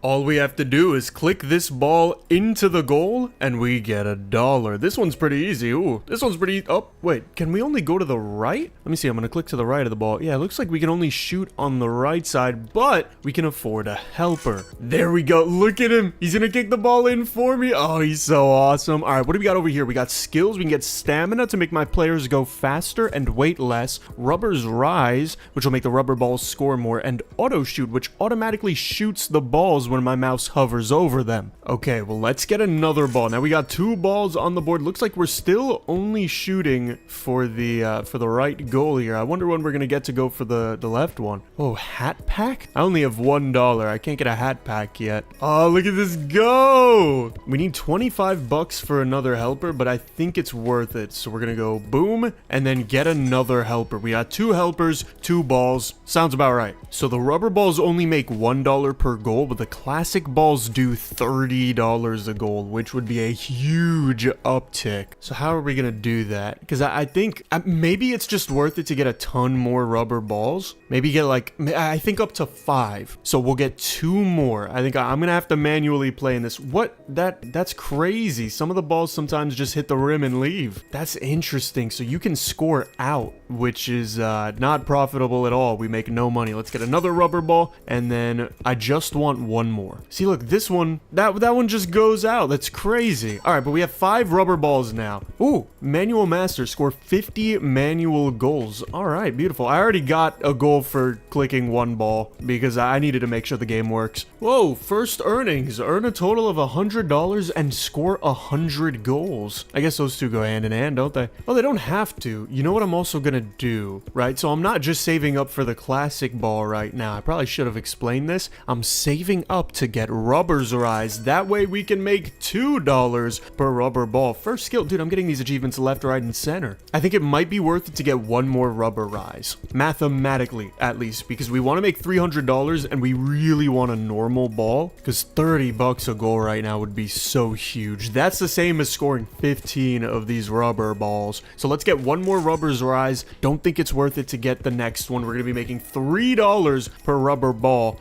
All we have to do is click this ball into the goal and we get $1. This one's pretty easy. Ooh, this one's pretty... Oh, wait. Can we only go to the right? Let me see. I'm going to click to the right of the ball. Yeah, it looks like we can only shoot on the right side, but we can afford a helper. There we go. Look at him. He's going to kick the ball in for me. Oh, he's so awesome. All right, what do we got over here? We got skills. We can get stamina to make my players go faster and weight less. Rubbers rise, which will make the rubber balls score more, and auto shoot, which automatically shoots the balls when my mouse hovers over them. Okay, well, let's get another ball. Now we got 2 balls on the board. Looks like we're still only shooting for the right goal here. I wonder when we're gonna get to go for the left one. Oh, hat pack? I only have $1. I can't get a hat pack yet. Oh, look at this go! We need 25 bucks for another helper, but I think it's worth it. So we're gonna go boom and then get another helper. We got 2 helpers, 2 balls. Sounds about right. So the rubber balls only make $1 per goal, but the classic balls do $30 a goal, which would be a huge uptick. So how are we gonna do that? Because I think maybe it's just worth it to get a ton more rubber balls. Maybe get like, I think up to 5. So we'll get 2 more. I think I'm gonna have to manually play in this. What? That's crazy. Some of the balls sometimes just hit the rim and leave. That's interesting. So you can score out, which is not profitable at all. We make no money. Let's get another rubber ball, and then I just want 1 more. See, look, this one, that one just goes out. That's crazy. All right, but we have 5 rubber balls now. Ooh, manual master, score 50 manual goals. All right, beautiful. I already got a goal for clicking 1 ball because I needed to make sure the game works. Whoa, first earnings. Earn a total of $100 and score 100 goals. I guess those two go hand in hand, don't they? Oh, they don't have to. You know what I'm also gonna do, right? So I'm not just saving up for the classic ball right now. I probably should have explained this. I'm saving up to get rubbers rise. That way we can make $2 per rubber ball. First skill. Dude, I'm getting these achievements left, right, and center. I think it might be worth it to get 1 more rubber rise. Mathematically, at least, because we want to make $300 and we really want a normal ball, because 30 bucks a goal right now would be so huge. That's the same as scoring 15 of these rubber balls. So let's get 1 more rubbers rise. Don't think it's worth it to get the next one. We're going to be making $3 per rubber ball.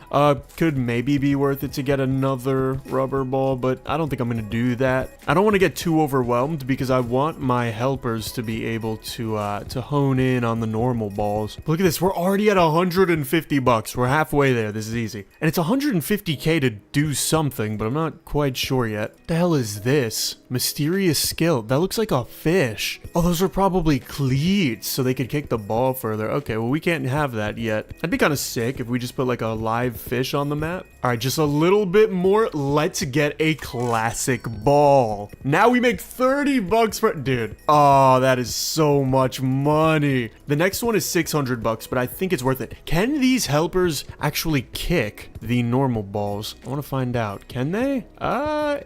Could maybe be worth it to get another rubber ball, but I don't think I'm going to do that. I don't want to get too overwhelmed because I want my helpers to be able to hone in on the normal balls. Look at this. We're already at 150 bucks. We're halfway there. This is easy. And it's 150k to do something, but I'm not quite sure yet. What the hell is this? Mysterious skill. That looks like a fish. Oh, those are probably cleats, so they could kick the ball further. Okay, well, we can't have that yet. That'd be kind of sick if we just put like a live fish on the map. All right, just a little bit more. Let's get a classic ball. Now we make 30 bucks for... Dude, oh, that is so much money. The next one is 600 bucks, but I think it's worth it. Can these helpers actually kick the normal balls? I want to find out. Can they?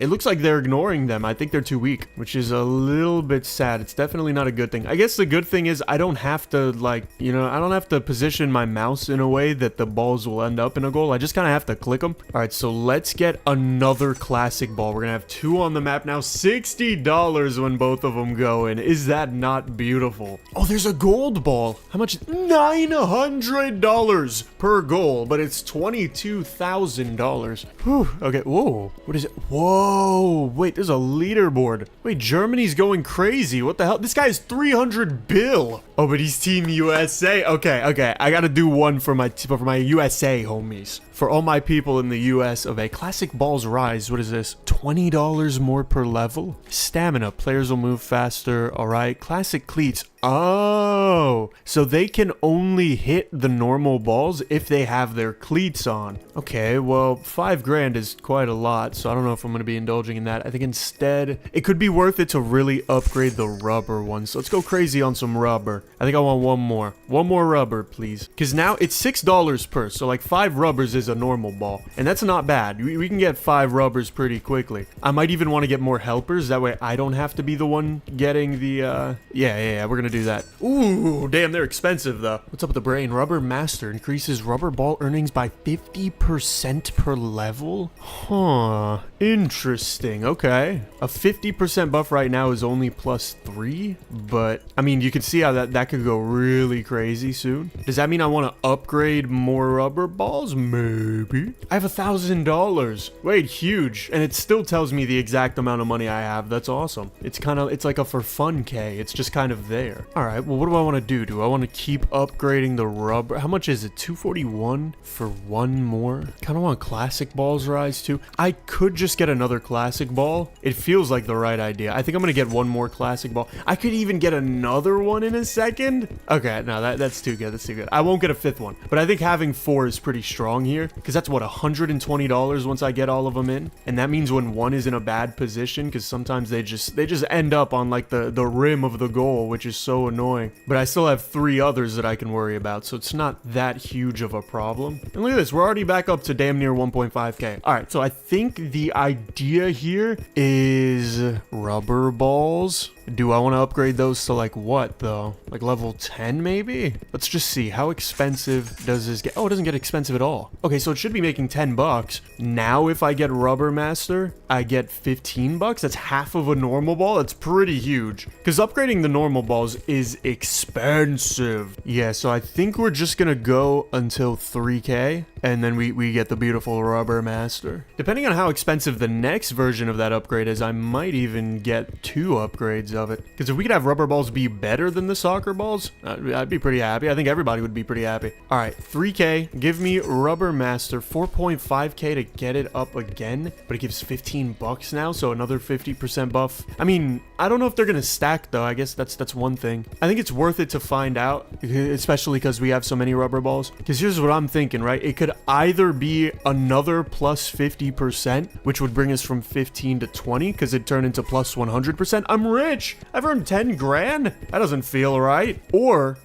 It looks like they're ignoring them. I think they're too weak, which is a little bit sad. It's definitely not a good thing. I guess the good thing is I don't have to, like, you know, I don't have to position my mouse in a way that the balls will end up in a goal. I just kind of have to click them. All right, so let's get another classic ball. We're gonna have 2 on the map now. $60 when both of them go in. Is that not beautiful? Oh, there's a gold ball. How much? $900 per goal, but it's $22,000. Whew. Okay. Whoa. What is it? Whoa. Wait, there's a leaderboard. Wait, Germany's going crazy. What the hell? This guy is 300 bill. Oh, but he's Team USA. Okay. I gotta do one for my USA homies. For all my people in the US of a classic balls rise. What is this? $20 more per level? Stamina. Players will move faster. All right. Classic cleats. Oh, so they can only hit the normal balls if they have their cleats on. Okay, well, 5 grand is quite a lot, so I don't know if I'm going to be indulging in that. I think instead, it could be worth it to really upgrade the rubber ones. So let's go crazy on some rubber. I think I want 1 more. 1 more rubber, please. Because now it's $6 per, so like 5 rubbers is a normal ball. And that's not bad. We can get 5 rubbers pretty quickly. I might even want to get more helpers. That way I don't have to be the one getting the, yeah, we're going to do that. Ooh, damn, they're expensive though. What's up with the brain? Rubber master increases rubber ball earnings by 50% per level. Huh. Interesting. Okay. A 50% buff right now is only +3, but I mean, you can see how that could go really crazy soon. Does that mean I want to upgrade more rubber balls? Maybe. I have $1,000. Wait, huge. And it still tells me the exact amount of money I have. That's awesome. It's like a for fun K. It's just kind of there. All right. Well, what do I want to do? Do I want to keep upgrading the rubber? How much is it? 241 for one more? Kind of want classic balls rise too. I could just get another classic ball. It feels like the right idea. I think I'm gonna get one more classic ball. I could even get another one in a second. Okay, no, that's too good. That's too good. I won't get a fifth one, but I think having 4 is pretty strong here because that's what, $120 once I get all of them in, and that means when one is in a bad position, because sometimes they just end up on like the rim of the goal, which is so annoying. But I still have 3 others that I can worry about, so it's not that huge of a problem. And look at this, we're already back up to damn near 1.5k. All right, so I think the idea here is rubber balls. Do I want to upgrade those to like what though? Like level 10 maybe? Let's just see. How expensive does this get? Oh, it doesn't get expensive at all. Okay, so it should be making 10 bucks. Now if I get Rubber Master, I get 15 bucks. That's half of a normal ball. That's pretty huge. Because upgrading the normal balls is expensive. Yeah, so I think we're just going to go until 3k. And then we get the beautiful Rubber Master. Depending on how expensive the next version of that upgrade is, I might even get 2 upgrades of it. Because if we could have rubber balls be better than the soccer balls, I'd be pretty happy. I think everybody would be pretty happy. All right, 3k. Give me Rubber Master. 4.5k to get it up again. But it gives 15 bucks now, so another 50% buff. I mean, I don't know if they're going to stack, though. I guess that's one thing. I think it's worth it to find out, especially because we have so many rubber balls. Because here's what I'm thinking, right? It could either be another plus 50%, which would bring us from 15 to 20, because it'd turn into plus 100%. I'm rich. I've earned 10 grand. That doesn't feel right. Or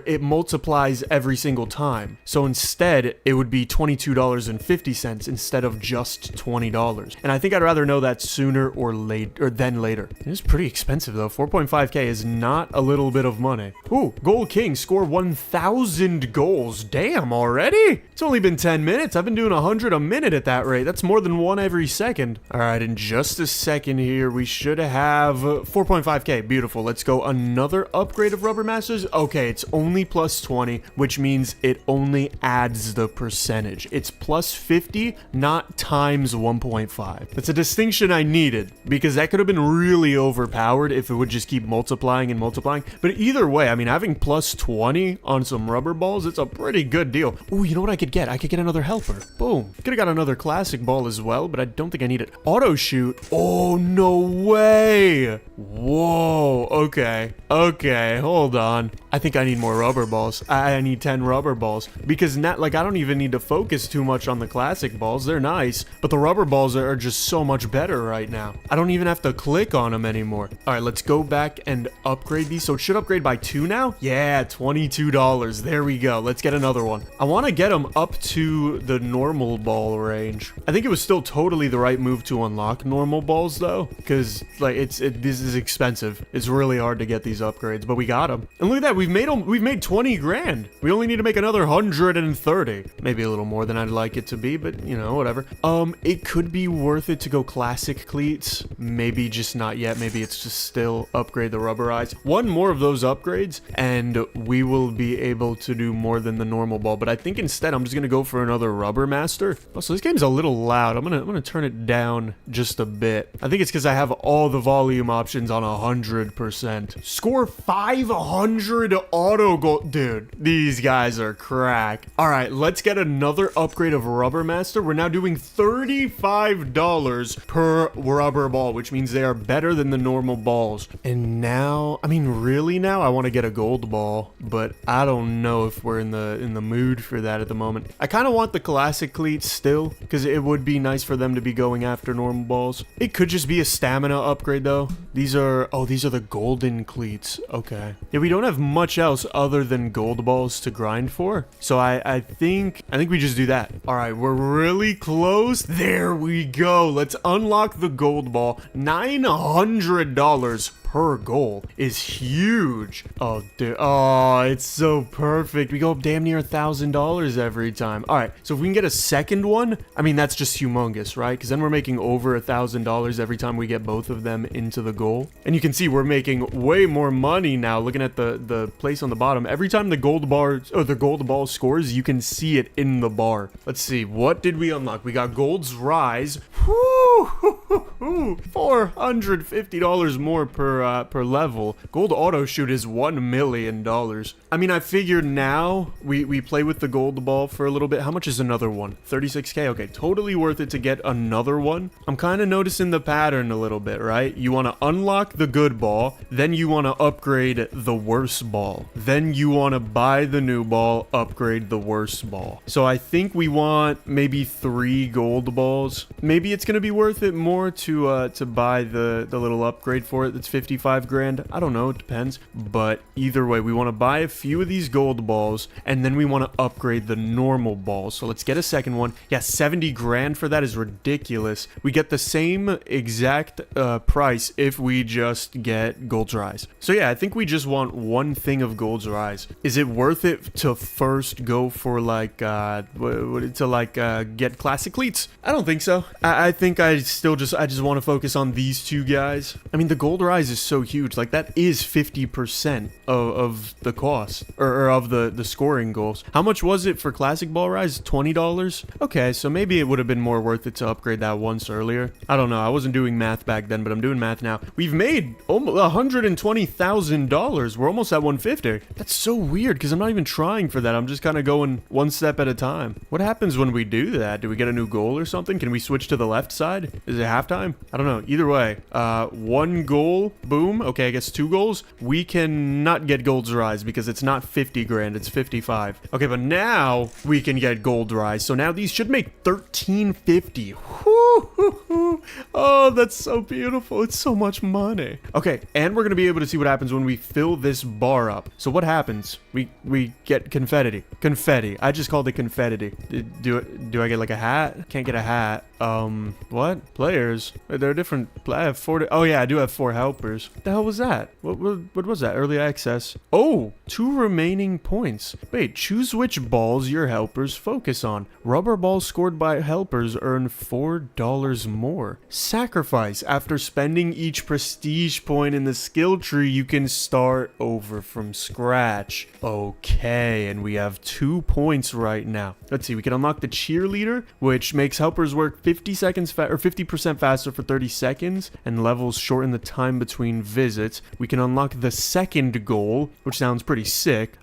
it multiplies every single time. So instead, it would be $22.50 instead of just $20. And I think I'd rather know that sooner or than later. It is pretty expensive though. 4.5k is not a little bit of money. Ooh, Goal King, score 1,000 goals. Damn, already? It's only been 10 minutes. I've been doing 100 a minute at that rate. That's more than one every second. All right, in just a second here, we should have 4.5k. Beautiful. Let's go another upgrade of Rubber Masters. Okay, it's only plus 20, which means it only adds the percentage. It's plus 50, not times 1.5. That's a distinction I needed, because that could have been really overpowered if it would just keep multiplying and multiplying. But either way, I mean, having plus 20 on some rubber balls, it's a pretty good deal. Ooh, you know what I could get? I could get another helper. Boom. Could have got another classic ball as well, but I don't think I need it. Auto shoot. Oh, no way. Whoa. Okay. Okay. Hold on. I think I need more rubber balls. I need 10 rubber balls, because not like I don't even need to focus too much on the classic balls. They're nice, but the rubber balls are just so much better right now. I don't even have to click on them anymore. All right, let's go back and upgrade these. So it should upgrade by 2 now. Yeah, $22. There we go. Let's get another one. I want to get them up to the normal ball range. I think it was still totally the right move to unlock normal balls though, because like this is expensive. It's really hard to get these upgrades, but we got them. And look at that, we've made 20 grand. We only need to make another 130. Maybe a little more than I'd like it to be, but you know, whatever. It could be worth it to go classic cleats. Maybe just not yet. Maybe it's just still upgrade the rubberized. One more of those upgrades and we will be able to do more than the normal ball. But I think instead I'm just gonna go for another Rubber Master. Oh, so this game's a little loud. I'm gonna turn it down just a bit. I think it's because I have all the volume options on 100%. Score 500 auto goal. Dude, these guys are crack. All right, let's get another upgrade of Rubber Master. We're now doing $35 per rubber ball, which means they are better than the normal balls. And now, I mean, really now I want to get a gold ball, but I don't know if we're in the mood for that at the moment. I kind of want the classic cleats still, because it would be nice for them to be going after normal balls. It could just be a stamina upgrade though. These are the golden cleats. Okay. Yeah, we don't have much else other than gold balls to grind for. So I think we just do that. All right, we're really close. There we go. Let's unlock the gold ball. $900 per goal is huge. Oh, dude. Oh, it's so perfect. We go up damn near $1,000 every time. All right, so if we can get a second one, I mean, that's just humongous, right? Because then we're making over $1,000 every time we get both of them into the goal. And you can see we're making way more money now. Looking at the place on the bottom, every time the gold bar or the gold ball scores, you can see it in the bar. Let's see, what did we unlock? We got Gold's Rise. $450 more per level. Gold Auto Shoot is $1 million. I mean, I figured now we play with the gold ball for a little bit. How much is another one? 36k. Okay, totally worth it to get another one. I'm kind of noticing the pattern a little bit, right? You want to unlock the good ball, then you want to upgrade the worst ball, then you want to buy the new ball, upgrade the worst ball. So I think we want maybe 3 gold balls. Maybe it's gonna be worth it more to buy the little upgrade for it. That's 55 grand. I don't know, it depends. But either way, we want to buy a few of these gold balls, and then we want to upgrade the normal balls. So let's get a second one. Yeah, 70 grand for that is ridiculous. We get the same exact price if we just get Gold's Rise. So yeah, I think we just want one thing of Gold's Rise. Is it worth it to first go for like get classic cleats? I don't think so. I think I just want to focus on these two guys. I mean, the Gold Rise is so huge. Like, that is 50% of the cost or of the scoring goals. How much was it for classic ball rise? $20? Okay, so maybe it would have been more worth it to upgrade that once earlier. I don't know. I wasn't doing math back then, but I'm doing math now. We've made almost $120,000. We're almost at 150. That's so weird because I'm not even trying for that. I'm just kind of going one step at a time. What happens when we do that? Do we get a new goal or something? Can we switch to the left side? Is it halftime? I don't know. Either way, 1 goal, boom. Okay, I guess 2 goals. We cannot get Gold's Rise because it's not 50 grand, it's 55. Okay, but now we can get Gold Rise. So now these should make 1350. Oh, that's so beautiful. It's so much money. Okay, and we're gonna be able to see what happens when we fill this bar up. So what happens? We get confetti. Confetti. I just called it confetti. Do I get like a hat? Can't get a hat. What? Players? There are different. I have 4. Oh yeah, I do have 4 helpers. What the hell was that? What was that? Early access. Oh, 2 remaining points. Wait, choose which balls your helpers focus on. Rubber balls scored by helpers earn $4 more. Sacrifice. After spending each prestige point in the skill tree, you can start over from scratch. Okay, and we have 2 points right now. Let's see, we can unlock the cheerleader, which makes helpers work 50% faster for 30 seconds, and levels shorten the time between visits. We can unlock the second goal, which sounds pretty sick.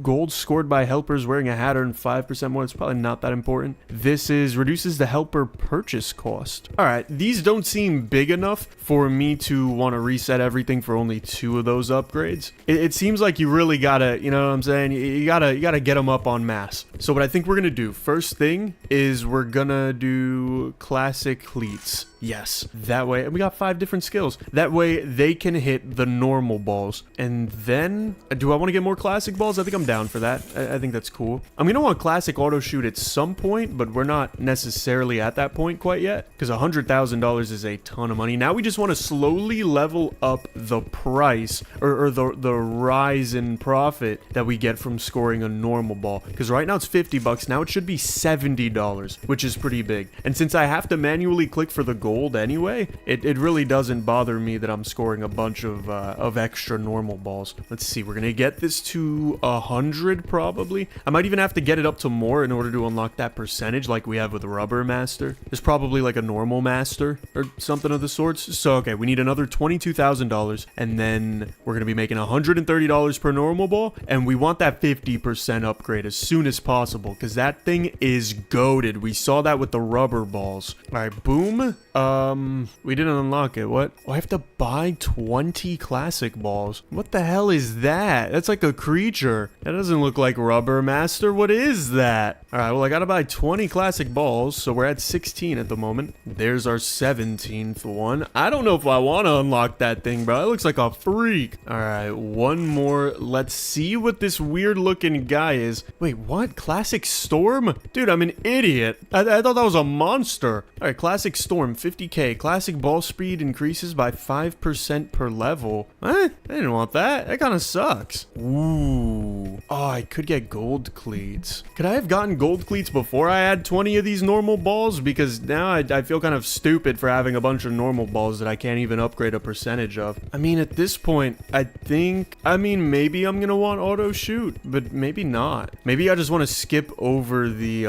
Gold scored by helpers wearing a hat earn 5% more. It's probably not that important. This reduces the helper purchase cost. All right, these don't seem big enough for me to want to reset everything for only 2 of those upgrades. It seems like you really gotta, you know what I'm saying? You gotta get them up en masse. So what I think we're gonna do, first thing is we're gonna do classic cleats. Yes, that way, and we got 5 different skills. That way they can hit the normal balls. And then, do I want to get more classic balls? I think I'm down for that. I think that's cool. I'm gonna want classic auto shoot at some point, but we're not necessarily at that point quite yet, because $100,000 is a ton of money. Now we just want to slowly level up the price, or the rise in profit that we get from scoring a normal ball. Because right now it's $50, now it should be $70, which is pretty big. And since I have to manually click for the gold anyway, it really doesn't bother me that I'm scoring a bunch of extra normal balls. Let's see, we're gonna get this to 100 probably. I might even have to get it up to more in order to unlock that percentage like we have with Rubber Master. There's probably like a normal master or something of the sorts. So okay, we need another $22,000, and then we're gonna be making $130 per normal ball, and we want that 50% upgrade as soon as possible because that thing is goated. We saw that with the rubber balls. All right, boom. We didn't unlock it. What? Oh, I have to buy 20 classic balls. What the hell is that? That's like a creature. That doesn't look like Rubber Master. What is that? All right, well, I gotta buy 20 classic balls, so we're at 16 at the moment. There's our 17th one. I don't know if I want to unlock that thing, bro. It looks like a freak. All right, one more. Let's see what this weird looking guy is. Wait, what? Classic Storm? Dude, I'm an idiot. I thought that was a monster. All right, Classic Storm, 50k. Classic ball speed increases by 5% per level. I didn't want that. That kind of sucks. Ooh. Oh, I could get gold cleats. Could I have gotten gold cleats before I had 20 of these normal balls? Because now I feel kind of stupid for having a bunch of normal balls that I can't even upgrade a percentage of. I mean, at this point, I mean, maybe I'm gonna want auto shoot, but maybe not. Maybe I just want to skip over the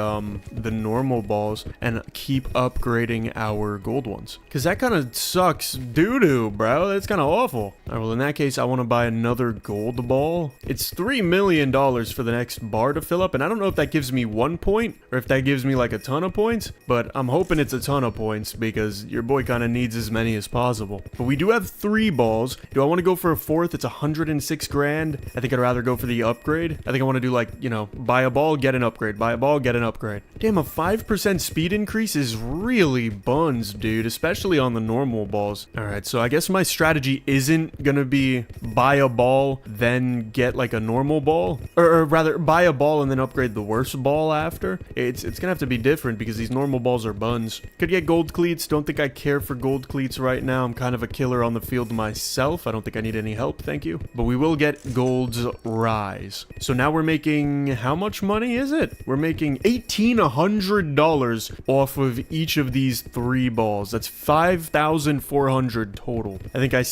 normal balls and keep upgrading our gold ones. Because that kind of sucks doo-doo, bro. That's kind of awful. All right, well, in that case, I want to buy another gold ball. It's $3 million for the next bar to fill up, and I don't know if that gives me 1 point or if that gives me like a ton of points, but I'm hoping it's a ton of points because your boy kind of needs as many as possible. But we do have 3 balls. Do I want to go for a 4th? It's 106 grand. I think I'd rather go for the upgrade. I think I want to do like, you know, buy a ball, get an upgrade. Buy a ball, get an upgrade. Damn, a 5% speed increase is really buns, dude, especially on the normal balls. All right, so I guess my strategy isn't gonna be buy a ball, then get like a normal ball, or rather buy a ball and then upgrade the worst ball after. It's gonna have to be different because these normal balls are buns. Could get gold cleats. Don't think I care for gold cleats right now. I'm kind of a killer on the field myself. I don't think I need any help, thank you. But we will get gold's rise. So now we're making, how much money is it? We're making $1,800 off of each of these 3 balls. That's 5,400 total. I think I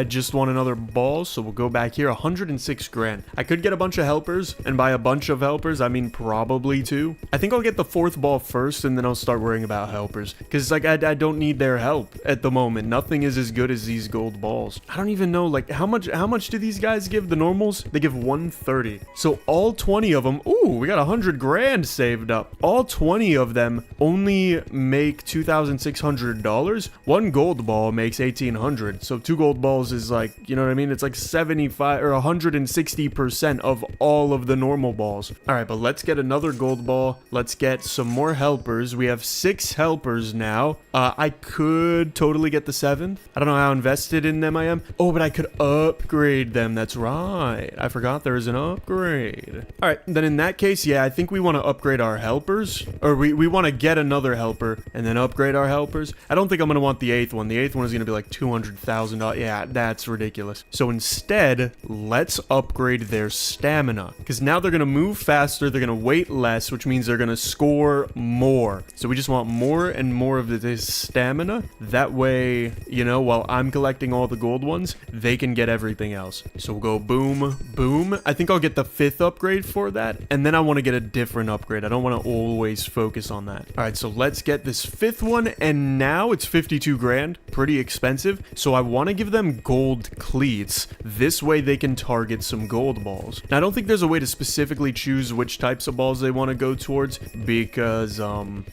just want another ball, so we'll go back here. 106 grand. I could get a bunch of helpers, and by a bunch of helpers, I mean probably 2. I think I'll get the 4th ball first, and then I'll start worrying about helpers. Because, like, I don't need their help at the moment. Nothing is as good as these gold balls. I don't even know, like, how much do these guys give the normals? They give 130. So all 20 of them, ooh, we got 100 grand saved up. All 20 of them only make $2,600. 1 gold ball makes 1,800. So 2 gold balls is like, you know what I mean? It's like 75 or 160% of all of the normal balls. All right, but let's get another gold ball. Let's get some more helpers. We have 6 helpers now. I could totally get the 7th. I don't know how invested in them I am. Oh, but I could upgrade them. That's right. I forgot there is an upgrade. All right, then in that case, yeah, I think we want to upgrade our helpers, or we want to get another helper and then upgrade our helpers. I don't think I'm going to want the 8th one. The 8th one is going to be like $200,000. Yeah, that's ridiculous. So instead, let's upgrade their stamina, because now they're going to move faster. They're going to wait less, which means they're going to score more. So we just want more and more of this stamina. That way, you know, while I'm collecting all the gold ones, they can get everything else. So we'll go boom, boom. I think I'll get the 5th upgrade for that, and then I want to get a different upgrade. I don't want to always focus on that. All right, so let's get this 5th one, and now it's 52 grand. Pretty expensive. So I want to give them gold cleats. This way they can target some gold balls. Now, I don't think there's a way to specifically choose which types of balls they want to go towards, because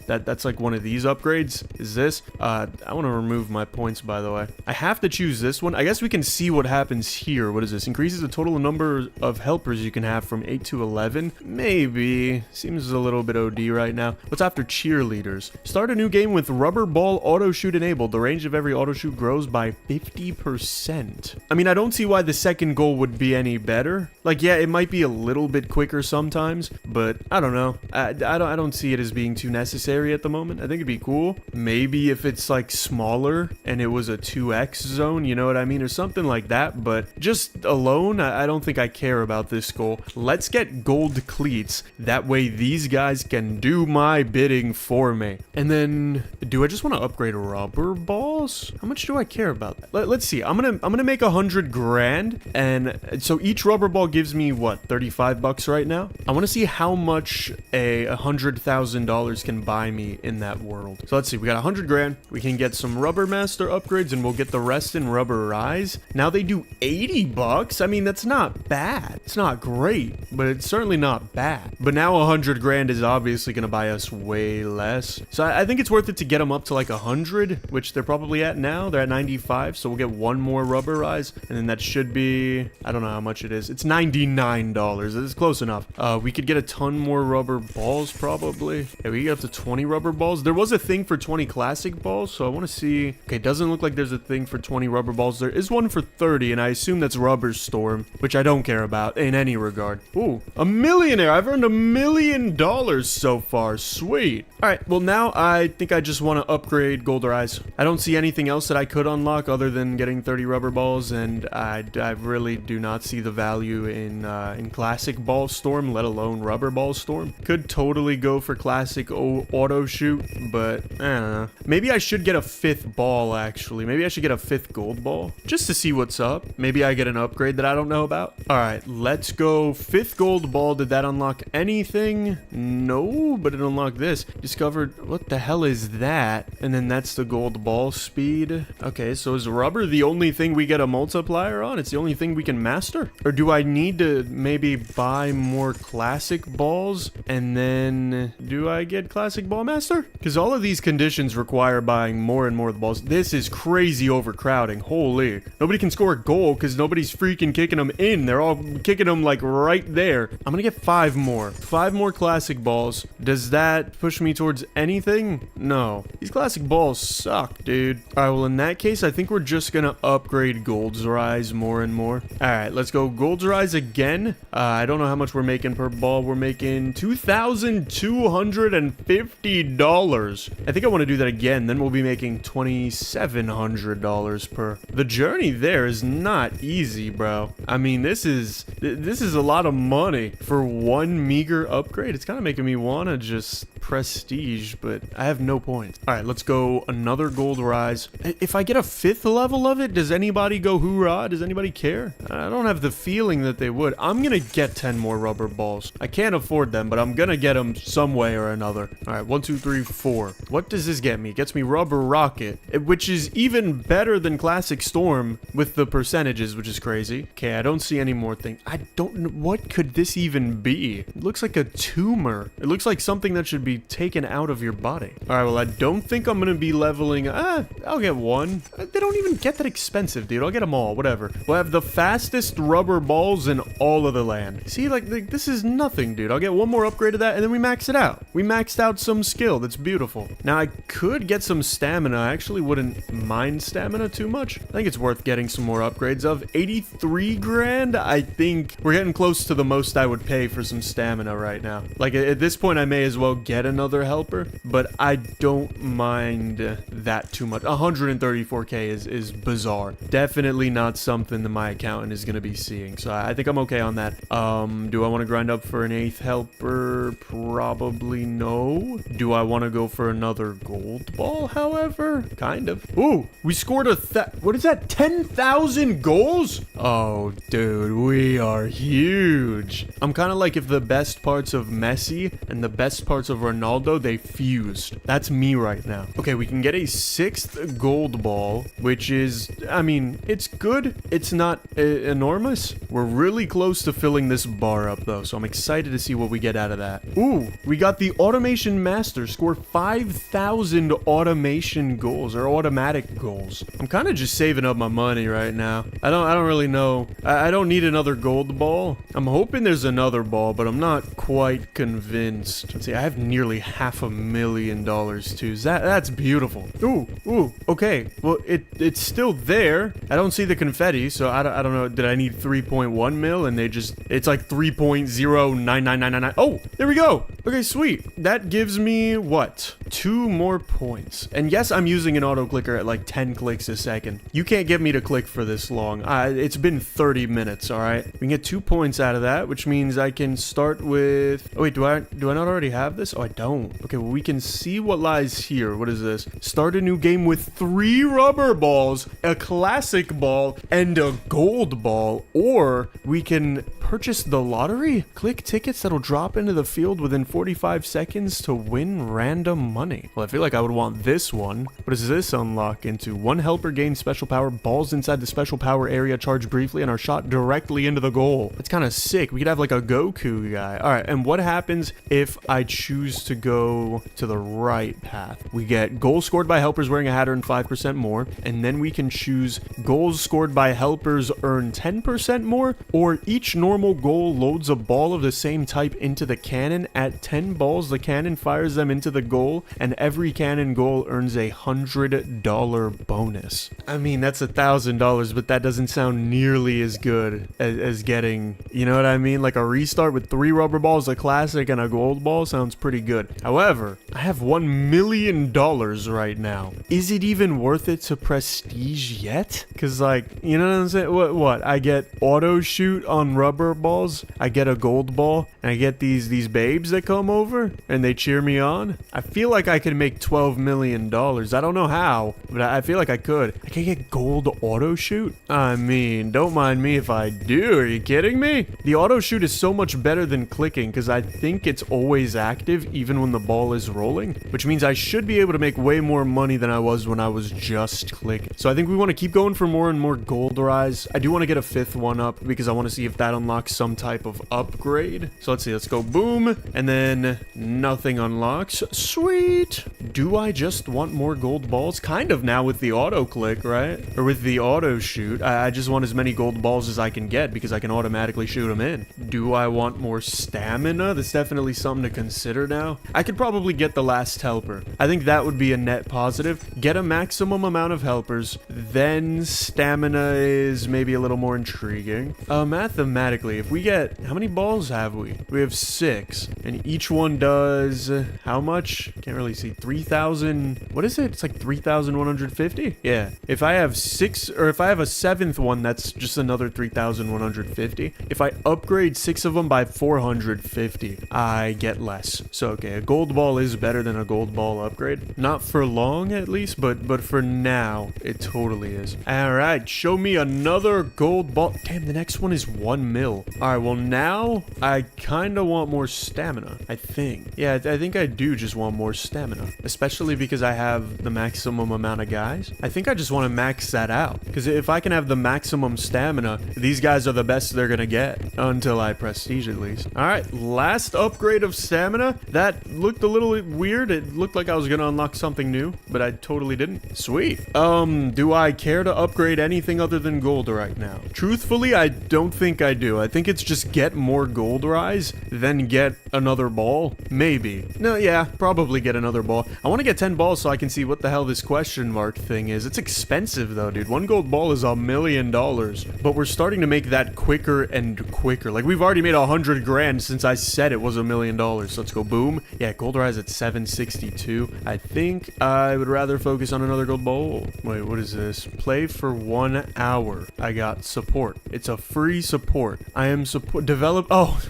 that's like one of these upgrades. Is this? I want to remove my points, by the way. I have to choose this one. I guess we can see what happens here. What is this? Increases the total number of helpers you can have from 8 to 11. Maybe. Seems a little bit OD right now. What's after cheerleaders? Start a new game with rubber ball auto shoot enabled. The range of every auto shoot grows by 50%. I mean, I don't see why the second goal would be any better. Like, yeah, it might be a little bit quicker sometimes, but I don't know. I don't see it as being too necessary at the moment. I think it'd be cool. Maybe if it's like smaller and it was a 2x zone, you know what I mean? Or something like that, but just alone, I don't think I care about this goal. Let's get gold cleats. That way these guys can do my bidding for me. And then, do I just want to upgrade rubber balls? How much do I care about that? Let's see. I'm gonna make 100 grand, and so each rubber ball gives me what, 35 bucks right now? I want to see how much a $100,000 can buy me in that world. So let's see. We got 100 grand. We can get some rubber master upgrades, and we'll get the rest in rubber rise. Now they do 80 bucks. I mean, that's not bad. It's not great, but it's certainly not bad. But now 100 grand is obviously going to buy us way less. So I think it's worth it to get them up to like 100, which they're probably at now. They're at 95. So we'll get one more rubber rise, and then that should be, I don't know how much it is. It's $99. It's close enough. We could get a ton more rubber balls probably. Yeah, we get up to 20 rubber balls. There was a thing for 20 classic balls, so I want to see. Okay, it doesn't look like there's a thing for 20 rubber balls. There is one for 30, and I assume that's Rubber Storm, which I don't care about in any regard. Ooh, a millionaire. I've earned $1 million so far. Sweet. All right, well, now I think I just just want to upgrade Gold Rise. I don't see anything else that I could unlock other than getting 30 rubber balls, and I really do not see the value in Classic Ball Storm, let alone Rubber Ball Storm. Could totally go for Classic Auto Shoot, but I don't know. Maybe I should get a 5th ball, actually. Maybe I should get a 5th gold ball, just to see what's up. Maybe I get an upgrade that I don't know about. All right, let's go. 5th gold ball. Did that unlock anything? No, but it unlocked this. Discovered, what the hell is that? And then that's the gold ball speed. Okay, so is rubber the only thing we get a multiplier on? It's the only thing we can master? Or do I need to maybe buy more classic balls? And then do I get classic ball master? Because all of these conditions require buying more and more of the balls. This is crazy overcrowding. Holy. Nobody can score a goal because nobody's freaking kicking them in. They're all kicking them like right there. I'm gonna get 5 more. 5 more classic balls. Does that push me towards anything? No. These classic balls suck, dude. All right, well, in that case, I think we're just gonna upgrade Gold's Rise more and more. All right, let's go Gold's Rise again. I don't know how much we're making per ball. We're making $2,250. I think I want to do that again. Then we'll be making $2,700 per. The journey there is not easy, bro. I mean, this is a lot of money for one meager upgrade. It's kind of making me want to just prestige, but I have no points. All right, let's go another Gold Rise. If I get a 5th level of it, does anybody go hoorah? Does anybody care? I don't have the feeling that they would. I'm gonna get 10 more rubber balls. I can't afford them, but I'm gonna get them some way or another. All right, 1, 2, 3, 4. What does this get me? It gets me Rubber Rocket, which is even better than Classic Storm with the percentages, which is crazy. Okay, I don't see any more things. I don't know. What could this even be? It looks like a tumor. It looks like something that should be taken out of your body. All right, well, I don't think I'm gonna be leveling. I'll get 1. They don't even get that expensive, dude. I'll get them all, whatever. We'll have the fastest rubber balls in all of the land. See, like this is nothing, dude. I'll get 1 more upgrade of that, and then we max it out. We maxed out some skill. That's beautiful. Now, I could get some stamina. I actually wouldn't mind stamina too much. I think it's worth getting some more upgrades of. 83 grand? I think we're getting close to the most I would pay for some stamina right now. Like, at this point, I may as well get another helper, but I don't mind that too much. 134k is bizarre. Definitely not something that my accountant is going to be seeing, so I think I'm okay on that. Do I want to grind up for an 8th helper? Probably no. Do I want to go for another gold ball, however? Kind of. Ooh, we scored what is that? 10,000 goals? Oh, dude, we are huge. I'm kind of like if the best parts of Messi and the best parts of Ronaldo, they fused. That's me right now. Okay, we can get a 6th gold ball, which is, I mean, it's good. It's not enormous. We're really close to filling this bar up, though, so I'm excited to see what we get out of that. Ooh, we got the Automation Master. Score 5,000 automation goals, or automatic goals. I'm kind of just saving up my money right now. I don't really know. I don't need another gold ball. I'm hoping there's another ball, but I'm not quite convinced. Let's see, I have nearly $500,000 too. That's beautiful. Ooh, okay. Well, it's still there. I don't see the confetti, so I don't know. Did I need 3.1 mil? And it's like 3.099999. Oh, there we go. Okay, sweet. That gives me what? 2 more points. And yes, I'm using an auto clicker at like 10 clicks a second. You can't get me to click for this long. It's been 30 minutes, all right? We can get 2 points out of that, which means I can start with... Oh, wait, do I not already have this? Oh, I don't. Okay, well, we can see what lies here. What is this? Start a new game with 3 rubber balls, a classic ball, and a gold ball. Or we can purchase the lottery. Click tickets that'll drop into the field within 45 seconds to win random money. Well, I feel like I would want this one. What does this unlock into? 1 helper gains special power. Balls inside the special power area charge briefly and are shot directly into the goal. That's kind of sick. We could have like a Goku guy. All right, and what happens if I choose to go to the right path? We get goals scored by helpers wearing a hat earn 5% more, and then we can choose goals scored by helpers earn 10% more, or each normal goal loads a ball of the same type into the cannon at 10 balls, the cannon fires them into the goal, and every cannon goal earns a $100 bonus. I mean, that's $1,000, but that doesn't sound nearly as good as getting, you know what I mean? Like a restart with 3 rubber balls, a classic, and a gold ball sounds pretty good. However, I have $1 million right now. Is it even worth it to prestige yet? Because, like, you know what I'm saying? What? I get auto shoot on rubber balls, I get a gold ball, and I get these babes that come over, and they cheer me on. I feel like I could make $12 million. I don't know how, but I feel like I could. I can get gold auto shoot? I mean, don't mind me if I do. Are you kidding me? The auto shoot is so much better than clicking because I think it's always active even when the ball is rolling, which means I should be able to make way more money than I was when I was just clicking. So I think we want to keep going for more and more gold rise. I do want to get a 5th one up because I want to see if that unlocks some type of upgrade. So let's see. Let's go boom, and then nothing unlocks. Sweet. Do I just want more gold balls? Kind of now with the auto click, right? Or with the auto shoot. I just want as many gold balls as I can get because I can automatically shoot them in. Do I want more stamina? That's definitely something to consider now. I could probably get the last helper. I think that would be a net positive. Get a maximum amount of helpers, then stamina is maybe a little more intriguing. Mathematically, if we get, how many balls have we? We have 6, and each one does how much? Can't really see. 3,000. What is it? It's like 3,150. Yeah. If I have 6, or if I have a 7th one, that's just another 3,150. If I upgrade 6 of them by 450, I get less. So okay, a gold ball is better than a gold ball upgrade. Not for long, at least, but for now, it totally is. All right, show me another gold ball. Damn, the next one is 1 mil. All right, well now I kind of want more stamina. I think. Yeah, I think I do just want more stamina, especially because I have the maximum amount of guys. I think I just want to max that out because if I can have the maximum stamina, these guys are the best they're gonna get until I prestige at least. All right, last upgrade of stamina. That looked a little weird. It looked like I was gonna unlock something new, but I totally didn't. Sweet. Do I care to upgrade anything other than gold right now? Truthfully, I don't think I do. I think it's just get more gold rise, then get another ball. Maybe. No, yeah, probably get another ball. I want to get 10 balls so I can see what the hell this question mark thing is. It's expensive though, dude. 1 gold ball is $1 million, but we're starting to make that quicker and quicker. Like we've already made 100 grand since I said it was $1 million. So let's go boom. Yeah, gold rise at 762. I think I would rather focus on another gold ball. Wait, what is this? Play for 1 hour. I got support. It's a free support. I am support develop. Oh,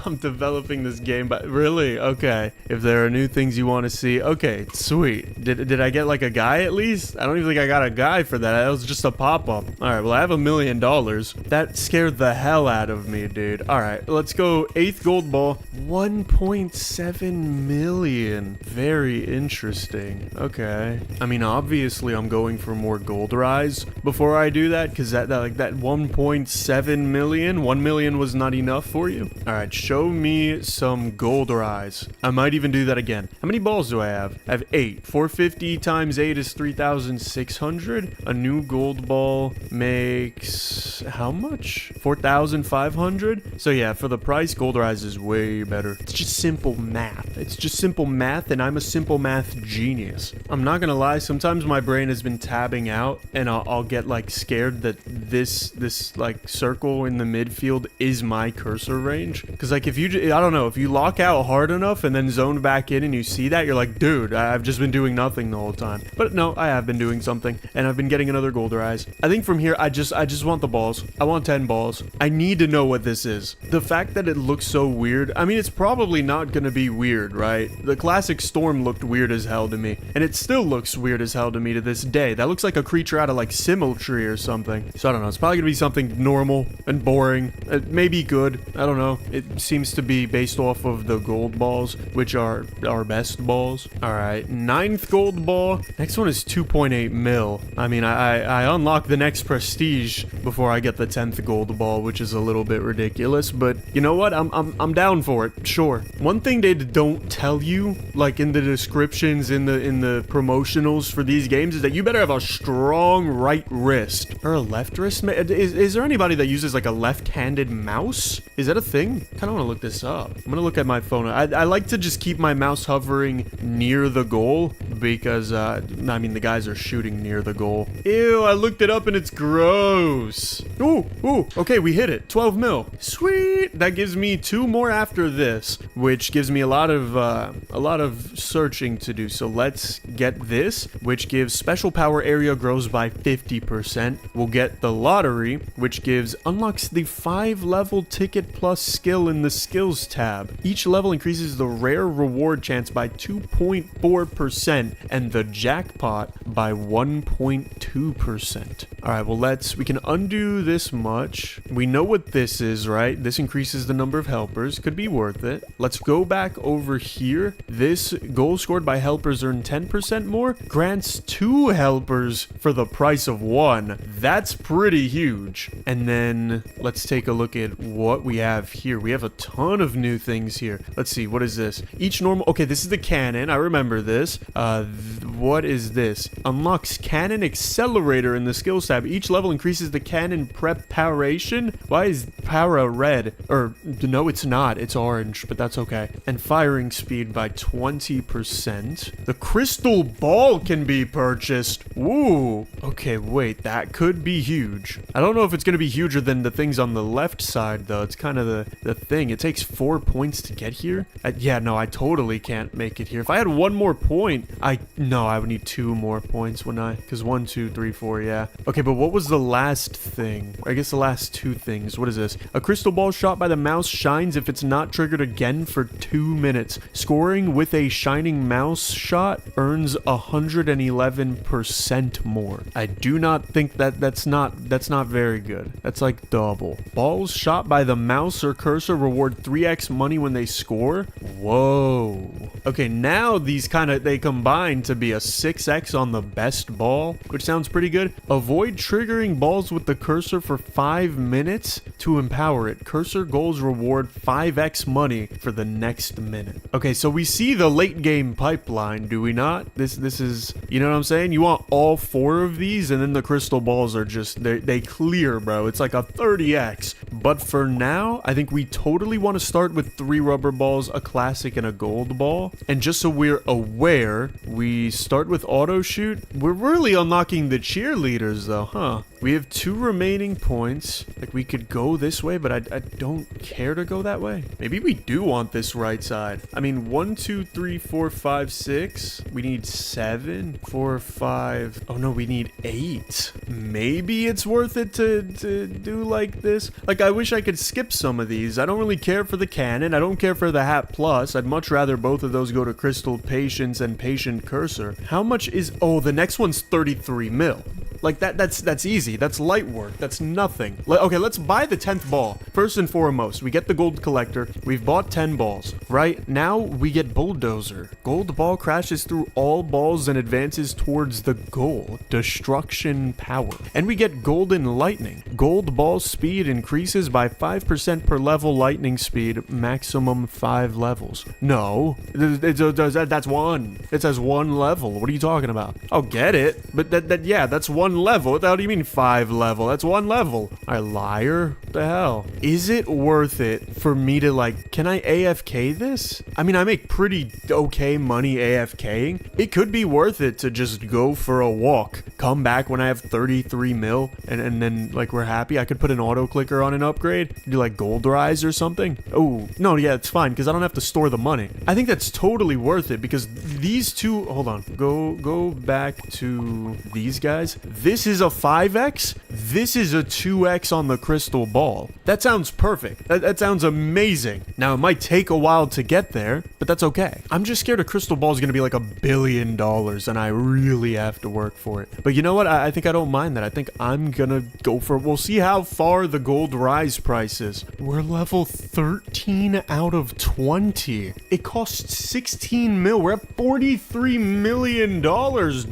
I'm developing this game, but really? Okay. If there are new things you want to see, okay, sweet. Did I get like a guy at least? I don't even think I got a guy for that. That was just a pop-up. All right, well, I have $1 million. That scared the hell out of me, dude. All right, let's go 8th gold ball. 1.7 million. Very interesting. Okay. I mean, obviously, I'm going for more gold rise before I do that, because that 1.7 million, 1 million was not enough for you. All right, show me some gold rise. I might even do that again. How many balls do I have? I have 8. 450 times 8 is 3,600. A new gold ball makes how much? 4,500. So yeah, for the price, gold rise is way better. It's just simple math. It's just simple math, and I'm a simple math genius. I'm not gonna lie, sometimes my brain has been tabbing out, and I'll get like scared that this like circle in the midfield is my cursor range. Because like if you, I don't know, if you lock out hard enough and then zone back in and you see that, you're like, dude, I've just been doing nothing the whole time. But no, I have been doing something, and I've been getting another gold rise. I think from here, I just want the balls. I want 10 balls. I need to know what this is. The fact that it looks so weird, I mean, it's probably not gonna be weird, right? The classic storm looked weird as hell to me, and it still looks weird as hell to me to this day. That looks like a creature out of like Symmetry or something. So I don't know, it's probably gonna be something normal and boring, maybe good. I don't know. It seems to be based off of the gold balls, which are our best balls. All right, 9th gold ball. Next one is 2.8 mil. I mean, I unlock the next prestige before I get the 10th gold ball, which is a little bit ridiculous, but you know what? I'm down for it. Sure. One thing they don't tell you, like in the descriptions, in the promotionals for these games, is that you better have a strong right wrist or a left wrist. Is there anybody that uses like a left-handed mouse? Is that a thing? kind of want to look this up. I'm going to look at my phone. I like to just keep my mouse hovering near the goal because, I mean, the guys are shooting near the goal. Ew, I looked it up and it's gross. Ooh, okay, we hit it. 12 mil. Sweet. That gives me 2 more after this, which gives me a lot of searching to do. So let's get this, which gives special power area grows by 50%. We'll get the lottery, which unlocks the 5 level ticket plus skill in the skills tab. Each level increases the rare reward chance by 2.4% and the jackpot by 1.2%. All right, well, we can undo this much. We know what this is, right? This increases the number of helpers. Could be worth it. Let's go back over here. This goal scored by helpers earn 10% more. Grants 2 helpers for the price of 1. That's pretty huge. And then let's take a look at what we have here. We have a ton of new things here. Let's see. What is this? Each normal... Okay, this is the cannon. I remember this. What is this? Unlocks cannon accelerator in the skills tab. Each level increases the cannon preparation. Why is para red? Or, no, it's not. It's orange, but that's okay. And firing speed by 20%. The crystal ball can be purchased. Ooh. Okay, wait. That could be huge. I don't know if it's going to be huger than the things on the left side, though. It's kind of the thing. It takes 4 points to get here. Yeah, no, I totally can't make it here. If I had 1 more point, I would need 2 more points, wouldn't I? Because 1, 2, 3, 4, yeah. Okay, but what was the last thing? I guess the last 2 things. What is this? A crystal ball shot by the mouse shines if it's not triggered again for 2 minutes. Scoring with a shining mouse shot earns 111% more. I do not think that's not very good. That's like double. Balls shot by the mouse or cursor reward 3x money when they score. Whoa. Okay, now these they combine to be a 6x on the best ball, which sounds pretty good. Avoid triggering balls with the cursor for 5 minutes to empower it. Cursor goals reward 5x money for the next minute. Okay, so we see the late game pipeline, do we not? This is, you know what I'm saying? You want all 4 of these, and then the crystal balls are just, they clear, bro. It's like a 30x. But for now, I think we totally want to start with 3 rubber balls, a classic, and a gold ball. And just so we're aware, we start with auto shoot. We're really unlocking the cheerleaders, though, huh? We have 2 remaining points. Like, we could go this way, but I don't care to go that way. Maybe we do want this right side. I mean, 1, 2, 3, 4, 5, 6. We need 7, 4, 5. Oh, no, we need 8. Maybe it's worth it to do like this. Like, I wish I could skip some of these. I don't really care for the cannon. I don't care for the hat plus. I'd much rather both of those go to Crystal Patience and Patient Cursor. How much is... Oh, the next one's 33 mil. Like, that's easy. That's light work. That's nothing. Okay, let's buy the 10th ball. First and foremost, we get the gold collector. We've bought 10 balls. Right now, we get bulldozer. Gold ball crashes through all balls and advances towards the goal. Destruction power. And we get golden lightning. Gold ball speed increases by 5% per level lightning speed, maximum 5 levels. No, that's 1. It says 1 level. What are you talking about? I'll get it, but yeah, that's 1 level. What do you mean 5 level? That's 1 level. I liar. What the hell? Is it worth it for me to, like, can I AFK this? I mean, I make pretty okay money AFKing. It could be worth it to just go for a walk, come back when I have 33 mil, and then, like, we're happy. I could put an auto clicker on an upgrade, do like gold rise or something. Oh, no, yeah, it's fine because I don't have to store the money. I think that's totally worth it because these 2, hold on, go back to these guys. This is a 5x. This is a 2x on the crystal ball. That sounds perfect. That sounds amazing. Now, it might take a while to get there, but that's okay. I'm just scared a crystal ball is going to be like $1 billion, and I really have to work for it. But you know what? I think I don't mind that. I think I'm going to go for it. We'll see how far the gold rise price is. We're level 13 out of 20. It costs 16 mil. We're at $43 million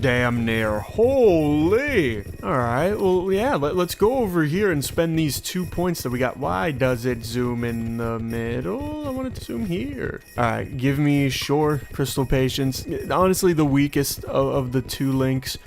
damn near. Holy. All right. Well, yeah, let's go over here and spend these 2 points that we got. Why does it zoom in the middle? I want it to zoom here. All right. Give me Crystal Patience. Honestly, the weakest of the 2 links.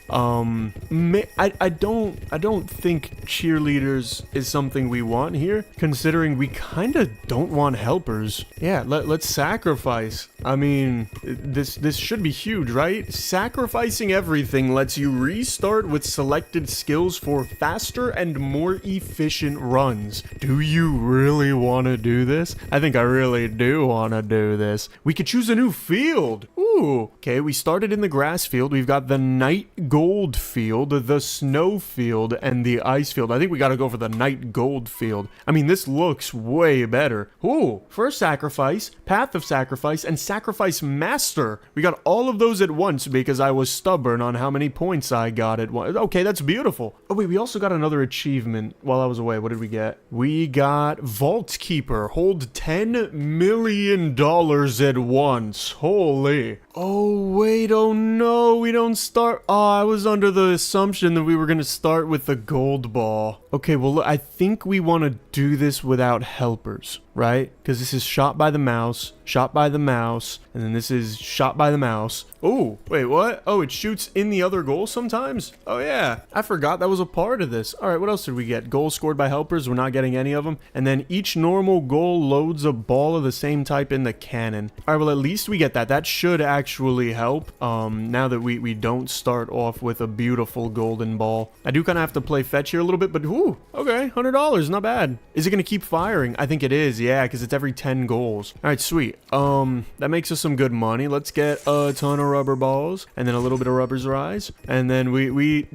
I don't think cheerleaders is something we want here, considering we kind of don't want helpers. Yeah, let's sacrifice. I mean, this should be huge, right? Sacrificing everything lets you restart with selected skills for faster and more efficient runs. Do you really want to do this? I think I really do want to do this. We could choose a new field. Ooh, okay, we started in the grass field. We've got the night gold field, the snow field, and the ice field. I think we got to go for the night gold field. I mean, this looks way better. Ooh, first sacrifice, path of sacrifice, and sacrifice master. We got all of those at once because I was stubborn on how many points I got at once. Okay, that's beautiful. Oh wait, we also got another achievement while I was away. What did we get? We got Vault Keeper. Hold $10 million at once. Holy. Oh wait, oh no, we don't start. Oh, I was under the assumption that we were going to start with the gold ball. Okay, well, I think we want to do this without helpers, right? Because this is shot by the mouse, and then this is shot by the mouse. Oh, wait, what? Oh, it shoots in the other goal sometimes? Oh, yeah. I forgot that was a part of this. All right, what else did we get? Goals scored by helpers. We're not getting any of them. And then each normal goal loads a ball of the same type in the cannon. All right, well, at least we get that. That should actually help. Now that we don't start off with a beautiful golden ball. I do kind of have to play fetch here a little bit, but whoo, okay, $100, not bad. Is it going to keep firing? I think it is, yeah, because it's every 10 goals. All right, sweet. That makes us some good money. Let's get a ton of rubber balls and then a little bit of rubber's rise. And then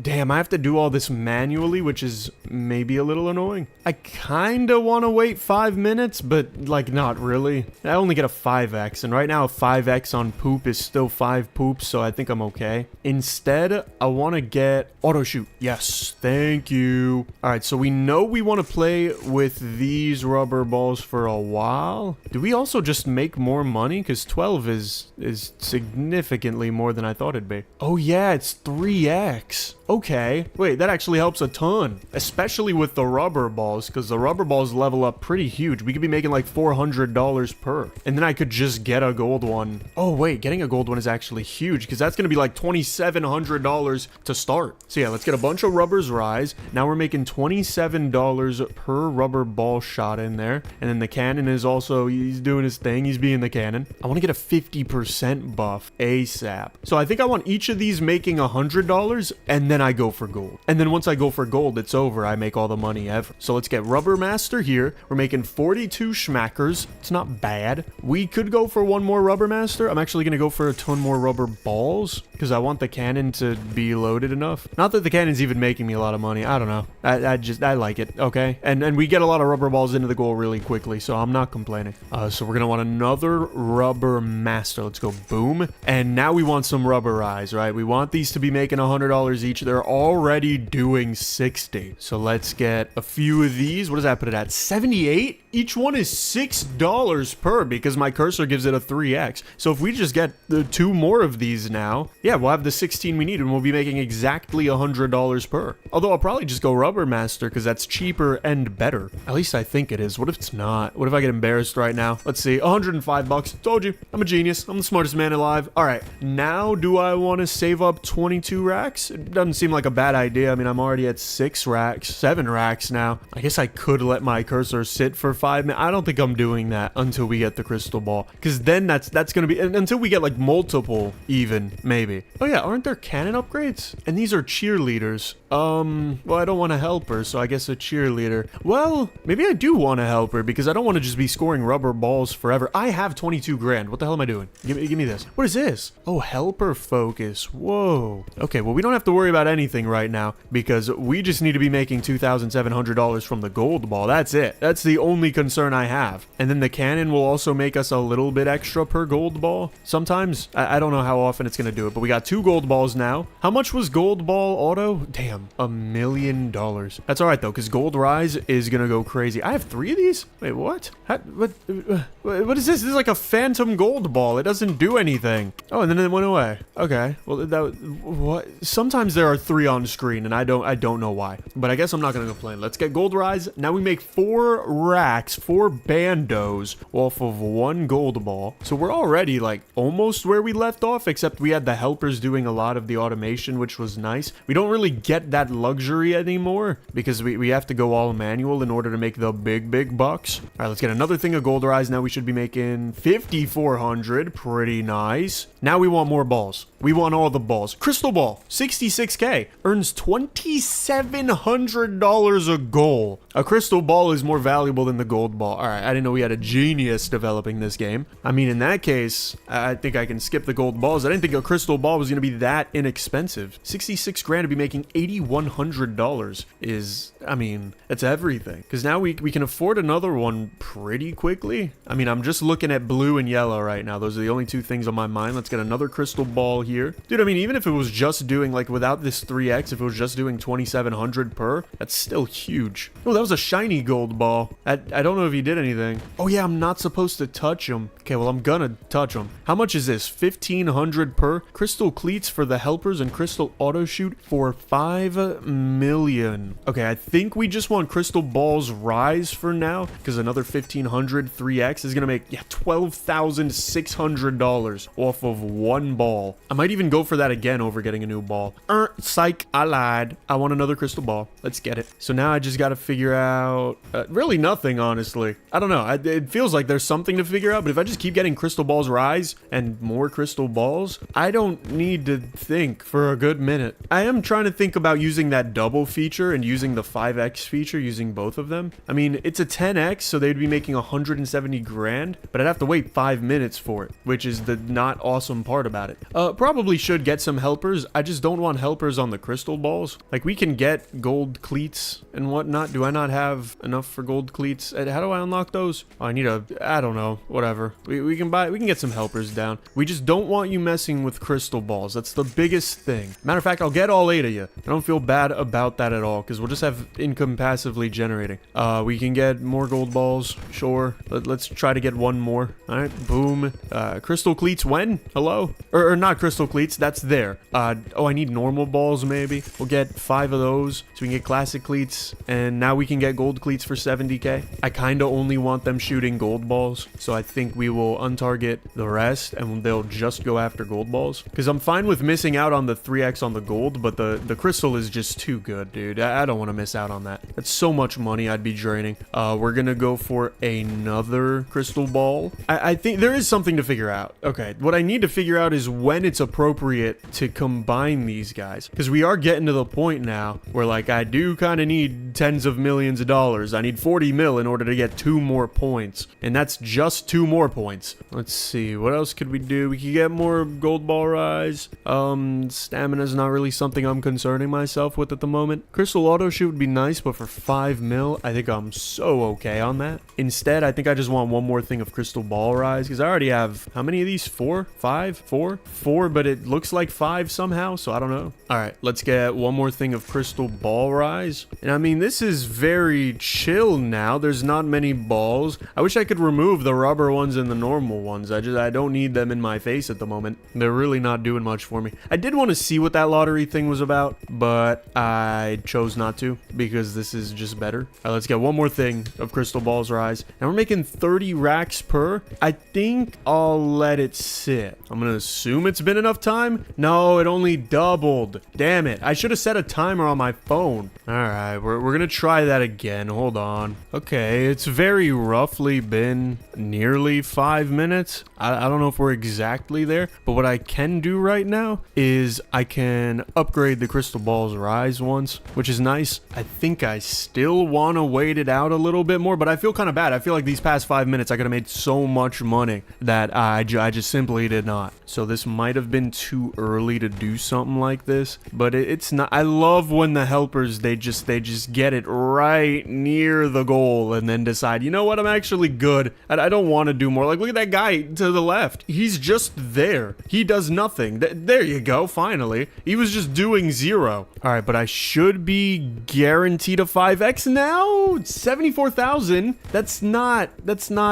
damn, I have to do all this manually, which is maybe a little annoying. I kind of want to wait 5 minutes, but like not really. I only get a 5x, and right now a 5x on poop is still 5 poops, so I think I'm okay. Instead, I want to get auto shoot. Yes, thank you. All right, so we know we want to play with these rubber balls for a while. Do we also just make more money? Because 12 is significantly more than I thought it'd be. Oh yeah, it's 3x. Okay, wait, that actually helps a ton, especially with the rubber balls, because the rubber balls level up pretty huge. We could be making like $400 per, and then I could just get a gold one. Oh wait, getting a gold one is actually huge, because that's going to be like $2,700 to start. So yeah, let's get a bunch of rubbers rise. Now we're making $27 per rubber ball shot in there, and then the cannon is also, he's doing his thing, he's being the cannon. I want to get a 50% buff ASAP. So I think I want each of these making $100, and then I go for gold. And then once I go for gold, it's over. I make all the money ever. So let's get Rubber Master here. We're making 42 schmackers. It's not bad. We could go for one more Rubber Master. I'm actually going to go for a ton more rubber balls because I want the cannon to be loaded enough. Not that the cannon's even making me a lot of money. I don't know. I like it. Okay. And we get a lot of rubber balls into the goal really quickly, so I'm not complaining. So we're going to want another Rubber Master. Let's go. Boom. And now we want some rubber eyes, right? We want these to be making $100 each. They're already doing 60. So let's get a few of these. What does that put it at? 78? Each one is $6 per because my cursor gives it a 3x. So if we just get the 2 more of these now, yeah, we'll have the 16 we need and we'll be making exactly $100 per. Although I'll probably just go Rubber Master because that's cheaper and better. At least I think it is. What if it's not? What if I get embarrassed right now? Let's see. 105 bucks. Told you. I'm a genius. I'm the smartest man alive. All right. Now do I want to save up 22 racks? It doesn't seem like a bad idea. I mean, I'm already at 7 racks now. I guess I could let my cursor sit for 5 minutes. I don't think I'm doing that until we get the crystal ball, because then that's gonna be until we get like multiple, even maybe. Oh yeah, aren't there cannon upgrades? And these are cheerleaders. Well, I don't want a helper, so I guess a cheerleader. Well, maybe I do want a helper because I don't want to just be scoring rubber balls forever. I have 22 grand. What the hell am I doing? Give me this. What is this? Oh, helper focus. Whoa. Okay, well, we don't have to worry about anything right now because we just need to be making $2,700 from the gold ball. That's it. That's the only concern I have. And then the cannon will also make us a little bit extra per gold ball. Sometimes. I don't know how often it's going to do it, but we got 2 gold balls now. How much was gold ball auto? Damn. $1 million. That's all right though, because gold rise is gonna go crazy. I have 3 of these. Wait, what? What is this? This is like a phantom gold ball. It doesn't do anything. Oh, and then it went away. Okay. Well, what? Sometimes there are 3 on screen, and I don't know why. But I guess I'm not gonna complain. Let's get gold rise. Now we make 4 racks, 4 bandos off of 1 gold ball. So we're already like almost where we left off, except we had the helpers doing a lot of the automation, which was nice. We don't really get that luxury anymore because we have to go all manual in order to make the big bucks. All right, let's get another thing of gold rise. Now we should be making 5,400. Pretty nice. Now we want more balls. We want all the balls. Crystal ball, 66k, earns $2,700 a goal. A crystal ball is more valuable than the gold ball. All right, I didn't know we had a genius developing this game. I mean, in that case, I think I can skip the gold balls. I didn't think a crystal ball was going to be that inexpensive. 66 grand to be making $8,100 is, I mean, it's everything. Because now we can afford another one pretty quickly. I mean, I'm just looking at blue and yellow right now. Those are the only 2 things on my mind. Let's get another crystal ball here. Dude, I mean, even if it was just doing, like, without this 3x, if it was just doing 2,700 per, that's still huge. Oh, that was a shiny gold ball. I don't know if he did anything. Oh, yeah, I'm not supposed to touch him. Okay, well, I'm gonna touch him. How much is this? 1,500 per? Crystal cleats for the helpers and crystal auto shoot for 5 million. Okay, I think we just want crystal balls rise for now, because another 1,500 3x is gonna make, yeah, $12,600 off of 1 ball. I might even go for that again over getting a new ball. Psych, I lied. I want another crystal ball. Let's get it. So now I just gotta figure out really nothing, honestly. I don't know. It feels like there's something to figure out, but if I just keep getting crystal balls rise and more crystal balls, I don't need to think for a good minute. I am trying to think about using that double feature and using the 5x feature, using both of them. I mean, it's a 10x, so they'd be making 170 grand, but I'd have to wait 5 minutes for it, which is the not awesome part about it. Probably should get some helpers. I just don't want helpers on the crystal balls. Like, we can get gold cleats and whatnot. Do I not have enough for gold cleats? How do I unlock those? Oh, I need I don't know, whatever. We can get some helpers down. We just don't want you messing with crystal balls. That's the biggest thing. Matter of fact, I'll get all 8 of you. I don't feel bad about that at all, because we'll just have income passively generating. We can get more gold balls, sure. Let's try to get 1 more. All right, boom. Crystal cleats when? Hello? Or not crystal cleats, that's there. Oh, I need normal balls maybe. We'll get 5 of those, so we can get classic cleats, and now we can get gold cleats for 70k. I kind of only want them shooting gold balls, so I think we will untarget the rest, and they'll just go after gold balls. Because I'm fine with missing out on the 3x on the gold, but the crystal is just too good, dude. I don't want to miss out on that. That's so much money I'd be draining. We're gonna go for another crystal ball. I think there is something to figure out. Okay, what I need to figure out is when it's appropriate to combine these guys, because we are getting to the point now where, like, I do kind of need tens of millions of dollars. I need 40 mil in order to get 2 more points, and that's just 2 more points. Let's see, what else could we do? We could get more gold ball rise. Stamina's not really something I'm concerning myself with at the moment. Crystal auto shoot would be nice, but for 5 mil, I think I'm so okay on that. Instead, I think I just want 1 more thing of crystal ball rise, because I already have, how many of these? 4? 5? 4? 4, but it looks like 5 somehow, so I don't know. All right, let's get 1 more thing of crystal ball rise. And I mean, this is very chill now. There's not many balls. I wish I could remove the rubber ones and the normal ones. I don't need them in my face at the moment. They're really not doing much for me. I did want to see what that lottery thing was about, but I chose not to because this is just better. All right, let's get 1 more thing of crystal balls rise. Now we're making 30 racks per. I think I'll let it sit. I'm gonna assume it's been enough time. No, it only doubled. Damn it. I should have set a timer on my phone. All right, we're gonna try that again. Hold on. Okay, it's very roughly been nearly 5 minutes. I don't know if we're exactly there, but what I can do right now is I can upgrade the crystal balls rise once, which is nice. I think I still want to wait it out a little bit more, but I feel kind of bad. I feel like these past 5 minutes I could have made so much money that I just simply did not. So this might have been too early to do something like this, but it's not. I love when the helpers, they just get it right near the goal and then decide, you know what, I'm actually good. I don't want to do more. Like, look at that guy to to the left. He's just there. He does nothing. There you go, finally. He was just doing 0. All right, but I should be guaranteed a 5x now? 74,000? That's not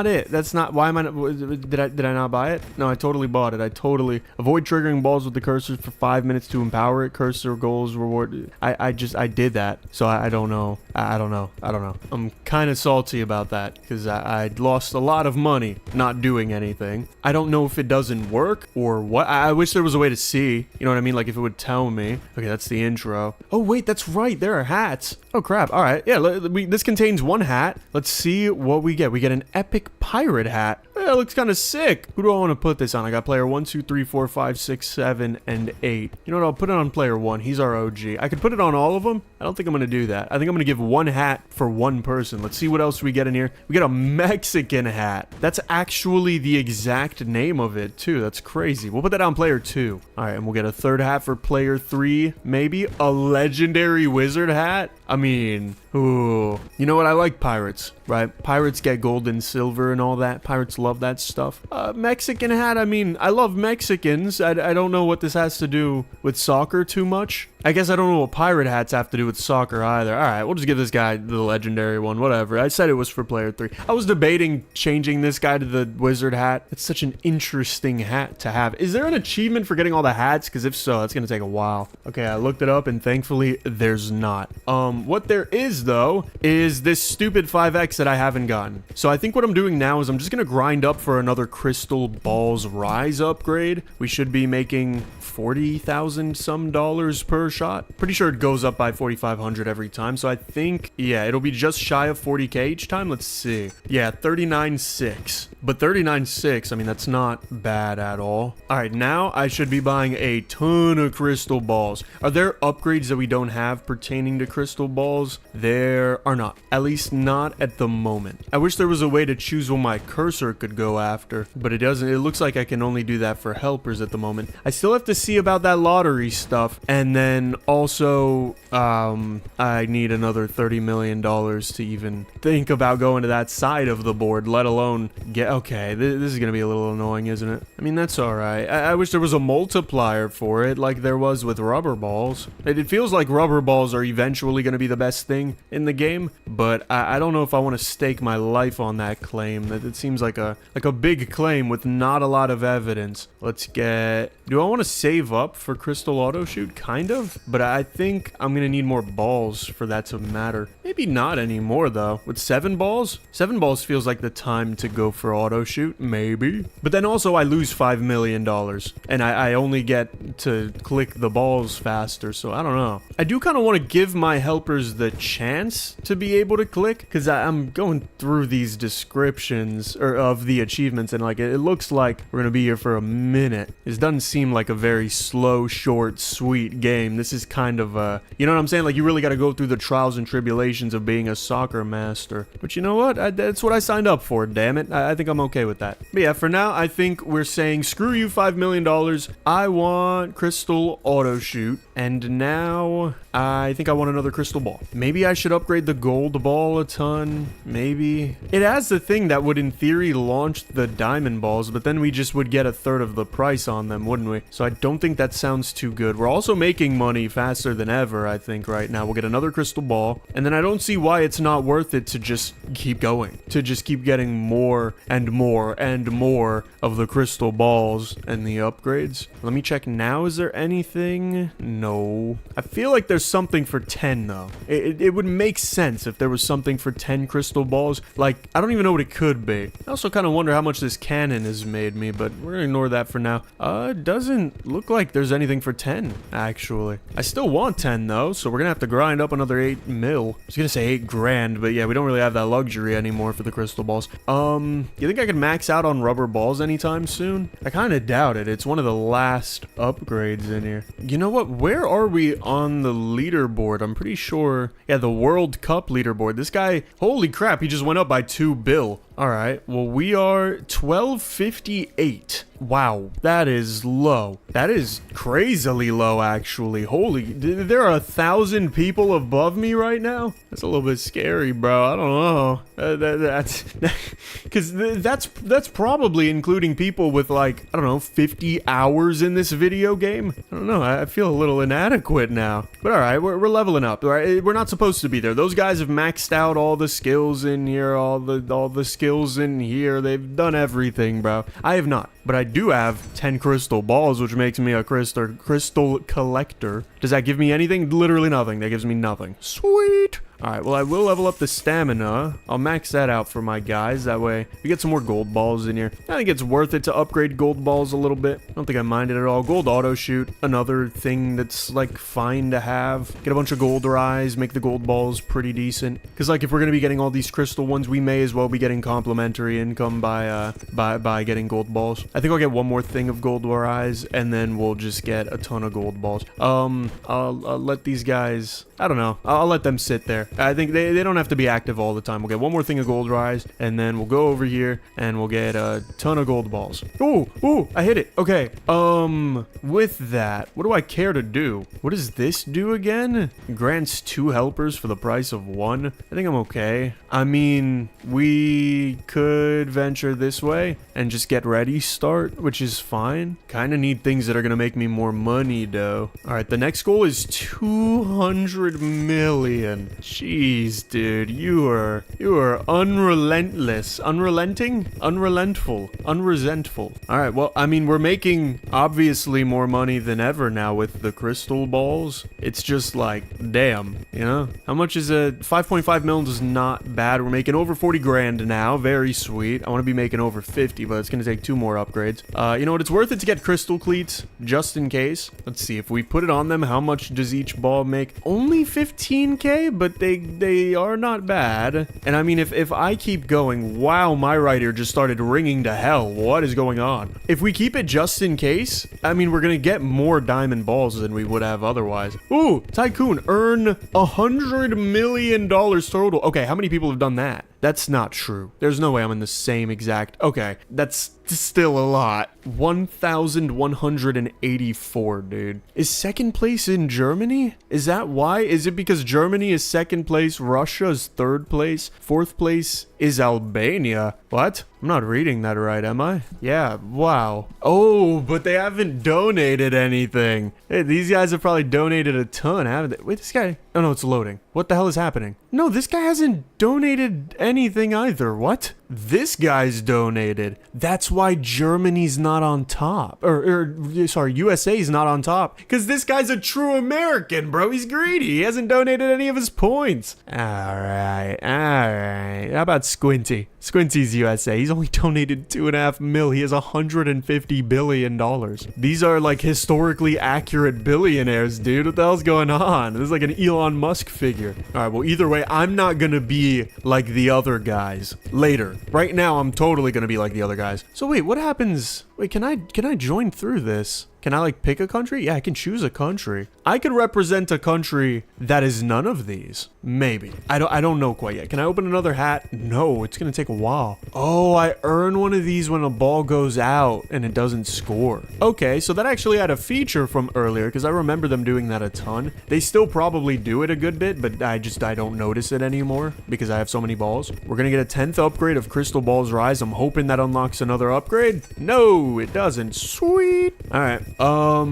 it. That's not, why am I not, did I not buy it? No, I totally bought it. I totally, avoid triggering balls with the cursor for 5 minutes to empower it. Cursor goals reward. I did that. So I don't know. I don't know. I'm kind of salty about that because I lost a lot of money not doing anything. I don't know if it doesn't work or what. I wish there was a way to see. You know what I mean? Like if it would tell me. Okay, that's the intro. Oh, wait, that's right. There are hats. Oh, crap. All right. Yeah, this contains 1 hat. Let's see what we get. We get an epic pirate hat. That looks kind of sick. Who do I want to put this on? I got player 1, 2, 3, 4, 5, 6, 7, and 8. You know what? I'll put it on player 1. He's our OG. I could put it on all of them. I don't think I'm going to do that. I think I'm going to give 1 hat for 1 person. Let's see what else we get in here. We get a Mexican hat. That's actually the exact name of it, too. That's crazy. We'll put that on player 2. All right, and we'll get a 3rd hat for player 3, maybe. A legendary wizard hat. I mean, ooh. You know what? I like pirates, right? Pirates get gold and silver and all that. Pirates love that stuff. Mexican hat, I mean, I love Mexicans. I don't know what this has to do with soccer too much. I guess I don't know what pirate hats have to do with soccer either. All right, we'll just give this guy the legendary one, whatever. I said it was for player 3. I was debating changing this guy to the wizard hat. It's such an interesting hat to have. Is there an achievement for getting all the hats? Because if so, that's going to take a while. Okay, I looked it up and thankfully there's not. What there is though, is this stupid 5x that I haven't gotten. So I think what I'm doing now is I'm just going to grind up for another Crystal Balls Rise upgrade. We should be making 40,000 some dollars per shot. Pretty sure it goes up by 4,500 every time. So I think, yeah, it'll be just shy of 40k each time. Let's see. Yeah, 39.6. But 39.6, I mean, that's not bad at all. All right, now I should be buying a ton of crystal balls. Are there upgrades that we don't have pertaining to crystal balls? There are not. At least not at the moment. I wish there was a way to choose what my cursor could go after, but it doesn't. It looks like I can only do that for helpers at the moment. I still have to see about that lottery stuff. And then also, I need another $30 million to even think about going to that side of the board, let alone get... Okay, this is going to be a little annoying, isn't it? I mean, that's all right. I wish there was a multiplier for it like there was with rubber balls. It feels like rubber balls are eventually going to be the best thing in the game, but I don't know if I want to stake my life on that claim. It seems like a big claim with not a lot of evidence. Let's get... Do I want to save up for Crystal Auto Shoot? Kind of, but I think I'm going to need more balls for that to matter. Maybe not anymore, though. With 7 balls? 7 balls feels like the time to go for auto shoot, maybe. But then also I lose $5 million, and I only get to click the balls faster, so I don't know. I do kind of want to give my helpers the chance to be able to click, because I'm going through these descriptions of the achievements, and like it looks like we're going to be here for a minute. This doesn't seem like a very slow, short, sweet game. This is kind of a, you know what I'm saying? Like you really got to go through the trials and tribulations of being a soccer master. But you know what? That's what I signed up for, damn it. I think I'm okay with that. But yeah, for now, I think we're saying screw you $5 million. I want Crystal Auto Shoot. And now I think I want another crystal ball. Maybe I should upgrade the gold ball a ton. Maybe. It has the thing that would in theory launch the diamond balls, but then we just would get a third of the price on them, wouldn't we? So I don't think that sounds too good. We're also making money faster than ever, I think, right now. We'll get another crystal ball. And then I don't see why it's not worth it to just keep going. To just keep getting more and more and more of the crystal balls and the upgrades. Let me check now. Is there anything? No. I feel like there's something for 10 though. It would make sense if there was something for 10 crystal balls. Like, I don't even know what it could be. I also kind of wonder how much this cannon has made me, but we're gonna ignore that for now. It doesn't look like there's anything for 10, actually. I still want 10 though, so we're gonna have to grind up another 8 mil. I was gonna say 8 grand, but yeah, we don't really have that luxury anymore for the crystal balls. You think I can max out on rubber balls anytime soon? I kind of doubt it. It's one of the last upgrades in here. You know what? Where are we on the leaderboard? I'm pretty sure. Yeah, the World Cup leaderboard. This guy, holy crap, he just went up by 2 bill. All right, well, we are 1258. Wow, that is low. That is crazily low, actually. Holy, there are 1,000 people above me right now? That's a little bit scary, bro. I don't know. That's probably including people with, like, I don't know, 50 hours in this video game. I don't know. I feel a little inadequate now. But all right, we're leveling up. All right, we're not supposed to be there. Those guys have maxed out all the skills in here, all the skills in here. They've done everything, bro. I have not, but I do have 10 crystal balls, which makes me a crystal collector. Does that give me anything? Literally nothing. That gives me nothing. Sweet. All right, well, I will level up the stamina. I'll max that out for my guys. That way we get some more gold balls in here. I think it's worth it to upgrade gold balls a little bit. I don't think I mind it at all. Gold auto shoot, another thing that's like fine to have. Get a bunch of gold eyes, make the gold balls pretty decent. Because like if we're gonna be getting all these crystal ones, we may as well be getting complimentary income by getting gold balls. I think I'll get one more thing of gold eyes, and then we'll just get a ton of gold balls. I'll let these guys, I don't know, I'll let them sit there. I think they don't have to be active all the time. We'll get one more thing of gold rise, and then we'll go over here and we'll get a ton of gold balls. Ooh, I hit it. Okay. With that, what do I care to do? What does this do again? Grants 2 helpers for the price of 1. I think I'm okay. I mean, we could venture this way and just get ready start, which is fine. Kind of need things that are gonna make me more money though. All right, the next goal is 200 million. Jeez, dude, you are unrelentless, unresentful. All right, well, I mean, we're making obviously more money than ever now with the crystal balls. It's just like, damn, you know, how much is a 5.5 mil is not bad. We're making over 40 grand now. Very sweet. I want to be making over 50, but it's going to take 2 more upgrades. You know what? It's worth it to get crystal cleats just in case. Let's see if we put it on them. How much does each ball make? Only 15k, but they are not bad. And I mean, if I keep going, wow, my right ear just started ringing to hell. What is going on? If we keep it just in case, I mean, we're going to get more diamond balls than we would have otherwise. Ooh, Tycoon, earn $100 million total. Okay, how many people have done that? That's not true. There's no way I'm in the same exact... Okay, that's still a lot. 1,184, dude. Is second place in Germany? Is that why? Is it because Germany is second place, Russia is third place, fourth place is Albania? What? I'm not reading that right, am I? Yeah, wow. Oh, but they haven't donated anything. Hey, these guys have probably donated a ton, haven't they? Wait, this guy... Oh, no, it's loading. What the hell is happening? No, this guy hasn't donated anything either. What? This guy's donated. That's why Germany's not on top. Sorry, USA's not on top. Because this guy's a true American, bro. He's greedy. He hasn't donated any of his points. Alright. How about Squinty? Squinty's USA. He's only donated 2.5 mil. He has $150 billion. These are like historically accurate billionaires, dude. What the hell's going on? This is like an Elon Musk figure. All right, well, either way, I'm not gonna be like the other guys later. Right now, I'm totally gonna be like the other guys. So wait, what happens? Wait, can I join through this? Can I like pick a country? Yeah, I can choose a country. I could represent a country that is none of these. Maybe. I don't know quite yet. Can I open another hat? No, it's gonna take a while. Oh, I earn one of these when a ball goes out and it doesn't score. Okay, so that actually had a feature from earlier because I remember them doing that a ton. They still probably do it a good bit, but I don't notice it anymore because I have so many balls. We're gonna get a 10th upgrade of Crystal Balls Rise. I'm hoping that unlocks another upgrade. No, it doesn't. Sweet. All right. I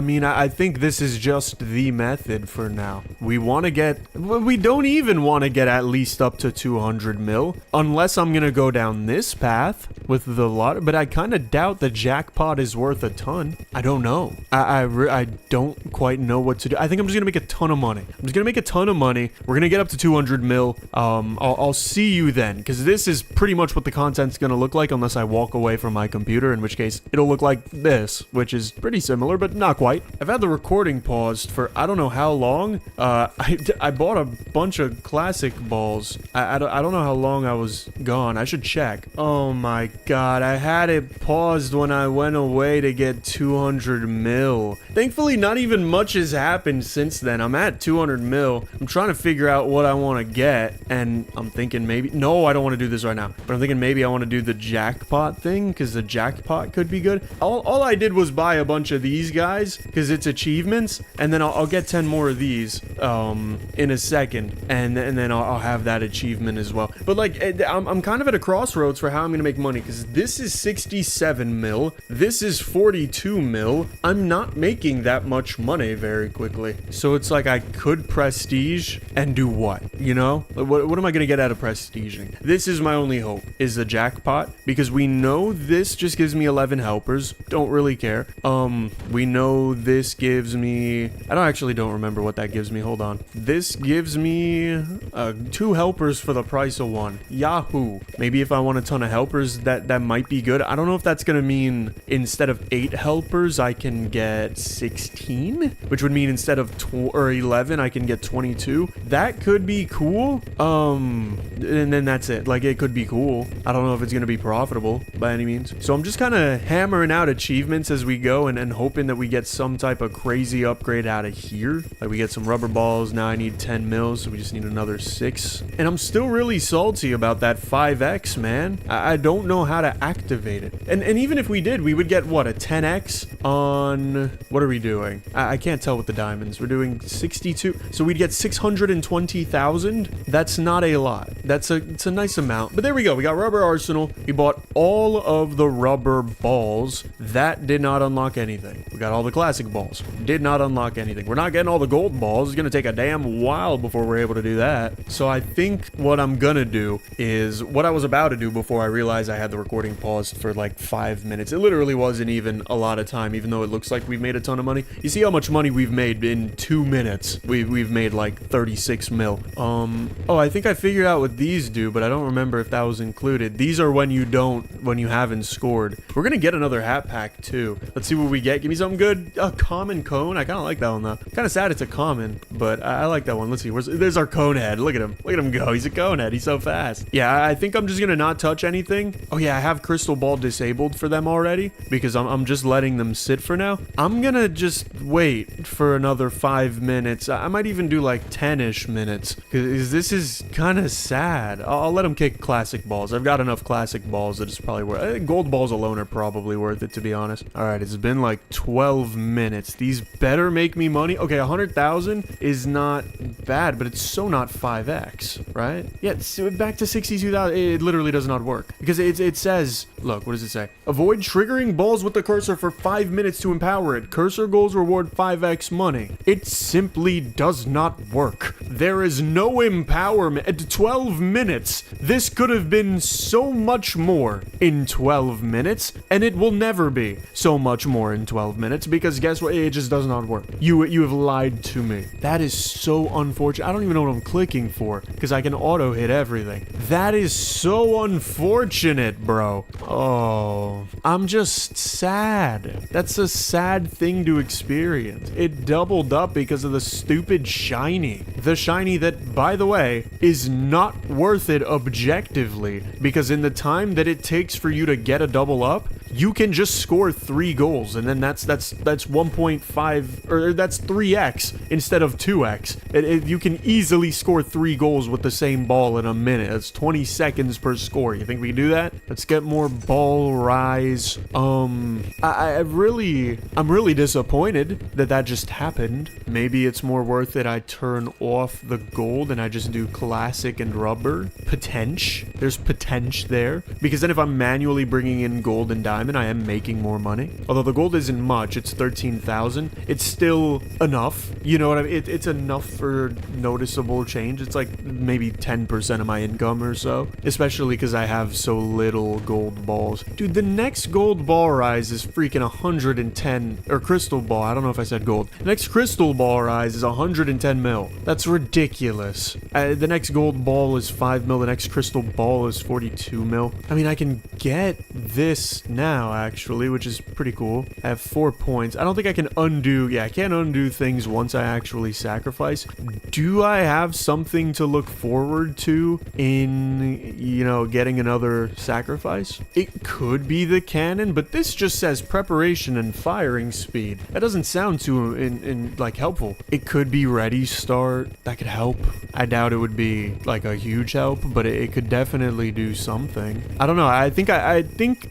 mean, I think this is just the method for now. We don't even want to get at least up to 200 mil, unless I'm going to go down this path with the lot, but I kind of doubt the jackpot is worth a ton. I don't know. I don't quite know what to do. I think I'm just going to make a ton of money. We're going to get up to 200 mil. I'll see you then, because this is pretty much what the content's going to look like, unless I walk away from my computer, in which case it'll look like this, which is pretty similar, but not quite. I've had the recording paused for I don't know how long. I bought a bunch of classic balls. I don't know how long I was gone. I should check. Oh my God, I had it paused when I went away to get 200 mil. Thankfully, not even much has happened since then. I'm at 200 mil. I'm trying to figure out what I want to get, and I'm thinking maybe... No, I don't want to do this right now. But I'm thinking maybe I want to do the jackpot thing, because the jackpot could be good. All I did was buy a bunch of these guys, because it's achievements, and then I'll get 10 more of these in a second, and then I'll have that achievement as well. But, like, I'm kind of at a crossroads for how I'm going to make money, because this is 67 mil. This is 42 mil. I'm not making that much money very quickly. So it's like I could prestige and do what? You know? What am I going to get out of prestiging? This is my only hope, is the jackpot, because we know this just gives me 11 helpers. Don't really care. We know this gives me... I don't remember what that gives me. Hold on. This gives me 2 helpers for the price of 1. Yahoo! Maybe if I want a ton of helpers, that might be good. I don't know if that's gonna mean instead of 8 helpers, I can get 16, which would mean instead of 11, I can get 22. That could be cool. And then that's it. Like, it could be cool. I don't know if it's gonna be profitable by any means. So I'm just kind of hammering out achievements as we go and hoping that we get some type of crazy upgrade out of here. Like, we get some rubber balls. Now I need 10 mils, so we just need another 6. And I'm still really salty about that 5x, man. I don't know how to activate it. And even if we did, we would get, what, a 10x on... What are we doing? I can't tell with the diamonds. We're doing 62. So we'd get 620,000. That's not a lot. It's a nice amount. But there we go. We got rubber arsenal. We bought all of the rubber balls. That did not unlock anything. We got all the classic balls. Did not unlock anything. We're not getting all the gold balls. It's going to take a damn while before we're able to do that. So I think what I'm going to do is what I was about to do before I realized I had the recording paused for like 5 minutes. It literally wasn't even a lot of time, even though it looks like we've made a ton of money. You see how much money we've made in 2 minutes? We've made like 36 mil. Oh, I think I figured out what these do, but I don't remember if that was included. These are when you haven't scored. We're gonna get another hat pack too. Let's see what we get. Give me something good. A common cone. I kind of like that one though. Kind of sad it's a common, but I like that one. Let's see. There's our cone head. Look at him. Look at him go. He's a cone head. He's so fast. Yeah, I think I'm just gonna not touch anything. Oh yeah, I have crystal ball disabled for them already because I'm just letting them sit for now. I'm gonna just wait for another 5 minutes. I might even do like 10-ish minutes because this is kind of sad. I'll let them kick classic balls. I've got enough classic balls that it's probably worth. I think gold balls alone are probably worth it, to be honest. All right, it's been like 12 minutes. These better make me money. Okay, 100,000 is not bad, but it's so not 5x, right? Yeah, it's back to 62,000. It literally does not work because it says, look, what does it say? Avoid triggering balls with the cursor for 5 minutes to empower it. Cursor goals reward 5x money. It simply does not work. There is no empowerment. At 12 minutes, this could have been so much more in 12 minutes, and it will never be so much more in 12 minutes because guess what? It just does not work. You have lied to me. That is so unfortunate. I don't even know what I'm clicking for because I can auto hit everything. That is so unfortunate, bro. Oh, I'm just sad. That's a sad thing to experience. It doubled up because of the stupid shiny. The shiny that, by the way, is not worth it objectively because in the time that it takes for you to get a double up, you can just score 3 goals and then that's 1.5 or that's 3x instead of 2x. You can easily score 3 goals with the same ball in a minute. That's 20 seconds per score. You think we can do that? Let's get more ball rise. I'm really disappointed that just happened. Maybe it's more worth it I turn off the gold and I just do classic and rubber. There's potential there because then if I'm manually bringing in gold and diamond, I am making more money. Although the gold isn't much, it's 13,000. It's still enough. You know what I mean? It's enough for noticeable change. It's like maybe 10% of my income or so, especially because I have so little gold balls. Dude, the next gold ball rise is freaking 110, or crystal ball. I don't know if I said gold. The next crystal ball rise is 110 mil. That's ridiculous. The next gold ball is 5 mil. The next crystal ball is 42 mil. I mean, I can get this now. now, actually, which is pretty cool. I have 4 points. I don't think I can undo... Yeah, I can't undo things once I actually sacrifice. Do I have something to look forward to in, you know, getting another sacrifice? It could be the cannon, but this just says preparation and firing speed. That doesn't sound too, like, helpful. It could be ready start. That could help. I doubt it would be, like, a huge help, but it could definitely do something. I don't know. I think,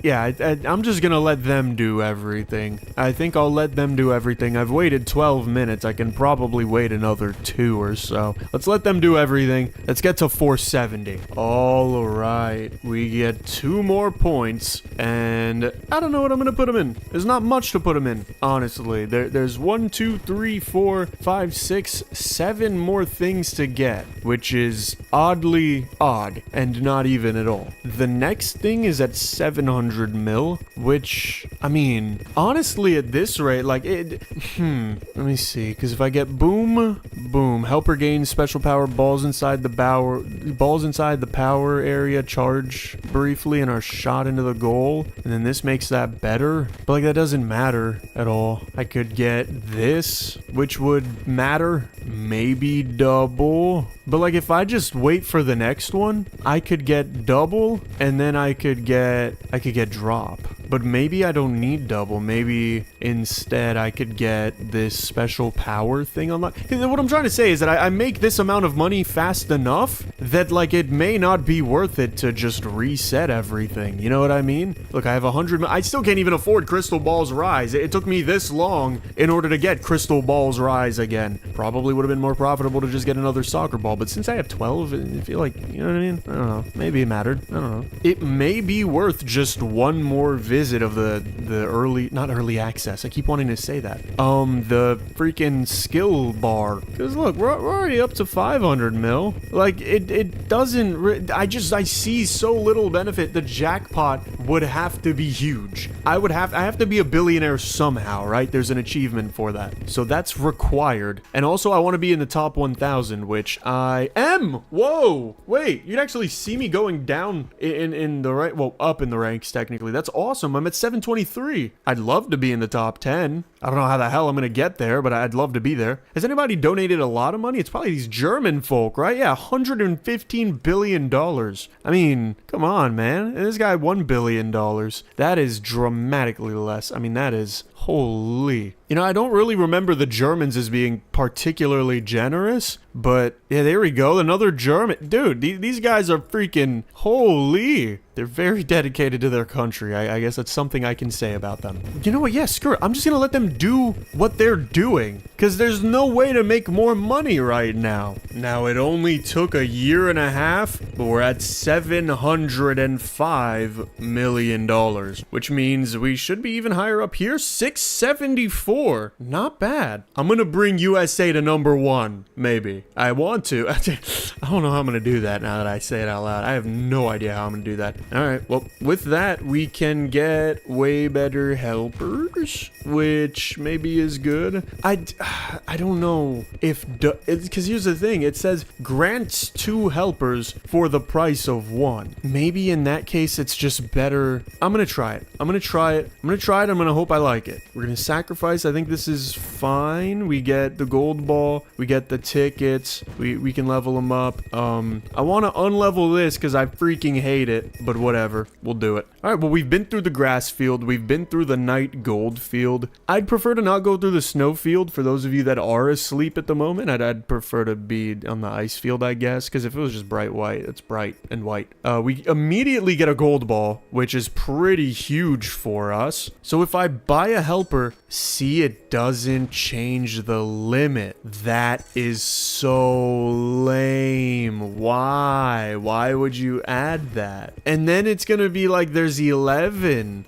yeah, I'm just gonna let them do everything. I think I'll let them do everything. I've waited 12 minutes. I can probably wait another 2 or so. Let's let them do everything. Let's get to 470. All right. We get 2 more points, and I don't know what I'm gonna put them in. There's not much to put them in, honestly. There's 1, 2, 3, 4, 5, 6, 7 more things to get, which is oddly odd and not even at all. The next thing is at 700 mil, which, I mean, honestly, at this rate, like, let me see, because if I get boom, helper gains special power, balls inside the power area charge briefly and are shot into the goal, and then this makes that better, but, like, that doesn't matter at all. I could get this, which would matter, maybe double, but, like, if I just wait for the next one, I could get double, and then I could get drop. But maybe I don't need double. Maybe instead I could get this special power thing on. What I'm trying to say is that I make this amount of money fast enough that, like, it may not be worth it to just reset everything. You know what I mean? Look, I have 100. I still can't even afford Crystal Balls Rise. It took me this long in order to get Crystal Balls Rise again. Probably would have been more profitable to just get another soccer ball. But since I have 12, I feel like, you know what I mean? I don't know. Maybe it mattered. I don't know. It may be worth just one more visit of the not early access. I keep wanting to say that. The freaking skill bar. Because look, we're already up to 500 mil. Like, it doesn't... I see so little benefit. The jackpot would have to be huge. I have to be a billionaire somehow, right? There's an achievement for that. So that's required. And also, I want to be in the top 1,000, which I am. Whoa! Wait, you'd actually see me going down in the right... Well, up in the ranks, technically. That's awesome. I'm at 723. I'd love to be in the top 10. I don't know how the hell I'm gonna get there, but I'd love to be there. Has anybody donated a lot of money? It's probably these German folk, right? Yeah, $115 billion. I mean, come on, man. And this guy, $1 billion. That is dramatically less. I mean, that is... Holy. You know, I don't really remember the Germans as being particularly generous, but yeah, there we go. Another German. Dude, these guys are freaking holy. They're very dedicated to their country. I guess that's something I can say about them. You know what? Yeah, screw it. I'm just gonna let them do what they're doing, because there's no way to make more money right now. Now, it only took a year and a half, but we're at $705 million, which means we should be even higher up here. 674. Not bad. I'm gonna bring USA to number 1. Maybe. I want to. I don't know how I'm gonna do that now that I say it out loud. I have no idea how I'm gonna do that. Alright, well, with that, we can get way better helpers, which maybe is good. I don't know if... Because here's the thing. It says grants 2 helpers for the price of 1. Maybe in that case, it's just better. I'm gonna try it. I'm gonna hope I like it. We're gonna sacrifice. I think this is fine. We get the gold ball. We get the tickets. We can level them up. I want to unlevel this because I freaking hate it, but whatever. We'll do it. All right, well, we've been through the grass field. We've been through the night gold field. I'd prefer to not go through the snow field. For those of you that are asleep at the moment, I'd prefer to be on the ice field, I guess, because if it was just bright white, it's bright and white. We immediately get a gold ball, which is pretty huge for us. So if I buy a helper, see, it doesn't change the limit. That is so lame. Why? Why would you add that? And then it's gonna be like there's 11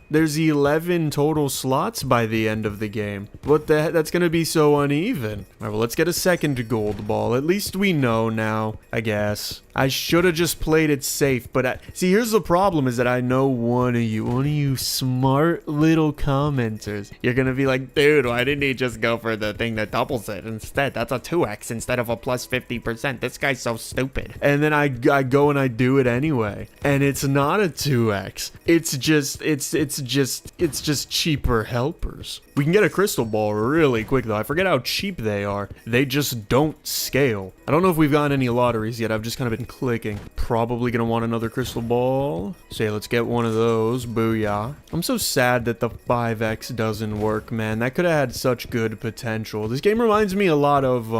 total slots by the end of the game. What the heck? That's gonna be so uneven. All right, well, let's get a second gold ball. At least we know now, I guess. I should have just played it safe, but see, here's the problem is that I know one of you smart little commenters lotteries. You're gonna be like, dude, why didn't he just go for the thing that doubles it instead? That's a 2x instead of a plus 50%. This guy's so stupid. And then I go and I do it anyway, and it's not a 2x. It's just cheaper helpers. We can get a crystal ball really quick though. I forget how cheap they are. They just don't scale. I don't know if we've gotten any lotteries yet. I've just kind of been clicking. Probably gonna want another crystal ball. So yeah, let's get one of those. Booyah. I'm so sad that the 5x doesn't work, man. That could have had such good potential. This game reminds me a lot of,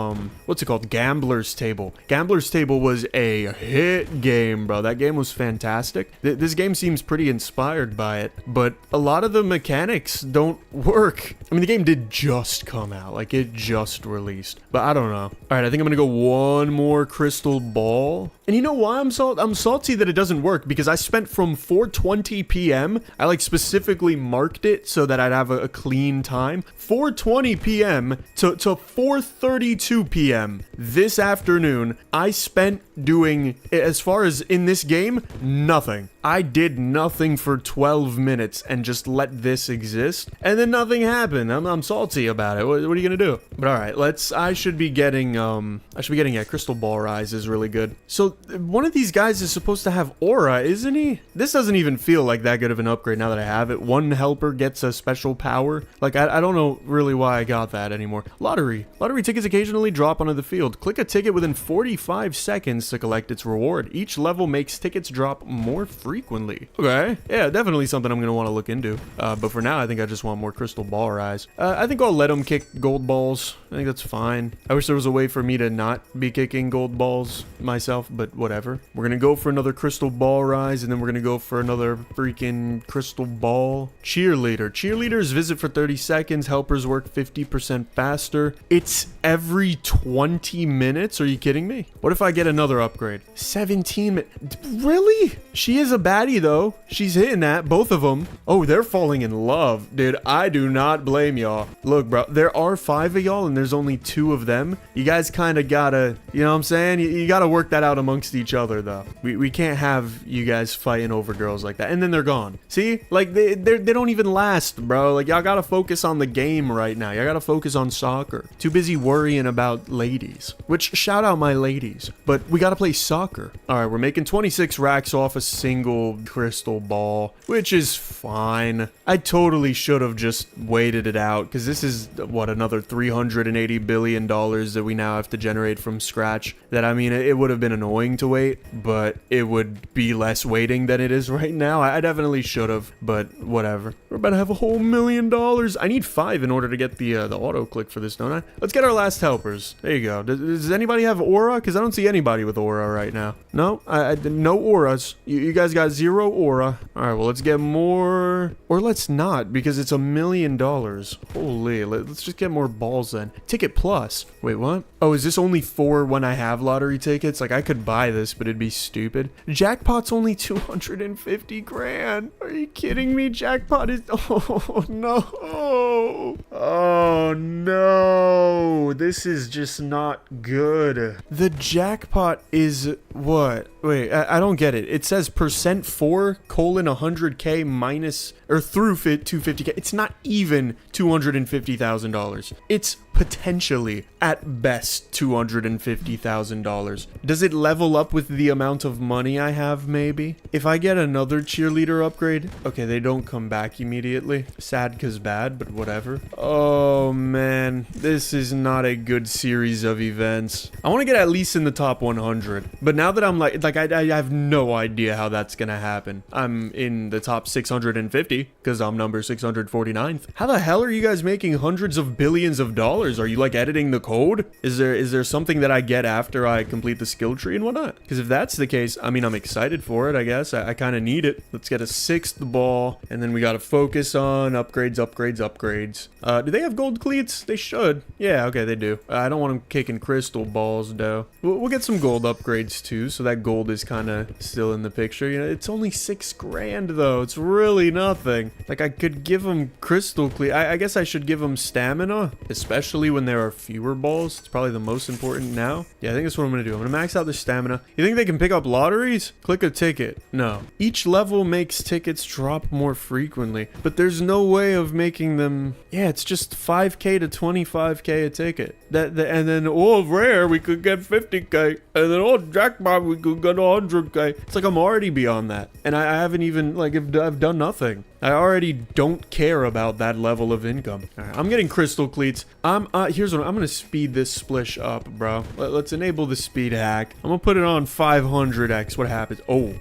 what's it called? Gambler's Table. Gambler's Table was a hit game, bro. That game was fantastic. This game seems pretty inspired by it, but a lot of the mechanics don't work. I mean, the game did just come out. Like, it just released. But I don't know. All right, I think I'm gonna go one more crystal ball. And you know why I'm salty that it doesn't work? Because I spent from 4:20 p.m. I like specifically marked it so that I'd have a clean time. 4:20 p.m. to 4:32 p.m. this afternoon, I spent doing, as far as in this game, nothing. I did nothing for 12 minutes and just let this exist, and then nothing happened. I'm salty about it. What are you gonna do? But all right, I should be getting yeah, crystal ball rise is really good. So one of these guys is supposed to have aura, isn't he? This doesn't even feel like that good of an upgrade now that I have it. One helper gets a special power. Like, I don't know really why I got that anymore. Lottery tickets occasionally drop onto the field. Click a ticket within 45 seconds to collect its reward. Each level makes tickets drop more frequently. Okay, yeah, definitely something I'm gonna want to look into. But for now, I think I just want more crystal ball rise. I think I'll let them kick gold balls. I think that's fine. I wish there was a way for me to not be kicking gold balls myself, but whatever. We're gonna go for another crystal ball rise, and then we're gonna go for another freaking crystal ball. Cheerleader. Cheerleaders visit for 30 seconds. Helpers work 50% faster. It's every 20 minutes. Are you kidding me? What if I get another upgrade? 17 minutes. Really? She is a baddie though. She's hitting that. Both of them. Oh, they're falling in love. Dude, I do not blame y'all. Look, bro, there are 5 of y'all and there's only 2 of them. You guys kind of gotta, you know what I'm saying? You gotta work that out amongst each other though. We can't have you guys fighting over girls like that. And then they're gone. See? Like, they don't even last, bro. Like, y'all gotta focus on the game right now. Y'all gotta focus on soccer. Too busy worrying about ladies. Which, shout out my ladies. But we gotta play soccer. Alright, we're making 26 racks off a single crystal ball, which is fine. I totally should have just waited it out, because this is, what, another $380 billion that we now have to generate from scratch. That, I mean, it would have been annoying to wait, but it would be less waiting than it is right now. I definitely should have, but whatever. We're about to have a whole $1 million. I need 5 in order to get the auto click for this, don't I? Let's get our last helpers. There you go. Does anybody have aura? Because I don't see anybody with aura right now. No, no auras. You guys got 0 aura. All right, well, let's get more, or let's not, because it's $1 million. Holy, let's just get more balls then. Ticket plus. Wait, what? Oh, is this only for when I have lottery tickets? Like, I could buy this, but it'd be stupid. Jackpot's only 250 grand. Are you kidding me? Jackpot is, oh no. Oh no. This is just not good. The jackpot is what? Wait, I don't get it. It says percent 4:100K minus, or through 250K. It's not even $250,000. It's potentially, at best, $250,000. Does it level up with the amount of money I have, maybe? If I get another cheerleader upgrade, okay, they don't come back immediately. Sad cause bad, but whatever. Oh man, this is not a good series of events. I want to get at least in the top 100, but now that I'm like I have no idea how that's gonna happen. I'm in the top 650 because I'm number 649th. How the hell are you guys making hundreds of billions of dollars? Are you like editing the code? Is there something that I get after I complete the skill tree and whatnot? Because if that's the case, I mean, I'm excited for it, I guess. I kind of need it. Let's get a 6th ball, and then we got to focus on upgrades. Do they have gold cleats? They should. Yeah, okay, they do. I don't want them kicking crystal balls, though. We'll get some gold upgrades, too, so that gold is kind of still in the picture. You know, it's only 6 grand, though. It's really nothing. Like, I could give them crystal cleat. I guess I should give them stamina, especially when there are fewer balls. It's probably the most important now. Yeah, I think that's what I'm gonna do. I'm gonna max out the stamina. You think they can pick up lotteries? Click a ticket. No. Each level makes tickets drop more frequently, but there's no way of making them Yeah, it's just 5k to 25k a ticket. And then all rare we could get 50k, and then all jackpot we could get 100k. It's like I'm already beyond that, and I haven't even like I've done nothing. I already don't care about that level of income. All right, I'm getting crystal cleats. Here's what I'm gonna speed this splish up, bro. Let's enable the speed hack. I'm gonna put it on 500x. What happens? Oh,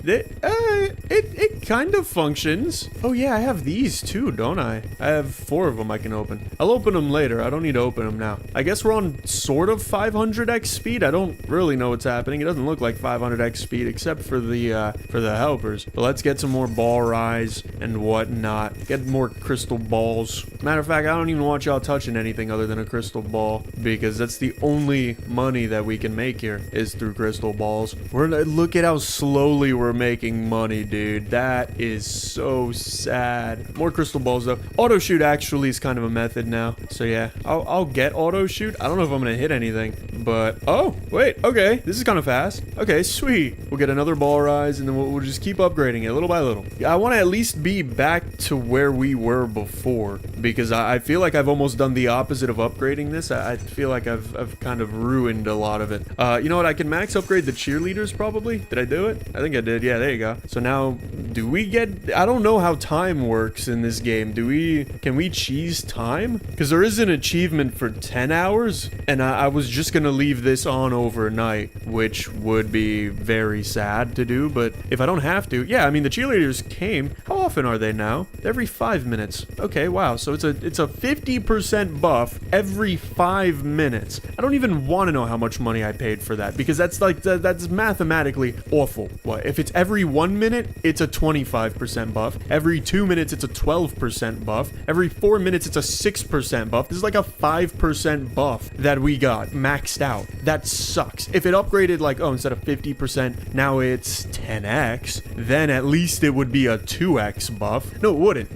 it kind of functions. Oh yeah, I have these too, don't I? I have 4 of them I can open. I'll open them later. I don't need to open them now. I guess we're on sort of 500x speed. I don't really know what's happening. It doesn't look like 500x speed except for the helpers. But let's get some more ball rise and whatnot. Get more crystal balls. Matter of fact, I don't even want y'all touching anything other than a crystal ball, because that's the only money that we can make here is through crystal balls. Look at how slowly we're making money, dude. That is so sad. More crystal balls though. Auto shoot actually is kind of a method now. So yeah, I'll get auto shoot. I don't know if I'm gonna hit anything, but oh wait, okay, this is kind of fast. Okay, sweet. We'll get another ball rise, and then we'll just keep upgrading it little by little. Yeah, I want to at least be back to where we were before, because I feel like I've almost done the opposite of upgrading this. I feel like I've kind of ruined a lot of it. You know what? I can max upgrade the cheerleaders probably. Did I do it? I think I did. Yeah, there you go. So now, do we get... I don't know how time works in this game. Can we cheese time? Because there is an achievement for 10 hours, and I was just gonna leave this on overnight, which would be very sad to do, but if I don't have to... Yeah, I mean, the cheerleaders came. How often are they now? Every 5 minutes. Okay, wow. So it's a 50% buff every 5 minutes. I don't even want to know how much money I paid for that, because that's like that's mathematically awful. What if it's every 1 minute it's a 25% buff, every 2 minutes it's a 12% buff, every 4 minutes it's a 6% buff. This is like a 5% buff that we got maxed out. That sucks. If it upgraded like, oh, instead of 50% now it's 10x, then at least it would be a 2x buff. No, it wouldn't.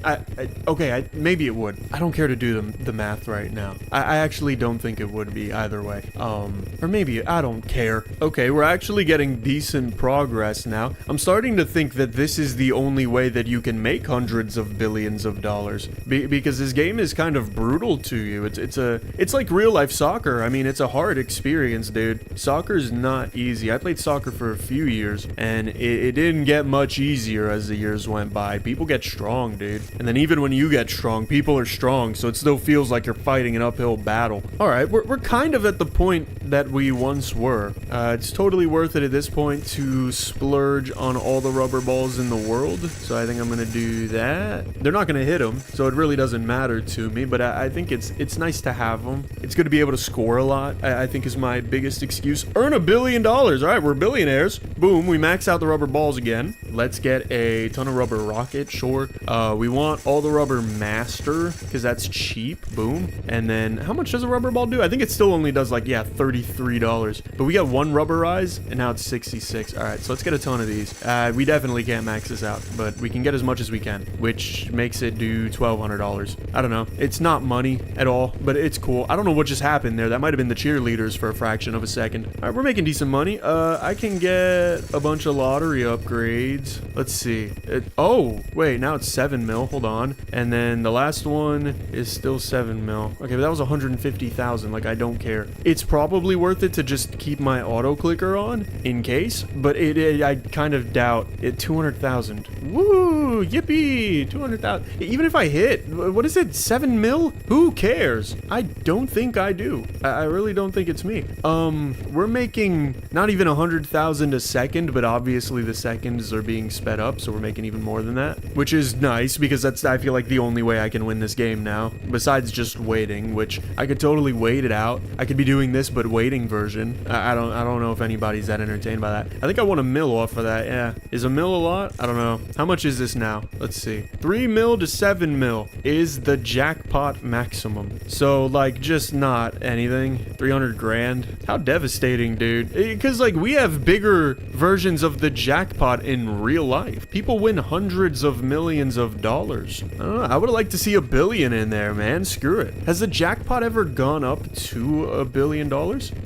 Okay, maybe it would. I don't care to do the math right now. I actually don't think it would be either way. Or maybe, I don't care. Okay, we're actually getting decent progress now. I'm starting to think that this is the only way that you can make hundreds of billions of dollars. Because this game is kind of brutal to you. It's like real life soccer. I mean, it's a hard experience, dude. Soccer's not easy. I played soccer for a few years, and it didn't get much easier as the years went by. People get strong, dude. And then even when you get strong, people are strong, so it still feels like you're fighting an uphill battle. Alright, we're kind of at the point that we once were. It's totally worth it at this point to splurge on all the rubber balls in the world, so I think I'm gonna do that. They're not gonna hit them, so it really doesn't matter to me, but I think it's nice to have them. It's good to be able to score a lot, I think is my biggest excuse. Earn $1 billion! Alright, we're billionaires. Boom, we max out the rubber balls again. Let's get a ton of rubber rocket, sure. We want all the rubber master, because that's cheap. Boom. And then, how much does a rubber ball do? I think it still only does like, yeah, $33. But we got one rubber rise, and now it's 66. Alright, so let's get a ton of these. We definitely can't max this out, but we can get as much as we can, which makes it do $1,200. I don't know. It's not money at all, but it's cool. I don't know what just happened there. That might have been the cheerleaders for a fraction of a second. Alright, we're making decent money. I can get a bunch of lottery upgrades. Let's see. Oh, wait, now it's 7 mil. Hold on. And then the last one is still 7 mil. Okay, but that was 150,000. Like, I don't care. It's probably worth it to just keep my auto clicker on in case, but I kind of doubt it. 200,000. Woo! Yippee! 200,000. Even if I hit, what is it? 7 mil? Who cares? I don't think I do. I really don't think it's me. We're making not even 100,000 a second, but obviously the seconds are being sped up, so we're making even more than that, which is nice because that's, I feel like, the only way I can win this game now, besides just waiting, which I could totally wait it out. I could be doing this but waiting version. I don't know if anybody's that entertained by that. I think I want a mil off of that. Yeah, is a mil a lot? I don't know. How much is this now? Let's see. 3 mil to 7 mil is the jackpot maximum. So like, just not anything. 300 grand. How devastating, dude. Because like, we have bigger versions of the jackpot in in real life. People win hundreds of millions of dollars. I don't know. I would like to see $1 billion in there, man. Screw it. Has the jackpot ever gone up to $1 billion?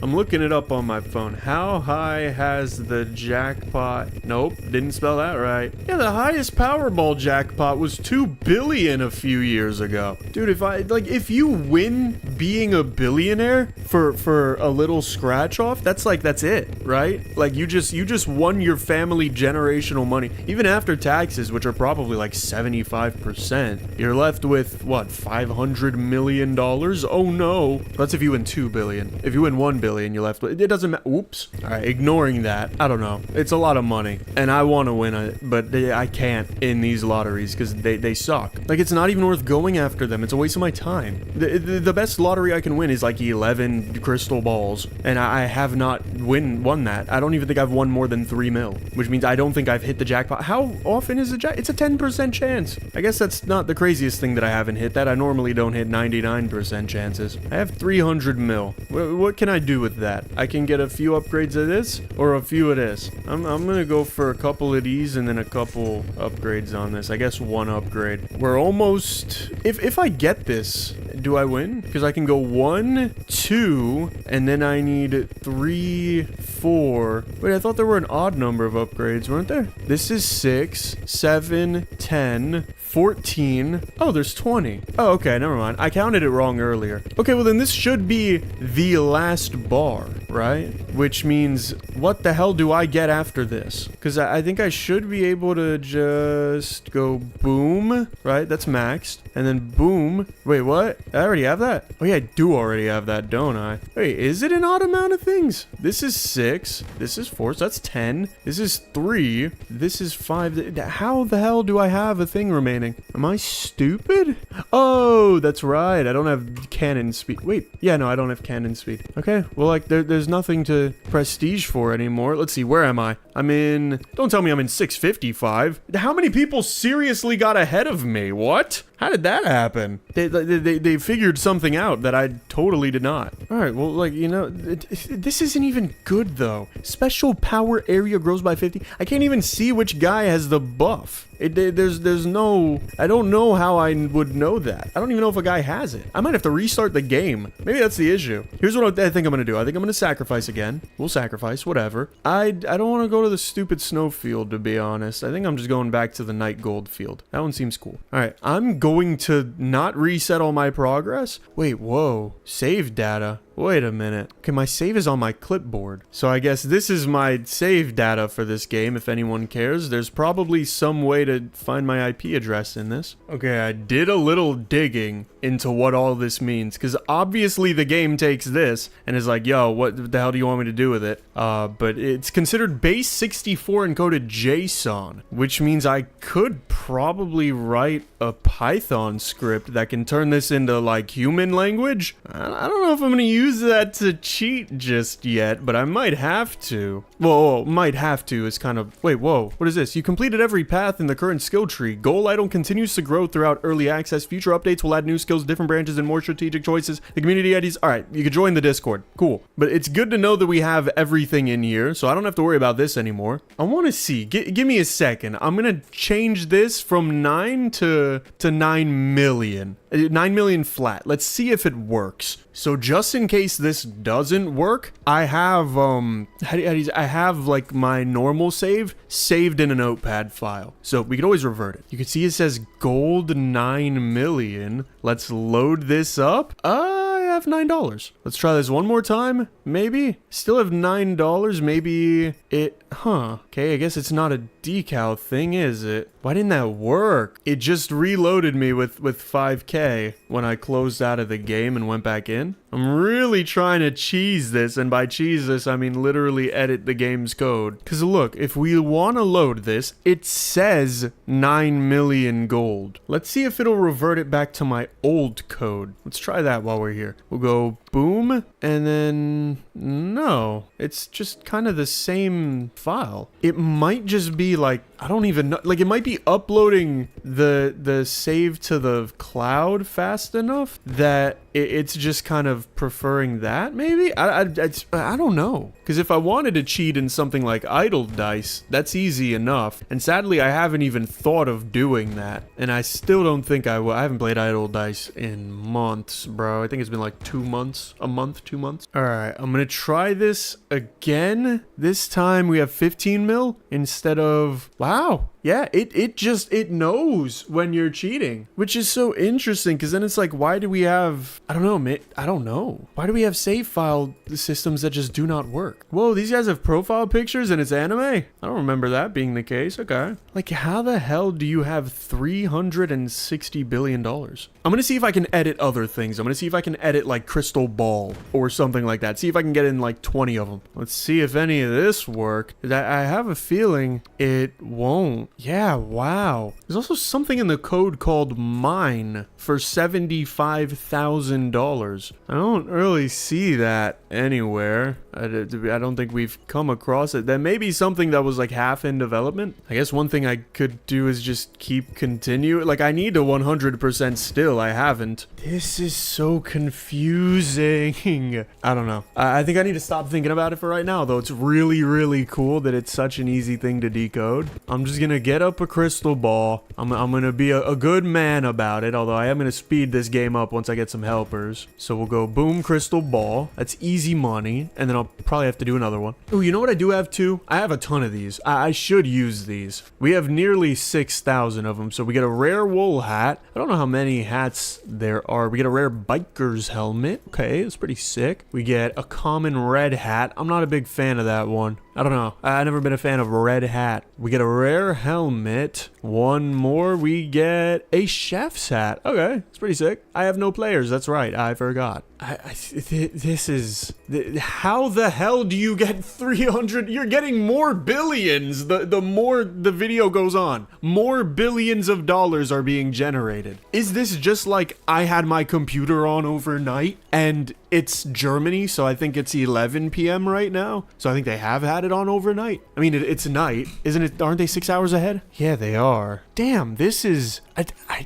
I'm looking it up on my phone. How high has the jackpot? Nope, didn't spell that right. Yeah, the highest Powerball jackpot was $2 billion a few years ago. Dude, if you win being a billionaire for a little scratch off, that's it, right? Like you just won your family generational money. Even after taxes, which are probably like 75%, you're left with what, $500 million? Oh no. That's if you win 2 billion. If you win 1 billion, you're left with, it doesn't matter. Oops. All right, ignoring that. I don't know. It's a lot of money and I want to win it, but I can't in these lotteries because they suck. Like, it's not even worth going after them. It's a waste of my time. The best lottery I can win is like 11 crystal balls, and I have not won that. I don't even think I've won more than 3 mil, which means I don't think I've hit the jackpot. How often is the jackpot? It's a 10% chance. I guess that's not the craziest thing that I haven't hit that. I normally don't hit 99% chances. I have 300 mil. What can I do with that? I can get a few upgrades of this or a few of this. I'm gonna go for a couple of these and then a couple upgrades on this. I guess 1 upgrade. We're almost... If I get this, do I win? Because I can go 1, 2, and then I need 3, 4. Wait, I thought there were an odd number of upgrades, weren't there? This is 6, 7, 10, 14. Oh, there's 20. Oh, okay, never mind. I counted it wrong earlier. Okay, well then this should be the last bar, right? Which means, what the hell do I get after this? Because I think I should be able to just go boom, right? That's maxed. And then boom. Wait, what? I already have that? Oh yeah, I do already have that, don't I? Wait, is it an odd amount of things? This is 6. This is 4, so that's 10. This is 3. This is 5. How the hell do I have a thing remaining? Am I stupid? Oh, that's right. I don't have cannon speed. Wait, yeah, no, I don't have cannon speed. Okay, well, like, there's nothing to prestige for anymore. Let's see, where am I? I'm in... Don't tell me I'm in 655. How many people seriously got ahead of me? What? How did that happen? They figured something out that I totally did not. All right, well, like, you know, this isn't even good, though. Special power area grows by 50. I can't even see which guy has the buff. There's no... I don't know how I would know that. I don't even know if a guy has it. I might have to restart the game. Maybe that's the issue. Here's what I think I'm going to do. I think I'm going to sacrifice again. We'll sacrifice, whatever. I don't want to go to the stupid snow field, to be honest. I think I'm just going back to the night gold field. That one seems cool. All right, I'm going to not reset all my progress. Wait, whoa. Save data. Wait a minute. Okay, my save is on my clipboard. So I guess this is my save data for this game, if anyone cares. There's probably some way to find my IP address in this. Okay, I did a little digging into what all this means, because obviously the game takes this and is like, yo, what the hell do you want me to do with it? But it's considered base 64 encoded JSON, which means I could probably write a Python script that can turn this into, like, human language. I don't know if I'm gonna use that to cheat just yet, but I might have to. Whoa, might have to is kind of... Wait, whoa, what is this? You completed every path in the current skill tree. Goal item continues to grow throughout early access. Future updates will add new skills, different branches, and more strategic choices. The community IDs... Alright, you can join the Discord. Cool. But it's good to know that we have everything in here, so I don't have to worry about this anymore. I want to see. Give me a second. I'm gonna change this from 9 to 9 million. 9 million flat. Let's see if it works. So just in case this doesn't work, I have, I have like my normal save saved in a notepad file. So we could always revert it. You can see it says gold 9 million. Let's load this up. I have $9. Let's try this one more time. Maybe. Still have $9. Maybe it, okay, I guess it's not a decal thing, is it? Why didn't that work? It just reloaded me with 5K when I closed out of the game and went back in. I'm really trying to cheese this, and by cheese this, I mean literally edit the game's code. Because look, if we want to load this, it says 9 million gold. Let's see if it'll revert it back to my old code. Let's try that while we're here. We'll go boom, and then no, it's just kind of the same file. It might just be like, I don't even know, like it might be uploading the save to the cloud fast enough that it's just kind of preferring that, maybe? I don't know. Because if I wanted to cheat in something like idle dice, that's easy enough. And sadly, I haven't even thought of doing that. And I still don't think I will. I haven't played idle dice in months, bro. I think it's been like 2 months. A month, 2 months. All right, I'm going to try this again. This time we have 15 mil instead of... Wow. Yeah, it knows when you're cheating, which is so interesting because then it's like, why do we have, I don't know, man, I don't know. Why do we have save file systems that just do not work? Whoa, these guys have profile pictures and it's anime? I don't remember that being the case. Okay. Like, how the hell do you have $360 billion? I'm going to see if I can edit other things. I'm going to see if I can edit like Crystal Ball or something like that. See if I can get in like 20 of them. Let's see if any of this work. I have a feeling it won't. Yeah, wow. There's also something in the code called mine for $75,000. I don't really see that anywhere. I don't think we've come across it. That may be something that was like half in development. I guess one thing I could do is just keep continue. Like I need a 100% still. I haven't. This is so confusing. I don't know. I think I need to stop thinking about it for right now, though. It's really, really cool that it's such an easy thing to decode. I'm just gonna get up a crystal ball. I'm gonna be a good man about it, although I am gonna speed this game up once I get some helpers. So we'll go boom crystal ball. That's easy money, and then I'll probably have to do another one. Oh, you know what I do have too? I have a ton of these. I should use these. We have nearly 6,000 of them. So we get a rare wool hat. I don't know how many hats there are. We get a rare biker's helmet. Okay, it's pretty sick. We get a common red hat. I'm not a big fan of that one. I don't know. I've never been a fan of a red hat. We get a rare helmet. One more. We get a chef's hat. Okay, it's pretty sick. I have no players. That's right. I forgot. This is... How the hell do you get 300? You're getting more billions the more the video goes on. More billions of dollars are being generated. Is this just like I had my computer on overnight and it's Germany, so I think it's 11 p.m. right now. So I think they have had it on overnight. I mean, it's night, isn't it? Aren't they 6 hours ahead? Yeah, they are. Damn, this is...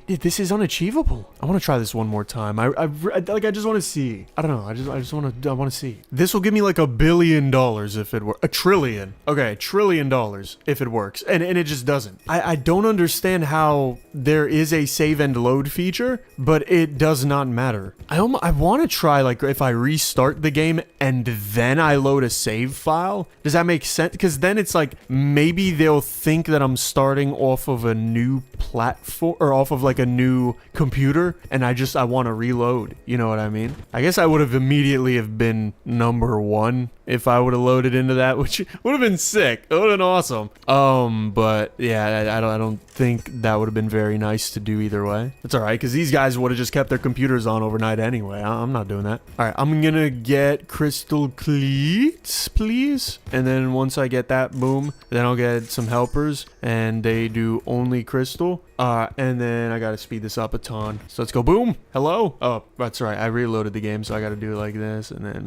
this is unachievable. I want to try this one more time. I just want to see. I don't know. I want to see. This will give me like $1 billion if it works. $1 trillion. Okay, $1 trillion if it works. And it just doesn't. I don't understand how there is a save and load feature, but it does not matter. I want to try like if I restart the game and then I load a save file. Does that make sense? Because then it's like maybe they'll think that I'm starting off of a new platform or off of like a new computer and I want to reload. You know what I mean? I guess I would have immediately have been number one if I would have loaded into that, which would have been sick. It would have been awesome. But yeah, I don't think that would have been very nice to do either way. It's all right because these guys would have just kept their computers on overnight anyway. I'm not doing that. All right, I'm gonna get crystal cleats, please. And then once I get that, boom, then I'll get some helpers and they do only crystal. And then I gotta speed this up a ton. So let's go boom. Hello? Oh, that's right. I reloaded the game, so I gotta do it like this. And then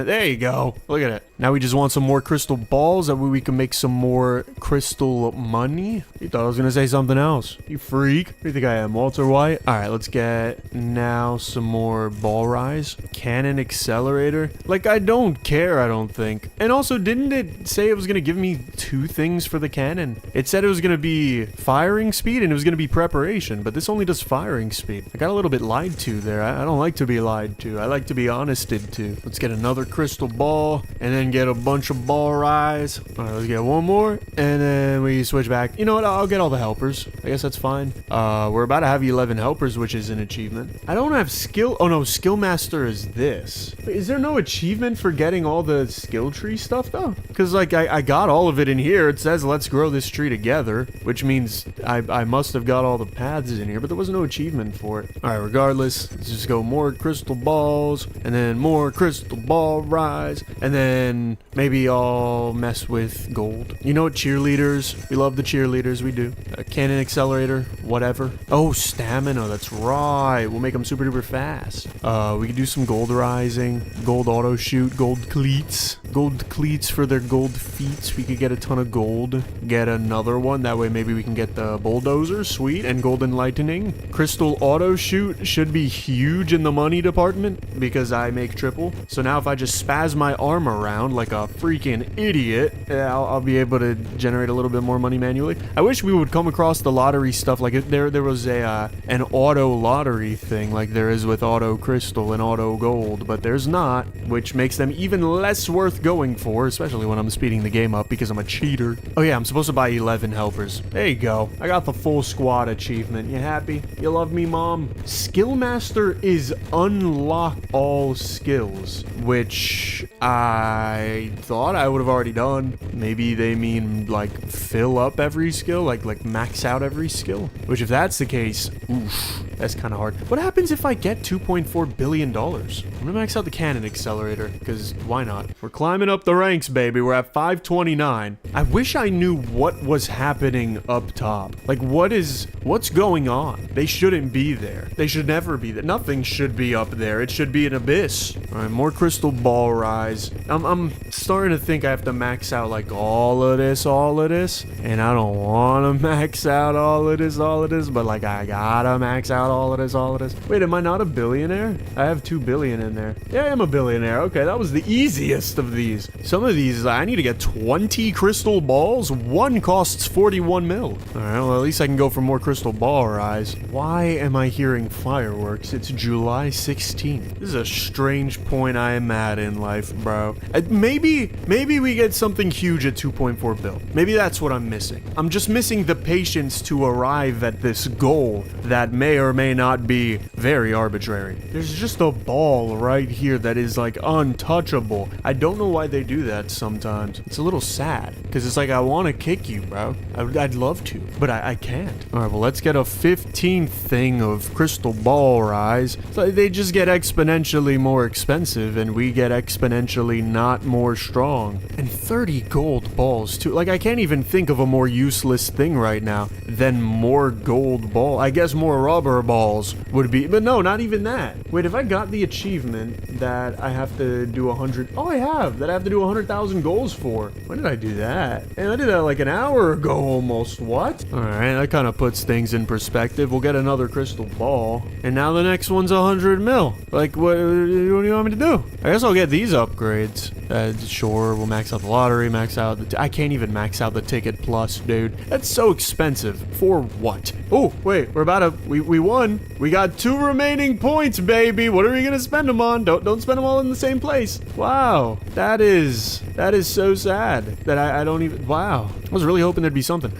there you go. Look at it. Now we just want some more crystal balls. That way we can make some more crystal money. You thought I was gonna say something else. You freak. Who do you think I am, Walter White? All right, let's get now some more ball rise. Cannon accelerator. Like, I don't care, I don't think. And also, didn't it say it was gonna give me 2 things for the cannon? It said it was gonna be firing speed and it was going to be preparation, but this only does firing speed. I got a little bit lied to there. I don't like to be lied to. I like to be honested to. Let's get another crystal ball and then get a bunch of ball rise. All right, let's get one more and then we switch back. You know what? I'll get all the helpers. I guess that's fine. We're about to have 11 helpers, which is an achievement. I don't have skill. Oh no, skill master is this. Wait, is there no achievement for getting all the skill tree stuff though? Because like I got all of it in here. It says let's grow this tree together, which means I must have got all the paths in here, but there was no achievement for it. All right, regardless, let's just go more crystal balls, and then more crystal ball rise, and then maybe I'll mess with gold. You know what, cheerleaders? We love the cheerleaders, we do. Cannon accelerator, whatever. Oh, stamina, that's right. We'll make them super duper fast. We could do some gold rising, gold auto shoot, gold cleats for their gold feet. We could get a ton of gold, get another one. That way maybe we can get the bulldozer, sweet, and golden lightning. Crystal auto shoot should be huge in the money department because I make triple. So now if I just spaz my arm around like a freaking idiot, I'll be able to generate a little bit more money manually. I wish we would come across the lottery stuff like there was an auto lottery thing like there is with auto crystal and auto gold, but there's not, which makes them even less worth going for, especially when I'm speeding the game up because I'm a cheater. Oh yeah, I'm supposed to buy 11 helpers. There you go. I got the full squad achievement. You happy? You love me, Mom? Skill Master is unlock all skills, which I thought I would have already done. Maybe they mean like fill up every skill, like max out every skill, which if that's the case, oof, that's kind of hard. What happens if I get $2.4 billion? I'm gonna max out the cannon accelerator, because why not? We're climbing up the ranks, baby. We're at 529. I wish I knew what was happening up top. Like, what's going on? They shouldn't be there. They should never be there. Nothing should be up there. It should be an abyss. All right, more crystal ball rise. I'm starting to think I have to max out like all of this, and I don't want to max out all of this, but like I gotta max out all of this. Wait, am I not a billionaire? I have 2 billion in there. Yeah, I am a billionaire. Okay, that was the easiest of these. Some of these, I need to get 20 crystal balls. One costs 41 mil. All right, well, at least I can go for more crystal ball rise. Why am I hearing fireworks? It's July 16th. This is a strange point I am at in life, bro. Maybe we get something huge at 2.4 bill. Maybe that's what I'm missing. I'm just missing the patience to arrive at this goal that may or may not be very arbitrary. There's just a ball right here that is like untouchable. I don't know why they do that sometimes. It's a little sad because it's like I want to kick you, bro. I'd love to, but I can't. All right, well, let's get a 15th thing of crystal ball rise. So they just get exponentially more expensive and we get exponentially not more strong. And 30 gold balls too. Like I can't even think of a more useless thing right now than more gold ball. I guess more rubber balls would be, but no, not even that. Wait, if I got the achievement that I have to do 100, oh, I have, that I have to do 100,000 goals for. When did I do that? And I did that like an hour ago almost. What? All right, that kind of puts things in perspective. We'll get another crystal ball, and now the next one's 100 mil. Like, what do you want me to do? I guess I'll get these upgrades. Sure, we'll max out the lottery, max out the... I can't even max out the ticket plus, dude. That's so expensive. For what? Oh, wait, we're about to... We won. We got 2 remaining points, baby. What are we gonna spend them on? Don't spend them all in the same place. Wow. That is so sad that I don't even... Wow. I was really hoping there'd be something.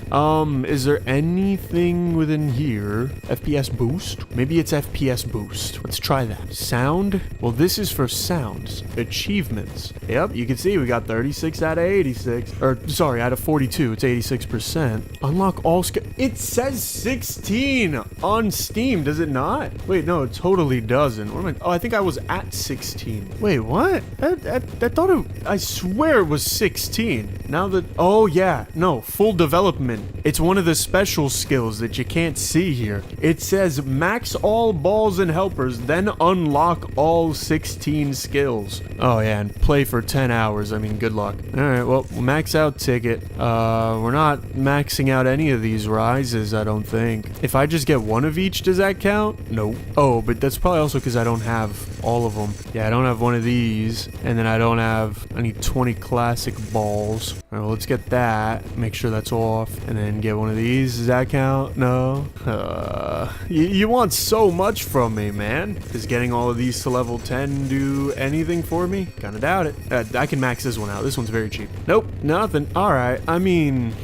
Is there anything within here? FPS boost? Maybe it's FPS boost. Let's try that. Sound? Well, this is for sounds. Achievements. Yep, you can see we got 36 out of 86. Or, sorry, out of 42. It's 86%. Unlock all skill. It says 16 on Steam, does it not? Wait, no, it totally doesn't. What am I? Oh, I think I was at 16. Wait, what? I thought it... I swear it was 16. Now that... Oh, yeah. No, full development. It's one of the special skills that you can't see here. It says max all balls and helpers, then unlock all 16 skills. Oh, yeah, and play for 10 hours. I mean, good luck. All right, well, max out ticket. We're not maxing out any of these rises, I don't think. If I just get one of each, does that count? No. Oh, but that's probably also because I don't have all of them. Yeah, I don't have one of these, and then I don't have... I need 20 classic balls. All right, well, let's get that. Make sure that's off, and then get one of these. Does that count? No. You want so much from me, man. Does getting all of these to level 10 do anything for me? Kinda doubt it. I can max this one out. This one's very cheap. Nope, nothing. All right. I mean,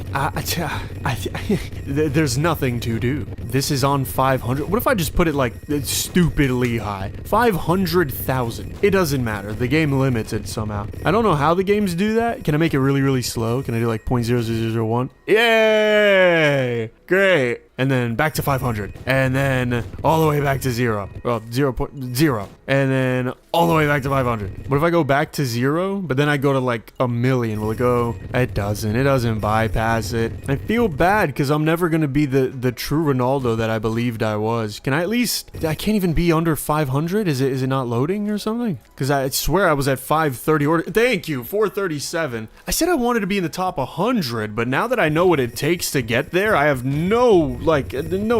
there's nothing to do. This is on 500. What if I just put it like stupidly high? 500,000. It doesn't matter. The game limits it somehow. I don't know how the games do that. Can I make it really, really slow? Can I do like 0.0001? Yay! Great. and then back to 500, and then all the way back to 0. Well, 0.0, and then all the way back to 500. What if I go back to 0, but then I go to like a million? Will it go? It doesn't bypass it. I feel bad because I'm never gonna be the true Ronaldo that I believed I was. Can I at least, I can't even be under 500? Is it not loading or something? Because I swear I was at 530 or thank you, 437. I said I wanted to be in the top 100, but now that I know what it takes to get there, I have no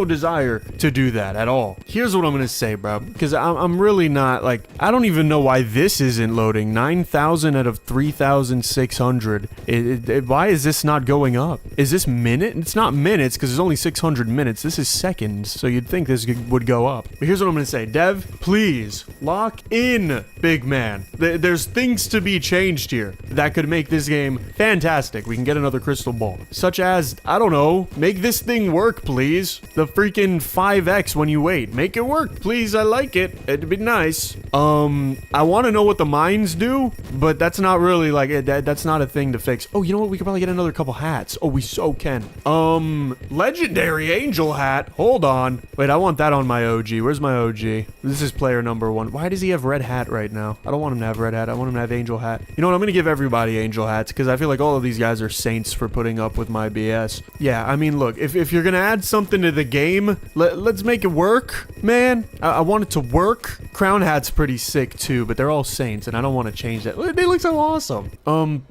desire to do that at all. Here's what I'm gonna say, bro, because I'm really not, like, I don't even know why this isn't loading. 9,000 out of 3,600. Why is this not going up? Is this minute? It's not minutes because there's only 600 minutes. This is seconds, so you'd think this would go up. But here's what I'm gonna say. Dev, please lock in, big man. There's things to be changed here that could make this game fantastic. We can get another crystal ball, such as, I don't know, make this thing work, please. The freaking 5x when you wait. Make it work, please. I like it. It'd be nice. I want to know what the mines do, but that's not really like that's not a thing to fix. Oh, you know what? We could probably get another couple hats. Oh, we so can. Legendary angel hat. Hold on. Wait, I want that on my OG. Where's my OG? This is player number 1. Why does he have red hat right now? I don't want him to have red hat. I want him to have angel hat. You know what? I'm gonna give everybody angel hats because I feel like all of these guys are saints for putting up with my BS. Yeah, I mean, look, if you're gonna add something to the game, let's make it work, man. I want it to work. Crown hat's pretty sick too, but they're all saints, and I don't want to change that. They look so awesome.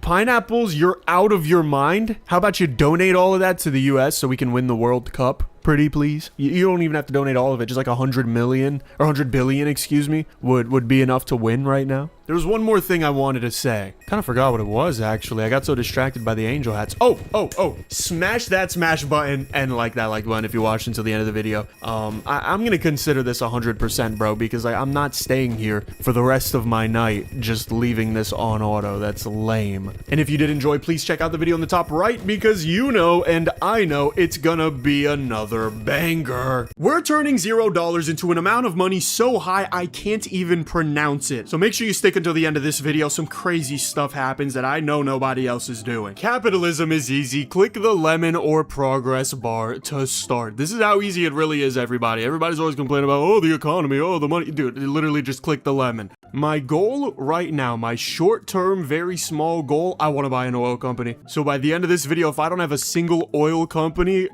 Pineapples, you're out of your mind. How about you donate all of that to the US so we can win the World Cup? Pretty please. You don't even have to donate all of it. Just like 100 million or 100 billion, excuse me, would be enough to win right now. There was one more thing I wanted to say. Kind of forgot what it was, actually. I got so distracted by the angel hats. Oh, smash that smash button and like that like button if you watched until the end of the video. I'm gonna consider this 100%, bro, because I'm not staying here for the rest of my night just leaving this on auto. That's lame. And if you did enjoy, please check out the video in the top right because you know and I know it's gonna be another banger. We're turning $0 into an amount of money so high I can't even pronounce it. So make sure you stick until the end of this video. Some crazy stuff happens that I know nobody else is doing. Capitalism is easy. Click the lemon or progress bar to start. This is how easy it really is, everybody. Everybody's always complaining about, oh, the economy, oh, the money. Dude, literally just click the lemon. My goal right now, my short-term, very small goal, I want to buy an oil company. So by the end of this video, if I don't have a single oil company,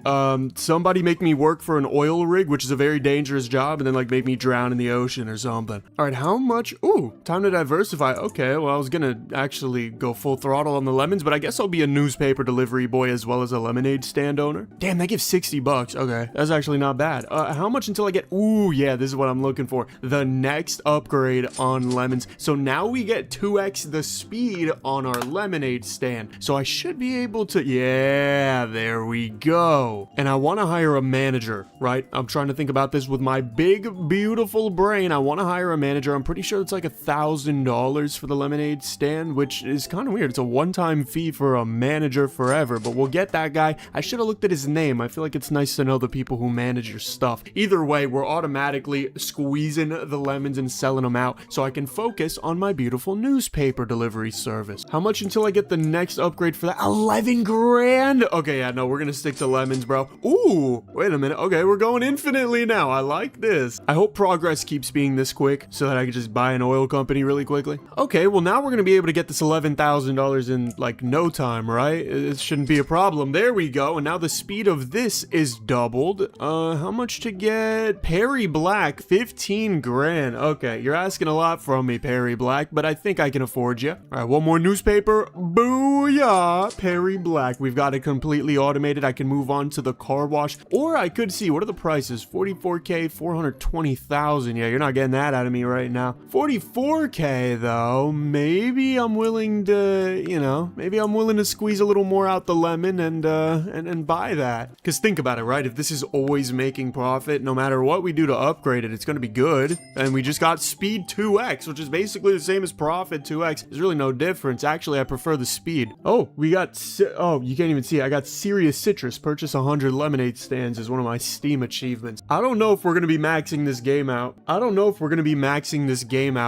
somebody make me work for an oil rig, which is a very dangerous job, and then like make me drown in the ocean or something. All right, how much? Ooh, time to diversify. Okay, well, I was gonna actually go full throttle on the lemons, but I guess I'll be a newspaper delivery boy as well as a lemonade stand owner. Damn, that gives 60 bucks. Okay, that's actually not bad. How much until I get, ooh, yeah, this is what I'm looking for. The next upgrade on lemons. So now we get 2x the speed on our lemonade stand. So I should be able to, yeah, there we go. And I want to hire a manager, right? I'm trying to think about this with my big, beautiful brain. I want to hire a manager. I'm pretty sure it's like $1,000 for the lemonade stand, which is kind of weird. It's a one-time fee for a manager forever, but we'll get that guy. I should have looked at his name. I feel like it's nice to know the people who manage your stuff. Either way, we're automatically squeezing the lemons and selling them out so I can focus on my beautiful newspaper delivery service. How much until I get the next upgrade for that? 11 grand? Okay, yeah, no, we're gonna stick to lemons, bro. Ooh, wait a minute. Okay, we're going infinitely now. I like this. I hope progress keeps being this quick so that I can just buy an oil company really quickly. Okay, well now we're gonna be able to get this $11,000 in like no time, right? It shouldn't be a problem. There we go. And now the speed of this is doubled. How much to get? Perry Black, 15 grand. Okay, you're asking a lot from me, Perry Black, but I think I can afford you. All right, one more newspaper. Booyah, Perry Black. We've got it completely automated. I can move on to the car wash, or I could see, what are the prices? 44K, 420,000. Yeah, you're not getting that out of me right now. 44K though, maybe I'm willing to, you know, maybe I'm willing to squeeze a little more out the lemon and buy that. Because think about it, right? If this is always making profit, no matter what we do to upgrade it, it's going to be good. And we just got speed 2x, which is basically the same as profit 2x. There's really no difference. Actually, I prefer the speed. Oh, we got, oh, you can't even see it. I got Serious Citrus. Purchase 100 lemonade stands is one of my Steam achievements. I don't know if we're going to be maxing this game out.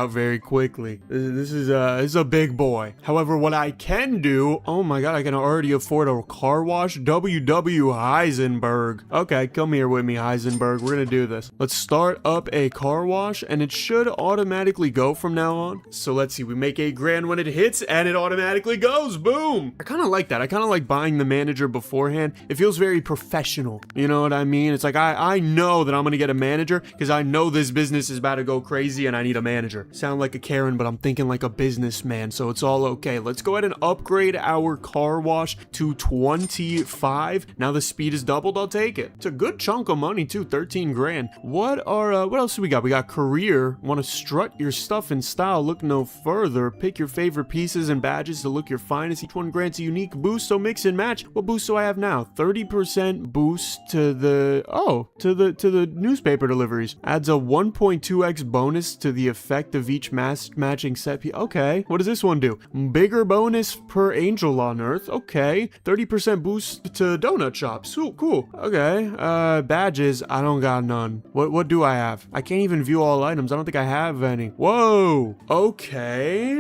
Very quickly. quickly. This is a big boy. However, what I can do, oh my god, I can already afford a car wash. WW Heisenberg. Okay, come here with me, Heisenberg. We're gonna do this. Let's start up a car wash, and it should automatically go from now on. So let's see, we make $8,000 when it hits, and it automatically goes. Boom. I kind of like that. I kind of like buying the manager beforehand. It feels very professional. You know what I mean? It's like I know that I'm gonna get a manager because I know this business is about to go crazy and I need a manager. Sound like a Karen, but I'm thinking like a businessman, so it's all okay. Let's go ahead and upgrade our car wash to 25. Now the speed is doubled. I'll take it. It's a good chunk of money too, 13 grand. What else do we got? We got career. Want to strut your stuff in style? Look no further. Pick your favorite pieces and badges to look your finest. Each one grants a unique boost, so mix and match. What boost do I have now? 30% boost to the newspaper deliveries. Adds a 1.2x bonus to the effect of each matching set piece. Okay, what does this one do? Bigger bonus per angel on Earth. Okay, 30% boost to donut shops. Ooh, cool. Okay, badges. I don't got none. What do I have? I can't even view all items. I don't think I have any. Whoa. Okay.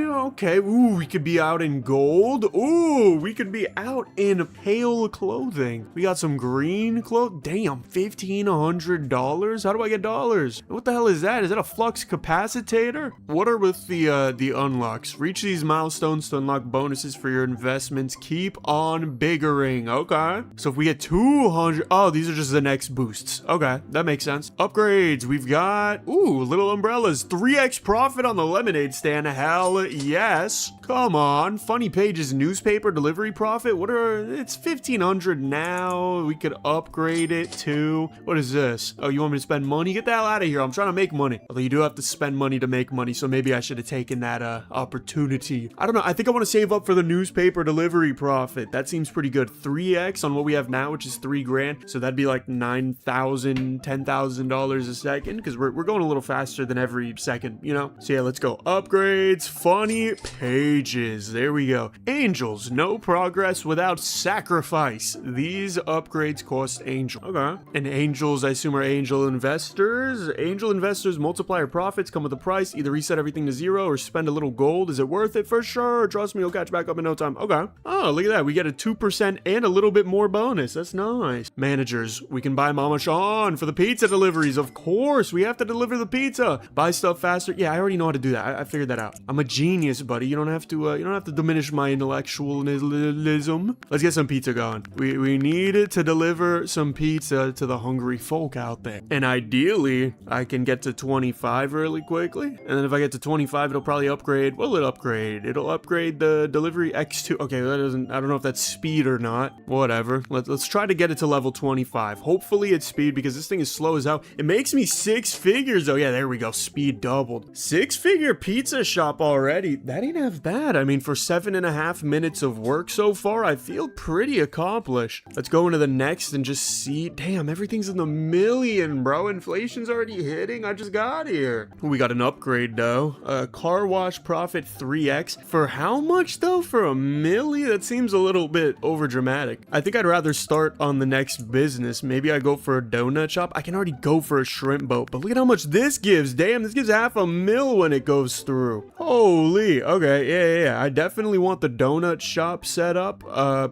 Ooh, we could be out in gold. Ooh, we could be out in pale clothing. We got some green clothes. Damn, $1,500. How do I get dollars? What the hell is that? Is that a flux capacitor? What are with the unlocks? Reach these milestones to unlock bonuses for your investments. Keep on biggering. Okay. So if we get 200, oh, these are just the next boosts. Okay, that makes sense. Upgrades. We've got, ooh, little umbrellas. 3x profit on the lemonade stand. Hell yes. Come on. Funny Pages newspaper delivery profit. It's 1,500 now. We could upgrade it to, what is this? Oh, you want me to spend money? Get the hell out of here. I'm trying to make money. Although you do have to spend money to make money, so maybe I should have taken that opportunity. I don't know. I think I want to save up for the newspaper delivery profit. That seems pretty good. 3x on what we have now, which is 3 grand. So that'd be like $9,000, $10,000 a second, because we're going a little faster than every second, you know? So yeah, let's go. Upgrades. Funny Pages. There we go. Angels. No progress without sacrifice. These upgrades cost angel. Okay. And angels, I assume, are angel investors. Angel investors multiplier profits come with a price. Either reset everything to 0 or spend a little gold. Is it worth it? For sure. Trust me, you'll catch back up in no time. Okay. Oh, look at that. We get a 2% and a little bit more bonus. That's nice. Managers. We can buy Mama Sean for the pizza deliveries. Of course, we have to deliver the pizza. Buy stuff faster. Yeah, I already know how to do that. I figured that out. I'm a genius, buddy. You don't have to diminish my intellectualism. Let's get some pizza going. We need to deliver some pizza to the hungry folk out there. And ideally, I can get to 25 really quickly. And then if I get to 25, it'll probably upgrade. What will it upgrade? It'll upgrade the delivery X2. Okay, that doesn't, I don't know if that's speed or not. Whatever. Let's try to get it to level 25. Hopefully it's speed, because this thing is slow as hell. It makes me 6 figures. Oh yeah, there we go. Speed doubled. 6-figure pizza shop already. That ain't half bad. I mean, for 7.5 minutes of work so far, I feel pretty accomplished. Let's go into the next and just see. Damn, everything's in the million, bro. Inflation's already hitting. I just got here. We got an upgrade though. Car wash profit 3x. For how much though? For $1 million? That seems a little bit over dramatic. I think I'd rather start on the next business. Maybe I go for a donut shop. I can already go for a shrimp boat, but look at how much this gives. Damn, this gives $500,000 when it goes through. Holy. Okay, yeah. I definitely want the donut shop set up.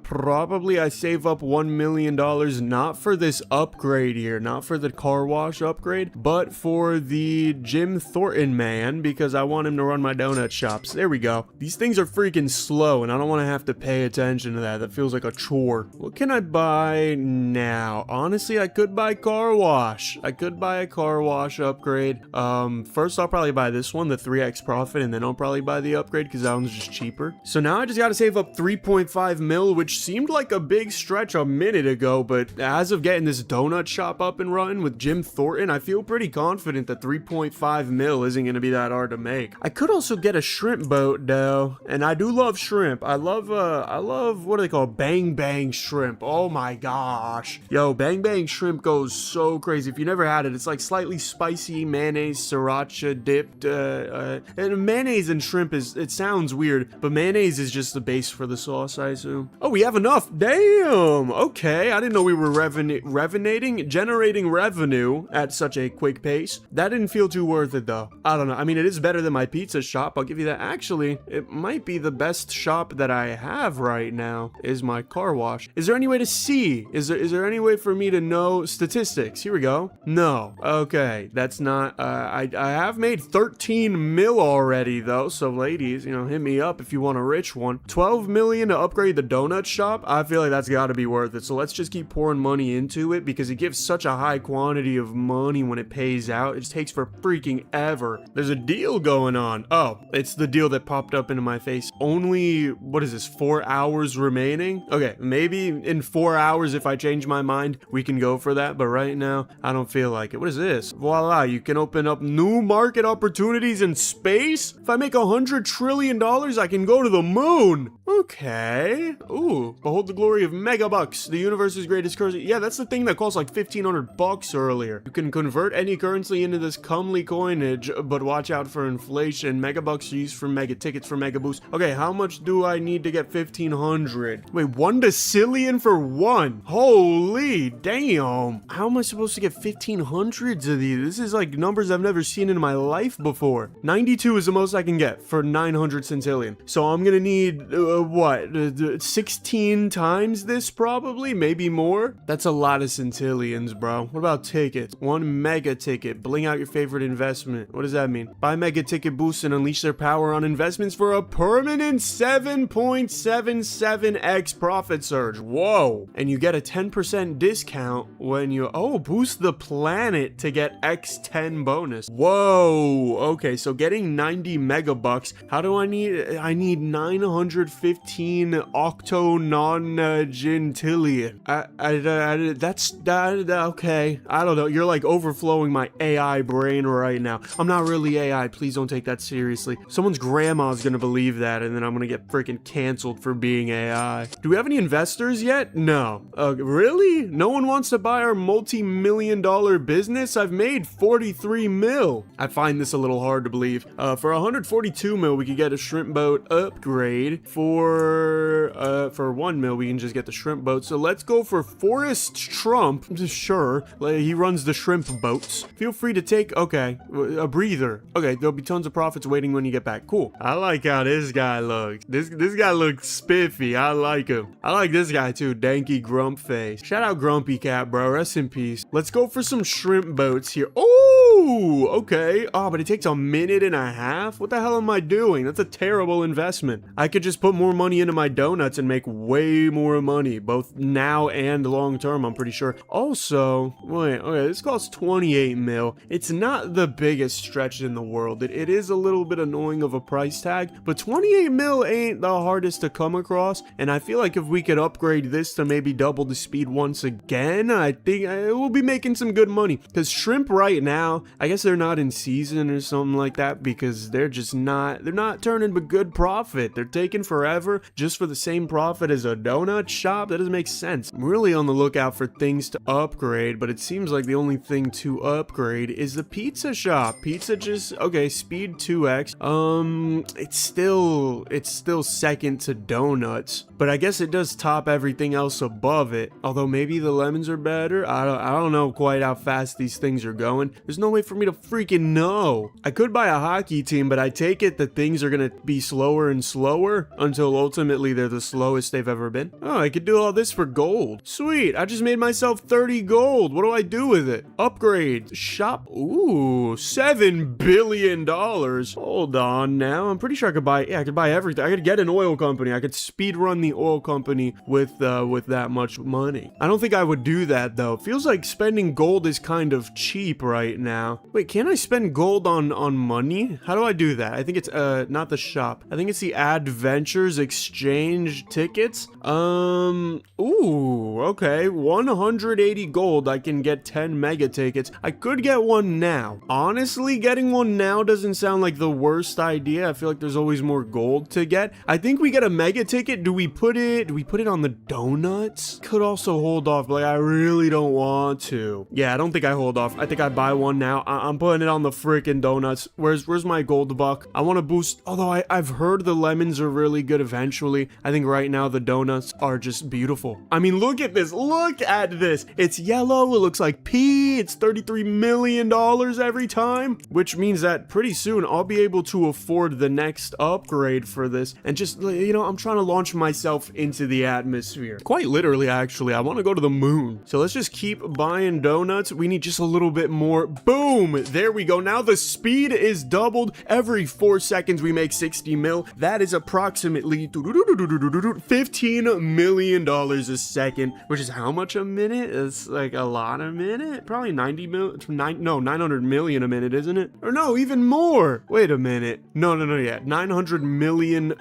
Probably I save up $1 million, not for this upgrade here, not for the car wash upgrade, but for the Jim Thornton man, because I want him to run my donut shops. There we go. These things are freaking slow, and I don't want to have to pay attention to that. That feels like a chore. What can I buy now? Honestly, I could buy car wash. I could buy a car wash upgrade. First I'll probably buy this one, the 3x profit, and then I'll probably buy the upgrade because that one's just cheaper. So now I just got to save up 3.5 mil, which seemed like a big stretch a minute ago, but as of getting this donut shop up and running with Jim Thornton, I feel pretty confident that 3.5 mil isn't going to be that hard to make. I could also get a shrimp boat though, and I do love shrimp. I love what do they call Bang Bang shrimp. Oh my gosh. Yo, Bang Bang shrimp goes so crazy. If you never had it, it's like slightly spicy mayonnaise sriracha dipped, and mayonnaise and shrimp it sounds sounds weird, but mayonnaise is just the base for the sauce, I assume. Oh, we have enough. Damn. Okay, I didn't know we were generating revenue at such a quick pace. That didn't feel too worth it, though. I don't know. I mean, it is better than my pizza shop. I'll give you that. Actually, it might be the best shop that I have right now is my car wash. Is there any way to see? Is there any way for me to know statistics? Here we go. No. Okay, that's not. I have made 13 mil already, though. So, ladies, you know, hit me up if you want a rich one. 12 million to upgrade the donut shop. I feel like that's got to be worth it. So let's just keep pouring money into it because it gives such a high quantity of money when it pays out. It just takes for freaking ever. There's a deal going on. Oh, it's the deal that popped up into my face. Only, what is this, 4 hours remaining? Okay, maybe in 4 hours if I change my mind, we can go for that. But right now, I don't feel like it. What is this? Voila, you can open up new market opportunities in space? If I make $100 trillion, I can go to the moon. Okay. Ooh, behold the glory of megabucks, the universe's greatest currency. Yeah, that's the thing that cost like 1,500 bucks earlier. You can convert any currency into this comely coinage, but watch out for inflation. Megabucks are used for mega tickets for mega boost. Okay, how much do I need to get 1,500? Wait, 1 decillion for 1? Holy damn. How am I supposed to get 1,500s of these? This is like numbers I've never seen in my life before. 92 is the most I can get for 900 centillion. So I'm gonna need, what, 16 times this probably? Maybe more? That's a lot of centillions, bro. What about tickets? 1 mega ticket. Bling out your favorite investment. What does that mean? Buy mega ticket boosts and unleash their power on investments for a permanent 7.77x profit surge. Whoa. And you get a 10% discount when you, boost the planet to get X10 bonus. Whoa. Okay, so getting 90 megabucks. How do I need? I need 915 octononagentillion. Okay. I don't know. You're like overflowing my AI brain right now. I'm not really AI. Please don't take that seriously. Someone's grandma's gonna believe that, and then I'm gonna get freaking canceled for being AI. Do we have any investors yet? No. Really? No one wants to buy our multi-million-dollar business? I've made 43 mil. I find this a little hard to believe. For 142 mil, we could get a shrimp boat upgrade. For 1 mil, we can just get the shrimp boat. So let's go for Forrest Trump. Sure. He runs the shrimp boats. Feel free to take, okay, a breather. Okay, there'll be tons of profits waiting when you get back. Cool. I like how this guy looks. This guy looks spiffy. I like him. I like this guy too. Danky Grump Face. Shout out Grumpy Cat, bro. Rest in peace. Let's go for some shrimp boats here. Oh, okay. Oh, but it takes a minute and a half? What the hell am I doing? That's a terrible investment. I could just put more money into my donuts and make way more money, both now and long term, I'm pretty sure. Also, wait, okay, this costs 28 mil. It's not the biggest stretch in the world. It is a little bit annoying of a price tag, but 28 mil ain't the hardest to come across. And I feel like if we could upgrade this to maybe double the speed once again, I think we'll be making some good money. Because shrimp right now, I guess they're not in season or something like that, because they're not turning a good profit. They're taking forever just for the same profit as a donut shop. That doesn't make sense. I'm really on the lookout for things to upgrade, but it seems like the only thing to upgrade is the pizza shop. Pizza just, okay, speed 2x. It's still second to donuts, but I guess it does top everything else above it. Although maybe the lemons are better. I don't know quite how fast these things are going. There's no way for me to freaking know. I could buy a hockey team, but I take it that things are gonna be slower and slower until ultimately they're the slowest they've ever been. Oh, I could do all this for gold. Sweet, I just made myself 30 gold. What do I do with it? Upgrade. Shop. Ooh, $7 billion. Hold on now. I'm pretty sure I could buy everything. I could get an oil company. I could speed run the oil company with that much money. I don't think I would do that though. It feels like spending gold is kind of cheap right now. Wait, can I spend gold on money? How do I do that? I think it's not the shop. I think it's the adventures exchange tickets. Ooh, okay. 180 gold. I can get 10 mega tickets. I could get one now. Honestly, getting one now doesn't sound like the worst idea. I feel like there's always more gold to get. I think we get a mega ticket. Do we put it on the donuts? Could also hold off, but like I really don't want to. Yeah, I don't think I hold off. I think I buy one now. I'm putting it on the freaking donuts. Where's my gold buck? I want to boost, although I've heard the lemons are really good eventually. I think right now the donuts are just beautiful. I mean, look at this. Look at this. It's yellow. It looks like pea. It's $33 million every time, which means that pretty soon I'll be able to afford the next upgrade for this. And just, you know, I'm trying to launch myself into the atmosphere. Quite literally, actually. I want to go to the moon. So let's just keep buying donuts. We need just a little bit more. Boom. There we go. Now the speed is doubled. Every 4 seconds we make 60 mil. That is approximately $15 million a second, which is how much a minute? It's like a lot a minute. Probably 900 million a minute, isn't it? Or no, even more. Wait a minute. No, yeah. $900 million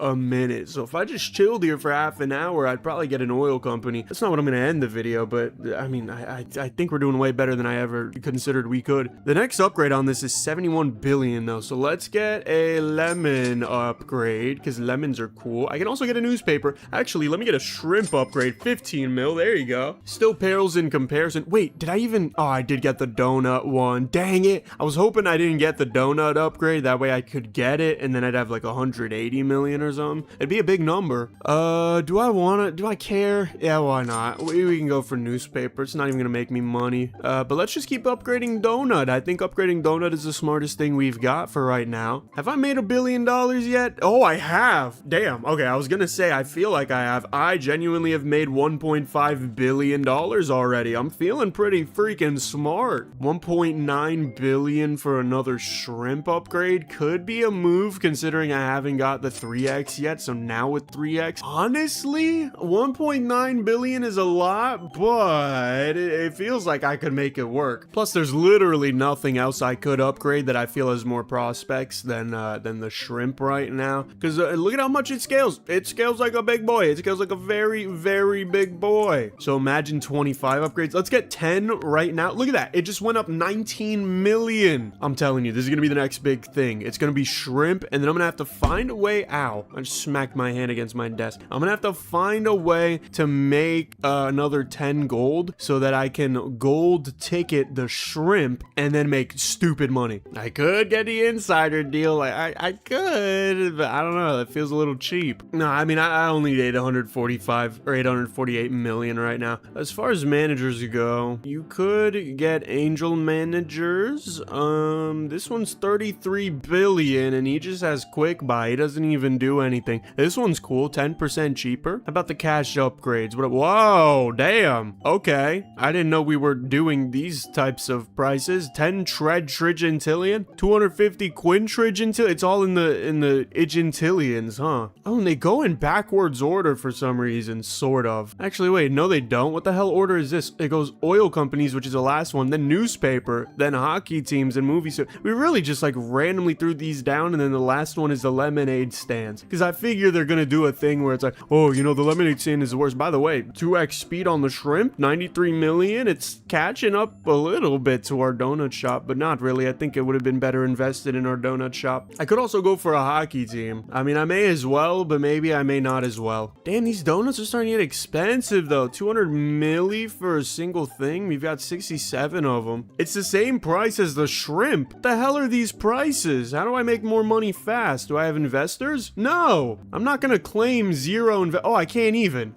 a minute. So if I just chilled here for half an hour, I'd probably get an oil company. That's not what I'm going to end the video, but I mean, I think we're doing way better than I ever considered we could. The next upgrade on this is 71 billion though. So let's get a lemon upgrade because lemons are cool. I can also get a newspaper. Actually, let me get a shrimp upgrade. 15 mil. There you go. Still pales in comparison. Wait, did I even? Oh, I did get the donut one. Dang it. I was hoping I didn't get the donut upgrade. That way I could get it and then I'd have like 180 million or something. It'd be a big number. Do I want to? Do I care? Yeah, why not? We can go for newspaper. It's not even gonna make me money. But let's just keep upgrading donut. I think upgrading donut is the smartest thing we've got for right now. Have I made $1 billion yet? Oh, I have. Damn. Okay, I was gonna say I feel like I have. I genuinely have made $1.5 billion already. I'm feeling pretty freaking smart. 1.9 billion for another shrimp upgrade could be a move considering I haven't got the 3x yet. So now with 3x, honestly, 1.9 billion is a lot, but it feels like I could make it work. Plus, there's literally nothing else I could upgrade that I feel has more prospects than the shrimp right now. Because look at how much it scales. It scales like a big boy. It scales like a very, very big boy. So imagine 25 upgrades. Let's get 10 right now. Look at that. It just went up 19 million. I'm telling you, this is going to be the next big thing. It's going to be shrimp, and then I'm going to have to find a way. Ow. I just smacked my hand against my desk. I'm going to have to find a way to make another 10 gold so that I can gold ticket the shrimp and then make stupid money. I could get the insider deal. I could, but I don't know. That feels a little cheap. No, I mean, I only need 845 or 848 million right now. As far as managers go, you could get angel managers. This one's 33 billion and he just has quick buy. He doesn't even do anything. This one's cool, 10% cheaper. How about the cash upgrades? Whoa, damn. Okay. I didn't know we were doing these types of prices. 10 trigintillion, 250 quintrigintillion. It's all in the igintillions, huh? Oh, and they go in backwards order for some reason, sort of. Actually, wait, no they don't. What the hell order is this? It goes oil companies, which is the last one, then newspaper, then hockey teams and movies. So we really just like randomly threw these down, and then the last one is the lemonade stands. Because I figure they're gonna do a thing where it's like, oh, you know, the lemonade stand is the worst. By the way, 2x speed on the shrimp, 93 million. It's catching up a little bit to our donut shop, but not really. I think it would have been better invested in our donut shop. I could also go for a hockey team. I mean, I may as well, but maybe I may not as well. Damn, these donuts are starting to get expensive though. 200 milli for a single thing. We've got 67 of them. It's the same price as the shrimp. What the hell are these prices? How do I make more money fast? Do I have investors? No, I'm not gonna claim zero oh, I can't even.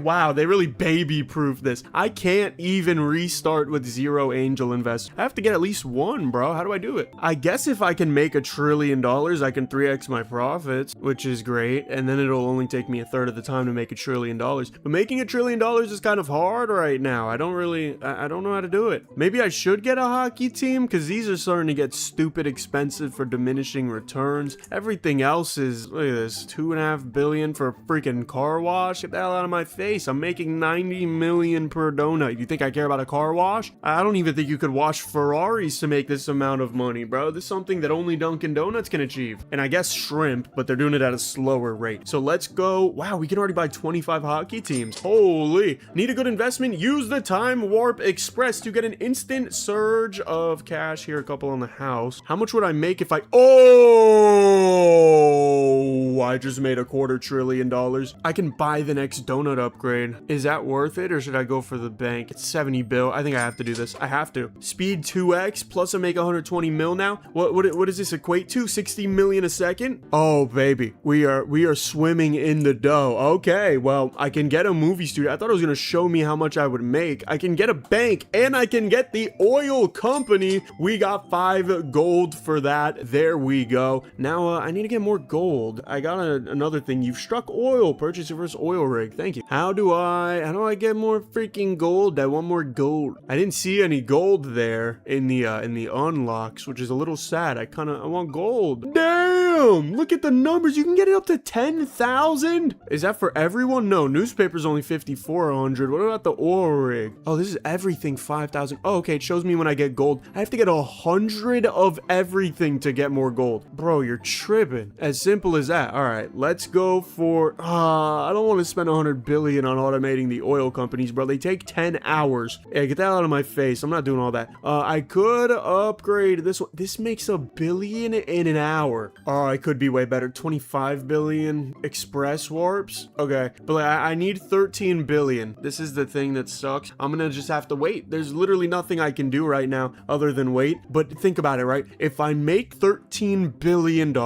Wow, they really baby proof this. I can't even restart with zero angel investors. I have to get at least one, bro. How do I do it? I guess if I can make $1 trillion, I can 3x my profits, which is great. And then it'll only take me a third of the time to make $1 trillion. But making $1 trillion is kind of hard right now. I don't know how to do it. Maybe I should get a hockey team because these are starting to get stupid expensive for diminishing returns. Everything else is, look at this, 2.5 billion for a freaking car wash. Get the hell out of my face. I'm making 90 million per donut. You think I care about a car wash? I don't even think you could wash Ferraris to make this amount of money, bro. This is something that only Dunkin' Donuts can achieve. And I guess shrimp, but they're doing it at a slower rate. So let's go. Wow, we can already buy 25 hockey teams. Holy. Need a good investment? Use the Time Warp Express to get an instant surge of cash. Here, a couple on the house. How much would I make if I... Oh, I just made $250 billion. I can buy the next donut upgrade. Is that worth it, or should I go for the bank? It's 70 bill. I think I have to do this. I have have to. Speed 2x plus I make 120 mil now. What does this equate to? 60 million a second? Oh baby, we are swimming in the dough. Okay, well, I can get a movie studio. I thought it was gonna show me how much I would make. I can get a bank and I can get the oil company. We got 5 gold for that. There we go. Now I need to get more gold. I got another thing. You've struck oil. Purchase your first oil rig. Thank you. How do I get more freaking gold? I want more gold. I didn't see any gold there in the unlocks, which is a little sad. I want gold. Damn! Look at the numbers. You can get it up to 10,000. Is that for everyone? No, newspaper's only 5,400. What about the oil rig? Oh, this is everything 5,000. Oh, okay. It shows me when I get gold. I have to get 100 of everything to get more gold. Bro, you're tripping. As simple as that. All right, let's go for, I don't want to spend 100 billion on automating the oil companies, bro. They take 10 hours. Yeah, get that out of my face. I'm not doing all that. I could upgrade this one. This makes $1 billion in an hour. Oh, I could be way better. 25 billion express warps. Okay, but like, I need 13 billion. This is the thing that sucks. I'm gonna just have to wait. There's literally nothing I can do right now other than wait. But think about it, right? If I make $13 billion,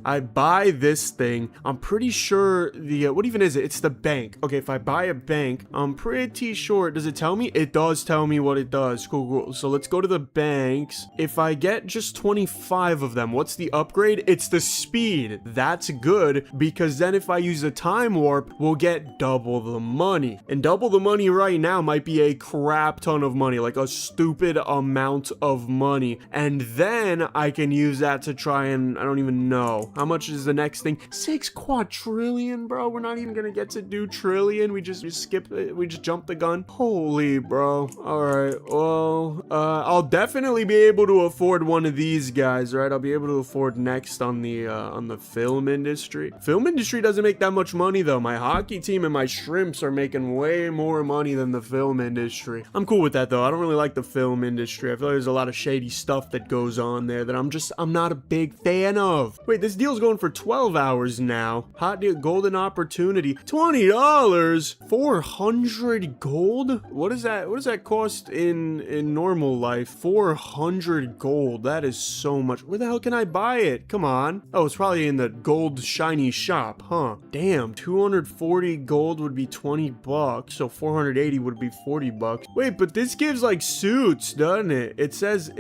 I buy this thing. I'm pretty sure what even is it? It's the bank. Okay, if I buy a bank, I'm pretty sure. Does it tell me? It does tell me what it does. Cool. So let's go to the banks. If I get just 25 of them, what's the upgrade? It's the speed. That's good, because then if I use a time warp, we'll get double the money. And double the money right now might be a crap ton of money, like a stupid amount of money. And then I can use that to try and, I don't even know. How much is the next thing? 6 quadrillion, bro. We're not even gonna get to do trillion. We just skip it. We just jump the gun. Holy, bro. All right. Well, I'll definitely be able to afford one of these guys, right? I'll be able to afford next on the film industry. Film industry doesn't make that much money though. My hockey team and my shrimps are making way more money than the film industry. I'm cool with that though. I don't really like the film industry. I feel like there's a lot of shady stuff that goes on there that I'm not a big fan of. Wait, this deal's going for 12 hours now. Hot deal, golden opportunity. $20? 400 gold? What does that cost in normal life? 400 gold. That is so much. Where the hell can I buy it? Come on. Oh, it's probably in the gold shiny shop, huh? Damn, 240 gold would be 20 bucks. So 480 would be 40 bucks. Wait, but this gives like suits, doesn't it? It says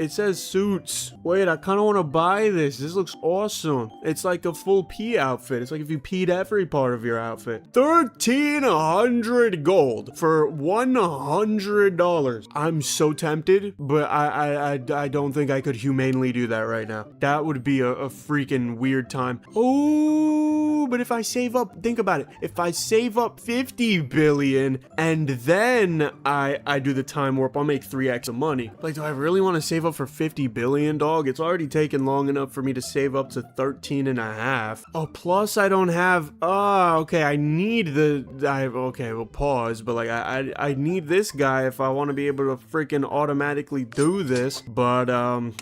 suits. Wait, I kind of want to buy this. This looks awesome. It's like a full pee outfit. It's like if you peed every part of your outfit. 1,300 gold for $100. I'm so tempted, but I don't think I could humanely do that right now. That would be a freaking weird time. Oh, but if I save up, think about it. If I save up 50 billion and then I do the time warp, I'll make 3x of money. Like, do I really want to save up for 50 billion, dog? It's already taken long enough for me to save up to 13 and a half. Oh, plus I don't have, okay, I need okay, we'll pause, but like, I need this guy if I want to be able to freaking automatically do this. But,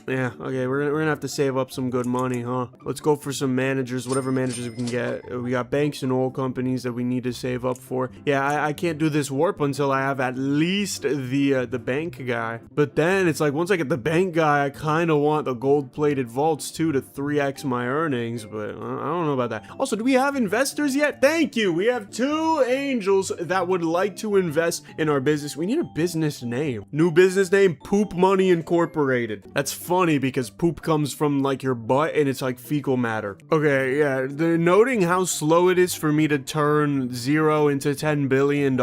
yeah, okay, we're gonna have to save up some good money, huh? Let's go for some managers, whatever managers we can get. We got banks and oil companies that we need to save up for. Yeah, I can't do this warp until I have at least the bank guy. But then it's like, once I get the bank guy, I kind of want the gold-plated vaults too to 3x my earnings, but I don't know about that. Also, do we have investors yet? Thank you. We have 2 angels that would like to invest in our business. We need a business name. New business name, Poop Money Incorporated. That's funny because poop comes from like your butt and it's like fecal matter. Okay, yeah, they're noting how slow it is for me to turn 0 into $10 billion.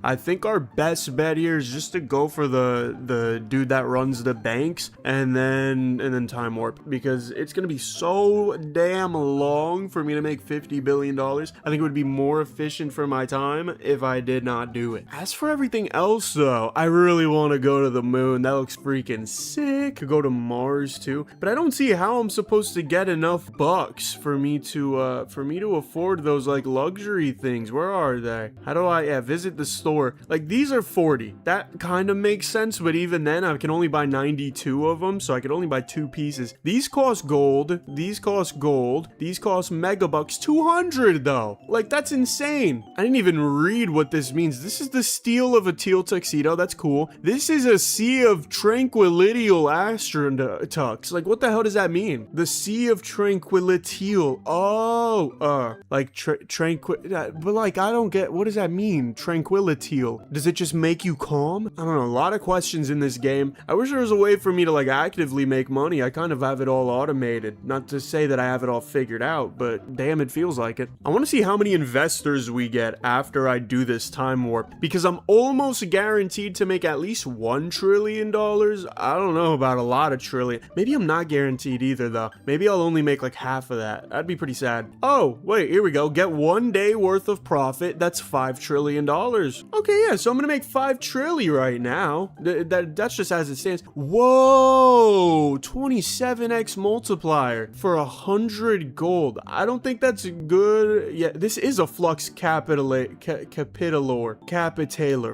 I think our best bet here is just to go for the dude that runs the banks and then time warp, because it's gonna be so damn long for me to make $50 billion. I think it would be more efficient for my time if I did not do it. As for everything else though, I really want to go to the moon. That looks freaking sick. Could go to Mars too, but I don't see how I'm supposed to get enough enough bucks for me to afford those like luxury things. Where are they? How do I visit the store? Like these are 40. That kind of makes sense, but even then I can only buy 92 of them, so I could only buy 2 pieces. These cost gold. These cost gold. These cost megabucks. 200 though. Like that's insane. I didn't even read what this means. This is the steel of a teal tuxedo. That's cool. This is a sea of tranquilitial astronux. Like what the hell does that mean? The sea of tranquilitial. Oh, like tranquil. But like I don't get, what does that mean? Tranquilitial. Does it just make you calm? I don't know. A lot of questions in this game. I wish there was a way for me to like actively make money. I kind of have it all automated. Not to say that I have it all figured out, but damn, it feels like it. I want to see how many investors we get after I do this time warp, because I'm almost guaranteed to make at least $1 trillion. I don't know about a lot of trillion. Maybe I'm not guaranteed either though. Maybe I'll only make like half of that. That'd be pretty sad. Oh, wait, here we go. Get 1 day worth of profit. That's $5 trillion. Okay, yeah, so I'm gonna make 5 trillion right now. That's just as it stands. Whoa, 27x multiplier for 100 gold. I don't think that's good. Yeah, this is a flux capitaler.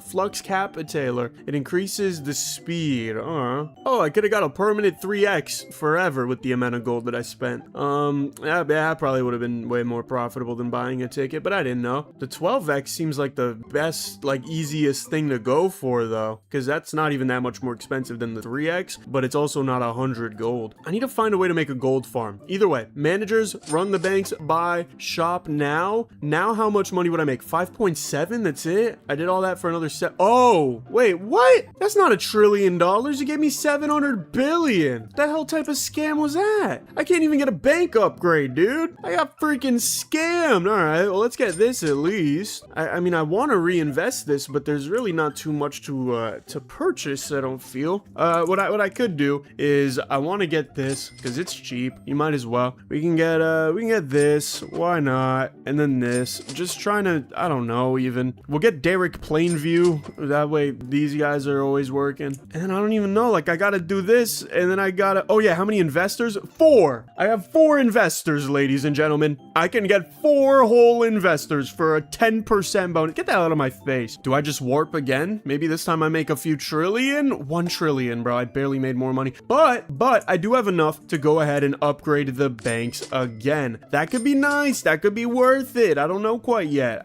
Flux capitaler. It increases the speed. Oh, I could have got a permanent 3x forever with the amount of gold that I spent. That probably would have been way more profitable than buying a ticket, but I didn't know. The 12x seems like the best, like easiest thing to go for though, because that's not even that much more expensive than the 3x, but it's also not 100 gold. I need to find a way to make a gold farm. Either way, managers, run the banks, buy, shop now. Now how much money would I make? 5.7? That's it? I did all that for another set. Oh, wait, what? That's not $1 trillion. You gave me 700 billion. What the hell type of scam was that? I can't even get a bank upgrade, dude. I got freaking scammed. All right, well, let's get this at least. I mean, I want to reinvest this, but there's really not too much to purchase, I don't feel. What I could do is I want to get this because it's cheap. You might as well. We can get this. Why not? And then this. Just trying to, I don't know, even. We'll get Derek Plainview. That way these guys are always working. And I don't even know, like I gotta do this and then I gotta, oh yeah, how many investors? 4. I have 4 investors, ladies and gentlemen. I can get 4 whole investors for a 10% bonus. Get that out of my face. Do I just warp again? Maybe this time I make a few trillion? 1 trillion, bro. I barely made more money. But I do have enough to go ahead and upgrade the banks again. That could be nice. That could be worth it. I don't know quite yet.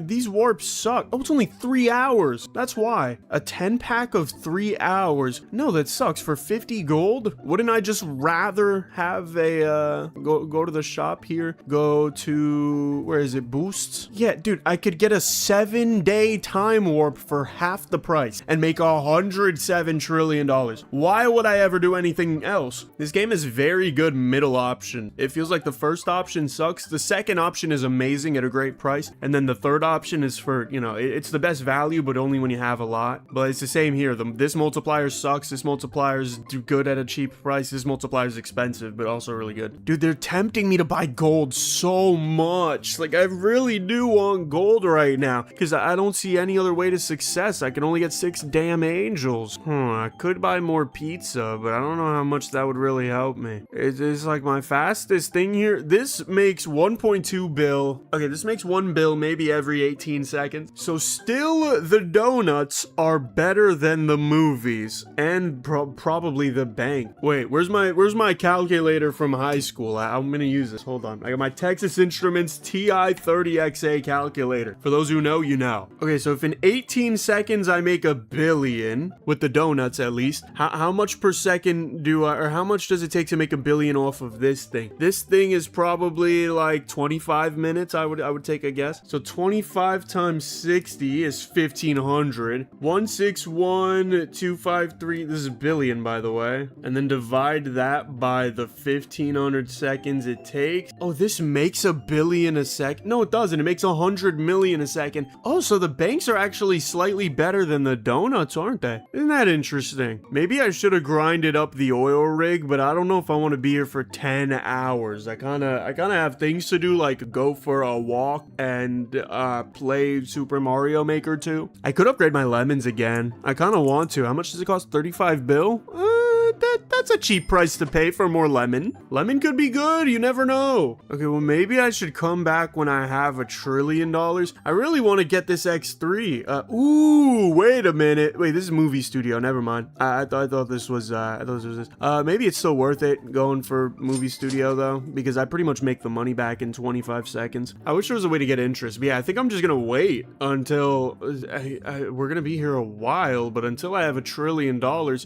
These warps suck. Oh, it's only 3 hours. That's why. A 10 pack of 3 hours. No, that sucks. For 50 gold? Wouldn't I just rather have a, go to the shop here? Go to, where is it? Boosts? Yeah, dude, I could get a 7-day time warp for half the price and make $107 trillion. Why would I ever do anything else? This game is very good middle option. It feels like the first option sucks. The second option is amazing at a great price. And then the third option is for, you know, it's the best value, but only when you have a lot. But it's the same here. This multiplier sucks. This multiplier is good at a cheap price. This multiplier is expensive, but also really good. Dude, they're tempting me to buy gold so much. Like, I really do want gold right now because I don't see any other way to success. I can only get 6 damn angels. I could buy more pizza, but I don't know how much that would really help me. It's like my fastest thing here. This makes 1.2 bill. Okay, this makes 1 bill maybe every 18 seconds. So still the donuts are better than the movies and probably the bank. Wait, where's my calculator from high school? I'm gonna use this. Hold on. I got my Texas Instruments TI-30XA calculator. For those who know, you know. Okay, so if in 18 seconds I make $1 billion with the donuts at least, how much per second or how much does it take to make $1 billion off of this thing? This thing is probably like 25 minutes, I would take a guess. So 25 times 60 is 1500. 161,253. This is billion, by the way. And then divide that by the 1500 seconds it takes. Oh, this makes $1 billion a second. No, it doesn't. It makes 100 million a second. Oh, so the banks are actually slightly better than the donuts, aren't they? Isn't that interesting? Maybe I should have grinded up the oil rig, but I don't know if I want to be here for 10 hours. I kind of have things to do, like go for a walk and play Super Mario Maker 2. I could upgrade my lemons again. I kind of want to. How much does it cost? 35 bill? that's a cheap price to pay for more lemon. Lemon could be good, you never know. Okay, well, maybe I should come back when I have $1 trillion. I really want to get this X3. Ooh, wait a minute. Wait, this is movie studio. Never mind. I thought this was this. Maybe it's still worth it going for movie studio though, because I pretty much make the money back in 25 seconds. I wish there was a way to get interest, but yeah, I think I'm just gonna wait until we're gonna be here a while, but until I have $1 trillion,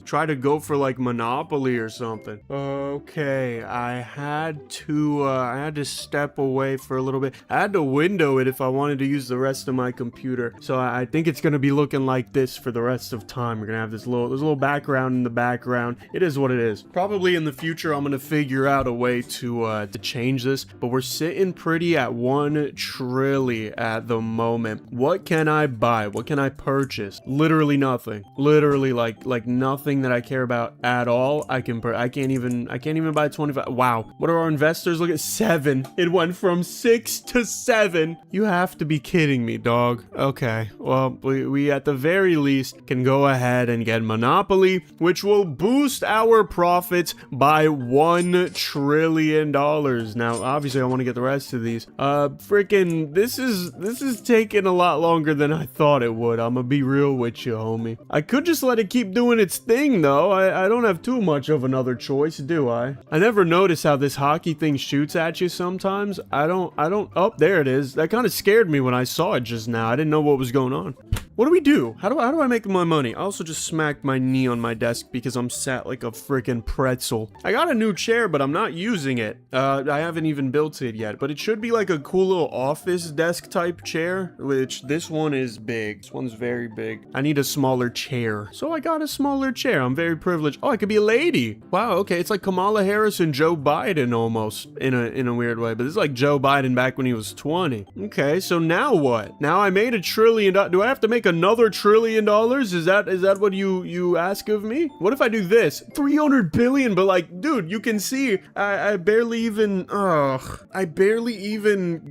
try to go for like Monopoly or something. Okay, I had to step away for a little bit. I had to window it if I wanted to use the rest of my computer. So I think it's gonna be looking like this for the rest of time. We're gonna have there's a little background in the background. It is what it is. Probably in the future I'm gonna figure out a way to change this, but we're sitting pretty at 1 trillion at the moment. What can I buy? What can I purchase? Literally nothing. Literally like nothing that I care about at all. I can't even buy 25. Wow. What are our investors? Look at 7. It went from 6 to 7. You have to be kidding me, dog. Okay. Well, we at the very least can go ahead and get Monopoly, which will boost our profits by $1 trillion. Now, obviously I want to get the rest of these. Freaking this is taking a lot longer than I thought it would. I'm gonna be real with you, homie. I could just let it keep doing its thing though. I don't have too much of another choice, do I? I never notice how this hockey thing shoots at you sometimes. I don't, oh, there it is. That kind of scared me when I saw it just now. I didn't know what was going on. What do we do? How do I make my money? I also just smacked my knee on my desk because I'm sat like a freaking pretzel. I got a new chair, but I'm not using it. I haven't even built it yet, but it should be like a cool little office desk type chair, which this one is big. This one's very big. I need a smaller chair. So I got a smaller chair. I'm very privileged. Oh, I could be a lady. Wow, okay. It's like Kamala Harris and Joe Biden almost in a weird way, but this is like Joe Biden back when he was 20. Okay, so now what? Now I made $1 trillion. Do I have to make another $1 trillion? Is that what you ask of me? What if I do this? 300 billion, but like, dude, you can see I barely even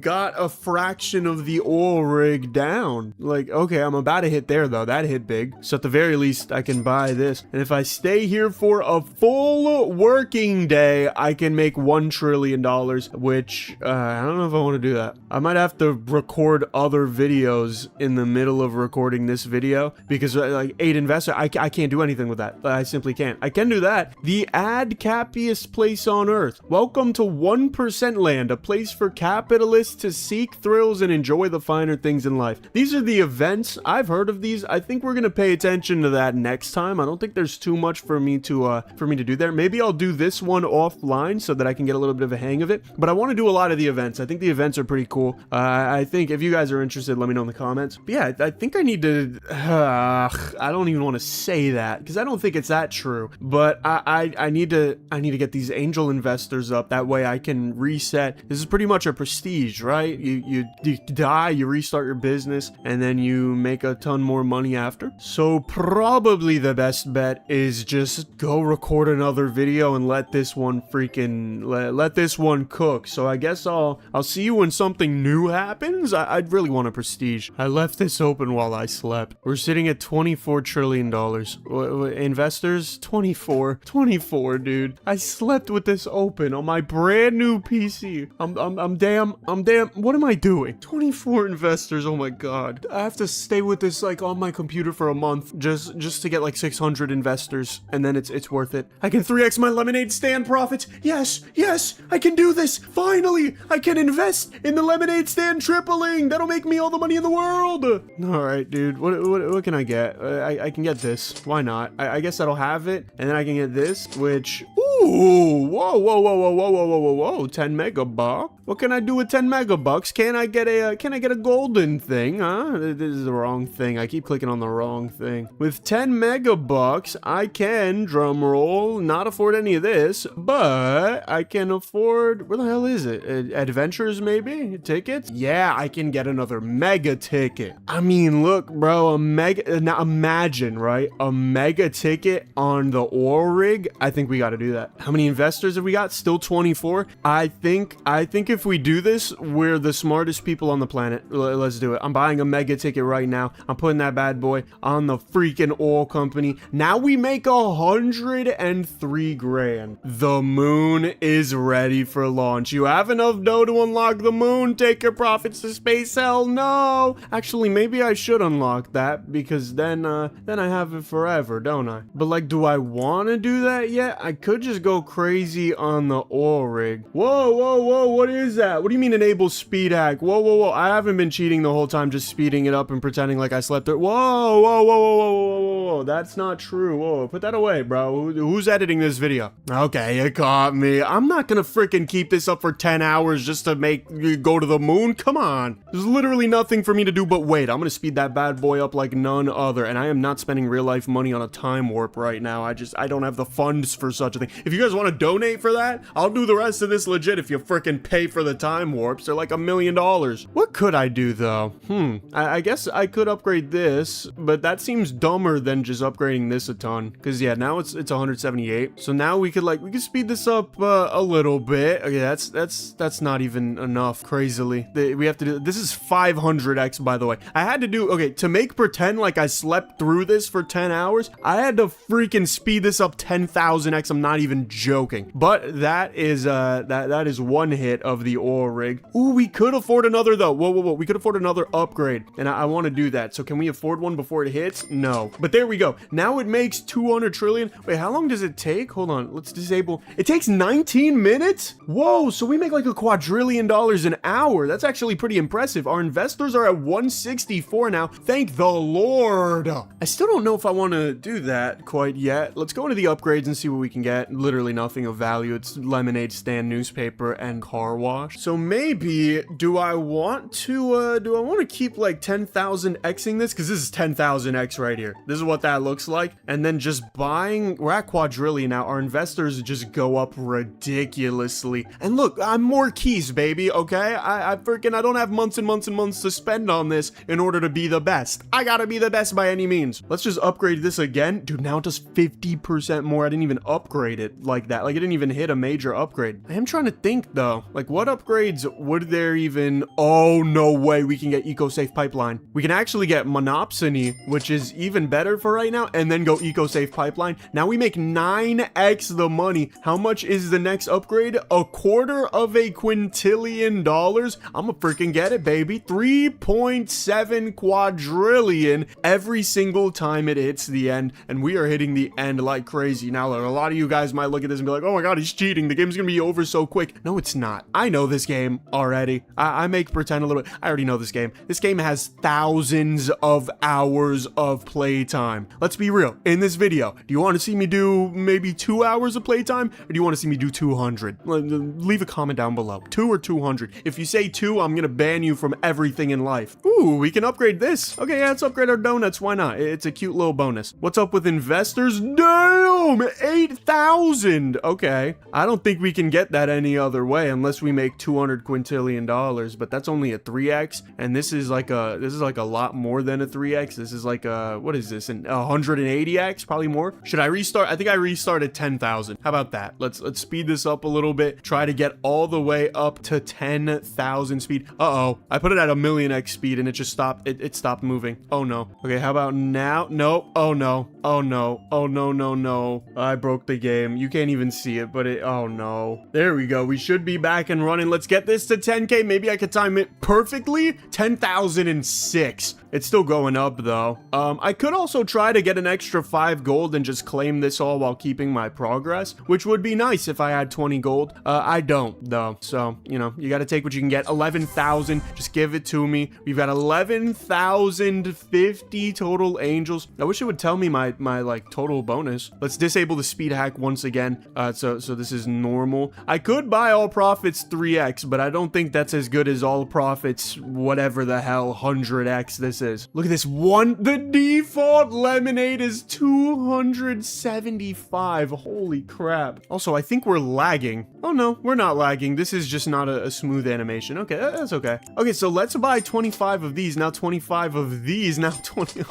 got a fraction of the oil rig down. Like, okay, I'm about to hit there though. That hit big. So at the very least, I can buy this. And if I stay here for a full working day, I can make $1 trillion, which I don't know if I want to do that. I might have to record other videos in the middle of recording this video because like 8 investors, I can't do anything with that. I simply can't. I can do that. The ad cappiest place on earth. Welcome to 1% land, a place for capitalists to seek thrills and enjoy the finer things in life. These are the events. I've heard of these. I think we're gonna pay attention to that next time. I don't think there's too much for me to do there. Maybe I'll do this one offline so that I can get a little bit of a hang of it. But I want to do a lot of the events. I think the events are pretty cool. I think if you guys are interested, let me know in the comments. But yeah, I think I need to. I don't even want to say that because I don't think it's that true. But I need to get these angel investors up. That way I can reset. This is pretty much a prestige, right? You die, you restart your business, and then you make a ton more money after. So probably the best bet is just go record another video and let this one let this one cook. So I guess I'll see you when something new happens. I'd really want a prestige. I left this open while I slept. We're sitting at $24 trillion. Investors, 24, dude. I slept with this open on my brand new PC. I'm damn. What am I doing? 24 investors. Oh my god. I have to stay with this like on my computer for a month just to get like 600 investors, and then it's worth it. I can 3x my lemonade stand profits. Yes, I can do this. Finally, I can invest in the lemonade stand tripling. That'll make me all the money in the world. All right, dude. What can I get? I can get this. Why not? I guess that'll have it, and then I can get this, which. Ooh, whoa, 10 megabucks. What can I do with 10 megabucks? Can I get a golden thing, huh? This is the wrong thing. I keep clicking on the wrong thing. With 10 megabucks, I can, drum roll, not afford any of this, but I can afford, where the hell is it? Adventures, maybe? Tickets? Yeah, I can get another mega ticket. I mean, look, bro, now imagine, right? A mega ticket on the oil rig. I think we got to do that. How many investors have we got? Still 24. I think if we do this, we're the smartest people on the planet. Let's do it. I'm buying a mega ticket right now. I'm putting that bad boy on the freaking oil company. Now we make 103 grand. The moon is ready for launch. You have enough dough to unlock the moon. Take your profits to space. Hell no. Actually, maybe I should unlock that because then I have it forever, don't I? But like, do I want to do that yet? I could just go crazy on the oil rig. Whoa, whoa, whoa. What is that? What do you mean enable speed hack? Whoa, whoa, whoa. I haven't been cheating the whole time, just speeding it up and pretending like I slept through. Whoa, whoa, whoa, whoa, whoa, whoa, whoa. That's not true. Whoa, put that away, bro. Who's editing this video? Okay, you caught me. I'm not gonna freaking keep this up for 10 hours just to make you go to the moon. Come on. There's literally nothing for me to do but wait. I'm gonna speed that bad boy up like none other, and I am not spending real life money on a time warp right now. I don't have the funds for such a thing. If you guys want to donate for that, I'll do the rest of this legit if you freaking pay for the time warps. They're like $1 million. What could I do though? I guess I could upgrade this, but that seems dumber than just upgrading this a ton. Because yeah, now it's 178. So now we could speed this up a little bit. Okay, that's not even enough. Crazily, we have to do. This is 500x, by the way. I had to do, okay, to make pretend like I slept through this for 10 hours. I had to freaking speed this up 10,000x. I'm not even joking. But that is that is one hit of the oil rig. Ooh, we could afford another though. Whoa, whoa, whoa. We could afford another upgrade, and I want to do that. So can we afford one before it hits? No. But there we go. Now it makes 200 trillion. Wait, how long does it take? Hold on. Let's disable. It takes 19 minutes? Whoa, so we make like $1 quadrillion an hour. That's actually pretty impressive. Our investors are at 164 now. Thank the Lord. I still don't know if I want to do that quite yet. Let's go into the upgrades and see what we can get. Literally nothing of value. It's lemonade stand, newspaper, and car wash. So maybe do I want to keep like 10,000 Xing this? Because this is 10,000 X right here. This is what that looks like. And then just buying, we're at quadrillion now. Our investors just go up ridiculously. And look, I'm more keys, baby. Okay, I don't have months and months and months to spend on this in order to be the best. I gotta be the best by any means. Let's just upgrade this again. Dude, now it does 50% more. I didn't even upgrade it like that. Like, it didn't even hit a major upgrade. I am trying to think though, like what upgrades would there even? Oh, no way. We can get eco-safe pipeline. We can actually get monopsony, which is even better for right now, and then go eco-safe pipeline. Now we make 9x the money. How much is the next upgrade? $250 quintillion. I'm gonna freaking get it, baby. 3.7 quadrillion every single time it hits the end, and we are hitting the end like crazy. Now, a lot of you guys might look at this and be like, oh my god, he's cheating. The game's gonna be over so quick. No, it's not. I know this game already. I make pretend a little bit. I already know this game. This game has thousands of hours of playtime. Let's be real. In this video, do you want to see me do maybe 2 hours of playtime, or do you want to see me do 200? Leave a comment down below. 2 or 200. If you say 2, I'm gonna ban you from everything in life. Ooh, we can upgrade this. Okay, yeah, let's upgrade our donuts. Why not? It's a cute little bonus. What's up with investors? Damn, 8,000. Okay, I don't think we can get that any other way unless we make $200 quintillion. But that's only a 3x, and this is like a lot more than a 3x. This is like a, what is this, an 180x, probably more. Should I restart? I think I restarted 10,000. How about that? Let's speed this up a little bit. Try to get all the way up to 10,000 speed. Uh-oh, I put it at 1,000,000x speed and it just stopped. It stopped moving. Oh no. Okay, how about now? Nope. Oh no. Oh no. Oh no, no, no. I broke the game. You can't even see it, but oh no. There we go. We should be back and running. Let's get this to 10k. Maybe I could time it perfectly. 10,006. It's still going up though. I could also try to get an extra 5 gold and just claim this all while keeping my progress, which would be nice if I had 20 gold. I don't though. So, you know, you got to take what you can get. 11,000. Just give it to me. We've got 11,050 total angels. I wish it would tell me my like total bonus. Let's disable the speed hack once again. So this is normal. I could buy all profits 3x, but I don't think that's as good as all profits whatever the hell 100x this is. Look at this one. The default lemonade is 275. Holy crap. Also, I think we're lagging. Oh no, we're not lagging. This is just not a smooth animation. Okay, that's okay. Okay, so let's buy 25 of these. Now 25 of these. Now 20.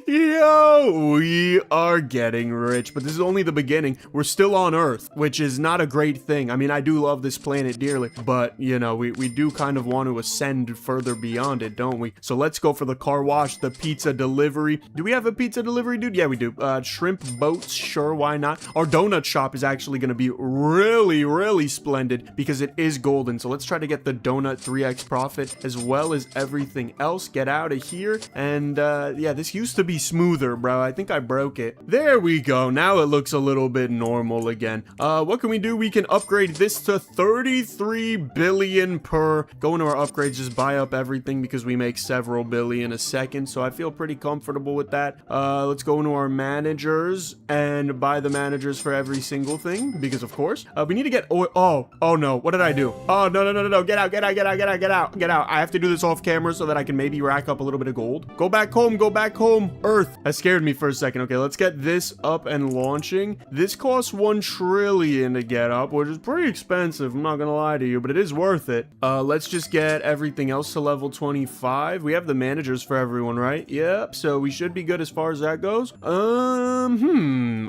Yo, we are getting rich, but this is only the beginning. We're still on Earth, which is not a great thing. I mean, I do love this planet dearly, but you know, we do kind of want to ascend further beyond it, don't we? So let's go for the car wash, the pizza delivery. Do we have a pizza delivery, dude? Yeah, we do. Shrimp boats, sure, why not? Our donut shop is actually going to be really splendid because it is golden. So let's try to get the donut 3x profit as well as everything else. Get out of here. And yeah, this used to be smoother, bro. I think I broke it. There we go. Now it looks a little bit normal again. What can we do? We can upgrade this to 33 billion per. Go into our upgrades, just buy up everything because we make several billion a second. So I feel pretty comfortable with that. Let's go into our managers and buy the managers for every single thing because of course we need to get oil. Oh no, what did I do? Oh no, get out. I have to do this off camera so that I can maybe rack up a little bit of gold. Go back home. Earth. That scared me for a second. Okay, let's get this up and launching. This costs 1 trillion to get up, which is pretty expensive, I'm not gonna lie to you, but it is worth it. Let's just get everything else to level 25. We have the managers for everyone, right? Yep, so we should be good as far as that goes.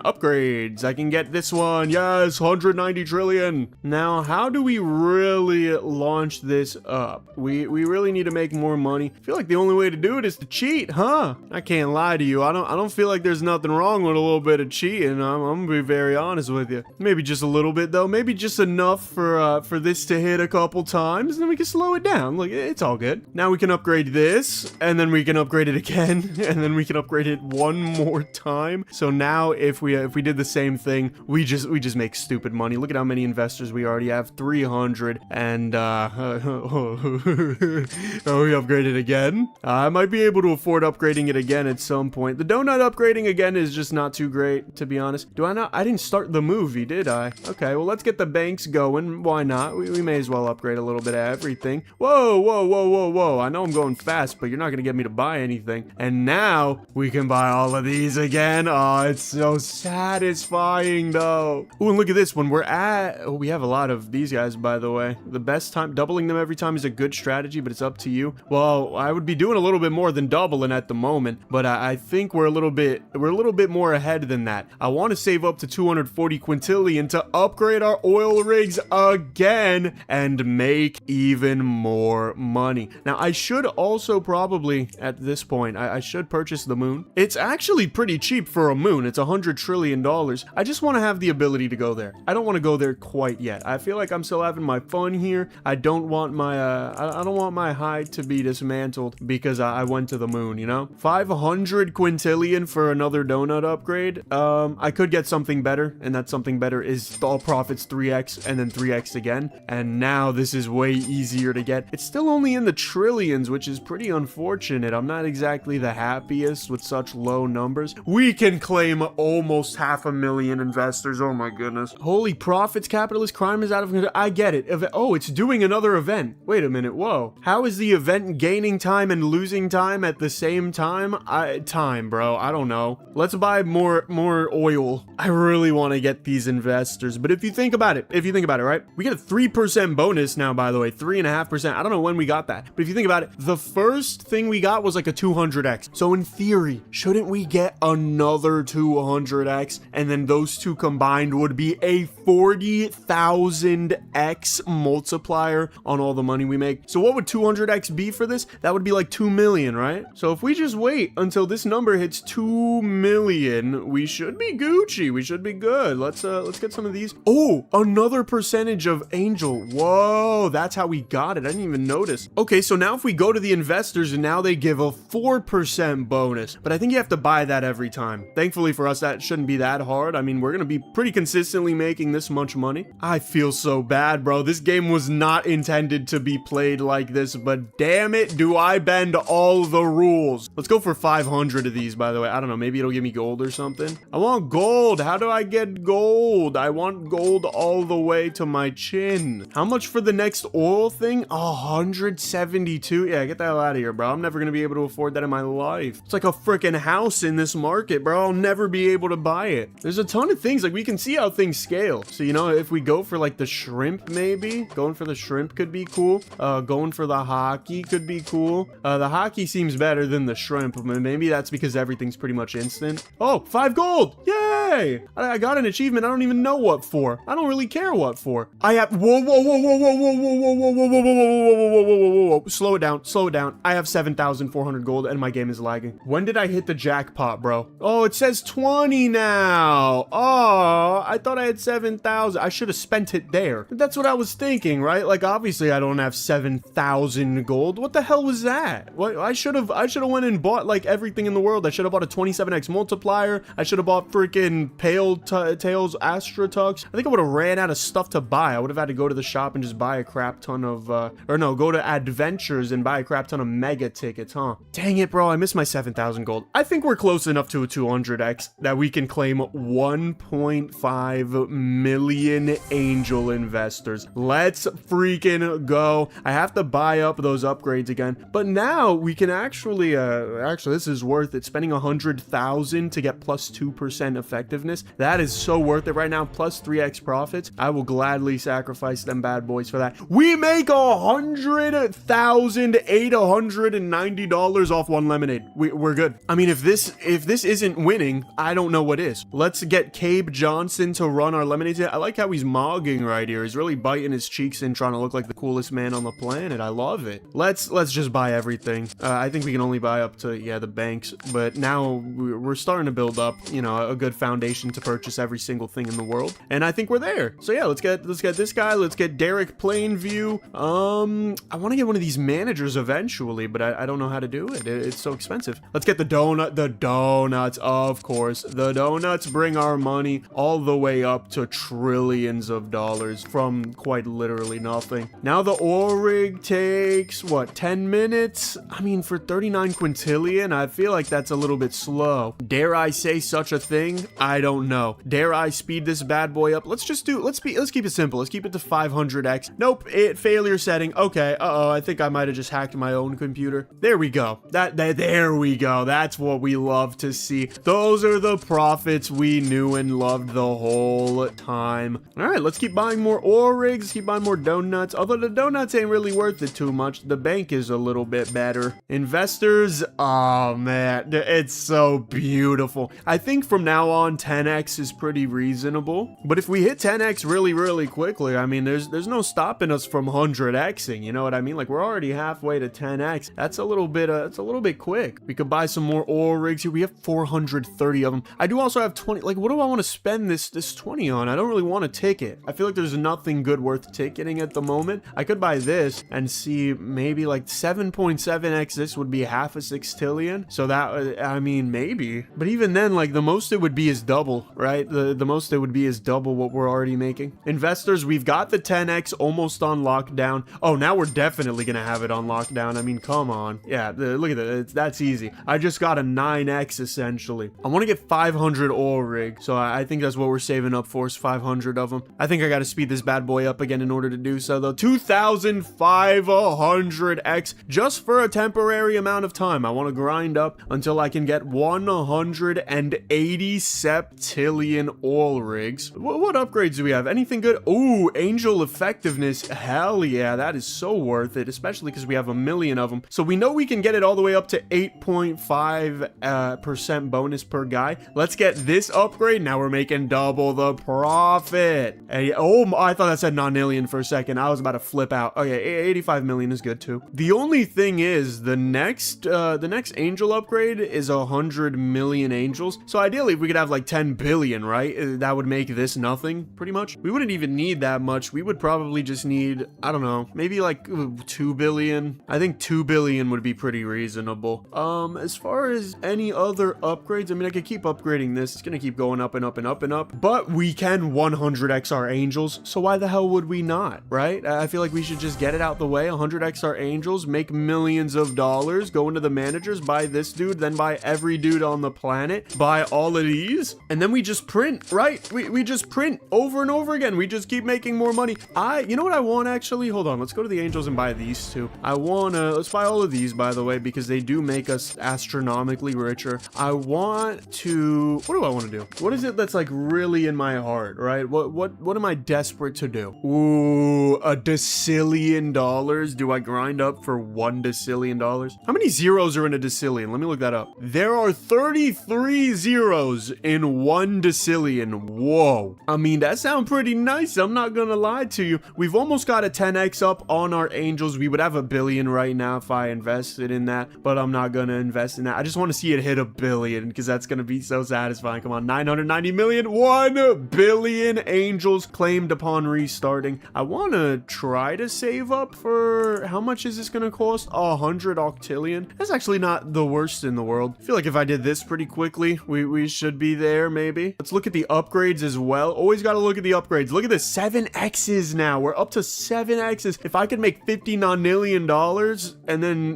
Upgrades. I can get this one. Yes, 190 trillion. Now, how do we really launch this up? We really need to make more money. I feel like the only way to do it is to cheat, huh? I can't lie to you. I don't feel like there's nothing wrong with a little bit of cheating. I'm gonna be very honest with you. Maybe just a little bit though. Maybe just enough for this to hit a couple times, and then we can slow it down. Look, it's all good. Now we can upgrade this, and then we can upgrade it again, and then we can upgrade it one more time. So now if we did the same thing, we just make stupid money. Look at how many investors we already have. 300, and oh, we upgraded again. I might be able to afford upgrading it again at some point. The donut upgrading again is just not too great, to be honest. I didn't start the movie, did I? Okay, well, let's get the banks going. Why not? We may as well upgrade a little bit of everything. Whoa. I know I'm going fast, but you're not gonna get me to buy anything. And now we can buy all of these again. Oh, it's so satisfying though. Ooh, and look at this one. We have a lot of these guys, by the way. The best time, doubling them every time is a good strategy, but it's up to you. Well, I would be doing a little bit more than doubling at the moment, but I think we're a little bit more ahead than that. I want to save up to 240 quintillion to upgrade our oil rigs again and make even more money. Now, I should also probably, at this point, I should purchase the moon. It's actually pretty cheap for a moon. It's $100 trillion. I just want to have the ability to go there. I don't want to go there quite yet. I feel like I'm still having my fun here. I don't want my I don't want my hide to be dismantled because I went to the moon, you know? 500 quintillion for another donut upgrade. I could get something better, and that something better is all profits 3x and then 3x again. And now this is way easier to get. It's still only in the trillions, which is pretty unfortunate. I'm not exactly the happiest with such low numbers. We can claim almost 500,000 investors. Oh my goodness. Holy profits, capitalist crime is out of control. I get it. Oh, it's doing another event. Wait a minute. Whoa. How is the event gaining time and losing time at the same time? Time, bro. I don't know. Let's buy more oil. I really want to get these investors. But if you think about it, right? We get a 3% bonus now, by the way. 3.5%. I don't know when we got that. But if you think about it, the first thing we got was like a 200x. So in theory, shouldn't we get another 200x? And then those two combined would be a 40,000x multiplier on all the money we make. So what would 200x be for this? That would be like 2 million, right? So if we just wait until this number hits 2 million, we should be Gucci. We should be good. Let's get some of these. Oh, another percentage of Angel. Whoa, that's how we got it. I didn't even notice. Okay, so now if we go to the investors and now they give a 4% bonus, but I think you have to buy that every time. Thankfully for us, that shouldn't be that hard. I mean, we're gonna be pretty consistently making this much money. I feel so bad, bro. This game was not intended to be played like this, but damn it, do I bend all the rules. Let's go for 500 of these, by the way. I don't know, maybe it'll give me gold or something. I want gold. How do I get gold? I want gold all the way to my chin. How much for the next oil thing? 172. Yeah, get the hell out of here, bro. I'm never gonna be able to afford that in my life. It's like a freaking house in this market, bro. I'll never be able to buy it. There's a ton of things. Like, we can see how things scale. So, you know, if we go for like the shrimp, maybe going for the shrimp could be cool. Going for the hockey could be cool. The hockey seems better than the shrimp. Maybe that's because everything's pretty much instant. Oh, 5 gold. Yay. I got an achievement. I don't even know what for. I don't really care what for. I have, whoa, whoa, whoa, whoa, whoa, whoa, whoa, whoa, whoa, whoa, whoa, whoa, whoa, whoa, whoa, whoa, whoa. Slow it down. Slow it down. I have 7,400 gold and my game is lagging. When did I hit the jackpot, bro? Oh, it says 20 now. Oh, I thought I had 7,000. I should have spent it there. That's what I was thinking, right? Like, obviously I don't have 7,000 gold. What the hell was that? What? I should have went and bought like everything in the world. I should have bought a 27x multiplier. I should have bought freaking Pale Tails Astra Tux. I think I would have ran out of stuff to buy. I would have had to go to the shop and just buy a crap ton of, or no, go to Adventures and buy a crap ton of mega tickets, huh? Dang it, bro. I missed my 7,000 gold. I think we're close enough to a 200x that we can claim 1.5 million angel investors. Let's freaking go. I have to buy up those upgrades again, but now we can actually this is worth it. Spending 100,000 to get plus 2% effectiveness. That is so worth it right now. Plus 3x profits. I will gladly sacrifice them bad boys for that. We make $100,890 off one lemonade. We're good. I mean, if this isn't winning, I don't know what is. Let's get Cabe Johnson to run our lemonade. I like how he's mogging right here. He's really biting his cheeks in, trying to look like the coolest man on the planet. I love it. Let's just buy everything. I think we can only buy up to, yeah, the banks, but now we're starting to build up, you know, a good foundation to purchase every single thing in the world, and I think we're there. So yeah, let's get this guy. Let's get Derek Plainview. I want to get one of these managers eventually, but I don't know how to do it. It's so expensive. Let's get the donuts, of course. The donuts bring our money all the way up to trillions of dollars from quite literally nothing. Now the ore rig takes, what, 10 minutes? I mean, for 39 quintillion, I feel like that's a little bit slow. Dare I say such a thing? I don't know. Dare I speed this bad boy up? Let's keep it simple. Let's keep it to 500x. Nope, failure setting. Okay, I think I might have just hacked my own computer. There we go. There we go. That's what we love to see. Those are the profits we knew and loved the whole time. All right, let's keep buying more ore rigs, keep buying more donuts. Although the donuts ain't really worth it too much. The bank is a little bit better. Investors, oh man, it's so beautiful. I think from now on 10x is pretty reasonable. But if we hit 10x really quickly, I mean, there's no stopping us from 100xing. You know what I mean? Like, we're already halfway to 10x. That's a little bit quick. We could buy some more ore rigs here. We have 430 of them. I do also have 20. Like, what do I want to spend this 20 on? I don't really want a ticket. I feel like there's nothing good worth ticketing at the moment. I could buy this and see maybe like 7.7x. This would be half a sextillion. So that, I mean, maybe. But even then, like, the most it would be is double, right? The most it would be is double what we're already making. Investors, we've got the 10x almost on lockdown. Oh, now we're definitely gonna have it on lockdown. I mean, come on. Yeah, look at that. That's easy. I just got a 9x essentially. I want to get 500 ore rig. So I think that's what we're saving up for, is 500 of them. I think I got to speed this bad boy up again in order to do so though. 2,500x just for a temporary amount of time. I want to grind up until I can get 180 septillion ore rigs. What upgrades do we have? Anything good? Ooh, angel effectiveness. Hell yeah, that is so worth it, especially because we have 1 million of them. So we know we can get it all the way up to 8.5% bonus per guy. Let's get this upgrade. Now we're making double the profit. Hey, oh, I thought that said nonillion for a second. I was about to flip out. Okay, 85 million is good too. The only thing is the next angel upgrade is 100 million angels. So ideally, if we could have like 10 billion, right? That would make this nothing, pretty much. We wouldn't even need that much. We would probably just need, I don't know, maybe like 2 billion. I think 2 billion would be pretty reasonable. As far as any other upgrades, I mean, I could keep upgrading this. It's gonna keep going up and up and up and up. But we can 100x our angels, so why the hell would we not, right? I feel like we should just get it out the way. 100x our angels, make millions of dollars, go into the managers, buy this dude, then buy every dude on the planet, buy all of these, these, and then we just print, right? We just print over and over again. We just keep making more money. You know what I want, actually? Hold on. Let's go to the Angels and buy these two. Let's buy all of these, by the way, because they do make us astronomically richer. I want to, what do I want to do? What is it that's like really in my heart, right? What am I desperate to do? Ooh, $1 decillion. Do I grind up for $1 decillion? How many zeros are in a decillion? Let me look that up. There are 33 zeros in 1 decillion. Whoa. I mean, that sounds pretty nice. I'm not gonna lie to you. We've almost got a 10x up on our Angels. We would have $1 billion right now if I invested in that, but I'm not gonna invest in that. I just want to see it hit $1 billion because that's gonna be so satisfying. Come on, 990 million, 1 billion Angels claimed upon restarting. I want to try to save up for, how much is this gonna cost? 100 octillion. That's actually not the worst in the world. I feel like if I did this pretty quickly, we should be there maybe. Let's look at the upgrades as well. Always got to look at the upgrades. Look at this, 7x's now. We're up to 7x's. If I could make $59 million and then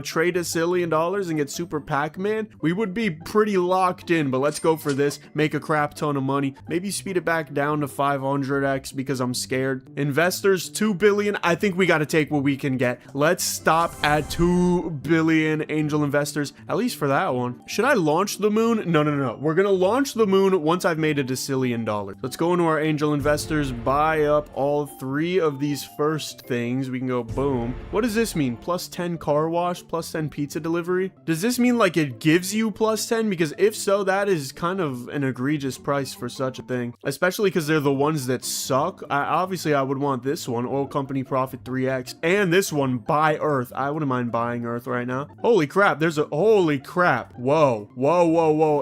trade $1 zillion and get Super Pac-Man, we would be pretty locked in. But let's go for this, make a crap ton of money, maybe speed it back down to 500x because I'm scared. Investors, 2 billion. I think we got to take what we can get. Let's stop at 2 billion angel investors, at least for that one. Should I launch the moon? No. We're gonna launch the moon once I've made $1 decillion. Let's go into our angel investors, buy up all 3 of these first things. We can go boom. What does this mean? Plus 10 car wash, plus 10 pizza delivery? Does this mean like it gives you plus 10? Because if so, that is kind of an egregious price for such a thing, especially because they're the ones that suck. Obviously I would want this one, oil company profit 3x, and this one, buy earth. I wouldn't mind buying earth right now. Holy crap, holy crap. Whoa.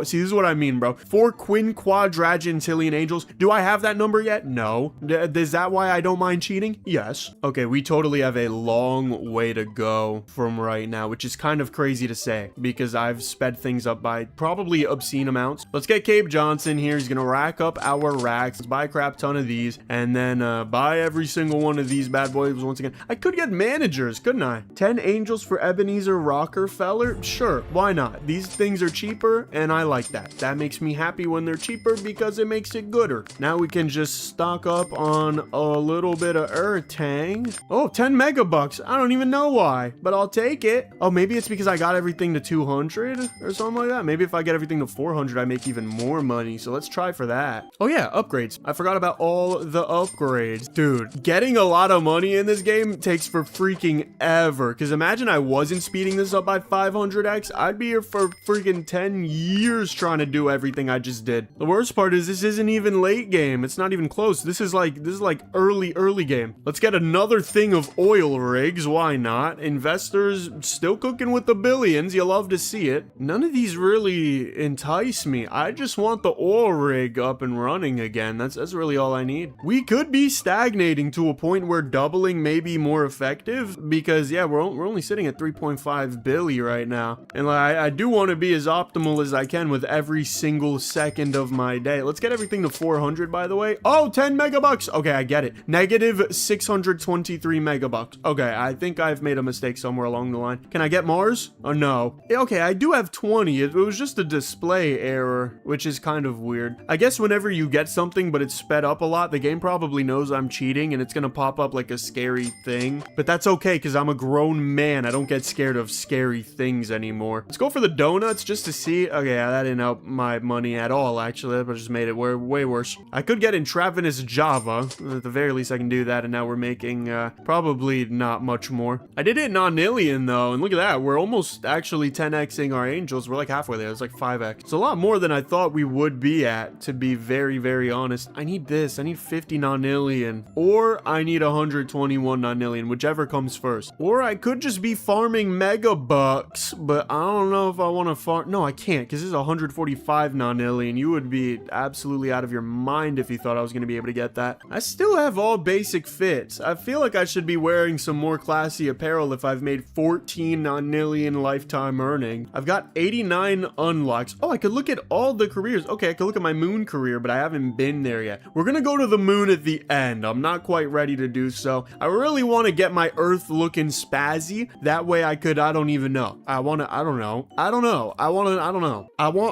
See, this is what I mean, bro. 4 quinquadragentillion angels. Do I have that number yet? No. Is that why I don't mind cheating? Yes. Okay, we totally have a long way to go from right now, which is kind of crazy to say because I've sped things up by probably obscene amounts. Let's get Cape Johnson here. He's gonna rack up our racks. Let's buy a crap ton of these and then buy every single one of these bad boys once again. I could get managers, couldn't I? 10 angels for Ebenezer Rockefeller? Sure, why not? These things are cheaper and I like that. That makes me happy when they're cheaper because it makes it gooder. Now we can just stock up on a little bit of earth tang. Oh, 10 megabucks. I don't even know why, but I'll take it. Oh, maybe it's because I got everything to 200 or something like that. Maybe if I get everything to 400, I make even more money. So let's try for that. Oh yeah, upgrades. I forgot about all the upgrades. Dude, getting a lot of money in this game takes for freaking ever. Because imagine I wasn't speeding this up by 500x. I'd be here for freaking 10 years trying to do everything I just did. The worst part is this isn't even late game. It's not even close. This is like early game. Let's get another thing of oil rigs. Why not? Investors still cooking with the billions. You love to see it. None of these really entice me. I just want the oil rig up and running again. That's really all I need. We could be stagnating to a point where doubling may be more effective because yeah, we're only sitting at 3.5 billion right now. And like, I do want to be as optimal as I can with every single second of my day. Let's get everything to 400, by the way. Oh, 10 megabucks. Okay, I get it. Negative 623 megabucks. Okay, I think I've made a mistake somewhere along the line. Can I get Mars? Oh, no. Okay, I do have 20. It was just a display error, which is kind of weird. I guess whenever you get something, but it's sped up a lot, the game probably knows I'm cheating, and it's gonna pop up like a scary thing. But that's okay, because I'm a grown man. I don't get scared of scary things anymore. Let's go for the donuts just to see. Okay, that didn't help my money at all, actually. That just made it way worse. I could get intravenous Java. At the very least, I can do that, and now we're making probably not much more. I did hit nonillion, though, and look at that. We're almost actually 10xing our angels. We're like halfway there. It's like 5x. It's a lot more than I thought we would be at, to be very honest. I need this. I need 50 nonillion, or I need 121 nonillion, whichever comes first. Or I could just be farming megabucks, but I don't know if I want to farm. No, I can't, because this is 145 nonillion. You would be absolutely out of your mind if you thought I was going to be able to get that. I still have all basic fits. I feel like I should be wearing some more classy apparel if I've made 14 nonillion lifetime earning. I've got 89 unlocks. Oh, I could look at all the careers. Okay, I could look at my moon career, but I haven't been there yet. We're gonna go to the moon at the end. I'm not quite ready to do so. I really want to get my earth looking spazzy. That way I don't even know. I want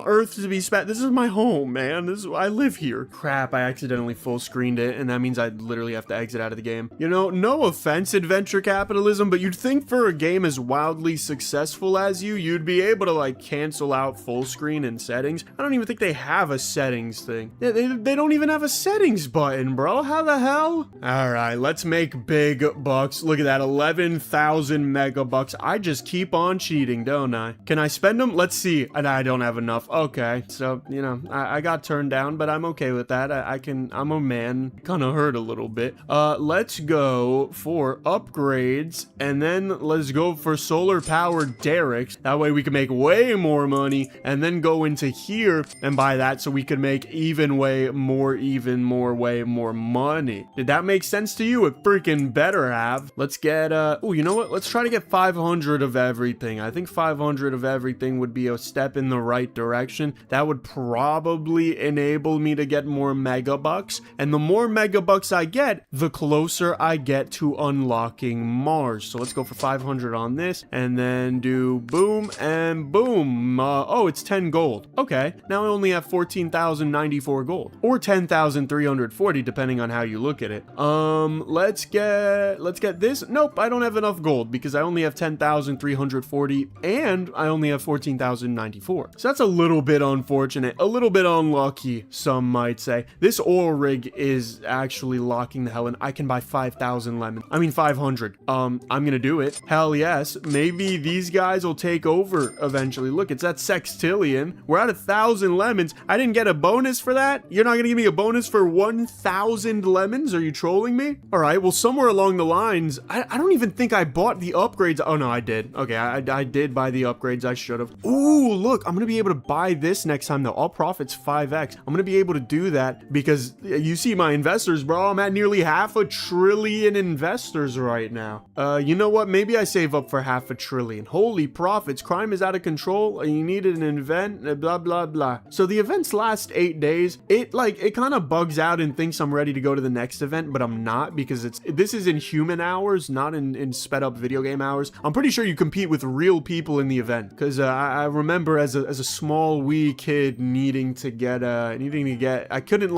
earth to be spent. This is my home, man. I live here. Crap, I accidentally full screened it, and that means I literally have to exit out of the game. You know, no offense, adventure capitalism, but you'd think for a game as wildly successful as you'd be able to like cancel out full screen and settings. I don't even think they have a settings thing. They don't even have a settings button, bro. How the hell? All right, let's make big bucks. Look at that, 11,000 megabucks. I just keep on cheating, don't I? Can I spend them? Let's see. And I don't have enough. Okay, so, you know, I got turned down, but I'm okay with that. I'm a man. Kind of hurt a little bit. Let's go for upgrades, and then let's go for solar powered derricks. That way we can make way more money, and then go into here and buy that so we can make way more money. Did that make sense to you? It freaking better have. Let's get, oh, you know what? Let's try to get 500 of everything. I think 500 of everything would be a step in the right direction. That would probably enable me to get more megabucks, and the more megabucks I get, the closer I get to unlocking Mars. So let's go for 500 on this, and then do boom and boom. Oh, it's 10 gold. Okay, now I only have 14,094 gold, or 10,340 depending on how you look at it. Let's get this. Nope, I don't have enough gold because I only have 10,340 and I only have 14,094. So that's a little bit unfortunate, a little bit unlucky, some might say. This oil rig is actually locking the hell in. I can buy 5,000 lemons. I mean 500. I'm gonna do it. Hell yes. Maybe these guys will take over eventually. Look, it's that sextillion. We're at 1,000 lemons. I didn't get a bonus for that. You're not gonna give me a bonus for 1,000 lemons? Are you trolling me? All right, well, somewhere along the lines, I don't even think I bought the upgrades. Oh no, I did. Okay, I did buy the upgrades. I should have. Ooh, look, I'm gonna be able to buy this next time though. All profits 5x. I'm gonna be able to do that because you see my investors, bro. I'm at nearly 500 billion investors right now. You know what? Maybe I save up for 500 billion. Holy profits. Crime is out of control. You needed an event, blah, blah, blah. So the events last 8 days. It kind of bugs out and thinks I'm ready to go to the next event, but I'm not because this is in human hours, not in sped up video game hours. I'm pretty sure you compete with real people in the event because I remember as a small wee kid needing to get I couldn't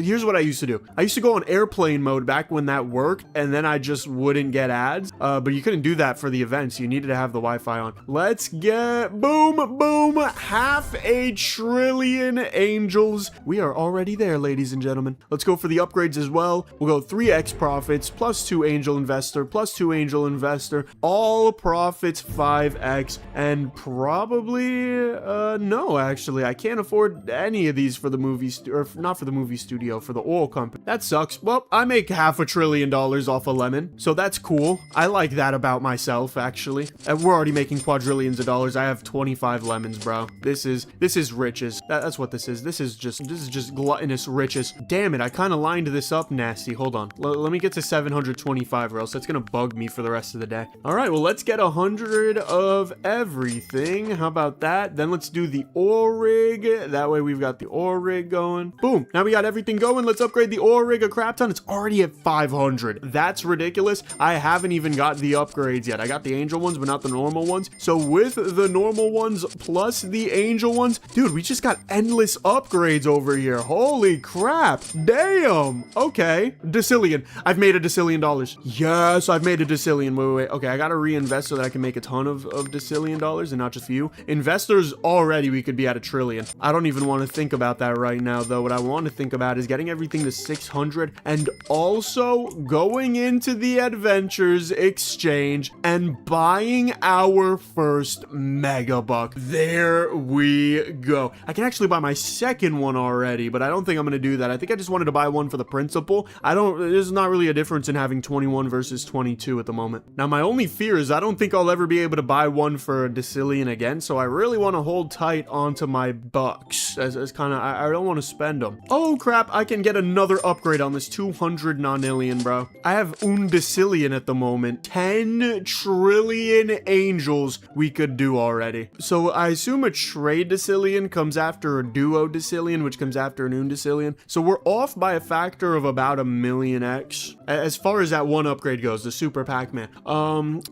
here's what I used to do. I used to go on airplane mode back when that worked, and then I just wouldn't get ads, but you couldn't do that for the events. You needed to have the Wi-Fi on. Let's get boom 500 billion angels. We are already there, ladies and gentlemen. Let's go for the upgrades as well. We'll go 3x profits plus 2 angel investor plus 2 angel investor, all profits 5x, and probably no, actually I can't afford any of these for the movie or not for the movie studio, for the oil company. That sucks. Well, I make $500 billion off a lemon, so that's cool. I like that about myself, actually. We're already making quadrillions of dollars. I have 25 lemons, bro. This is riches. That's what this is. This is just gluttonous riches. Damn it, I kind of lined this up nasty. Hold on. Let me get to 725 or else that's gonna bug me for the rest of the day. All right, well, let's get 100 of everything. How about that? Then let's do the oil rig. That way we've got the oil rig going. Boom. Now we got everything going. Let's upgrade the oil rig a crap ton. It's already at 500. That's ridiculous. I haven't even got the upgrades yet. I got the angel ones, but not the normal ones. So with the normal ones plus the angel ones, dude, we just got endless upgrades over here. Holy crap. Damn. Okay. Decillion. I've made $1 decillion. Yes, I've made $1 decillion. Wait. Okay, I gotta reinvest so that I can make a ton of decillion dollars and not just a few. Investors already, we could be at $1 trillion. I don't even want to think about that right now, though. What I want to think about is getting everything to 600 and also going into the adventures exchange and buying our first megabuck. There we go. I can actually buy my second one already, but I don't think I'm going to do that. I think I just wanted to buy one for the principal. There's not really a difference in having 21 versus 22 at the moment. Now, my only fear is I don't think I'll ever be able to buy one for $1 decillion again, so I really want to hold tight onto my bucks as kind of, I don't want to spend them. Oh crap, I can get another upgrade on this 200 nonillion, bro. I have $1 decillion at the moment. 10 trillion angels we could do already. So I assume a trade decillion comes after a duo decillion, which comes after an $1 decillion. So we're off by a factor of about 1,000,000x as far as that one upgrade goes, the Super Pac-Man.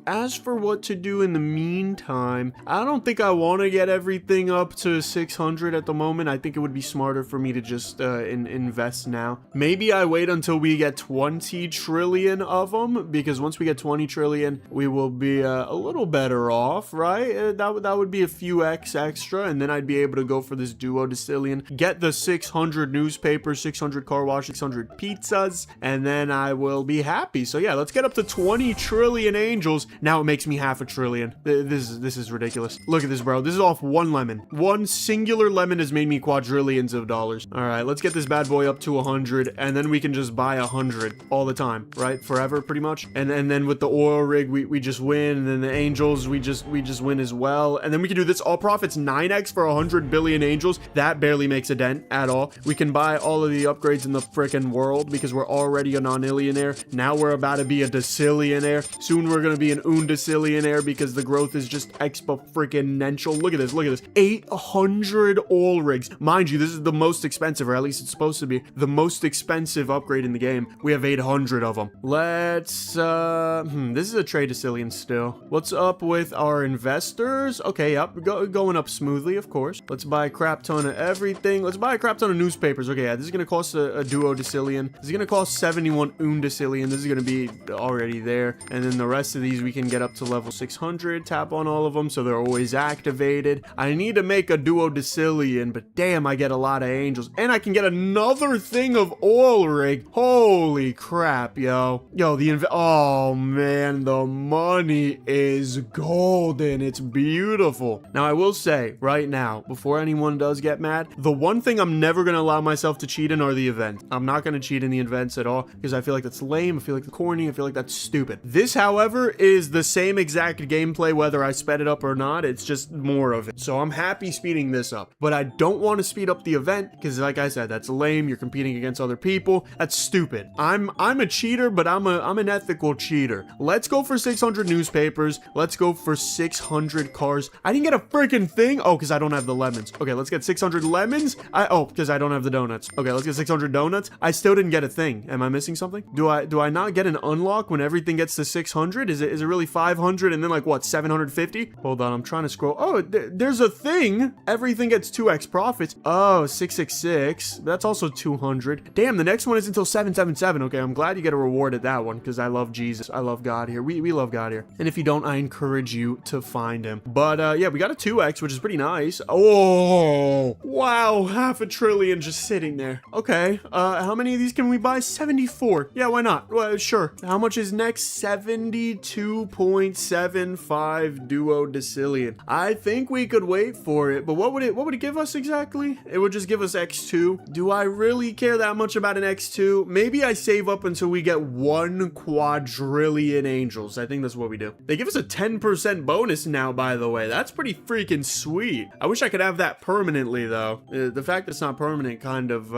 As for what to do in the meantime, I don't think I want to get everything up to 600 600 at the moment. I think it would be smarter for me to just invest now. Maybe I wait until we get 20 trillion of them, because once we get 20 trillion, we will be a little better off, right? That would be a few X extra, and then I'd be able to go for this duodecillion, get the 600 newspapers, 600 car wash, 600 pizzas, and then I will be happy. So yeah, let's get up to 20 trillion angels. Now it makes me half a trillion. This is ridiculous. Look at this, bro. This is off one lemon. One singular lemon has made me quadrillions of dollars. All right, let's get this bad boy up to 100, and then we can just buy 100 all the time, right? Forever, pretty much. And then with the oil rig, we just win, and then the angels, we just win as well. And then we can do this all profits 9x for 100 billion angels. That barely makes a dent at all. We can buy all of the upgrades in the freaking world because we're already a nonillionaire. Now we're about to be a decillionaire. Soon we're gonna be an undecillionaire because the growth is just exponential. Look at this, look at this. 800 oil rigs. Mind you, this is the most expensive, or at least it's supposed to be the most expensive upgrade in the game. We have 800 of them. Let's this is a trade decillion still. What's up with our investors? Okay, yep, going up smoothly, of course. Let's buy a crap ton of everything. Let's buy a crap ton of newspapers. Okay, yeah, this is gonna cost a duodecillion. This is gonna cost 71 undecillion. This is gonna be already there. And then the rest of these we can get up to level 600. Tap on all of them so they're always activated. I need to make a duodecillion, but damn, I get a lot of angels. And I can get another thing of oil rig. Holy crap, yo. Yo, oh man, the money is golden. It's beautiful. Now, I will say right now, before anyone does get mad, the one thing I'm never going to allow myself to cheat in are the events. I'm not going to cheat in the events at all because I feel like that's lame. I feel like it's corny. I feel like that's stupid. This, however, is the same exact gameplay whether I sped it up or not. It's just more of it. So I'm happy speeding this up, but I don't want to speed up the event because, like I said, that's lame. You're competing against other people. That's stupid. I'm a cheater, but I'm an ethical cheater. Let's go for 600 newspapers. Let's go for 600 cars. I didn't get a freaking thing. Oh, because I don't have the lemons. Okay, let's get 600 lemons. Because I don't have the donuts. Okay, let's get 600 donuts. I still didn't get a thing. Am I missing something? Do I not get an unlock when everything gets to 600? Is it really 500 and then like what, 750? Hold on, I'm trying to scroll. Oh, there's a thing. Everything gets 2x profits. Oh, 666. That's also 200. Damn, the next one is until 777. Okay, I'm glad you get a reward at that one because I love Jesus. I love God here. We love God here. And if you don't, I encourage you to find him. But yeah, we got a 2x, which is pretty nice. Oh, wow. Half a trillion just sitting there. Okay. How many of these can we buy? 74. Yeah, why not? Well, sure. How much is next? 72.75 duodecillion. I think we could wait for it, but what would it give us exactly? It would just give us x2. Do I really care that much about an x2? Maybe I save up until we get 1 quadrillion angels. I think that's what we do. They give us a 10% bonus now, by the way. That's pretty freaking sweet. I wish I could have that permanently, though. The fact that it's not permanent kind of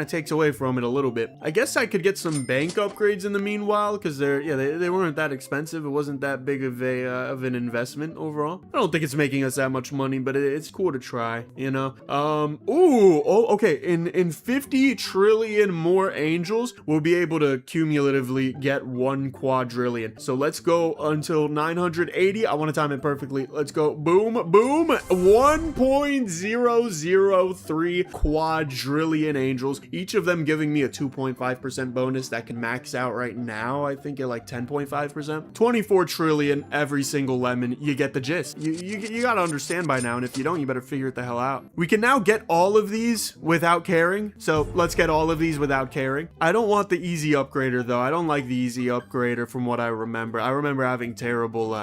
takes away from it a little bit. I guess I could get some bank upgrades in the meanwhile, because they weren't that expensive. It wasn't that big of an investment overall. I don't think it's making us that much money, but it's cool to try, you know. Okay. In 50 trillion more angels, we'll be able to cumulatively get 1 quadrillion. So let's go until 980. I want to time it perfectly. Let's go. Boom, boom. 1.003 quadrillion angels, each of them giving me a 2.5% bonus that can max out right now, I think, at like 10.5%. 24 trillion every single lemon. You get the gist. You gotta understand by now, and if you don't, you better figure it the hell out. We can now get all of these without caring, so let's get all of these without caring. I don't want the easy upgrader, though. I don't like the easy upgrader from what I remember. I remember having terrible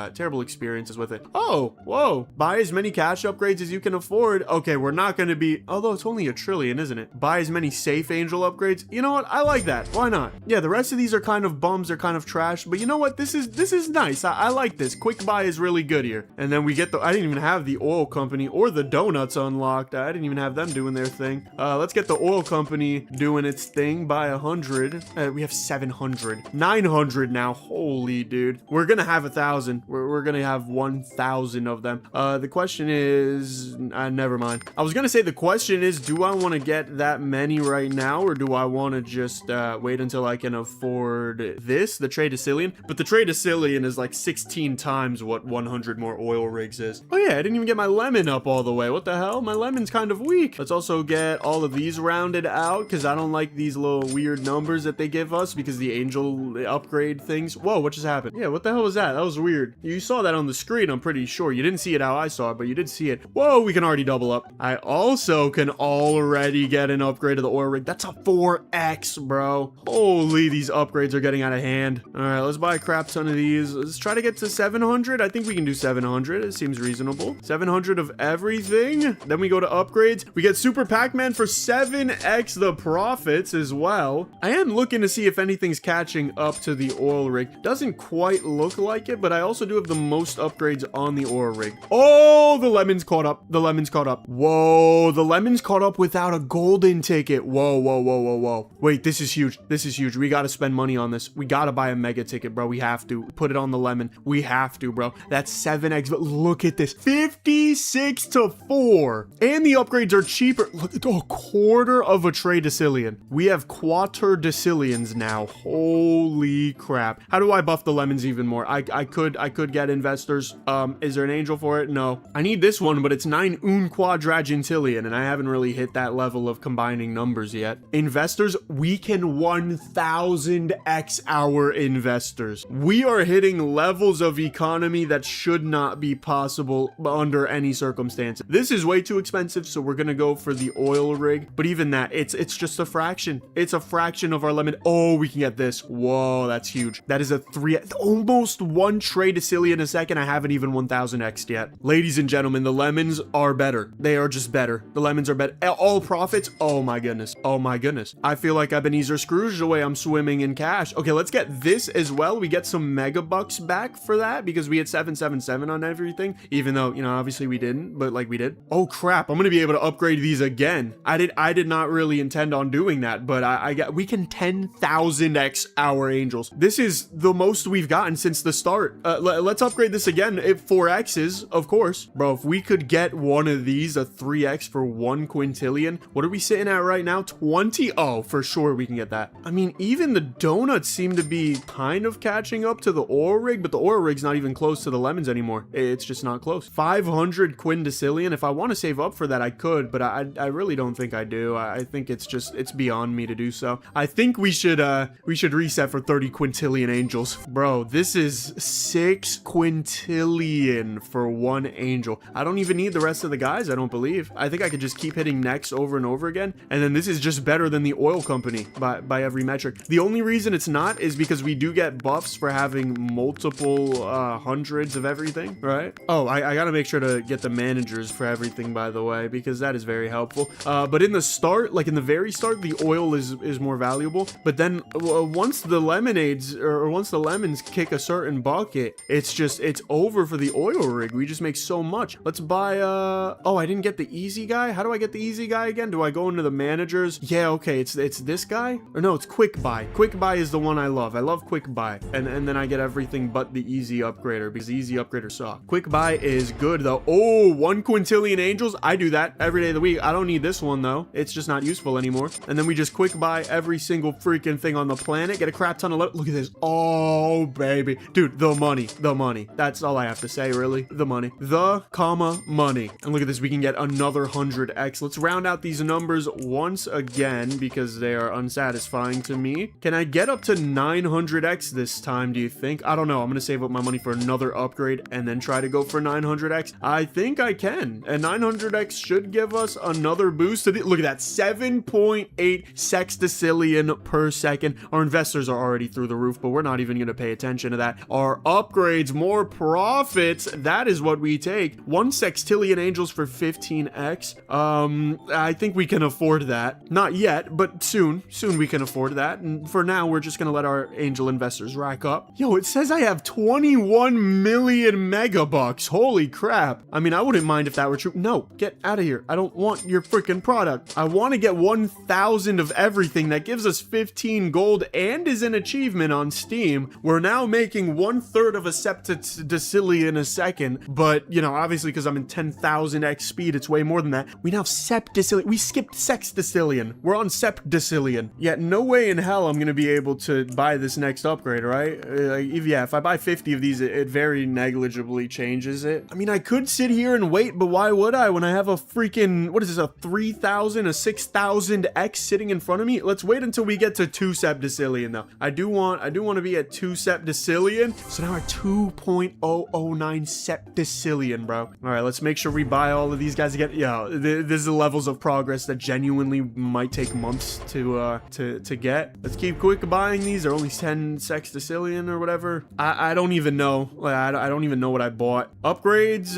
experiences with it. Oh, whoa. Buy as many cash upgrades as you can afford. Okay, we're not going to be, although it's only a trillion, isn't it? Buy as many safe angel upgrades. You know what? I like that. Why not? Yeah, the rest of these are kind of bums. They're kind of trash, but you know what? This is nice. I like this. Quick buy is really good here. And then we get I didn't even have the oil company or the donuts unlocked. I didn't even have them doing their thing. Let's get the oil company doing its thing. Buy 100. We have 700. 900 now. Holy dude. We're gonna have 1,000. We're gonna have 1,000 of them. The question is, never mind. I was gonna say the question is, do I want to get that many right now, or do I want to just wait until I can afford this, the trade decillion? But the trade decillion is like 16 times what 100 more oil rigs is. Oh yeah, I didn't even get my lemon up all the way. What the the hell? My lemon's kind of weak. Let's also get all of these rounded out because I don't like these little weird numbers that they give us because the angel upgrade things. Whoa, what just happened? Yeah, what the hell was that? That was weird. You saw that on the screen, I'm pretty sure. You didn't see it how I saw it, but you did see it. Whoa, we can already double up. I also can already get an upgrade of the oil rig. That's a 4x, bro. Holy, these upgrades are getting out of hand. All right, let's buy a crap ton of these. Let's try to get to 700. I think we can do 700. It seems reasonable. 700 of everything. Then we go to upgrades. We get Super Pac-Man for 7x the profits as well. I am looking to see if anything's catching up to the oil rig. Doesn't quite look like it, but I also do have the most upgrades on the oil rig. Oh, the lemon's caught up. The lemon's caught up. Whoa, the lemon's caught up without a golden ticket. Whoa, whoa, whoa, whoa, whoa. Wait, this is huge. This is huge. We got to spend money on this. We got to buy a mega ticket, bro. We have to put it on the lemon. We have to, bro. That's 7x, but look at this. 56 to 4. And the upgrades are cheaper. Look at a quarter of a tradecillion. We have quarter decillions now. Holy crap. How do I buff the lemons even more? I could get investors. Is there an angel for it? No. I need this one, but it's 9 un quadragentillion, and I haven't really hit that level of combining numbers yet. Investors, we can 1000x our investors. We are hitting levels of economy that should not be possible under any circumstance. This is way too expensive, so we're gonna go for the oil rig, but even that, it's just a fraction. It's a fraction of our lemon. Oh, we can get this. Whoa, that's huge. That is a 3, almost 1 tradecillion a second. I haven't even 1000x yet. Ladies and gentlemen, the lemons are better. They are just better. The lemons are better. All profits. Oh my goodness. Oh my goodness. I feel like Ebenezer Scrooge the way I'm swimming in cash. Okay, let's get this as well. We get some mega bucks back for that because we had 777 on everything, even though, you know, obviously we didn't, but like we did. Oh crap, I'm gonna be able to upgrade these again. I did not really intend on doing that, but we can 10,000x our angels. This is the most we've gotten since the start. Let's upgrade this again. If 4x's, of course. Bro, if we could get one of these, a 3x for 1 quintillion, what are we sitting at right now? 20? Oh, for sure we can get that. I mean, even the donuts seem to be kind of catching up to the oil rig, but the oil rig's not even close to the lemons anymore. It's just not close. 500 quindecillion. If I want to save up for that, I could, but I really don't think I do. I think it's beyond me to do so. I think we should reset for 30 quintillion angels. Bro, this is 6 quintillion for 1 angel. I don't even need the rest of the guys, I don't believe. I think I could just keep hitting next over and over again, and then this is just better than the oil company by every metric. The only reason it's not is because we do get buffs for having multiple hundreds of everything, right? Oh, I gotta make sure to get the managers for everything, by the way, because that is very helpful. But in the start, like in the very start, the oil is more valuable, but then once the lemonades or once the lemons kick a certain bucket, it's over for the oil rig. We just make so much. Let's buy oh, I didn't get the easy guy. How do I get the easy guy again? Do I go into the managers? Yeah, okay, it's this guy, or no, it's quick buy. Quick buy is the one I love. I love quick buy, and then I get everything but the easy upgrader because the easy upgrader suck. Quick buy is good though. Oh, 1 quintillion angels. I do that every day of the week. I don't need this one though. It's just not useful anymore. And then we just quick buy every single freaking thing on the planet. Get a crap ton of look at this. Oh baby, dude, the money. That's all I have to say, really. The money. The comma money. And look at this. We can get another 100x. Let's round out these numbers once again because they are unsatisfying to me. Can I get up to 900x this time, do you think? I don't know. I'm gonna save up my money for another upgrade and then try to go for 900x. I think I can. And 900x should give us another boost to the look at that, 7.8 sextillion per second. Our investors are already through the roof, but we're not even gonna pay attention to that. Our upgrades, more profits, that is what we take. 1 sextillion angels for 15x. I think we can afford that. Not yet, but soon we can afford that. And for now, we're just gonna let our angel investors rack up. Yo, it says I have 21 million megabucks. Holy crap. I mean, I wouldn't mind if that were true. No, get out of here. I don't want your freaking product. I want to get 1,000 of everything. That gives us 15 gold and is an achievement on Steam. We're now making 1/3 of a septidecillion a second, but you know, obviously because I'm in 10,000x speed, it's way more than that. We now septidecillion. We skipped sextillion. We're on septidecillion. Yeah, no way in hell I'm gonna be able to buy this next upgrade, right? If I buy 50 of these, it very negligibly changes it. I mean, I could sit here and wait, but why would would I when I have a freaking, what is this, a 3,000, a 6,000x sitting in front of me? Let's wait until we get to 2 septicillion though. I do want to be at 2 septicillion. So now we're 2.009 septicillion, bro. All right, let's make sure we buy all of these guys again. Yeah, this is the levels of progress that genuinely might take months to get. Let's keep quick buying these. They're only 10 sextillion or whatever. I don't even know. Like, I don't even know what I bought. Upgrades,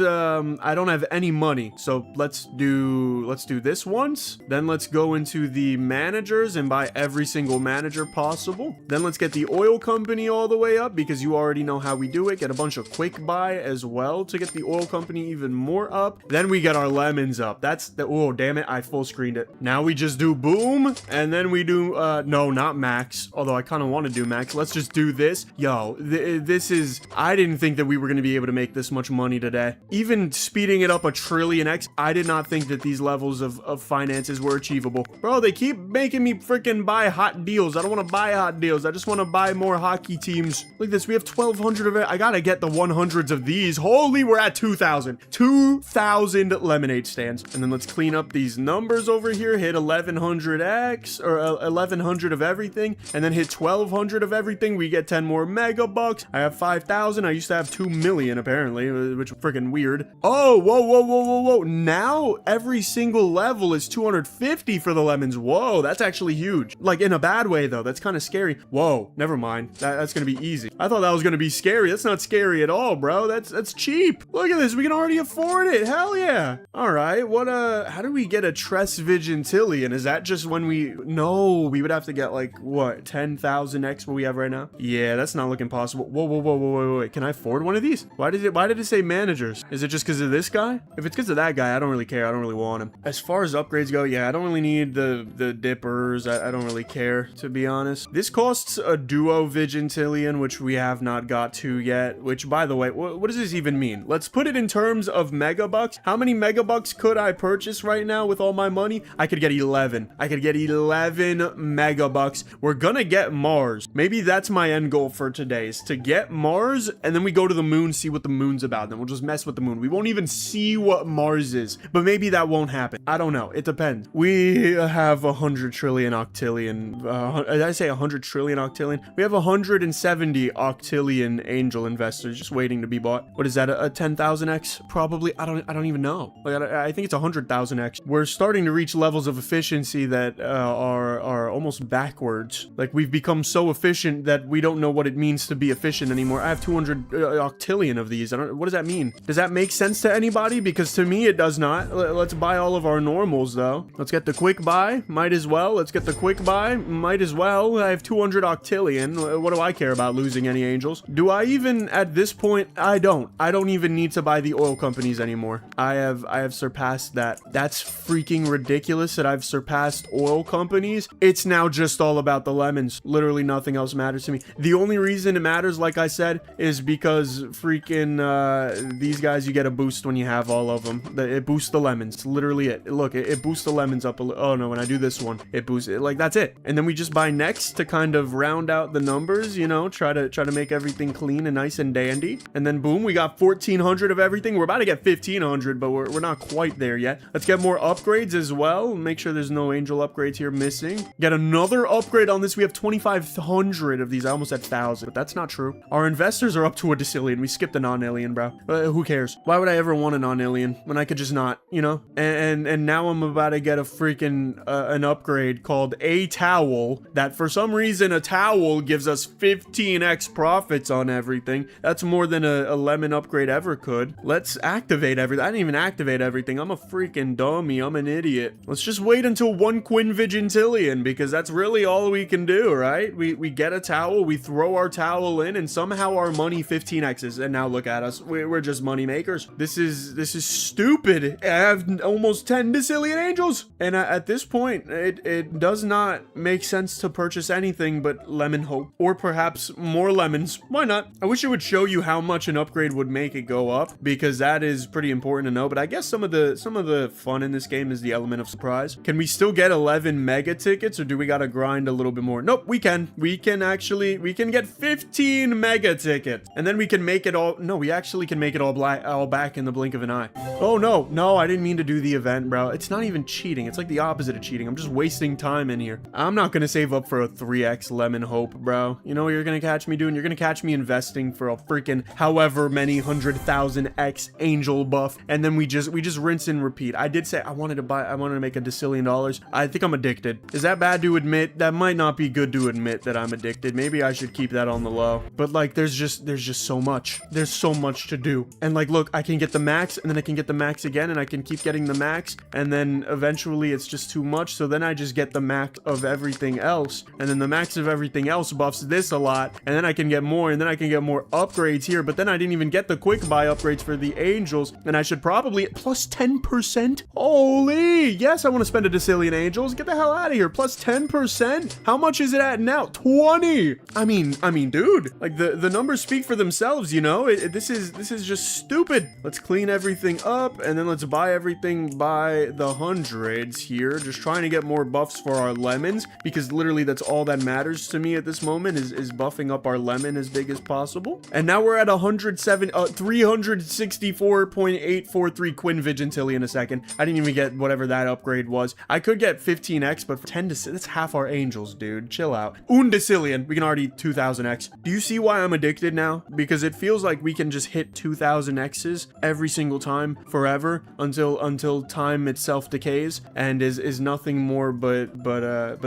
I don't have any money. So let's do this once. Then let's go into the managers and buy every single manager possible. Then let's get the oil company all the way up because you already know how we do it. Get a bunch of quick buy as well to get the oil company even more up. Then we get our lemons up. That's the, oh, damn it. I full screened it. Now we just do boom. And then we do, no, not max. Although I kind of want to do max. Let's just do this. Yo, this is, I didn't think that we were going to be able to make this much money today. Even speeding it up a trillion X, I did not think that these levels of finances were achievable. Bro, they keep making me freaking buy hot deals. I don't want to buy hot deals. I just want to buy more hockey teams. Look at this. We have 1,200 of it. I got to get the 100s of these. Holy, we're at 2,000. 2,000 lemonade stands. And then let's clean up these numbers over here. Hit 1,100X or 1,100 of everything. And then hit 1,200 of everything. We get 10 more mega bucks. I have 5,000. I used to have 2 million apparently, which is freaking weird. Oh, whoa. Now every single level is 250 for the lemons. Whoa, that's actually huge. Like in a bad way though. That's kind of scary. Whoa, never mind. That's gonna be easy. I thought that was gonna be scary. That's not scary at all, bro. That's cheap. Look at this. We can already afford it. Hell yeah. All right. What how do we get a Tres Vigintillion? Is that just when we, no, we would have to get like what, 10,000x what we have right now? Yeah, that's not looking possible. Whoa. Can I afford one of these? Why did it say managers? Is it just because of this guy? If it's because of that guy, I don't really care. I don't really want him. As far as upgrades go, yeah, I don't really need the dippers. I don't really care, to be honest. This costs a duo Vigintillion, which we have not got to yet, which by the way, what does this even mean? Let's put it in terms of megabucks. How many megabucks could I purchase right now with all my money? I could get 11. I could get 11 megabucks. We're gonna get Mars. Maybe that's my end goal for today, is to get Mars, and then we go to the moon, see what the moon's about. Then we'll just mess with the moon. We won't even see what Mars is, but maybe that won't happen. I don't know. It depends. We have 100 trillion octillion. Did I say 100 trillion octillion? We have 170 octillion angel investors just waiting to be bought. What is that? A 10,000x? Probably. I don't even know. Like, I think it's 100,000x. We're starting to reach levels of efficiency that are almost backwards. Like, we've become so efficient that we don't know what it means to be efficient anymore. I have 200 octillion of these. What does that mean? Does that make sense to anybody? Because to me, it does not. Let's buy all of our normals, though. Let's get the quick buy. Might as well. Let's get the quick buy. Might as well. I have 200 octillion. What do I care about losing any angels? Do I even, at this point, I don't even need to buy the oil companies anymore. I have surpassed that. That's freaking ridiculous that I've surpassed oil companies. It's now just all about the lemons. Literally nothing else matters to me. The only reason it matters, like I said, is because freaking these guys, you get a boost when you have all of them. It boosts the lemons. Literally it. Look, it boosts the lemons up a little. Oh no, when I do this one, it boosts it. Like, that's it. And then we just buy next to kind of round out the numbers, you know, try to make everything clean and nice and dandy. And then boom, we got 1,400 of everything. We're about to get 1,500, but we're not quite there yet. Let's get more upgrades as well. Make sure there's no angel upgrades here missing. Get another upgrade on this. We have 2,500 of these. I almost had 1,000, but that's not true. Our investors are up to a decillion. We skipped a non-alien, bro. Who cares? Why would I ever want a non-alien when I could just not, you know? And now I'm about to get a freaking an upgrade called a towel, that for some reason a towel gives us 15x profits on everything. That's more than a lemon upgrade ever could. Let's activate everything. I didn't even activate everything. I'm a freaking dummy. I'm an idiot. Let's just wait until 1 Quin Vigintillion, because that's really all we can do, right? We get a towel, we throw our towel in, and somehow our money 15x's. And now look at us. We're just money makers. This is stupid. I have almost 10 decillion angels. And at this point, it does not make sense to purchase anything but lemon hope, or perhaps more lemons. Why not? I wish it would show you how much an upgrade would make it go up, because that is pretty important to know. But I guess some of the fun in this game is the element of surprise. Can we still get 11 mega tickets, or do we gotta grind a little bit more? Nope, we can get 15 mega tickets, and then we can make it all. No, we actually can make it all back in the blink of an eye. Oh, no. No, I didn't mean to do the event, bro. It's not even cheating. It's like the opposite of cheating. I'm just wasting time in here. I'm not going to save up for a 3x lemon hope, bro. You know what you're going to catch me doing? You're going to catch me investing for a freaking however many 100,000 X angel buff. And then we just rinse and repeat. I did say I wanted to make $1 decillion. I think I'm addicted. Is that bad to admit? That might not be good to admit that I'm addicted. Maybe I should keep that on the low. But like, there's just so much. There's so much to do. And like, look, I can get the max and then I can get the max again and I can keep getting the max. And then eventually it's just too much. So then I just get the max of everything else. And then the max of everything else buffs this a lot. And then I can get more and then I can get more upgrades here. But then I didn't even get the quick buy upgrades for the angels. And I should probably plus 10%. Holy, yes, I want to spend a decillion angels. Get the hell out of here. Plus 10%. How much is it at now? 20. I mean, dude, like the numbers speak for themselves, you know. This is just stupid. Let's clean everything up and then let's buy everything by the hundreds here. Just trying to get more buffs for our lemons because literally that's all that matters to me at this moment is buffing up our lemon as big as possible. And now we're at 364.843 Quinn Vigintilli in a second. I didn't even get whatever that upgrade was. I could get 15x, but for 10 to that's half our angels, dude. Chill out. Decillion. We can already 2000x. Do you see why I'm addicted now? Because it feels like we can just hit 2000x's every single time forever until time itself decays and is nothing more but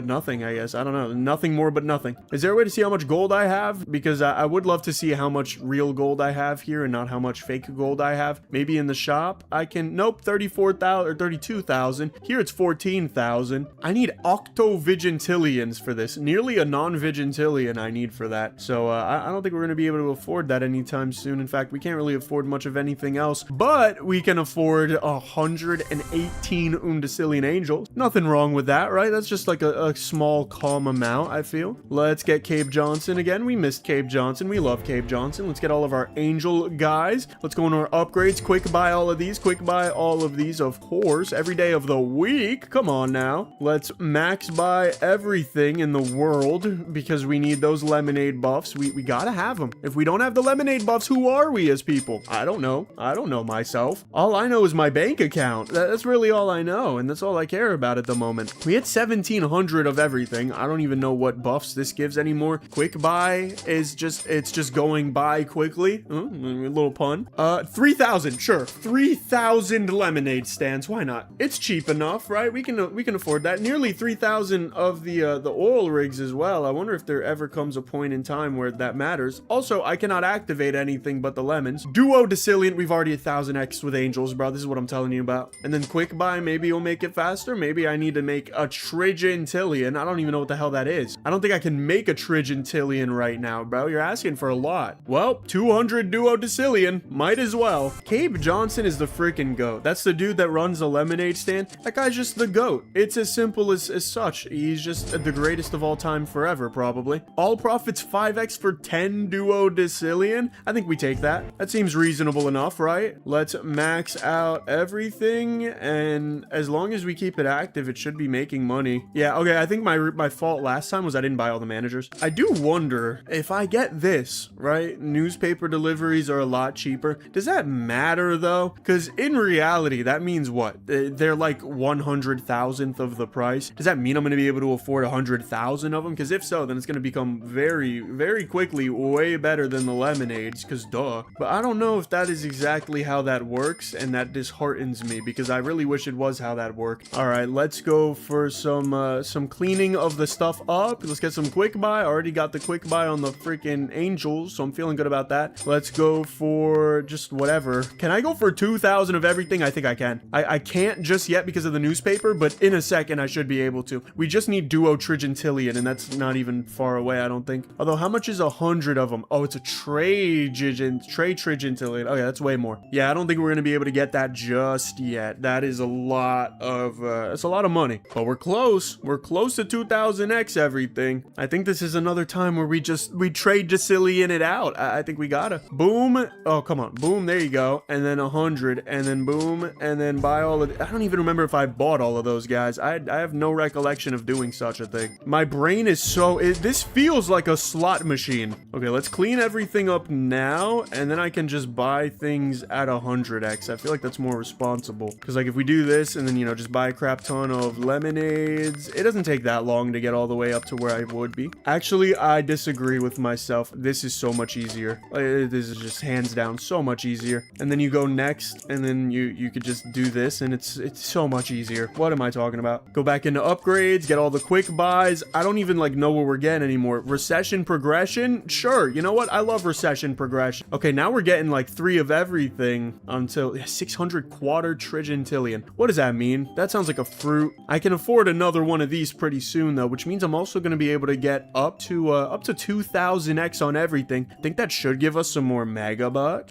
nothing, I guess. I don't know. Nothing more but nothing. Is there a way to see how much gold I have? Because I would love to see how much real gold I have here and not how much fake gold I have. Maybe in the shop I can, nope, 34,000 or 32,000. Here it's 14,000. I need octo-vigintillions for this. Nearly a non-vigintillion I need for that. So I don't think we're going to be able to afford that anytime soon. In fact, we can't really afford much of anything else, but we can afford 118 undecillion angels. Nothing wrong with that, right? That's just like a small, calm amount, I feel. Let's get Cape Johnson again. We missed Cape Johnson. We love Cape Johnson. Let's get all of our angel guys. Let's go into our upgrades. Quick buy all of these. Quick buy all of these, of course. Every day of the week. Come on now. Let's max buy everything in the world because we need those lemonade buffs. We gotta have them. If we don't have the lemonade buffs, who are we as people? I don't know. I don't know myself. All I know is my bank account. That's really all I know, and that's all I care about at the moment. We hit 1700 of everything. I don't even know what buffs this gives anymore. Quick buy is just going by quickly. A little pun. 3,000, sure. 3,000 lemonade stands. Why not? It's cheap enough, right? We can afford that. Nearly 3,000 of the oil rigs as well. I wonder if there ever comes a point in time where that matters. Also, I cannot activate anything but the lemons. Duo decillion, we've already 1000x with angels, bro. This is what I'm telling you about. And then quick buy, maybe you'll make it faster. Maybe I need to make a trigintillion. I don't even know what the hell that is. I don't think I can make a trigintillion right now, bro. You're asking for a lot. Well, 200 duo decillion, might as well. Cape Johnson is the freaking goat. That's the dude that runs a lemonade stand. That guy's just the goat. It's as simple as such. He's just the greatest of all time forever, probably. All profits 5x for 10 duo decillion. I think we take that. That seems reasonable enough, right? Let's max out everything, and as long as we keep it active, it should be making money. Yeah, okay, I think my fault last time was I didn't buy all the managers. I do wonder if I get this, right? Newspaper deliveries are a lot cheaper. Does that matter though? Because in reality, that means what? They're like 100,000th of the price. Does that mean I'm going to be able to afford 100,000 of them? Because if so, then it's going to become very, very quickly way better than the lemonades, because duh. But I don't know if that is exactly how that works, and that disheartens me because I really wish it was how that worked. All right, let's go for some cleaning of the stuff up. Let's get some quick buy. I already got the quick buy on the freaking angels, so I'm feeling good about that. Let's go for just whatever. Can I go for 2,000 of everything? I think I can. I can't just yet because of the newspaper, but in a second I should be able to. We just need duo trigintillion, and that's not even far away, I don't think. Although, how much is 100 of them? Oh, it's a trigintillion. Okay, that's way more. Yeah, I don't think we're gonna be able to get that just yet. That is a lot of it's a lot of money, but we're close. We're close to 2000x everything. I think this is another time where we trade decillion it out. I think we gotta. Boom. Oh, come on. Boom. There you go. And then 100, and then boom, and then buy all of. I don't even remember if I bought all of those guys. I have no recollection of doing such a thing. My brain is so. This feels like a slot machine. Okay, let's clean everything up now, and then I can just buy things at 100x. 100x. I feel like that's more responsible. Because, like, if we do this and then, you know, just buy a crap ton of lemonades, it doesn't take that long to get all the way up to where I would be. Actually, I disagree with myself. This is so much easier. This is just hands down so much easier. And then you go next, and then you could just do this, and it's so much easier. What am I talking about? Go back into upgrades, get all the quick buys. I don't even, like, know what we're getting anymore. Recession progression? Sure. You know what? I love recession progression. Okay, now we're getting, like, 3 of everything until 600 quadrillion. What does that mean? That sounds like a fruit. I can afford another one of these pretty soon, though, which means I'm also going to be able to get up to 2000x on everything. I think that should give us some more megabucks.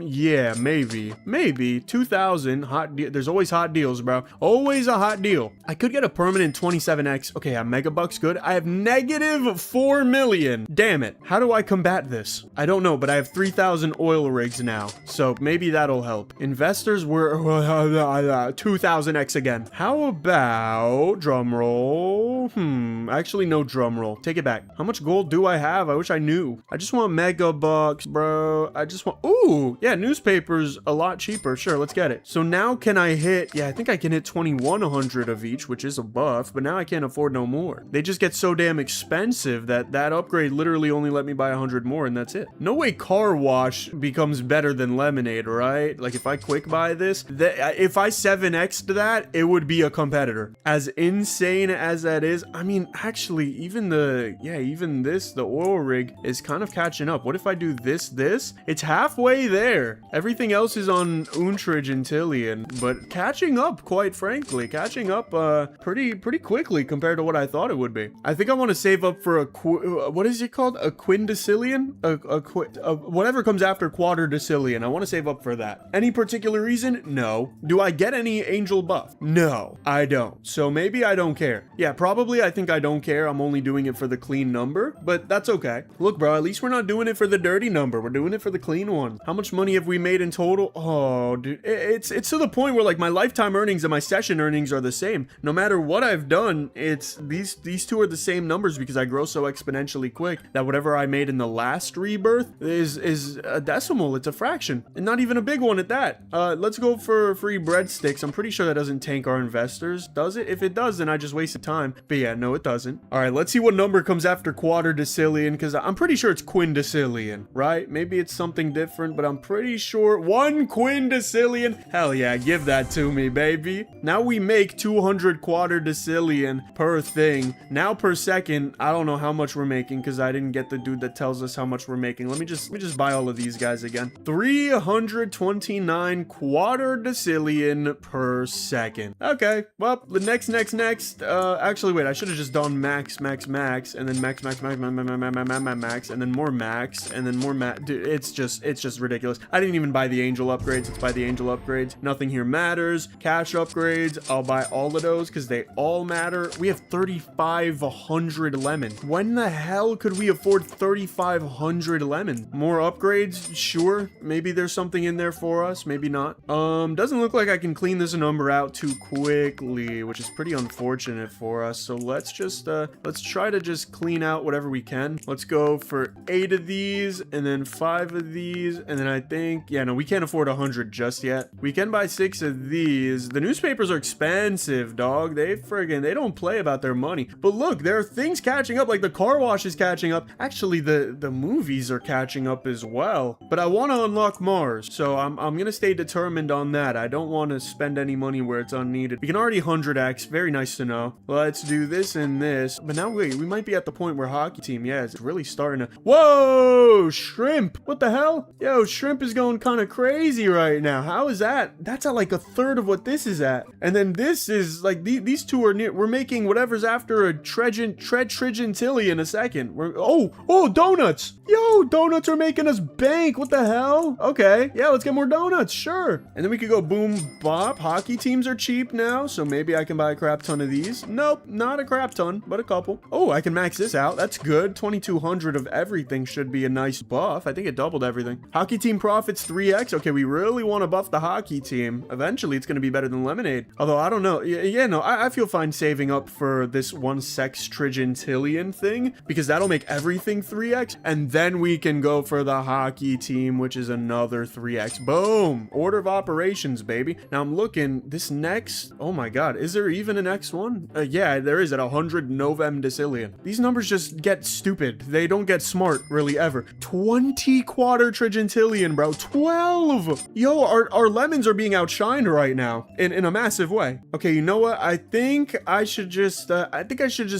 Yeah, maybe 2000 hot deal. There's always hot deals, bro. Always a hot deal. I could get a permanent 27x. Okay, yeah, megabucks good. I have negative 4 million. Damn it. How do I combat this? I don't know, but I have 3000 oil rigs now, so maybe that'll help. Investors were 2000x again. How about drum roll? Actually, no drum roll. Take it back. How much gold do I have? I wish I knew. I just want megabucks, bro. I just want... Ooh, yeah, newspapers a lot cheaper. Sure, let's get it. So now can I hit... Yeah, I think I can hit 2100 of each, which is a buff, but now I can't afford no more. They just get so damn expensive that upgrade literally only let me buy 100 more, and that's it. No way car wash becomes better than lemonade, right? Like, if I quick buy this, if I 7x'd that, it would be a competitor. As insane as that is, I mean, actually, even the oil rig is kind of catching up. What if I do this? It's halfway there. Everything else is on Untridgentillion, but catching up, quite frankly, pretty quickly compared to what I thought it would be. I think I want to save up for what is it called? A quindecillion? Whatever comes after quadridecillion. I want to save up for that. Any particular reason? No. Do I get any angel buff? No, I don't. So maybe I don't care. Yeah, probably I think I don't care. I'm only doing it for the clean number, but that's okay. Look, bro, at least we're not doing it for the dirty number. We're doing it for the clean one. How much money have we made in total? Oh, dude, it's to the point where, like, my lifetime earnings and my session earnings are the same. No matter what I've done, it's these two are the same numbers because I grow so exponentially quick that whatever I made in the last rebirth is a decimal. It's a fraction, and not even a big one at that. Let's go for free breadsticks. I'm pretty sure that doesn't tank our investors, does it? If it does, then I just wasted time. But yeah, no, it doesn't. All right, let's see what number comes after quadridecillion, because I'm pretty sure it's quindecillion, right? Maybe it's something different, but I'm pretty sure 1 quindecillion. Hell yeah, give that to me, baby. Now we make 200 quadridecillion per thing. Now per second, I don't know how much we're making because I didn't get the dude that tells us how much we're making. Let me just buy all of these guys again. 329 quadridecillion per second. Okay, well, the next. Actually, wait, I should have just done max, and then max, and then more max, and then more max. Dude, it's just ridiculous. I didn't even buy the angel upgrades. Let's buy the angel upgrades. Nothing here matters. Cash upgrades, I'll buy all of those because they all matter. We have 3,500 lemon. When the hell could we afford 3,500 lemon? More upgrades? Sure. Maybe there's something in there for us. Maybe not. Doesn't look like I can clean this number out too quickly, which is pretty unfortunate for us. So let's try to just clean out whatever we can. Let's go for 8 of these and then 5 of these. And then I think, yeah, no, we can't afford 100 just yet. We can buy 6 of these. The newspapers are expensive, dog. They don't play about their money. But look, there are things catching up, like the car wash is catching up. Actually, the movies are catching up as well. But I want to unlock Mars, so I'm gonna stay determined on that. I don't want to spend any money where it's unneeded. We can already 100x. Very nice to know. Let's do this and this. But now wait, we might be at the point where hockey team, yeah, it's really starting to... Whoa, shrimp. What the hell? Yo, shrimp is going kind of crazy right now. How is that? That's at like a third of what this is at. And then this is like, these two are near. We're making whatever's after a Tridgentillion in a second. Oh, donuts. Yo, donuts are making us bank. What the hell? Okay, yeah, let's get more donuts. Sure. And then we could go boom, bop. Hockey teams are cheap now, so maybe I can buy a crap ton of these. Nope, not a crap ton, but a couple. Oh, I can max this out. That's good. 2,200 of everything should be a nice buff. I think it doubled everything. Hockey team profits 3x. Okay, we really want to buff the hockey team. Eventually, it's going to be better than lemonade. Although, I don't know. Yeah, no, I feel fine saving up for this 1 sextrillion thing, because that'll make everything 3x, and then we can go for the hockey team, which is another 3x. Boom. Boom. Order of operations, baby. Now I'm looking, this next, oh my god, is there even a next one? Yeah, there is at 100 novem decillion. These numbers just get stupid. They don't get smart really ever. 20 quadrigentillion, bro. 12. Yo, our lemons are being outshined right now in a massive way. Okay, you know what? I think I should just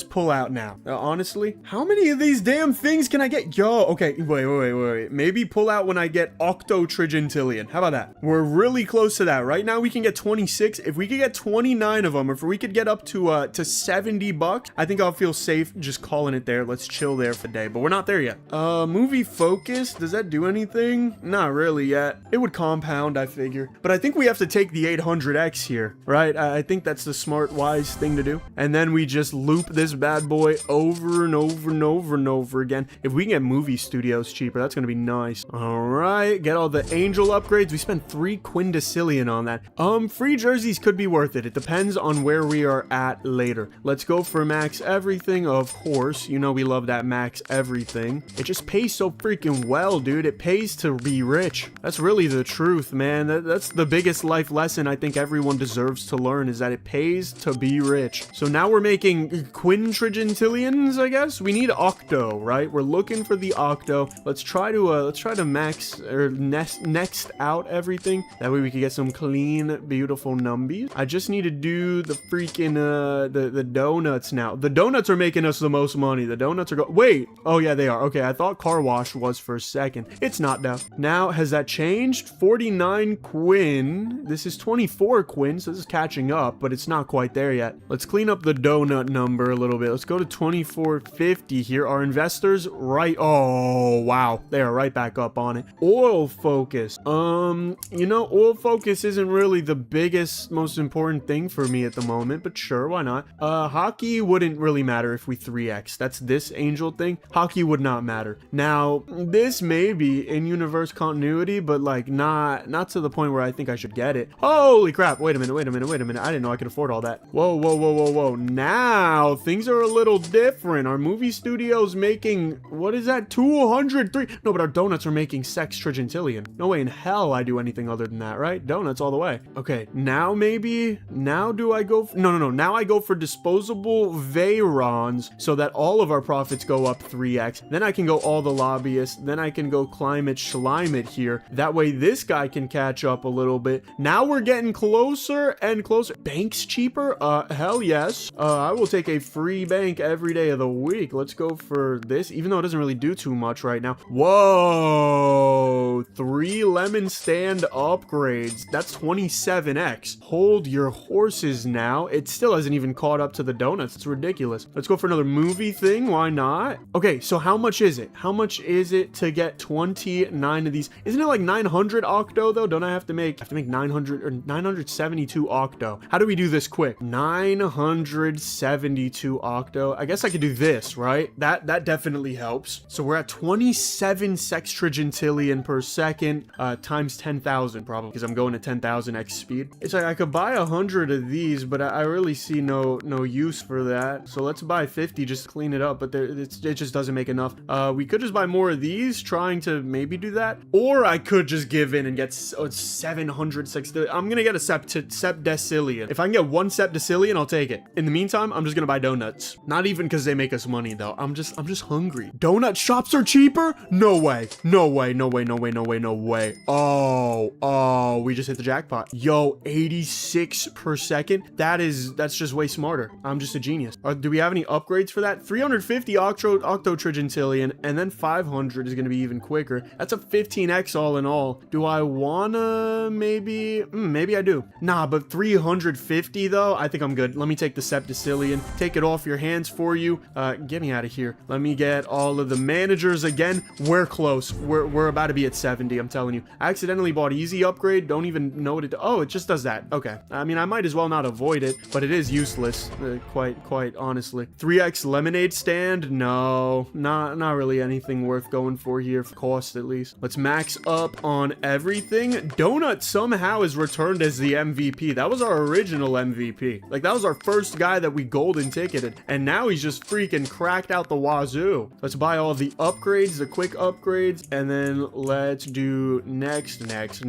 pull out now. Honestly, how many of these damn things can I get? Yo, okay, wait. Maybe pull out when I get octotrigentillion. How about that? We're really close to that. Right now we can get 26. If we could get 29 of them, if we could get up to 70 bucks, I think I'll feel safe just calling it there. Let's chill there for the day, but we're not there yet. Movie focus, does that do anything? Not really yet. It would compound, I figure. But I think we have to take the 800x here, right? I think that's the smart, wise thing to do. And then we just loop this bad boy over and over and over and over again. If we can get movie studios cheaper, that's gonna be nice. All right, get all the angel upgrades. We spent 3 quindecillion on that. Free jerseys could be worth it. It depends on where we are at later. Let's go for max everything, of course. You know we love that max everything. It just pays so freaking well, dude. It pays to be rich. That's really the truth, man. That's the biggest life lesson I think everyone deserves to learn, is that it pays to be rich. So now we're making quintrigentillions, I guess. We need octo, right? We're looking for the octo. Let's try to max or next out everything. That way we can get some clean, beautiful numbies. I just need to do the freaking the donuts now. The donuts are making us the most money. The donuts are wait. Oh yeah, they are. Okay, I thought car wash was for a second. It's not now. Now, has that changed? 49 quin. This is 24 quin, so this is catching up, but it's not quite there yet. Let's clean up the donut number a little bit. Let's go to 2450 here. Our investors, right? Oh, wow. They are right back up on it. Oil focus. You know, oil focus isn't really the biggest, most important thing for me at the moment, but sure, why not? Hockey wouldn't really matter if we 3x. That's this angel thing. Hockey would not matter. Now, this may be in universe continuity, but like not to the point where I think I should get it. Holy crap. Wait a minute. I didn't know I could afford all that. Whoa. Now, things are a little different. Our movie studio's making, what is that? 203. No, but our donuts are making sextrigentillion. No way in hell I do anything other than that, right? Donuts all the way. Okay, now maybe, now do I go, no. Now I go for disposable Veyrons so that all of our profits go up 3x. Then I can go all the lobbyists. Then I can go climate schlimate here. That way this guy can catch up a little bit. Now we're getting closer and closer. Banks cheaper? Hell yes. I will take a free bank every day of the week. Let's go for this, even though it doesn't really do too much right now. Whoa, 3 lemon stand upgrades. That's 27x. Hold your horses now. It still hasn't even caught up to the donuts. It's ridiculous. Let's go for another movie thing. Why not? Okay, so how much is it? How much is it to get 29 of these? Isn't it like 900 octo though? Don't I have to make 900 or 972 octo? How do we do this quick? 972 octo. I guess I could do this, right? That definitely helps. So we're at 27 sextrigentillion per second times 10,000 probably, because I'm going to 10,000 x speed. It's like I could buy 100 of these, but I really see no use for that. So let's buy 50 just to clean it up, but it just doesn't make enough. We could just buy more of these, trying to maybe do that, or I could just give in and get 700 sextillion. I'm gonna get a septdecillion. If I can get 1 septdecillion, I'll take it. In the meantime, I'm just gonna buy donuts. Not even because they make us money though. I'm just hungry. Donut shops are cheaper? No way. Oh, we just hit the jackpot. Yo, 86 per second. That's just way smarter. I'm just a genius. Do we have any upgrades for that? 350 octotrigentillion, and then 500 is gonna be even quicker. That's a 15x all in all. Do I wanna maybe I do. Nah, but 350 though, I think I'm good. Let me take the septdecillion, take it off your hands for you. Get me out of here. Let me get all of the managers again. We're close. We're about to be at 70, I'm telling you. I accidentally bought easy upgrade. Don't even know what it oh, it just does that. Okay. I mean, I might as well not avoid it, but it is useless, quite honestly. 3x lemonade stand? No, not really anything worth going for here, for cost at least. Let's max up on everything. Donut somehow is returned as the MVP. That was our original MVP. Like, that was our first guy that we golden ticketed, and now he's just freaking cracked out the wazoo. Let's buy all the upgrades, the quick upgrades, and then let's do next Next.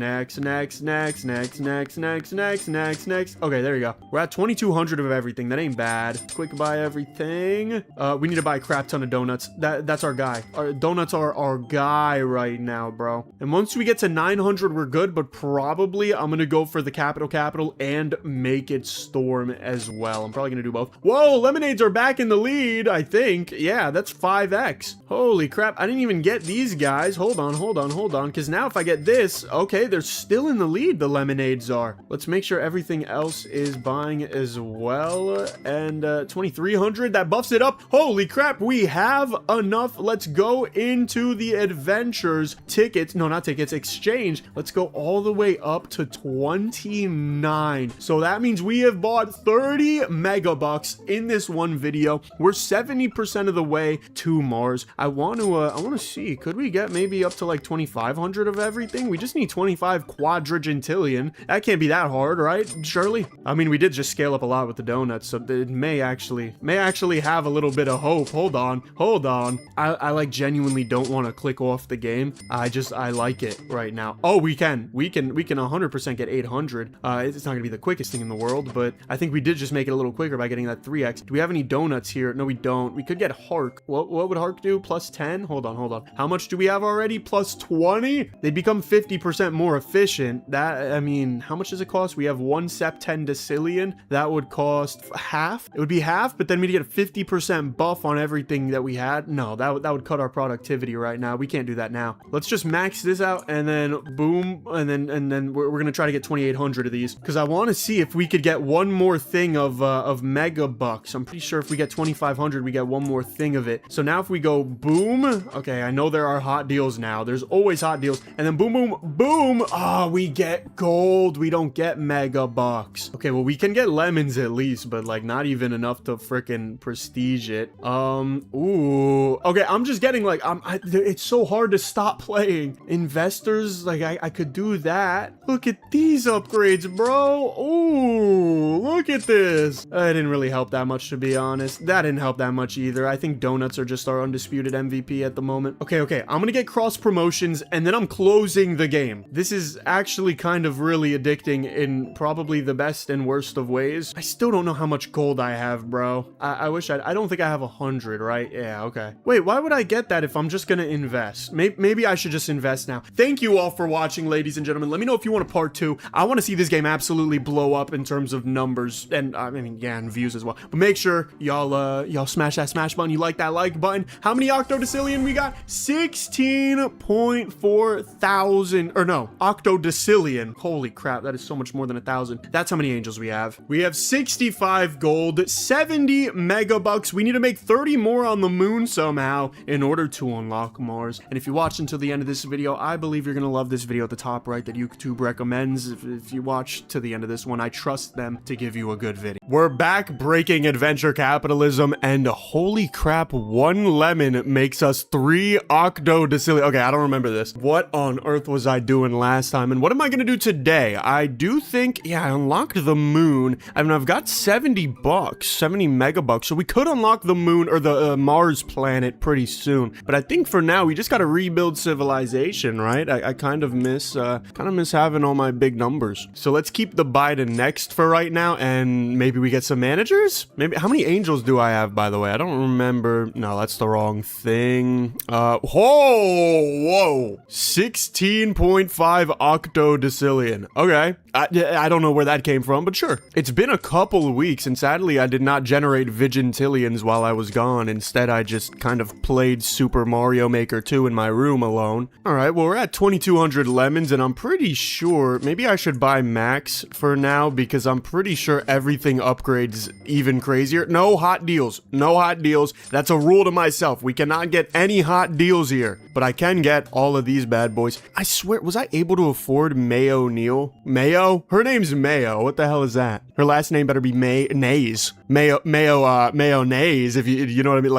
Okay, there you go. We're at 2,200 of everything. That ain't bad. Quick buy everything. We need to buy a crap ton of donuts. That's our guy. Our donuts are our guy right now, bro. And once we get to 900, we're good, but probably I'm gonna go for the capital and make it storm as well. I'm probably gonna do both. Whoa, lemonades are back in the lead, I think. Yeah, that's 5x. Holy crap, I didn't even get these guys. Hold on, because now if I get this, okay, they're still in the lead, the lemonades are. Let's make sure everything else is buying as well. And 2,300, that buffs it up. Holy crap, we have enough. Let's go into the adventures tickets. No, not tickets, exchange. Let's go all the way up to 29. So that means we have bought 30 megabucks in this one video. We're 70% of the way to Mars. I want to see, could we get maybe up to like 2,500 of everything? We just need 25 quadrigentillion. That can't be that hard, right? Surely. I mean, we did just scale up a lot with the donuts, so it may actually have a little bit of hope. Hold on. I like genuinely don't want to click off the game. I like it right now. Oh, we can 100% get 800. It's not gonna be the quickest thing in the world, but I think we did just make it a little quicker by getting that 3x. Do we have any donuts here? No, we don't. We could get Hark. What would Hark do? Plus 10? Hold on. How much do we have already? Plus 20? They become 50% more efficient. That, I mean, how much does it cost? We have 1 sep 10 decillion. That would cost half. It would be half, but then we'd get a 50% buff on everything that we had. No, that would cut our productivity right now. We can't do that now. Let's just max this out and then boom, and then we're gonna try to get 2,800 of these because I want to see if we could get one more thing of mega bucks. I'm pretty sure if we get 2,500, we get one more thing of it. So now if we go boom, okay, I know there are hot deals now. There's always hot deals, and then boom, boom, boom. Ah, we get gold. We don't get mega bucks. Okay, well we can get lemons at least, but like not even enough to freaking prestige it. Ooh, okay, I'm just getting like it's so hard to stop playing. Investors, like I could do that. Look at these upgrades, bro. Ooh, look at this. It didn't really help that much, to be honest. That didn't help that much either. I think donuts are just our undisputed MVP at the moment. Okay, I'm gonna get cross promotions and then I'm closing the game. This is actually kind of really addicting in probably the best and worst of ways. I still don't know how much gold I have, bro. I wish I don't think I have 100, right? Yeah, okay. Wait, why would I get that if I'm just gonna invest? Maybe I should just invest now. Thank you all for watching, ladies and gentlemen. Let me know if you want a part 2. I want to see this game absolutely blow up in terms of numbers and I mean, yeah, and views as well. But make sure y'all smash that smash button. You like that like button. How many octodecillion we got? 16.4 thousand, or no, octodecillion. Holy crap, that is so much more than 1,000. That's how many angels we have. We have 65 gold, 70 megabucks. We need to make 30 more on the moon somehow in order to unlock Mars. And if you watch until the end of this video, I believe you're gonna love this video at the top right that YouTube recommends. If you watch to the end of this one, I trust them to give you a good video. We're back breaking adventure capitalism, and holy crap, 1 lemon makes us 3 octodecillion. Okay, I don't remember this. What on earth was I doing last time, and what am I gonna do today? I do think, yeah, I unlocked the moon. I mean, I've got 70 bucks, 70 megabucks, so we could unlock the moon or the Mars planet pretty soon. But I think for now, we just gotta rebuild civilization, right? I kind of miss having all my big numbers. So let's keep the Biden next for right now, and maybe we get some managers? Maybe. How many angels do I have, by the way? I don't remember. No, that's the wrong thing. Whoa! 16.5 octodecillion. Okay. I don't know where that came from, but sure. It's been a couple of weeks, and sadly, I did not generate vigintillions while I was gone. Instead, I just kind of played Super Mario Maker 2 in my room alone. Alright, well, we're at 2,200 lemons, and I'm pretty sure maybe I should buy max for now, because I'm pretty sure everything upgrades even crazier. No hot deals. No hot deals. That's a rule to myself. We cannot get any hot deals here, but I can get all of these bad boys. I swear, was I able to afford Mayo Neal? Mayo? Her name's Mayo. What the hell is that? Her last name better be Mayonnaise. Mayonnaise, if you know what I mean,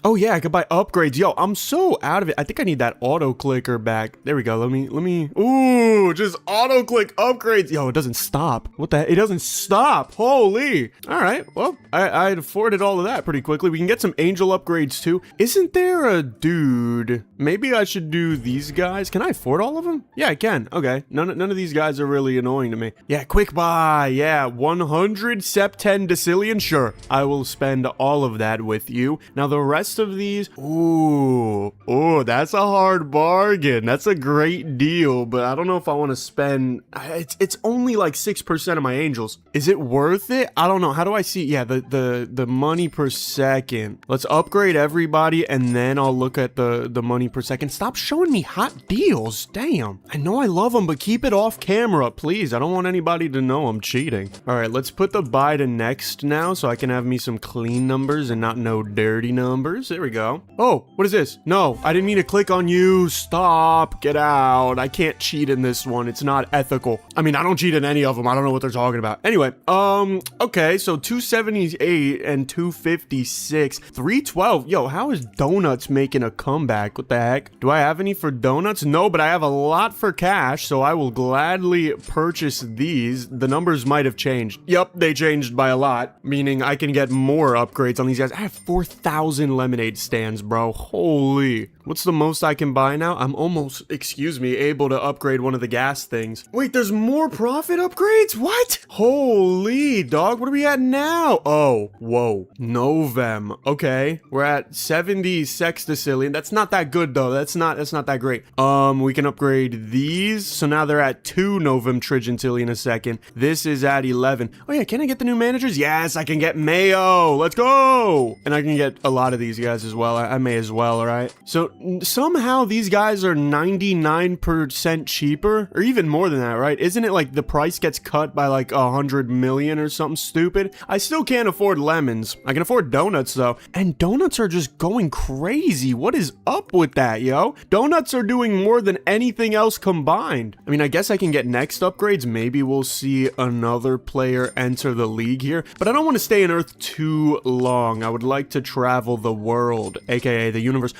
Oh yeah, I could buy upgrades. Yo, I'm so out of it. I think I need that auto clicker back. There we go. Let me. Ooh, just auto click upgrades. Yo, it doesn't stop. What the heck? It doesn't stop. Holy. All right. Well, I afforded all of that pretty quickly. We can get some angel upgrades too. Isn't there a dude? Maybe I should do these guys. Can I afford all of them? Yeah, I can. Okay. None of these guys are really annoying to me. Yeah, quick buy. Yeah, 100 Sept10 Decillion. Sure. I will spend all of that with you. Now, the rest of these. Ooh, that's a hard bargain. That's a great deal, but I don't know if I want to spend. It's only like 6% of my angels. Is it worth it? I don't know. How do I see? Yeah, the money per second. Let's upgrade everybody, and then I'll look at the money per second. Stop showing me hot deals. Damn. I know I love them, but keep it off camera, please. I don't want anybody to know I'm cheating. All right, let's put the buy to next now, so I can have me some clean numbers and not no dirty numbers. There we go. Oh, what is this? No, I didn't mean to click on you. Stop. Get out. I can't cheat in this one. It's not ethical. I mean, I don't cheat in any of them. I don't know what they're talking about. Anyway, okay, so 278 and 256. 312. Yo, how is donuts making a comeback? What the heck? Do I have any for donuts? No, but I have a lot for cash, so I will gladly purchase these. The numbers might have changed. Yup, they changed by a lot, meaning I can get more upgrades on these guys. I have 4,000 lemonade stands, bro. Holy. What's the most I can buy now? I'm almost, able to upgrade one of the gas things. Wait, there's more profit upgrades? What? Holy dog, what are we at now? Oh, whoa. Novem. Okay, we're at 70 sextillion. That's not that good though. That's not that great. We can upgrade these. So now they're at 2 Novem trigentillion a second. This is at 11. Oh yeah, can I get the new managers? Yes, I can get Mayo. Let's go. And I can get a lot of these guys as well. I may as well, all right? So somehow these guys are 99% cheaper, or even more than that, right? Isn't it like the price gets cut by like 100 million or something stupid? I still can't afford lemons. I can afford donuts though, and donuts are just going crazy. What is up with that, yo? Donuts are doing more than anything else combined. I mean, I guess I can get next upgrades. Maybe we'll see another player enter the league here, but I don't want to stay in Earth too long. I would like to travel the world, aka the universe.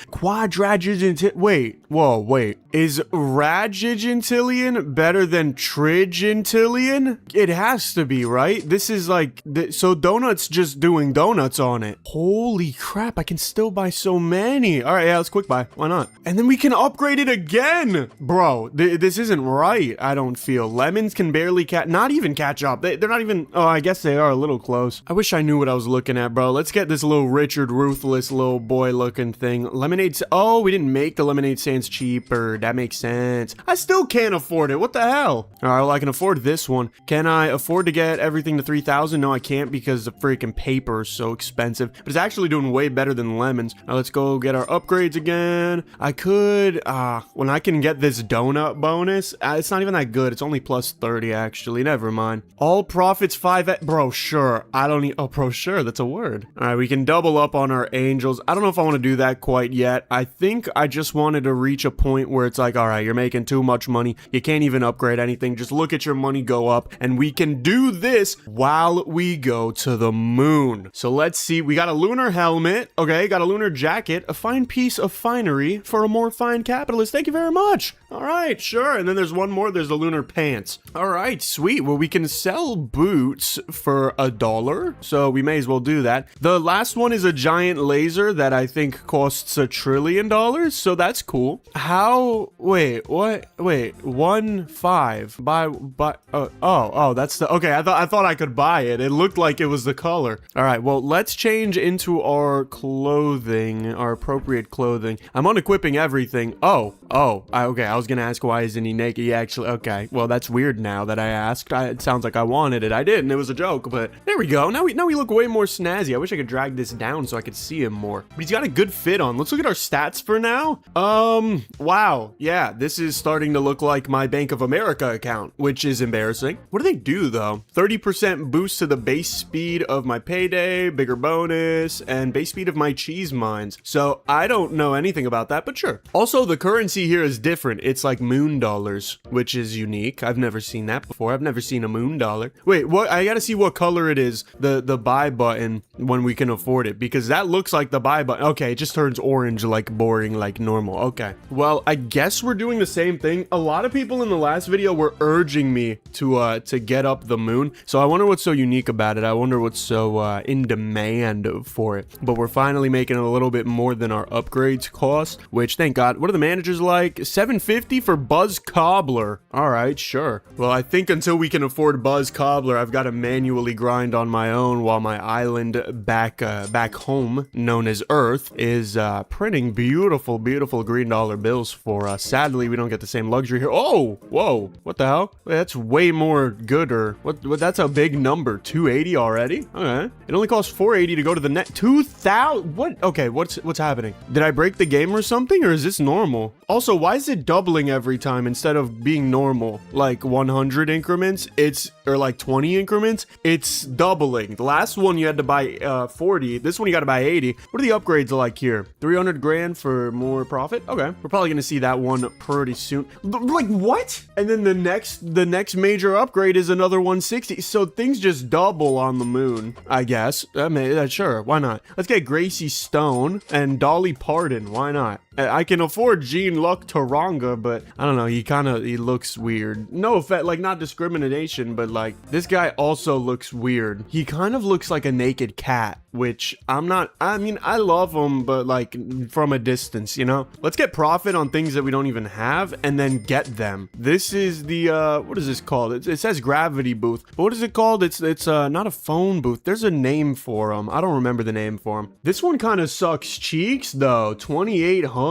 Wait, is Ragigentillion better than Trigentillion? It has to be, right? This is like, so donuts just doing donuts on it. Holy crap, I can still buy so many. All right, yeah, let's quick buy. Why not? And then we can upgrade it again. Bro, this isn't right, I don't feel. Lemons can barely not even catch up. They're not even, oh, I guess they are a little close. I wish I knew what I was looking at, bro. Let's get this little Richard Ruthless little boy looking thing. Lemonade, oh, we didn't make the lemonade stands cheaper. That makes sense. I still can't afford it. What the hell? All right, well, I can afford this one. Can I afford to get everything to 3,000? No, I can't because the freaking paper is so expensive, but it's actually doing way better than lemons. Now let's go get our upgrades again. I could, when I can get this donut bonus, it's not even that good. It's only plus 30 actually. Never mind. All profits 5, bro, sure. I don't need, oh, bro, sure. That's a word. All right, we can double up on our angels. I don't know if I want to do that quite yet. I think I just wanted to reach a point where it's like, all right, you're making too much money. You can't even upgrade anything. Just look at your money go up, and we can do this while we go to the moon. So let's see. We got a lunar helmet. Okay, got a lunar jacket, a fine piece of finery for a more fine capitalist. Thank you very much. All right, sure. And then there's one more. There's the lunar pants. All right, sweet. Well, we can sell boots for $1, so we may as well do that. The last one is a giant laser that I think costs $1 trillion, so that's cool. How, wait, what? Wait, 1.5 buy, oh, that's the, okay, I thought I could buy it. It looked like it was the color. All right, well, let's change into our clothing, our appropriate clothing. I'm unequipping everything. Okay, I was gonna ask why isn't he naked? Yeah, actually, okay, well, that's weird now that I asked. It sounds like I wanted it. I didn't. It was a joke, but there we go. Now we look way more snazzy. I wish I could drag this down so I could see him more. But he's got a good fit on. Let's look at our stats for now. Wow. Yeah, this is starting to look like my Bank of America account, which is embarrassing. What do they do though? 30% boost to the base speed of my payday, bigger bonus, and base speed of my cheese mines. So I don't know anything about that, but sure. Also, the currency here is different. it's like moon dollars, which is unique. I've never seen that before. I've never seen a moon dollar. Wait, what? I gotta see what color it is, the buy button, when we can afford it, because that looks like the buy button. Okay, it just turns orange, like boring, like normal. Okay, well, I guess we're doing the same thing. A lot of people in the last video were urging me to get up the moon, so I wonder what's so unique about it. I wonder what's so in demand for it. But we're finally making a little bit more than our upgrades cost, which, thank God. What are the managers like? $750 for Buzz Cobbler. All right, sure. Well, I think until we can afford Buzz Cobbler, I've got to manually grind on my own while my island back home, known as Earth, is printing beautiful green dollar bills for us. Sadly, we don't get the same luxury here. Oh, whoa, what the hell? Wait, that's way more gooder. What? That's a big number. 280 already? Okay. It only costs 480 to go to the net. 2,000. What? Okay, what's happening? Did I break the game or something, or is this normal? Also, why is it doubling every time instead of being normal? Like 100 increments, or like 20 increments, it's doubling. The last one you had to buy 40. This one you got to buy 80. What are the upgrades like here? 300 grand for more profit? Okay, we're probably gonna see that one pretty soon. Like what? And then the next major upgrade is another 160. So things just double on the moon, I guess. Sure, why not? Let's get Gracie Stone and Dolly Parton. Why not? I can afford Gene Luck Taranga, but I don't know, he looks weird. No offense, like, not discrimination, but like, this guy also looks weird. He kind of looks like a naked cat, which I mean, I love him, but like, from a distance, you know? Let's get profit on things that we don't even have, and then get them. This is the, what is this called? It says gravity booth, but what is it called? It's not a phone booth. There's a name for him. I don't remember the name for him. This one kind of sucks cheeks, though. 2,800.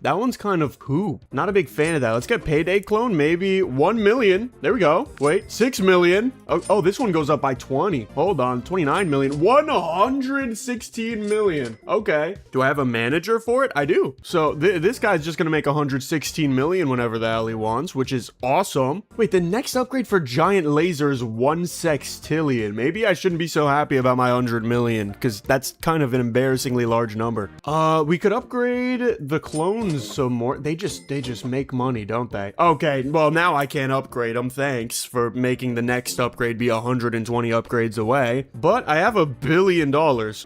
That one's kind of poop. Not a big fan of that. Let's get Payday Clone. Maybe 1 million. There we go. Wait, 6 million. Oh, this one goes up by 20. Hold on. 29 million. 116 million. Okay. Do I have a manager for it? I do. So this guy's just gonna make 116 million whenever the hell he wants, which is awesome. Wait, the next upgrade for giant laser is 1 sextillion. Maybe I shouldn't be so happy about my 100 million, because that's kind of an embarrassingly large number. We could upgrade the clones some more. They just make money, don't they? Okay, well, now I can't upgrade them. Thanks for making the next upgrade be 120 upgrades away. But I have $1 billion,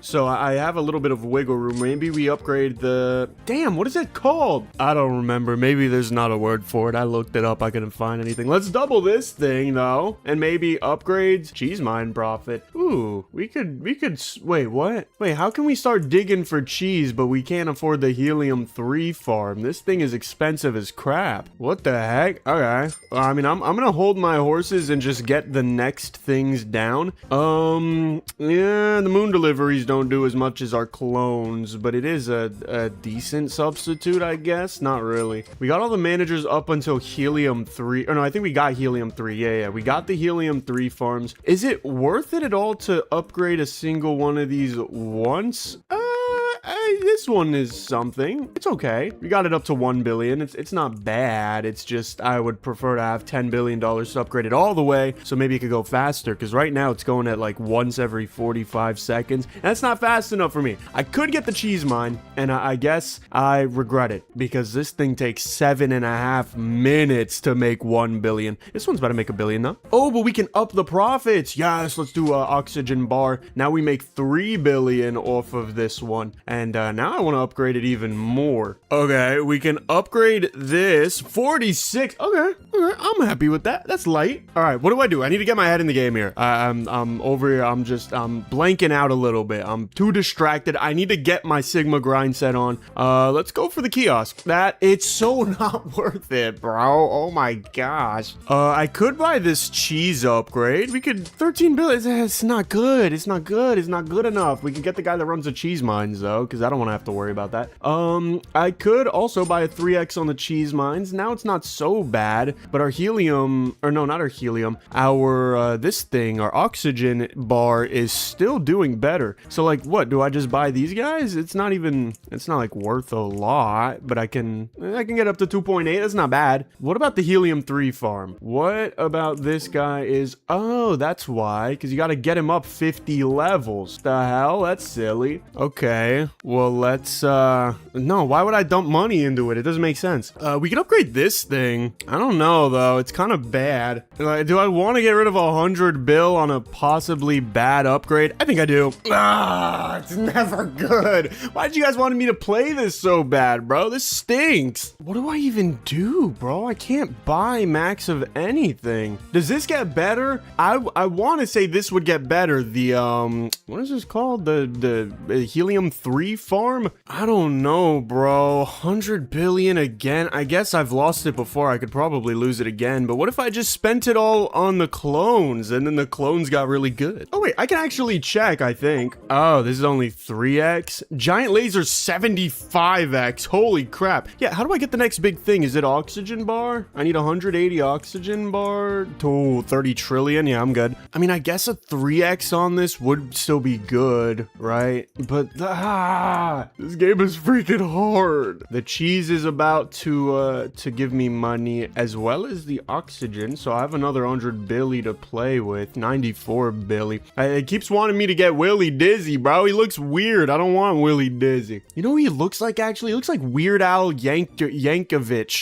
so I have a little bit of wiggle room. Maybe we upgrade the... Damn, what is it called? I don't remember. Maybe there's not a word for it. I looked it up. I couldn't find anything. Let's double this thing, though, and maybe upgrades cheese mine profit. Ooh, we could... Wait, what? Wait, how can we start digging for cheese, but we can't afford the helium-3 farm? This thing is expensive as crap. What the heck? Okay. I mean, I'm gonna hold my horses and just get the next things down. Yeah, the moon deliveries don't do as much as our clones, but it is a decent substitute, I guess. Not really. We got all the managers up until helium-3. Or no, I think we got helium-3. Yeah, we got the helium-3 farms. Is it worth it at all to upgrade a single one of these once? This one is something. It's okay. We got it up to 1 billion. It's not bad. It's just I would prefer to have $10 billion to upgrade it all the way, so maybe it could go faster, because right now it's going at like once every 45 seconds. And that's not fast enough for me. I could get the cheese mine, and I guess I regret it, because this thing takes 7.5 minutes to make 1 billion. This one's about to make $1 billion though. Oh, but we can up the profits. Yes, let's do a oxygen bar. Now we make 3 billion off of this one. And now I want to upgrade it even more. Okay, we can upgrade this. 46. Okay, I'm happy with that. That's light. All right, what do? I need to get my head in the game here. I'm over here. I'm blanking out a little bit. I'm too distracted. I need to get my Sigma grind set on. Let's go for the kiosk. It's so not worth it, bro. Oh my gosh. I could buy this cheese upgrade. We could 13 billion. It's not good. It's not good. It's not good enough. We can get the guy that runs the cheese mines though, because I don't want to have to worry about that. I could also buy a 3x on the cheese mines. Now it's not so bad, but our helium, or no, not our helium, our this thing, our oxygen bar is still doing better. So like, what do I just buy these guys? It's not like worth a lot, but I can get up to 2.8. That's not bad. What about the helium-3 farm? What about this guy is, oh, that's why, because you got to get him up 50 levels. The hell? That's silly. Okay, well, well, let's, no, why would I dump money into it? It doesn't make sense. We can upgrade this thing. I don't know, though. It's kind of bad. Like, do I want to get rid of 100 bill on a possibly bad upgrade? I think I do. Ah, it's never good. Why'd you guys want me to play this so bad, bro? This stinks. What do I even do, bro? I can't buy max of anything. Does this get better? I want to say this would get better. The, what is this called? The Helium 3 farm? I don't know, bro. 100 billion again? I guess I've lost it before. I could probably lose it again, but what if I just spent it all on the clones and then the clones got really good? Oh wait, I can actually check, I think. Oh, this is only 3x. Giant laser 75x. Holy crap. Yeah, how do I get the next big thing? Is it oxygen bar? I need 180 oxygen bar. Oh, 30 trillion. Yeah, I'm good. I mean, I guess a 3x on this would still be good, right? But this game is freaking hard. The cheese is about to give me money as well as the oxygen, so I have another 100 billy to play with. 94 billy. It keeps wanting me to get Willy Dizzy, bro. He looks weird. I don't want Willy Dizzy. You know who he looks like, actually? He looks like Weird Al Yankovic.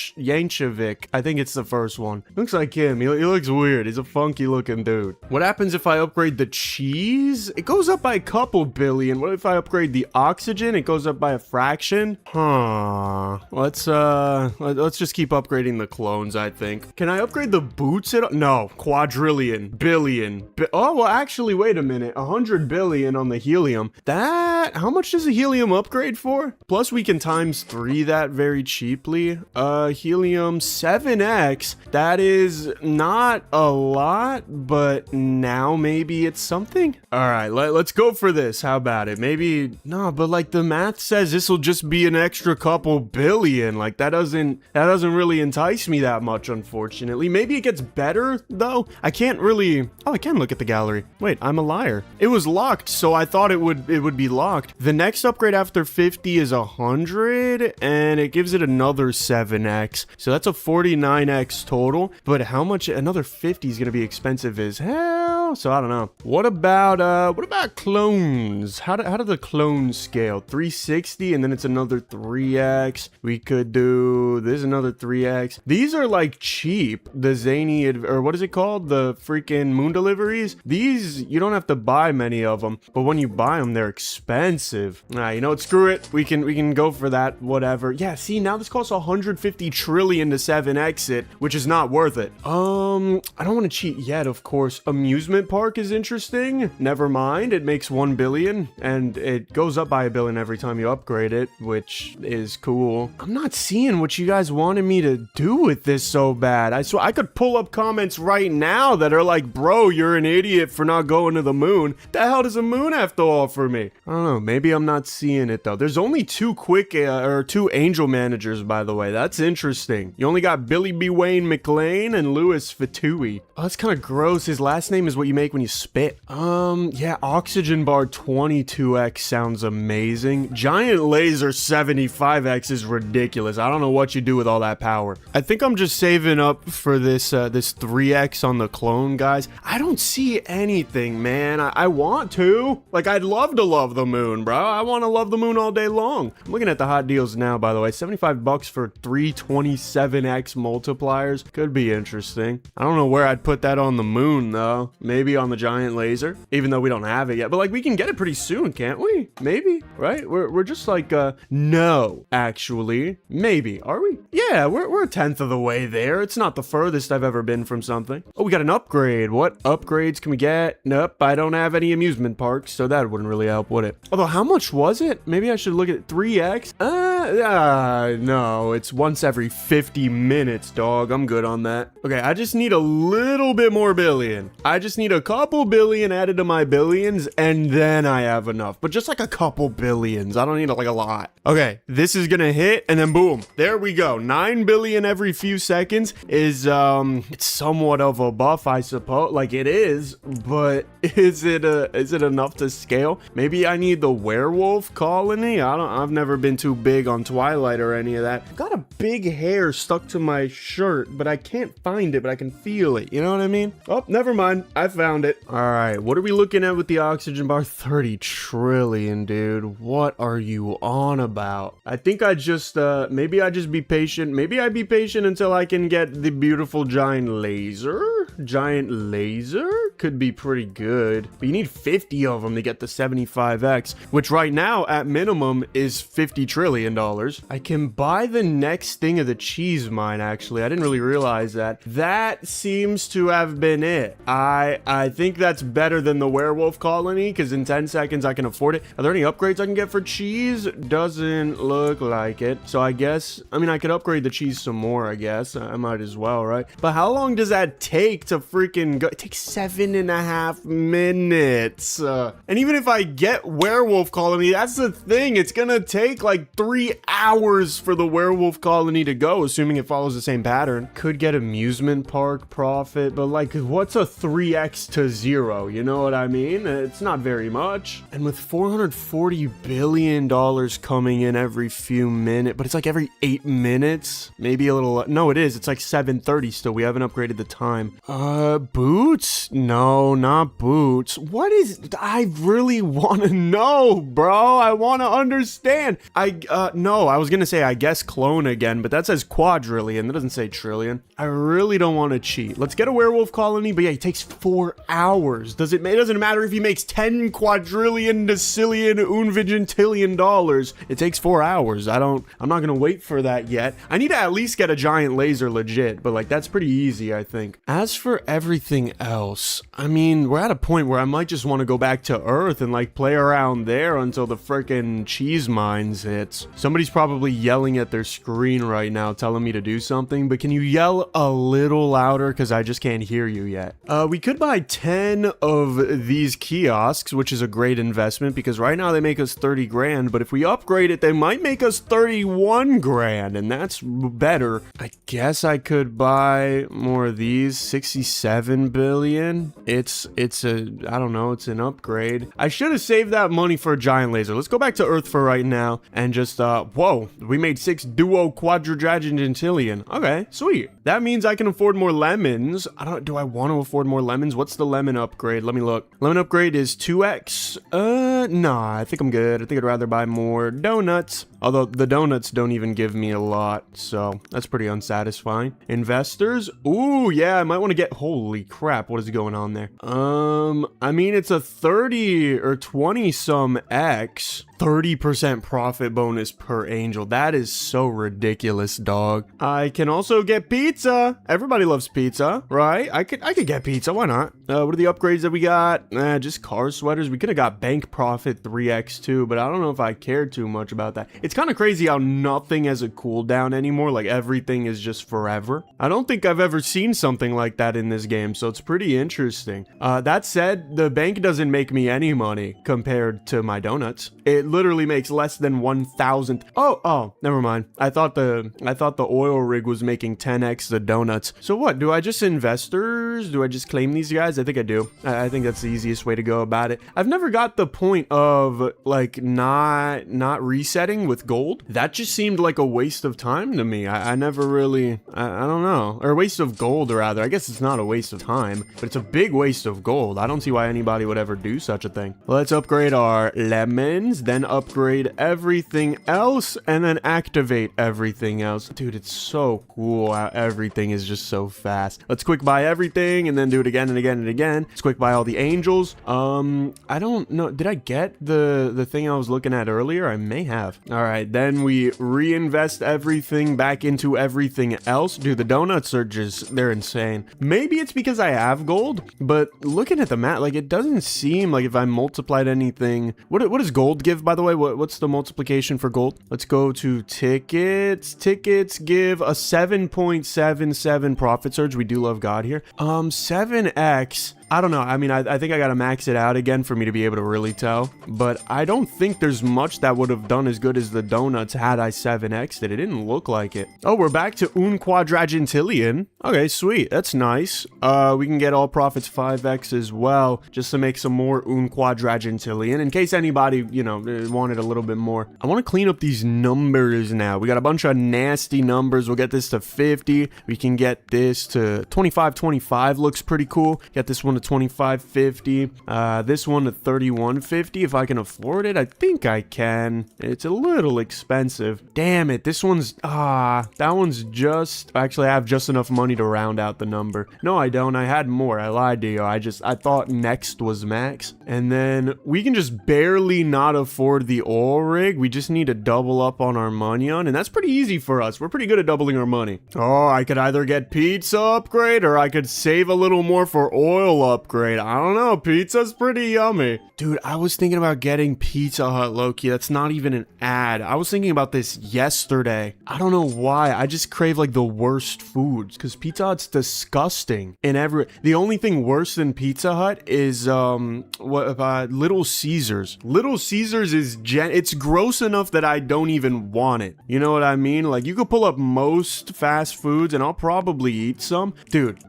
I think it's the first one. Looks like him. He looks weird. He's a funky looking dude. What happens if I upgrade the cheese? It goes up by a couple billion. What if I upgrade the oxygen? It goes up by a fraction. Huh. Let's just keep upgrading the clones, I think. Can I upgrade the boots at all? No. Quadrillion. Billion. Oh, well, actually, wait a minute. 100 billion on the helium. How much does a helium upgrade for? Plus, we can times 3 that very cheaply. Helium 7x. That is not a lot, but now maybe it's something. All right, let's go for this. How about it? Maybe, no, but like the math says this will just be an extra couple billion. Like that doesn't really entice me that much, unfortunately. Maybe it gets better though. I can't really, oh, I can look at the gallery. Wait, I'm a liar. It was locked, so I thought it would be locked. The next upgrade after 50 is 100 and it gives it another 7x. So that's a 49x total, but how much another 50 is going to be expensive as hell. So I don't know. What about clones? How do the clones scale? 360 and then it's another 3x. We could do this another 3x. These are like cheap. The zany or what is it called? The freaking moon deliveries. These you don't have to buy many of them, but when you buy them, they're expensive. You know what? Screw it. We can go for that. Whatever. Yeah. See, now this costs 150 trillion to 7x it, which is not worth it. I don't want to cheat yet. Of course, amusement park is interesting. Never mind. It makes 1 billion and it goes up by a billion every time you upgrade it, which is cool. I'm not seeing what you guys wanted me to do with this so bad. I swear I could pull up comments right now that are like, bro, you're an idiot for not going to the moon. The hell does the moon have to offer me? I don't know. Maybe I'm not seeing it though. There's only 2 2 angel managers, by the way. That's interesting. You only got Billy B. Wayne McLean and Louis Fatui. Oh, that's kind of gross. His last name is what you make when you spit. Yeah, oxygen bar 22x sounds amazing. Giant laser 75x is ridiculous. I don't know what you do with all that power. I think I'm just saving up for this 3x on the clone, guys. I don't see anything, man. I want to. Like, I'd love to love the moon, bro. I want to love the moon all day long. I'm looking at the hot deals now, by the way. 75 bucks for 327x multipliers. Could be interesting. I don't know where I'd put that on the moon, though. Maybe on the giant laser, even though we don't have it yet. But, like, we can get it pretty soon, can't we? Maybe, right? We're just like, no, actually. Maybe. Are we? Yeah, we're a 10th of the way there. It's not the furthest I've ever been from something. Oh, we got an upgrade. What upgrades can we get? Nope, I don't have any amusement parks, so that wouldn't really help, would it? Although, how much was it? Maybe I should look at 3x. No, it's once every 50 minutes, dog. I'm good on that. Okay, I just need a little bit more billion. I just need a couple billion added to my billions, and then I have enough. But just like a couple billions. I don't need like a lot. Okay, this is gonna hit, and then boom. There we go. 9 billion every few seconds is, it's somewhat of a buff, I suppose. Like, it is, but is it enough to scale? Maybe I need the werewolf colony? I've never been too big on on Twilight or any of that. I've got a big hair stuck to my shirt, but I can't find it, but I can feel it. You know what I mean? Oh, never mind. I found it. All right, what are we looking at with the oxygen bar? 30 trillion, dude. What are you on about? I think I just, maybe I just be patient. Maybe I be patient until I can get the beautiful giant laser. Giant laser could be pretty good, but you need 50 of them to get the 75x, which right now at minimum is $50 trillion. I can buy the next thing of the cheese mine. Actually, I didn't really realize that. That seems to have been it. I think that's better than the werewolf colony, because in 10 seconds I can afford it. Are there any upgrades I can get for cheese? Doesn't look like it. So I guess, I mean, I could upgrade the cheese some more, I guess. I might as well, right? But how long does that take to freaking go? It takes 7.5 minutes. And even if I get werewolf colony, that's the thing. It's gonna take like 3 hours for the werewolf colony to go, assuming it follows the same pattern. Could get amusement park profit, but like, what's a 3x to 0? You know what I mean? It's not very much. And with $440 billion coming in every few minutes, but it's like every 8 minutes, maybe a little. No, it is. It's like 7:30 still. We haven't upgraded the time. Boots? No, not boots. What is, I really want to know, bro. I want to understand. No, I was going to say, I guess clone again, but that says quadrillion. That doesn't say trillion. I really don't want to cheat. Let's get a werewolf colony, but yeah, it takes 4 hours. It doesn't matter if he makes 10 quadrillion, decillion, unvigintillion dollars. It takes 4 hours. I'm not going to wait for that yet. I need to at least get a giant laser legit, but like, that's pretty easy, I think. As for everything else, I mean, we're at a point where I might just want to go back to Earth and like play around there until the frickin' cheese mines hits. Somebody's probably yelling at their screen right now telling me to do something, but can you yell a little louder? Because I just can't hear you yet. We could buy 10 of these kiosks, which is a great investment because right now they make us 30 grand, but if we upgrade it, they might make us 31 grand, and that's better. I guess I could buy more of these. 67 billion. It's I don't know, it's an upgrade. I should have saved that money for a giant laser. Let's go back to Earth for right now and just whoa, we made 6 duo quadrigentillion. Okay, sweet. That means I can afford more lemons. Do I want to afford more lemons? What's the lemon upgrade? Let me look. Lemon upgrade is 2x. Nah, I think I'm good. I think I'd rather buy more donuts. Although the donuts don't even give me a lot, so that's pretty unsatisfying. Investors? Ooh, yeah, I might want to get, holy crap, what is going on there? I mean, it's a 30 or 20 some X. 30% profit bonus per angel. That is so ridiculous, dog. I can also get pizza. Everybody loves pizza, right? I could get pizza. Why not? What are the upgrades that we got? Just car sweaters. We could have got bank profit 3x too, but I don't know if I cared too much about that. It's kind of crazy how nothing has a cooldown anymore. Like everything is just forever. I don't think I've ever seen something like that in this game, so it's pretty interesting. That said, the bank doesn't make me any money compared to my donuts. It literally makes less than 1,000. Oh, never mind. I thought the oil rig was making 10x the donuts. So what? Do I just investors? Do I just claim these guys? I think I do. I think that's the easiest way to go about it. I've never got the point of like not resetting with gold. That just seemed like a waste of time to me. I never really, I don't know, or a waste of gold rather. I guess it's not a waste of time, but it's a big waste of gold. I don't see why anybody would ever do such a thing. Let's upgrade our lemons, then upgrade everything else, and then activate everything else. Dude, it's so cool how everything is just so fast. Let's quick buy everything and then do it again and again and again. Let's quick buy all the angels. I don't know. Did I get the thing I was looking at earlier? I may have. All right, then we reinvest everything back into everything else. Dude, the donuts are just, they're insane. Maybe it's because I have gold, but looking at the map, like it doesn't seem like if I multiplied anything. What does gold give, by the way? What's the multiplication for gold? Let's go to tickets. Tickets give a 7.77 profit surge. We do love God here. 7x I don't know. I mean, I think I gotta max it out again for me to be able to really tell. But I don't think there's much that would have done as good as the donuts had I 7x'd it. It didn't look like it. Oh, we're back to un quadragentillion. Okay, sweet. That's nice. We can get all profits 5x as well, just to make some more un quadragentillion in case anybody, you know, wanted a little bit more. I want to clean up these numbers now. We got a bunch of nasty numbers. We'll get this to 50. We can get this to 2525. Looks pretty cool. Get this one to 2550. This one to 3150 if I can afford it. I think I can. It's a little expensive. Damn it. This one's that one's just actually I have just enough money to round out the number. No, I don't. I had more. I lied to you. I thought next was max. And then we can just barely not afford the oil rig. We just need to double up on our money on, and that's pretty easy for us. We're pretty good at doubling our money. Oh, I could either get pizza upgrade or I could save a little more for oil upgrade. I don't know. Pizza's pretty yummy. Dude, I was thinking about getting Pizza Hut, low-key. That's not even an ad. I was thinking about this yesterday. I don't know why. I just crave like the worst foods because Pizza Hut's disgusting. The only thing worse than Pizza Hut is Little Caesars. Little Caesars is it's gross enough that I don't even want it. You know what I mean? Like you could pull up most fast foods and I'll probably eat some. Dude,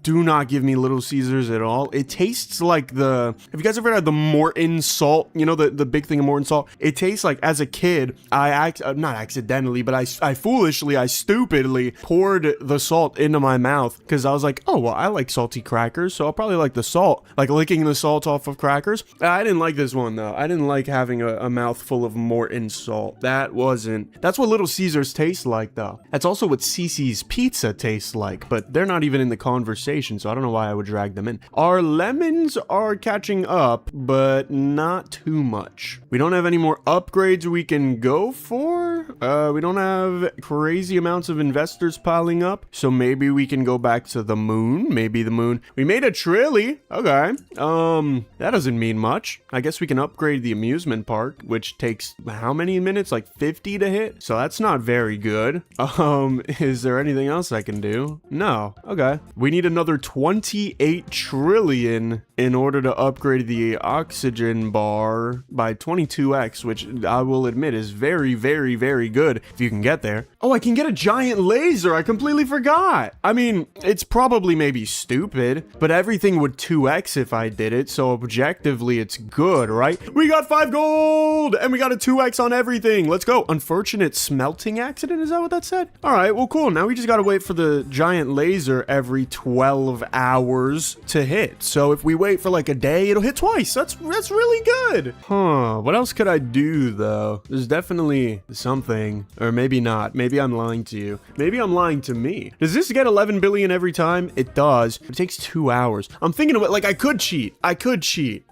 do not give me Little Caesars at all. It tastes like have you guys ever had the Morton salt? You know, the big thing of Morton salt? It tastes like, as a kid, not accidentally, but I stupidly poured the salt into my mouth because I was like, oh, well, I like salty crackers, so I'll probably like the salt. Like licking the salt off of crackers. I didn't like this one, though. I didn't like having a mouthful of Morton salt. That's what Little Caesars tastes like, though. That's also what Cece's Pizza tastes like, but they're not even in the conversation, so I don't know why I would drag them in. Our lemons are catching up, but not too much. We don't have any more upgrades we can go for. We don't have crazy amounts of investors piling up, so maybe we can go back to the moon. Maybe the moon. We made a trilly. Okay. That doesn't mean much. I guess we can upgrade the amusement park, which takes how many minutes? Like 50 to hit? So that's not very good. Is there anything else I can do? No. Okay. We need another 28 trillion in order to upgrade the oxygen bar by 22x, which I will admit is very, very, very good if you can get there. Oh, I can get a giant laser. I completely forgot. I mean, it's probably maybe stupid, but everything would 2x if I did it, so objectively it's good, right? We got 5 gold and we got a 2x on everything. Let's go. Unfortunate smelting accident, is that what that said? All right, well, cool. Now we just gotta wait for the giant laser every 12 hours to hit. So if we wait for like a day, it'll hit twice. That's really good. Huh, what else could I do though? There's definitely something, or maybe not. Maybe I'm lying to you. Maybe I'm lying to me. Does this get 11 billion every time? It does. It takes 2 hours. I'm thinking of it like I could cheat.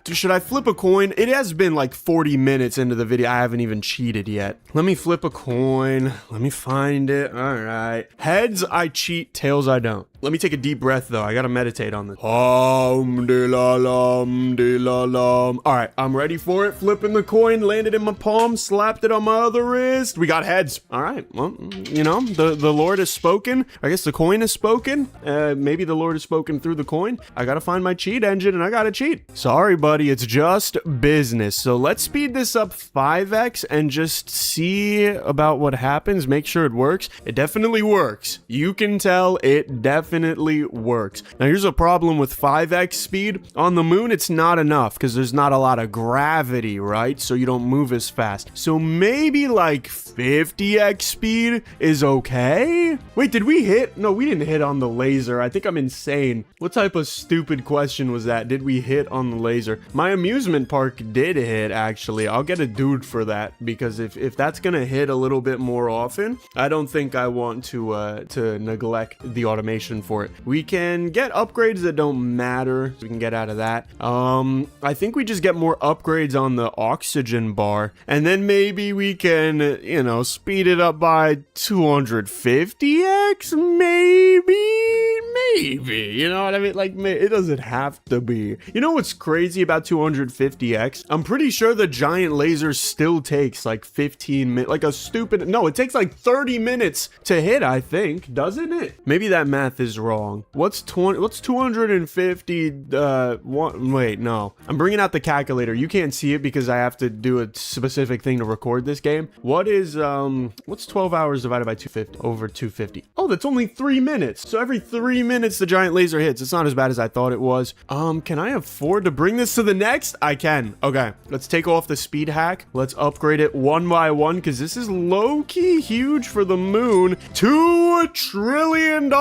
Should I flip a coin? It has been like 40 minutes into the video. I haven't even cheated yet. Let me flip a coin. Let me find it. All right. Heads, I cheat. Tails, I don't. Let me take a deep breath, though. I gotta meditate on this. All right, I'm ready for it. Flipping the coin, landed in my palm, slapped it on my other wrist. We got heads. All right, well, you know, the Lord has spoken. I guess the coin has spoken. Maybe the Lord has spoken through the coin. I gotta find my cheat engine, and I gotta cheat. Sorry, buddy, it's just business. So let's speed this up 5x and just see about what happens. Make sure it works. It definitely works. You can tell it definitely works. Now here's a problem with 5x speed. On the moon, it's not enough because there's not a lot of gravity, right? So you don't move as fast. So maybe like 50x speed is okay? Wait, did we hit? No, we didn't hit on the laser. I think I'm insane. What type of stupid question was that? Did we hit on the laser? My amusement park did hit, actually. I'll get a dude for that because if that's gonna hit a little bit more often, I don't think I want to neglect the automation for it. We can get upgrades that don't matter. We can get out of that. I think we just get more upgrades on the oxygen bar, and then maybe we can, you know, speed it up by 250x, maybe. maybe, you know what I mean? Like, it doesn't have to be. You know what's crazy about 250x? I'm pretty sure the giant laser still takes like 15 minutes, like a stupid, no, it takes like 30 minutes to hit, I think, doesn't it? Maybe that math is wrong. What's 250, wait, no. I'm bringing out the calculator. You can't see it because I have to do a specific thing to record this game. What is, what's 12 hours divided by 250 over 250? Oh, that's only 3 minutes. So every 3 minutes the giant laser hits. It's not as bad as I thought it was. Can I afford to bring this to the next? I can. Okay, let's take off the speed hack. Let's upgrade it one by one because this is low-key huge for the moon. $2 trillion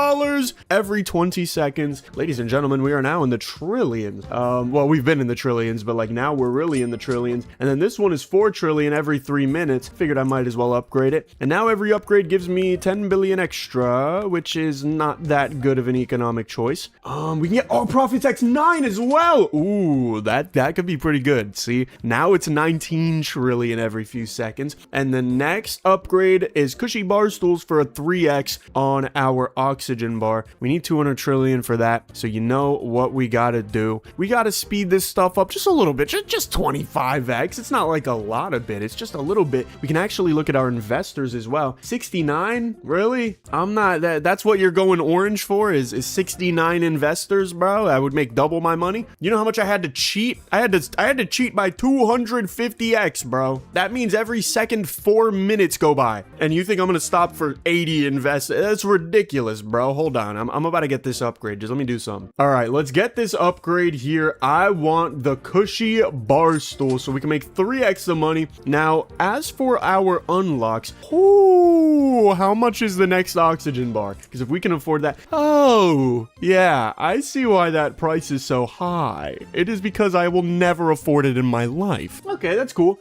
every 20 seconds. Ladies and gentlemen, we are now in the trillions. Well, we've been in the trillions, but like now we're really in the trillions. And then this one is 4 trillion every 3 minutes. Figured I might as well upgrade it. And now every upgrade gives me 10 billion extra, which is not that good of an economic choice. We can get all profits X9 as well. Ooh, that could be pretty good. See, now it's 19 trillion every few seconds. And the next upgrade is cushy bar stools for a 3x on our oxygen bar. We need 200 trillion for that. So you know what we gotta do? We gotta speed this stuff up just a little bit, just 25x. It's not like a lot of bit, it's just a little bit. We can actually look at our investors as well. 69? Really? I'm not, that's what you're going orange for is 69 investors, bro? I would make double my money. You know how much I had to cheat? I had to cheat by 250x, bro. That means every second 4 minutes go by. And you think I'm gonna stop for 80 investors? That's ridiculous, bro. Hold on. I'm about to get this upgrade. Just let me do something. All right, let's get this upgrade here. I want the cushy bar stool so we can make 3x the money. Now, as for our unlocks, ooh, how much is the next oxygen bar? Because if we can afford that, oh, yeah, I see why that price is so high. It is because I will never afford it in my life. Okay, that's cool.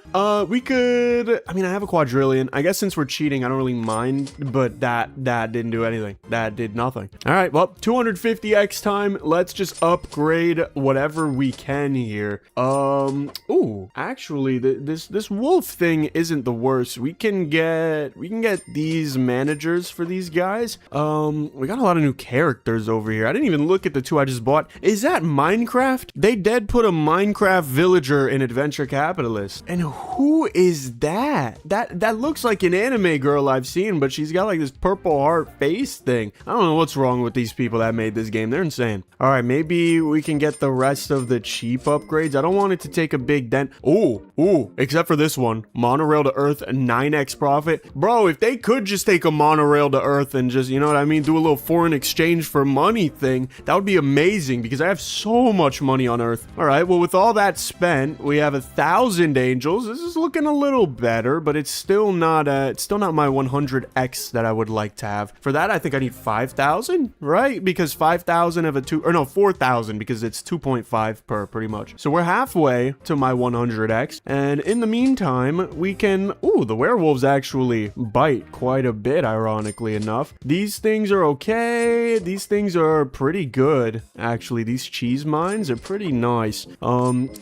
We could, I mean, I have a quadrillion. I guess since we're cheating, I don't really mind, but that didn't do anything. That did nothing. All right, well, 250x time. Let's just upgrade whatever we can here. Ooh, actually, this wolf thing isn't the worst. We can get these managers for these guys. We got a lot of new characters over here. I didn't even look at the two I just bought. Is that Minecraft? They dead put a Minecraft villager in Adventure Capitalist. And who is that? That looks like an anime girl I've seen, but she's got like this purple heart face thing. I don't know what's wrong with these people that made this game. They're insane. All right, maybe we can get the rest of the cheap upgrades. I don't want it to take a big dent. Ooh, except for this one. Monorail to Earth, 9x profit. Bro, if they could just take a monorail to Earth and just, you know what I mean, do a little foreign exchange for money thing, that would be amazing because I have so much money on Earth. All right, well, with all that spent, we have 1,000 angels. This is looking a little better, but it's still not my 100x that I would like to have. For that, I think I need 5,000, right? Because 5,000 of a 4,000 because it's 2.5 per pretty much. So we're halfway to my 100x. And in the meantime, we can, ooh, the werewolves actually bite quite a bit, ironically enough. These things are okay. These things are pretty good. Actually, these cheese mines are pretty nice.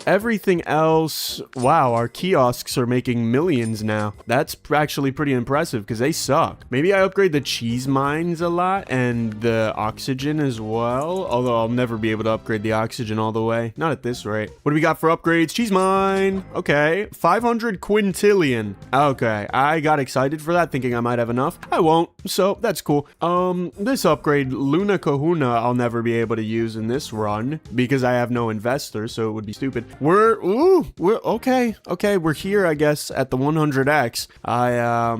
Everything else, wow, our kiosks are making millions now. That's actually pretty impressive because they suck. Maybe I upgrade the cheese mines a lot and the oxygen as well. Although I'll never be able to upgrade the oxygen all the way. Not at this rate. What do we got for upgrades? Cheese mine. Okay. 500 quintillion. Okay. I got excited for that thinking I might have enough. I won't. So that's cool. This upgrade, Luna Kahuna, I'll never be able to use in this run because I have no investors, so it would be stupid. We're okay. Okay, we're here, I guess, at the 100x. I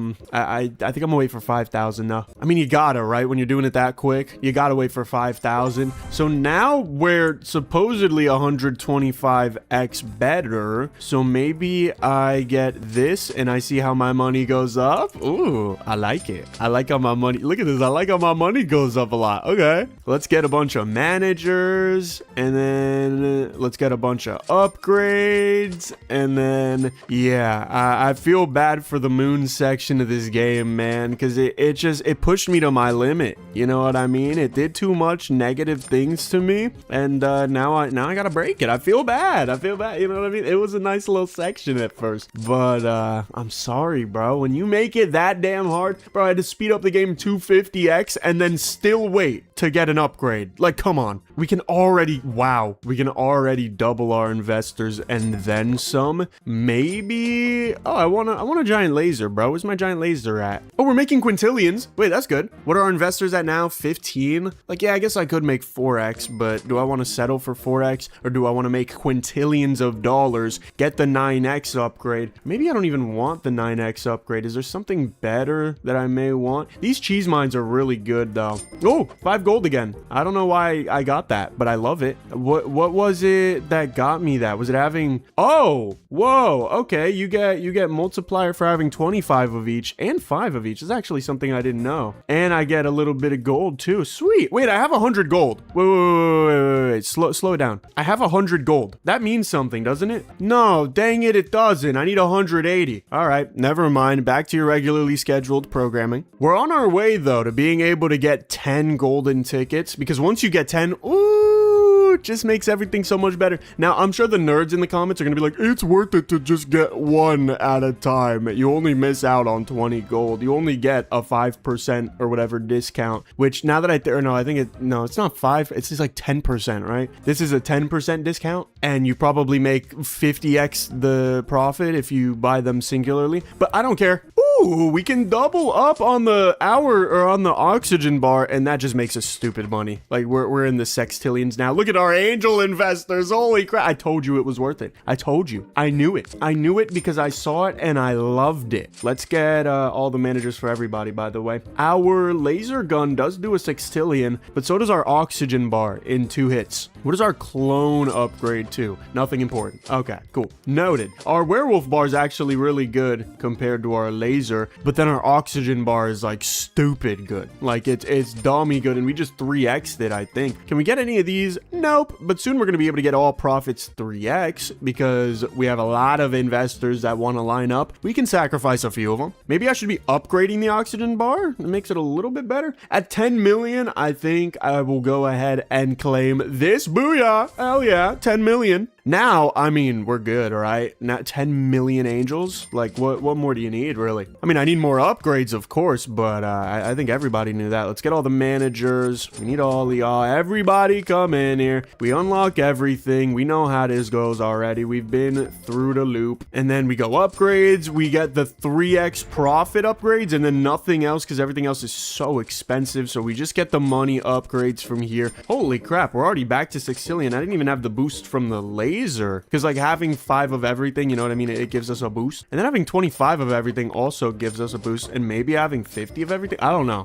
think I'm gonna wait for 5,000 now. I mean, you gotta, right? When you're doing it that quick, you gotta wait for 5,000. So now we're supposedly 125x better. So maybe I get this and I see how my money goes up. Ooh, I like it. I like how my money, look at this. I like how my money goes up a lot. Okay, let's get a bunch of managers and then let's get a bunch of upgrades. And then, yeah, I feel bad for the moon section of this game, man, because it pushed me to my limit. You know what I mean? It did too much negative things to me, and now I gotta break it. I feel bad. You know what I mean? It was a nice little section at first, but I'm sorry, bro. When you make it that damn hard, bro, I had to speed up the game 250x and then still wait to get an upgrade. Like, come on. We can already, wow, we can already double our investors and then some. Maybe, oh, I want a giant laser, bro. Where's my giant laser at? Oh, we're making quintillions. Wait, that's good. What are our investors at now? 15? Like, yeah, I guess I could make 4x, but do I want to settle for 4x, or do I want to make quintillions of dollars, get the 9x upgrade? Maybe I don't even want the 9x upgrade. Is there something better that I may want? These cheese mines are really good, though. Oh, 5 gold again. I don't know why I got that, but I love it. What was it that got me that? Was it having, oh, whoa, okay, you get multiplier for having 25 of each and 5 of each. It's actually something I didn't know. And I get a little bit of gold too. Sweet. Wait, I have 100 gold. Wait. Slow it down. I have 100 gold. That means something, doesn't it? No, dang it, it doesn't. I need 180. All right, never mind. Back to your regularly scheduled programming. We're on our way though to being able to get 10 golden tickets, because once you get 10, ooh, it just makes everything so much better. Now, I'm sure the nerds in the comments are gonna be like, it's worth it to just get one at a time. You only miss out on 20 gold. You only get a 5% or whatever discount, which now that I think it's not 5, it's just like 10%, right? This is a 10% discount, and you probably make 50x the profit if you buy them singularly, but I don't care. Ooh, we can double up on the hour or on the oxygen bar, and that just makes us stupid money. Like, we're in the sextillions now. Look at our angel investors. Holy crap. I told you it was worth it. I told you. I knew it. I knew it because I saw it and I loved it. Let's get all the managers for everybody, by the way. Our laser gun does do a sextillion, but so does our oxygen bar in 2 hits. What does our clone upgrade to? Nothing important. Okay, cool. Noted. Our werewolf bar is actually really good compared to our laser, but then our oxygen bar is like stupid good. Like, it's dummy good, and we just 3x'd it, I think. Can we get any of these? Nope. But soon we're going to be able to get all profits 3x because we have a lot of investors that want to line up. We can sacrifice a few of them. Maybe I should be upgrading the oxygen bar. It makes it a little bit better. At 10 million, I think I will go ahead and claim this. Booyah. Hell yeah. 10 million. Now, I mean, we're good, all right? Now, 10 million angels? Like, what more do you need, really? I mean, I need more upgrades, of course, but I think everybody knew that. Let's get all the managers. We need all the y'all. Everybody come in here. We unlock everything. We know how this goes already. We've been through the loop. And then we go upgrades. We get the 3x profit upgrades and then nothing else because everything else is so expensive. So we just get the money upgrades from here. Holy crap, we're already back to 6 million. I didn't even have the boost from the laser. Because like having 5 of everything, you know what I mean, it gives us a boost, and then having 25 of everything also gives us a boost, and maybe having 50 of everything, I don't know.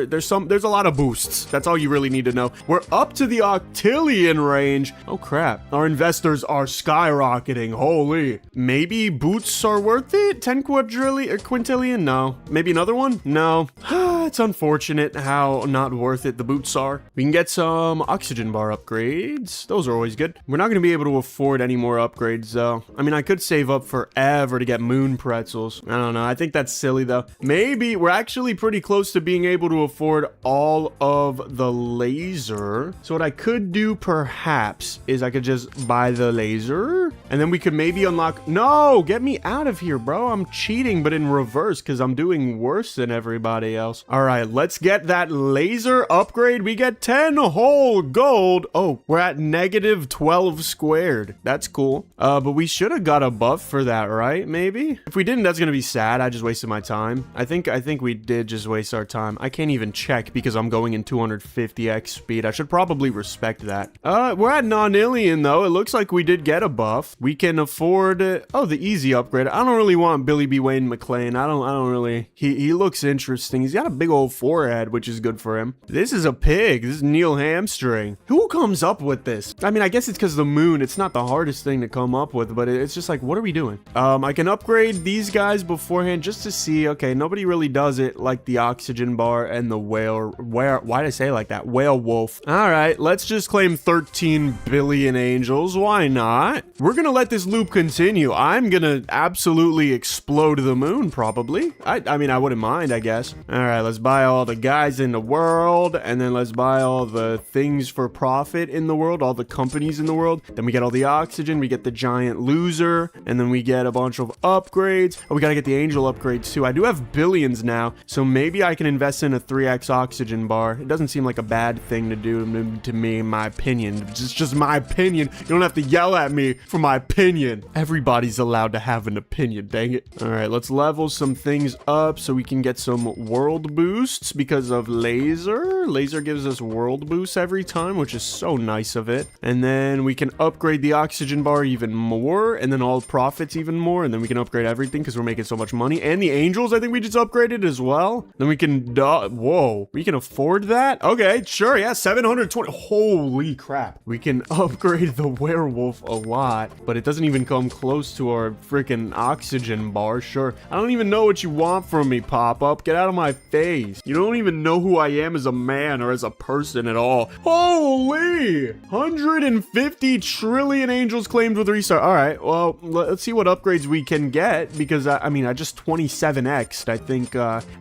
There's a lot of boosts. That's all you really need to know. We're up to the octillion range. Oh crap, our investors are skyrocketing. Holy, maybe boots are worth it. 10 quintillion? No. Maybe another one? No. It's unfortunate how not worth it the boots are. We can get some oxygen bar upgrades. Those are always good. We're not going to be able to afford any more upgrades, though. I mean, I could save up forever to get moon pretzels. I don't know. I think that's silly, though. Maybe we're actually pretty close to being able to afford all of the laser. So what I could do, perhaps, is I could just buy the laser, and then we could maybe unlock... No! Get me out of here, bro. I'm cheating, but in reverse, because I'm doing worse than everybody else. All right, let's get that laser upgrade. We get 10 whole gold. Oh, we're at negative 12 squared. That's cool. But we should have got a buff for that, right? Maybe? If we didn't, that's gonna be sad. I just wasted my time. I think we did just waste our time. I can't even check because I'm going in 250x speed. I should probably respect that. We're at nonillion though. It looks like we did get a buff. We can afford oh, the easy upgrade. I don't really want Billy B. Wayne McLean. I don't really. He looks interesting. He's got a big old forehead, which is good for him. This is a pig. This is Neil Hamstring. Who comes up with this? I mean, I guess it's because the moon. It's not the hardest thing to come up with, but it's just like, what are we doing? I can upgrade these guys beforehand just to see. Okay, nobody really does it like the oxygen bar and the whale. Why did I say it like that? Whale wolf. All right, let's just claim 13 billion angels. Why not? We're gonna let this loop continue. I'm gonna absolutely explode the moon, probably. I mean, I wouldn't mind, I guess. All right, let's let's buy all the guys in the world, and then let's buy all the things for profit in the world, all the companies in the world. Then we get all the oxygen, we get the giant loser, and then we get a bunch of upgrades. Oh, we gotta get the angel upgrades too. I do have billions now, so maybe I can invest in a 3x oxygen bar. It doesn't seem like a bad thing to do to me, in my opinion. It's just my opinion. You don't have to yell at me for my opinion. Everybody's allowed to have an opinion, dang it. All right, let's level some things up so we can get some world boosts because of laser. Laser gives us world boosts every time, which is so nice of it. And then we can upgrade the oxygen bar even more, and then all profits even more, and then we can upgrade everything because we're making so much money. And the angels, I think we just upgraded as well. Then we can, whoa, we can afford that? Okay, sure, yeah, 720. Holy crap. We can upgrade the werewolf a lot, but it doesn't even come close to our freaking oxygen bar. Sure, I don't even know what you want from me, pop-up. Get out of my face. You don't even know who I am as a man or as a person at all. Holy 150 trillion angels claimed with restart. All right, well, let's see what upgrades we can get, because I mean, I just 27x'd.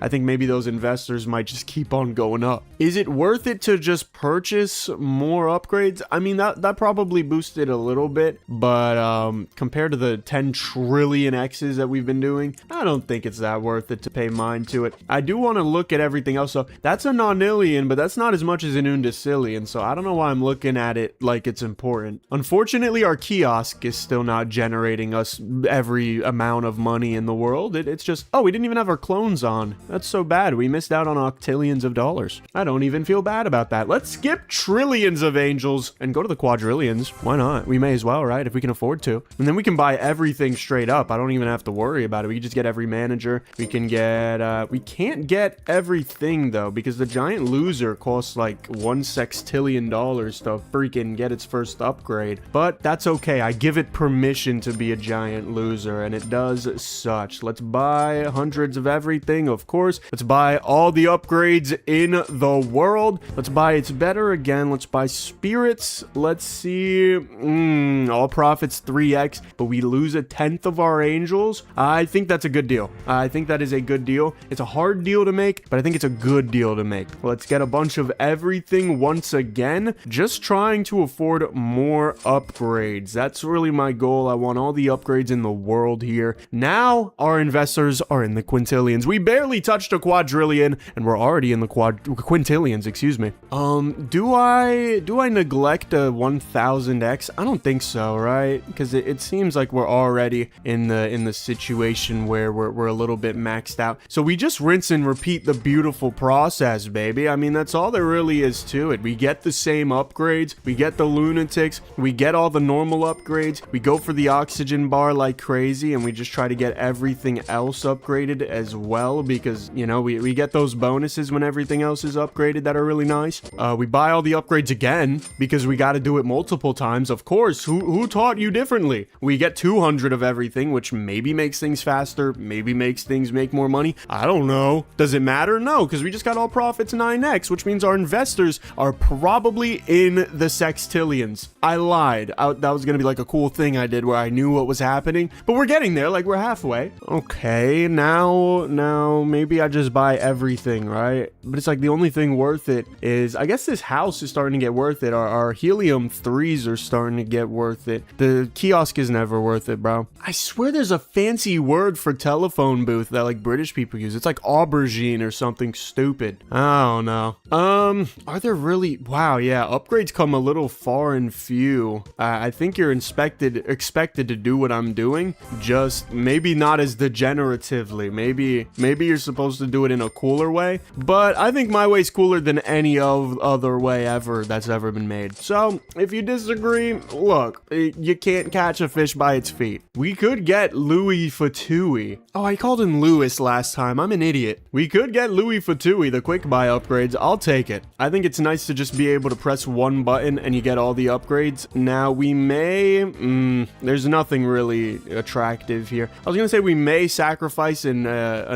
I think maybe those investors might just keep on going up. Is it worth it to just purchase more upgrades? I mean, that probably boosted a little bit, but compared to the 10 trillion X's that we've been doing, I don't think it's that worth it to pay mine to it. I do want to look at everything else. So that's a nonillion, but that's not as much as an undecillion, so I don't know why I'm looking at it like it's important. Unfortunately, our kiosk is still not generating us every amount of money in the world. It's just, oh, we didn't even have our clones on. That's so bad. We missed out on octillions of dollars. I don't even feel bad about that. Let's skip trillions of angels and go to the quadrillions. Why not? We may as well, right? If we can afford to. And then we can buy everything straight up. I don't even have to worry about it. We can just get every manager. We can get, we can't get everything though, because the giant loser costs like $1 sextillion to freaking get its first upgrade. But that's okay. I give it permission to be a giant loser, and it does such. Let's buy hundreds of everything, of course. Let's buy all the upgrades in the world. Let's buy it's better again. Let's buy spirits. Let's see. All profits 3x, but we lose 1/10 of our angels. I think that's a good deal. I think that is a good deal. It's a hard deal to make, but I think it's a good deal to make. Let's get a bunch of everything once again. Just trying to afford more upgrades. That's really my goal. I want all the upgrades in the world here. Now our investors are in the quintillions. We barely touched a quadrillion, and we're already in the quintillions, excuse me. Do I neglect a 1000x? I don't think so, right? Because it seems like we're already in the situation where we're a little bit maxed out. So we just rinse and repeat the beautiful process, baby. I mean, that's all there really is to it. We get the same upgrades, we get the lunatics, we get all the normal upgrades, we go for the oxygen bar like crazy, and we just try to get everything else upgraded as well, because, you know, we get those bonuses when everything else is upgraded that are really nice. We buy all the upgrades again because we got to do it multiple times. Of course, who taught you differently? We get 200 of everything, which maybe makes things faster, maybe makes things make more money. I don't know. Does it matter? No, because we just got all profits 9x, which means our investors are probably in the sextillions. I lied. That was going to be like a cool thing I did where I knew what was happening, but we're getting there. Like, we're halfway. Okay, now maybe I just buy everything, right? But it's like the only thing worth it is, I guess this house is starting to get worth it. Our helium 3s are starting to get worth it. The kiosk is never worth it, bro. I swear there's a fancy word for telephone booth that like British people use. It's like aubergine or something stupid. I don't know. Are there really? Wow, yeah. Upgrades come a little far and few. I think you're expected to do what I'm doing, just maybe not as degeneratively. Maybe you're supposed to do it in a cooler way, but I think my way's cooler than any other way ever that's ever been made. So if you disagree, look, you can't catch a fish by its feet. We could get Louis Fatui. Oh, I called him Louis last time. I'm an idiot. We could get Louis Fatui, the quick buy upgrades. I'll take it. I think it's nice to just be able to press one button and you get all the upgrades. Now we may, there's nothing really attractive here. I was gonna say we may sacrifice a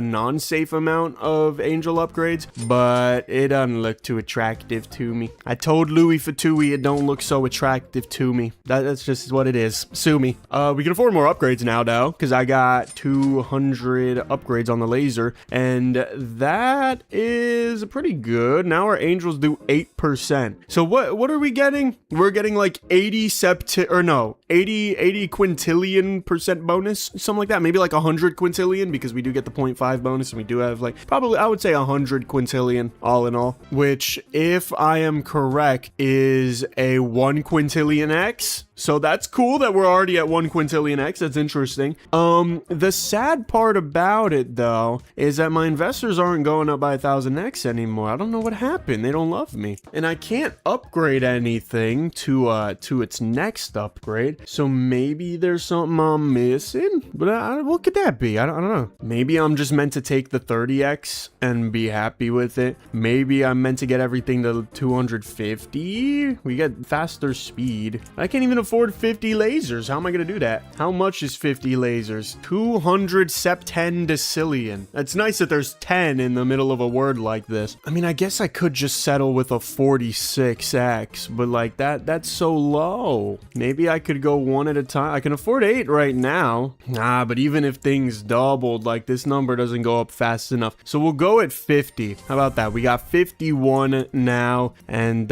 non-safe amount of angel upgrades, but it doesn't look too attractive to me. I told Louis Fatui it don't look so attractive to me. That's just what it is. Sue me. We can afford more upgrades now though, because I got 200 upgrades on the laser, and that is pretty good. Now our angels do 8%. So what are we getting? We're getting like 80 quintillion percent bonus, something like that. Maybe like 100 quintillion, because we do get the 0.5 bonus, and we do have like probably, I would say 100 quintillion all in all, which, if I am correct, is a 1 quintillion X. So that's cool that we're already at 1 quintillion X. That's interesting. The sad part about it, though, is that my investors aren't going up by 1,000x anymore. I don't know what happened. They don't love me. And I can't upgrade anything to its next upgrade. So maybe there's something I'm missing? But what could that be? I don't know. Maybe I'm just meant to take the 30x and be happy with it. Maybe I'm meant to get everything to 250. We get faster speed. I can't even afford 50 lasers. How am I gonna do that? How much is 50 lasers? 200 septendecillion. It's nice that there's 10 in the middle of a word like this. I mean, I guess I could just settle with a 46x, but like that's so low. Maybe I could go one at a time. I can afford 8 right now. Nah, but even if things doubled, like, this number doesn't go up fast enough. So we'll go at 50. How about that? We got 51 now, and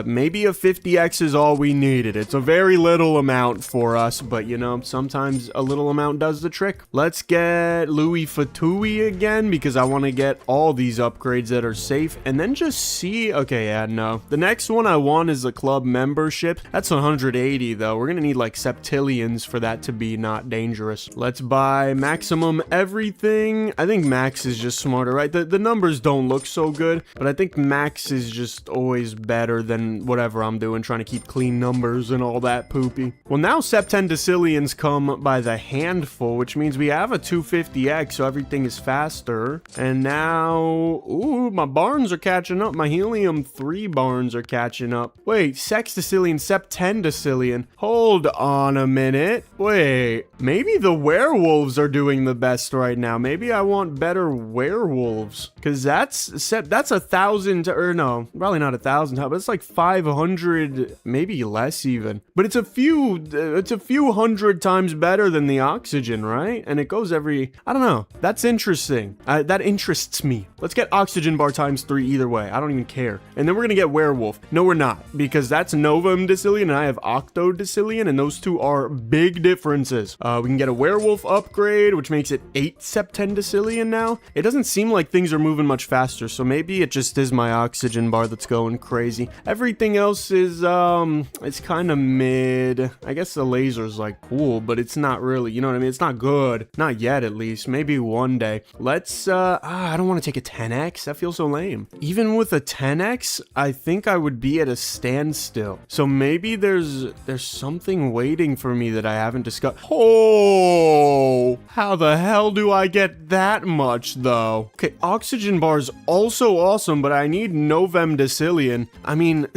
maybe a 50x is all we needed. It's a very little amount for us, but you know, sometimes a little amount does the trick. Let's get Louis Fatui again, because I want to get all these upgrades that are safe, and then just see. Okay, yeah, no. The next one I want is a club membership. That's 180 though. We're gonna need like septillions for that to be not dangerous. Let's buy maximum everything. I think max is just smarter, right? The numbers don't look so good, but I think max is just always better than whatever I'm doing, trying to keep clean numbers and all that poopy. Well, now septendecillions come by the handful, which means we have a 250x, so everything is faster. And now, ooh, my barns are catching up. My helium 3 barns are catching up. Wait, sextecillion, septendecillion. Hold on a minute. Wait, maybe the werewolves are doing the best right now. Maybe I want better werewolves, because that's 1,000, or no, probably not 1,000, but it's like 500, maybe less even. But it's a few hundred times better than the oxygen, right? And it goes every, I don't know. That's interesting. That interests me. Let's get oxygen bar times 3 either way. I don't even care. And then we're gonna get werewolf. No, we're not, because that's novum decillion and I have octodecillion, and those two are big differences. We can get a werewolf upgrade, which makes it 8 septendecillion now. It doesn't seem like things are moving much faster, so maybe it just is my oxygen bar that's going crazy. Everything else is it's kind of mid. I guess the laser's like cool, but it's not really, you know what I mean? It's not good. Not yet, at least. Maybe one day. Let's I don't want to take a 10x. That feels so lame. Even with a 10x, I think I would be at a standstill. So maybe there's something waiting for me that I haven't discussed. Oh, how the hell do I get that much though? Okay, oxygen bar is also awesome, but I need novem decillion. I mean,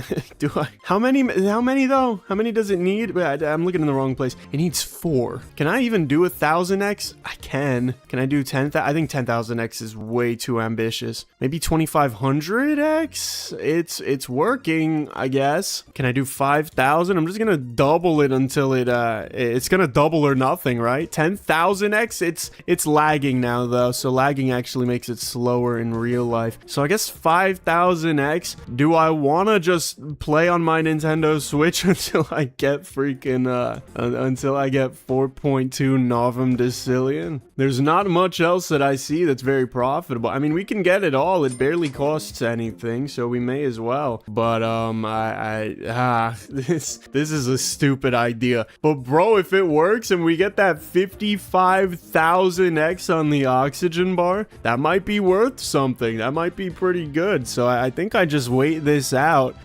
how many though? How many does it need? Wait, I'm looking in the wrong place. It needs 4. Can I even do 1,000x? I can. Can I do 10,000? I think 10,000x is way too ambitious. Maybe 2,500x? It's working, I guess. Can I do 5,000? I'm just gonna double it until it's gonna double or nothing, right? 10,000x? It's lagging now though, so lagging actually makes it slower in real life. So I guess 5,000x. Do I wanna just play on my Nintendo Switch until I get freaking until I get 4.2 novum decillion? There's not much else that I see that's very profitable. I mean, we can get it all. It barely costs anything, so we may as well. But this is a stupid idea. But bro, if it works and we get that 55,000x on the oxygen bar, that might be worth something. That might be pretty good. So I think I just wait this out.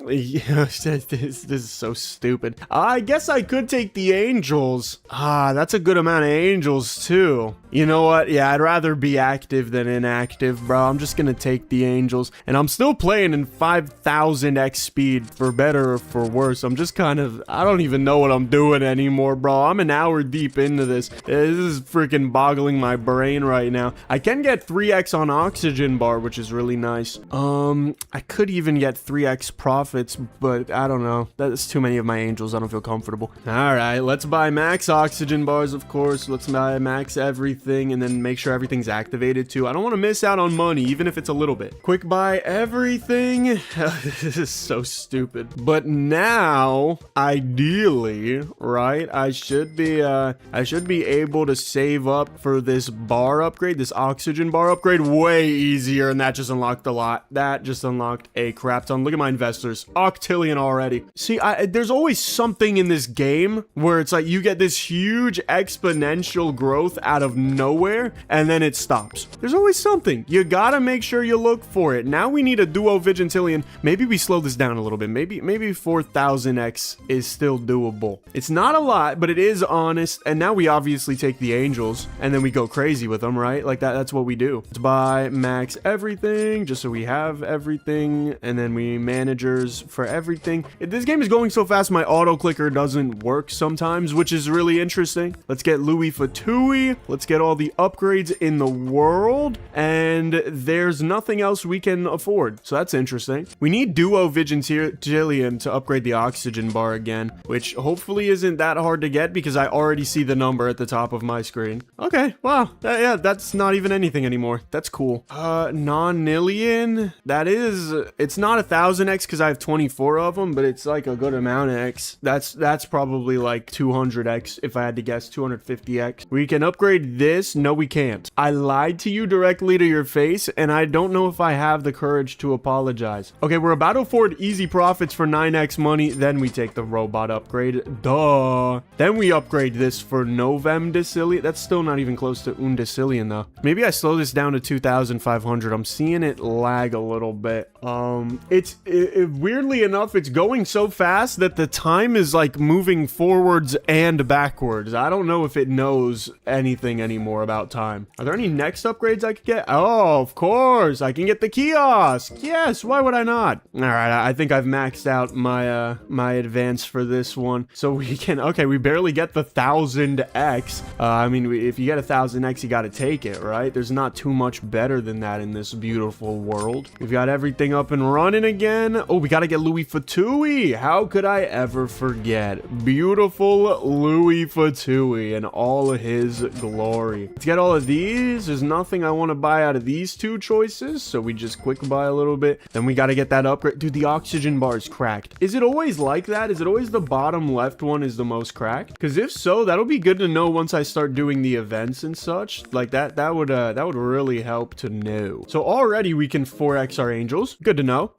This is so stupid. I guess I could take the angels. That's a good amount of angels too. You know what? Yeah, I'd rather be active than inactive, bro. I'm just gonna take the angels. And I'm still playing in 5,000x speed, for better or for worse. I'm just kind of, I don't even know what I'm doing anymore, bro. I'm an hour deep into this. This is freaking boggling my brain right now. I can get 3x on oxygen bar, which is really nice. I could even get 3x profits, but I don't know. That's too many of my angels. I don't feel comfortable. All right, let's buy max oxygen bars, of course. Let's buy max everything and then make sure everything's activated too. I don't want to miss out on money, even if it's a little bit. Quick buy everything. This is so stupid. But now, ideally, right, I should be able to save up for this bar upgrade, this oxygen bar upgrade, way easier, and that just unlocked a lot. That just unlocked a crap ton. Look at my investors, octillion already. See, there's always something in this game where it's like you get this huge exponential growth out of nowhere, and then it stops. There's always something. You gotta make sure you look for it. Now we need a duo vigintillion. Maybe we slow this down a little bit. Maybe 4000x is still doable. It's not a lot, but it is honest. And now we obviously take the angels and then we go crazy with them, right? Like that's what we do. Let's buy max everything just so we have everything, and then we managers for everything. This game is going so fast my auto clicker doesn't work sometimes, which is really interesting. Let's get Louis Fatui. Let's get all the upgrades in the world, and there's nothing else we can afford, so that's interesting. We need duo vigintillion to upgrade the oxygen bar again, which hopefully isn't that hard to get because I already see the number at the top of my screen. Okay, wow, yeah, that's not even anything anymore. That's cool. Non-nillion, that is, it's not 1000x because I have 24 of them, but it's like a good amount of x. That's probably like 200x if I had to guess, 250x. We can upgrade this. No, we can't. I lied to you directly to your face, and I don't know if I have the courage to apologize. Okay, we're about to afford easy profits for 9x money. Then we take the robot upgrade. Duh. Then we upgrade this for Novem decillion. That's still not even close to undecillion though. Maybe I slow this down to 2500. I'm seeing it lag a little bit. Weirdly enough, it's going so fast that the time is like moving forwards and backwards. I don't know if it knows anything anymore about time. Are there any next upgrades I could get? Oh, of course. I can get the kiosk. Yes, why would I not? All right, I think I've maxed out my my advance for this one. So we can, okay, we barely get the 1000x. I mean, if you get 1000x, you got to take it, right? There's not too much better than that in this beautiful world. We've got everything up and running again. Oh, we got to get Louis Fatui. How could I ever forget? Beautiful Louis Fatui in all of his glory. Let's get all of these. There's nothing I want to buy out of these two choices, so we just quick buy a little bit. Then we got to get that upgrade. Dude, the oxygen bar is cracked. Is it always like that? Is it always the bottom left one is the most cracked? Because if so, that'll be good to know once I start doing the events and such. Like that would really help to know. So already we can 4x our angels. Good to know.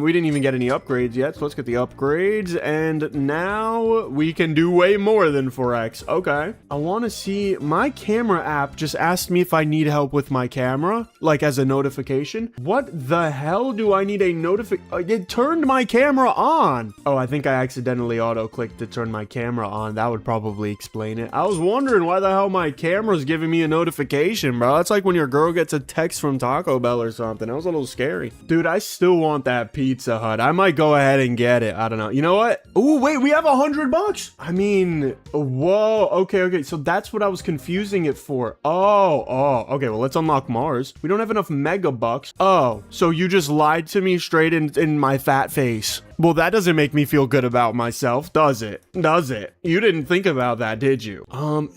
We didn't even get any upgrades yet, so let's get the upgrades, and now we can do way more than 4x. Okay. I want to see, my camera app just asked me if I need help with my camera, like as a notification. What the hell do I need a notification? It turned my camera on. Oh, I think I accidentally auto-clicked to turn my camera on. That would probably explain it. I was wondering why the hell my camera's giving me a notification, bro. That's like when your girl gets a text from Taco Bell or something. That was a little scary. Dude, I still want that Pizza Hut. I might go ahead and get it. I don't know. You know what? Oh, wait, we have $100. I mean, whoa. Okay. So that's what I was confusing it for. Oh. Okay, well, let's unlock Mars. We don't have enough mega bucks. Oh, so you just lied to me straight in my fat face. Well, that doesn't make me feel good about myself, does it? Does it? You didn't think about that, did you?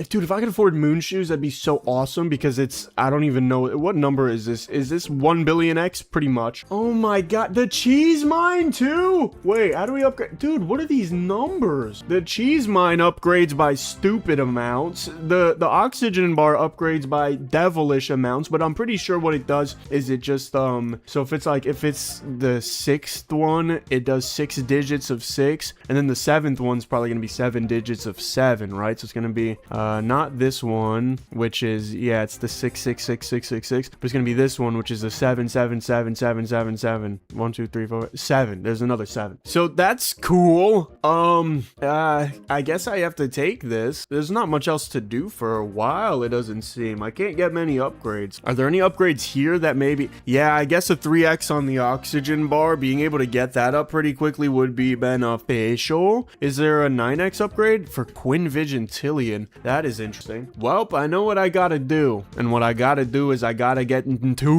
Dude, if I could afford moon shoes, that'd be so awesome because it's, I don't even know, what number is this? Is this 1 billion X? Pretty much. Oh my God, the cheese mine too? Wait, how do we upgrade? Dude, what are these numbers? The cheese mine upgrades by stupid amounts. The oxygen bar upgrades by devilish amounts, but I'm pretty sure what it does is it just, so if it's the 6th one, it does 6 digits of 6, and then the 7th one's probably going to be 7 digits of 7, right? So it's going to be not this one, which is, yeah, it's the 6666666, but it's going to be this one, which is the 777777. 1 2 3 4 7. There's another 7. So that's cool. I guess I have to take this. There's not much else to do for a while, it doesn't seem. I can't get many upgrades. Are there any upgrades here that maybe, yeah, I guess a 3x on the oxygen bar, being able to get that up pretty quickly would be beneficial. Is there a 9x upgrade for Quinn Vigintillion? That is interesting. Well, I know what I gotta do. And what I gotta do is I gotta get 2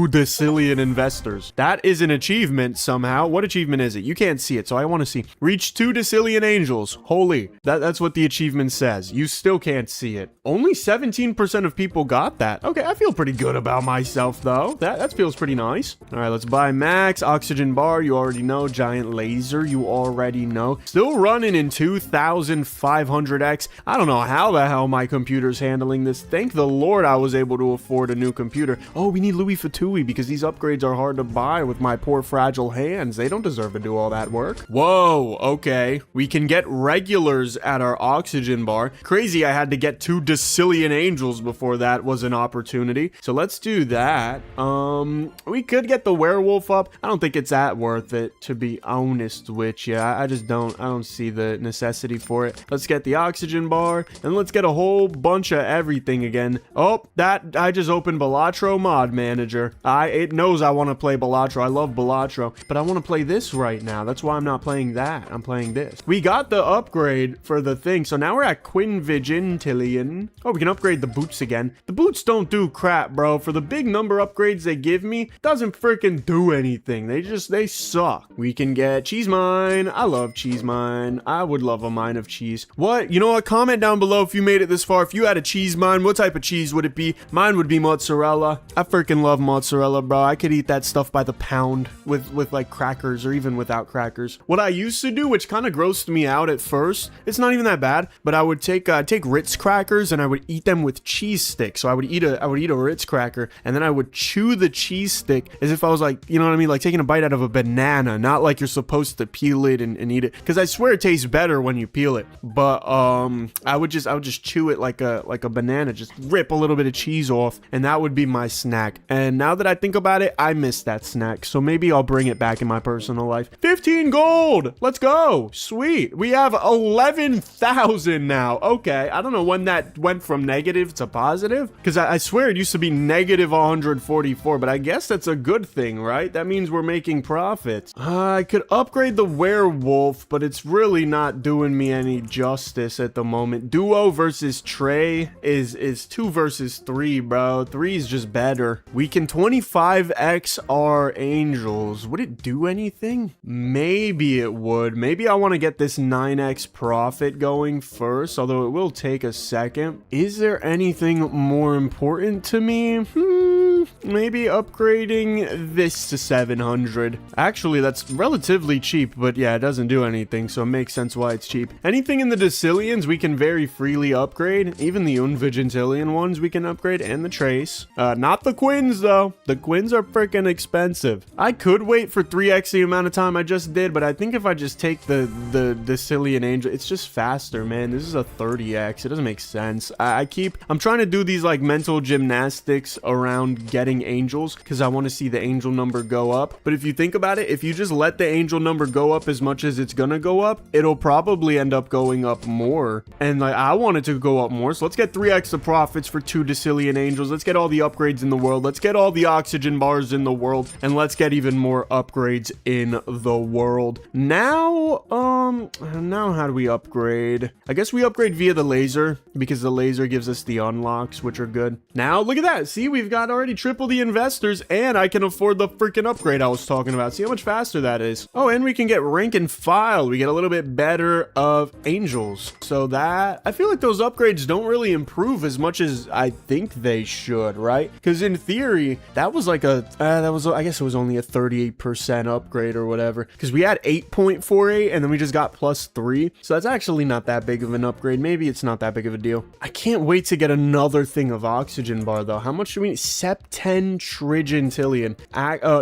decillion investors. That is an achievement somehow. What achievement is it? You can't see it, so I want to see. Reach 2 decillion angels. Holy. That's what the achievement says. You still can't see it. Only 17% of people got that. Okay, I feel pretty good about myself, though. That feels pretty nice. All right, let's buy max. Oxygen bar, you already know. Giant laser, you already know. Still running in 2500X. I don't know how the hell my computer's handling this. Thank the Lord I was able to afford a new computer. Oh, we need Louis Fatui because these upgrades are hard to buy with my poor fragile hands. They don't deserve to do all that work. Whoa, okay. We can get regulars at our oxygen bar. Crazy I had to get 2 decillion angels before that was an opportunity. So let's do that. We could get the werewolf up. I don't think it's that worth it, to be honest with you. I don't see the necessity for it. Let's get the oxygen bar and let's get a whole bunch of everything again. Oh, I just opened Balatro Mod Manager. It knows I want to play Balatro. I love Balatro, but I want to play this right now. That's why I'm not playing that. I'm playing this. We got the upgrade for the thing, so now we're at Quinn Vigintillion. Oh, we can upgrade the boots again. The boots don't do crap, bro. For the big number upgrades they give me, doesn't freaking do anything. They suck. We can get cheese mine. I love cheese mine. I would love a mine of cheese. What? You know what? Comment down below if you made it this far. If you had a cheese mine, what type of cheese would it be? Mine would be mozzarella. I freaking love mozzarella, bro. I could eat that stuff by the pound with like crackers or even without crackers. What I used to do, which kind of grossed me out at first, it's not even that bad, but I would take Ritz crackers and I would eat them with cheese sticks. So I would eat a Ritz cracker and then I would chew the cheese stick as if I was like, you know what I mean, like taking a bite out of a banana, not like you're supposed to peel it and eat it, because I swear it tastes better when you peel it. But I would just chew it like a banana, just rip a little bit of cheese off, and that would be my snack. And now that I think about it, I miss that snack, so maybe I'll bring it back in my personal life. 15 gold, let's go. Sweet, we have 11,000 now. Okay, I don't know when that went from negative to positive, because I swear it used to be negative 144, but I guess that's a good thing, right? That means we're making profits. I could upgrade the werewolf, but it's really not doing me any justice at the moment. Duo versus Trey is 2 versus 3, bro. 3 is just better. We can 25x our angels. Would it do anything? Maybe it would. Maybe I want to get this 9x profit going first, although it will take a second. Is there anything more important to me? Maybe upgrading this to 700. Actually, that's relatively cheap, but yeah, it doesn't do anything, so it makes sense why it's cheap. Anything in the decillions we can very freely upgrade. Even the Unvigintillion ones we can upgrade, and the Trace. Not the Quins, though. The Quins are freaking expensive. I could wait for 3x the amount of time I just did, but I think if I just take the decillion angel, it's just faster, man. This is a 30x. It doesn't make sense. I'm trying to do these like mental gymnastics around getting angels because I want to see the angel number go up. But if you think about it, if you just let the angel number go up as much as it's gonna go up, it'll probably end up going up more. And like, I want it to go up more, so let's get 3x the profits for 2 decillion angels. Let's get all the upgrades in the world. Let's get all the oxygen bars in the world, and let's get even more upgrades in the world. Now how do we upgrade? I guess we upgrade via the laser, because the laser gives us the unlocks, which are good. Now look at that. See, we've got already triple the investors, and I can afford the freaking upgrade I was talking about. See how much faster that is. Oh, and we can get rank and file. We get a little bit better of angels. So that, I feel like those upgrades don't really improve as much as I think they should, right? Because in theory, that was like I guess it was only a 38% upgrade or whatever. Because we had 8.48 and then we just got +3. So that's actually not that big of an upgrade. Maybe it's not that big of a deal. I can't wait to get another thing of oxygen bar though. How much do we need? 10 trigintillion.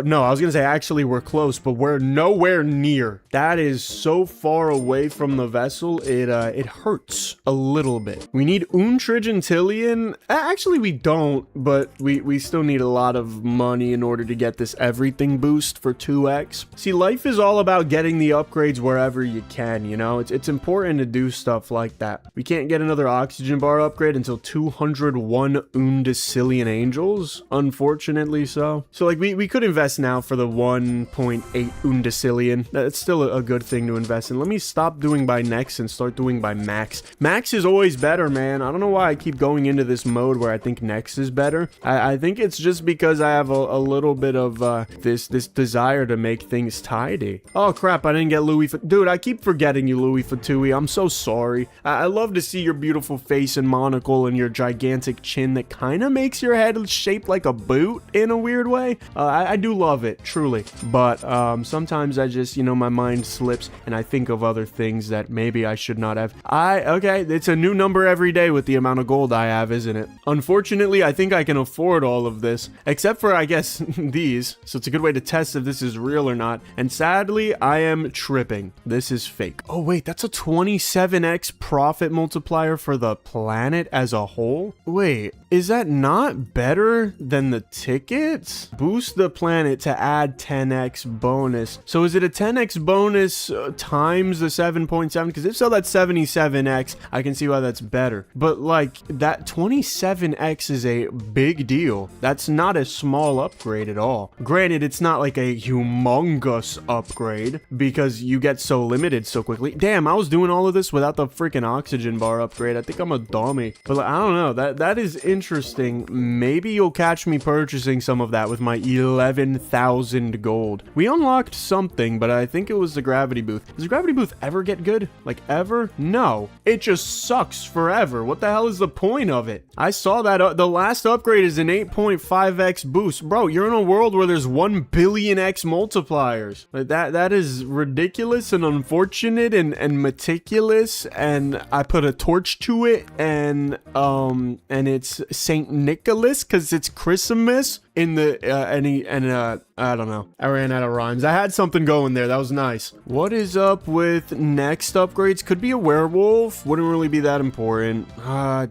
No, I was gonna say actually we're close, but we're nowhere near. That is so far away from the vessel, it hurts a little bit. We need trigintillion. Actually, we don't, but we still need a lot of money in order to get this everything boost for 2x. See, life is all about getting the upgrades wherever you can, you know? It's important to do stuff like that. We can't get another oxygen bar upgrade until 201 undecillion angels. Unfortunately. unfortunately so. So like we could invest now for the 1.8 undecillion. That's still a good thing to invest in. Let me stop doing by next and start doing by max. Max is always better, man. I don't know why I keep going into this mode where I think next is better. I think it's just because I have a little bit of this desire to make things tidy. Oh crap, I didn't get Louis. Dude, I keep forgetting you, Louis Fatui. I'm so sorry. I love to see your beautiful face and monocle and your gigantic chin that kind of makes your head shaped like a boot in a weird way. I do love it, truly. But sometimes I just, you know, my mind slips and I think of other things that maybe I should not have. Okay, it's a new number every day with the amount of gold I have, isn't it? Unfortunately, I think I can afford all of this, except for, I guess, these. So it's a good way to test if this is real or not. And sadly, I am tripping. This is fake. Oh, wait, that's a 27x profit multiplier for the planet as a whole? Wait, is that not better than the tickets? Boost the planet to add 10x bonus. So is it a 10x bonus times the 7.7? Because if so, that's 77x. I can see why that's better. But like that 27x is a big deal. That's not a small upgrade at all. Granted, it's not like a humongous upgrade because you get so limited so quickly. Damn, I was doing all of this without the freaking oxygen bar upgrade. I think I'm a dummy. But like, I don't know. That is interesting. Maybe you'll catch me purchasing some of that with my 11,000 gold. We unlocked something, but I think it was the gravity booth. Does the gravity booth ever get good? Like ever? No. It just sucks forever. What the hell is the point of it? I saw that the last upgrade is an 8.5x boost. Bro, you're in a world where there's 1 billion x multipliers. Like that is ridiculous and unfortunate and meticulous, and I put a torch to it, and it's Saint Nicholas because it's Christmas in the I don't know. I ran out of rhymes. I had something going there. That was nice. What is up with next upgrades? Could be a werewolf. Wouldn't really be that important.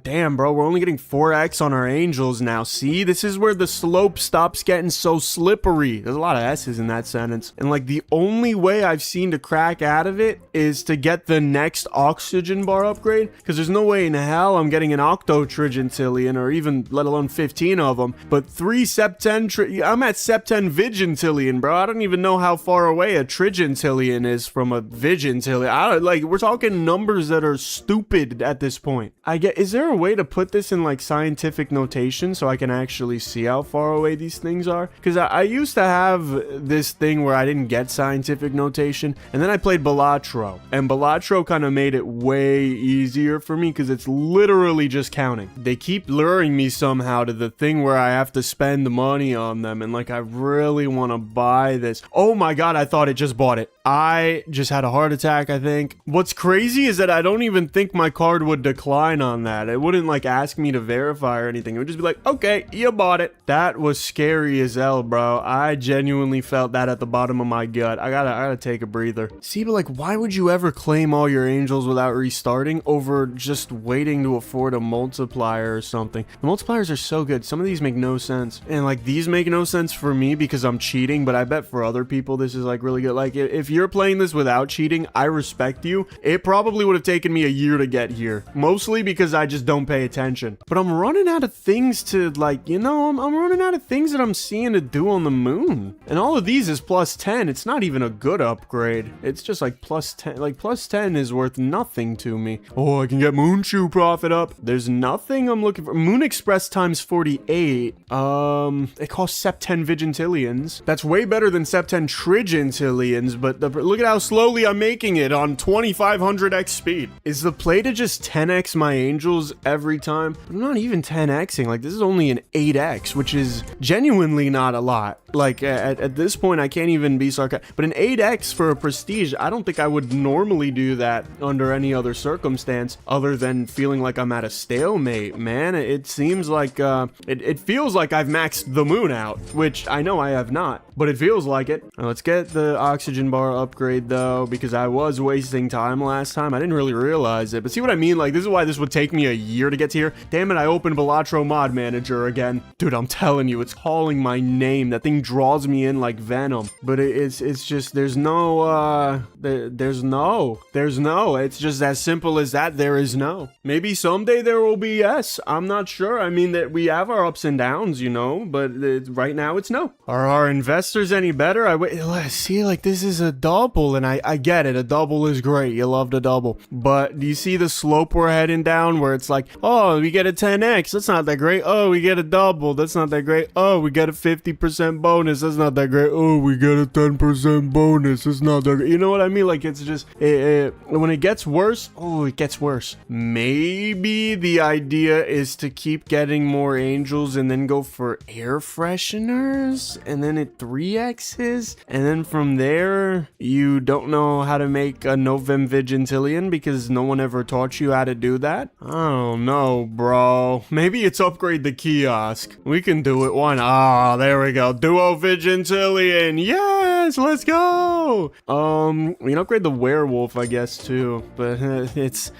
Damn, bro. We're only getting 4x on our angels now. See, this is where the slope stops getting so slippery. There's a lot of S's in that sentence. And like the only way I've seen to crack out of it is to get the next oxygen bar upgrade. Because there's no way in hell I'm getting an octotrigentillion or even let alone 15 of them. But 3 septen, I'm at septen vigintillion, bro. I don't even know how far away a trigentillion is from a vigintillion. We're talking numbers that are stupid at this point. Is there a way to put this in like scientific notation so I can actually see how far away these things are? Because I used to have this thing where I didn't get scientific notation, and then I played Balatro, and Balatro kind of made it way easier for me because it's literally just counting. They keep luring me somehow to the thing where I have to spend money on them, and like I really want to buy this. Oh my god, I thought it just bought it. I just had a heart attack, I think. What's crazy is that I don't even think my card would decline on that. It wouldn't like ask me to verify or anything. It would just be like, okay, you bought it. That was scary as hell, bro. I genuinely felt that at the bottom of my gut. I gotta take a breather. See, but like, why would you ever claim all your angels without restarting over just waiting to afford a multiplier or something? The multipliers are so good. Some of these make no sense. And like, these make no sense for me because I'm cheating, but I bet for other people this is like really good. Like, if you're playing this without cheating, I respect you. It probably would have taken me a year to get here, mostly because I just don't pay attention. But I'm running out of things to like, you know, I'm running out of things that I'm seeing to do on the moon. And all of these is plus 10. It's not even a good upgrade. It's just like plus 10. Like plus 10 is worth nothing to me. Oh, I can get Moon Shoe profit up. There's nothing I'm looking for. Moon Express times 48. It costs septen vigintillions. That's way better than septen trigentillions, but look at how slowly I'm making it on 2500x speed. Is the play to just 10x my angels every time? I'm not even 10xing. Like, this is only an 8x, which is genuinely not a lot. Like, at this point, I can't even be sarcastic. But an 8x for a prestige, I don't think I would normally do that under any other circumstance other than feeling like I'm at a stalemate, man. It seems like, it feels like I've maxed the moon out, which I know I have not, but it feels like it. Now, let's get the oxygen bar upgrade, though, because I was wasting time last time. I didn't really realize it, but see what I mean? Like, this is why this would take me a year to get to here. Damn it, I opened Balatro Mod Manager again. Dude, I'm telling you, it's calling my name. That thing draws me in like venom. But it's just, there's no, it's just as simple as that. There is no. Maybe someday there will be yes. I'm not sure. I mean, that we have our ups and downs, rounds, you know, but right now it's no. Are our investors any better? See, like, this is a double, and I get it. A double is great. You love the double. But do you see the slope we're heading down where it's like, oh, we get a 10x. That's not that great. Oh, we get a double. That's not that great. Oh, we get a 50% bonus. That's not that great. Oh, we get a 10% bonus. It's not that great. You know what I mean? Like, it's just, when it gets worse, oh, it gets worse. Maybe the idea is to keep getting more angels and then go for air fresheners, and then it 3x's, and then from there, you don't know how to make a Novem Vigintillion because no one ever taught you how to do that? I don't know, bro. Maybe it's upgrade the kiosk. We can do it. Why not? Ah, there we go. Duo Vigintillion. Yes, let's go. We can upgrade the werewolf, I guess, too. But it's,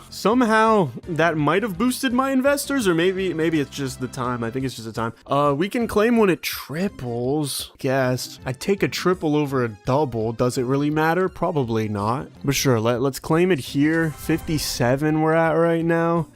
somehow that might have boosted my investors, or maybe it's just the time. I think it's just the time. We can claim when it triples. Guess. I'd take a triple over a double. Does it really matter? Probably not. But sure, let's claim it here. 57 we're at right now.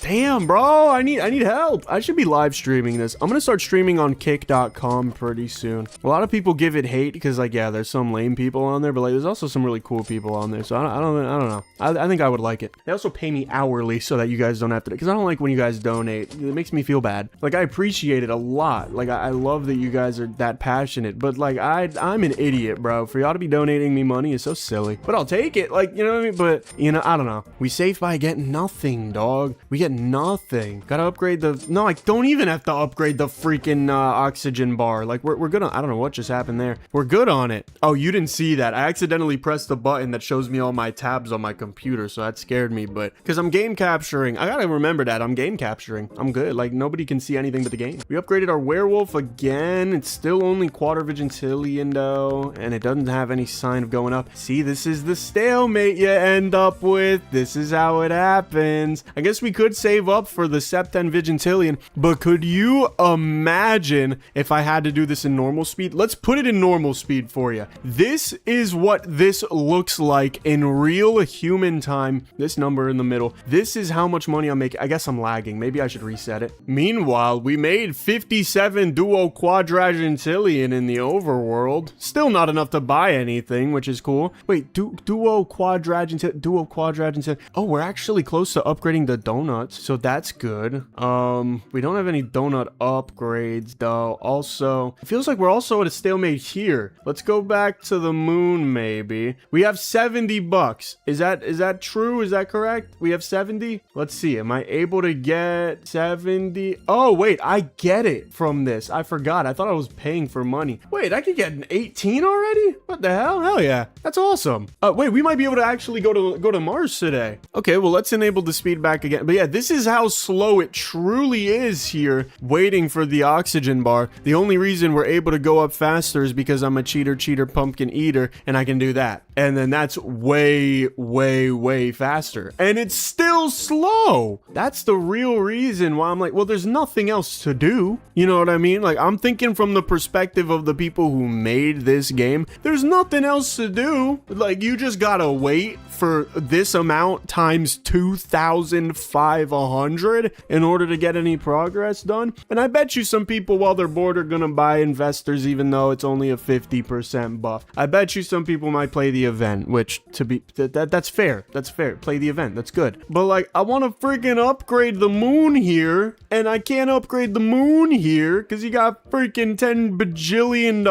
Damn, bro. I need help. I should be live streaming this. I'm gonna start streaming on kick.com pretty soon. A lot of people give it hate because, like, yeah, there's some lame people on there, but like there's also some really cool people on there. So I don't know. I think I would like it. They also pay me hourly so that you guys don't have to, because I don't like when you guys donate. It makes me feel bad. Like, I appreciate it a lot. Like, I love that you guys are that passionate, but like I'm an idiot, bro. For y'all to be donating me money is so silly, but I'll take it. Like, you know what I mean? But, you know, I don't know. We save by getting nothing, dog. We get nothing. Gotta upgrade the, no, I don't even have to upgrade the freaking oxygen bar. Like, we're good on, I don't know what just happened there. We're good on it. Oh, you didn't see that. I accidentally pressed the button that shows me all my tabs on my computer, so that scared me. But because I'm game capturing, I gotta remember that I'm game capturing. I'm good. Like, nobody can see anything but the game. We upgraded our werewolf again. It's still only quarter Vigintillion though, and it doesn't have any sign of going up. See, this is the stalemate you end up with. This is how it happens. I guess we could save up for the Septen Vigintillion, but could you imagine if I had to do this in normal speed? Let's put it in normal speed for you. This is what this looks like in real human time. This number in the middle. This is how much money I'm making. I guess I'm lagging. Maybe I should reset it. Meanwhile, we made 57 duo quadragentillion in the overworld. Still not enough to buy anything, which is cool. Wait, duo quadragentillion. Oh, we're actually close to upgrading the donuts, so that's good. We don't have any donut upgrades though. Also, it feels like we're also at a stalemate here. Let's go back to the moon, maybe. We have 70 bucks. Is that true? Is that correct? We have 70? Let's see. Am I able to get 70? Oh, wait, I get it from this. I forgot. I thought I was paying for money. Wait, I could get an 18 already? What the hell? Hell yeah. That's awesome. Wait, we might be able to actually go to Mars today. Okay, well, let's enable the speed back again. But yeah, this is how slow it truly is here, waiting for the oxygen bar. The only reason we're able to go up faster is because I'm a cheater, pumpkin eater, and I can do that. And then that's way, way, way faster. And it's still slow. That's the real reason why I'm like, well, there's nothing else to do. You know what I mean? Like, I'm thinking from the perspective of the people who made this game. There's nothing else to do. Like, you just gotta wait for this amount times 2,500 in order to get any progress done. And I bet you some people, while they're bored, are gonna buy investors even though it's only a 50% buff. I bet you some people might play the event, which that's fair. That's fair. Play the event. That's good. But like, I want to freaking upgrade the moon here, and I can't upgrade the moon here because you got freaking $10 bajillion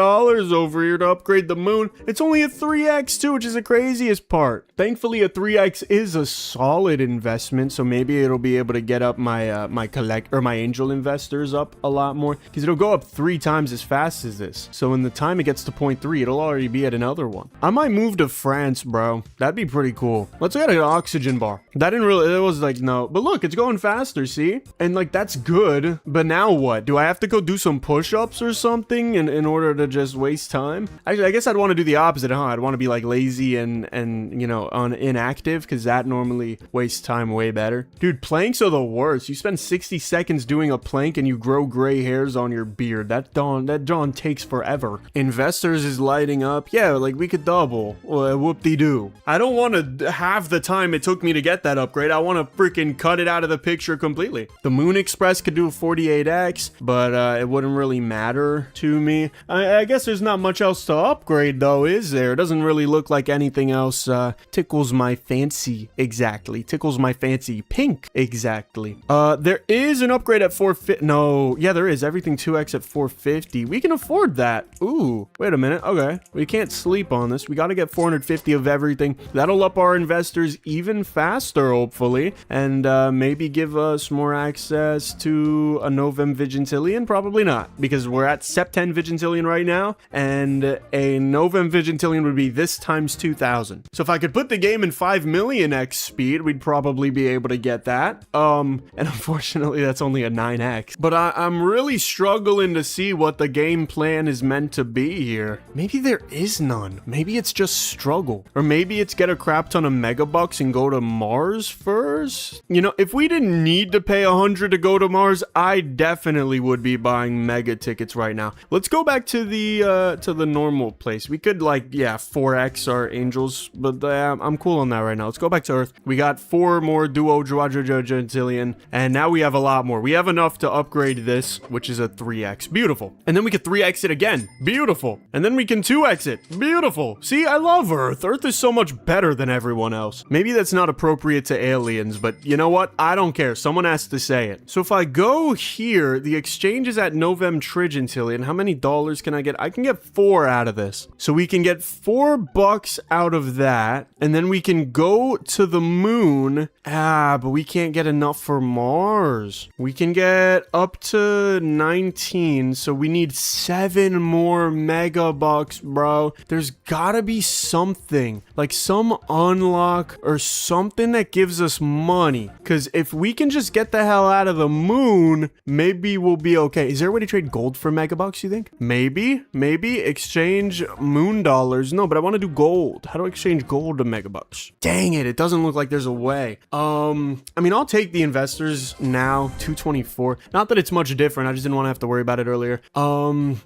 over here to upgrade the moon. It's only a 3x too, which is the craziest part. Thankfully, a 3x is a solid investment, so maybe it'll be able to get up my my angel investors up a lot more, because it'll go up 3 times as fast as this. So in the time it gets to 0.3, it'll already be at another one. I might move to France, bro. That'd be pretty cool. Let's get an oxygen bar. That didn't really, it was like, no, but look, it's going faster, see? And like, that's good. But now what? Do I have to go do some push-ups or something in order to just waste time? Actually, I guess I'd want to do the opposite, huh? I'd want to be like lazy and you know, inactive, because that normally wastes time way better. Dude, planks are the worst. You spend 60 seconds doing a plank and you grow gray hairs on your beard. That John takes forever. Investors is lighting up. Yeah, like we could double. Well, whoop-de-doo. I don't want to have the time it took me to get that upgrade. I want to freaking cut it out of the picture completely. The Moon Express could do a 48x, but it wouldn't really matter to me. I guess there's not much else to upgrade, though, is there? It doesn't really look like anything else tickles my fancy. Exactly. Tickles my fancy. Pink. Exactly. There is an upgrade at 450. No, yeah, there is. Everything 2x at 450. We can afford that. Ooh, wait a minute. Okay. We can't sleep on this. We got to get 450 of everything. That'll up our investors even faster, hopefully, and maybe give us more access to a Novem Vigintillion. Probably not, because we're at Sep 10 Vigintillion right now, and a Novem Vigintillion would be this times 2,000. So if I could put the game in 5 million x speed, we'd probably be able to get that. And unfortunately, that's only a 9x. But I'm really struggling to see what the game plan is meant to be here. Maybe there is none. Maybe it's just struggle. Or maybe it's get a crap ton of megabucks and go to Mars first? You know, if we didn't need to pay 100 to go to Mars, I definitely would be buying mega tickets right now. Let's go back to the normal place. We could, like, yeah, 4x our angels, but I'm cool on that right now. Let's go back to Earth. We got 4 more duo Gentillion, and now we have a lot more. We have enough to upgrade this, which is a 3x. Beautiful. And then we could 3x it again. Beautiful. And then we can 2x it. Beautiful. See, I love Earth. Earth is so much better than everyone else. Maybe that's not appropriate to aliens, but you know what? I don't care. Someone has to say it. So if I go here, the exchange is at Novem Trigentillion. How many dollars can I get? I can get 4 out of this. So we can get $4 out of that, and then we can go to the moon. But we can't get enough for Mars. We can get up to 19, so we need 7 more megabucks, bro. There's gotta be something, like some unlock or something that gives us money, because if we can just get the hell out of the moon, maybe we'll be okay. Is there a way to trade gold for megabucks, you think? Maybe exchange moon dollars. No, but I want to do gold. How do I exchange gold to megabucks? Dang it, it doesn't look like there's a way. I mean, I'll take the investors now. 224. Not that it's much different. I just didn't want to have to worry about it earlier.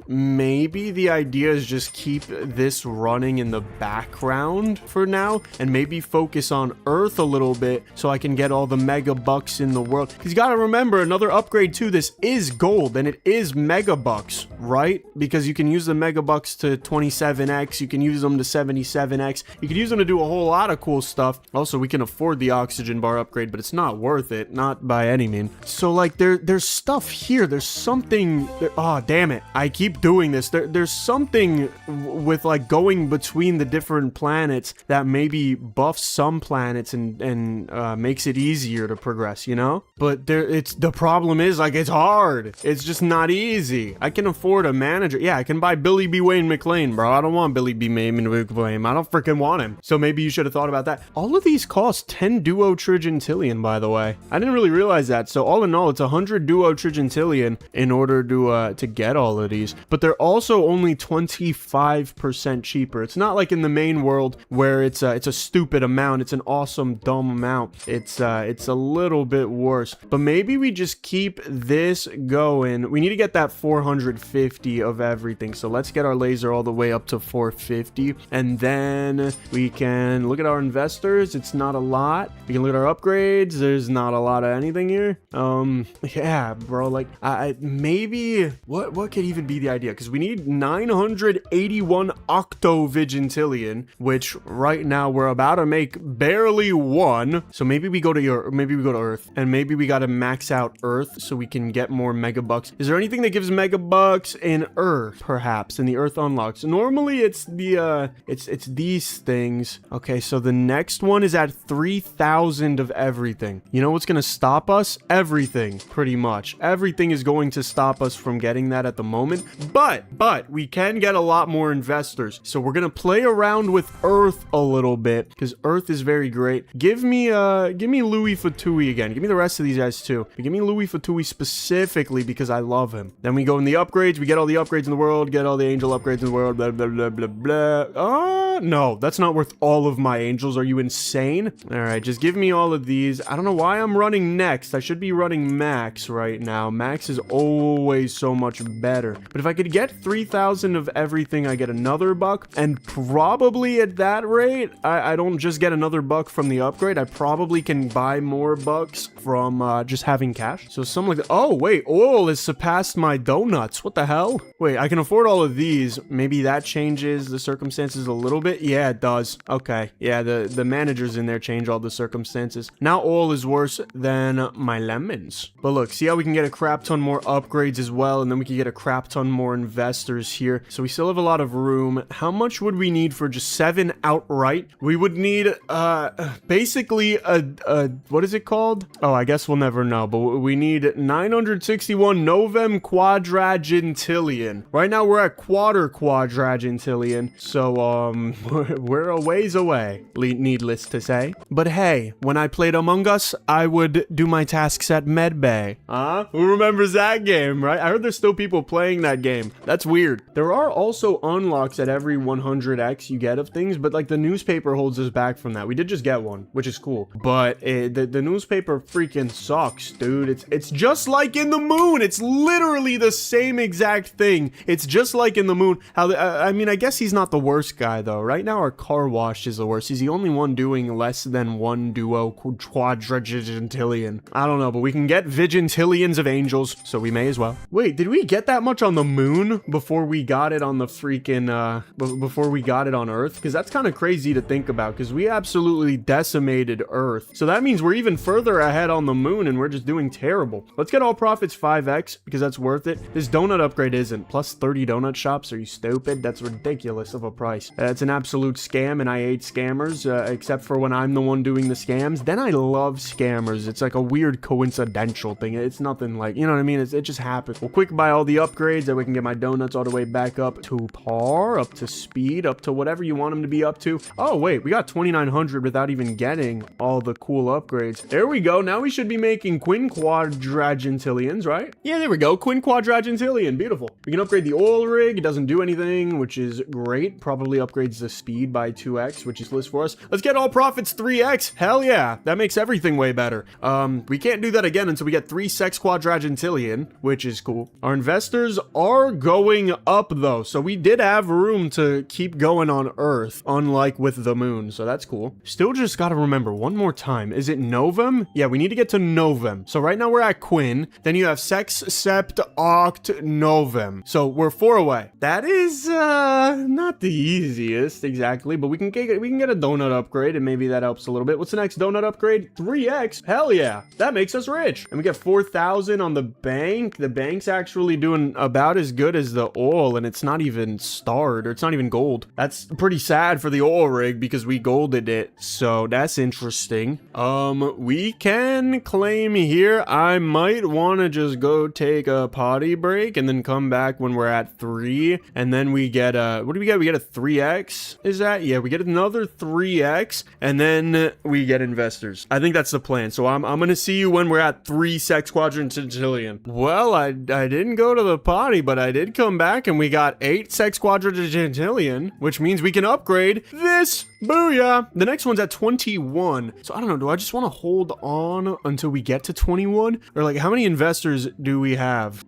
Maybe the idea is just keep this running in the background for now, and maybe focus on Earth a little bit so I can get all the mega bucks in the world. Because you gotta remember, another upgrade to this is gold, and it is mega bucks, right? Because you can use the mega bucks to 27x, you can use them to 77x, you can use them to do a whole lot of cool stuff. Also, we can afford the oxygen bar upgrade, but it's not worth it, not by any means. So like there's stuff here, there's something there. Oh damn it, I keep doing this. There's something with like going between the different planets that maybe buffs some planets and makes it easier to progress, you know? But the problem is, like, it's hard. It's just not easy. I can afford a manager. Yeah, I can buy Billy B. Wayne McLean, bro. I don't want Billy B. Wayne McLean. I don't freaking want him. So maybe you should have thought about that. All of these cost 10 duo trigentillion, by the way. I didn't really realize that. So all in all, it's 100 duo trigentillion in order to get all of these. But they're also only 25% cheaper. It's not like in the main world where it's a stupid amount. It's an awesome dumb amount. It's a little bit worse. But maybe we just keep this going. We need to get that 450 of everything. So let's get our laser all the way up to 450, and then we can look at our investors. It's not a lot. We can look at our upgrades. There's not a lot of anything here. Yeah, bro, like maybe what could even be the idea? Because we need 981 octovigintillion, which right now we're about to make barely 1. So maybe we go to Earth, and maybe we got to max out Earth so we can get more megabucks. Is there anything that gives megabucks in Earth? Perhaps in the Earth unlocks. Normally it's it's these things. Okay, so the next one is at 3,000 of everything. You know what's gonna stop us? Everything, pretty much. Everything is going to stop us from getting that at the moment. But we can get a lot more investors. So we're gonna play around with Earth a little bit, because Earth is very great. Give me Louis Fatui again. Give me the rest of these guys too. But give me Louis Fatui specifically because I love him. Then we go in the upgrades. We get all the upgrades in the world. Get all the angel upgrades in the world. Blah, blah, blah, blah, blah. No, that's not worth all of my angels. Are you insane? All right, just give me all of these. I don't know why I'm running next. I should be running max right now. Max is always so much better. But if I could get 3,000 of everything, I get another buck. And probably at that that rate, I don't just get another buck from the upgrade. I probably can buy more bucks from just having cash. So something like that. Oh, wait, oil has surpassed my donuts. What the hell? Wait, I can afford all of these. Maybe that changes the circumstances a little bit. Yeah, it does. Okay. Yeah, the managers in there change all the circumstances. Now oil is worse than my lemons. But look, see how we can get a crap ton more upgrades as well, and then we can get a crap ton more investors here. So we still have a lot of room. How much would we need for just 7 outright? We would need basically a what is it called? Oh, I guess we'll never know, but we need 961 novem quadragentillion. Right now we're at quarter quadragentillion, so we're a ways away, needless to say. But hey, when I played Among Us, I would do my tasks at medbay. Who remembers that game, right? I heard there's still people playing that game. That's weird. There are also unlocks at every 100x you get of things, but like the newspaper holds us back from that. We did just get one, which is cool, but the newspaper freaking sucks, dude. It's just like in the moon. It's literally the same exact thing. It's just like in the moon. I mean, I guess he's not the worst guy though. Right now our car wash is the worst. He's the only one doing less than one duo quadragentillion. I don't know, but we can get vigintillions of angels, so we may as well. Wait, did we get that much on the moon before we got it on the freaking before we got it on Earth? Because that's kind of crazy to think about, because we absolutely decimated Earth. So that means we're even further ahead on the moon and we're just doing terrible. Let's get all profits 5x because that's worth it. This donut upgrade isn't. Plus 30 donut shops. Are you stupid? That's ridiculous of a price. It's an absolute scam, and I hate scammers, except for when I'm the one doing the scams. Then I love scammers. It's like a weird coincidental thing. It's nothing like, you know what I mean? It just happens. We'll quick buy all the upgrades that we can get my donuts all the way back up to par, up to speed, up to whatever you want them to be up to. Oh, wait, we got 2,900 without even getting all the cool upgrades. There we go. Now we should be making quinquadragentillions, right? Yeah, there we go. Quinquadragentillion. Beautiful. We can upgrade the oil rig. It doesn't do anything, which is great. Probably upgrades the speed by 2x, which is list for us. Let's get all profits 3x. Hell yeah. That makes everything way better. We can't do that again until we get 3 sex quadragentillion, which is cool. Our investors are going up though, so we did have room to keep going on Earth, unlike with the moon, so that's cool. Still just gotta remember one more time. Is it novem? Yeah, we need to get to novem. So right now we're at quin, then you have sex, sept, oct, novem. So we're 4 away. That is not the easiest exactly, but we can get a donut upgrade, and maybe that helps a little bit. What's the next donut upgrade? 3x. Hell yeah, that makes us rich. And we get 4,000 on the bank. The bank's actually doing about as good as the oil, and it's not even starred, or it's not even gold. That's pretty sad for the oil rig because we golded it, so that's interesting. We can claim here. I might want to just go take a potty break and then come back when we're at 3, and then we get what do we get? We get a 3x. Is that? Yeah, we get another 3x, and then we get investors. I think that's the plan. So I'm gonna see you when we're at 3 sex quadragentillion. Well, I didn't go to the potty, but I did come back and we got 8 sex quadragentillion, which means we can upgrade this. Booyah! The next one's at 21. So I don't know, do I just want to hold on until we get to 21? Or like, how many investors do we have?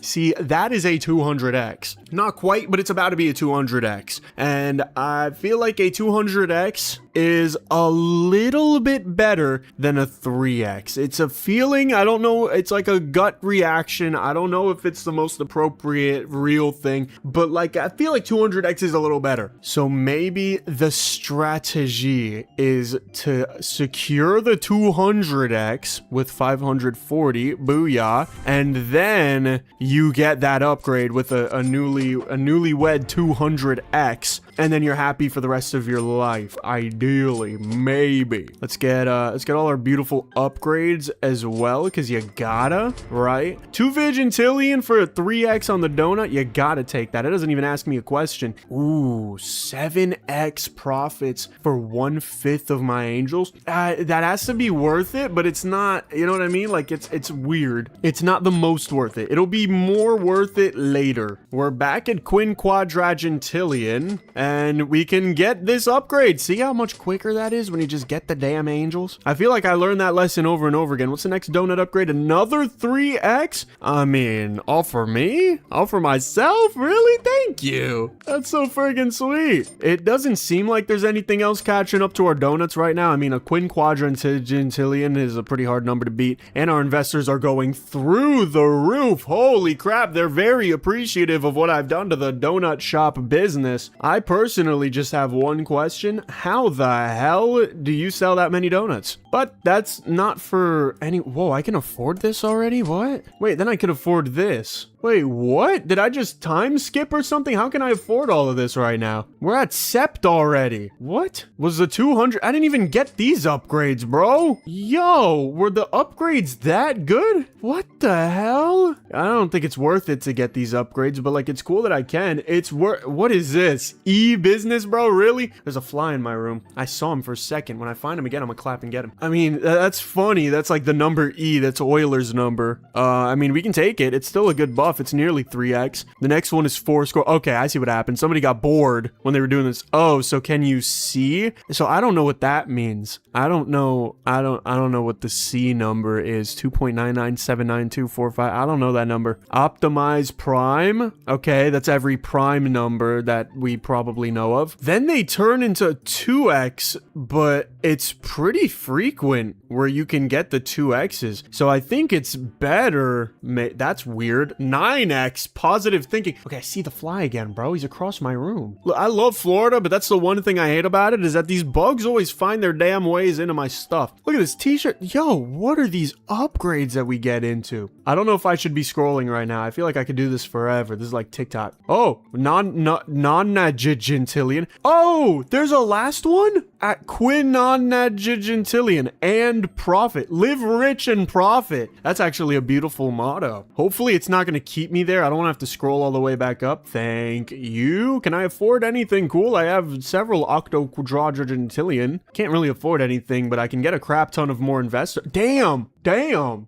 See, that is a 200x. Not quite, but it's about to be a 200x. And I feel like a 200x is a little bit better than a 3x. It's a feeling, I don't know, it's like a gut reaction. I don't know if it's the most appropriate real thing, but like I feel like 200x is a little better. So maybe the strategy is to secure the 200x with 540, booyah, and then you get that upgrade with a newlywed 200x, and then you're happy for the rest of your life. Ideally, maybe. Let's get all our beautiful upgrades as well, because you gotta, right? 2 vigintillion for a 3x on the donut. You gotta take that. It doesn't even ask me a question. Ooh, 7x profits for 1/5 of my angels. That has to be worth it, but it's not. You know what I mean? Like it's weird. It's not the most worth it. It'll be more worth it later. We're back at quinquadragentillion, and we can get this upgrade. See how much quicker that is when you just get the damn angels? I feel like I learned that lesson over and over again. What's the next donut upgrade? Another 3x? I mean, all for me? All for myself? Really? Thank you. That's so friggin' sweet. It doesn't seem like there's anything else catching up to our donuts right now. I mean, a quinquadrantillion is a pretty hard number to beat, and our investors are going through the roof. Holy crap, they're very appreciative of what I've done to the donut shop business. I personally just have one question. How the hell do you sell that many donuts? But that's not for any... Whoa, I can afford this already? What? Wait, then I could afford this. Wait, what? Did I just time skip or something? How can I afford all of this right now? We're at Sept already. What? Was the 200? I didn't even get these upgrades, bro. Yo, were the upgrades that good? What the hell? I don't think it's worth it to get these upgrades, but like, it's cool that I can. It's worth... What is this? E-business, bro? Really? There's a fly in my room. I saw him for a second. When I find him again, I'm gonna clap and get him. I mean, that's funny. That's like the number E. That's Euler's number. I mean, we can take it. It's still a good buff. It's nearly 3x. The next one is 4 score. Okay, I see what happened. Somebody got bored when they were doing this. Oh, so can you see? So I don't know what that means. I don't know. I don't know what the C number is. 2.9979245. I don't know that number. Optimize prime. Okay, that's every prime number that we probably know of. Then they turn into 2x, but it's pretty frequent where you can get the 2x's. So I think it's better. That's weird. 9x, positive thinking. Okay, I see the fly again, bro. He's across my room. Look, I love Florida, but that's the one thing I hate about it is that these bugs always find their damn ways into my stuff. Look at this t-shirt. Yo, what are these upgrades that we get into? I don't know if I should be scrolling right now. I feel like I could do this forever. This is like TikTok. Oh, non-nagigentillion. Oh, there's a last one? At quinonnagigentillion and profit. Live rich and profit. That's actually a beautiful motto. Hopefully it's not going to keep me there. I don't want to have to scroll all the way back up. Thank you. Can I afford anything cool? I have several octoquadragentillion. Can't really afford anything, but I can get a crap ton of more investors. Damn.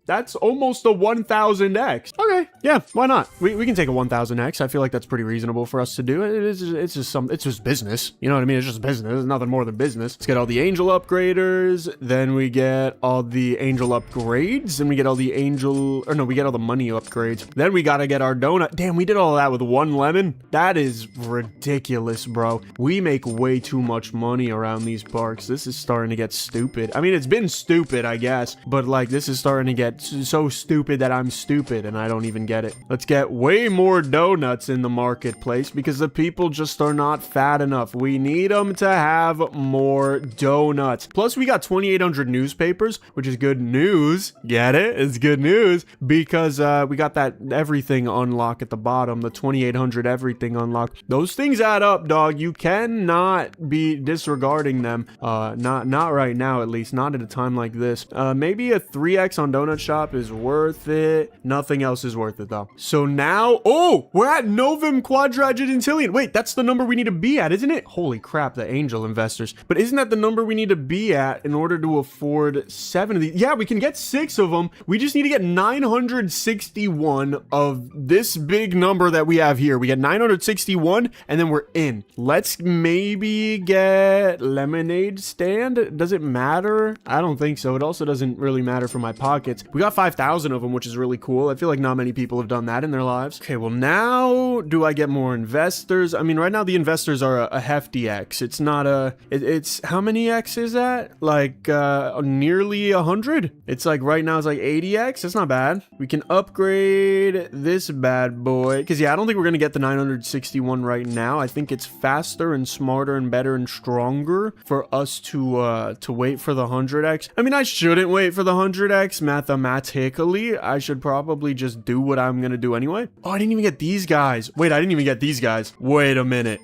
That's almost a 1000x. Okay, yeah, why not? We can take a 1000x. I feel like that's pretty reasonable for us to do. It's just business. You know what I mean? It's just business. It's nothing more than business. Let's get all the angel upgraders. Then we get all the angel upgrades. Then we get all the we get all the money upgrades. Then we gotta get our donut. Damn, we did all of that with 1 lemon. That is ridiculous, bro. We make way too much money around these parks. This is starting to get stupid. I mean, it's been stupid, I guess, but like, this is starting to get so stupid that I'm stupid and I don't even get it. Let's get way more donuts in the marketplace because the people just are not fat enough. We need them to have more donuts. Plus, we got 2,800 newspapers, which is good news. Get it? It's good news because we got that everything unlock at the bottom, the 2,800 everything unlock. Those things add up, dog. You cannot be disregarding them. Not right now, at least. Not at a time like this. Maybe a 3x on Donut Shop is worth it. Nothing else is worth it, though. So now, oh, we're at Novum Quadragentillion. Wait, that's the number we need to be at, isn't it? Holy crap, the angel investors. But isn't that the number we need to be at in order to afford 7 of these? Yeah, we can get 6 of them. We just need to get 961 of this big number that we have here. We get 961, and then we're in. Let's maybe get lemonade stand. Does it matter? I don't think so. It also doesn't really matter for my pockets. We got 5,000 of them, which is really cool. I feel like not many people have done that in their lives. Okay, well now, do I get more investors? I mean, right now the investors are a hefty X. It's not a... It's... How many X is that? Like, nearly 100? It's like, right now it's like 80X. That's not bad. We can upgrade this bad boy. Because, yeah, I don't think we're going to get the 961 right now. I think it's faster and smarter and better and stronger for us to wait for the 100X. I mean, I shouldn't wait for the 100x mathematically. I should probably just do what I'm gonna do anyway. Oh, I didn't even get these guys. Wait, I didn't even get these guys. Wait a minute.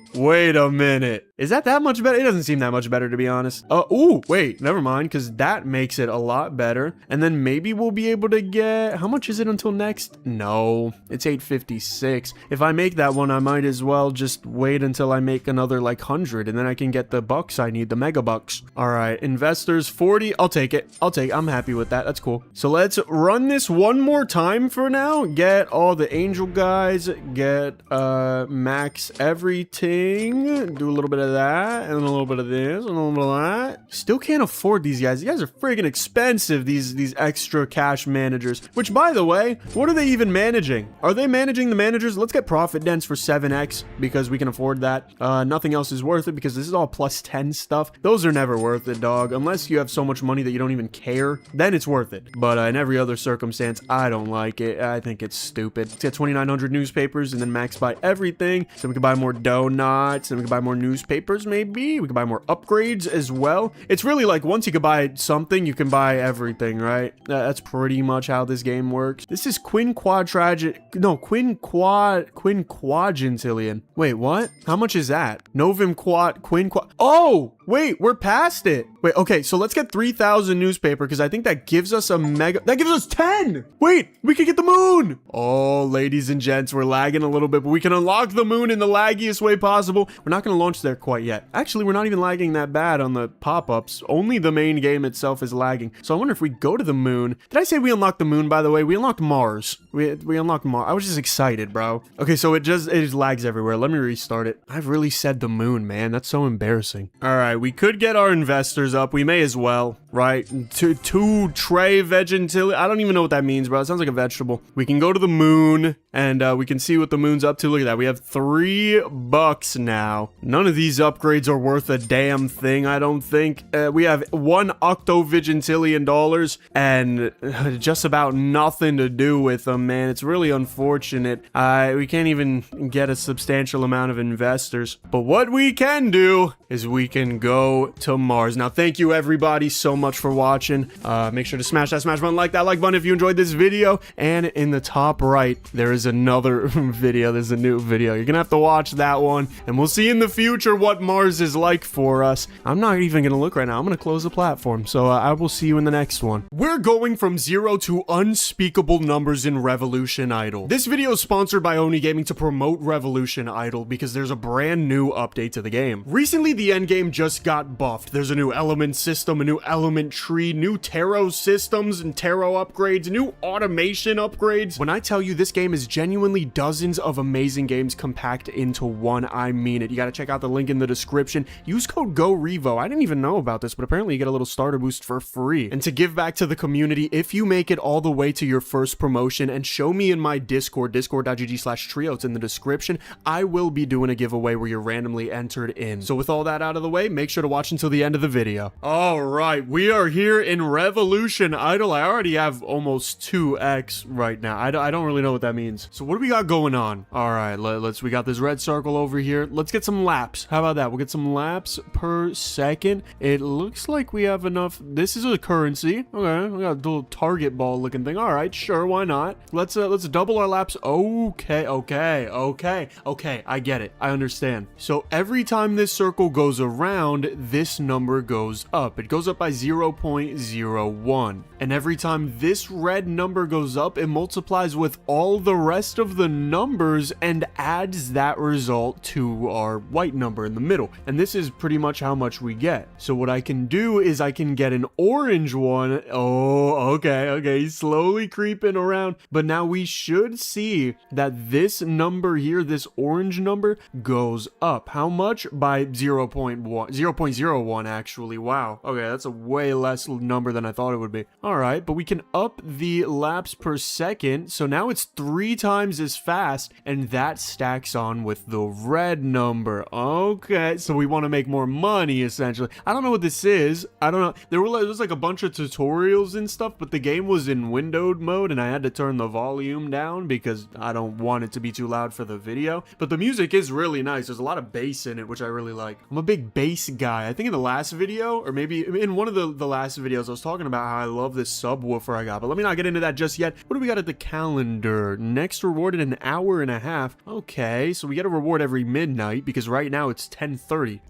Is that much better? It doesn't seem that much better, to be honest. Ooh, wait, never mind, because that makes it a lot better. And then maybe we'll be able to get, how much is it until next? No, it's 856. If I make that one, I might as well just wait until I make another like 100, and then I can get the bucks I need, the mega bucks. All right, investors 40. I'll take it. I'm happy with that. That's cool. So let's run this one more time for now. Get all the angel guys, get max everything, do a little bit of that, and a little bit of this, and a little bit of that. Still can't afford these guys. These guys are friggin' expensive, these extra cash managers. Which, by the way, what are they even managing? Are they managing the managers? Let's get profit dents for 7x, because we can afford that. Nothing else is worth it, because this is all plus 10 stuff. Those are never worth it, dog. Unless you have so much money that you don't even care, then it's worth it. But in every other circumstance, I don't like it. I think it's stupid. Let's get 2,900 newspapers and then max buy everything. So we can buy more donuts, and we can buy more newspapers, maybe. We can buy more upgrades as well. It's really like once you can buy something, you can buy everything, right? That's pretty much how this game works. This is quinquagintillion. Wait, what? How much is that? Novum quad. Oh! Wait, we're past it. Wait, okay, so let's get 3,000 newspaper, because I think that gives us a mega... That gives us 10! Wait, we can get the moon! Oh, ladies and gents, we're lagging a little bit, but we can unlock the moon in the laggiest way possible. We're not going to launch there quite yet. Actually, we're not even lagging that bad on the pop-ups. Only the main game itself is lagging. So I wonder if we go to the moon... Did I say we unlocked the moon, by the way? We unlocked Mars. We unlocked Mars. I was just excited, bro. Okay, so it just lags everywhere. Let me restart it. I've really said the moon, man. That's so embarrassing. All right. We could get our investors up. We may as well, right? Two tray vegetil. I don't even know what that means, bro. It sounds like a vegetable. We can go to the moon, and we can see what the moon's up to. Look at that. We have $3 now. None of these upgrades are worth a damn thing, I don't think. We have $1 octovigintillion and just about nothing to do with them, man. It's really unfortunate. We can't even get a substantial amount of investors. But what we can do is we can go to Mars. Now, thank you everybody so much for watching. Make sure to smash that smash button, like that like button if you enjoyed this video. And in the top right, there is another video. There's a new video. You're gonna have to watch that one. And we'll see in the future what Mars is like for us. I'm not even gonna look right now. I'm gonna close the platform. So I will see you in the next one. We're going from 0 to unspeakable numbers in Revolution Idol. This video is sponsored by Oni Gaming to promote Revolution Idol because there's a brand new update to the game. Recently, the endgame just got buffed. There's a new element system, a new element tree, new tarot systems and tarot upgrades, new automation upgrades. When I tell you this game is genuinely dozens of amazing games compact into one, I mean it. You gotta check out the link in the description. Use code GOREVO. I didn't even know about this, but apparently you get a little starter boost for free. And to give back to the community, if you make it all the way to your first promotion and show me in my Discord, discord.gg/trio, it's in the description, I will be doing a giveaway where you're randomly entered in. So with all that out of the way, make sure to watch until the end of the video. All right, we are here in Revolution Idol. I already have almost 2x right now. I don't really know what that means. So what do we got going on? All right, we got this red circle over here. Let's get some laps. How about that? We'll get some laps per second. It looks like we have enough. This is a currency. Okay, we got a little target ball looking thing. All right, sure, why not? Let's double our laps. Okay, I get it. I understand. So every time this circle goes around, this number goes up. It goes up by 0.01. And every time this red number goes up, it multiplies with all the rest of the numbers and adds that result to our white number in the middle. And this is pretty much how much we get. So what I can do is I can get an orange one. Oh, okay, he's slowly creeping around. But now we should see that this number here, this orange number, goes up. How much? By 0.01 actually. Wow. Okay, that's a way less number than I thought it would be. All right, but we can up the laps per second. So now it's 3 times as fast, and that stacks on with the red number. Okay, so we want to make more money, essentially. I don't know what this is. I don't know. There was like a bunch of tutorials and stuff, but the game was in windowed mode, and I had to turn the volume down because I don't want it to be too loud for the video. But the music is really nice. There's a lot of bass in it, which I really like. I'm a big bass this guy. I think in the last video, or maybe in one of the last videos, I was talking about how I love this subwoofer I got. But let me not get into that just yet. What do we got at the calendar? Next reward in an hour and a half. Okay, so we get a reward every midnight because right now it's 10:30.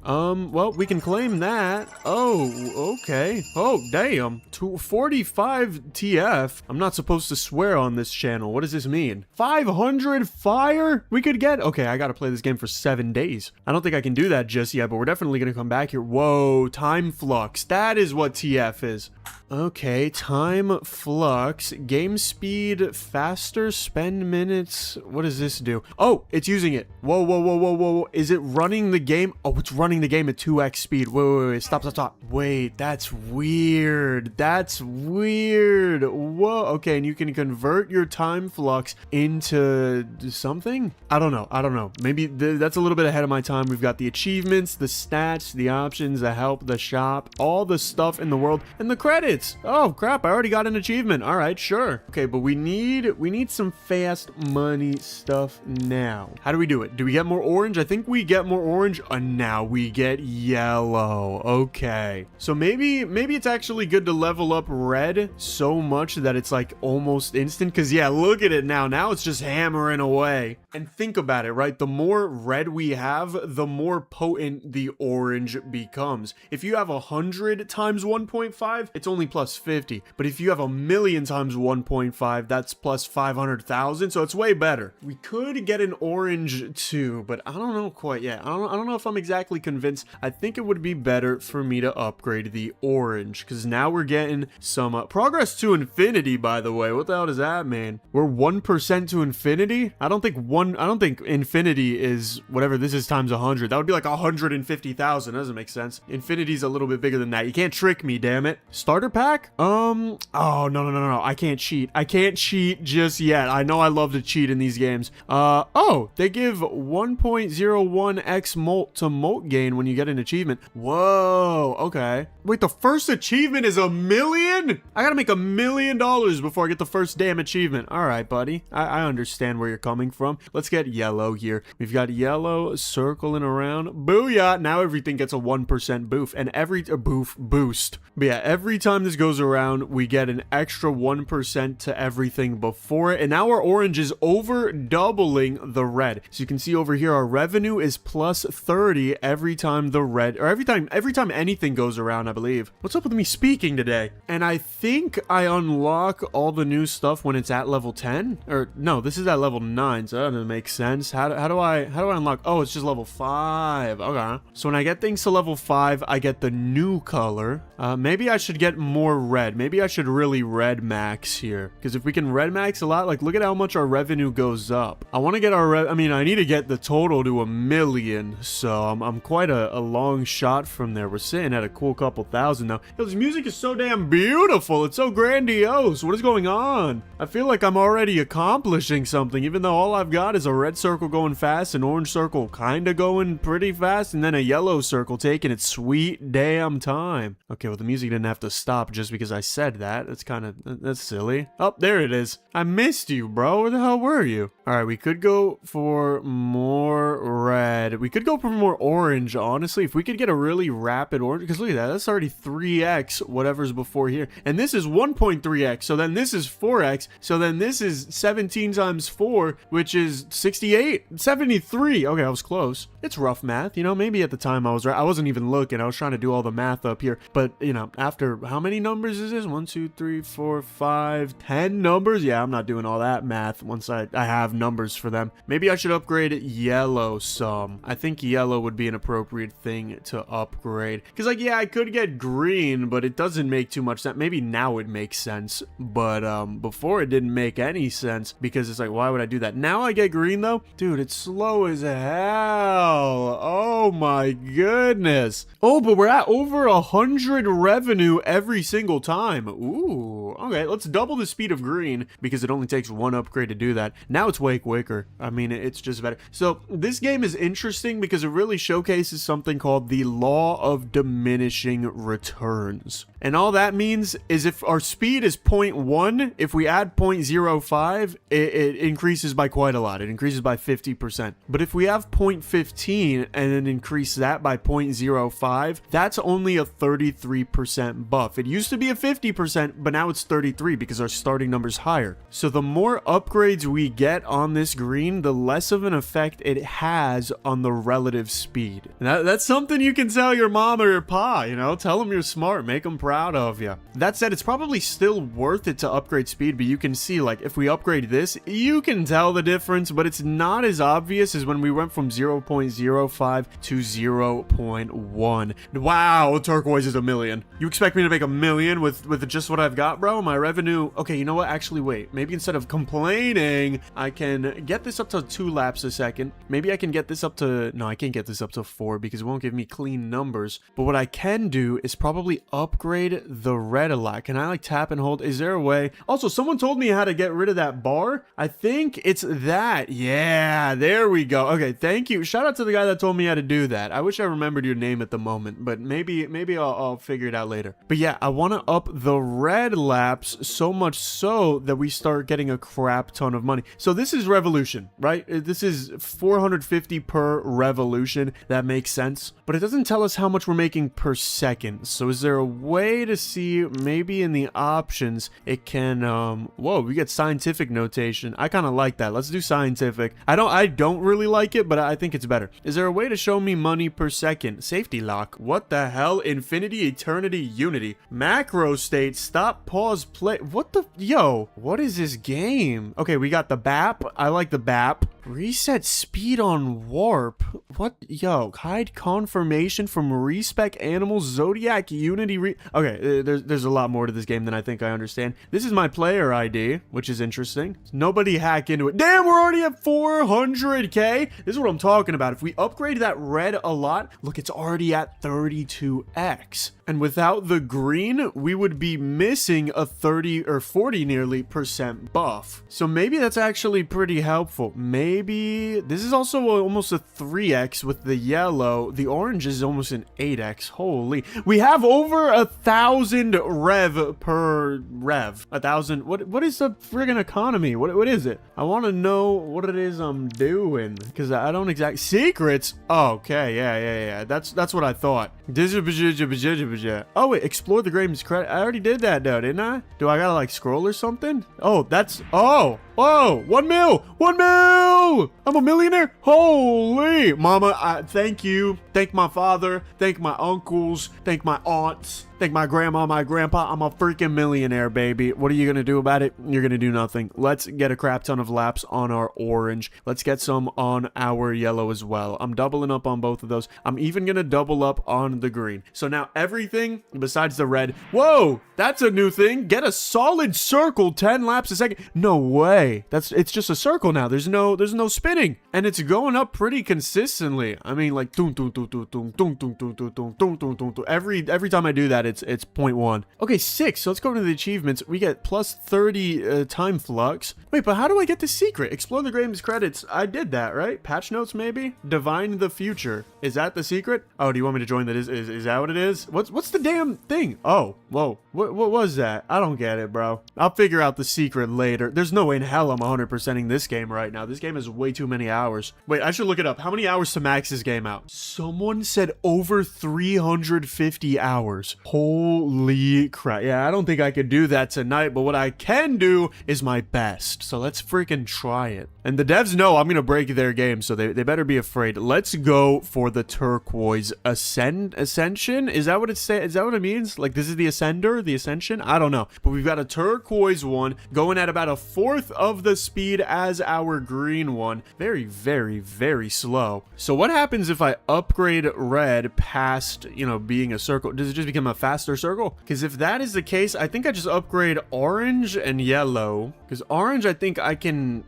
Well, we can claim that. Oh, okay. Oh, damn. 45 TF. I'm not supposed to swear on this channel. What does this mean? 500 fire we could get? Okay, I gotta play this game for 7 days. I don't think I can do that just yet, but we're definitely gonna come back here. Whoa, time flux. That is what TF is. Okay, time flux, game speed, faster, spend minutes. What does this do? Oh, it's using it. Whoa, whoa, whoa, whoa, whoa. Is it running the game? Oh, it's running the game at 2x speed. Wait. Stop. Wait, that's weird. That's weird. Whoa. Okay, and you can convert your time flux into something? I don't know. Maybe that's a little bit ahead of my time. We've got the achievements, the stats, the options, the help, the shop, all the stuff in the world, and the credits. Oh crap, I already got an achievement. All right, sure. Okay, but we need some fast money stuff now. How do we do it? Do we get more orange? I think we get more orange, and now we get yellow. Okay, so maybe it's actually good to level up red so much that it's like almost instant, because yeah, look at it now it's just hammering away. And think about it, right? The more red we have, the more potent the orange becomes. If you have 100 times 1.5, it's only plus 50, but if you have 1,000,000 times 1.5, that's plus 500,000, so it's way better. We could get an orange too, but I don't know quite yet. I don't know if I'm exactly convinced. I think it would be better for me to upgrade the orange, because now we're getting some progress to infinity. By the way, what the hell does that mean? We're 1% to infinity. I don't think infinity is whatever this is times 100. That would be like 150,000. Doesn't make sense. Infinity's a little bit bigger than that. You can't trick me, damn it. Starter pack? Oh, no. I can't cheat just yet. I know I love to cheat in these games. Oh, they give 1.01x molt to molt gain when you get an achievement. Whoa, okay. Wait, the first achievement is 1,000,000? I gotta make $1 million before I get the first damn achievement. All right, buddy. I understand where you're coming from. Let's get yellow here. We've got yellow circling around. Booyah! Now everything gets a 1% boost, and boost. But yeah, every time this goes around, we get an extra 1% to everything before it, and now our orange is over doubling the red. So you can see over here, our revenue is plus 30 every time the red, or every time anything goes around, I believe. What's up with me speaking today? And I think I unlock all the new stuff when it's at level 10, or no, this is at level 9, so that doesn't make sense. How do I unlock? Oh, it's just level 5. Okay. So when I get things to level 5, I get the new color. Maybe I should get more red. Maybe I should really red max here, because if we can red max a lot, like look at how much our revenue goes up. I want to get our I need to get the total to 1,000,000, so I'm quite a long shot from there. We're sitting at a cool couple thousand now. Yo, this music is so damn beautiful. It's so grandiose. What is going on? I feel like I'm already accomplishing something, even though all I've got is a red circle going fast, an orange circle kind of going pretty fast, and then a yellow circle taking its sweet damn time. Okay, well, the music didn't have to stop just because I said that. That's silly. Oh, there it is. I missed you, bro. Where the hell were you? All right, we could go for more red. We could go for more orange, honestly. If we could get a really rapid orange, because look at that. That's already 3x whatever's before here. And this is 1.3x. So then this is 4x. So then this is 17 times 4, which is 68. 73. Okay, I was close. It's rough math. You know, maybe at the time I was right. I wasn't even looking. I was trying to do all the math up here. But, you know, after how many numbers is this? 1, 2, 3, 4, 5, 10 numbers? Yeah, I'm not doing all that math once I have numbers for them. Maybe I should upgrade yellow some. I think yellow would be an appropriate thing to upgrade. Because, like, yeah, I could get green, but it doesn't make too much sense. Maybe now it makes sense. But before it didn't make any sense, because it's like, why would I do that? Now I get green, though? Dude, it's slow as hell. Oh, my goodness. Oh, but we're at over 100 revenue every single time. Ooh, okay, let's double the speed of green, because it only takes one upgrade to do that. Now it's way quicker. I mean, it's just better. So this game is interesting because it really showcases something called the law of diminishing returns. And all that means is if our speed is 0.1, if we add 0.05, it increases by quite a lot. It increases by 50%. But if we have 0.15, 15 and then increase that by 0.05, that's only a 33% buff. It used to be a 50%, but now it's 33 because our starting number's higher. So the more upgrades we get on this green, the less of an effect it has on the relative speed. And that's something you can tell your mom or your pa, you know, tell them you're smart, make them proud of you. That said, it's probably still worth it to upgrade speed, but you can see, like, if we upgrade this, you can tell the difference, but it's not as obvious as when we went from 0.05 to 0.1. Wow, turquoise is $1 million. You expect me to make $1 million with just what I've got, bro? My revenue... Okay, you know what? Actually, wait. Maybe instead of complaining, I can get this up to 2 laps a second. Maybe I can get this up to... No, I can't get this up to 4 because it won't give me clean numbers. But what I can do is probably upgrade the red a lot. Can I, like, tap and hold? Is there a way? Also, someone told me how to get rid of that bar. I think it's that. Yeah, there we go. Okay, thank you. Shout out to the guy that told me how to do that. I wish I remembered your name at the moment, but maybe I'll figure it out later. But yeah, I want to up the red laps so much so that we start getting a crap ton of money. So this is revolution, right? This is 450 per revolution. That makes sense. But it doesn't tell us how much we're making per second. So is there a way to see, maybe in the options, it can, whoa, we get scientific notation. I kind of like that. Let's do scientific. I don't really like it, but I think it's better. Is there a way to show me money per second? Safety lock. What the hell? Infinity, eternity, unity. Macro state, stop, pause, play. What the, yo, what is this game? Okay, we got the BAP. I like the BAP. Reset speed on warp. What? Yo, hide confirmation from respec animals, zodiac unity. Okay, there's a lot more to this game than I think I understand. This is my player ID, which is interesting. Nobody hack into it. Damn, we're already at 400k. This is what I'm talking about. If we upgrade that red a lot, look, it's already at 32x. And without the green, we would be missing a 30 or 40 nearly % buff. So maybe that's actually pretty helpful. Maybe this is also almost a 3x with the yellow. The orange is almost an 8x. Holy, we have over 1,000 rev per rev. 1,000. What is the friggin' economy? What is it? I want to know what it is I'm doing, because I don't exactly secrets. Oh, okay, yeah. That's what I thought. Oh wait, explore the Graham's credit. I already did that though, didn't I? Do I gotta like scroll or something? Oh, that's, oh, 1 mil. I'm a millionaire. Holy mama, thank you. Thank my father. Thank my uncles. Thank my aunts. Thank my grandma, my grandpa. I'm a freaking millionaire, baby. What are you gonna do about it? You're gonna do nothing. Let's get a crap ton of laps on our orange. Let's get some on our yellow as well. I'm doubling up on both of those. I'm even gonna double up on the green. So now everything besides the red. Whoa, that's a new thing. Get a solid circle 10 laps a second. No way. It's just a circle now. There's no spinning, and it's going up pretty consistently. I mean, like every time I do that, it's 0.1. Okay, 6. So let's go to the achievements. We get plus 30 time flux. Wait, but how do I get the secret? Explore the Graham's credits. I did that, right? Patch notes, maybe? Divine the future. Is that the secret? Oh, do you want me to join that? Is that what it is? What's the damn thing? Oh, whoa. What was that? I don't get it, bro. I'll figure out the secret later. There's no way in hell I'm 100%ing this game right now. This game has way too many hours. Wait, I should look it up. How many hours to max this game out? Someone said over 350 hours. Holy crap. Yeah, I don't think I could do that tonight, but what I can do is my best. So let's freaking try it. And the devs know I'm going to break their game, so they better be afraid. Let's go for the turquoise ascension. Is that what it says? Is that what it means? Like, this is the ascender, the ascension? I don't know. But we've got a turquoise one going at about 1/4 of the speed as our green one. Very, very, very slow. So what happens if I upgrade red past, you know, being a circle? Does it just become a faster circle? Because if that is the case, I think I just upgrade orange and yellow. Because orange, I think I can...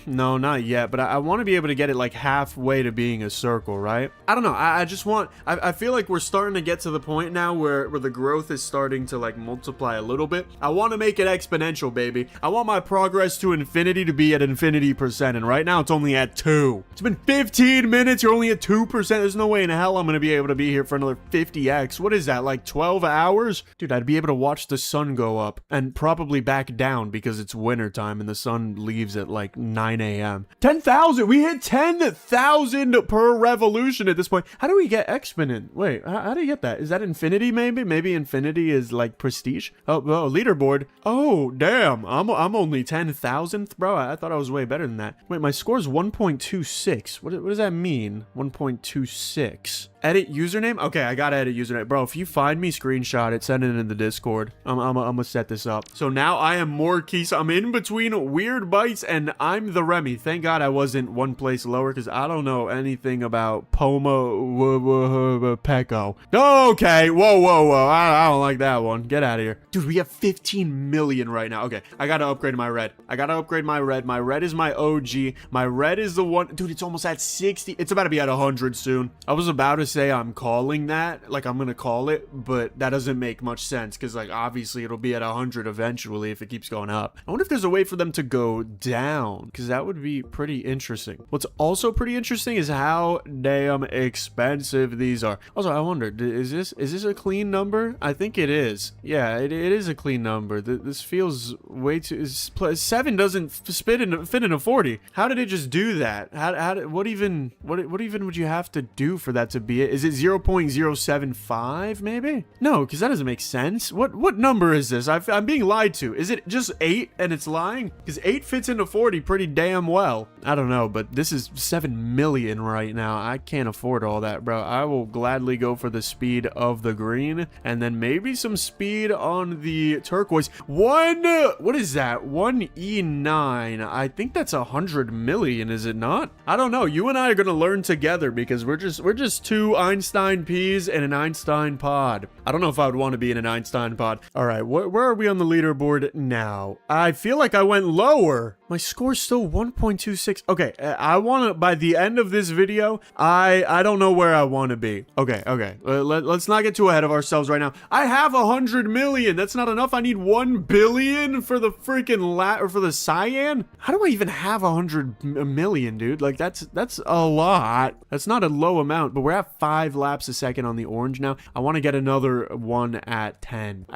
no, not yet. But I want to be able to get it like halfway to being a circle, right? I don't know. I just want... I feel like we're starting to get to the point now where the growth is starting to like multiply a little bit. I want to make it exponential, baby. I want my progress to infinity to be at infinity %. And right now it's only at 2. It's been 15 minutes. You're only at 2%. There's no way in hell I'm going to be able to be here for another 50x. What is that? Like 12 12 hours, dude, I'd be able to watch the sun go up and probably back down because it's winter time and the sun leaves at like 9 a.m. 10,000. We hit 10,000 per revolution at this point. How do we get exponent? Wait, how do you get that? Is that infinity maybe? Maybe infinity is like prestige? Oh, leaderboard. Oh, damn. I'm only 10,000th, bro. I thought I was way better than that. Wait, my score's 1.26. What does that mean? 1.26. Edit username? Okay, I gotta edit username. Bro, if you find me, screenshot it, send it in the Discord. I'm gonna set this up. So now I am more keys. I'm in between Weird Bites and I'm the Remy. Thank God I wasn't one place lower because I don't know anything about Pecco. Okay, whoa. I don't like that one. Get out of here. Dude, we have 15 million right now. Okay, I gotta upgrade my red. My red is my OG. My red is the one. Dude, it's almost at 60. It's about to be at 100 soon. I was about to say I'm calling that, like I'm gonna call it, but that doesn't make much sense because like obviously it'll be at 100 eventually if it keeps going up. I wonder if there's a way for them to go down because that would be pretty interesting. What's also pretty interesting is how damn expensive these are. Also, I wonder, is this a clean number? I think it is. Yeah, it is a clean number. This feels way too. 7 doesn't fit in a 40. How did it just do that? What even would you have to do for that to be it? Is it 0.075 maybe? No, because that doesn't make sense. What number is this? I'm being lied to. Is it just 8 and it's lying? Because 8 fits into 40 pretty damn well. I don't know, but this is 7 million right now. I can't afford all that, bro. I will gladly go for the speed of the green and then maybe some speed on the turquoise. What is that? 1E9. I think that's 100 million, is it not? I don't know. You and I are gonna learn together because we're just two Einstein peas in an Einstein pod. I don't know if I would want to be in an Einstein pod. All right, where are we on the leaderboard now? I feel like I went lower. My score's still 1.26. Okay, I want to, by the end of this video, I don't know where I want to be. Okay. Let's not get too ahead of ourselves right now. I have 100 million. That's not enough. I need 1 billion for the freaking or for the cyan. How do I even have 100 million, dude? Like that's a lot. That's not a low amount, but we're at 5 laps a second on the orange now. I want to get another one at 10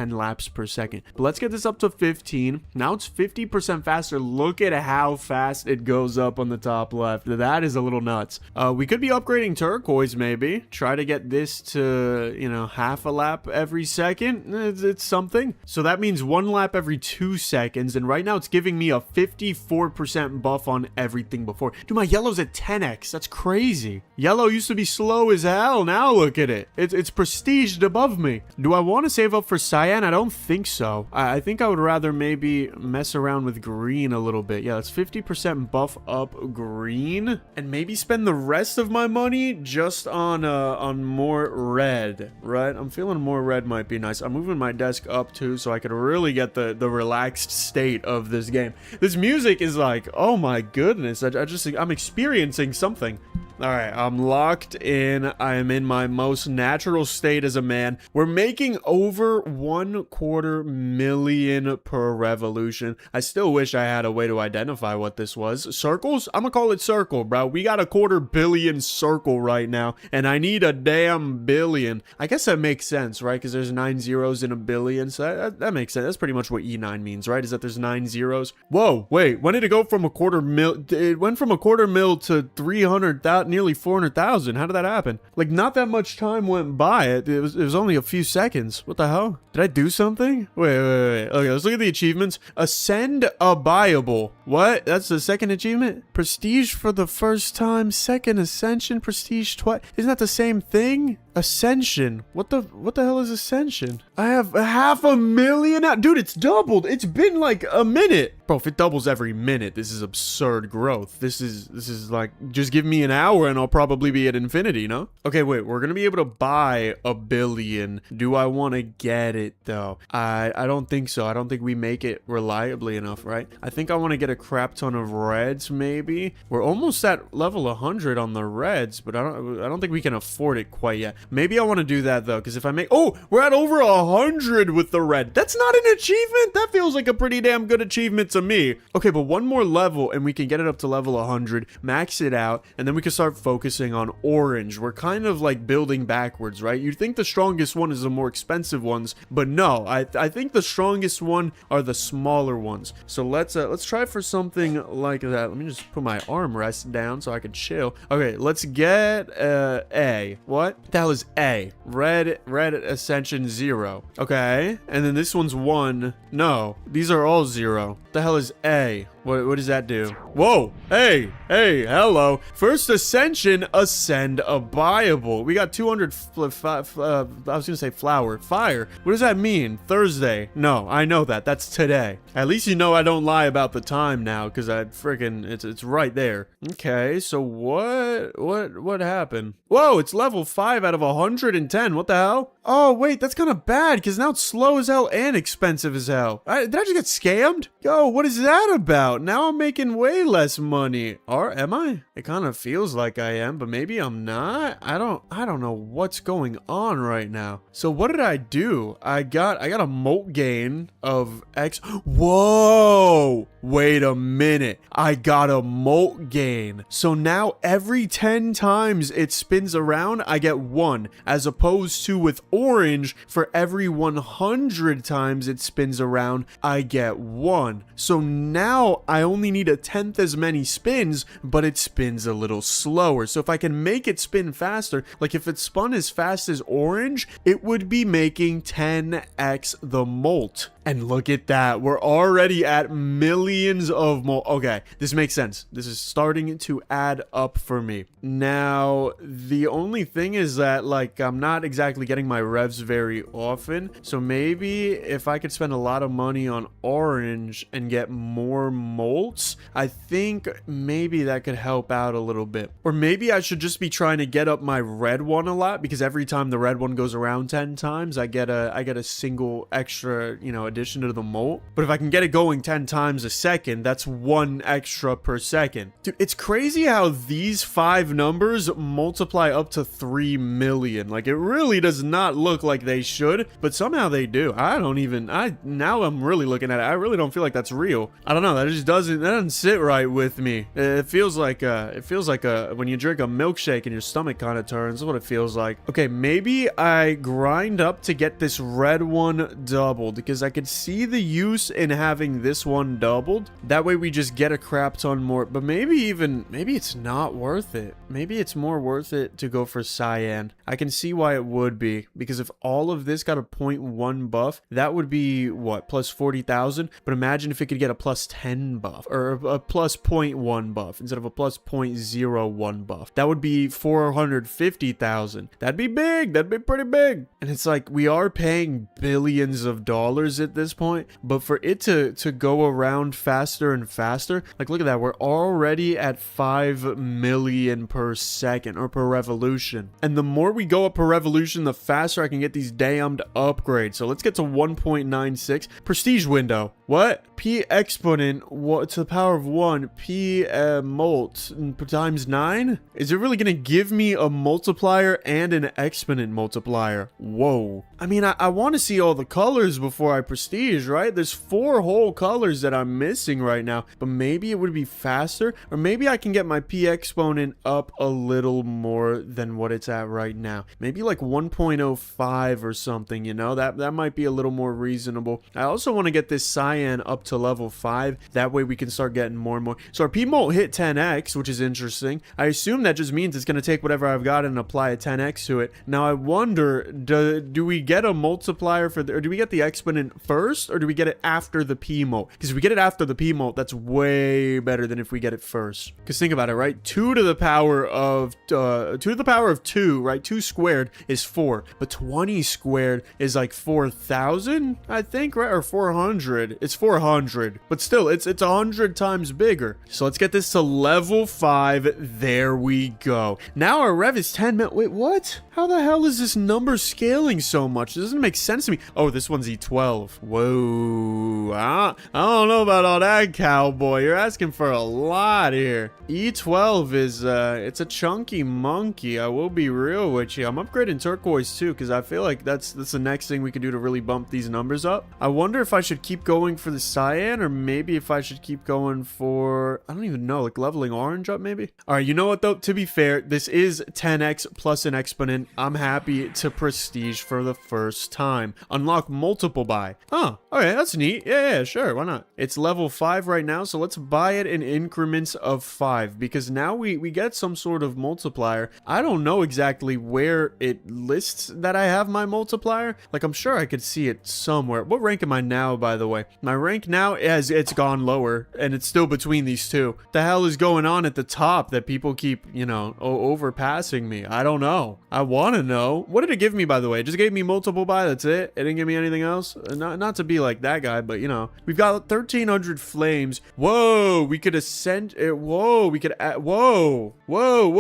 laps per second. But let's get this up to 15. Now it's 50% faster. Look at how fast it goes up on the top left. That is a little nuts. We could be upgrading turquoise maybe. Try to get this to, you know, half a lap every second. It's something. So that means 1 lap every 2 seconds. And right now it's giving me a 54% buff on everything before. Dude, my yellow's at 10x. That's crazy. Yellow used to be slow as hell. Now look at it. It's prestiged above me. Do I want to save up for cyan? I don't think so. I think I would rather maybe mess around with green a little bit. Yeah, let's 50% buff up green and maybe spend the rest of my money just on more red, right? I'm feeling more red might be nice. I'm moving my desk up too so I could really get the relaxed state of this game. This music is like, oh my goodness. I'm experiencing something. All right, I'm locked in. I am in my most natural state as a man. We're making over 1/4 million per revolution. I still wish I had a way to identify what this was. Circles? I'm gonna call it circle, bro. We got a 1/4 billion circle right now, and I need a damn billion. I guess that makes sense, right? Because there's 9 zeros in a billion, so that makes sense. That's pretty much what E9 means, right? Is that there's 9 zeros? Whoa, wait, when did it go from a 1/4 mil? It went from a 1/4 mil to 300,000. Nearly 400,000. How did that happen? Like, not that much time went by. It was only a few seconds. What the hell? Did I do something? Wait. Okay, let's look at the achievements. Ascend a buyable. What? That's the second achievement? Prestige for the first time. Second ascension. Prestige twice. Isn't that the same thing? Ascension. What the hell is ascension? I have 500,000 now. Dude, it's doubled. It's been like a minute. Bro, if it doubles every minute, this is absurd growth. This is like, just give me an hour and I'll probably be at infinity, no? Okay, wait, we're gonna be able to buy 1 billion. Do I want to get it though? I don't think so. I don't think we make it reliably enough, right? I think I want to get a crap ton of reds maybe. We're almost at level 100 on the reds, but I don't think we can afford it quite yet. Maybe I want to do that though, because if I make, oh, we're at over 100 with the red. That's not an achievement. That feels like a pretty damn good achievement to me. Okay, but one more level and we can get it up to level 100, max it out, and then we can start focusing on orange. We're kind of like building backwards, right? You'd think the strongest one is the more expensive ones, but no, I think the strongest one are the smaller ones. So let's try for something like that. Let me just put my armrest down so I can chill. Okay, let's get A. What the hell is A? Red Ascension 0. Okay, and then this one's 1. No, these are all 0. The hell is A? What does that do? Whoa! Hey, hello. First ascension, ascend a buyable. We got 200. I was gonna say flower, fire. What does that mean? Thursday? No, I know that. That's today. At least you know I don't lie about the time now, because I freaking it's right there. Okay, so what happened? Whoa! It's level 5 out of 110. What the hell? Oh wait, that's kind of bad because now it's slow as hell and expensive as hell. Did I just get scammed? Yo, what is that about? Now I'm making way less money. Or am I? It kind of feels like I am, but maybe I'm not. I don't know what's going on right now. So what did I do? I got a molt gain of X. Whoa! Wait a minute. I got a molt gain. So now every 10 times it spins around, I get 1, as opposed to with orange, for every 100 times it spins around, I get 1. So now I only need 1/10 as many spins, but it spins a little slower. So if I can make it spin faster, like if it spun as fast as orange, it would be making 10x the molt. And look at that. We're already at millions of molt. Okay, this makes sense. This is starting to add up for me. Now, the only thing is that, like, I'm not exactly getting my revs very often. So maybe if I could spend a lot of money on orange and get more molts, I think maybe that could help out a little bit. Or maybe I should just be trying to get up my red one a lot, because every time the red one goes around 10 times, I get a single extra, you know, addition to the molt. But if I can get it going 10 times a second, that's 1 extra per second. Dude, it's crazy how these 5 numbers multiply up to 3 million. Like, it really does not look like they should, but somehow they do. Now I'm really looking at it. I really don't feel like that's real. I don't know. That doesn't sit right with me. It feels like when you drink a milkshake and your stomach kind of turns. That's what it feels like. Okay, maybe I grind up to get this red one doubled, because I could see the use in having this one doubled. That way we just get a crap ton more. But maybe it's not worth it. Maybe it's more worth it to go for cyan. I can see why it would be, because if all of this got a 0.1 buff, that would be what, plus 40,000. But imagine if it could get a plus 10 buff, or a plus 0.1 buff instead of a plus 0.01 buff. That would be 450,000. That'd be big. That'd be pretty big. And it's like, we are paying billions of dollars at this point, but for it to go around faster and faster, like, look at that. We're already at 5 million per second, or per revolution. And the more we go up per revolution, the faster I can get these damned upgrades. So let's get to 1.96 prestige window. What? P exponent, what to the power of 1, P molt times 9? Is it really gonna give me a multiplier and an exponent multiplier? Whoa. I mean, I want to see all the colors before I prestige, right? There's 4 whole colors that I'm missing right now, but maybe it would be faster, or maybe I can get my P exponent up a little more than what it's at right now. Maybe like 1.05 or something, you know? That might be a little more reasonable. I also want to get this cyan up to level 5. That way we can start getting more and more. So our P molt hit 10x, which is interesting. I assume that just means it's going to take whatever I've got and apply a 10x to it. Now I wonder, do we get a multiplier for or do we get the exponent first, or do we get it after the P molt? Because if we get it after the P molt, that's way better than if we get it first. Because think about it, right? 2 to the power of 2, right? 2 squared is 4, but 20 squared is like 4,000, I think, right? Or 400. It's 400, but still, it's 100 times bigger. So let's get this to level 5. There we go. Now our rev is 10 mil. Wait, what? How the hell is this number scaling so much? It doesn't make sense to me. Oh, this one's E12. Whoa. I don't know about all that, cowboy. You're asking for a lot here. E12 is, it's a chunky monkey. I will be real with you. I'm upgrading turquoise too, because I feel like that's the next thing we could do to really bump these numbers up. I wonder if I should keep going for the cyan, or maybe if I should keep going for, I don't even know, like leveling orange up maybe? All right, you know what though? To be fair, this is 10x plus an exponent. I'm happy to prestige for the first time. Unlock multiple buy. Oh, okay, that's neat. Yeah, sure, why not? It's level 5 right now, so let's buy it in increments of 5, because now we get some sort of multiplier. I don't know exactly where it lists that I have my multiplier. Like, I'm sure I could see it somewhere. What rank am I now, by the way? My rank now is, it's gone lower, and it's still between these two. The hell is going on at the top that people keep, you know, overpassing me? I don't know. I want to know. What did it give me, by the way? It just gave me multiple buy, that's it? It didn't give me anything else? Not to be like that guy, but, you know. We've got 1,300 flames. Whoa, we could ascend it. Whoa, we could add, whoa. Whoa.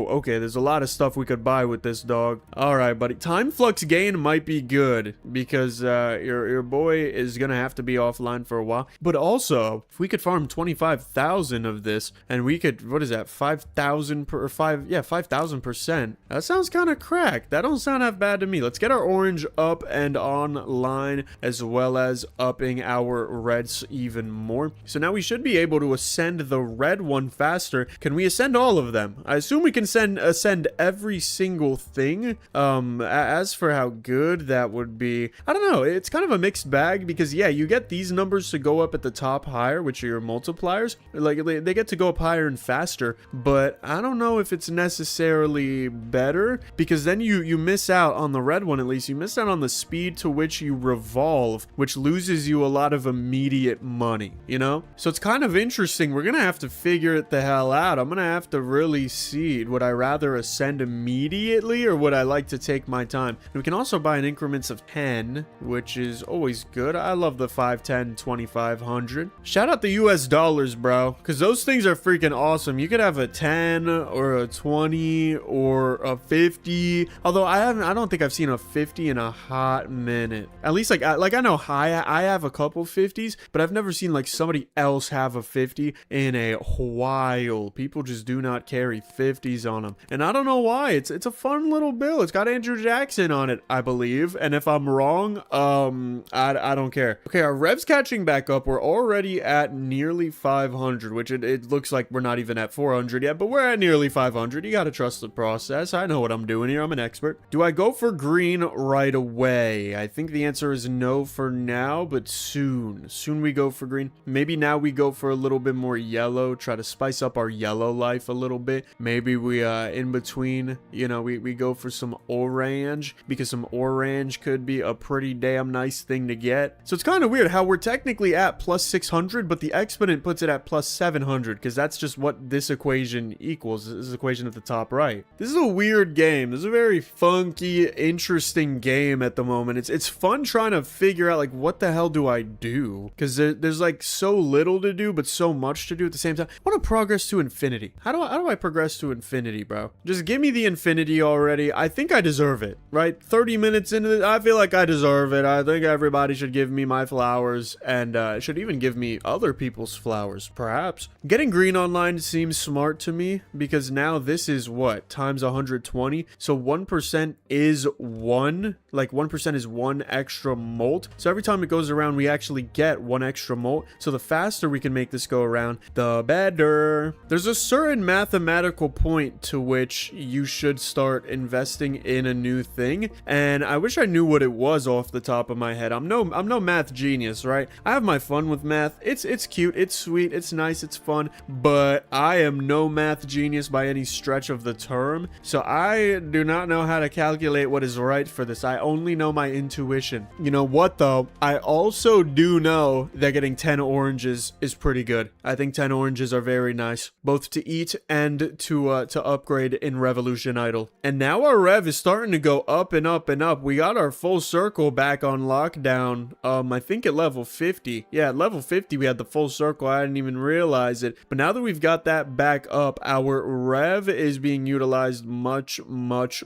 Okay, there's a lot of stuff we could buy with this dog. All right, buddy. Time flux gain might be good, because your boy is gonna have to be offline for a while. But also, if we could farm 25,000 of this, and we could, what is that, 5,000 per 5,000%. That sounds kind of cracked. That don't sound half bad to me. Let's get our orange up and online, as well as upping our reds even more. So now we should be able to ascend the red one faster. Can we ascend all of them? I assume we can ascend every single thing. As for how good that would be, I don't know. It's kind of a mixed bag, because yeah, you get these numbers to go up at the top higher, which are your multipliers. Like, they get to go up higher and faster, but I don't know if it's necessarily better, because then you miss out on the red one. At least you miss out on the speed to which you revolve, which loses you a lot of immediate money, you know? So it's kind of interesting. We're gonna have to figure it the hell out. I'm gonna have to really see, would I rather ascend immediately, or would I like to take my time? And we can also buy in increments of 10, which is always good. I love the 5, 10, 2,500. Shout out the US dollars, bro, because those things are freaking awesome. You could have a 10 or a 20 or a 50. Although I don't think I've seen a 50 in a hot minute. At least like I know I have a couple 50s, but I've never seen like somebody else have a 50 in a while. People just do not carry 50s on them, and I don't know why. It's a fun little bill. It's got Andrew Jackson on it, I believe, and if I'm wrong, I don't care. Okay, our rev's catching back up. We're already at nearly 500, which it looks like we're not even at 400 yet, but we're at nearly 500. You gotta trust the process. I know what I'm doing here. I'm an expert. Do I go for green right away? I think the answer is no for now, but soon we go for green. Maybe now we go for a little bit more yellow, try to spice up our yellow life a little bit. Maybe we in between, you know, we go for some orange, because some orange could be a pretty damn nice thing to get. So it's kind of weird how we're technically at plus 600, but the exponent puts it at plus 700, because that's just what this equation equals. This is equation at the top right. This is a weird game. This is a very funky, interesting game at the moment. It's fun trying to figure out like, what the hell do I do? Because there's like so little to do, but so much to do at the same time. I want to progress to infinity. How do I progress to infinity, bro? Just give me the infinity already. I think I deserve it, right? 30 minutes into it, I feel like I deserve it. I think everybody should give me my flowers, and should even give me other people's flowers, perhaps. Getting green online seems smart to me, because now this is what? Times 120. So 1% is 1. Like 1% is 1 extra molt. So every time it goes around, we actually get 1 extra molt. So the faster we can make this go around, the better. There's a certain mathematical point to which you should start investing in a new thing, and I wish I knew what it was off the top of my head. I'm no math genius, right? I have my fun with math. It's cute, it's sweet, it's nice, it's fun, but I am no math genius by any stretch of the term. So I do not know how to calculate what is right for this. I only know my intuition. You know what though? I also do know that getting 10 oranges is pretty good. I think 10 oranges are very nice, both to eat and to upgrade in Revolution Idol. And now our rev is starting to go up and up and up. We got our full circle back on lockdown. I think at level 50. Yeah, at level 50 we had the full circle. I didn't even realize it. But now that we've got that back up, our rev is being utilized much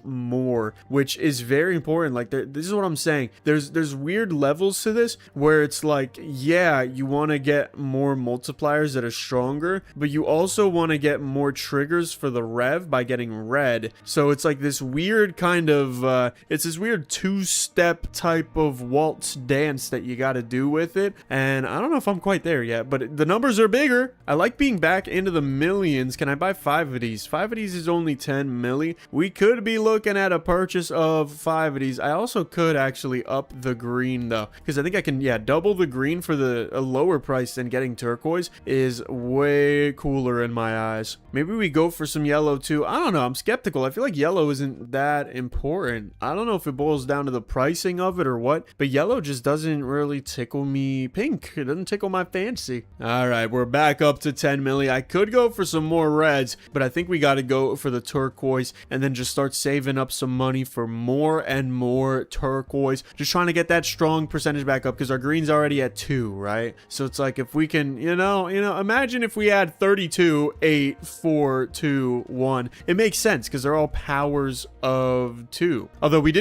more, which is very important. Like, this is what I'm saying. There's weird levels to this where it's like, yeah, you want to get more multipliers that are stronger, but you also want to get more triggers for the rev by getting red. So it's like this weird kind of, it's this weird two-step type of waltz dance that you got to do with it. And I don't know if I'm quite there yet, but the numbers are bigger. I like being back into the millions. Can I buy 5 of these? 5 of these is only 10 milli. We could be looking at a purchase of 5 of these. I also could actually up the green though, because I think I can, yeah, double the green for a lower price than getting turquoise is way cooler in my eyes. Maybe we go for some yellow too. I don't know. I'm skeptical. I feel like yellow isn't that important. I don't know if it boils down to the pricing of it or what, but yellow just doesn't really tickle me pink. It doesn't tickle my fancy. All right, we're back up to 10 milli. I could go for some more reds, but I think we got to go for the turquoise and then just start saving up some money for more and more turquoise. Just trying to get that strong percentage back up because our green's already at 2, right? So it's like if we can, you know, imagine if we had 32, 8, 4, 2, 1. It makes sense because they're all powers of 2. Although we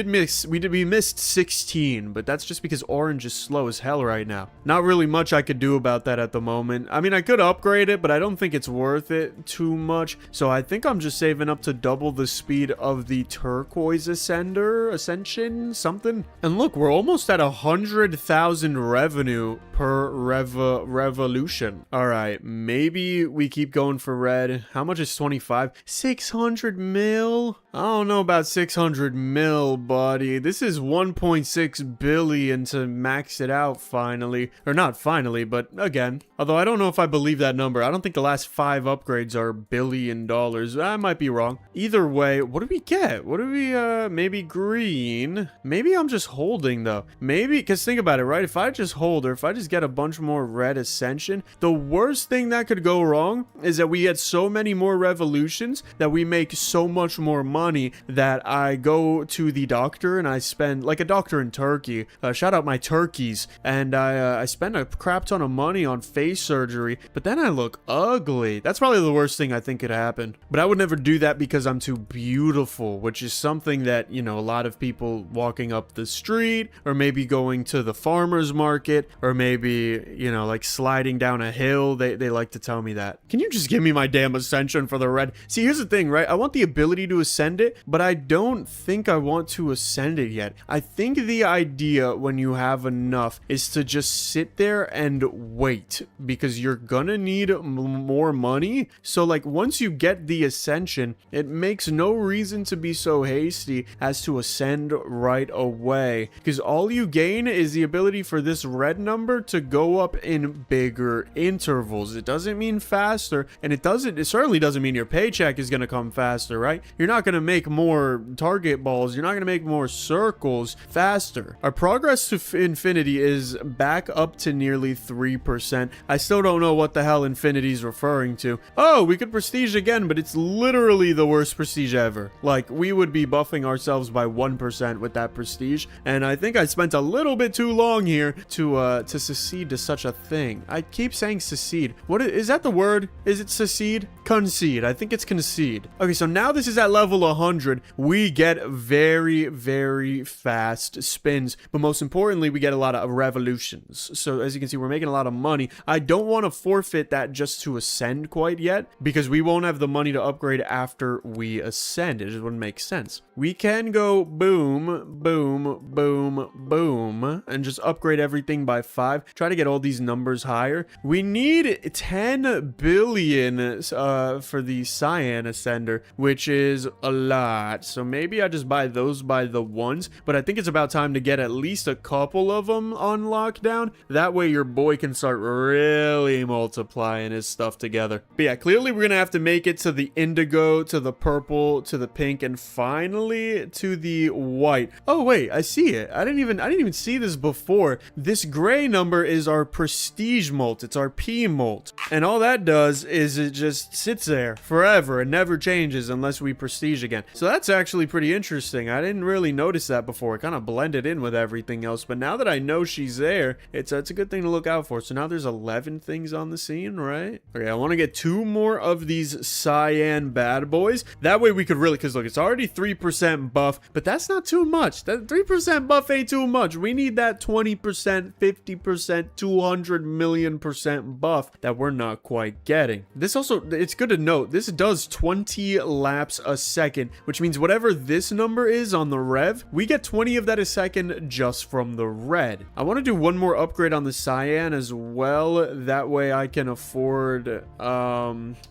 missed 16, but that's just because orange is slow as hell right now. Not really much I could do about that at the moment. I mean, I could upgrade it, but I don't think it's worth it too much. So I think I'm just saving up to double the speed of the turquoise ascension, something. And look, we're almost at 100,000 revenue per revolution. All right, maybe we keep going for red. How much is 25? 600 mil? I don't know about 600 mil, buddy. This is 1.6 billion to max it out finally. Or not finally, but again. Although I don't know if I believe that number. I don't think the last 5 upgrades are $1 billion. I might be wrong. Either way, what do we get? What do we, maybe green? Maybe I'm just holding though. Maybe, because think about it, right? If I just hold or if I just get a bunch more red ascension, the worst thing that could go wrong is that we get so many more revolutions that we make so much more money that I go to the doctor and I spend, like a doctor in Turkey, shout out my turkeys, and I spend a crap ton of money on face surgery, but then I look ugly. That's probably the worst thing I think could happen. But I would never do that because I'm too beautiful, which is something that, you know, a lot of people walking up the street or maybe going to the farmer's market or maybe, you know, like sliding down a hill, they like to tell me that. Can you just give me my damn ascension for the red? See, here's the thing, right? I want the ability to ascend it, but I don't think I want to ascend it yet. I think the idea when you have enough is to just sit there and wait because you're gonna need more money. So like once you get the ascension, it makes no reason to be so hasty as to ascend right away because all you gain is the ability for this red number to go up in bigger intervals. It doesn't mean faster, and it certainly doesn't mean your paycheck is going to come faster, right? You're not going to make more target balls. You're not going to make more circles faster. Our progress to infinity is back up to nearly 3%. I still don't know what the hell infinity is referring to. Oh, we could prestige again, but it's literally the worst prestige ever. Like, we would be buffing ourselves by 1% with that prestige, and I think I spent a little bit too long here to secede to such a thing. I keep saying secede. What is that the word? Is it secede? Concede. I think it's concede. Okay, so now this is at level 100. We get very, very fast spins, but most importantly, we get a lot of revolutions. So as you can see, we're making a lot of money. I don't want to forfeit that just to ascend quite yet because we won't have the money to upgrade after we ascend. It just wouldn't make sense. We can go boom, boom, boom, boom, and just upgrade everything by 5. Try to get all these numbers higher. We need 10 billion for the cyan ascender, which is a lot. So maybe I just buy those by the ones, but I think it's about time to get at least a couple of them on lockdown. That way your boy can start really multiplying his stuff together. But yeah, clearly we're gonna have to make it to the indigo, to the purple, to the pink, and finally to the white. Oh wait, I see it. I didn't even see this before. This gray number is our prestige molt. It's our P molt. And all that does is it just sits there forever and never changes unless we prestige again. So that's actually pretty interesting. I didn't really notice that before. It kind of blended in with everything else. But now that I know she's there, it's a good thing to look out for. So now there's 11 things on the scene, right? Okay, I want to get 2 more of these cyan bad boys. That way we could really, because look, it's already 3% buff, but that's not too much. That 3% 3% buff ain't too much. We need that 20%, 50%, 200 million% buff that we're not quite getting. This also, it's good to note, this does 20 laps a second, which means whatever this number is on the rev, we get 20 of that a second just from the red. I want to do one more upgrade on the cyan as well. That way I can afford, or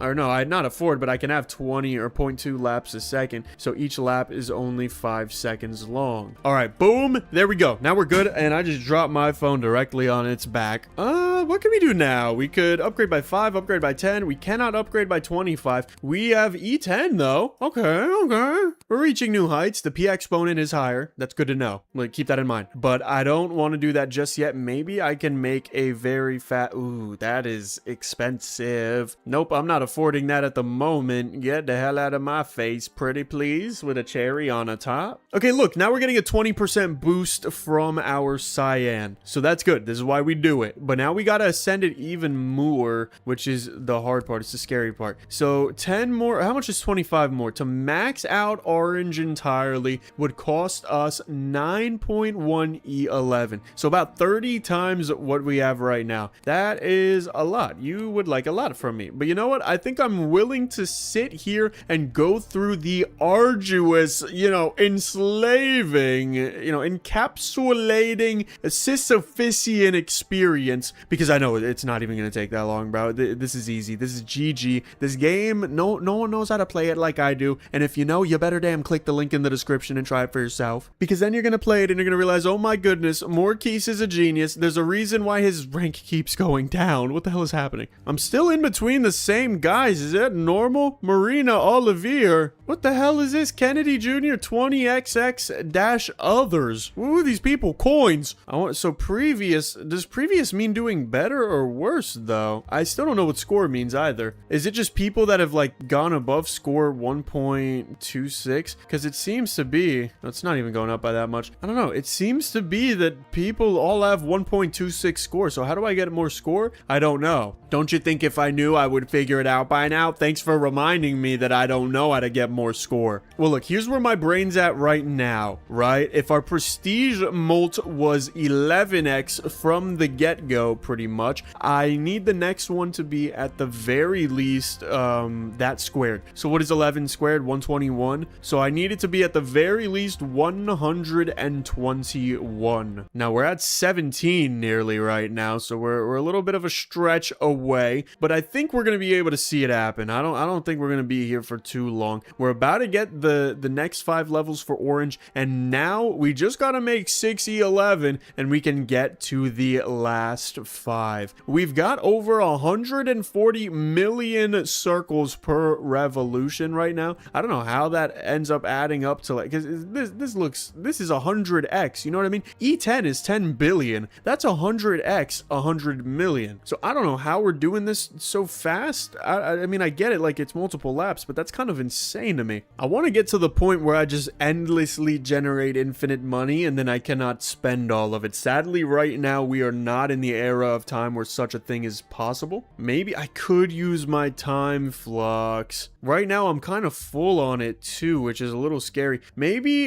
no, I not afford, but I can have 20 or 0.2 laps a second. So each lap is only 5 seconds long. All right, boom. There we go. Now we're good. And I just dropped my phone directly on its back. What can we do now? We could upgrade by 5, upgrade by 10. We cannot upgrade by 25. We have E10 though. Okay, okay. We're reaching new heights. The P exponent is higher. That's good to know. Like, keep that in mind. But I don't want to do that just yet. Maybe I can make a very fat... Ooh, that is expensive. Nope, I'm not affording that at the moment. Get the hell out of my face, pretty please, with a cherry on a top. Okay, look, now we're getting a 20% boost from our cyan. So that's good. This is why we do it. But now we gotta ascend it even more, which is the hard part. It's the scary part. So 10 more. How much is 25 more? To max out orange entirely would cost us 9.1 E11. So about 30 times what we have right now. That is a lot. You would like a lot from me. But you know what? I think I'm willing to sit here and go through the arduous, enslaving, encapsulating Sisyphusian experience, because I know it's not even going to take that long, bro. This is easy. This is GG. This game, no one knows how to play it like I do. And if you know, you better damn click the link in the description and try it for yourself, because then you're going to play it and you're going to realize, oh my goodness, Morquise is a genius. There's a reason why his rank keeps going down. What the hell is happening? I'm still in between the same guys. Is that normal? Marina Olivier. What the hell is this? Kennedy Jr. 20XX-others. Ooh, these people coins. So previous, does previous mean doing better or worse though? I still don't know what score means either. Is it just people that have like gone above score 1.26? Because it seems to be, it's not even going up by that much. I don't know. It seems to be that people all have 1.26 score. So how do I get more score? I don't know. Don't you think if I knew I would figure it out by now? Thanks for reminding me that I don't know how to get more score. Well, look, here's where my brain's at right now, right? If our prestige molt was 11x from the get-go, pretty much, I need the next one to be at the very least that squared. So what is 11 squared? 121. So I need it to be at the very least 121. Now we're at 17 nearly right now, so we're a little bit of a stretch away, but I think we're gonna be able to see it happen. I don't think we're gonna be here for too long. We're about to get the next 5 levels for orange, and now we just gotta make 6E11 and we can get to the last 5. We've got over 140 million circles per revolution right now. I don't know how that ends up adding up to, like, because this is 100x, you know what I mean? E10 is 10 billion. That's 100x 100 million. So I don't know how we're doing this so fast. I mean, I get it, like it's multiple laps, but that's kind of insane to me. I want to get to the point where I just endlessly generate infinite money and then I cannot spend all of it. Sadly, right now we are not in the era of time where such a thing is possible. Maybe I could use my time flux. Right now I'm kind of full on it too, which is a little scary. Maybe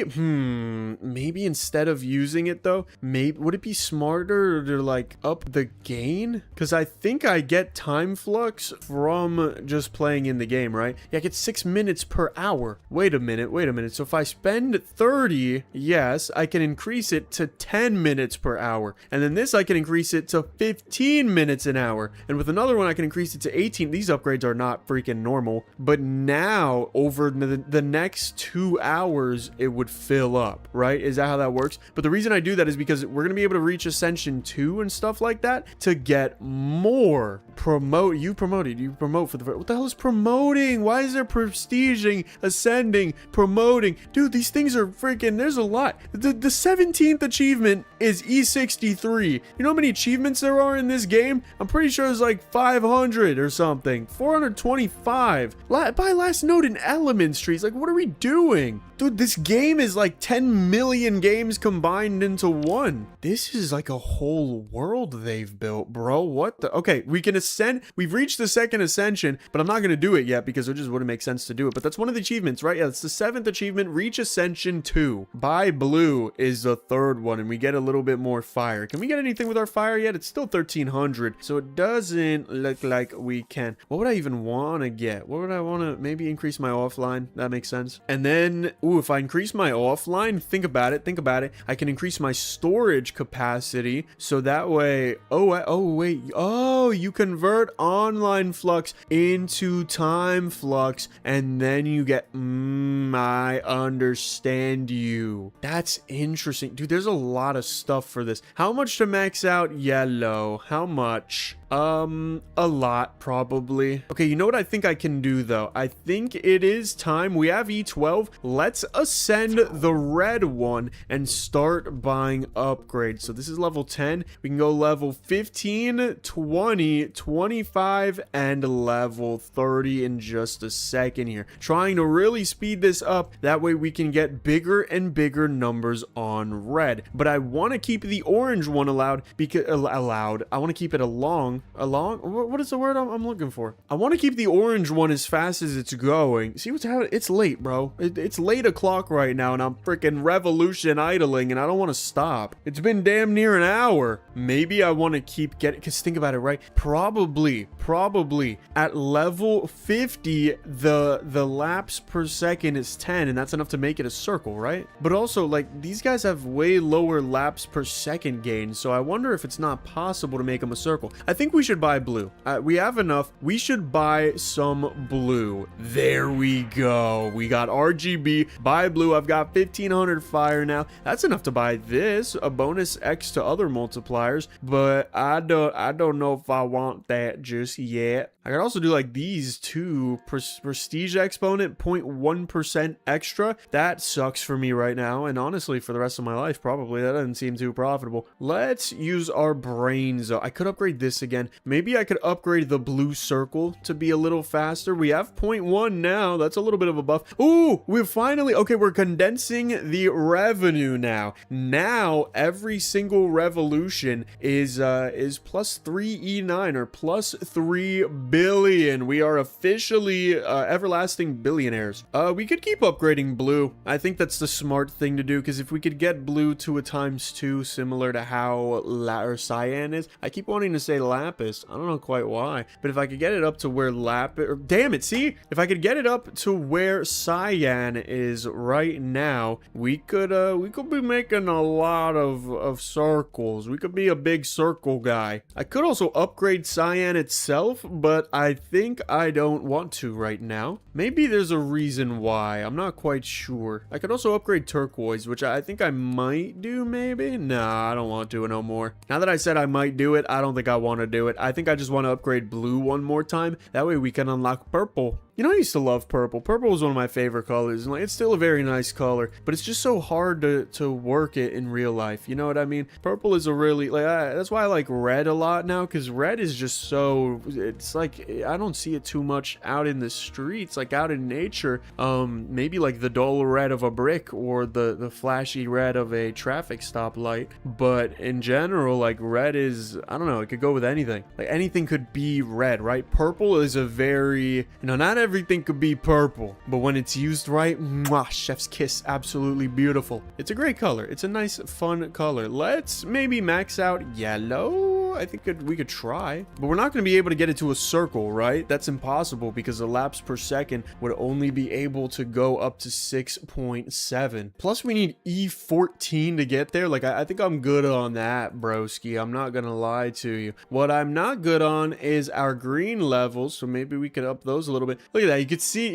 instead of using it though, would it be smarter to like up the gain? Because I think I get time flux from just playing in the game, right? Yeah, I get 6 minutes per hour. Wait a minute. So if I spend 30, yes, I can increase it to 10 minutes per hour. And then this, I can increase it to 15 minutes an hour. And with another one, I can increase it to 18. These upgrades are not freaking normal. But now, over the next 2 hours, it would fill up, right? Is that how that works? But the reason I do that is because we're going to be able to reach Ascension 2 and stuff like that to get more. You promote for the... What the hell is promoting? Why is there prestiging, ascending, promoting? Dude, these things are freaking... There's a lot. The 17th achievement is E63. You know how many achievements there are in this game? I'm pretty sure it's like 500 or something. 425. Buy last note in elements trees. Like, what are we doing? Dude, this game is like 10 million games combined into one. This is like a whole world they've built, bro. What the? Okay, we can ascend. We've reached the second ascension, but I'm not going to do it yet because it just wouldn't make sense to do it. But that's one of the achievements, right? Yeah, it's the 7th achievement. Reach Ascension 2. Buy blue is the 3rd one, and we get a little bit more fire. Can we get anything with our fire yet? It's still 1300, so it doesn't look like we can. What would I even want to get? What would I want to maybe increase my offline? That makes sense. And then, ooh, if I increase my offline, think about it. I can increase my storage capacity, so that way, oh, you convert online flux into time flux, and then you get, I understand you. That's interesting. Dude, there's a lot of stuff for this. How much to max out yellow? How much? A lot, probably. Okay, you know what I think I can do, though? I think it is time. We have E12. Let's ascend the red one and start buying upgrades. So this is level 10. We can go level 15, 20, 25, and level 30 in just a second here. Trying to really speed this up. That way we can get bigger and bigger numbers on red. But I want to keep the orange one allowed because I want to keep it along. What is the word I'm looking for? I want to keep the orange one as fast as it's going. See what's happening? It's late, bro. It's late o'clock right now, and I'm freaking revolution idling, and I don't want to stop. It's been damn near an hour. Maybe I want to keep getting, because think about it, right? Probably at level 50, the laps per second is 10, and that's enough to make it a circle, right? But also, like, these guys have way lower laps per second gain, so I wonder if it's not possible to make them a circle. I think we should buy blue. We have enough. We should buy some blue. There we go. We got RGB. Buy blue. I've got 1500 fire now. That's enough to buy this. A bonus X to other multipliers, but I don't know if I want that just yet. I could also do like these two. Prestige exponent, 0.1% extra. That sucks for me right now, and honestly for the rest of my life probably. That doesn't seem too profitable. Let's use our brains though. I could upgrade this again. Maybe I could upgrade the blue circle to be a little faster. We have 0.1 now. That's a little bit of a buff. Ooh, we're finally, okay, we're condensing the revenue now. Now every single revolution is plus 3 E9 or plus 3 billion. We are officially everlasting billionaires. We could keep upgrading blue. I think that's the smart thing to do, because if we could get blue to a ×2 similar to how cyan is. I keep wanting to say lapis. I don't know quite why, but if I could get it up to where lapis, or damn it, see, if I could get it up to where cyan is right now, we could be making a lot of circles. We could be a big circle guy. I could also upgrade cyan itself, but I think I don't want to right now. Maybe there's a reason why. I'm not quite sure. I could also upgrade turquoise, which I think I might do, maybe. Nah, I don't want to no more. Now that I said I might do it, I don't think I want to do it. I think I just want to upgrade blue one more time. That way we can unlock purple. You know, I used to love purple. Purple was one of my favorite colors, and like, it's still a very nice color, but it's just so hard to work it in real life. You know what I mean? Purple is a really, like, that's why I like red a lot now, because red is just so, it's like, I don't see it too much out in the streets, like out in nature. Maybe like the dull red of a brick or the flashy red of a traffic stoplight, but in general, like red is, I don't know, it could go with anything. Like anything could be red, right? Purple is a very, you know, not everything could be purple, but when it's used right, mwah, chef's kiss, absolutely beautiful. It's a great color. It's a nice, fun color. Let's maybe max out yellow. I think we could try, but we're not going to be able to get it to a circle, right? That's impossible because the laps per second would only be able to go up to 6.7. Plus we need E14 to get there. Like I think I'm good on that, broski. I'm not going to lie to you. What I'm not good on is our green levels, so maybe we could up those a little bit. Look at that. You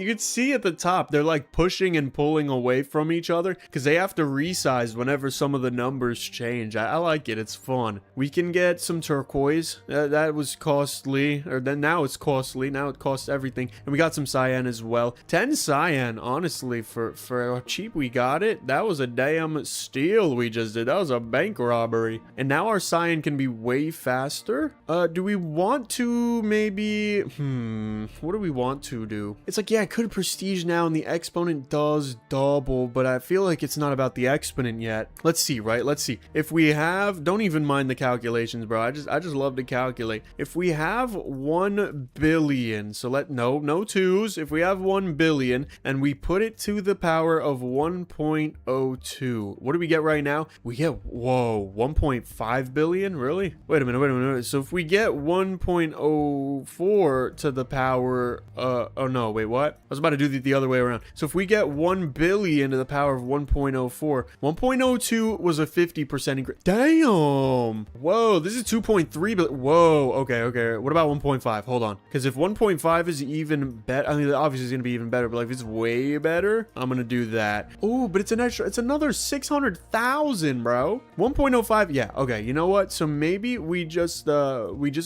could see at the top, they're like pushing and pulling away from each other because they have to resize whenever some of the numbers change. I like it. It's fun. We can get some turquoise. That was costly, or then now it's costly. Now it costs everything. And we got some cyan as well. 10 cyan, honestly, for how cheap we got it, that was a damn steal we just did. That was a bank robbery. And now our cyan can be way faster. Do we want to maybe, what do we want to do? It's like, yeah, I could prestige now and the exponent does double, but I feel like it's not about the exponent yet. Let's see, right? Let's see. If we have, don't even mind the calculations, bro. I just love to calculate. If we have 1 billion, so no twos. If we have 1 billion and we put it to the power of 1.02, what do we get right now? We get, whoa, 1.5 billion? Really? Wait a minute. So if we get 1.04 to the power, oh no, wait, what? I was about to do the other way around. So if we get 1 billion to the power of 1.04, 1.02 was a 50% increase. Damn! Whoa, this is 2.3 billion. Whoa, okay. What about 1.5? Hold on. Because if 1.5 is even better, I mean, obviously it's going to be even better, but like if it's way better, I'm going to do that. Oh, but it's another 600,000, bro. 1.05, yeah, okay, you know what? So maybe we just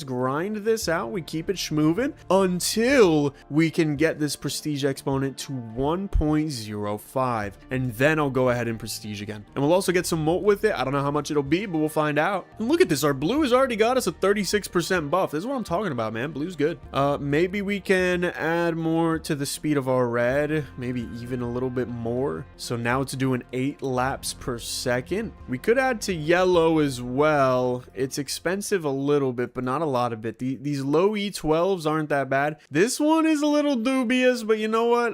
grind this out. We keep it schmoving until we can get this prestige exponent to 1.05. And then I'll go ahead and prestige again. And we'll also get some molt with it. I don't know how much it'll be, but we'll find out. And look at this. Our blue has already got us a 36% buff. This is what I'm talking about, man. Blue's good. Maybe we can add more to the speed of our red. Maybe even a little bit more. So now it's doing 8 laps per second. We could add to yellow as well. It's expensive a little bit, but not a lot of it. These low E12s aren't that bad. This one is a little dubious, but you know what?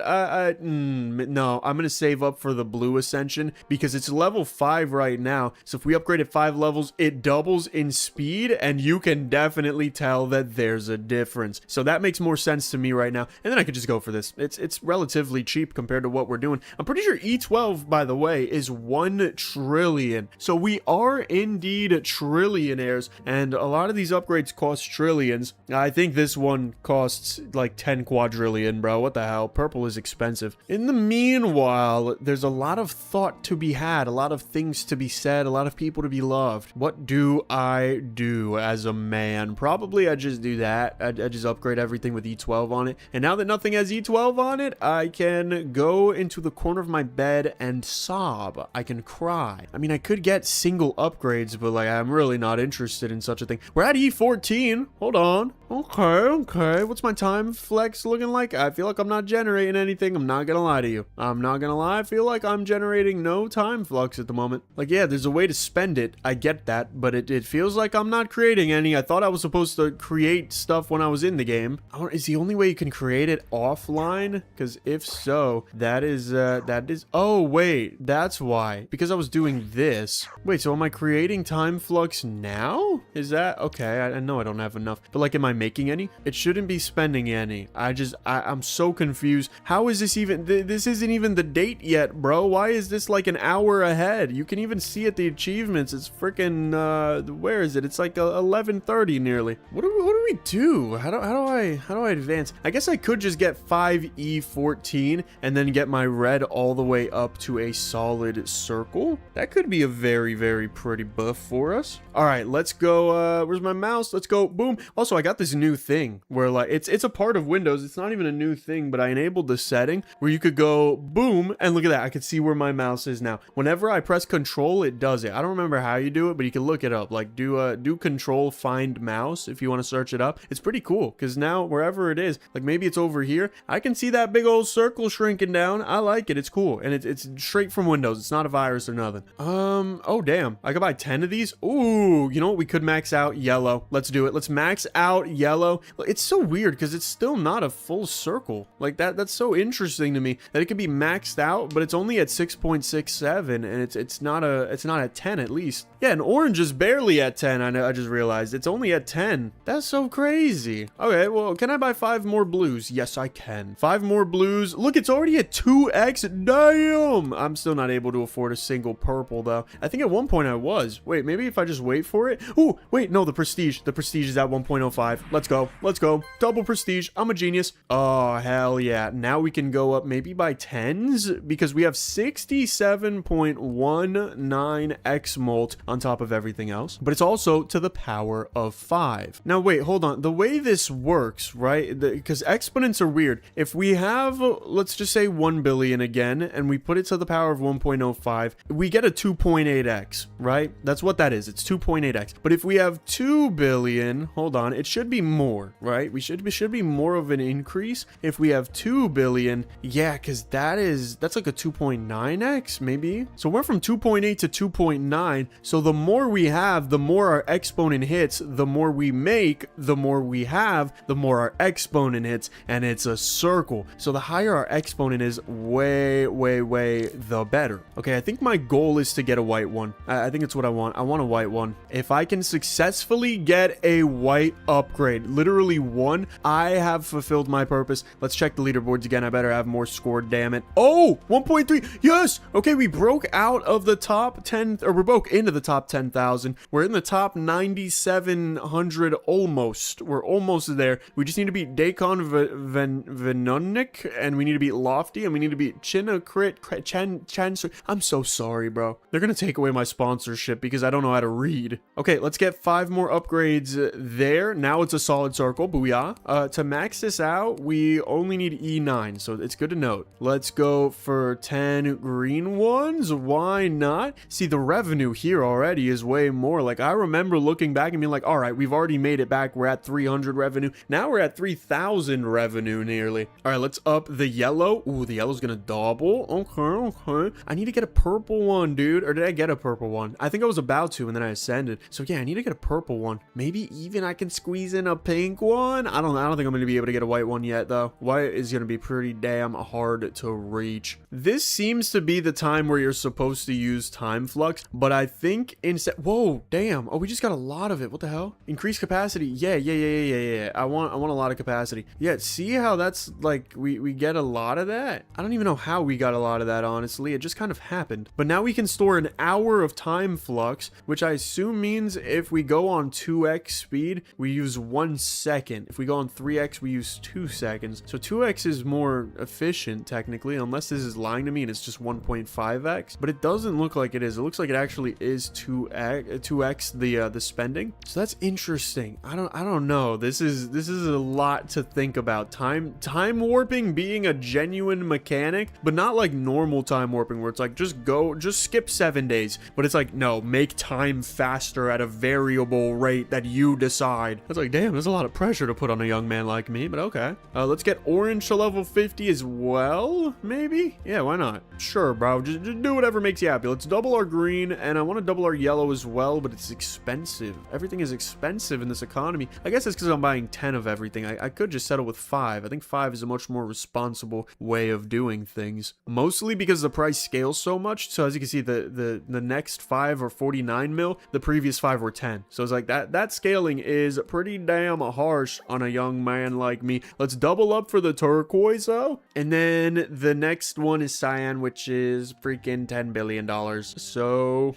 No, I'm going to save up for the blue ascension because it's level 5 right now. So if we upgrade it 5 levels, it doubles in speed, and you can definitely tell that there's a difference. So that makes more sense to me right now. And then I could just go for this. It's relatively cheap compared to what we're doing. I'm pretty sure E12, by the way, is 1 trillion. So we are indeed trillionaires, and a lot of these upgrades cost trillions. I think this one costs like 10 quadrillion, bro. What the hell? Purple is expensive. In the meanwhile, there's a lot of thought to be had, a lot of things to be said, a lot of people to be loved. What do I do as a man? Probably I just do that. I just upgrade everything with E12 on it. And now that nothing has E12 on it, I can go into the corner of my bed and sob. I can cry. I mean, I could get single upgrades, but like I'm really not interested in such a thing. We're at E14. Hold on. Okay. What's my time flex looking like? I feel like I'm not generating anything. I'm not gonna lie to you. I'm not gonna lie. I feel like I'm generating no time flux at the moment. Like, yeah, there's a way to spend it. I get that, but it feels like I'm not creating any. I thought I was supposed to create stuff when I was in the game. Is the only way you can create it offline? Because if so, that is, oh, wait, that's why. Because I was doing this. Wait, so am I creating time flux now? Is that, okay, I know I don't have enough. But like, am I making any? It shouldn't be spending any. I'm so confused. How is this even, this isn't even the date yet, bro. Why is this like an hour ahead? You can even see at the achievements. It's freaking, where is it? It's like 11:30 nearly. What do we do? How do I advance? I guess I could just get 5E14 and then get my red all the way up to a solid circle. That could be a very, very pretty buff for us. All right, let's go. Where's my mouse? Let's go. Boom. Also, I got this new thing where like it's a part of Windows. It's not even a new thing, but I enabled the setting where you could go boom, and look at that. I could see where my mouse is now. Whenever I press control, it does it. I don't remember how you do it, but you can look it up. Like do control find mouse if you want to search it up. It's pretty cool because now wherever it is, like maybe it's over here, I can see that big old circle shrinking down. I like it. It's cool, and it's straight from Windows. It's not a virus or nothing. Oh damn, I could buy 10 of these. Ooh, you know what? We could max out yellow. Let's do it. Let's max out yellow. It's so weird because it's still not a full circle. Like that's so interesting to me that it could be maxed out, but it's only at 6.67, and it's not at 10 at least. Yeah, and orange is barely at 10. I just realized it's only at 10. That's so crazy. Okay, well, can I buy 5 more blues? Yes, I can. 5 more blues. Look, it's already at 2x. Damn! I'm still not able to afford a single purple, though. I think at one point I was. Wait, maybe if I just wait for it? Ooh, wait, no, the prestige. The prestige is at 1.05. Let's go. Let's go. Double prestige. I'm a genius. Oh, hell yeah. Now we can go up maybe by 10s because we have 67.19x molt on top of everything else. But it's also to to the power of 5. Now wait, hold on. The way this works, right? Because exponents are weird. If we have, let's just say 1 billion again, and we put it to the power of 1.05, we get a 2.8x, right? That's what that is. It's 2.8x. But if we have 2 billion, hold on, it should be more, right? We should be more of an increase if we have 2 billion. Yeah, because that's like a 2.9x maybe. So we're from 2.8 to 2.9. So the more we have, the more our exponent hits. The more we make, the more we have, the more our exponent hits, and it's a circle. So the higher our exponent is, way the better. Okay, I think my goal is to get a white one. I think it's what I want. I want a white one. If I can successfully get a white upgrade, literally one, I have fulfilled my purpose. Let's check the leaderboards again. I better have more scored, damn it. Oh, 1.3. Yes. Okay, we broke out of the top 10, or we broke into the top 10,000. We're in the top 9,700 almost. We're almost there. We just need to beat Dakon Venonic, and we need to beat Lofty, and we need to beat Chinakrit Chansor. I'm so sorry, bro. They're gonna take away my sponsorship because I don't know how to read. Okay, let's get 5 more upgrades there. Now it's a solid circle. Booyah. To max this out, we only need E9, so it's good to note. Let's go for 10 green ones. Why not? See, the revenue here already is way more. Like, I remember looking back and being like, all right, we've already made it back. We're at 300 revenue. Now we're at 3,000 revenue nearly. All right, let's up the yellow. Ooh, the yellow's gonna double. Okay. I need to get a purple one, dude. Or did I get a purple one? I think I was about to, and then I ascended. So yeah, I need to get a purple one. Maybe even I can squeeze in a pink one. I don't think I'm gonna be able to get a white one yet, though. White is gonna be pretty damn hard to reach. This seems to be the time where you're supposed to use time flux, but I think instead, whoa, damn. Oh, we just got a lot of it. What the hell? Increased capacity. Yeah. I want a lot of capacity. Yeah, see how that's like, we get a lot of that? I don't even know how we got a lot of that, honestly. It just kind of happened. But now we can store an hour of time flux, which I assume means if we go on 2x speed, we use 1 second. If we go on 3x, we use 2 seconds. So 2x is more efficient, technically, unless this is lying to me and it's just 1.5x. But it doesn't look like it is. It looks like it actually is 2x the spending. So that's interesting. I don't know. This is a lot to think about. Time warping being a genuine mechanic, but not like normal time warping where it's like just skip 7 days. But it's like, no, make time faster at a variable rate that you decide. That's like, damn, there's a lot of pressure to put on a young man like me, but okay. Let's get orange to level 50 as well, maybe? Yeah, why not? Sure, bro. Just do whatever makes you happy. Let's double our green, and I want to double our yellow as well, but it's expensive. Everything is expensive in this economy. I guess it's because I'm buying 10 of everything. I could just settle with 5. I think 5 is a much more responsible way of doing things. Mostly because the price scales so much. So as you can see, the next 5 are 49 mil. The previous 5 were 10. So it's like that scaling is pretty damn harsh on a young man like me. Let's double up for the turquoise though. And then the next one is cyan, which is freaking $10 billion. So,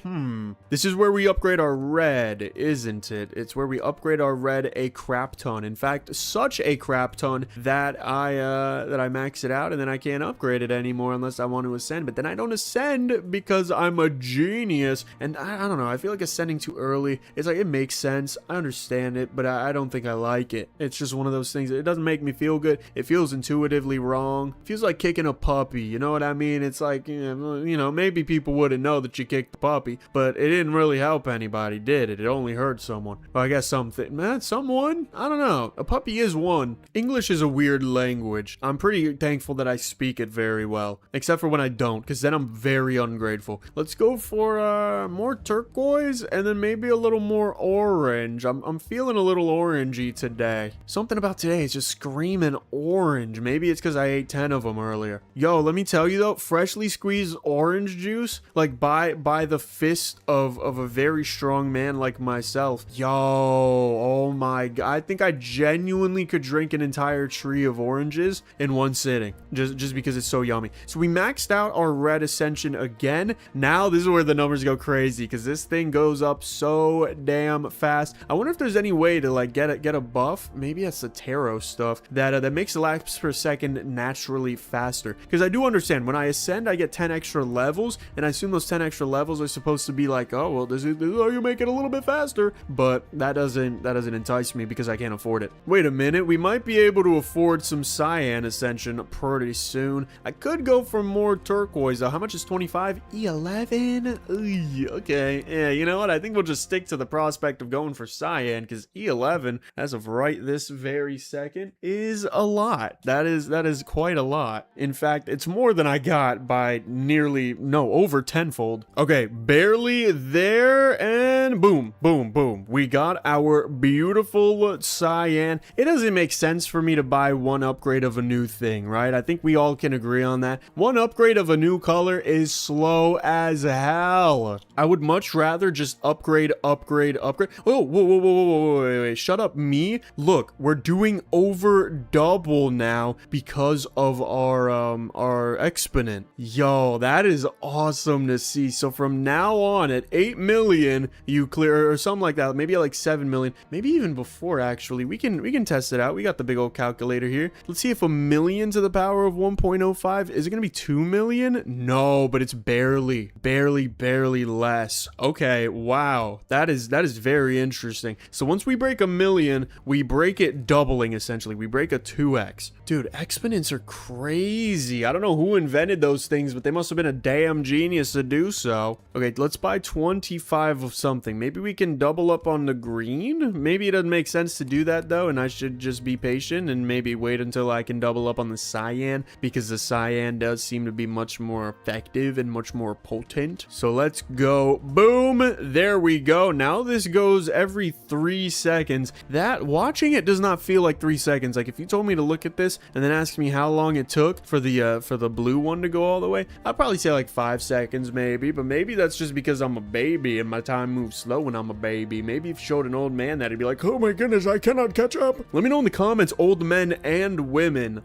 this is where we upgrade our red, isn't it? It's where we upgrade our red a crap ton. In fact, such a crap ton that I max it out and then I can't upgrade it anymore unless I want to ascend. But then I don't ascend because I'm a genius. And I don't know. I feel like ascending too early. It's like, it makes sense. I understand it, but I don't think I like it. It's just one of those things. It doesn't make me feel good. It feels intuitively wrong. It feels like kicking a puppy. You know what I mean? It's like, you know, maybe people wouldn't know that you kicked the puppy, but it didn't really help anybody, did it? It only hurt someone. Well, I guess someone? I don't know. A puppy is one. English is a weird language. I'm pretty thankful that I speak it very well, except for when I don't, because then I'm very ungrateful. Let's go for more turquoise and then maybe a little more orange. I'm feeling a little orangey today. Something about today is just screaming orange. Maybe it's because I ate 10 of them earlier. Yo, let me tell you though, freshly squeezed orange juice, like by the fist of a very strong man like myself. Yo, oh my god. I think I genuinely could drink an entire tree of oranges in one sitting, just because it's so yummy. So we maxed out our red ascension again. Now this is where the numbers go crazy, because this thing goes up so damn fast. I wonder if there's any way to like get a buff. Maybe that's the tarot stuff that makes the laps per second naturally faster, because I do understand when I ascend I get 10 extra levels, and I assume those 10 extra levels are supposed to be like, oh well, this is how you make it a little bit faster. faster, but that doesn't entice me because I can't afford it. Wait a minute, we might be able to afford some cyan ascension pretty soon. I could go for more turquoise though. How much is 25? E11? Okay, yeah, you know what? I think we'll just stick to the prospect of going for cyan because E11, as of right this very second, is a lot. That is quite a lot. In fact, it's more than I got by nearly, no, over tenfold. Okay, barely there, and boom, boom, boom. We got our beautiful cyan. It doesn't make sense for me to buy one upgrade of a new thing, right? I think we all can agree on that. One upgrade of a new color is slow as hell. I would much rather just upgrade. Oh, wait, shut up, me. Look, we're doing over double now because of our exponent. Yo, that is awesome to see. So from now on, at 8 million, you clear, or something like that, maybe at like 7 million, maybe even before. Actually, we can test it out. We got the big old calculator here. Let's see if a million to the power of 1.05 is it gonna be 2 million? No, but it's barely less. Okay, wow, that is very interesting. So once we break a million, we break it doubling. Essentially, we break a 2x. Dude, exponents are crazy. I don't know who invented those things, but they must have been a damn genius to do so. Okay, let's buy 25 of something. Maybe we can double up on the green. Maybe it doesn't make sense to do that though, and I should just be patient and maybe wait until I can double up on the cyan, because the cyan does seem to be much more effective and much more potent. So let's go. Boom, there we go. Now this goes every 3 seconds. That, watching it does not feel like 3 seconds. Like if you told me to look at this and then ask me how long it took for the blue one to go all the way, I'd probably say like 5 seconds maybe, but maybe that's just because I'm a baby and my time moves slow when I'm a baby. Maybe if you showed an old man that, he'd be like, oh my goodness, I cannot catch up. Let me know in the comments, old men and women,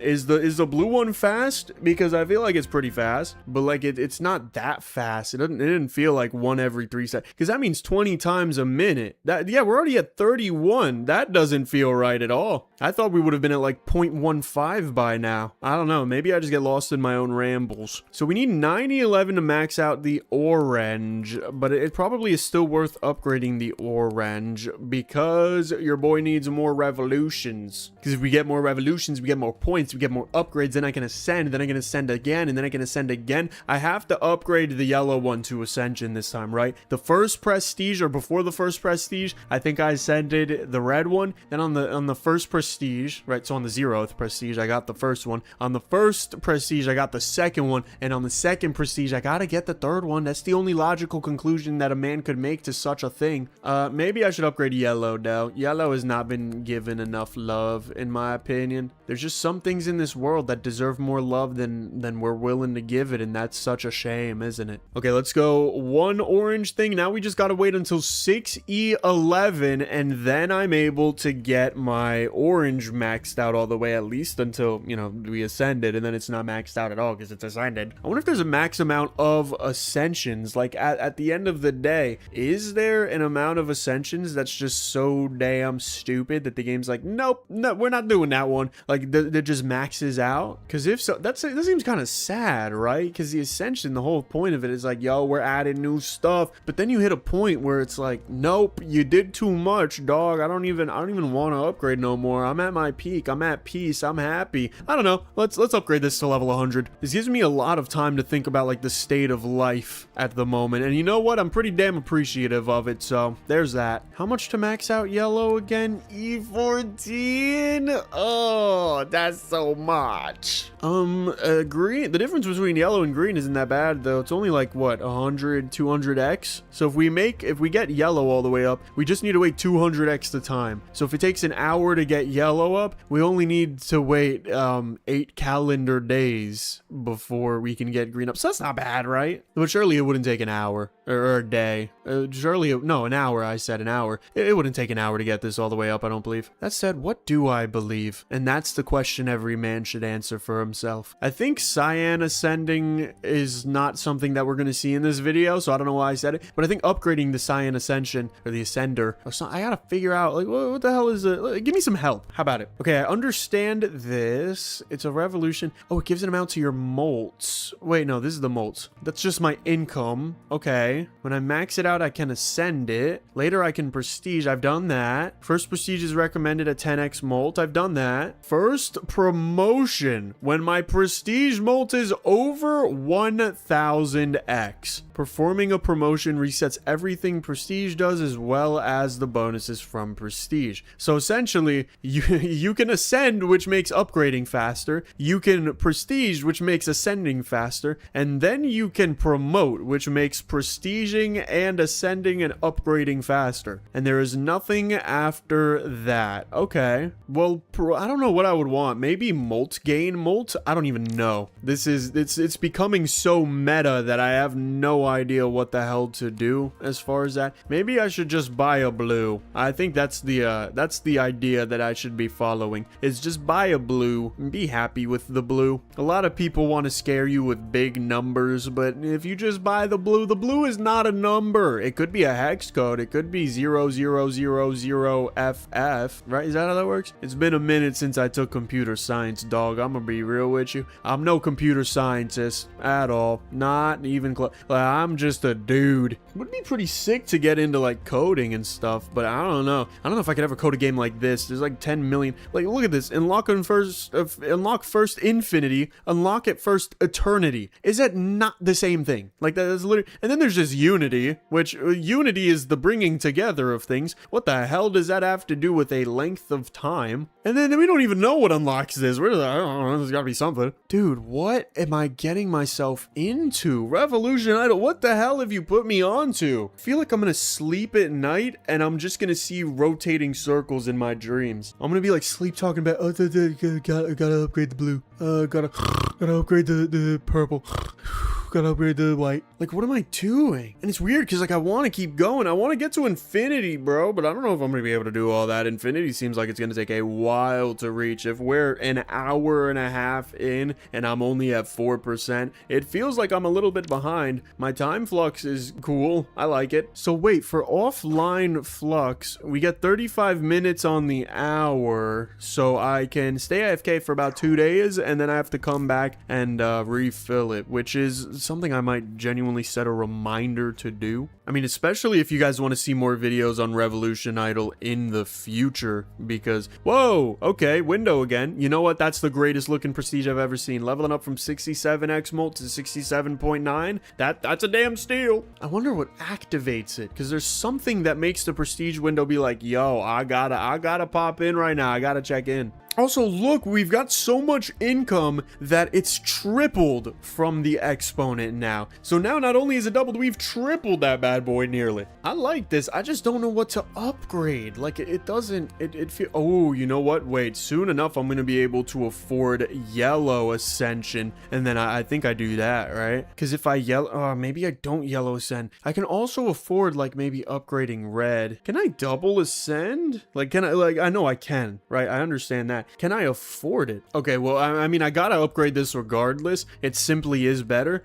is the blue one fast? Because I feel like it's pretty fast, but like it's not that fast. It didn't feel like one every 3 seconds, because that means 20 times a minute. Yeah, we're already at 31. That doesn't feel right at all. I thought we would have been at like 0.15 by now. I don't know, maybe I just get lost in my own rambles. So we need 9011 to max out the orange, but it probably is still worth upgrading the orange because your boy needs more revolutions. Because if we get more revolutions, we get more points, we get more upgrades, then I can ascend, then I can ascend again, and then I can ascend again. I have to upgrade the yellow one to ascension this time, right? The first prestige, or before the first prestige, I think I ascended the red one. Then on the first prestige, right? So on the 0th prestige, I got the first one. On the first prestige, I got the second one, and on the second prestige, I gotta get the third one. That's the only logical conclusion that a man could make to such a thing. Maybe I should upgrade yellow though. Yellow has not been given enough love, in my opinion. There's just some things in this world that deserve more love than we're willing to give it, and that's such a shame, isn't it? Okay, let's go one orange thing. Now we just gotta wait until 6E11, and then I'm able to get my orange maxed out all the way, at least until, you know, we ascended, and then it's not maxed out at all because it's ascended. I wonder if there's a max amount of ascensions. Like at the end of the day, is there an amount of ascensions that's just so damn stupid that the game's like, nope, no, we're not doing that one. Like that just maxes out? Because if so, that seems kind of sad, right? Because the ascension, the whole point of it is like, yo, we're adding new stuff, but then you hit a point where it's like, nope, you did too much, dog. I don't even want to upgrade no more. I'm at my peak. I'm at peace. I'm happy. I don't know. Let's upgrade this to level 100. This gives me a lot of time to think about like the state of life at the moment, and you know what? I'm pretty damn appreciative of it. So there's that. How much to max out yellow again? E14. Oh, that's so much. Green. The difference between yellow and green isn't that bad though. It's only like what, 100, 200x. So if we get yellow all the way up, we just need to wait 200x the time. So if it takes an hour to get yellow up, we only need to wait 8 calendar days before we can get green up. So that's not bad, right? But surely it wouldn't take an hour or a day. No, an hour. I said an hour. It wouldn't take an hour to get this all the way up, I don't believe. That said, what do I believe? And that's the question every man should answer for himself. I think cyan ascending is not something that we're going to see in this video, so I don't know why I said it, but I think upgrading the cyan ascension, or the ascender, or something, I gotta figure out, like, what the hell is it? Give me some help. How about it? Okay, I understand this. It's a revolution. Oh, it gives an amount to your molts. Wait, no, this is the molts. That's just my income. Okay. When I max it out, I can can ascend it. Later, I can prestige. I've done that. First prestige is recommended at 10x molt. I've done that. First promotion. When my prestige molt is over 1000x. Performing a promotion resets everything prestige does as well as the bonuses from prestige. So essentially, you can ascend, which makes upgrading faster. You can prestige, which makes ascending faster. And then you can promote, which makes prestiging and ascending and upgrading faster. And there is nothing after that. Okay. Well, I don't know what I would want. Maybe molt gain molt? I don't even know. It's becoming so meta that I have no idea what the hell to do as far as that. Maybe I should just buy a blue. I think that's the idea that I should be following, is just buy a blue and be happy with the blue. A lot of people want to scare you with big numbers, but if you just buy the blue is not a number. It could be a hex code. It could be 0000FF, right? Is that how that works? It's been a minute since I took computer science, dog. I'm gonna be real with you. I'm no computer scientist at all. Not even close. I'm just a dude. It would be pretty sick to get into like coding and stuff, but I don't know. I don't know if I could ever code a game like this. There's like 10 million. Like, look at this. Unlock first infinity. Unlock at first eternity. Is that not the same thing? Like, that's literally. And then there's just unity, which unity is the bringing together of things. What the hell does that have to do with a length of time? And then we don't even know what unlocks this. I don't know. There's gotta be something. Dude, what am I getting myself into? Revolution Idol. What the hell have you put me onto? I feel like I'm gonna sleep at night and I'm just gonna see rotating circles in my dreams. I'm gonna be like sleep talking about, oh, gotta upgrade the blue. Gotta upgrade the purple. Gotta upgrade the white. Like, what am I doing? And it's weird because, like, I want to keep going. I want to get to infinity, bro, but I don't know if I'm going to be able to do all that. Infinity seems like it's going to take a while to reach. If we're an hour and a half in and I'm only at 4%, it feels like I'm a little bit behind. My time flux is cool. I like it. So wait, for offline flux, we get 35 minutes on the hour. So I can stay AFK for about 2 days and then I have to come back and refill it, which is something I might genuinely set a reminder to do. I mean, especially if you guys want to see more videos on Revolution Idol in the future, because, whoa, okay, window again. You know what? That's the greatest looking prestige I've ever seen. Leveling up from 67x molt to 67.9. That's a damn steal. I wonder what activates it, because there's something that makes the prestige window be like, yo, I gotta pop in right now. I gotta check in. Also, look, we've got so much income that it's tripled from the exponent now. So now not only is it doubled, we've tripled that bad boy nearly. I like this. I just don't know what to upgrade. Like, it doesn't, it feel, oh, you know what? Wait, soon enough, I'm going to be able to afford yellow ascension. And then I think I do that, right? Because if I yellow, maybe I don't yellow ascend. I can also afford, like, maybe upgrading red. Can I double ascend? Like, can I, like, I know I can, right? I understand that. Can I afford it? Okay, well, I mean, I gotta upgrade this regardless. It simply is better.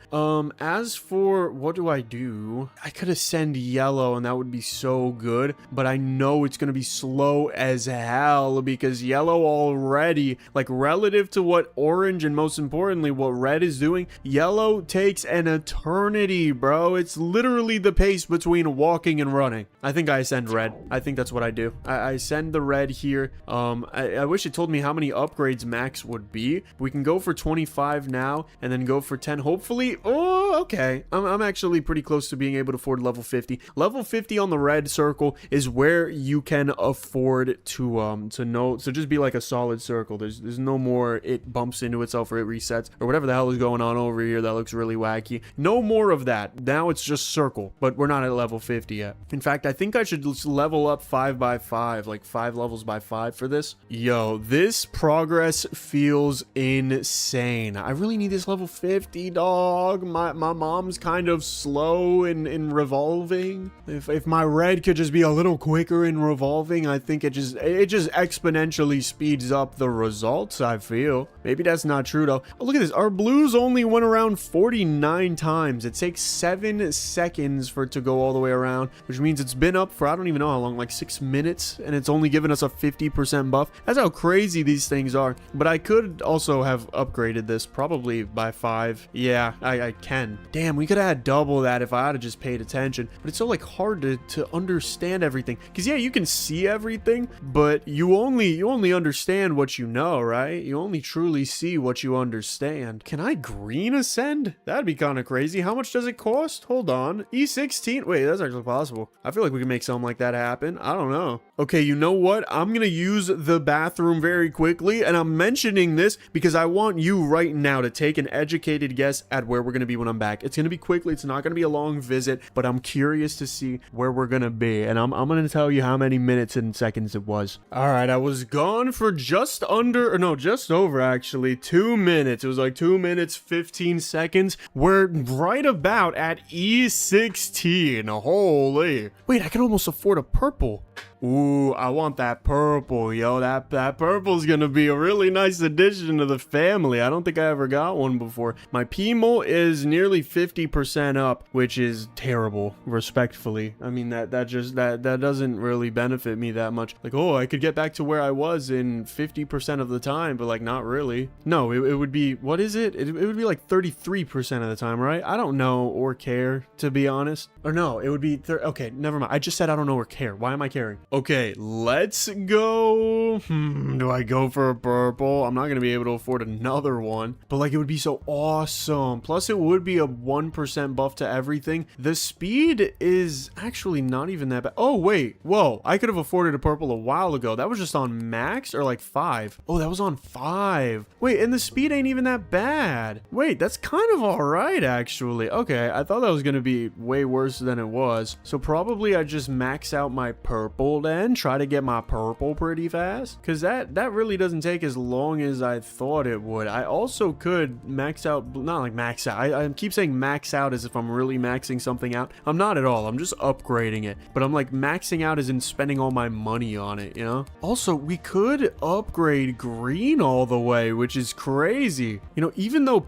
As for what do? I could ascend yellow and that would be so good, but I know it's gonna be slow as hell because yellow already, like, relative to what orange and most importantly what red is doing, yellow takes an eternity, bro. It's literally the pace between walking and running. I think I ascend red. I think that's what I do. I ascend the red here. I wish it told me how many upgrades max would be. We can go for 25 now and then go for 10 hopefully. Oh, okay, I'm actually pretty close to being able to afford level 50. Level 50 on the red circle is where you can afford to know, so just be like a solid circle. There's no more it bumps into itself or it resets or whatever the hell is going on over here that looks really wacky. No more of that. Now it's just circle, but we're not at level 50 yet. In fact, I think I should just level up 5 by 5, like 5 levels by 5 for this. Yo, this progress feels insane. I really need this level 50, dog. My mom's kind of slow in revolving. If my red could just be a little quicker in revolving, I think it just exponentially speeds up the results, I feel. Maybe that's not true though. Oh, look at this. Our blues only went around 49 times. It takes 7 seconds for it to go all the way around, which means it's been up for I don't even know how long, like 6 minutes, and it's only given us a 50% buff. That's how crazy these things are. But I could also have upgraded this probably by 5. Yeah, I can. 10. Damn, we could have had double that if I had just paid attention. But it's so like hard to understand everything. Because yeah, you can see everything, but you only understand what you know, right? You only truly see what you understand. Can I green ascend? That'd be kind of crazy. How much does it cost? Hold on. E16. Wait, that's actually possible. I feel like we can make something like that happen. I don't know. Okay, you know what? I'm gonna use the bathroom very quickly, and I'm mentioning this because I want you right now to take an educated guess at where we're gonna be when I'm back. It's gonna be quickly. It's not gonna be a long visit, but I'm curious to see where we're gonna be, and I'm gonna tell you how many minutes and seconds it was. All right, I was gone for just over actually 2 minutes. It was like 2 minutes 15 seconds. We're right about at E16. Holy. Wait, I can almost afford a purple. Ooh, I want that purple, yo. That purple's gonna be a really nice addition to the family. I don't think I ever got one before. My PMO is nearly 50% up, which is terrible, respectfully. I mean, that doesn't really benefit me that much. Like, oh, I could get back to where I was in 50% of the time, but like not really. No, it would be, what is it? It would be like 33% of the time, right? I don't know or care, to be honest. Or no, it would be, okay, never mind. I just said I don't know or care. Why am I caring? Okay, let's go. Do I go for a purple? I'm not going to be able to afford another one, but like it would be so awesome. Plus it would be a 1% buff to everything. The speed is actually not even that bad. Oh, wait. Whoa, I could have afforded a purple a while ago. That was just on max or like 5. Oh, that was on 5. Wait, and the speed ain't even that bad. Wait, that's kind of all right, actually. Okay, I thought that was going to be way worse than it was. So probably I just max out my purple then, try to get my purple pretty fast, because that really doesn't take as long as I thought it would. I also could max out, not like max out, I keep saying max out as if I'm really maxing something out. I'm not at all. I'm just upgrading it, but I'm like maxing out as in spending all my money on it, you know. Also, we could upgrade green all the way, which is crazy, you know. Even though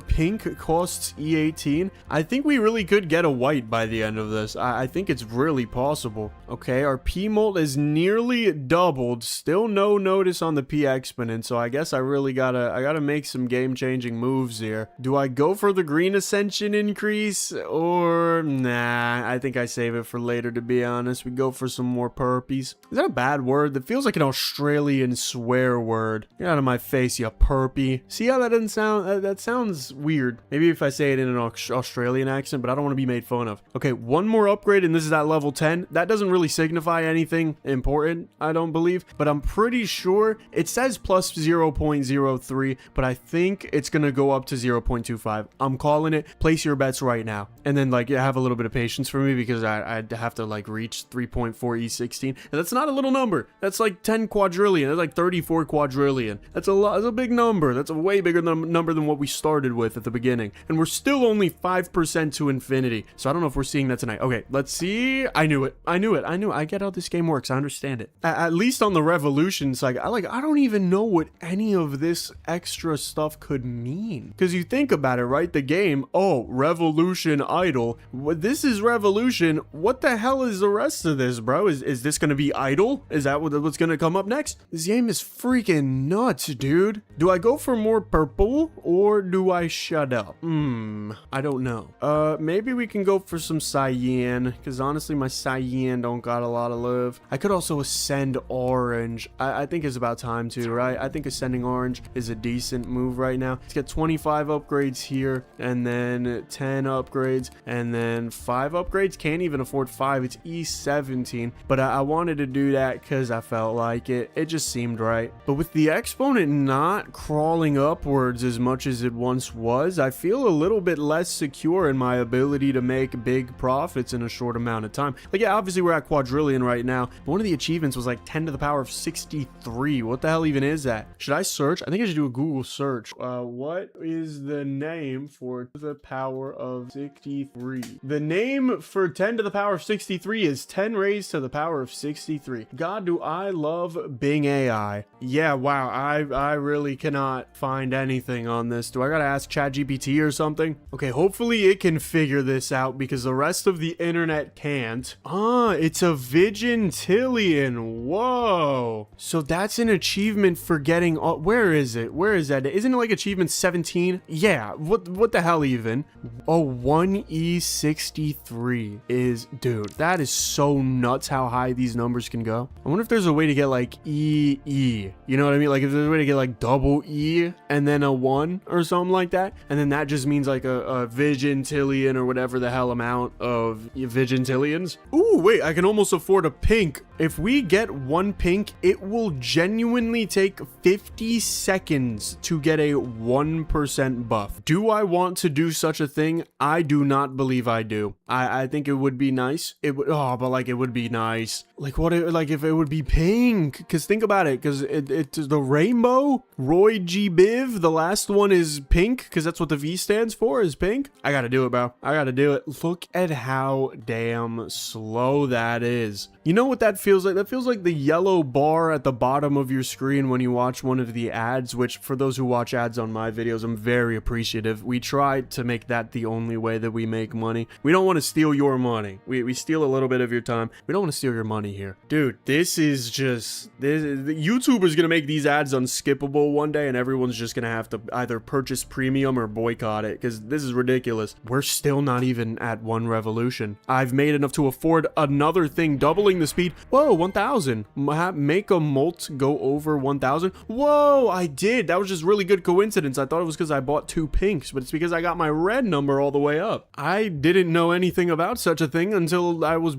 pink costs E18, I think we really could get a white by the end of this. I think it's really possible. Okay, our P molt is nearly doubled. Still no notice on the P exponent, so I guess I really gotta make some game-changing moves here. Do I go for the green ascension increase, or nah? I think I save it for later, to be honest. We go for some more perpies. Is that a bad word? That feels like an Australian swear word. Get out of my face, you perpy. See how that doesn't sound? That sounds weird. Maybe if I say it in an Australian accent, but I don't want to be made fun of. Okay, one more upgrade, and this is at level 10. That doesn't really signify anything important, I don't believe, but I'm pretty sure it says plus 0.03, but I think it's gonna go up to 0.25. I'm calling it. Place your bets right now, and then like have a little bit of patience for me, because I'd have to like reach 3.4 E16, and that's not a little number. That's like 10 quadrillion. That's like 34 quadrillion. That's a lot. That's a big number. That's a way bigger number than what we started with at the beginning, and we're still only 5% to infinity. So I don't know if we're seeing that tonight. Okay, let's see. I knew it. I get how this game works. I understand it. At least on the revolution side, I don't even know what any of this extra stuff could mean. Because you think about it, right? The game, oh, revolution idle. This is revolution. What the hell is the rest of this, bro? Is this going to be idle? Is that what's going to come up next? This game is freaking nuts, dude. Do I go for more purple, or do I shut up? I don't know. Maybe we can go for some cyan, because honestly, my cyan don't got a lot of love. I could also ascend orange. I think it's about time to, right? I think ascending orange is a decent move right now. Let's get 25 upgrades here, and then 10 upgrades, and then 5 upgrades. Can't even afford 5. It's E17, but I wanted to do that because I felt like it. It just seemed right. But with the exponent not crawling upwards as much as it once was, I feel a little bit less secure in my ability to make big profits in a short amount of time. Like, yeah, obviously we're at quadrillion right now. One of the achievements was like 10 to the power of 63. What the hell even is that? Should I search? I think I should do a Google search. What is the name for the power of 63? The name for 10 to the power of 63 is 10 raised to the power of 63. God, do I love Bing AI. Yeah, wow. I really cannot find anything on this. Do I gotta ask ChatGPT or something. Okay, hopefully it can figure this out because the rest of the internet can't. Ah, it's a Vigintillion. Whoa. So that's an achievement for getting, where is it? Where is that? Isn't it like achievement 17? Yeah, what the hell even? Oh, 1E63 is, dude, that is so nuts how high these numbers can go. I wonder if there's a way to get like EE, you know what I mean? Like if there's a way to get like double E and then a 1 or something like that, and then that just means like a Vigintillion or whatever the hell amount of Vigintillions. Ooh, wait, I can almost afford a pink. If we get one pink, it will genuinely take 50 seconds to get a 1% buff. Do I want to do such a thing? I do not believe I do. I think it would be nice. It would, oh, but like it would be nice. Like what, like if it would be pink, because think about it, because it's the rainbow, Roy G. Biv, the last one is pink, because that's what the V stands for, is pink. I gotta do it, bro. I gotta do it. Look at how damn slow that is. You know what that feels like? That feels like the yellow bar at the bottom of your screen when you watch one of the ads, which for those who watch ads on my videos, I'm very appreciative. We try to make that the only way that we make money. We don't want to steal your money. We steal a little bit of your time. We don't want to steal your money here. Dude, this is just, YouTuber's gonna make these ads unskippable one day and everyone's just gonna have to either purchase premium or boycott it because this is ridiculous. We're still not even at 1 revolution. I've made enough to afford another thing, doubling the speed. Whoa, 1,000. Make a molt go over 1,000. Whoa, I did. That was just really good coincidence. I thought it was because I bought 2 pinks, but it's because I got my red number all the way up. I didn't know anything about such a thing until it was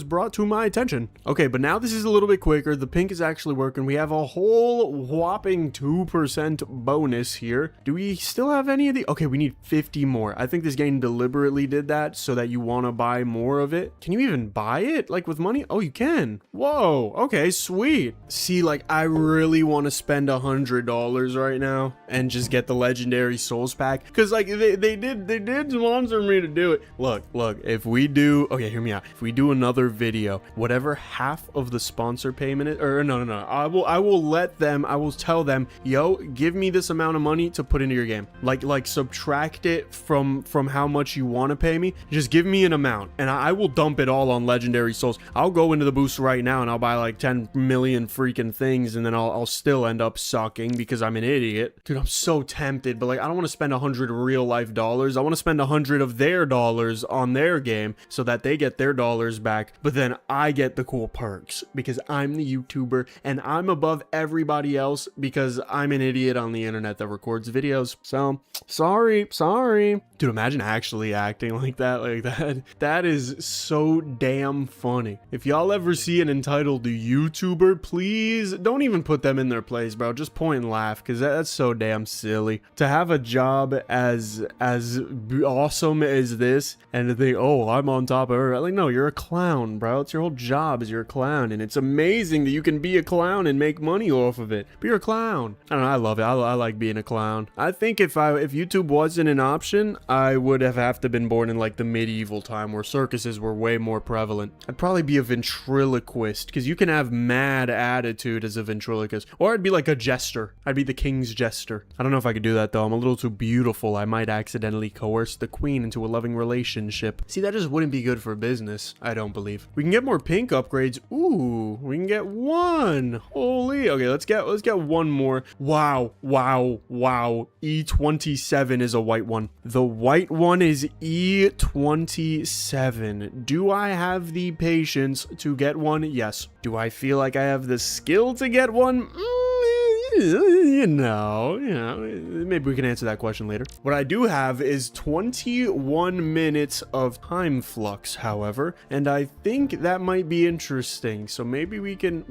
brought to my attention. Okay, but now this is a little bit quicker. The pink is actually working. We have a whole whopping 2% bonus here. Do we still have any of the? Okay, we need 50 more. I think this game deliberately did that so that you want to buy more of it. Can you even buy it like with money? Oh, you can. Whoa. Okay, sweet. See, like I really want to spend $100 right now and just get the legendary souls pack because like they did sponsor me to do it. Look, if we do, okay, hear me out. If we do another video, whatever half of the sponsor payment is, or no, I will tell them, yo, give me this amount of money to put into your game. Like subtract it from how much you want to pay me. Just give me an amount and I will dump it all on legendary souls. I'll go into the boost right now and I'll buy like 10 million freaking things and then I'll still end up sucking because I'm an idiot. Dude, I'm so tempted, but like I don't want to spend 100 real life dollars. I want to spend 100 of their dollars on their game so that they get their dollars back, but then I get the cool perks because I'm the YouTuber and I'm above everybody else because I'm an idiot on the internet that records videos. So sorry. Dude, imagine actually acting like that. That is so damn funny. If y'all ever see an entitled YouTuber, please don't even put them in their place, bro. Just point and laugh because that's so damn silly. To have a job as awesome as this and to think, oh, I'm on top of her. Like, no, you're a clown, bro. It's your whole job is you're a clown, and it's amazing that you can be a clown and make money off of it. But you're a clown. I don't know. I love it. I like being a clown. I think if YouTube wasn't an option, I would have to been born in like the medieval time where circuses were way more prevalent. I'd probably be a ventriloquist because you can have mad attitude as a ventriloquist, or I'd be like a jester. I'd be the king's jester. I don't know if I could do that though. I'm a little too beautiful. I might accidentally coerce the queen into a loving relationship. See, that just wouldn't be good for business. I don't believe. We can get more pink upgrades. Ooh, we can get 1. Holy. Okay, let's get 1 more. Wow. E27 is a white one. The white one is E27. Do I have the patience to get one? Yes. Do I feel like I have the skill to get one? You know, maybe we can answer that question later. What I do have is 21 minutes of time flux, however, and I think that might be interesting. So maybe we can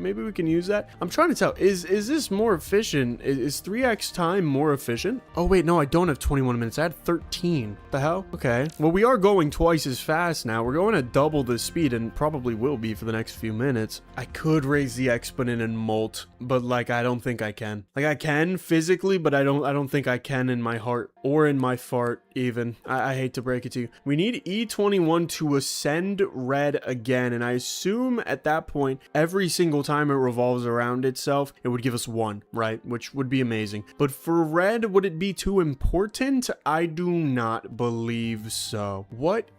use that. I'm trying to tell, is this more efficient? Is 3x time more efficient? Oh wait, no, I don't have 21 minutes. I had 13. What the hell? Okay. Well, we are going twice as fast now. We're going at double the speed and probably will be for the next few minutes. I could raise the exponent and molt, but like I don't think I can. can. Like, I can physically, but I don't think I can in my heart or in my fart even. I hate to break it to you. We need E21 to ascend red again, and I assume at that point, every single time it revolves around itself, it would give us 1, right? Which would be amazing. But for red, would it be too important? I do not believe so. What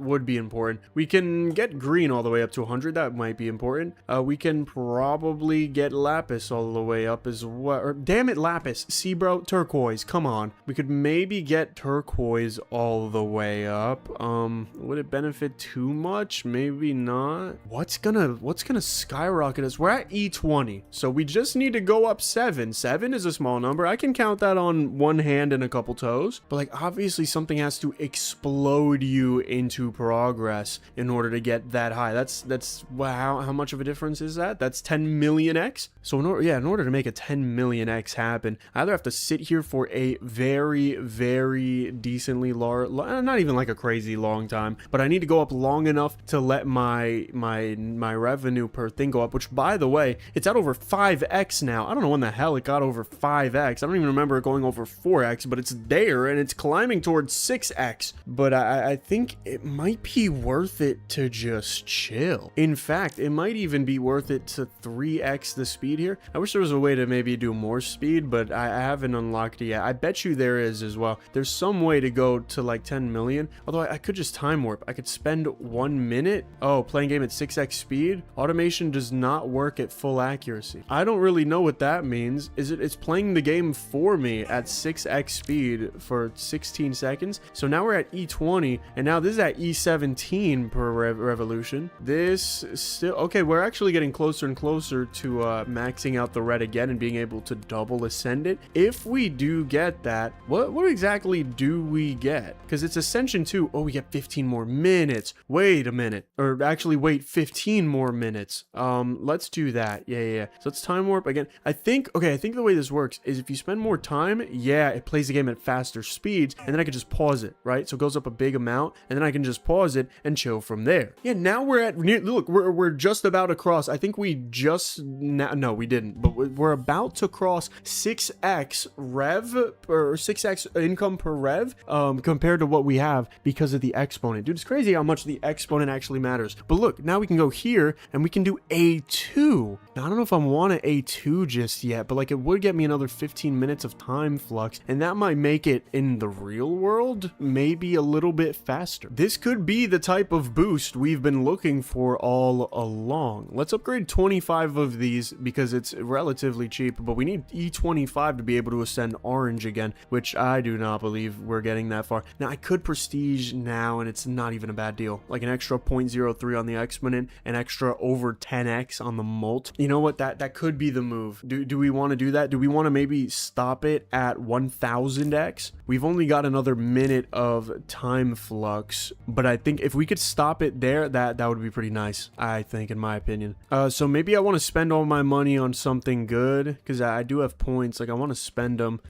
would be important? We can get green all the way up to 100. That might be important. We can probably get lapis all the way up as well. Or, damn it, lapis. See, bro, turquoise. Come on. We could maybe get turquoise all the way up. Would it benefit too much? Maybe not. What's gonna skyrocket us? We're at E20, so we just need to go up 7. 7 is a small number. I can count that on one hand and a couple toes. But like, obviously something has to explode you into progress in order to get that high. That's wow. How much of a difference is that? That's 10 million X. So in order to make a 10 million X happen, I either have to sit here for a very, very decently large, not even like a crazy long time, but I need to go up long enough to let my revenue per thing go up, which, by the way, it's at over 5x now. I don't know when the hell it got over 5x. I don't even remember it going over 4x, but it's there and it's climbing towards 6x. But I think it might be worth it to just chill. In fact, it might even be worth it to 3x the speed here. I wish there was a way to maybe do more speed, but I haven't unlocked it yet. I bet you there is as well. There's some way to go to like 10 million, although I could just time warp. I could spend 1 minute. Oh, playing game at 6x speed. Automation does not work at full accuracy. I don't really know what that means. It's playing the game for me at 6x speed for 16 seconds. So now we're at E20, and now this is at E17 per revolution. This still okay. We're actually getting closer and closer to maxing out the red again and being able to double ascend it. If we do get that, what exactly do we get? Because it's ascension 2. Oh, we get 15 more minutes. Wait a minute, or actually wait 15 more minutes. Let's do that. Yeah. So let's time warp again. I think the way this works is if you spend more time, yeah, it plays the game at faster speeds, and then I can just pause it, right? So it goes up a big amount, and then I can just pause it and chill from there. Yeah, now we're at look, we're just about to cross. I think we just no, we didn't, but we're about to cross 6x rev or 6x income per rev compared to what we have because of the exponent. Dude, it's crazy how much the exponent actually matters. But look, now we can go here and we can do A2. Now, I don't know if I want an A2 just yet, but like, it would get me another 15 minutes of time flux, and that might make it in the real world maybe a little bit faster. This could be the type of boost we've been looking for all along. Let's upgrade 25 of these because it's relatively cheap, but we need E25 to be able to ascend orange again, which I do not believe we're getting that far. Now, I could prestige now, and it's not even a bad deal. Like an extra 0.03 on the exponent, an extra over 10x on the molt. You know what? That could be the move. Do we want to do that? Do we want to maybe stop it at 1000x? We've only got another minute of time flux, but I think if we could stop it there, that would be pretty nice, I think, in my opinion. So maybe I want to spend all my money on something good, because I do have points. Like, I want to spend them.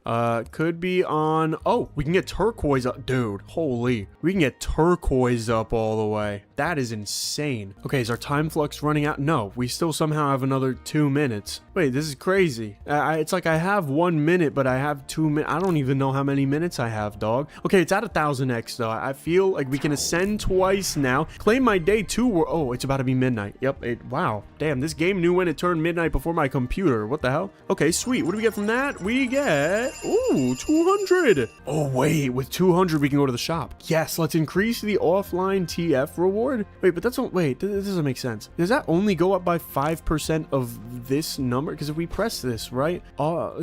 Could be on, oh, we can get turquoise up. Dude, holy, we can get turquoise up all the way. That is insane. Okay, is our time flux running out? No, we still somehow have another 2 minutes. Wait, this is crazy. It's like I have 1 minute, but I have 2 minutes. I don't even know how many minutes I have, dog. Okay, it's at 1000x though. I feel like we can ascend twice now. Claim my day 2. Oh, it's about to be midnight. Yep. Wow. Damn, this game knew when it turned midnight before my computer. What the hell? Okay, sweet. What do we get from that? We get, ooh, 200. Oh, wait. With 200, we can go to the shop. Yes, let's increase the offline TF reward. Wait, but that's, wait, this doesn't make sense. Does that only go up by 5% of this number? Because if we press this, right?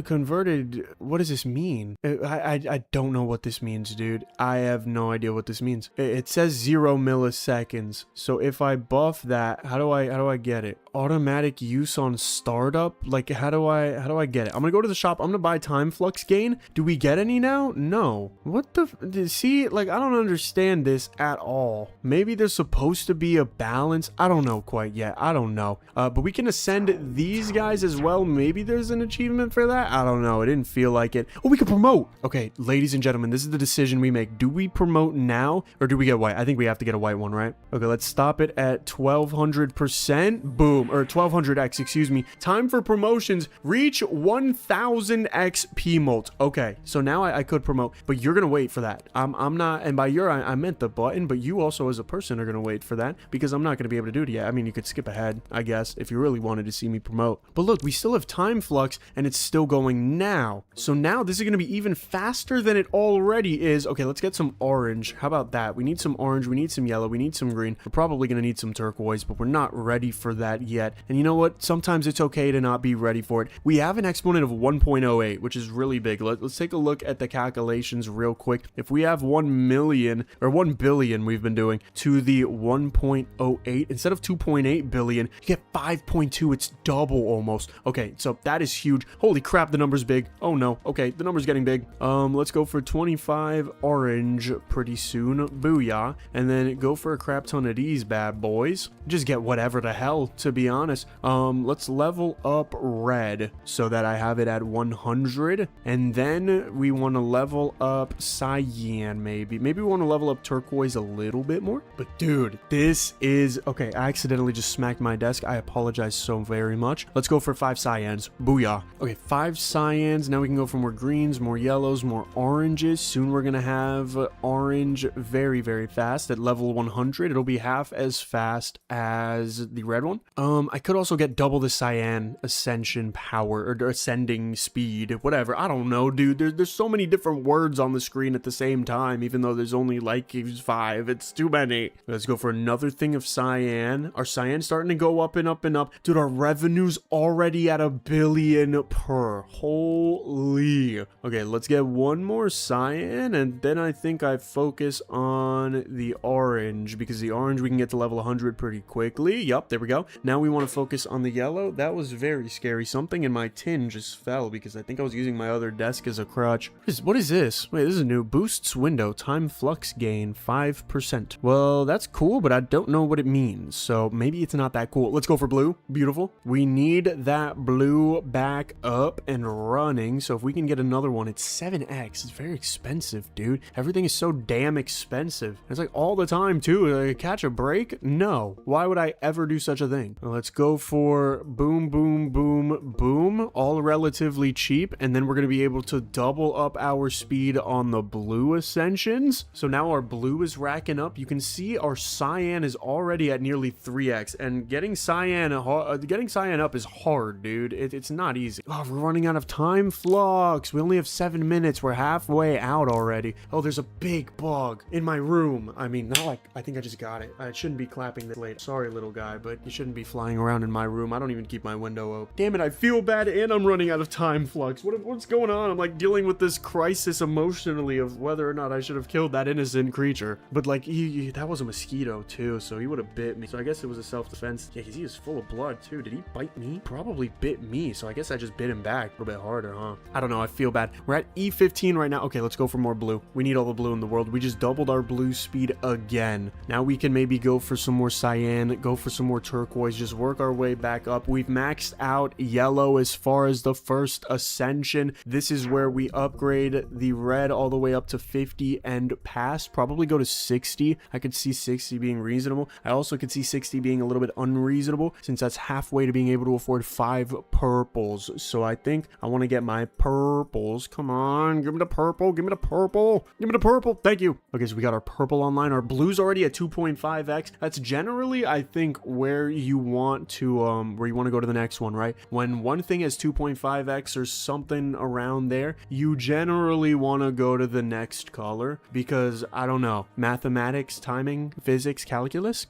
Converted, what does this mean? I don't know what this means, dude. I have no idea what this means. It says 0 milliseconds. So if I buff that, how do I get it? Automatic use on startup? Like, how do I get it? I'm gonna go to the shop. I'm gonna buy time flux gain. Do we get any now? No. What the see, like, I don't understand this at all. Maybe there's supposed to be a balance. I don't know quite yet. I don't know. But we can ascend these guys as well. Maybe there's an achievement for that. I don't know. It didn't feel like it. Oh, we can promote. Okay, ladies and gentlemen, this is the decision we make. Do we promote now or do we get white? I think we have to get a white one, right? Okay, let's stop it at 1200%. Boom. Or 1200x, excuse me. Time for promotion Congratulations, reach 1000 XP molt. Okay, so now I could promote, but you're gonna wait for that. I'm not, and by your I meant the button, but you also as a person are gonna wait for that because I'm not gonna be able to do it yet. I mean, you could skip ahead, I guess, if you really wanted to see me promote. But look, we still have time flux and it's still going now. So now this is gonna be even faster than it already is. Okay, let's get some orange. How about that? We need some orange, we need some yellow, we need some green. We're probably gonna need some turquoise, but we're not ready for that yet. And you know what? Sometimes it's okay to not be ready for it. We have an exponent of 1.08, which is really big. Let's take a look at the calculations real quick. If we have 1 million or 1 billion we've been doing to the 1.08 instead of 2.8 billion, you get 5.2. It's double almost. Okay, so that is huge. Holy crap, the number's big. Oh no. Okay, the number's getting big. Let's go for 25 orange pretty soon. Booyah. And then go for a crap ton of these bad boys. Just get whatever the hell, to be honest. Let's level up red so that I have it at 100. And then we want to level up cyan, maybe we want to level up turquoise a little bit more. But dude, this is okay. I accidentally just smacked my desk. I apologize so very much. Let's go for 5 cyans. Booyah. Okay, 5 cyans. Now we can go for more greens, more yellows, more oranges. Soon we're gonna have orange very, very fast at level 100. It'll be half as fast as the red one. I could also get double the cyan ascension power or ascending speed, whatever. I don't know, dude. There's so many different words on the screen at the same time, even though there's only like 5. It's too many. Let's go for another thing of cyan. Our cyan's starting to go up and up and up. Dude, our revenue's already at 1 billion per. Holy. Okay, let's get one more cyan, and then I think I focus on the orange, because the orange we can get to level 100 pretty quickly. Yup, there we go. Now we want to focus on the yellow. That was very scary. Something in my tin just fell because I think I was using my other desk as a crutch. What is this? Wait, this is new. Boosts window. Time flux gain 5%. Well, that's cool, but I don't know what it means. So maybe it's not that cool. Let's go for blue. Beautiful. We need that blue back up and running. So if we can get another one, it's 7x. It's very expensive, dude. Everything is so damn expensive. It's like all the time too. Catch a break? No. Why would I ever do such a thing? Well, let's go for boom, boom, boom, boom. All relatively cheap. And then we're going to be able to double up our speed on the blue ascensions. So now our blue is racking up. You can see our cyan is already at nearly 3x. And getting cyan up is hard, dude. It's not easy. Oh, we're running out of time flux. We only have 7 minutes. We're halfway out already. Oh, there's a big bug in my room. I mean, not like I think I just got it. I shouldn't be clapping this late. Sorry, little guy, but you shouldn't be flying around in my room. I don't even keep my window open. Damn it, I feel bad and I'm running out of time flux. What's going on? I'm like dealing with this crisis emotionally of whether or not I should have killed that innocent creature. But like, that was a mosquito too, so he would have bit me. So I guess it was a self-defense. Yeah, because he was full of blood too. Did he bite me? Probably bit me, so I guess I just bit him back a little bit harder, huh? I don't know, I feel bad. We're at E15 right now. Okay, let's go for more blue. We need all the blue in the world. We just doubled our blue speed again. Now we can maybe go for some more cyan, go for some more turquoise, just work our way back up. We've maxed out yellow as far as the first ascension. This is where we upgrade the red all the way up to 50 and past. Probably go to 60. I could see 60 being reasonable. I also could see 60 being a little bit unreasonable, since that's halfway to being able to afford 5 purples. So I think I want to get my purples. Come on, give me the purple, give me the purple, give me the purple. Thank you. Okay, so we got our purple online. Our blue's already at 2.5x. That's generally, I think, where you want to go to the next one, right? When one thing is 2.5x or something around there, you generally want to go to the next color, because I don't know, mathematics, timing, physics, calculus,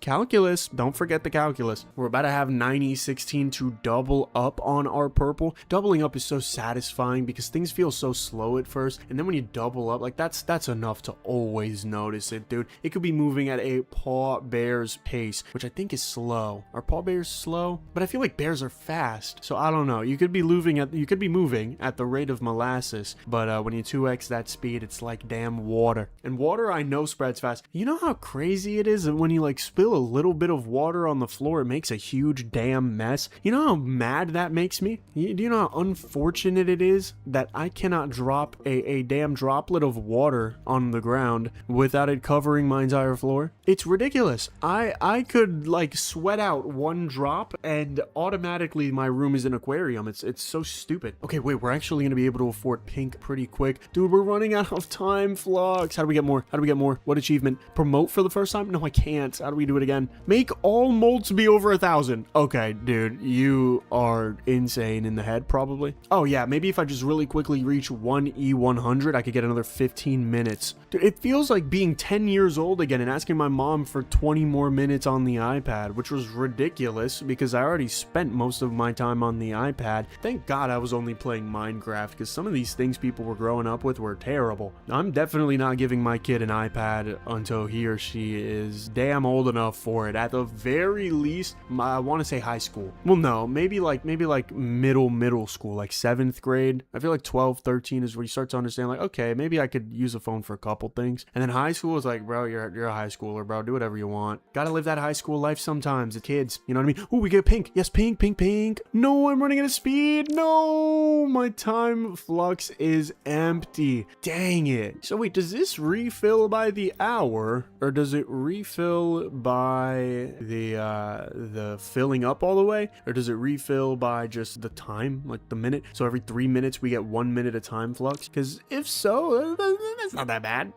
don't forget the calculus. We're about to have 9016 to double up on our purple. Doubling up is so satisfying because things feel so slow at first, and then when you double up, like that's enough to always notice it, dude. It could be moving at a paw bear's pace, which I think is slow. Are paw bears slow? But I feel like bears are fast, so I don't know. You could be moving at the rate of molasses, but when you 2x that speed, it's like damn water. And water I know spreads fast. You know how crazy it is that when you like spill a little bit of water on the floor, it makes a huge damn mess? You know how mad that makes me? Do you know how unfortunate it is that I cannot drop a damn droplet of water on the ground without it covering my entire floor? It's ridiculous. I could like sweat out one drop and automatically my room is in an aquarium. It's so stupid. Okay, wait, we're actually gonna be able to afford pink pretty quick. Dude, we're running out of time, Flux. How do we get more? How do we get more? What achievement? Promote for the first time? No, I can't. How do we do it again? Make all molds be over 1,000. Okay, dude, you are insane in the head, probably. Oh yeah, maybe if I just really quickly reach 1E100, I could get another 15 minutes. Dude, it feels like being 10 years old again and asking my mom for 20 more minutes on the iPad, which was ridiculous because I already spent most of my time on the iPad. Thank God I was only playing Minecraft, because some of these things people were growing up with were terrible. I'm definitely not giving my kid an iPad until he or she is damn old enough for it. At the very least, I want to say high school. Well, no, maybe like middle school, like 7th grade. I feel like 12, 13 is where you start to understand, like, okay, maybe I could use a phone for a couple things. And then high school is like, bro, you're a high schooler, bro. Do whatever you want. Gotta live that high school life sometimes. It's kids, you know what I mean? Oh, we get pink. Yes, pink, pink, pink. No, I'm running out of speed. No, my time flux is empty. Dang it. So wait, does this refill by the hour, or does it refill by the filling up all the way, or does it refill by just the time, like the minute? So every 3 minutes we get 1 minute of time flux? Because if so, that's not that bad.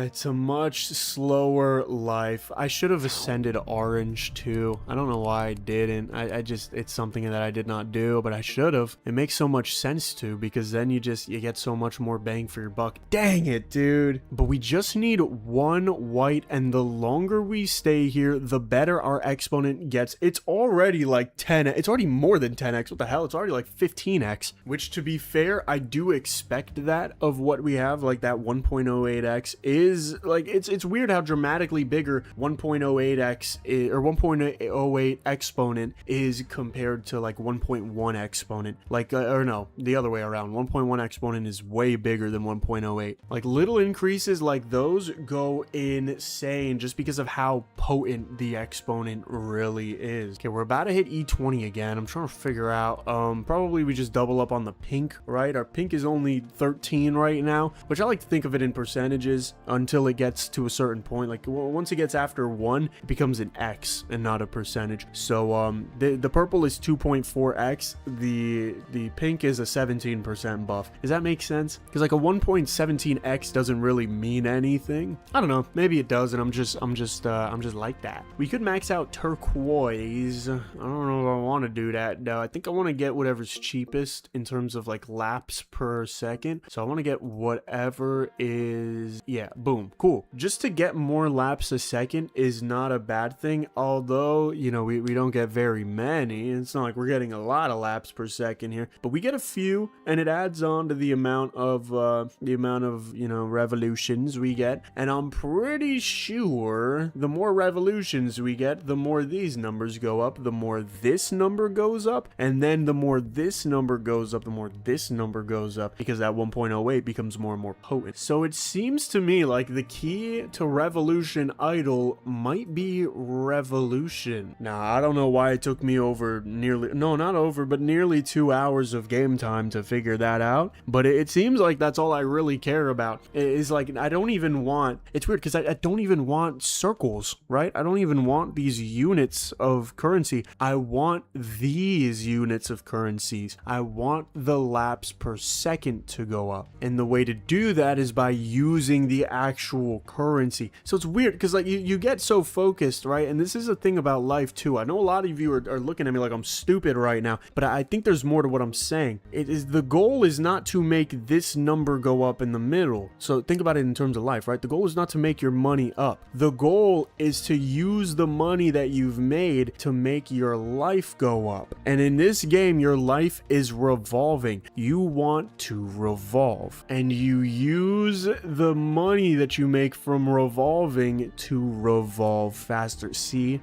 It's a much slower life. I should have ascended orange too. I don't know why I didn't. I just, it's something that I did not do, but I should have. It makes so much sense to, because then you get so much more bang for your buck. Dang it, dude. But we just need 1 white, and the longer we stay here, the better our exponent gets. It's already like 10. It's already more than 10x. What the hell? It's already like 15x, which, to be fair, I do expect that of what we have. Like that 1.08x is like, it's weird how dramatically bigger 1.08x is, or 1.08 exponent is compared to like 1.1 exponent. Like, or no, the other way around. 1.1 exponent is way bigger than 1.08. Like, little increases like those go insane just because of how potent the exponent really is. Okay, we're about to hit E20 again. I'm trying to figure out, probably we just double up on the pink, right? Our pink is only 13 right now, which I like to think of it in percentages until it gets to a certain point. Like, once it gets after 1, it becomes an X and not a percentage. So the purple is 2.4x, the pink is a 17% buff. Does that make sense? Because like a 1.17x doesn't really mean anything. I don't know, maybe it does, and I'm just like that. We could max out turquoise. I don't know if I want to do that though. I think I want to get whatever's cheapest in terms of like laps per second. So I want to get whatever is, yeah, boom, cool. Just to get more laps a second is not a bad thing, although, you know, we don't get very many. It's not like we're getting a lot of laps per second here, but we get a few, and it adds on to the amount of you know, revolutions we get. And I'm pretty sure the more revolutions we get, the more these numbers go up, the more this number goes up, and then the more this number goes up, the more this number goes up, because that 1.08 becomes more and more potent. So it seems to me like the key to revolution idle might be revolution. Now, I don't know why it took me over nearly 2 hours of game time to figure that out, but it seems like that's all I really care about. It's like, I don't even want, it's weird because I don't even want circles, right? I don't even want these units of currency. I want these units of currencies. I want the laps per second to go up. And the way to do that is by using the actual currency. So it's weird because like you get so focused, right? And this is a thing about life too. I know a lot of you are looking at me like I'm stupid right now, but I think there's more to what I'm saying. It is, the goal is not to make this number go up in the middle. So think about it in terms of life, right? The goal is not to make your money up. The goal is to use the money that you've made to make your life go up. And in this game, your life is revolving. You want to revolve, and you use the money that you make from revolving to revolve faster. See,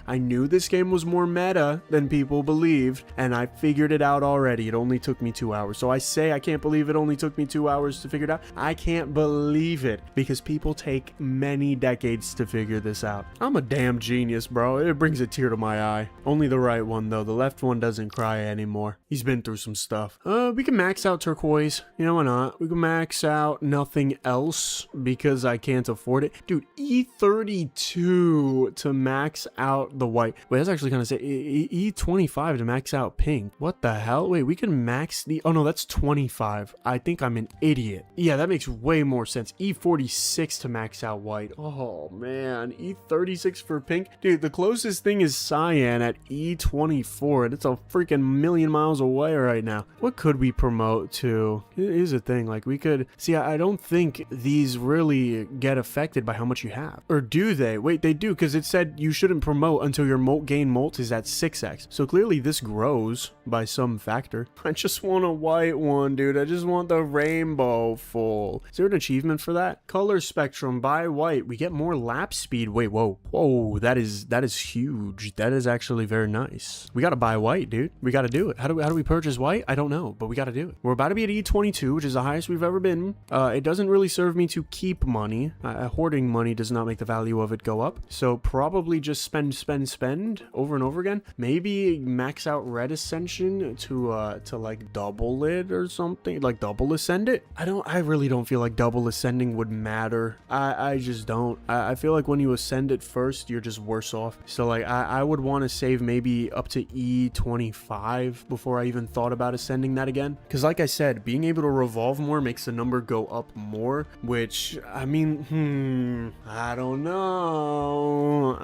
I knew this game was more meta than people believed, and I figured it out already. It only took me 2 hours. So I say I can't believe it only took me 2 hours to figure it out. I can't believe it, because people take many decades to figure this out. I'm a damn genius, bro. It brings a tear to my eye. Only the right one though. The left one doesn't cry anymore. He's been through some stuff. We can max out turquoise. You know, why not? We can max out nothing else because I can't afford it. Dude, E32 to max out the white. Wait, that's actually kind of say E25 25 to max out pink. What the hell? Wait, we can max the... Oh, no, that's 25. I think I'm an idiot. Yeah, that makes way more sense. E46 to max out white. Oh, man. E36 for pink. Dude, the closest thing is cyan at E24, and it's a freaking million miles away right now. What could we promote to? Here's the thing. Like, we could... See, I don't think these really get affected by how much you have. Or do they? Wait, they do, because it said you shouldn't promote until your gain molt is at 6x. So clearly this grows by some factor. I just want a white one, dude. I just want the rainbow full. Is there an achievement for that? Color spectrum, buy white. We get more lap speed. Wait, whoa. Whoa, that is huge. That is actually very nice. We gotta buy white, dude. We gotta do it. How do we purchase white? I don't know, but we gotta do it. We're about to be at E22, which is the highest we've ever been. It doesn't really serve me to keep money. Hoarding money does not make the value of it go up. So probably just spend over and over again. Maybe max out red ascension to like double it or something, like double ascend it. I really don't feel like double ascending would matter. I just don't. I feel like when you ascend it first, you're just worse off. So like I would want to save maybe up to E25 before I even thought about ascending that again. Because like I said, being able to revolve more makes the number go up more, which I mean, I don't know,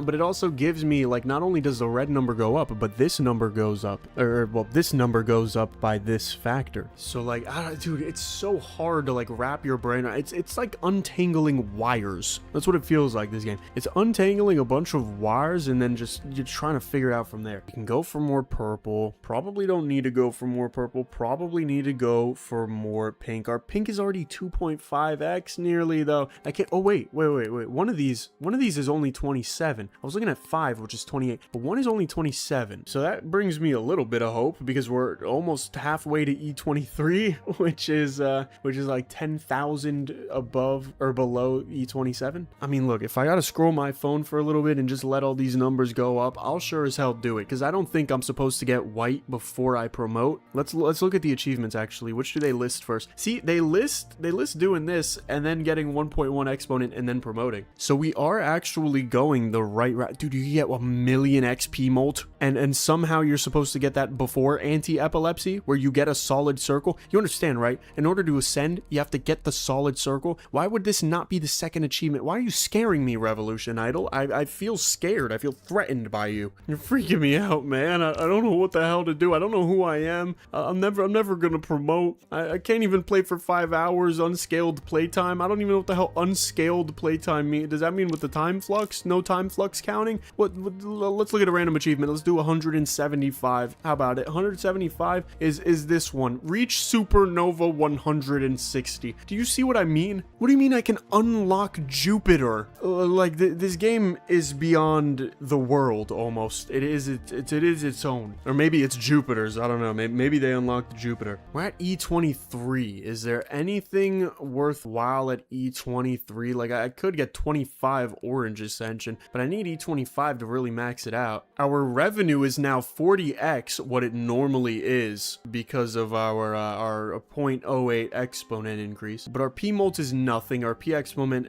but it also gives me like, not only does the red number go up, but this number goes up, or well, this number goes up by this factor. So like, dude, it's so hard to like wrap your brain around. It's like untangling wires. That's what it feels like, this game. It's untangling a bunch of wires and then just you're trying to figure out from there. You can go for more purple. Probably don't need to go for more purple. Probably need to go for more pink. Our pink is already 2.5x nearly though. I can't. Oh wait. One of these is only 27. I was looking at 5, which is 28, but one is only 27. So that brings me a little bit of hope because we're almost halfway to E23, which is like 10,000 above or below E27. I mean, look, if I gotta scroll my phone for a little bit and just let all these numbers go up, I'll sure as hell do it, because I don't think I'm supposed to get white before I promote. Let's look at the achievements actually. Which do they list first? See, they list doing this and then getting 1.1 exponent and then promoting. So we are actually going the right route. Dude, you get 1,000,000 XP molt, and somehow you're supposed to get that before anti-epilepsy, where you get a solid circle. You understand, right? In order to ascend, you have to get the solid circle. Why would this not be the second achievement? Why are you scaring me, Revolution Idol? I feel scared. I feel threatened by you. You're freaking me out, man. I don't know what the hell to do. I don't know who I am. I'm never gonna promote. I can't even play for 5 hours unscaled playtime. I don't even know what the hell unscaled playtime means. Does that mean with the time flux? No time flux counting? What? Let's look at a random achievement. Let's do 175. How about it? 175 is this one. Reach supernova 160. Do you see what I mean? What do you mean I can unlock Jupiter? Like this game is beyond the world almost. It is its own. Or maybe it's Jupiter's. I don't know. Maybe they unlocked Jupiter. We're at E23. Is there anything worthwhile at E23? Like I could get 25 orange ascension, but I need E25 to really max it out. Our revenue is now 40x what it normally is because of our 0.08 exponent increase, but our P molt is nothing. Our P exponent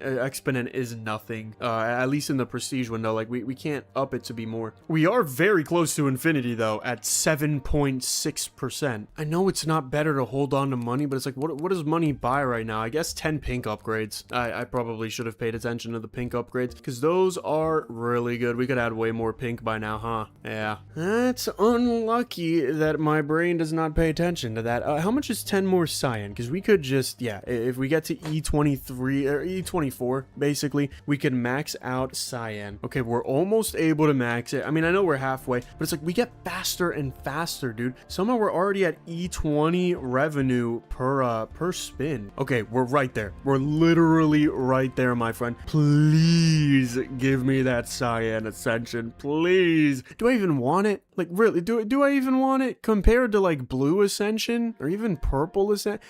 is nothing, at least in the prestige window. Like we can't up it to be more. We are very close to infinity though, at 7.6%. I know it's not better to hold on to money, but it's like, what does money buy right now? I guess 10 pink upgrades. I probably should have paid attention to the pink upgrades, because those are really good. We could add way more pink by now, huh? Yeah. That's unlucky that my brain does not pay attention to that. How much is 10 more cyan? Because we could just, yeah, if we get to E23 or E24, basically, we can max out cyan. Okay, we're almost able to max it. I mean, I know we're halfway, but it's like we get faster and faster, dude. Somehow we're already at E20 revenue per spin. Okay, we're right there. We're literally right there, my friend. Please give me that cyan ascension, please. Do I even want it? Like, really, do I even want it? Compared to like blue ascension or even purple ascension,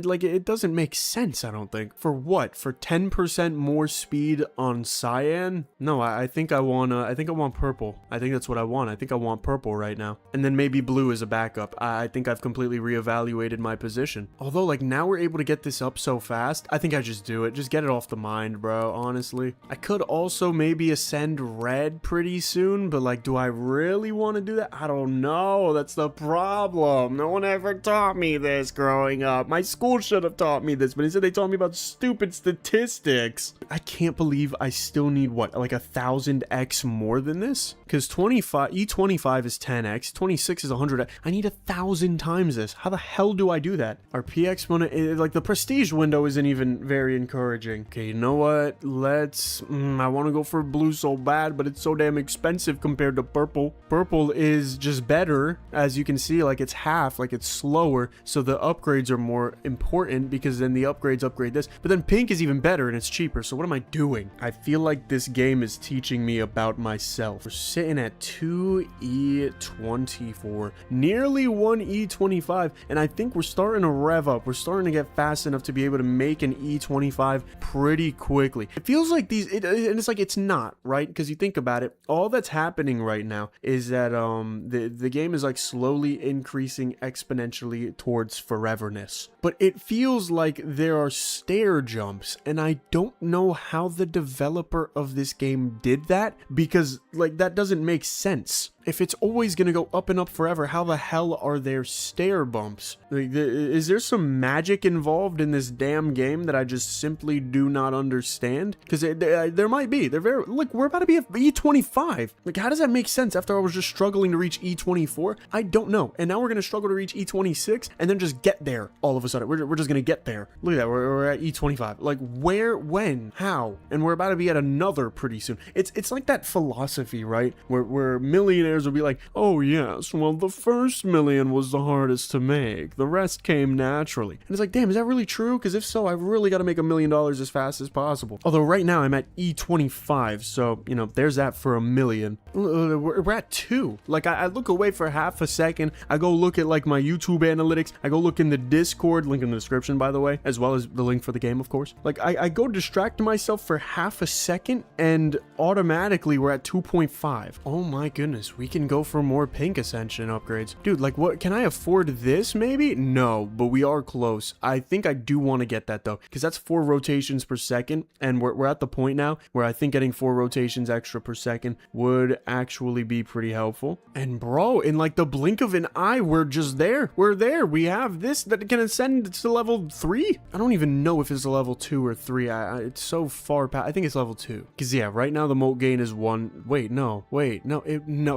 like it doesn't make sense, I don't think. For what? For 10% more speed on cyan? No, I think I want purple. I think that's what I want. I think I want purple right now. And then maybe blue as a backup. I think I've completely reevaluated my position. Although like now we're able to get this up so fast, I think I just do it. Just get it off the mind, bro, honestly. I could also maybe ascend red pretty soon, but like, do I really want to do that? I don't know. That's the problem. No one ever taught me this growing up. My school should have taught me this, but instead they taught me about stupid statistics. I can't believe I still need, what, like 1,000x more than this? Because E25 is 10x, 26 is 100x. I need 1,000 times this. How the hell do I do that? Our PX like the prestige window isn't even very encouraging. Okay, you know what? Let's, I want to go for blue so bad, but it's so damn expensive compared to purple. Purple is just better, as you can see, like it's half, like it's slower, so the upgrades are more important because then the upgrades upgrade this. But then pink is even better and it's cheaper, so what am I doing? I feel like this game is teaching me about myself. We're sitting at 2 E24, nearly 1 E25, and I think we're starting to rev up. We're starting to get fast enough to be able to make an E25 pretty quickly. It feels like these, and it's like it's not, right? Because you think about it, all that's happening right now is that the game is like slowly increasing exponentially towards foreverness. But it feels like there are stair jumps, and I don't know how the developer of this game did that, because like that doesn't make sense. If it's always going to go up and up forever, how the hell are there stair bumps? Like, is there some magic involved in this damn game that I just simply do not understand? Because there might be. They're very... Look, we're about to be at E25. Like, how does that make sense after I was just struggling to reach E24? I don't know. And now we're going to struggle to reach E26 and then just get there all of a sudden. We're just going to get there. Look at that. We're at E25. Like, where, when, how? And we're about to be at another pretty soon. It's like that philosophy, right? Where millionaires will be like, oh yes, well the first million was the hardest to make, the rest came naturally. And it's like, damn, is that really true? Because if so, I've really got to make $1 million as fast as possible. Although right now I'm at E25, so you know, there's that for $1 million. We're at 2. Like I look away for half a second, I go look at like my YouTube analytics, I go look in the Discord, link in the description by the way, as well as the link for the game of course. Like I go distract myself for half a second and automatically we're at 2.5. Oh my goodness, we can go for more pink ascension upgrades. Dude, like what, can I afford this maybe? No, but we are close. I think I do want to get that though, because that's 4 rotations per second, and we're at the point now where I think getting 4 rotations extra per second would actually be pretty helpful. And bro, in like the blink of an eye, we're just there. We're there. We have this that can ascend to level 3. I don't even know if it's a level 2 or 3. It's so far past. I think it's level 2. Because yeah, right now the moat gain is 1. Wait, no,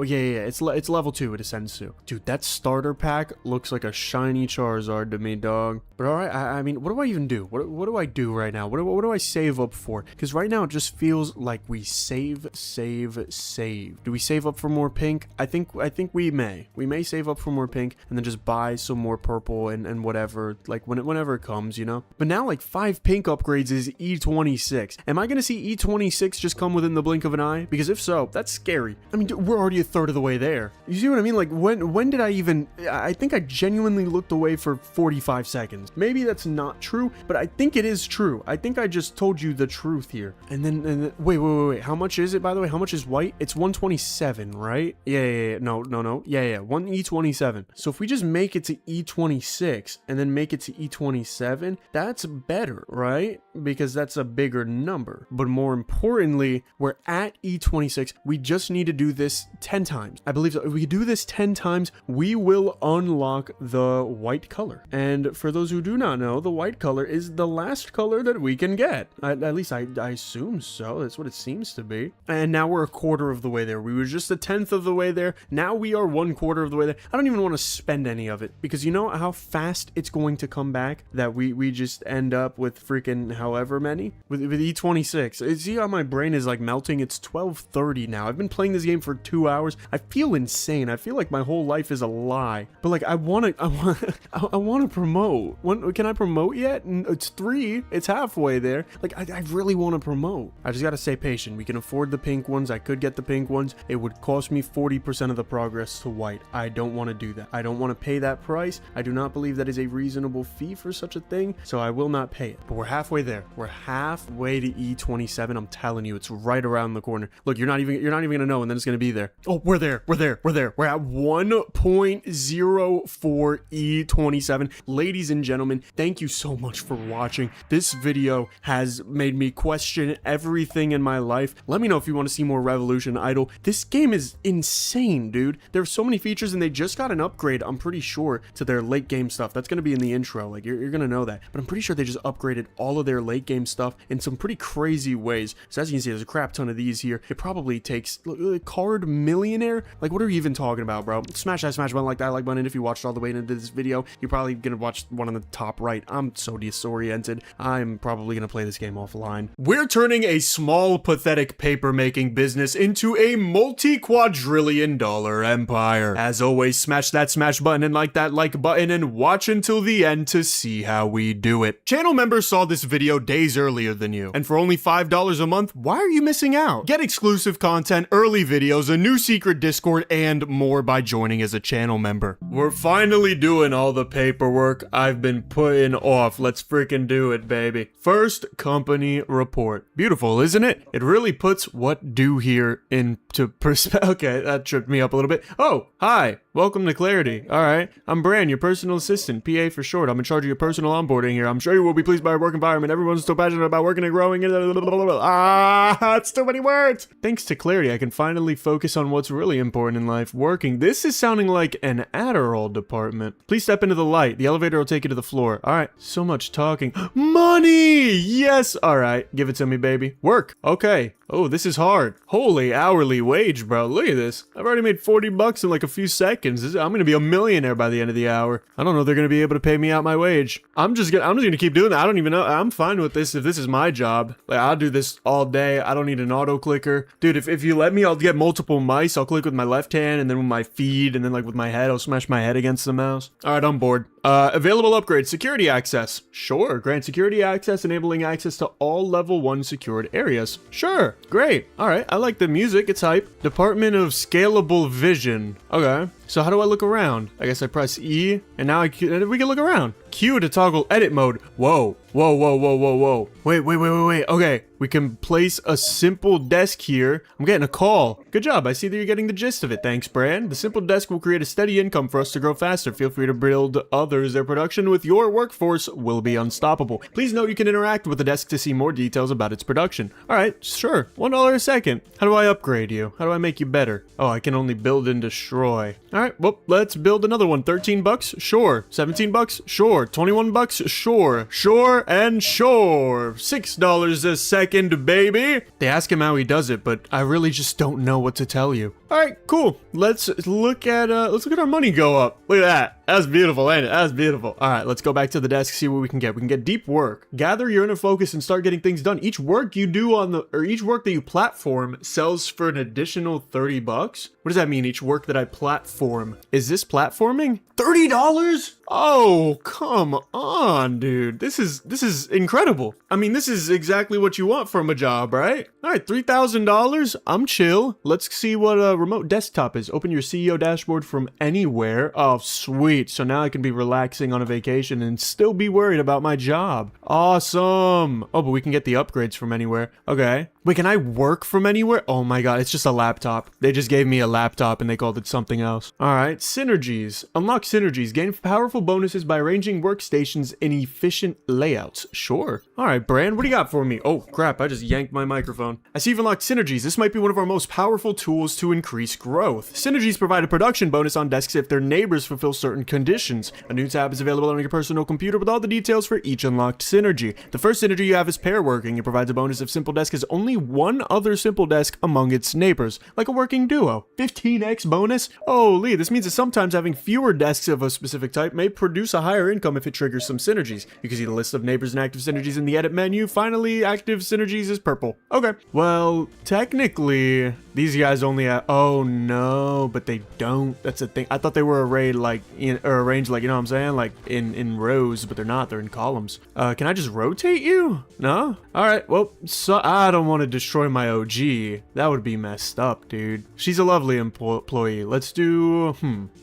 yeah, it's level 2 it ascends to. Dude, that starter pack looks like a shiny Charizard to me, dog. But alright, I mean, what do I even do? What do I do right now? What do I save up for? Because right now it just feels like we save. Do we save up for more pink? I think we may save up for more pink and then just buy some more purple and whatever, like whenever it comes, you know? But now like 5 pink upgrades is E26. Am I gonna see E26 just come within the blink of an eye? Because if so, that's scary. I mean, dude, we're already a third of the way there. You see what I mean? Like when did I even, I think I genuinely looked away for 45 seconds. Maybe that's not true, but I think it is true. I think I just told you the truth here. And then wait, how much is it, by the way? How much is white? It's 127, right? Yeah, no, 1 E27. So if we just make it to E26 and then make it to E27, that's better, right? Because that's a bigger number. But more importantly, we're at E26. We just need to do this 10 times. I believe so. If we do this 10 times, we will unlock the white color. And for those who do not know, the white color is the last color that we can get. At least I assume so. That's what it seems to be. And now we're a quarter of the way there. We were just a 10th of the way there. Now we are 1/4 of the way there. I don't even want to spend any of it because you know how fast it's going to come back that we just end up with freaking however many with E26. See how my brain is like melting? It's 12:30 now. I've been playing this game for 2 hours. I feel insane. I feel like my whole life is a lie. But like I want to promote. Can I promote yet? It's 3. It's halfway there. Like I really want to promote. I just got to stay patient. We can afford the pink ones. I could get the pink ones. It would cost me 40% of the progress to white. I don't want to do that. I don't want to pay that price. I do not believe that is a reasonable fee for such a thing. So I will not pay it. But we're halfway there. We're halfway to E27. I'm telling you, it's right around the corner. Look, you're not even gonna know, and then it's gonna be there. Oh we're there. We're at 1.04 E27. Ladies and gentlemen, thank you so much for watching. This video has made me question everything in my life. Let me know if you want to see more Revolution Idol. This game is insane, dude. There are so many features, and they just got an upgrade, I'm pretty sure, to their late game stuff. That's going to be in the intro. Like, you're going to know that. But I'm pretty sure they just upgraded all of their late game stuff in some pretty crazy ways. So as you can see, there's a crap ton of these here. It probably takes card millionaire. Like, what are you even talking about, bro? Smash that smash button, like that like button. If you watched all the way into this video, you're probably gonna watch one on the top right. I'm so disoriented. I'm probably gonna play this game offline. We're turning a small, pathetic paper-making business into a multi-quadrillion-dollar empire. As always, smash that smash button and like that like button and watch until the end to see how we do it. Channel members saw this video days earlier than you, and for only $5 a month, why are you missing out? Get exclusive content, early videos, a new secret Discord, and more by joining as a channel member. We're finally doing all the paperwork I've been putting off. Let's freaking do it, baby. First, company report. Beautiful, isn't it? It really puts what do here into perspective. Okay, that tripped me up a little bit. Oh, hi. Welcome to Clarity. Alright, I'm Bran, your personal assistant, PA for short. I'm in charge of your personal onboarding here. I'm sure you will be pleased by our work environment. Everyone's so passionate about working and growing. It's too many words. Thanks to Clarity, I can finally focus on what's really important in life, working. This is sounding like an Adderall department. Please step into the light. The elevator will take you to the floor. Alright, so much talking. Money! Yes! Alright, give it to me, baby. Work. Okay. Oh, this is hard. Holy hourly wage, bro. Look at this. I've already made 40 bucks in like a few seconds. I'm gonna be a millionaire by the end of the hour. I don't know if they're gonna be able to pay me out my wage. I'm just gonna keep doing that. I don't even know. I'm fine with this if this is my job. Like, I'll do this all day. I don't need an auto clicker. Dude, if you let me, I'll get multiple mice. I'll click with my left hand and then with my feet and then like with my head, I'll smash my head against the mouse. Alright, I'm bored. Available upgrades. Security access. Sure. Grant security access, enabling access to all level 1 secured areas. Sure. Great. Alright, I like the music. It's hype. Department of Scalable Vision. Okay. So how do I look around? I guess I press E, and now we can look around. Q to toggle edit mode. Whoa. Wait. Okay, we can place a simple desk here. I'm getting a call. Good job. I see that you're getting the gist of it. Thanks, Bran. The simple desk will create a steady income for us to grow faster. Feel free to build others. Their production with your workforce will be unstoppable. Please note you can interact with the desk to see more details about its production. All right, sure. $1 a second. How do I upgrade you? How do I make you better? Oh, I can only build and destroy. All right, well, let's build another one. 13 bucks? Sure. 17 bucks? Sure. 21 bucks? Sure. Sure and sure. $6 a second, baby. They ask him how he does it, but I really just don't know what to tell you. All right, cool. Let's look at our money go up. Look at that. That's beautiful, ain't it? That's beautiful. All right, let's go back to the desk, see what we can get. We can get deep work. Gather your inner focus and start getting things done. Each work you do each work that you platform sells for an additional 30 bucks. What does that mean? Each work that I platform. Is this platforming? $30? Oh, come on, dude. This is incredible. I mean, this is exactly what you want from a job, right? All right, $3,000. I'm chill. Let's see what a remote desktop is. Open your CEO dashboard from anywhere. Oh, sweet. So now I can be relaxing on a vacation and still be worried about my job. Awesome. Oh, but we can get the upgrades from anywhere. Okay. Wait, can I work from anywhere? Oh my god, it's just a laptop. They just gave me a laptop and they called it something else. Alright, synergies. Unlock synergies. Gain powerful bonuses by arranging workstations in efficient layouts. Sure. Alright, Bran, what do you got for me? Oh, crap, I just yanked my microphone. I see you've unlocked synergies. This might be one of our most powerful tools to increase growth. Synergies provide a production bonus on desks if their neighbors fulfill certain conditions. A new tab is available on your personal computer with all the details for each unlocked synergy. The first synergy you have is pair working. It provides a bonus if simple desk has only one other simple desk among its neighbors, like a working duo. 15x bonus? Holy, this means that sometimes having fewer desks of a specific type may produce a higher income if it triggers some synergies. You can see the list of neighbors and active synergies in the edit menu. Finally, active synergies is purple. Okay, well, technically, these guys only have, oh no, but they don't. That's the thing. I thought they were arranged like, you know what I'm saying? Like in rows, but they're not. They're in columns. Can I just rotate you? No? All right, well, so I don't want want to destroy my OG. That would be messed up, dude. She's a lovely employee. Let's do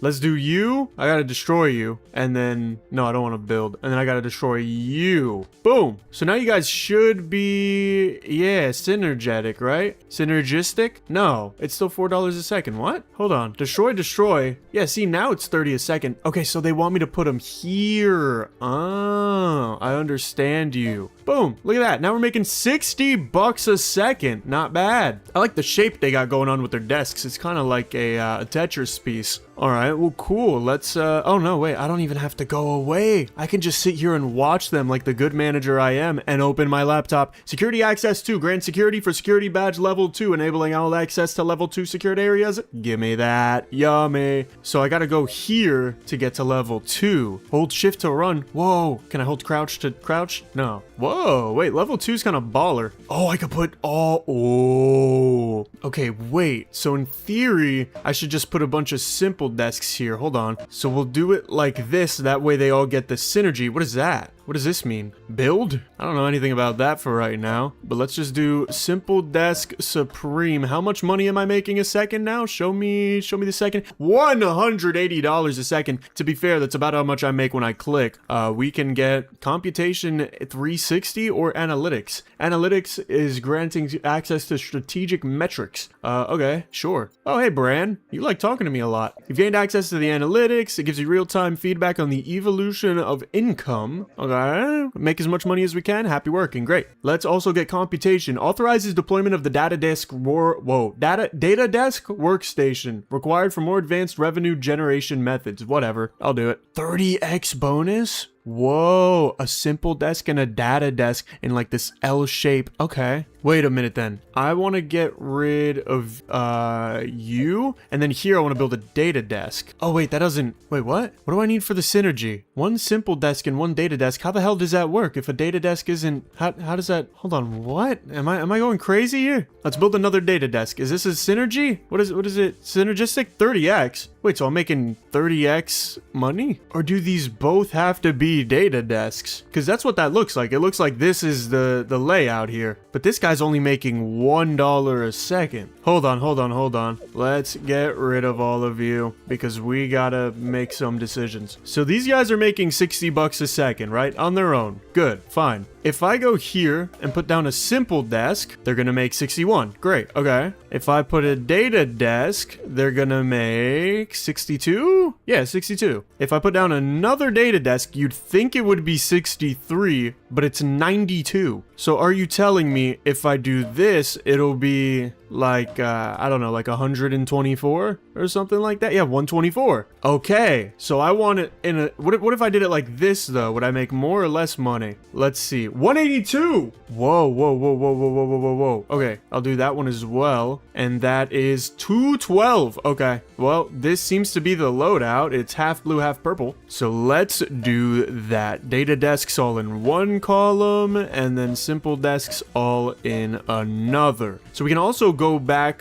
you. I gotta destroy you. And then, no, I don't want to build. And then I gotta destroy you. Boom. So now you guys should be, yeah, synergetic, right? Synergistic? No, it's still $4 a second. What? Hold on. Destroy. Yeah, see, now it's 30 a second. Okay, so they want me to put them here. Oh, I understand you. Boom. Look at that. Now we're making $60 a second. Not bad. I like the shape they got going on with their desks. It's kind of like a Tetris piece. All right, well, cool. Let's, oh no, wait, I don't even have to go away. I can just sit here and watch them like the good manager I am and open my laptop. Security access 2, grant security for security badge level 2, enabling all access to level 2 secured areas. Give me that. Yummy. So I gotta go here to get to level 2. Hold shift to run. Whoa, can I hold crouch to crouch? No. Whoa, wait, level 2 is kind of baller. Oh, I could put all, oh. Okay, wait, so in theory, I should just put a bunch of simple desks here. Hold on. So we'll do it like this. That way they all get the synergy. What is that? What does this mean? Build? I don't know anything about that for right now, but let's just do simple desk supreme. How much money am I making a second now? Show me the second. $180 a second. To be fair, that's about how much I make when I click. We can get computation 360 or analytics. Analytics is granting access to strategic metrics. Okay, sure. Oh, hey, Bran. You like talking to me a lot. You've gained access to the analytics. It gives you real-time feedback on the evolution of income. Okay. Make as much money as we can. Happy working. Great. Let's also get computation. Authorizes deployment of the data desk data desk workstation required for more advanced revenue generation methods. Whatever. I'll do it. 30x bonus? Whoa, a simple desk and a data desk in like this L shape. Okay. Wait a minute then. I want to get rid of you. And then here I want to build a data desk. Oh wait, that doesn't, wait, what? What do I need for the synergy? One simple desk and one data desk. How the hell does that work? If a data desk isn't, how does that, hold on, what? Am I going crazy here? Let's build another data desk. Is this a synergy? What is it? Synergistic? 30x? Wait, so I'm making 30x money? Or do these both have to be data desks? Because that's what that looks like. It looks like this is the layout here. But this guy's only making $1 a second. Hold on. Let's get rid of all of you because we gotta make some decisions. So these guys are making $60 a second, right? On their own. Good, fine. If I go here and put down a simple desk, they're gonna make 61. Great, okay. If I put a data desk, they're gonna make 62? Yeah, 62. If I put down another data desk, you'd think it would be 63, but it's 92. So are you telling me if I do this, it'll be like, I don't know, like 124 or something like that? Yeah, 124. Okay, so I want it in a, what if I did it like this though? Would I make more or less money? Let's see, 182. Whoa. Okay, I'll do that one as well. And that is 212. Okay, well, this seems to be the loadout. It's half blue, half purple. So let's do that. Data desks all in one column and then simple desks all in another. So we can also go back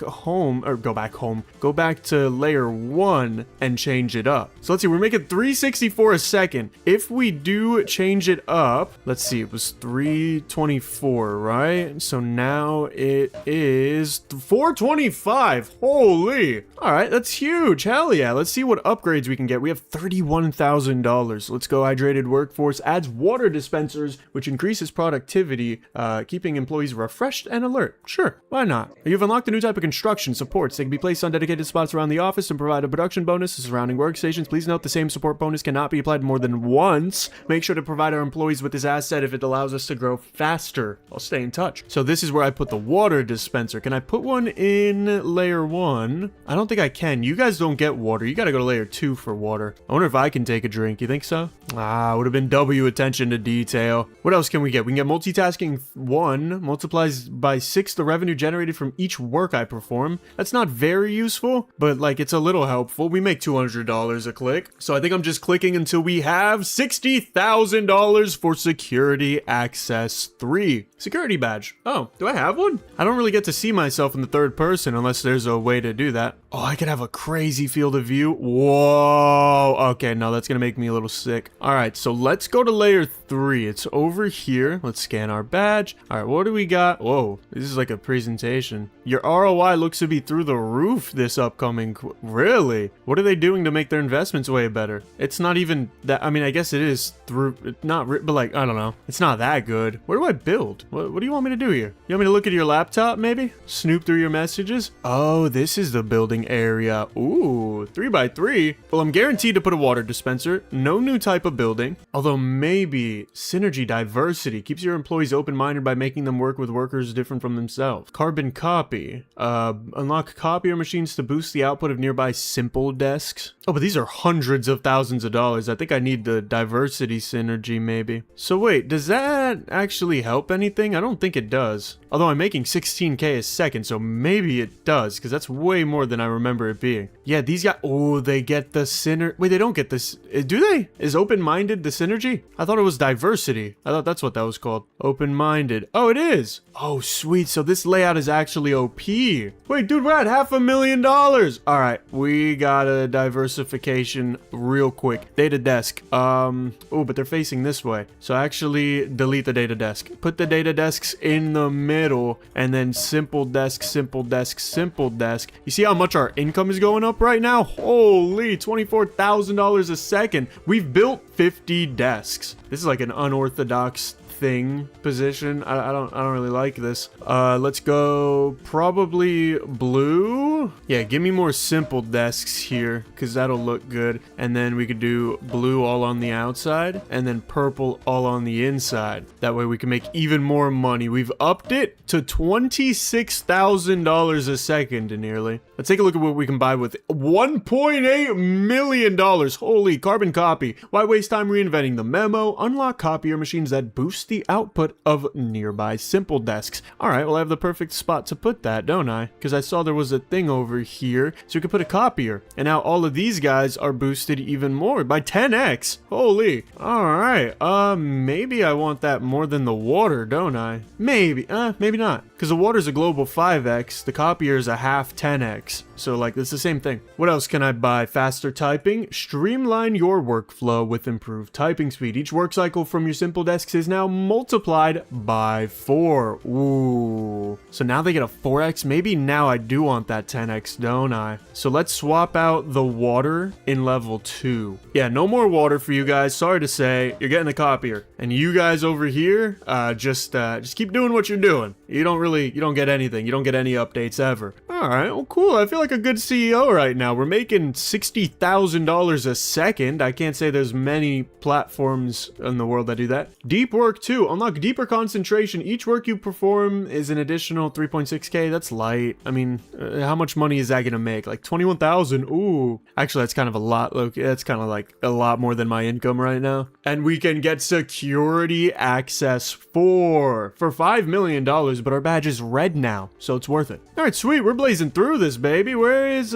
to layer 1 and change it up. So let's see, we're making 364 a second. If we do change it up, let's see, it was 324, right? So now it is 425. Holy. All right, that's huge. Hell yeah. Let's see what upgrades we can get. We have $31,000. Let's go. Hydrated workforce adds water dispensers, which increases productivity, keeping employees refreshed and alert. Sure, why not? You've unlocked a new type of construction supports. They can be placed on dedicated spots around the office and provide a production bonus to surrounding workstations. Please note the same support bonus cannot be applied more than once. Make sure to provide our employees with this asset if it allows us to grow faster. I'll stay in touch. So this is where I put the water dispenser. Can I put one in layer 1? I don't think I can. You guys don't get water. You gotta go to layer 2 for water. I wonder if I can take a drink. You think so? Would have been W attention to detail. What else can we get? We can get multitasking 1, multiplies by 6 the revenue generated from each work I perform. That's not very useful, but like it's a little helpful. We make $200 a click. So I think I'm just clicking until we have $60,000 for security access 3. Security badge. Oh, do I have one? I don't really get to see myself in the third person unless there's a way to do that. Oh, I could have a crazy field of view. Whoa. Okay, no, that's gonna make me a little sick. All right, so let's go to layer 3. It's over over here. Let's scan our badge. All right, what do we got? Whoa, this is like a presentation. Your ROI looks to be through the roof this upcoming. Really? What are they doing to make their investments way better? It's not even that. I mean, I guess it is through, not, but like, I don't know. It's not that good. Where do I build? What do you want me to do here? You want me to look at your laptop, maybe? Snoop through your messages? Oh, this is the building area. Ooh, 3x3. Well, I'm guaranteed to put a water dispenser. No new type of building. Although maybe synergy diversity keeps your employees open-minded by making them work with workers different from themselves. Carbon copy. Unlock copier machines to boost the output of nearby simple desks. Oh, but these are hundreds of thousands of dollars. I think I need the diversity synergy maybe. So wait, does that actually help anything? I don't think it does. Although I'm making 16k a second, so maybe it does, because that's way more than I remember it being. Yeah, these guys, oh, they get the synergy. Wait, they don't get this. Do they? Is open-minded the synergy? I thought it was diversity. I thought that's what that was called. Open-minded. Oh, it is. Oh, sweet. So this layout is actually OP. Wait, dude, we're at $500,000. All right, we got a diversification real quick. Data desk. Oh, but they're facing this way. So actually delete the data desk. Put the data desks in the middle, and then simple desk, simple desk, simple desk. You see how much our income is going up right now? Holy, $24,000 a second. We've built 50 desks. This is like an unorthodox thing position. I don't really like this. Let's go probably blue. Yeah, give me more simple desks here, because that'll look good. And then we could do blue all on the outside, and then purple all on the inside. That way we can make even more money. We've upped it to $26,000 a second nearly. Let's take a look at what we can buy with $1.8 million. Holy, carbon copy. Why waste time reinventing the memo? Unlock copier machines that boost the output of nearby simple desks. All right, well, I have the perfect spot to put that, don't I? Because I saw there was a thing over here, so we could put a copier. And now all of these guys are boosted even more by 10x. Holy. All right. Maybe I want that more than the water, don't I? Maybe. Maybe not. Because the water's a global 5x, the copier is a half 10x. So, like, it's the same thing. What else can I buy? Faster typing. Streamline your workflow with improved typing speed. Each work cycle from your simple desks is now multiplied by 4. Ooh. So now they get a 4x. Maybe now I do want that 10x, don't I? So let's swap out the water in level 2. Yeah, no more water for you guys. Sorry to say, you're getting a copier. And you guys over here, just keep doing what you're doing. You don't get anything. You don't get any updates ever. All right, well, cool. I feel like a good CEO right now. We're making $60,000 a second. I can't say there's many platforms in the world that do that. Deep work too. Unlock deeper concentration. Each work you perform is an additional 3.6k. That's light. I mean, how much money is that gonna make? Like 21,000. Ooh. Actually, that's kind of a lot. Look, that's kind of like a lot more than my income right now. And we can get security access for $5 million, but our badge is red now, so it's worth it. All right, sweet. We're blazing through this, baby. Where's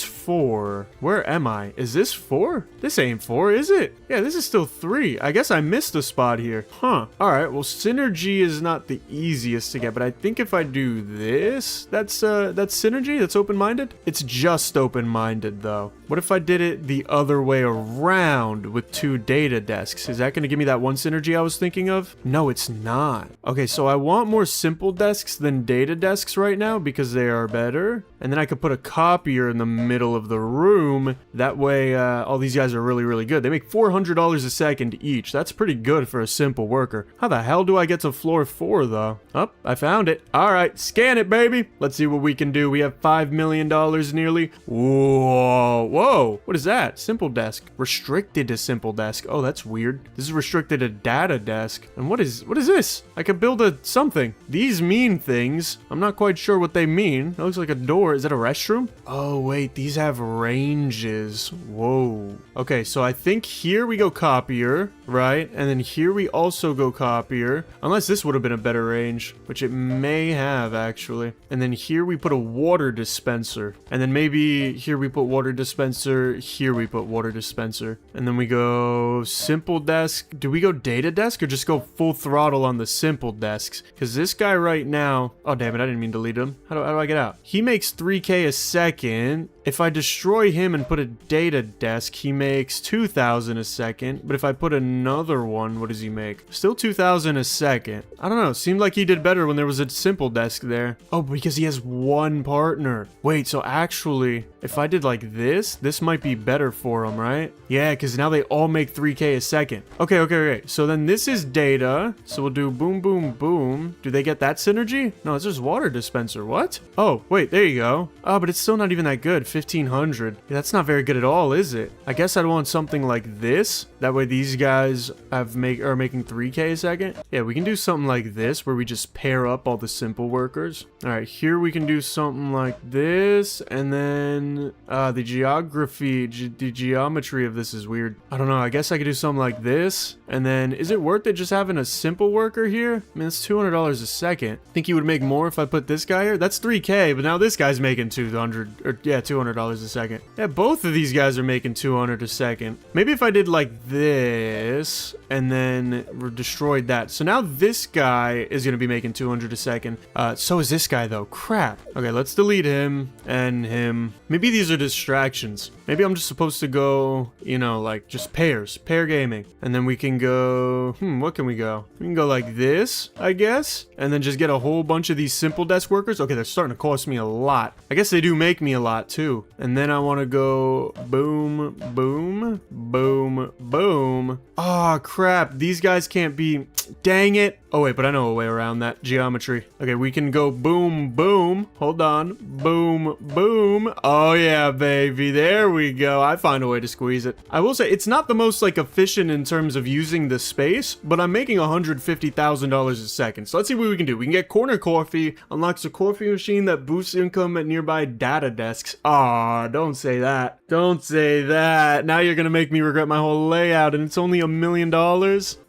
4? Where am I? Is this 4? This ain't 4, is it? Yeah, this is still 3. I guess I missed a spot here. Huh. All right, well, synergy is not the easiest to get, but I think if I do this, that's synergy? That's open-minded? It's just open-minded, though. What if I did it the other way around with 2 data desks? Is that going to give me that one synergy I was thinking of? No, it's not. Okay, so I want more simple desks than data desks right now because they are better. And then I could put a copier in the middle of the room. That way, all these guys are really, really good. They make $400 a second each. That's pretty good for a simple worker. How the hell do I get to floor 4, though? Oh, I found it. All right, scan it, baby. Let's see what we can do. We have $5 million nearly. Whoa, whoa. What is that? Simple desk. Restricted to simple desk. Oh, that's weird. This is restricted to data desk. And what is this? I could build a something. These mean things. I'm not quite sure what they mean. That looks like a door. Is that a restroom? Oh, wait. These have ranges. Whoa. Okay, so I think here we go copier, right? And then here we also go copier. Unless this would have been a better range, which it may have, actually. And then here we put a water dispenser. And then maybe here we put water dispenser. Here we put water dispenser. And then we go simple desk. Do we go data desk or just go full throttle on the simple desks? Because this guy right now... Oh, damn it. I didn't mean to delete him. How do I get out? He makes 3k a second. If I destroy him and put a data desk, he makes 2,000 a second. But if I put another one, what does he make? Still 2,000 a second. I don't know. Seemed like he did better when there was a simple desk there. Oh, because he has one partner. Wait, so actually, if I did like this might be better for him, right? Yeah, because now they all make 3K a second. Okay. So then this is data. So we'll do boom, boom, boom. Do they get that synergy? No, it's just water dispenser. What? Oh, wait, there you go. Oh, but it's still not even that good. 1,500. Yeah, that's not very good at all, is it? I guess I'd want something like this. That way these guys are making 3K a second. Yeah, we can do something like this where we just pair up all the simple workers. All right, here we can do something like this. And then the geometry of this is weird. I don't know. I guess I could do something like this. And then is it worth it just having a simple worker here? I mean, it's $200 a second. Think he would make more if I put this guy here? That's 3K, but now this guy's making $200 a second. Yeah, both of these guys are making 200 a second. Maybe if I did like this and then destroyed that. So now this guy is going to be making 200 a second. So is this guy though. Crap. Okay, let's delete him and him. Maybe these are distractions. Maybe I'm just supposed to go, you know, like just pair gaming. And then we can go, what can we go? We can go like this, I guess. And then just get a whole bunch of these simple desk workers. Okay, they're starting to cost me a lot. I guess they do make me a lot too. And then I want to go boom, boom, boom, boom. Oh, crap. These guys can't be... Dang it. Oh, wait, but I know a way around that geometry. Okay, we can go boom, boom. Hold on. Boom, boom. Oh, yeah, baby. There we go. I find a way to squeeze it. I will say, it's not the most, like, efficient in terms of using the space, but I'm making $150,000 a second. So let's see what we can do. We can get corner coffee, unlocks a coffee machine that boosts income at nearby data desks. Aw, don't say that. Don't say that. Now you're gonna make me regret my whole layout, and it's only $1 million.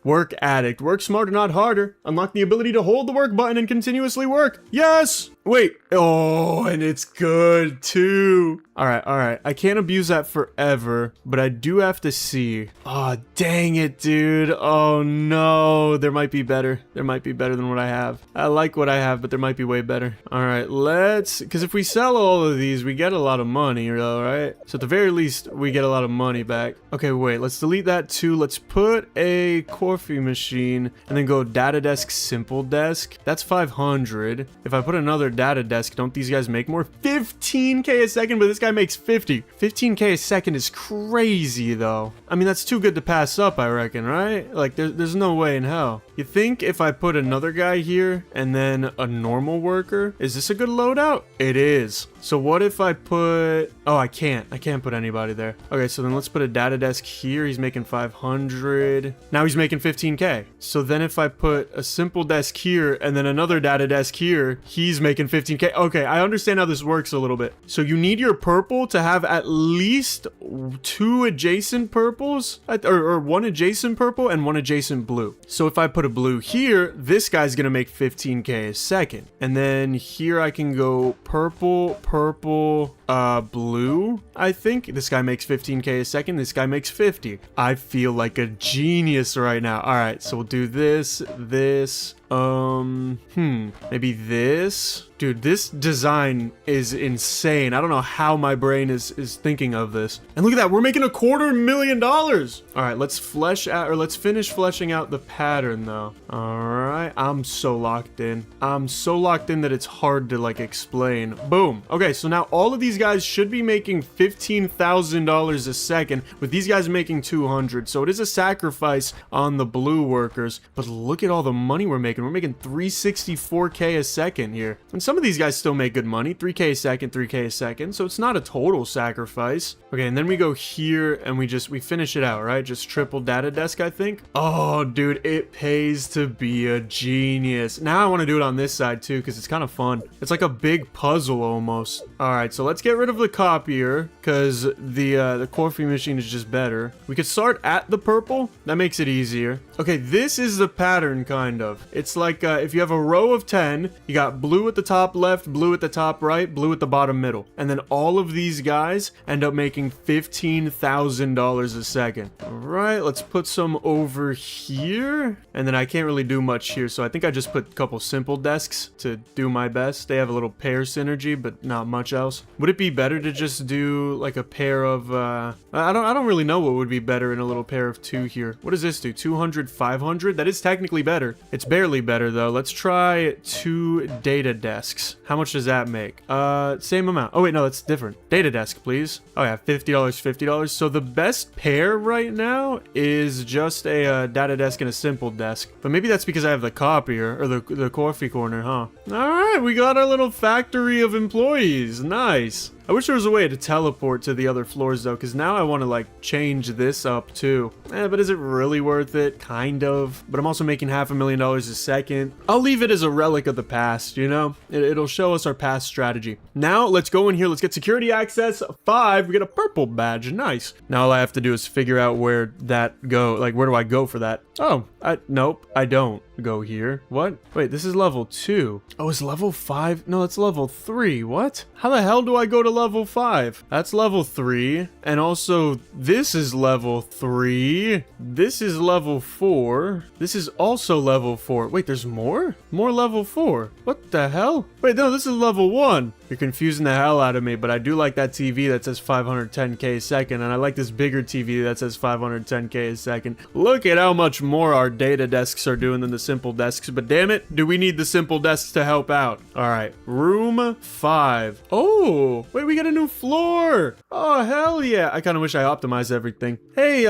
Work addict. Work smarter, not harder. Unlock the ability to hold the work button and continuously work. Yes! Wait. Oh, and it's good too. All right. I can't abuse that forever, but I do have to see. Oh, dang it, dude. Oh, no. There might be better. There might be better than what I have. I like what I have, but there might be way better. All right, because if we sell all of these, we get a lot of money, though, right? So at the very least, we get a lot of money back. Okay, wait. Let's delete that too. Let's put a coffee machine and then go data desk, simple desk. That's 500. If I put another data desk, don't these guys make more? 15K a second, but this guy makes 50. 15K a second is crazy, though. I mean, that's too good to pass up, I reckon, right? Like, there's no way in hell. You think if I put another guy here and then a normal worker, is this a good loadout? It is. So what if I put... Oh, I can't put anybody there. Okay, so then let's put a data desk here. He's making 500. Now he's making 15K. So then if I put a simple desk here and then another data desk here, he's making 15K. Okay, I understand how this works a little bit. So you need your purple to have at least 2 adjacent purples, or 1 adjacent purple and 1 adjacent blue. So if I put a blue here, this guy's gonna make 15K a second. And then here I can go purple, blue. I think this guy makes 15K a second. This guy makes 50. I feel like a genius right now. All right, so we'll do this, maybe this. Dude, this design is insane. I don't know how my brain is thinking of this. And look at that, we're making $250,000. All right, let's finish fleshing out the pattern though. All right, I'm so locked in. I'm so locked in that it's hard to like explain. Boom. Okay, so now all of these guys should be making $15,000 a second, with these guys making 200. So it is a sacrifice on the blue workers, but look at all the money we're making. We're making 364K a second here. And some of these guys still make good money. 3K a second, 3K a second. So it's not a total sacrifice. Okay, and then we go here and we finish it out, right? Just triple data desk, I think. Oh, dude, it pays to be a genius. Now I want to do it on this side too, because it's kind of fun. It's like a big puzzle almost. All right, so let's get rid of the copier because the coffee machine is just better. We could start at the purple. That makes it easier. Okay, this is the pattern kind of. It's like if you have a row of 10, you got blue at the top left, blue at the top right, blue at the bottom middle. And then all of these guys end up making $15,000 a second. All right, let's put some over here. And then I can't really do much here, so I think I just put a couple simple desks to do my best. They have a little pair synergy, but not much else. Would it it be better to just do like a pair of, I don't really know what would be better in a little pair of 2 here. What does this do? 200, 500? That is technically better. It's barely better though. Let's try 2 data desks. How much does that make? Same amount. Oh wait, no, that's different. Data desk, please. Oh yeah, $50, $50. So the best pair right now is just a data desk and a simple desk. But maybe that's because I have the copier, or the coffee corner, huh? Alright, we got our little factory of employees. Nice. I wish there was a way to teleport to the other floors though, because now I want to like change this up too. But is it really worth it? Kind of. But I'm also making $500,000 a second. I'll leave it as a relic of the past, you know? It'll show us our past strategy. Now let's go in here. Let's get security access 5. We get a purple badge. Nice. Now all I have to do is figure out where that go. Like, where do I go for that? Oh, nope, I don't go here. What? Wait, this is level 2. Oh, it's level 5? No, it's level 3. What? How the hell do I go to level 5? That's level 3. And also, this is level 3. This is level 4. This is also level 4. Wait, there's more? More level 4. What the hell? Wait, no, this is level 1. You're confusing the hell out of me, but I do like that TV that says 510k a second, and I like this bigger TV that says 510k a second. Look at how much more our data desks are doing than the simple desks, but damn it, do we need the simple desks to help out? All right, room 5. Oh, wait, we got a new floor. Oh, hell yeah. I kind of wish I optimized everything. Hey,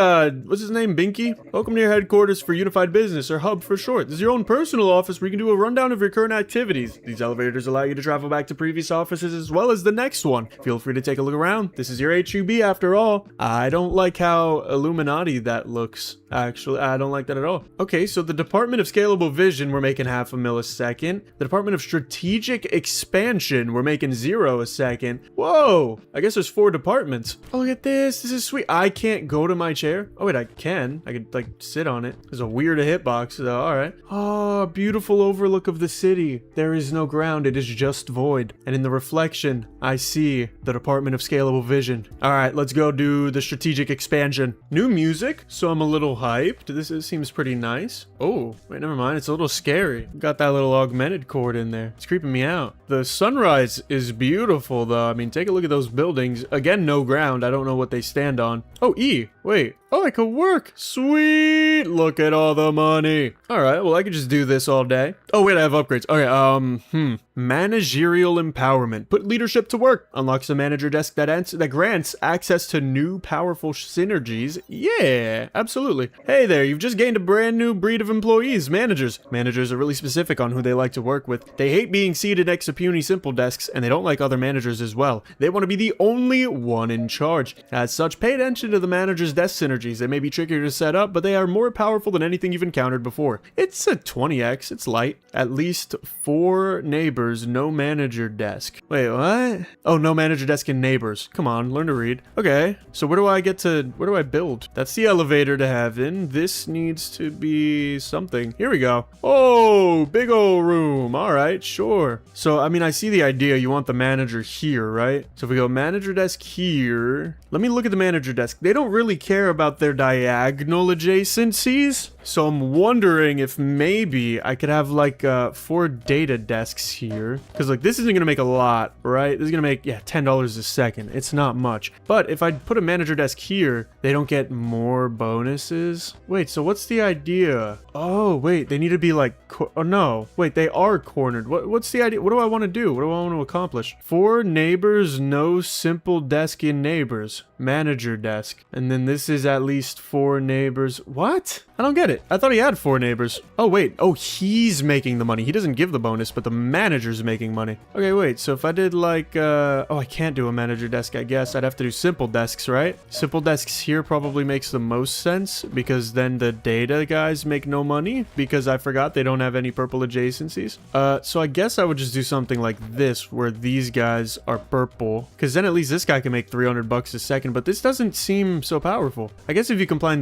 what's his name, Binky? Welcome to your headquarters for Unified Business, or Hub for short. This is your own personal office where you can do a rundown of your current activities. These elevators allow you to travel back to previous offices as well as the next one. Feel free to take a look around. This is your HUB after all. I don't like how Illuminati that looks. Actually, I don't like that at all. Okay, so the Department of Scalable Vision, we're making $0.5 a second. The Department of Strategic Expansion, we're making 0 a second. Whoa, I guess there's 4 departments. Oh, look at this. This is sweet. I can't go to my chair. Oh, wait, I can. I could, like, sit on it. There's a weird hitbox, though. All right. Oh, beautiful overlook of the city. There is no ground. It is just void. And in the reflection, I see the Department of Scalable Vision. All right, let's go do the Strategic Expansion. New music, so I'm a little hyped. This seems pretty nice. Oh, wait, never mind. It's a little scary. Got that little augmented cord in there. It's creeping me out. The sunrise is beautiful, though. I mean, take a look at those buildings. Again, no ground. I don't know what they stand on. Oh, E. Wait. Oh, I could work. Sweet. Look at all the money. All right, well, I could just do this all day. Oh, wait, I have upgrades. Okay, managerial empowerment. Put leadership to work. Unlocks a manager desk that grants access to new powerful synergies. Yeah, absolutely. Hey there, you've just gained a brand new breed of employees, managers. Managers are really specific on who they like to work with. They hate being seated next to puny simple desks, and they don't like other managers as well. They want to be the only one in charge. As such, pay attention to the manager's desk synergies. They may be trickier to set up, but they are more powerful than anything you've encountered before. It's a 20x. It's light. At least 4 neighbors, no manager desk. Wait, what? Oh, no manager desk in neighbors. Come on, learn to read. Okay, so where do I build? That's the elevator to heaven. This needs to be something. Here we go. Oh, big old room. All right, sure. So, I mean, I see the idea. You want the manager here, right? So if we go manager desk here, let me look at the manager desk. They don't really care about their diagonal adjacencies. So I'm wondering if maybe I could have like 4 data desks here. Because like this isn't going to make a lot, right? This is going to make, yeah, $10 a second. It's not much. But if I put a manager desk here, they don't get more bonuses. Wait, so what's the idea? Oh, wait, they need to be like, oh no. Wait, they are cornered. What's the idea? What do I want to do? What do I want to accomplish? 4 neighbors, no simple desk in neighbors. Manager desk. And then this is at least 4 neighbors. What? I don't get it. I thought he had 4 neighbors. Oh, wait. Oh, he's making the money. He doesn't give the bonus, but the manager's making money. Okay, wait. So if I did like, oh, I can't do a manager desk, I guess. I'd have to do simple desks, right? Simple desks here probably makes the most sense because then the data guys make no money because I forgot they don't have any purple adjacencies. So I guess I would just do something like this where these guys are purple because then at least this guy can make $300 a second, but this doesn't seem so powerful. powerful. I guess if you combine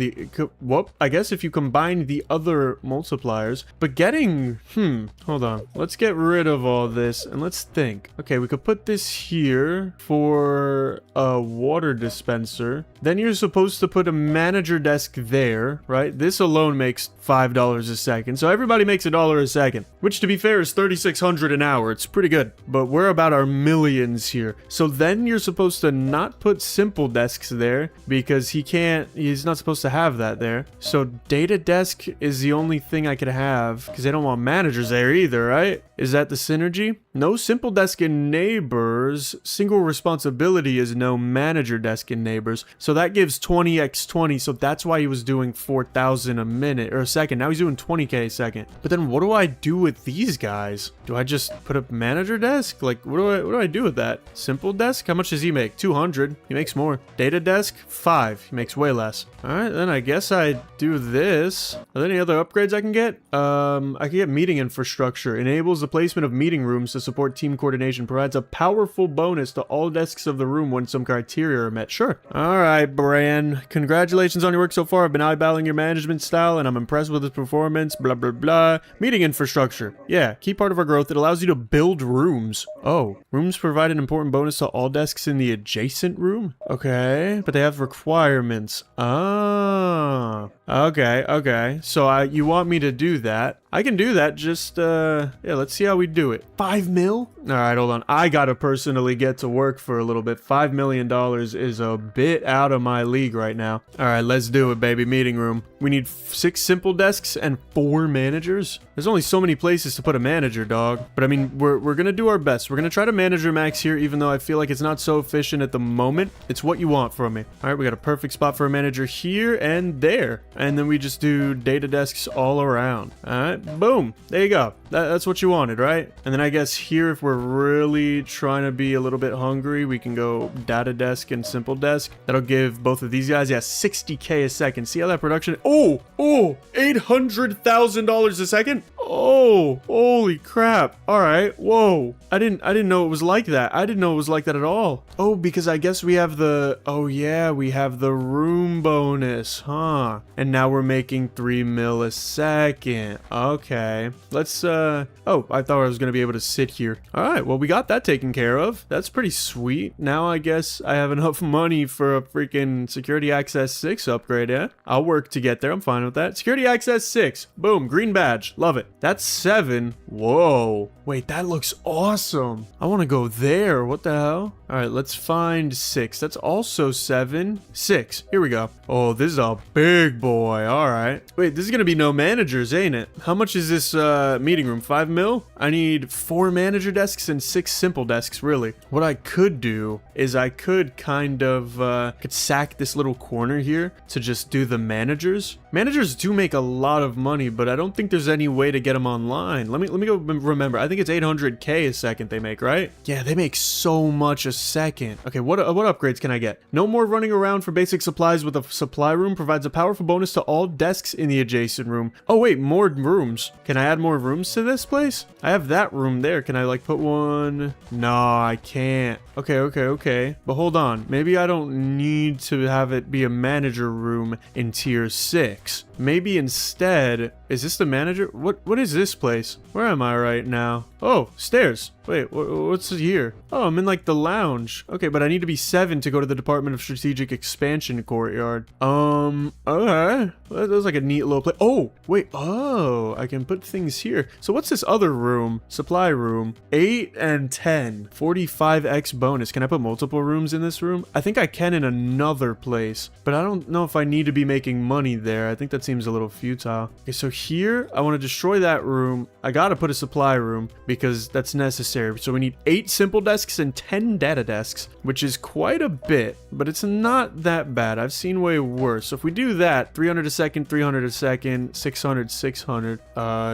I guess if you combine the other multipliers, but getting, hold on. Let's get rid of all this and let's think. Okay, we could put this here for a water dispenser. Then you're supposed to put a manager desk there, right? This alone makes $5 a second. So everybody makes $1 a second, which to be fair is $3,600 an hour. It's pretty good, but we're about our millions here. So then you're supposed to not put simple desks there because he's not supposed to have that there. So data desk is the only thing I could have because they don't want managers there either, right? Is that the synergy? No simple desk in neighbors. Single responsibility is no manager desk in neighbors. So that gives 20x20. So that's why he was doing 4,000 a minute or a second. Now he's doing 20k a second. But then what do I do with these guys? Do I just put a manager desk? Like what do I do with that? Simple desk? How much does he make? 200. He makes more. Data desk? 5. He makes way less. All right, then I guess I do this. Are there any other upgrades I can get? I can get meeting infrastructure. Enables the placement of meeting rooms to support team coordination. Provides a powerful bonus to all desks of the room when some criteria are met. Sure. All right, Bran. Congratulations on your work so far. I've been eyeballing your management style and I'm impressed with his performance. Blah, blah, blah. Meeting infrastructure. Yeah, key part of our growth. It allows you to build rooms. Oh, rooms provide an important bonus to all desks in the adjacent room? Okay, but they have requirements. Ah, okay. So you want me to do that? I can do that. Just, yeah, let's see how we do it. 5 mil? All right, hold on. I gotta personally get to work for a little bit. $5 million is a bit out of my league right now. All right, let's do it, baby. Meeting room. We need 6 simple desks and 4 managers. There's only so many places to put a manager, dog. But I mean, we're gonna do our best. We're gonna try to manager max here, even though I feel like it's not so efficient at the moment. It's what you want from me. All right, we got a perfect spot for a manager here and there. And then we just do data desks all around. All right, boom. There you go. That's what you wanted, right? And then I guess here, if we're really trying to be a little bit hungry, we can go data desk and simple desk. That'll give both of these guys, yeah, 60k a second. See how that production, oh, $800,000 a second. Oh, holy crap. All right. Whoa. I didn't know it was like that. I didn't know it was like that at all. Oh, because I guess we have the, oh yeah, we have the room bonus, huh? And now we're making 3 mil a second. Okay. Let's, oh, I thought I was going to be able to sit here. All right. Well, we got that taken care of. That's pretty sweet. Now I guess I have enough money for a freaking security access 6 upgrade, yeah? I'll work to get there. I'm fine with that. Security access 6. Boom. Green badge. Love it. That's 7. Whoa. Wait, that looks awesome. I want to go there. What the hell? All right, let's find 6. That's also 7. 6. Here we go. Oh, this is a big boy. All right. Wait, this is going to be no managers, ain't it? How much is this meeting room? 5 mil? I need 4 manager desks and 6 simple desks, really. What I could do is I could kind of could sack this little corner here to just do the managers. Managers do make a lot of money, but I don't think there's any way to get them online. Let me go remember. I think it's 800k a second they make, right? Yeah, they make so much a second. Okay, what upgrades can I get? No more running around for basic supplies with a supply room. Provides a powerful bonus to all desks in the adjacent room. Oh wait, more rooms. Can I add more rooms to this place? I have that room there. Can I like put one? No, I can't. Okay. But hold on. Maybe I don't need to have it be a manager room in tier 6. Maybe instead, is this the manager? What is this place? Where am I right now? Oh, stairs. Wait, what's here? Oh, I'm in like the lounge. Okay, but I need to be 7 to go to the Department of Strategic Expansion courtyard. Okay. That was like a neat little place. Oh, wait. Oh, I can put things here. So what's this other room? Supply room. 8 and 10. 45x bonus. Can I put multiple rooms in this room? I think I can in another place, but I don't know if I need to be making money there. I think that seems a little futile. Okay, so here, I want to destroy that room. I gotta put a supply room because that's necessary. So we need 8 simple desks and 10 data desks, which is quite a bit, but it's not that bad. I've seen way worse. So if we do that, 300 a second, 300 a second, 600, 600,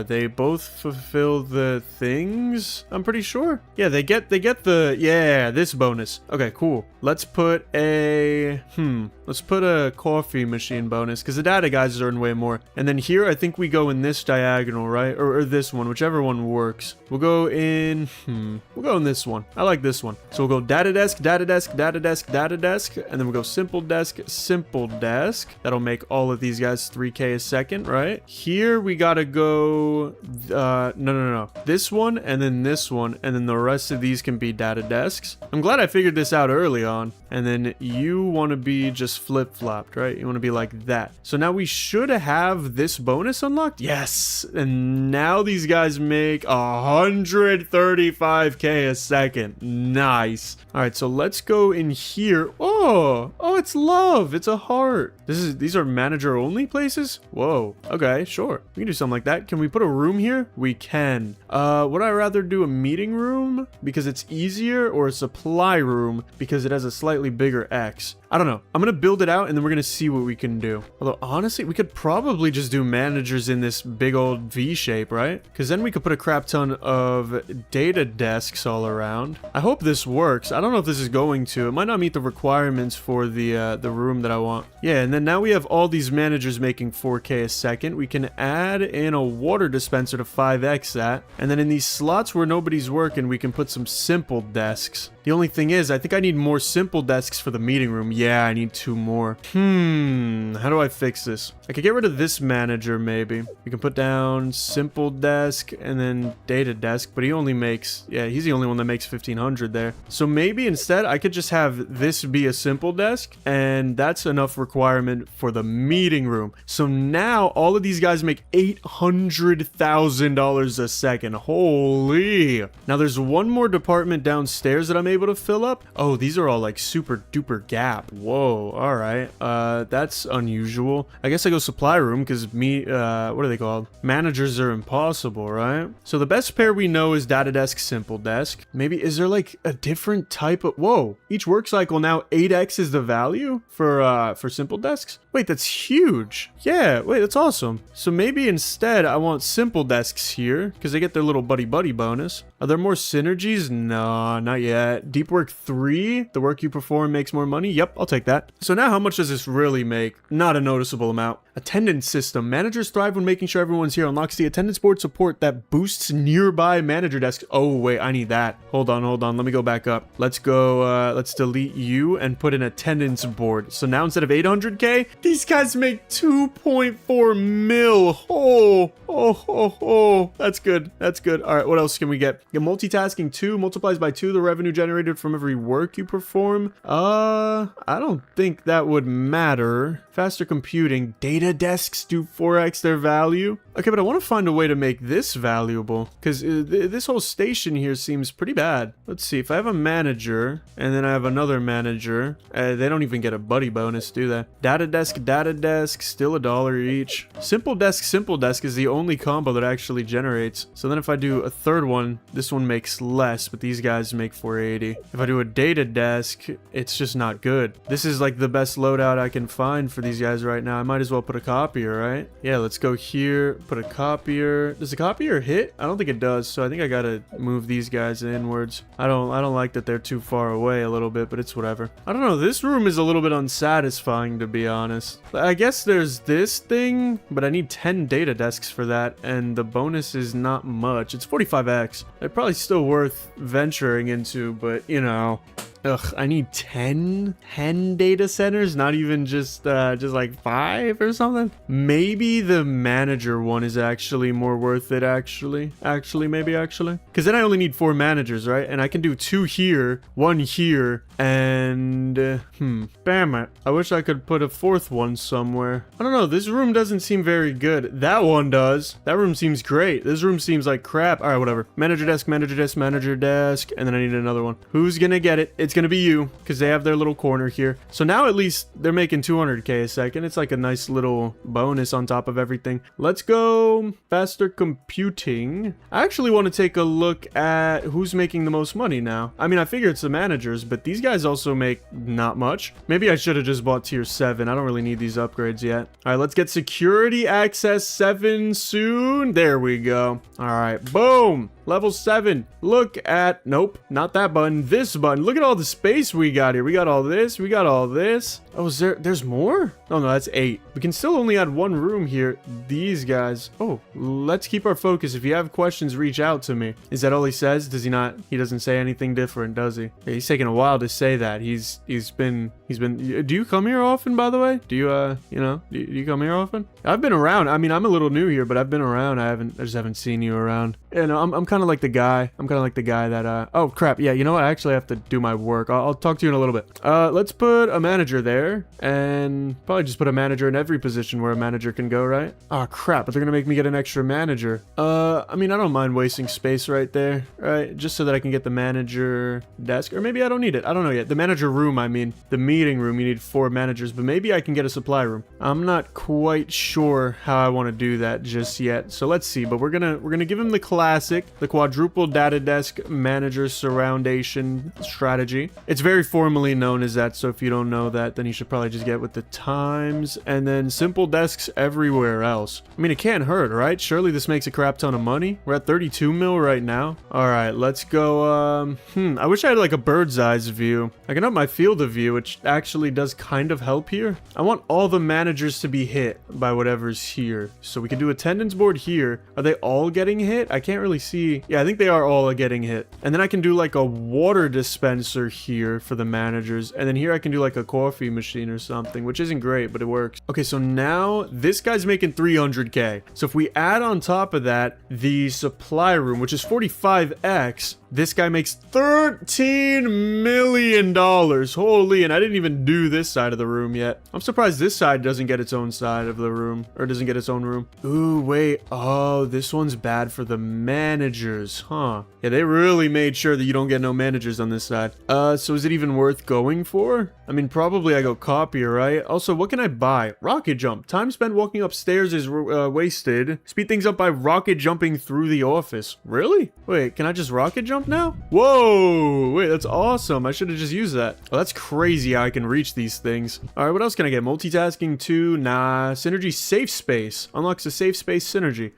they both fulfill the things, I'm pretty sure. Yeah, they get the, yeah, this bonus. Okay, cool. Let's put a, let's put a coffee machine bonus because the data guys earn way more. And then here, I think we go in this diagonal, right? Or this one, whichever one works. We'll go in, We'll go in this one. I like this one. So we'll go data desk, data desk, data desk, data desk, and then we'll go simple desk, simple desk. That'll make all of these guys 3K a second, right? Here we gotta go, no. This one, and then this one, and then the rest of these can be data desks. I'm glad I figured this out early on. And then you want to be just flip-flopped, right? You want to be like that. So now we should have this bonus unlocked. Yes. And now these guys make 135K a second. Nice. All right, so let's go in here. Oh, it's love. It's a heart. These are manager only places? Whoa. Okay, sure. We can do something like that. Can we put a room here? We can. Would I rather do a meeting room because it's easier, or a supply room because it has a slightly bigger X? I don't know. I'm going to build it out and then we're going to see what we can do. Although, honestly, we could probably just do managers in this big old V shape, right? Because then we could put a crap ton of data desks all around. I hope this works. I don't know if this is going to. It might not meet the requirements for the room that I want. Yeah, and then now we have all these managers making 4K a second. We can add in a water dispenser to 5X that. And then in these slots where nobody's working, we can put some simple desks. The only thing is, I think I need more simple desks for the meeting room. Yeah, I need 2 more. How do I fix this? I could get rid of this manager, maybe. We can put down simple desk and then data desk, but he only makes, yeah, he's the only one that makes 1500 there. So maybe instead I could just have this be a simple desk, and that's enough requirement for the meeting room. So now all of these guys make $800,000 a second. Holy. Now there's one more department downstairs that I'm able to fill up. Oh, these are all like super duper gap. Whoa, all right. That's unusual. I guess I go supply room because what are they called? Managers are impossible, right? So the best pair we know is data desk, simple desk. Maybe is there like a different type of, whoa, each work cycle now 8x is the value for simple desks? Wait, that's huge. Yeah, wait, that's awesome. So maybe instead I want simple desks here because they get their little buddy bonus. Are there more synergies? No, not yet. Deep work 3, the work you perform makes more money. Yep, I'll take that. So now how much does this really make? Not a noticeable amount. Attendance system. Managers thrive when making sure everyone's here. Unlocks the attendance board support that boosts nearby manager desks. Oh, wait, I need that. Hold on. Let me go back up. Let's go, let's delete you and put an attendance board. So now instead of 800K, these guys make 2.4 mil. Oh, that's good. That's good. All right, what else can we get? Get multitasking 2 multiplies by 2 the revenue generated from every work you perform. I don't think that would matter. Faster computing. Data desks do 4x their value. Okay, but I want to find a way to make this valuable because this whole station here seems pretty bad. Let's see. If I have a manager and then I have another manager, they don't even get a buddy bonus, do they? Data desk, still $1 each. Simple desk is the only combo that actually generates. So then if I do a third one, this one makes less, but these guys make 480. If I do a data desk, it's just not good. This is like the best loadout I can find for these guys right now. I might as well put a copier, right? Yeah, let's go here, put a copier. Does the copier hit? I don't think it does, so I think I gotta move these guys inwards. I don't like that they're too far away a little bit, but it's whatever. I don't know, this room is a little bit unsatisfying, to be honest. I guess there's this thing, but I need 10 data desks for that, and the bonus is not much. It's 45x. They're probably still worth venturing into, but you know. Ugh, I need 10 data centers, not even just like 5 or something. Maybe the manager one is actually more worth it, actually. Because then I only need 4 managers, right? And I can do 2 here, 1 here, and damn it. I wish I could put a 4th one somewhere. I don't know, this room doesn't seem very good. That one does. That room seems great. This room seems like crap. All right, whatever. Manager desk, and then I need another one. Who's gonna get it? It's gonna be you, because they have their little corner here. So now at least they're making 200K a second. It's like a nice little bonus on top of everything. Let's go faster computing. I actually want to take a look at who's making the most money now. I mean, I figure it's the managers, but these guys also make not much. Maybe I should have just bought tier 7. I don't really need these upgrades yet. All right, let's get security access 7 soon. There we go. All right, boom. Level 7. Look at, nope, not that button, this button. Look at all the space we got here. We got all this, we got all this. Oh, there's more? Oh no, that's 8. We can still only add 1 room here. These guys. Oh, let's keep our focus. If you have questions, reach out to me. Is that all he says? Does he not? He doesn't say anything different, does he? Yeah, he's taking a while to say that. He's been. Do you come here often, by the way? Do you do you come here often? I've been around. I mean, I'm a little new here, but I've been around. I just haven't seen you around. You know, I'm kind of like the guy. I'm kind of like the guy that oh crap. Yeah, you know what? I actually have to do my work. I'll talk to you in a little bit. Let's put a manager there, and probably just put a manager in every position where a manager can go, right? Oh crap, but they're gonna make me get an extra manager. I mean, I don't mind wasting space right there, right? Just so that I can get the manager desk, or maybe I don't need it. I don't know yet. The manager room, I mean, the meeting room, you need 4 managers, but maybe I can get a supply room. I'm not quite sure how I want to do that just yet. So let's see, but we're gonna give him the classic, the quadruple data desk manager surroundation strategy. It's very formally known as that, so if you don't know that, then you should probably just get with the times, and then simple desks everywhere else. I mean, it can't hurt, right? Surely this makes a crap ton of money. We're at 32 mil right now. All right, let's go. I wish I had like a bird's eyes view. I can up my field of view, which actually does kind of help here. I want all the managers to be hit by whatever's here. So we can do attendance board here. Are they all getting hit? I can't really see. Yeah, I think they are all getting hit. And then I can do like a water dispenser here for the managers. And then here I can do like a coffee machine or something, which isn't great, but it works. Okay, so now this guy's making 300K. So if we add on top of that the supply room, which is 45x, this guy makes $13 million. Holy, and I didn't even do this side of the room yet. I'm surprised this side doesn't get its own side of the room, or doesn't get its own room. Ooh, wait. Oh, this one's bad for the managers, huh? Yeah, they really made sure that you don't get no managers on this side. So is it even worth going for? I mean, probably I go copier, right? Also, what can I buy? Rocket jump. Time spent walking upstairs is wasted. Speed things up by rocket jumping through the office. Really? Wait, can I just rocket jump now? Whoa, wait, that's awesome. I should have just used that. Oh, that's crazy how I can reach these things. All right, what else can I get? Multitasking 2, nah. Synergy safe space. Unlocks a safe space synergy.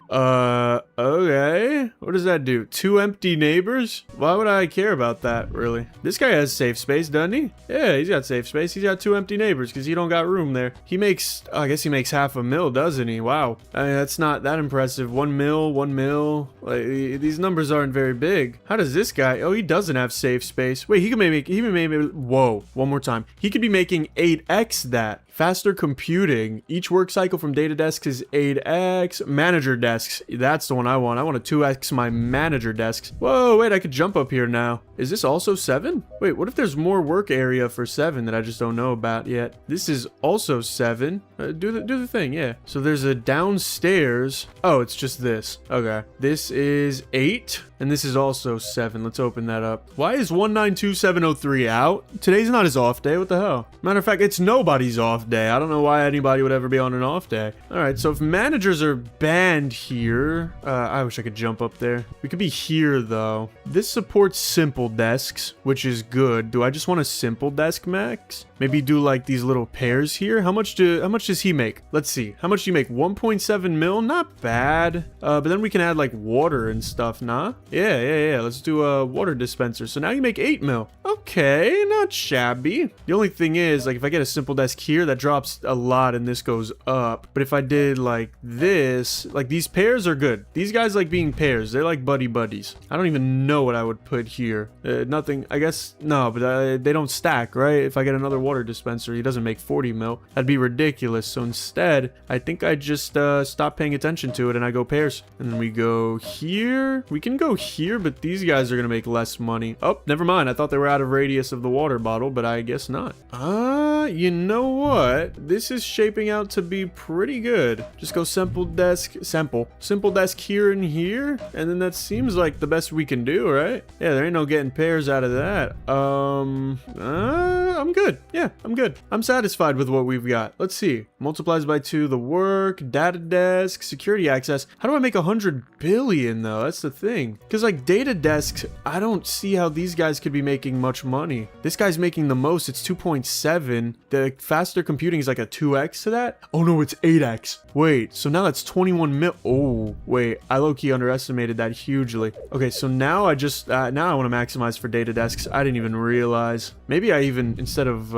Okay. What does that do? 2 empty neighbors? Why would I care about that, really? This guy has safe space, doesn't he? Yeah, he's got safe space. He's got 2 empty neighbors because he don't got room there. He makes, I guess he makes $500,000, doesn't he? Wow. I mean, that's not that impressive. 1 mil, 1 mil. Like, these numbers aren't very big. How does this guy? Oh, he doesn't have safe space. Wait, he can maybe, whoa, one more time. He could be making 8x that. Faster computing. Each work cycle from data desks is 8x. Manager desks. That's the one I want. I want to 2x my manager desks. Whoa, wait, I could jump up here now. Is this also 7? Wait, what if there's more work area for 7 that I just don't know about yet? This is also 7. Do the thing, yeah. So there's a downstairs. Oh, it's just this. Okay. This is 8. And this is also 7. Let's open that up. Why is 192703 out? Today's not his off day. What the hell? Matter of fact, it's nobody's off day. I don't know why anybody would ever be on an off day. All right, so if managers are banned here, I wish I could jump up there. We could be here though. This supports simple desks, which is good. Do I just want a simple desk max? Maybe do like these little pairs here. How much does he make? Let's see. How much do you make? 1.7 mil? Not bad. But then we can add like water and stuff, nah? Yeah. Let's do a water dispenser. So now you make 8 mil. Okay, not shabby. The only thing is, like, if I get a simple desk here, that drops a lot and this goes up. But if I did like this, like these pairs are good. These guys like being pairs. They're like buddies. I don't even know what I would put here. Nothing. I guess, no, but they don't stack, right? If I get another water dispenser, he doesn't make 40 mil. That'd be ridiculous. So instead, I think I just stop paying attention to it and I go pairs. And then we go here. We can go here, but these guys are gonna make less money. Oh, never mind. I thought they were out of radius of the water bottle, but I guess not. You know what? This is shaping out to be pretty good. Just go simple desk here and here, and then that seems like the best we can do, right? Yeah, there ain't no getting pairs out of that. I'm good. Yeah, I'm good. I'm satisfied with what we've got. Let's see. Multiplies by 2 the work, data desk, security access. How do I make 100 billion though? That's the thing. Because like data desks, I don't see how these guys could be making much money. This guy's making the most. It's 2.7. The faster computing is like a 2x to that. Oh no, it's 8x. Wait, so now that's 21 mil. Oh, wait, I low-key underestimated that hugely. Okay, so now I just, now I want to maximize for data desks. I didn't even realize. Maybe I even, instead of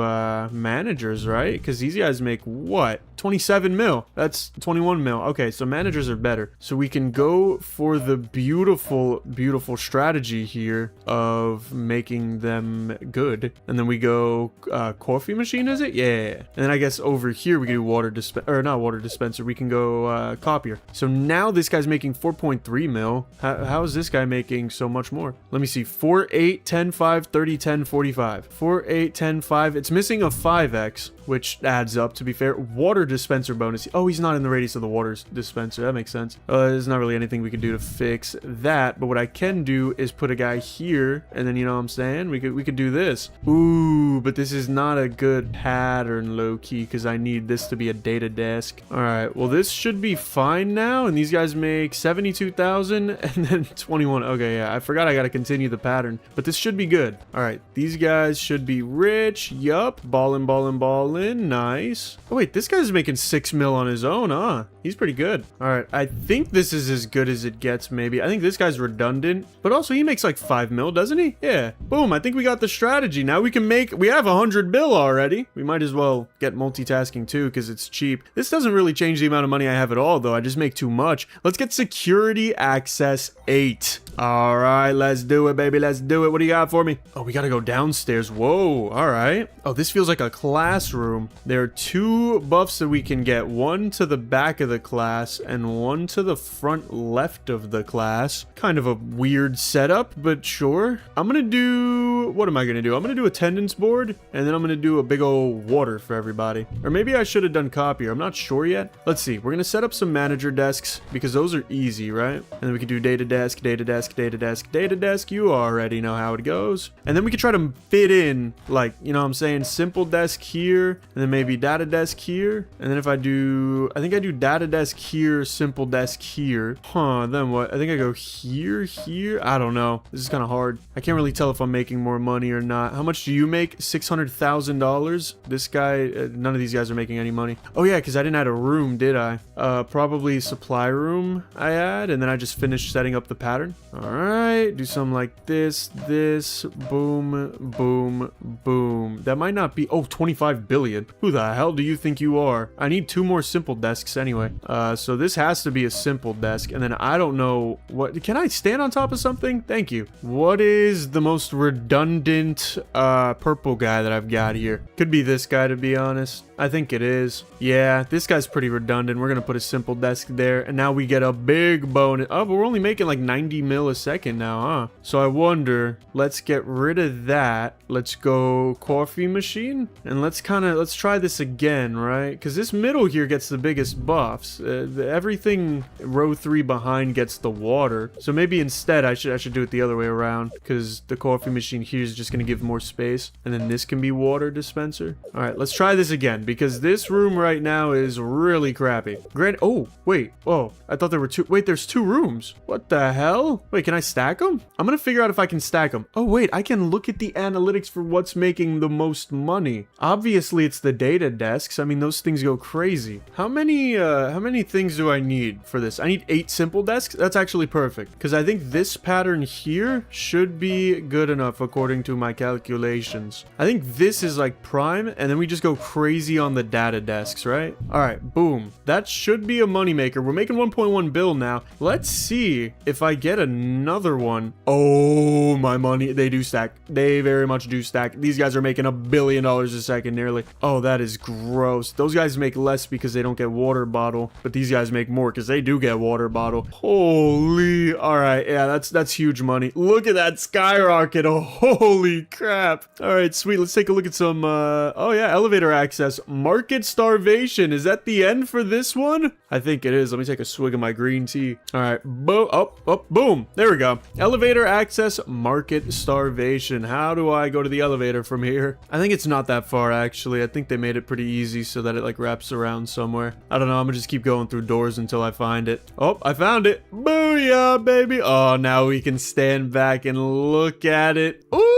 managers, right? Because these guys make what? 27 mil. That's 21 mil. Okay, so managers are better. So we can go for the beautiful, beautiful strategy here of making them good. And then we go coffee machine, is it? Yeah. And then I guess over here we can do water dispenser, or not water dispenser. We can go copier. So now this guy's making 4.3 mil. How is this guy making so much more? Let me see. 4, 8, 10, 5, 30, 10, 45. 4, 8, 10, 5. It's missing a 5x, which adds up, to be fair. Water dispenser bonus. Oh, he's not in the radius of the water dispenser. That makes sense. There's not really anything we can do to fix that, but what I can do is put a guy here, and then, you know what I'm saying? We could do this. Ooh, but this is not a good pattern, low-key, because I need this to be a data desk. All right, well, this should be fine now, and these guys make 72,000 and then 21. Okay, yeah, I forgot I got to continue the pattern, but this should be good. All right, these guys should be rich. Yup, ballin', ballin', ballin'. Nice. Oh, wait, this guy's making 6 mil on his own, huh? He's pretty good. All right, I think this is as good as it gets, maybe. I think this guy's redundant, but also he makes like 5 mil, doesn't he? Yeah. Boom, I think we got the strategy. Now we can make, we have 100 bill already. We might as well get multitasking too, because it's cheap. This doesn't really change the amount of money I have at all, though. I just make too much. Let's get security access 8. All right, let's do it, baby. Let's do it. What do you got for me? Oh, we got to go downstairs. Whoa. All right. Oh, this feels like a classroom. There are 2 buffs that we can get. One to the back of the class and one to the front left of the class. Kind of a weird setup, but sure. I'm going to do, what am I going to do? I'm going to do attendance board, and then I'm going to do a big old water for everybody. Or maybe I should have done copier. I'm not sure yet. Let's see. We're going to set up some manager desks because those are easy, right? And then we can do data desk, data desk, data desk, data desk. You already know how it goes. And then we can try to fit in, like, you know what I'm saying, simple desk here, and then maybe data desk here. And then if I do, I think I do data desk here, simple desk here. Huh, then what? I think I go here, here. I don't know. This is kind of hard. I can't really tell if I'm making more money or not. How much do you make? $600,000. This guy, none of these guys are making any money. Oh yeah, because I didn't add a room, did I? Probably supply room I add, and then I just finished setting up the pattern. All right, do something like this, boom, boom, boom. That might not be, oh, 25 billion. Who the hell do you think you are? I need 2 more simple desks anyway. So this has to be a simple desk, and then I don't know what, can I stand on top of something? Thank you. What is the most redundant purple guy that I've got here? Could be this guy, to be honest. I think it is. Yeah, this guy's pretty redundant. We're gonna put a simple desk there, and now we get a big bonus. Oh, but we're only making like 90 mil a second now, huh? So I wonder, let's get rid of that. Let's go coffee machine, and let's try this again, right? Because this middle here gets the biggest buffs. Everything row 3 behind gets the water. So maybe instead I should do it the other way around, because the coffee machine here is just gonna give more space, and then this can be water dispenser. All right, let's try this again, because this room right now is really crappy. Oh, wait. Oh, I thought there were 2. Wait, there's 2 rooms. What the hell? Wait, can I stack them? I'm gonna figure out if I can stack them. Oh, wait, I can look at the analytics for what's making the most money. Obviously, it's the data desks. I mean, those things go crazy. How many things do I need for this? I need 8 simple desks. That's actually perfect, because I think this pattern here should be good enough according to my calculations. I think this is like prime, and then we just go crazy on the data desks, right? All right, boom. That should be a moneymaker. We're making 1.1 bill now. Let's see if I get another one. Oh, my money. They do stack. They very much do stack. These guys are making $1 billion a second nearly. Oh, that is gross. Those guys make less because they don't get water bottle, but these guys make more because they do get water bottle. Holy. All right. Yeah, that's huge money. Look at that skyrocket. Oh, holy crap. All right, sweet. Let's take a look at some, oh yeah, elevator access. Market starvation. Is that the end for this one? I think it is. Let me take a swig of my green tea. All right. Boom. There we go. Elevator access, market starvation. How do I go to the elevator from here? I think it's not that far, actually. I think they made it pretty easy so that it like wraps around somewhere. I don't know. I'm gonna just keep going through doors until I find it. Oh, I found it. Booyah, baby. Oh, now we can stand back and look at it. Ooh!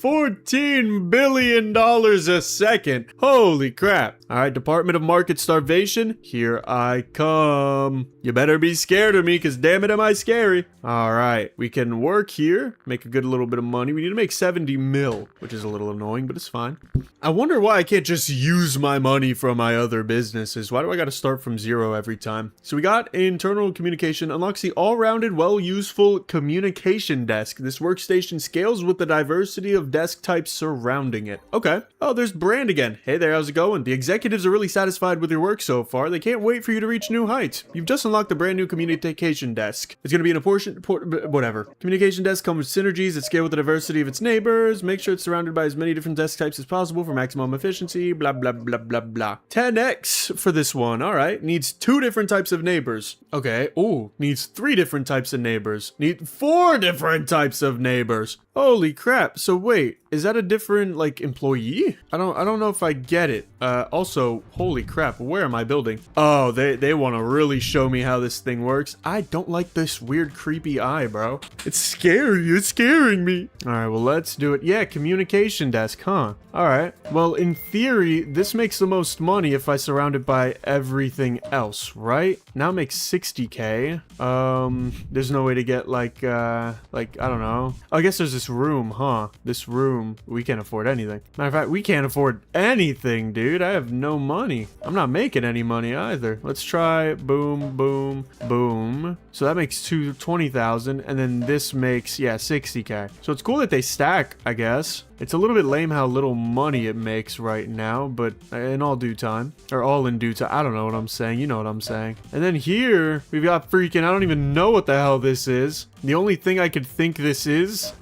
$14 billion a second. Holy crap. All right, Department of Market Starvation, here I come. You better be scared of me, because damn it, am I scary. All right, we can work here, make a good little bit of money. We need to make 70 mil, which is a little annoying, but it's fine. I wonder why I can't just use my money from my other businesses. Why do I got to start from zero every time? So we got internal communication, unlocks the all-rounded, well-useful communication desk. This workstation scales with the diversity of desk types surrounding it. Okay. Oh, there's Brand again. Hey there, how's it going? The executives are really satisfied with your work so far. They can't wait for you to reach new heights. You've just unlocked the brand new communication desk. It's going to be an important, whatever. Communication desk comes with synergies that scale with the diversity of its neighbors. Make sure it's surrounded by as many different desk types as possible for maximum efficiency. Blah, blah, blah, blah, blah. 10x for this one. All right. Needs 2 different types of neighbors. Okay. Ooh, needs 3 different types of neighbors. Need 4 different types of neighbors. Holy crap. So wait, is that a different like employee? I don't know if I get it. Also, holy crap, where am I building? Oh, they want to really show me how this thing works. I don't like this weird creepy eye, bro. It's scary. It's scaring me. All right, well, let's do it. Yeah, communication desk, huh? All right. Well, in theory, this makes the most money if I surround it by everything else, right? Now it makes 60K. There's no way to get like I don't know. I guess there's this room, huh? This room, we can't afford anything. Matter of fact, we can't afford anything, dude. I have no money. I'm not making any money either. Let's try boom, boom, boom. So that makes 20,000, and then this makes, yeah, 60K. So it's cool that they stack, I guess. It's a little bit lame how little money it makes right now, but in all due time. Or all in due time. I don't know what I'm saying. You know what I'm saying. And then here, we've got freaking, I don't even know what the hell this is. The only thing I could think this is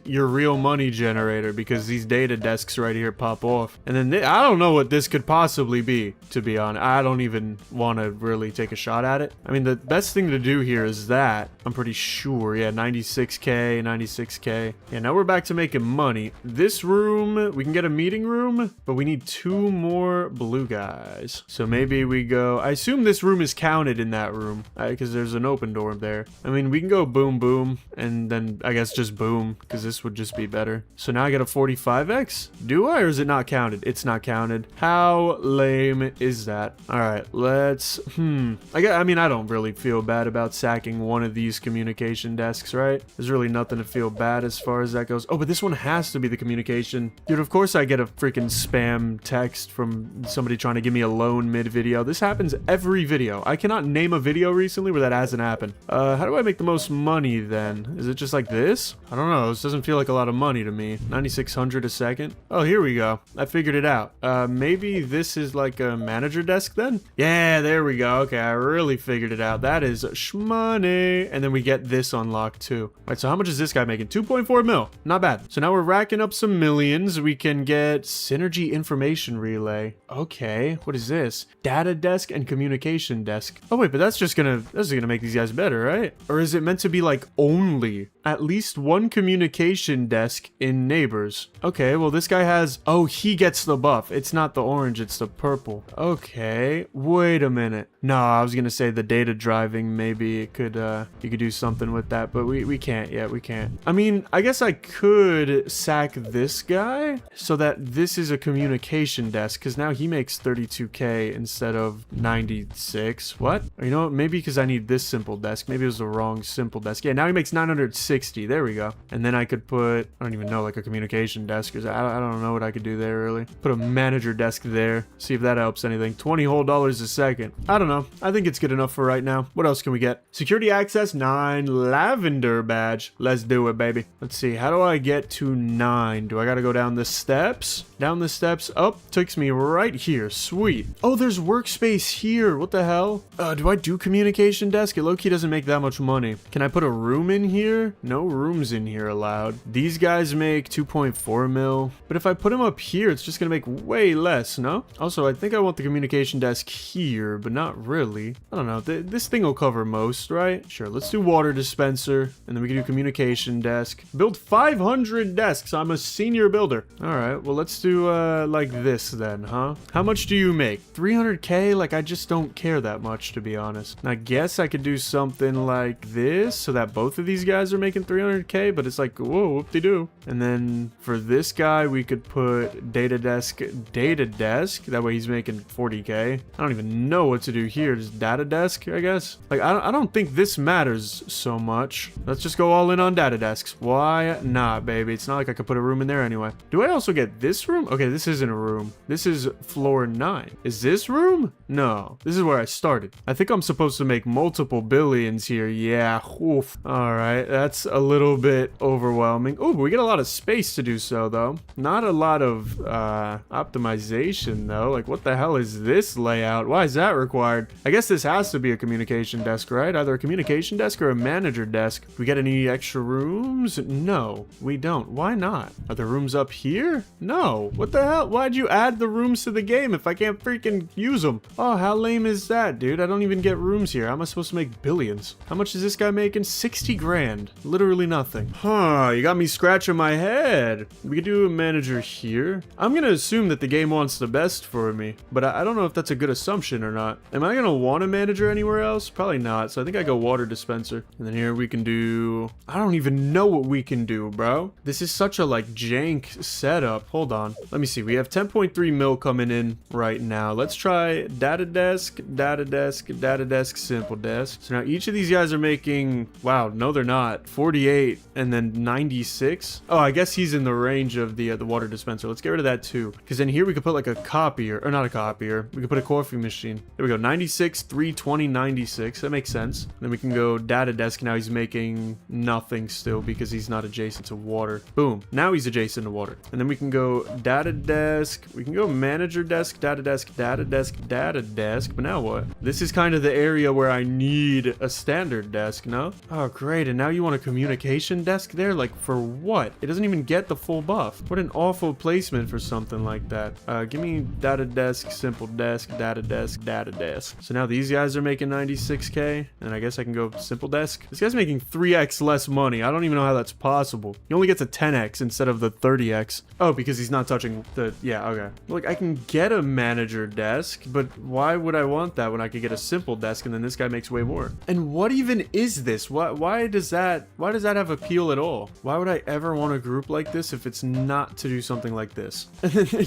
your real money generator, because these data desks right here pop off. And then I don't know what this could possibly be, to be honest. I don't even want to really take a shot at it. I mean, the best thing to do here is that. I'm pretty sure. Yeah, 96K, 96K. Yeah, now we're back to making money. This room, we can get a meeting room, but we need 2 more blue guys. So maybe we go, I assume this room is counted in that room, because there's an open door there. I mean, we can go boom, boom, and then I guess just boom, because this would just be better. So now I get a 45x? Do I, or is it not counted? It's not counted. How lame is that? All right, let's, I mean, I don't really feel bad about sacking one of these communication desks, right? There's really nothing to feel bad as far as that goes. Oh, but this one has to be the communication. Dude, of course I get a freaking spam text from somebody trying to give me a loan mid-video. This happens every video. I cannot name a video recently where that hasn't happened. How do I make the most money then? Is it just like this? I don't know. This doesn't feel like a lot of money to me. 9,600 a second. Oh, here we go. I figured it out. Maybe this is like a manager desk then? Yeah, there we go. Okay, I really figured it out. That is shmoney. And then we get this unlocked too. All right, so how much is this guy making? 2.4 mil. Not bad. So now we're racking up some millions. We can get synergy information relay. Okay, what is this? Data desk and communication desk. Oh wait, but that's gonna make these guys better, right? Or is it meant to be like only at least 1 communication desk in neighbors? Okay, well this guy has, oh, he gets the buff. It's not the orange, it's the purple. Okay, wait a minute. No, I was gonna say the data driving, maybe it could, you could do something with that, but we can't yet, we can't. I mean, I guess I could sack this guy so that this is a communication desk, because now he makes 32K instead of 96. What? Or you know what? Maybe because I need this simple desk. Maybe it was the wrong simple desk. Yeah, now he makes 960. There we go. And then I could put, I don't even know, like a communication desk, because I don't know what I could do there really. Put a manager desk there. See if that helps anything. 20 whole dollars a second. I don't know. I think it's good enough for right now. What else can we get? Security access 9, lavender badge. Let's do it, baby. Let's see. How do I get to 9? Do I gotta go down the steps? Down the steps. Oh, takes me right here. Sweet. Oh, there's workspace here. What the hell? Do I do communication desk? It low-key doesn't make that much money. Can I put a room in here? No rooms in here allowed. These guys make 2.4 mil. But if I put them up here, it's just gonna make way less, no? Also, I think I want the communication desk here, but not really. I don't know. This thing will cover most, right? Sure, let's do water dispenser, and then we can do communication desk. Build 500 desks. I'm a senior builder. All right, well, let's do like this then, huh? How much do you make? 300K? Like, I just don't care that much, to be honest. And I guess I could do something like this so that both of these guys are making 300K, but it's like, whoa, whoop-de-doo. And then for this guy, we could put data desk. That way he's making 40K. I don't even know what to do here. Just data desk, I guess. Like, I don't think this matters so much. Let's just go all in on data desks. Why not, baby? It's not like I could put a room in there anyway. Do I also get this room? Okay, this isn't a room. This is floor 9. Is this room? No. This is where I started. I think I'm supposed to make multiple billions here. Yeah. Oof. All right. That's a little bit overwhelming. Oh, but we get a lot of space to do so, though. Not a lot of optimization, though. Like, what the hell is this layout? Why is that required? I guess this has to be a communication desk, right? Either a communication desk or a manager desk. We get any extra rooms? No, we don't. Why not? Are there rooms up here? No. What the hell? Why'd you add the rooms to the game if I can't freaking use them? Oh, how lame is that, dude? I don't even get rooms here. How am I supposed to make billions? How much is this guy making? 60 grand. Literally nothing. Huh, you got me scratching my head. We could do a manager here. I'm gonna assume that the game wants the best for me, but I don't know if that's a good assumption or not. Am I gonna want a manager anywhere else? Probably not, so I think I go water dispenser. And then here we can do... I don't even know what we can do, bro. This is such a, like, jank setup. Hold on. Let me see. We have 10.3 mil coming in right now. Let's try data desk, data desk, data desk, simple desk. So now each of these guys are making... Wow, no, they're not. 48 and then 96. Oh, I guess he's in the range of the water dispenser. Let's get rid of that too. Because then here we could put like a copier, or not a copier. We could put a coffee machine. There we go. 96, 320, 96. That makes sense. Then we can go data desk. Now he's making nothing still because he's not adjacent to water. Boom. Now he's adjacent to water. And then we can go data desk. We can go manager desk, data desk, data desk, data desk. But now what? This is kind of the area where I need a standard desk, no? Oh, great. And now you want a communication desk there? Like, for what? It doesn't even get the full buff. What an awful placement for something like that. Give me data desk, simple desk, data desk, data desk. So now these guys are making 96K, and I guess I can go simple desk. This guy's making 3x less money. I don't even know how that's possible. He only gets a 10x instead of the 30x. Oh, because he's not touching the... Yeah, okay. Look, I can get a manager desk, but why would I want that when I could get a simple desk and then this guy makes way more? And what even is this? Why does that have appeal at all? Why would I ever want a group like this if it's not to do something like this?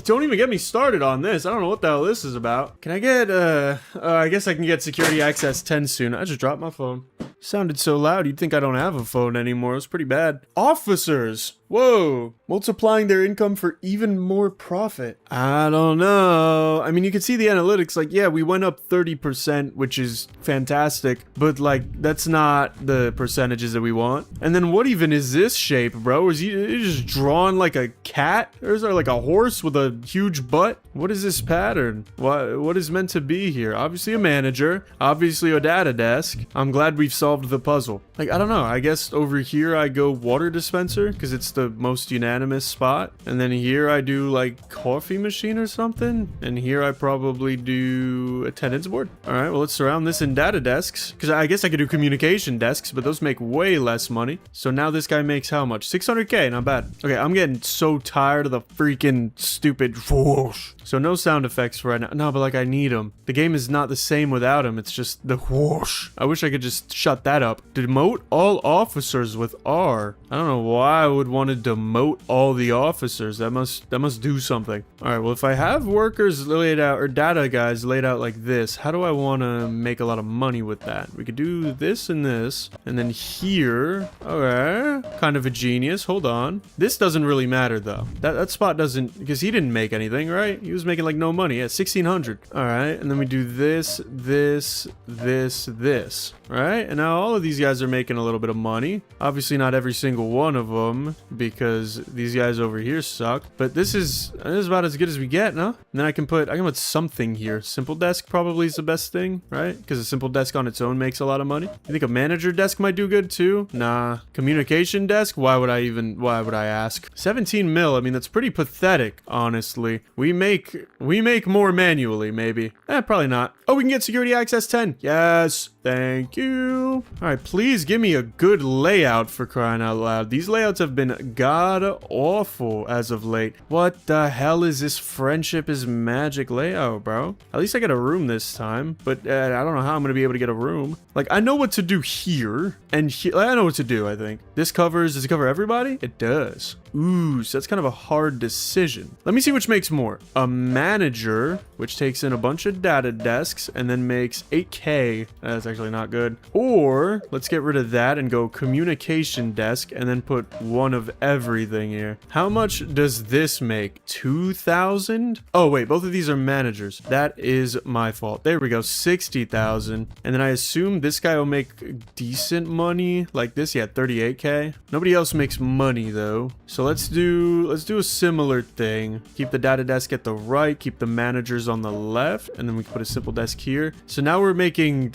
Don't even get me started on this. I don't know what the hell this is about. Can I get, I guess I can get security access 10 soon. I just dropped my phone. Sounded so loud, you'd think I don't have a phone anymore. It was pretty bad. Officers! Whoa! Multiplying their income for even more profit. I don't know. I mean, you can see the analytics, like, yeah, we went up 30%, which is fantastic, but, like, that's not the percentages that we want. And then what even is this shape, bro? Is he just drawn like a cat? Or is there like a horse with a huge butt? What is this pattern? What is meant to be here? Obviously a manager, obviously a data desk. I'm glad we've solved the puzzle. Like, I don't know. I guess over here I go water dispenser because it's the most unanimous spot. And then here I do like coffee machine or something. And here I probably do attendance board. All right, well, let's surround this in data desks because I guess I could do communication desks, but those make way less money. So now this guy makes how much? 600K, not bad. Okay, I'm getting so tired of the freaking stupid whoosh. So no sound effects right now. No, but like I need them. The game is not the same without them. It's just the whoosh. I wish I could just shut that up. Demote all officers with R. I don't know why I would want to demote all the officers. That must do something. All right, well, if I have workers laid out or data guys laid out like this, how do I want to make a lot of money with that? We could do this and this. And then here, okay, kind of a genius. Hold on. This doesn't really matter though. That spot doesn't, because he didn't make anything, right? He was making like no money at 1600. All right, and then we do this, this, this, this, right? And now all of these guys are making a little bit of money. Obviously not every single one of them because these guys over here suck. But this is about as good as we get, no? And then I can put something here. Simple desk probably is the best thing, right? Because a simple desk on its own makes a lot of money. You think a manager desk might do good too? Nah. Communication desk? Why would I ask? 17 mil. I mean, that's pretty pathetic, honestly. We make more manually, maybe. Probably not. Oh, we can get security access 10. Yes. Thank you. All right, please give me a good layout, for crying out loud. These layouts have been god awful as of late. What the hell is this friendship is magic layout, bro? At least I get a room this time, but I don't know how I'm gonna be able to get a room. Like, I know what to do here, and here, I know what to do, I think. Does it cover everybody? It does. Ooh, so that's kind of a hard decision. Let me see which makes more. A manager, which takes in a bunch of data desks and then makes 8K. That's actually not good. Or let's get rid of that and go communication desk and then put one of everything here. How much does this make? 2,000? Oh, wait, both of these are managers. That is my fault. There we go, 60,000. And then I assume this guy will make decent money like this. Yeah, 38K. Nobody else makes money though. So let's do a similar thing. Keep the data desk at the right, keep the managers on the left, and then we can put a simple desk here. So now we're making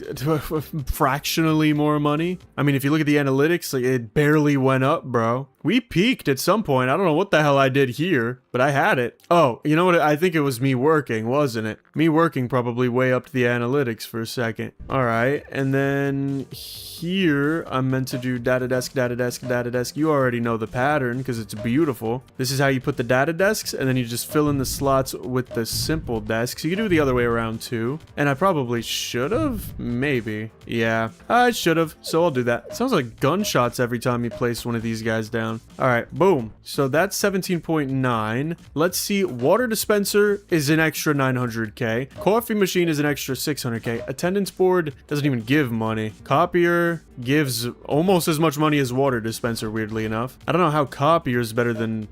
fractionally more money. I mean, if you look at the analytics, like, it barely went up, bro. We peaked at some point. I don't know what the hell I did here, but I had it. Oh, you know what? I think it was me working, wasn't it? Me working probably way up to the analytics for a second. All right. And then here, I'm meant to do data desk, data desk, data desk. You already know the pattern because it's beautiful. This is how you put the data desks, and then you just fill in the slots with the simple desks. You can do it the other way around too. And I probably should have. Maybe. Yeah, I should have. So I'll do that. Sounds like gunshots every time you place one of these guys down. All right, boom. So that's 17.9. Let's see. Water dispenser is an extra 900K. Coffee machine is an extra 600K. Attendance board doesn't even give money. Copier gives almost as much money as water dispenser, weirdly enough. I don't know how copier is better than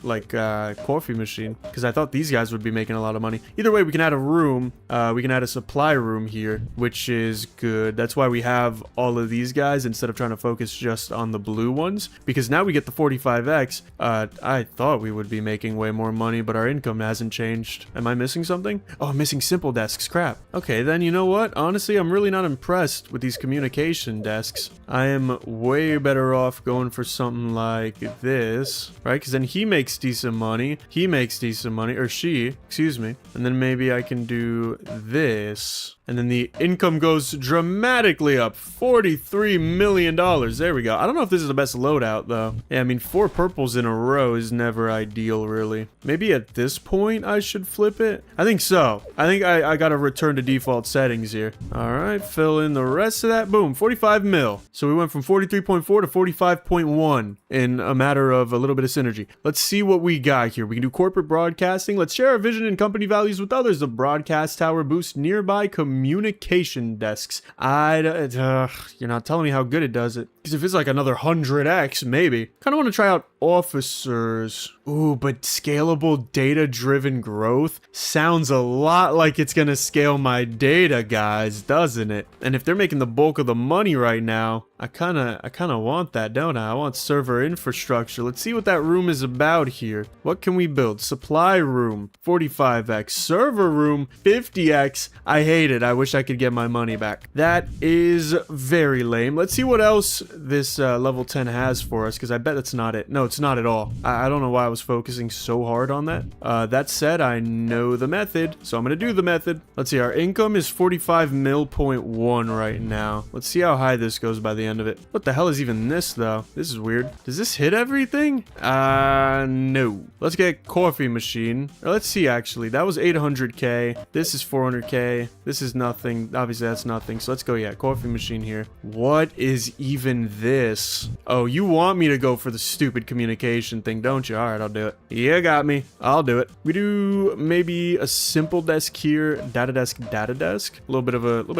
like coffee machine, because I thought these guys would be making a lot of money. Either way, we can add a room. We can add a supply room here, which is good. That's why we have all of these guys instead of trying to focus just on the blue ones, because now we get the 45x. I thought we would be making way more money, but our income hasn't changed. Am I missing something? Oh, I'm missing simple desks. Crap. Okay, then you know what? Honestly, I'm really not impressed with these communication desks. I am way better off going for something like this, right? Because then he makes decent money. He makes decent money, or she, excuse me. And then maybe I can do this. And then the income goes dramatically up. $43 million. There we go. I don't know if this is the best loadout, though. Yeah, I mean, 4 purples in a row is never ideal, really. Maybe at this point, I should flip it. I think so. I think I got to return to default settings here. All right, fill in the rest of that. Boom, 45 mil. So we went from 43.4 to 45.1 in a matter of a little bit of synergy. Let's see what we got here. We can do corporate broadcasting. Let's share our vision and company values with others. The broadcast tower boosts nearby communication desks. You're not telling me how good it does it. Because if it's like another 100x, maybe. Kind of want to try out officers. Ooh, but scalable data-driven growth sounds a lot like it's gonna scale my data, guys, doesn't it? And if they're making the bulk of the money right now, I kinda want that, don't I? I want server infrastructure. Let's see what that room is about here. What can we build? Supply room, 45x. Server room, 50x. I hate it. I wish I could get my money back. That is very lame. Let's see what else this level 10 has for us, because I bet that's not it. No, it's not at all. I don't know why I was focusing so hard on that. That said, I know the method, so I'm gonna do the method. Let's see, our income is 45 mil.1 right now. Let's see how high this goes by the end of it. What the hell is even this, though? This is weird. Does this hit everything? No. Let's get coffee machine. Or let's see, actually. That was 800k. This is 400k. This is nothing. Obviously, that's nothing. So let's go, yeah, coffee machine here. What is even this? Oh, you want me to go for the stupid communication thing, don't you? All right, I'll do it. You got me. I'll do it. We do maybe a simple desk here, data desk, data desk. A little bit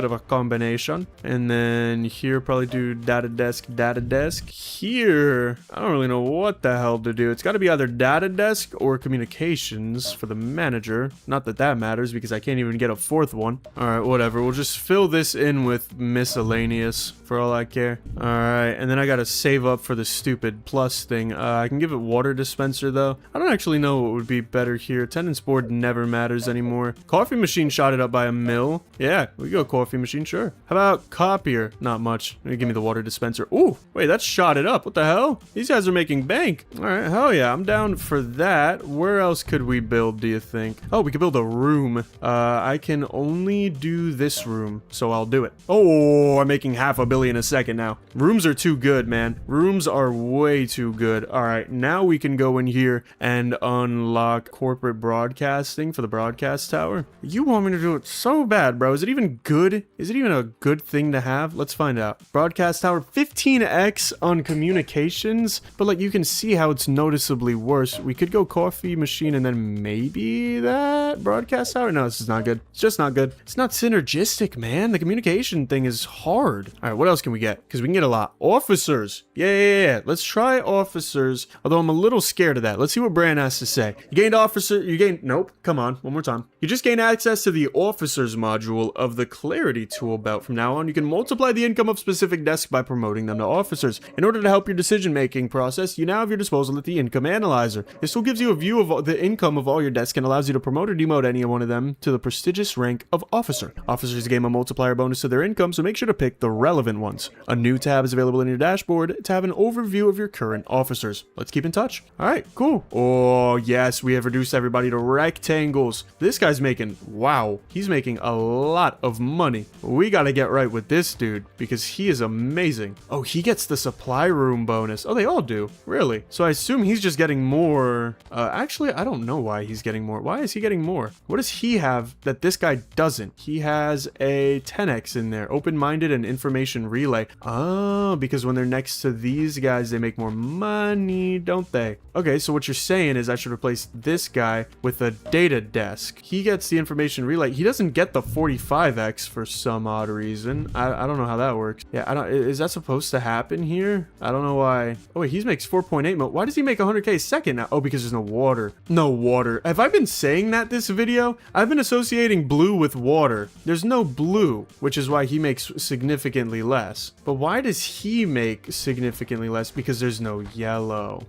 of a combination. And then here, probably do data desk, data desk. Here, I don't really know what the hell to do. It's got to be either data desk or communications for the manager. Not that that matters because I can't even get a fourth one. All right, whatever. We'll just fill this in with miscellaneous for all I care. All right, and then I got to save up for the stupid plus thing. I can give it water dispenser though. I don't actually know what would be better here. Attendance board never matters anymore. Coffee machine shot it up by a mil. Yeah, we go coffee machine, sure. How about copier? Not much. Give me the water dispenser. Ooh, wait, that's shot it up. What the hell? These guys are making bank. All right, hell yeah, I'm down for that. Where else could we build, do you think? Oh, we could build a room. I can only do this room, so I'll do it. Oh, I'm making $500 million a second now. Rooms are too good, man. Rooms are way too good. All right, now we can go in here and unlock corporate broadcasting for the broadcast tower. You want me to do it so bad, bro. Is it even good? Is it even a good thing to have? Let's find out. Broadcast tower, 15x on communications, but like you can see how it's noticeably worse. We could go coffee machine and then maybe that broadcast tower. No, this is not good. It's just not good. It's not synergistic, man. The communication thing is hard. All right, what else can we get? Because we can get a lot. Officers. Yeah. Let's try officers. Although I'm a little scared of that. Let's see what Bran has to say. You gained officer. You gained. Nope. Come on. One more time. You just gained access to the officers module of the clarity tool belt. From now on, you can multiply the income of specific desks by promoting them to officers. In order to help your decision-making process, you now have your disposal at the income analyzer. This tool gives you a view of the income of all your desks and allows you to promote or demote any one of them to the prestigious rank of officer. Officers gain a multiplier bonus to their income, so make sure to pick the relevant ones. A new tab is available in your dashboard to have an overview of your current officers. Let's keep in touch. All right, cool. Oh, yes, we have reduced everybody to rectangles. This guy's making, wow, he's making a lot of money. We got to get right with this dude because he is amazing. Oh, he gets the supply room bonus. Oh, they all do. Really? So I assume he's just getting more. Actually, I don't know why he's getting more. Why is he getting more? What does he have that this guy doesn't? He has a 10x in there. Open-minded and information relay. Oh, because when they're next to these guys, they make more money, don't they? Okay, so what you're saying is I should replace this guy with a data desk. He gets the information relay. He doesn't get the 45x for some odd reason. I don't know how that works. Yeah, is that supposed to happen here? I don't know why. Oh wait, he makes 4.8 mil. Why does he make 100k a second now? Oh, because there's no water. No water. Have I been saying that this video? I've been associating blue with water. There's no blue, which is why he makes significantly less. But why does he make significantly less? Because there's no yellow.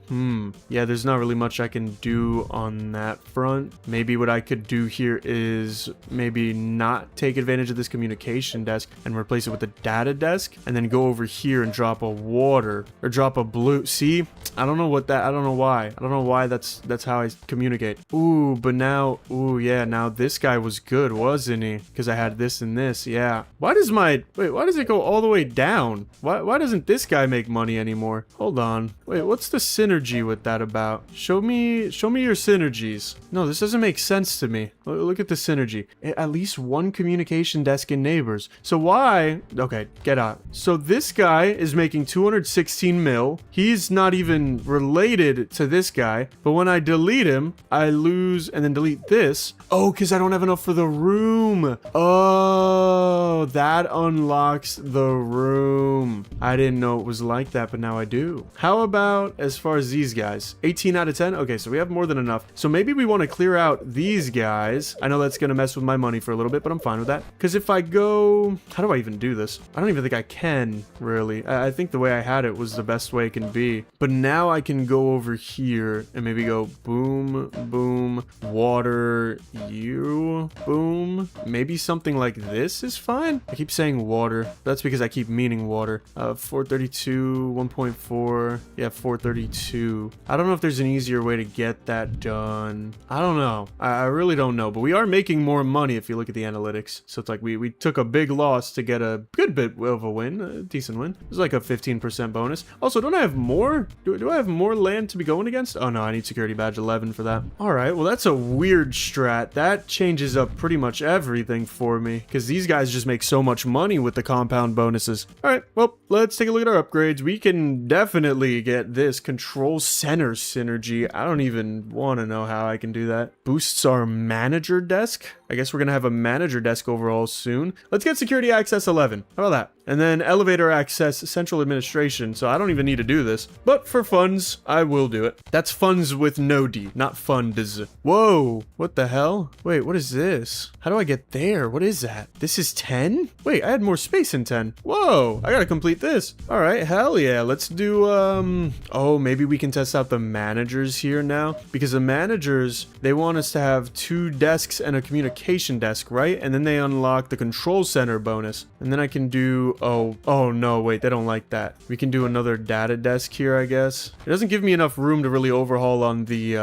Yeah, there's not really much I can do on that front. Maybe what I could do here is maybe not take advantage of this communication desk and replace it with the data desk and then go over here and drop a water or drop a blue. See, I don't know why that's how I communicate. Ooh, but now, ooh, yeah, now this guy was good, wasn't he? Because I had this and this. Yeah. Why does it go all the way down? Why doesn't this guy make money anymore? Hold on. Wait, what's the synergy with that about? Show me your synergies. No, this doesn't make sense to me. Look at the synergy. At least one communication desk in neighbors. So why? Okay, get out. So this guy is making 216 mil. He's not even related to this guy. But when I delete him, I lose and then delete this. Oh, because I don't have enough for the room. Oh, that unlocks the room. I didn't know it was like that, but now I do. How about as far as these guys? 18 out of 10? Okay, so we have more than enough. So maybe we want to clear out these guys. I know that's going to mess with my money for a little bit, but I'm fine with that. Because if I go... How do I even do this? I don't even think I can, really. I think the way I had it was the best way it can be. But now I can go over here and maybe go boom, boom, water, you, boom. Maybe something like this is fine. I keep saying water. That's because I keep meaning water. 432, 1.4. Yeah, 432. I don't know if there's an easier way to get that done. I don't know. I really don't know. But we are making more money if you look at the analytics. So it's like we took a big loss to get a good bit of a win. A decent win. It was like a 15% bonus. Also, don't I have more? Do I have more land to be going against? Oh no, I need security badge 11 for that. All right, well that's a weird strat. That changes up pretty much everything for me because these guys just make so much money with the compound bonuses. All right, well, let's take a look at our upgrades. We can definitely get this control center synergy. I don't even want to know how I can do that. Boosts our manager desk. I guess we're going to have a manager desk overall soon. Let's get security access 11. How about that? And then elevator access, central administration. So I don't even need to do this. But for funds, I will do it. That's funds with no D, not funds. Whoa, what the hell? Wait, what is this? How do I get there? What is that? This is 10? Wait, I had more space in 10. Whoa, I gotta complete this. All right, hell yeah. Let's do, oh, maybe we can test out the managers here now. Because the managers, they want us to have 2 desks and a communication desk, right? And then they unlock the control center bonus. And then I can do, oh no, wait, they don't like that. We can do another data desk here, I guess. It doesn't give me enough room to really overhaul on the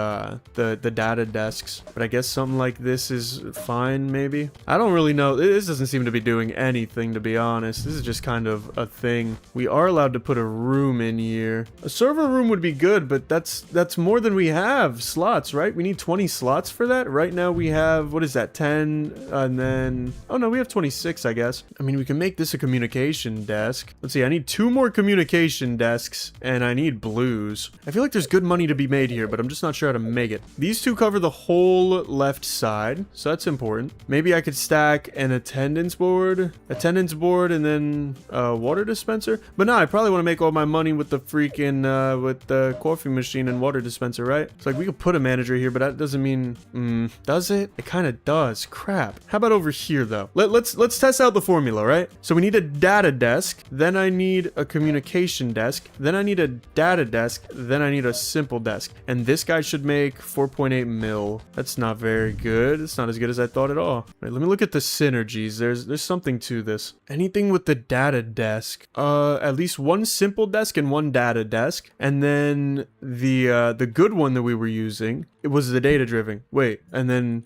data desks. But I guess something like this is fine, maybe. I don't really know. This doesn't seem to be doing anything, to be honest. This is just kind of a thing. We are allowed to put a room in here. A server room would be good, but that's more than we have slots, right? We need 20 slots for that. Right now we have, what is that, 10? And then, oh no, we have 26, I guess. I mean, we can make this a communication desk. Let's see, I need 2 more communication desks, and I need blues. I feel like there's good money to be made here, but I'm just not sure how to make it. These 2 cover the whole left side, so that's important. Maybe I could stack an attendance board, and then a water dispenser. But no, I probably want to make all my money with the freaking, with the coffee machine and water dispenser, right? It's like we could put a manager here, but that doesn't mean, does it? It kind of does. Crap. How about over here, though? Let's test out the formula, right? So we need a data desk, then I need a communication desk, then I need a data desk, then I need a simple desk. And this guy should make 4.8 mil. That's not very good. It's not as good as I thought at all. Right, let me look at the synergies. There's something to this. Anything with the data desk. At least 1 simple desk and 1 data desk. And then the good one that we were using, it was the data driven. Wait, and then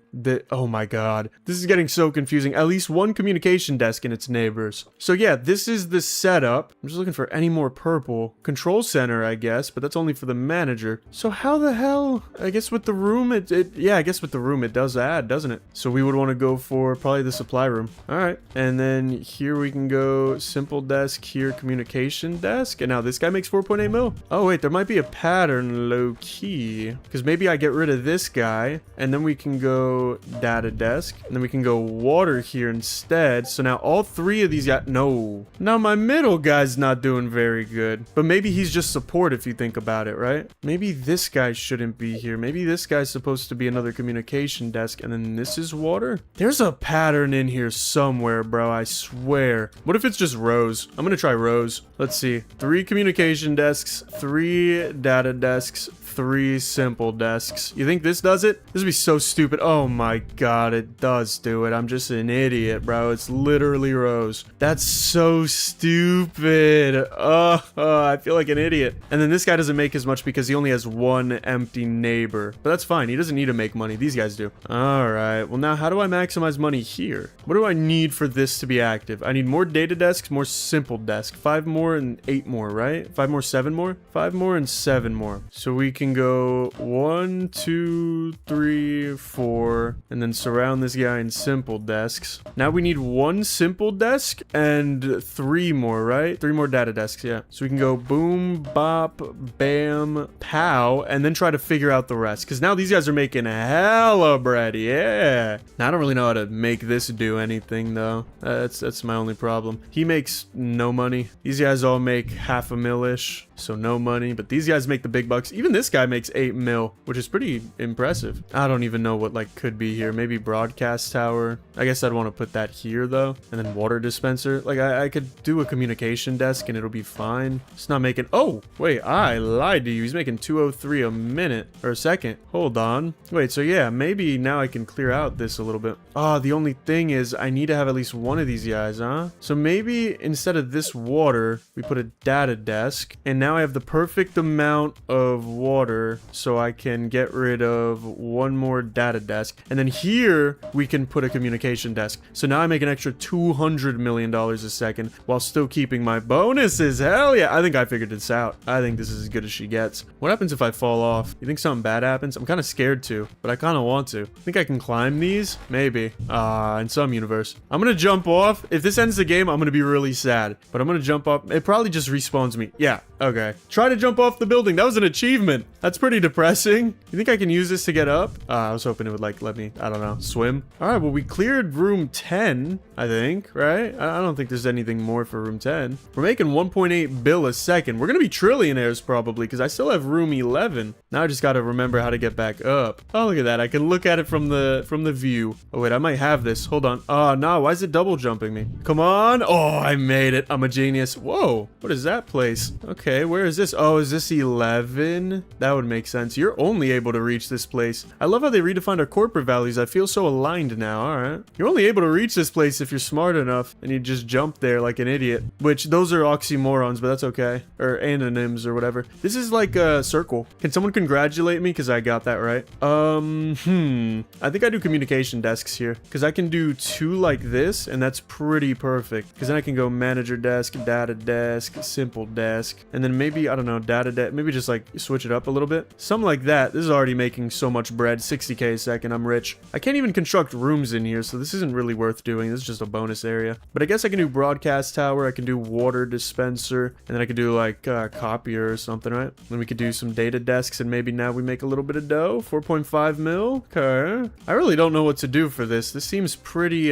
oh my god. This is getting so confusing. At least 1 communication desk and its neighbors. So yeah, this is the setup. I'm just looking for any more purple. Control center, I guess, but that's only for the manager. So how the hell? I guess with the room, yeah, I guess with the room it does add, doesn't it? So we would want to go for probably the supply room. All right. And then here we can go simple desk, here communication desk. And now this guy makes 4.8 mil. Oh wait, there might be a pattern low key. Because maybe I get rid of this guy and then we can go data desk and then we can go water here instead. So now all 3 of these guys, no. Now my middle guy's not doing very good. But maybe he's just support if you think about it, right? Maybe this guy shouldn't be here. Maybe this guy's supposed to be another communication desk and then this is water. There's a pattern in here somewhere, bro. I swear. What if it's just rows? I'm gonna try rows. Let's see. 3 communication desks, 3 data desks, 3 simple desks. You think this does it? This would be so stupid. Oh my god, it does do it. I'm just an idiot, bro. It's literally rows. That's so stupid. I feel like an idiot. And then this guy doesn't make as much because he only has 1 empty neighbor. But that's fine. He doesn't need to make money. These guys do. All right. Well, now how do I maximize money here? What do I need for this to be active? I need more data desks, more simple desk. 5 more and 8 more, right? 5 more, 7 more? 5 more and 7 more. So we can go 1, 2, 3, 4, and then surround this guy in simple desks. Now we need 1 simple desk and 3 more, right? 3 more data desks, yeah. So we can go boom, bop, bam, pow, and then try to figure out the rest. Because now these guys are making hella bread, yeah. Now I don't really know how to make this do anything, though. That's my only problem. He makes no money. These guys all make half a mil-ish, so no money. But these guys make the big bucks. Even this guy makes 8 mil, which is pretty impressive. I don't even know what like could be here. Maybe broadcast tower. I guess I'd want to put that here though. And then water dispenser. Like I could do a communication desk and it'll be fine. It's not making, oh wait, I lied to you. He's making 203 a minute or a second. Hold on. Wait, so yeah, maybe now I can clear out this a little bit. Oh, the only thing is I need to have at least 1 of these guys, huh? So maybe instead of this water, we put a data desk, and now I have the perfect amount of water so I can get rid of 1 more data desk. And then here we can put a communication desk. So now I make an extra $200 million a second while still keeping my bonuses. Hell yeah. I think I figured this out. I think this is as good as she gets. What happens if I fall off? You think something bad happens? I'm kind of scared to, but I kind of want to. Think I can climb these? Maybe. In some universe. I'm going to jump off. If this ends the game, I'm going to be really sad, but I'm going to jump up. It probably just respawns me. Yeah. Okay. Okay. Try to jump off the building. That was an achievement. That's pretty depressing. You think I can use this to get up? I was hoping it would like let me, I don't know, swim. All right, well, we cleared room 10, I think, right? I don't think there's anything more for room 10. We're making 1.8 bill a second. We're gonna be trillionaires probably because I still have room 11. Now I just gotta remember how to get back up. Oh, look at that. I can look at it from the view. Oh, wait, I might have this. Hold on. Oh, no. Why is it double jumping me? Come on. Oh, I made it. I'm a genius. Whoa. What is that place? Okay, where is this? Oh, is this 11? That would make sense. You're only able to reach this place. I love how they redefined our corporate values. I feel so aligned now. All right. You're only able to reach this place if you're smart enough and you just jump there like an idiot, which those are oxymorons, but that's okay. Or anonyms or whatever. This is like a circle. Can someone congratulate me? Because I got that right. I think I do communication desks here because I can do 2 like this and that's pretty perfect because then I can go manager desk, data desk, simple desk, and then maybe, I don't know, data desk, maybe just like switch it up a little bit. Something like that. This is already making so much bread. 60K a second. I'm rich. I can't even construct rooms in here, so this isn't really worth doing. This is just a bonus area. But I guess I can do broadcast tower. I can do water dispenser, and then I could do like copier or something, right? Then we could do some data desks, and maybe now we make a little bit of dough. 4.5 mil. Okay. I really don't know what to do for this. This seems pretty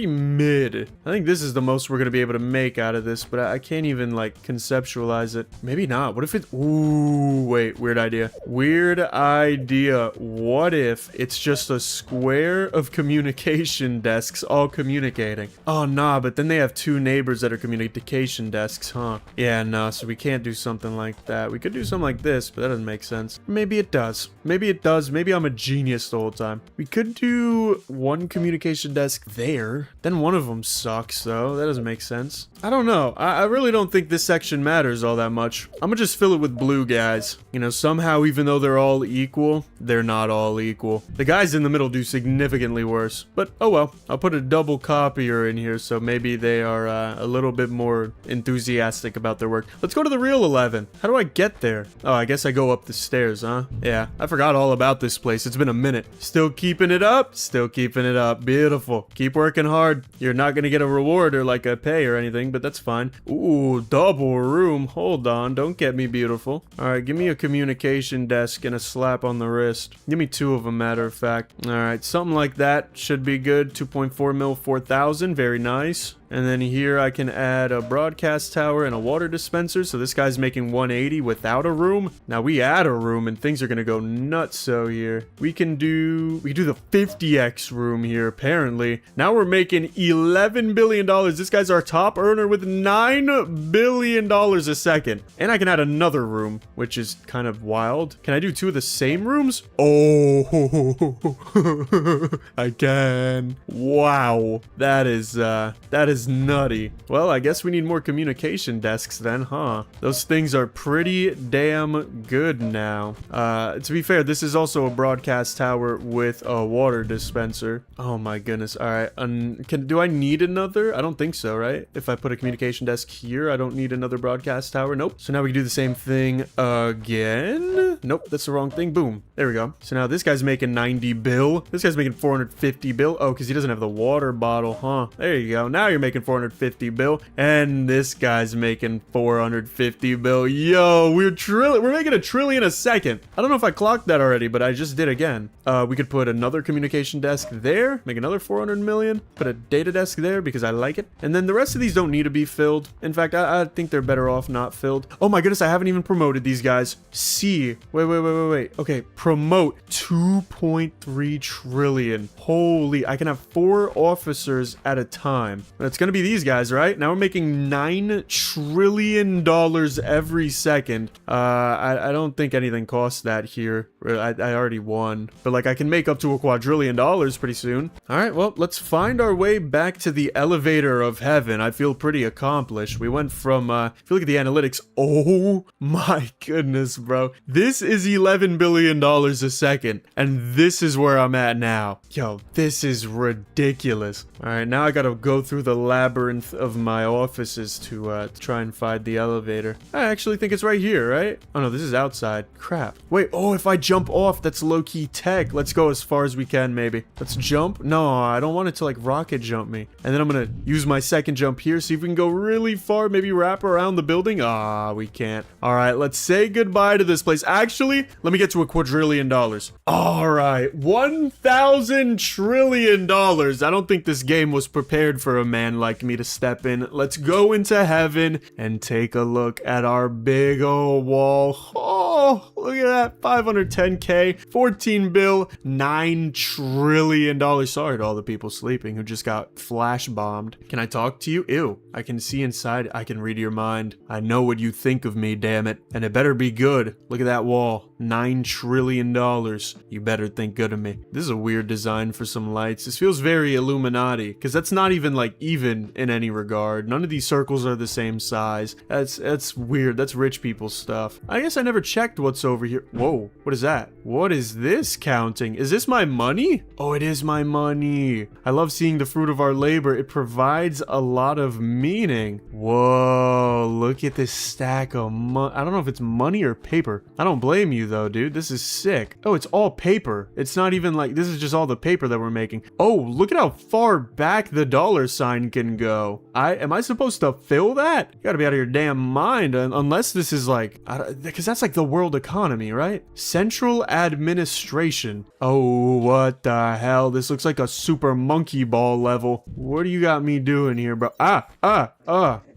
mid. I think this is the most we're gonna be able to make out of this, but I can't even like conceptualize it. Maybe not. What if it? Ooh, wait. Weird idea. Weird idea. What if it's just a square of communication desks all communicating? Oh, nah, but then they have 2 neighbors that are communication desks, huh? Yeah, no, so we can't do something like that. We could do something like this, but that doesn't make sense. Maybe it does. Maybe it does. Maybe I'm a genius the whole time. We could do 1 communication desk there. Then one of them sucks, though. That doesn't make sense. I don't know. I really don't think this section matters all that much. I'm gonna just fill it with blue guys. You know, somehow, even though they're all equal, they're not all equal. The guys in the middle do significantly worse. But, oh well. I'll put a double copier in here, so maybe they are a little bit more enthusiastic about their work. Let's go to the real 11. How do I get there? Oh, I guess I go up the stairs, huh? Yeah, I forgot all about this place. It's been a minute. Still keeping it up? Still keeping it up. Beautiful. Keep working hard. You're not gonna get a reward or like a pay or anything, but that's fine. Ooh, double room. Hold on. Don't get me beautiful. All right, give me a communication desk and a slap on the wrist. Give me 2 of them, matter of fact. All right, something like that should be good. 2.4 mil, 4,000. Very nice. And then here I can add a broadcast tower and a water dispenser. So this guy's making 180 without a room. Now we add a room and things are going to go nuts. So here we can do the 50x room here. Apparently now we're making $11 billion. This guy's our top earner with $9 billion a second. And I can add another room, which is kind of wild. Can I do 2 of the same rooms? Oh, I can. Wow. That is nutty. Well, I guess we need more communication desks then, huh? Those things are pretty damn good now. To be fair, this is also a broadcast tower with a water dispenser. Oh my goodness. All right. Do I need another? I don't think so, right? If I put a communication desk here, I don't need another broadcast tower. Nope. So now we can do the same thing again. Nope, that's the wrong thing. Boom. There we go. So now this guy's making 90 bill. This guy's making 450 bill. Oh, because he doesn't have the water bottle, huh? There you go. Now you're making 450 bill, and this guy's making 450 bill. Yo, we're making $1 trillion a second. I don't know if I clocked that already, but I just did again. We could put another communication desk there, make another 400 million, put a data desk there because I like it, and then the rest of these don't need to be filled. In fact, I think they're better off not filled. Oh my goodness, I haven't even promoted these guys. C. Wait. Okay, promote 2.3 trillion. Holy, I can have 4 officers at a time. It's gonna be these guys, right? Now we're making $9 trillion every second. I don't think anything costs that here. I already won, but like I can make up to $1 quadrillion pretty soon. All right, well, let's find our way back to the elevator of heaven. I feel pretty accomplished. We went from, if you look at the analytics, oh my goodness, bro. This is $11 billion a second, and this is where I'm at now. Yo, this is ridiculous. All right, now I gotta go through the labyrinth of my offices to try and find the elevator. I actually think it's right here, right? Oh no, this is outside. Crap. Wait, oh, if I jump off, that's low-key tech. Let's go as far as we can, maybe. Let's jump. No, I don't want it to like rocket jump me. And then I'm gonna use my second jump here, see if we can go really far, maybe wrap around the building. Ah, we can't. All right, let's say goodbye to this place. Actually, let me get to $1 quadrillion. All right, $1,000 trillion. I don't think this game was prepared for a man like me to step in. Let's go into heaven and take a look at our big old wall. Oh, look at that. 510K, 14 bill, $9 trillion. Sorry to all the people sleeping who just got flash bombed. Can I talk to you? Ew, I can see inside. I can read your mind. I know what you think of me, damn it. And it better be good. Look at that wall. $9 trillion. You better think good of me. This is a weird design for some lights. This feels very Illuminati, because that's not even like even in any regard. None of these circles are the same size. That's weird. That's rich people stuff. I guess I never checked what's over here. Whoa, what is that? What is this counting? Is this my money? Oh, it is my money. I love seeing the fruit of our labor. It provides a lot of meaning. Whoa, look at this stack of money. I don't know if it's money or paper. I don't blame you though, dude. This is sick. Oh, it's all paper. It's not even like, this is just all the paper that we're making. Oh, look at how far back the dollar sign can go. Am I supposed to fill that? You gotta be out of your damn mind, unless this is like, because that's like the world economy, right? Central administration. Oh, what the hell? This looks like a super monkey ball level. What do you got me doing here, bro?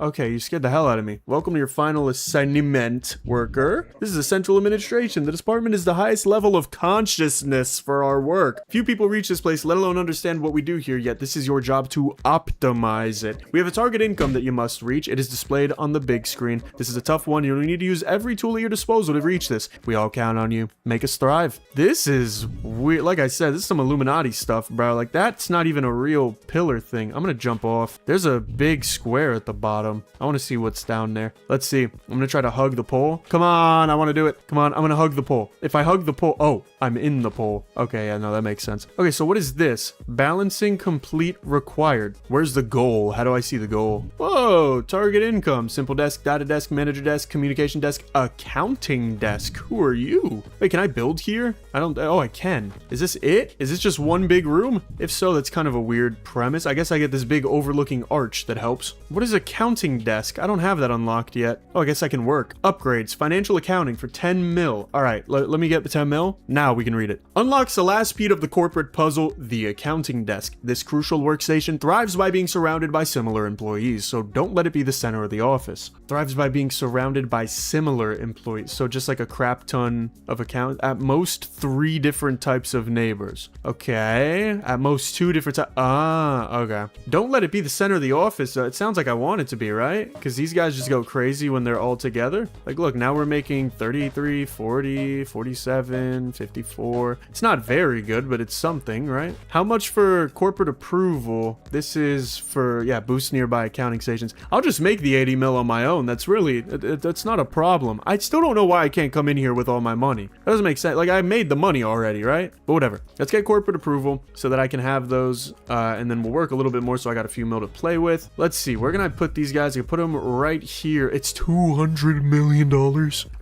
Okay, you scared the hell out of me. Welcome to your final assignment, worker. This is a central administration. The department is the highest level of consciousness for our work. Few people reach this place, let alone understand what we do here, yet this is your job to optimize it. We have a target income that you must reach. It is displayed on the big screen. This is a tough one. You need to use every tool at your disposal to reach this. We all count on you. Make us thrive. This is weird. Like I said, this is some Illuminati stuff, bro. Like, that's not even a real pillar thing. I'm gonna jump off. There's a big square at the bottom. I want to see what's down there. Let's see. I'm gonna try to hug the pole. Come on, I want to do it. Come on, I'm gonna hug the pole. If I hug the pole, oh, I'm in the pole. Okay, yeah, no, that makes sense. Okay, so what is this? Balancing complete required. Where's the goal? How do I see the goal? Whoa, target income, simple desk, data desk, manager desk, communication desk, accounting desk. Who are you? Wait, can I build here? Oh, I can. Is this it? Is this just one big room? If so, that's kind of a weird premise. I guess I get this big overlooking arch that helps. What is accounting desk? I don't have that unlocked yet. Oh, I guess I can work. Upgrades, financial accounting for 10 mil. All right, let me get the 10 mil. Now we can read it. Unlocks the last piece of the corporate puzzle, the accounting desk. This crucial workstation thrives by being surrounded by similar employees, so don't let it be the center of the office. Thrives by being surrounded by similar employees, so just like a crap ton of accounts. At most 3 different types of neighbors. Okay, at most 2 different types. Ah, okay. Don't let it be the center of the office. It sounds like I want it to be, right? Because these guys just go crazy when they're all together. Like, look, now we're making 33, 40, 47, 54. It's not very good, but it's something, right? How much for corporate approval? This is for, yeah, boost nearby accounting stations. I'll just make the 80 mil on my own. That's really, that's not a problem. I still don't know why I can't come in here with all my money. That doesn't make sense. Like, I made the money already, right? But whatever. Let's get corporate approval so that I can have those, and then we'll work a little bit more so I got a few mil to play with. Let's see. Where can I put these guys? I can put them right here. It's $200 million.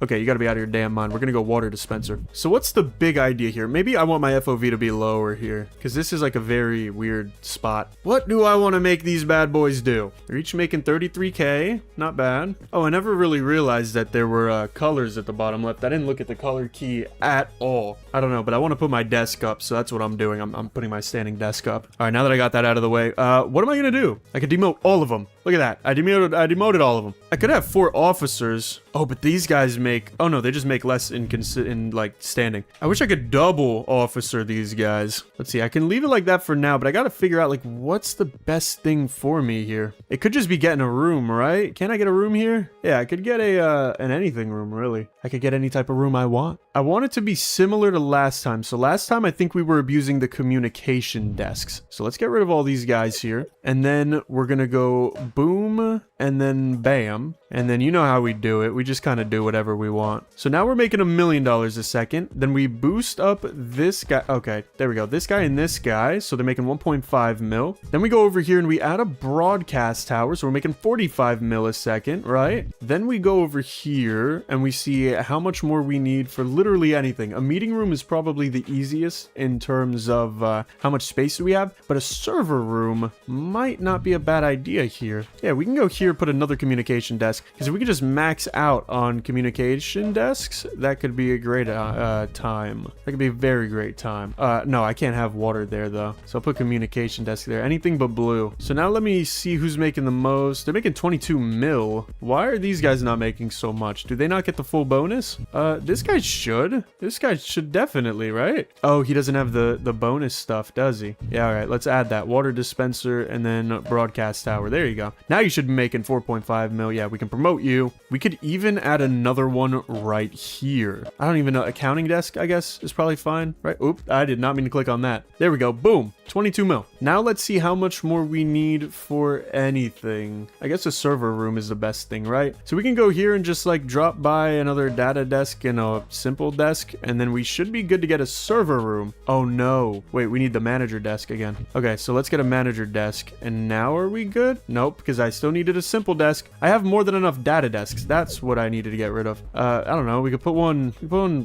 Okay, you gotta be out of your damn mind. We're gonna go water dispenser. So what's the big idea here? Maybe I want my FOV to be lower here, because this is like a very weird spot. What do I want to make these bad boys do? They're each making 33K. Not bad. Oh, I never really realized that there were colors at the bottom left. I didn't look at the color key at all. I don't know, but I want to put my desk up, so that's what I'm doing. I'm putting my standing desk up. All right, now that I got that out of the way, what am I gonna do? I could demote all of them. Look at that. I demoted all of them. I could have 4 officers. Oh, but these guys make... Oh, no, they just make less in like, standing. I wish I could double officer these guys. Let's see. I can leave it like that for now, but I gotta figure out, like, what's the best thing for me here? It could just be getting a room, right? Can I get a room here? Yeah, I could get an anything room, really. I could get any type of room I want. I want it to be similar to last time. So last time, I think we were abusing the communication desks. So let's get rid of all these guys here. And then we're gonna go boom and then bam. And then you know how we do it. We just kind of do whatever we want. So now we're making $1 million a second. Then we boost up this guy. Okay, there we go. This guy and this guy. So they're making 1.5 mil. Then we go over here and we add a broadcast tower. So we're making 45 mil a second, right? Then we go over here and we see how much more we need for literally anything. A meeting room is probably the easiest in terms of how much space we have. But a server room might not be a bad idea here. Yeah, we can go here, put another communication desk. Because if we could just max out on communication desks, that could be a great time. That could be a very great time. No, I can't have water there, though. So I'll put communication desk there. Anything but blue. So now let me see who's making the most. They're making 22 mil. Why are these guys not making so much? Do they not get the full bonus? This guy should. This guy should definitely, right? Oh, he doesn't have the bonus stuff, does he? Yeah, all right. Let's add that. Water dispenser and then broadcast tower. There you go. Now you should be making 4.5 mil. Yeah, we can promote you. We could even add another one right here. I don't even know. Accounting desk, I guess, is probably fine, right? Oop, I did not mean to click on that. There we go. Boom. 22 mil. Now let's see how much more we need for anything. I guess a server room is the best thing, right? So we can go here and just like drop by another data desk and a simple desk, and then we should be good to get a server room. Oh no. Wait, we need the manager desk again. Okay, so let's get a manager desk. And now are we good? Nope, because I still needed a simple desk. I have more than enough data desks. That's what I needed to get rid of. I don't know. We could put one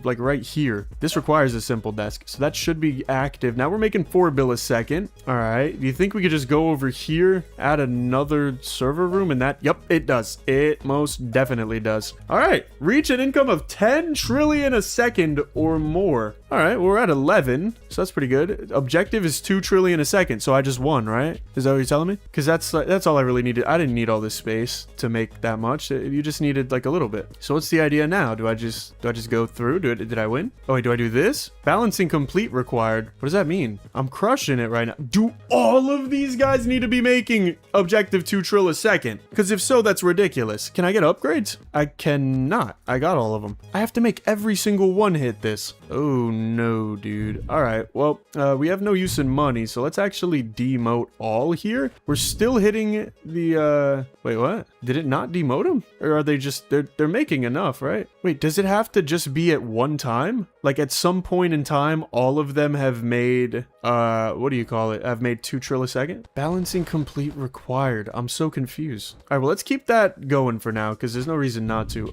like right here. This requires a simple desk, so that should be active. Now we're making 4 bill a second. All right. Do you think we could just go over here, add another server room, and that? Yep, it does. It most definitely does. All right. Reach an income of 10 trillion a second or more. All right. We're at 11, so that's pretty good. Objective is 2 trillion a second, so I just won, right? Is that what you're telling me? Because that's all I really needed. I didn't need all this space to make that much. You just needed like a little bit. So what's the idea now? Do I just go through? Did I win? Oh wait, do I do this? Balancing complete required. What does that mean? I'm crushing it right now. Do all of these guys need to be making objective 2 trill a second? Because if so, that's ridiculous. Can I get upgrades? I cannot. I got all of them. I have to make every single one hit this. Oh no, dude. All right. Well, we have no use in money, so let's actually demote all here. We're still hitting the wait, what? Did it not demote them? Or are they just they're making enough, right? Wait, does it have to just be at one time? Like at some point in time, all of them have made what do you call it? Have made 2 trill a second? Balancing complete required. I'm so confused. All right, well, let's keep that going for now because there's no reason not to.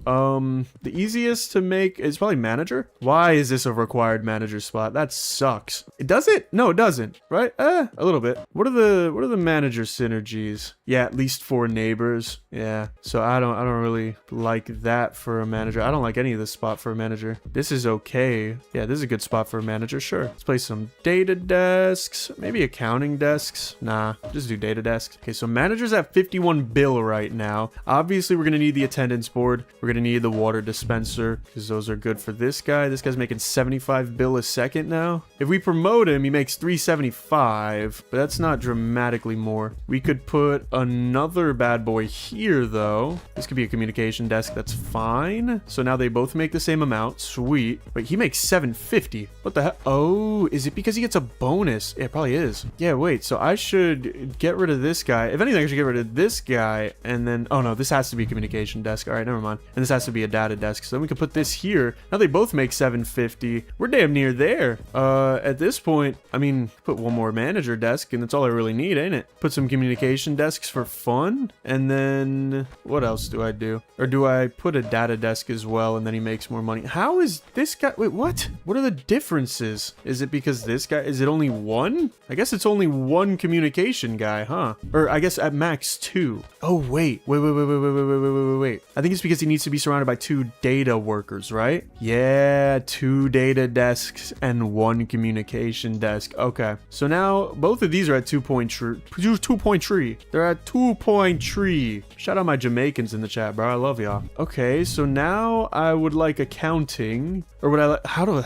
The easiest to make is probably manager. Why is this a required manager spot? That sucks. It does it? No, it doesn't. Right? A little bit. What are the manager synergies? Yeah, at least 4 neighbors. Yeah. So I don't really like that for a manager. I don't like any of this spot for a manager. This is okay. Yeah, this is a good spot for a manager. Sure. Let's place some data desks. Maybe accounting desks. Nah, just do data desks. Okay, so managers at 51 bill right now. Obviously, we're going to need the attendance board. We're going to need the water dispenser because those are good for this guy. This guy's making 75 bill a second now. If we promote him, he makes 375, but that's not dramatically more. We could put another bad boy here, though. This could be a communication desk. That's fine. So now they both make the same amount. Sweet. Wait, he makes 750. What the hell? Oh, is it because he gets a bonus? Yeah, it probably is. Yeah, wait. So I should get rid of this guy. If anything, I should get rid of this guy. And then, oh no, this has to be a communication desk. All right, never mind. And this has to be a data desk. So then we can put this here. Now they both make 750. We're damn near there. At this point, I mean, put one more manager desk and that's all I really need, ain't it? Put some communication desks for fun. And then what else do I do? Or do I put a data desk as well and then he makes more money? How is this guy? Wait, what? What are the differences? Is it because this guy, is it only one? I guess it's only one communication guy, huh? Or I guess at max 2. Oh, wait. Wait. I think it's because he needs to be surrounded by 2 data workers, right? Yeah, 2 data desks and 1 communication desk. Okay. So now both of these are at 2.3. They're at 2.3. Shout out my Jamaicans in the chat, bro. I love y'all. Okay, so now I would like accounting. Or would I like, how the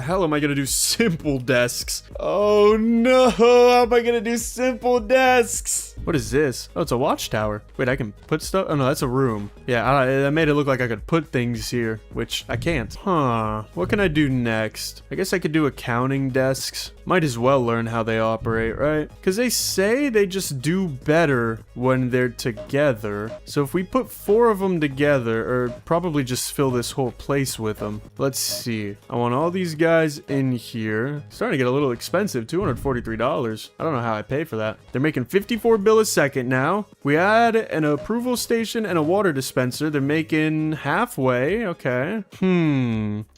hell am I gonna do simple desks? Oh no, how am I gonna do simple desks? What is this? Oh, it's a watchtower. Wait, I can put stuff? Oh no, that's a room. Yeah, that made it look like I could put things here, which I can't. Huh. What can I do next? I guess I could do accounting desks. Might as well learn how they operate, right? Because they say they just do better when they're together. So if we put 4 of them together, or probably just fill this whole place with them. Let's see. I want all these guys in here. Starting to get a little expensive, $243. I don't know how I pay for that. They're making 54 bill a second now. We add an approval station and a water dispenser. They're making halfway. Okay.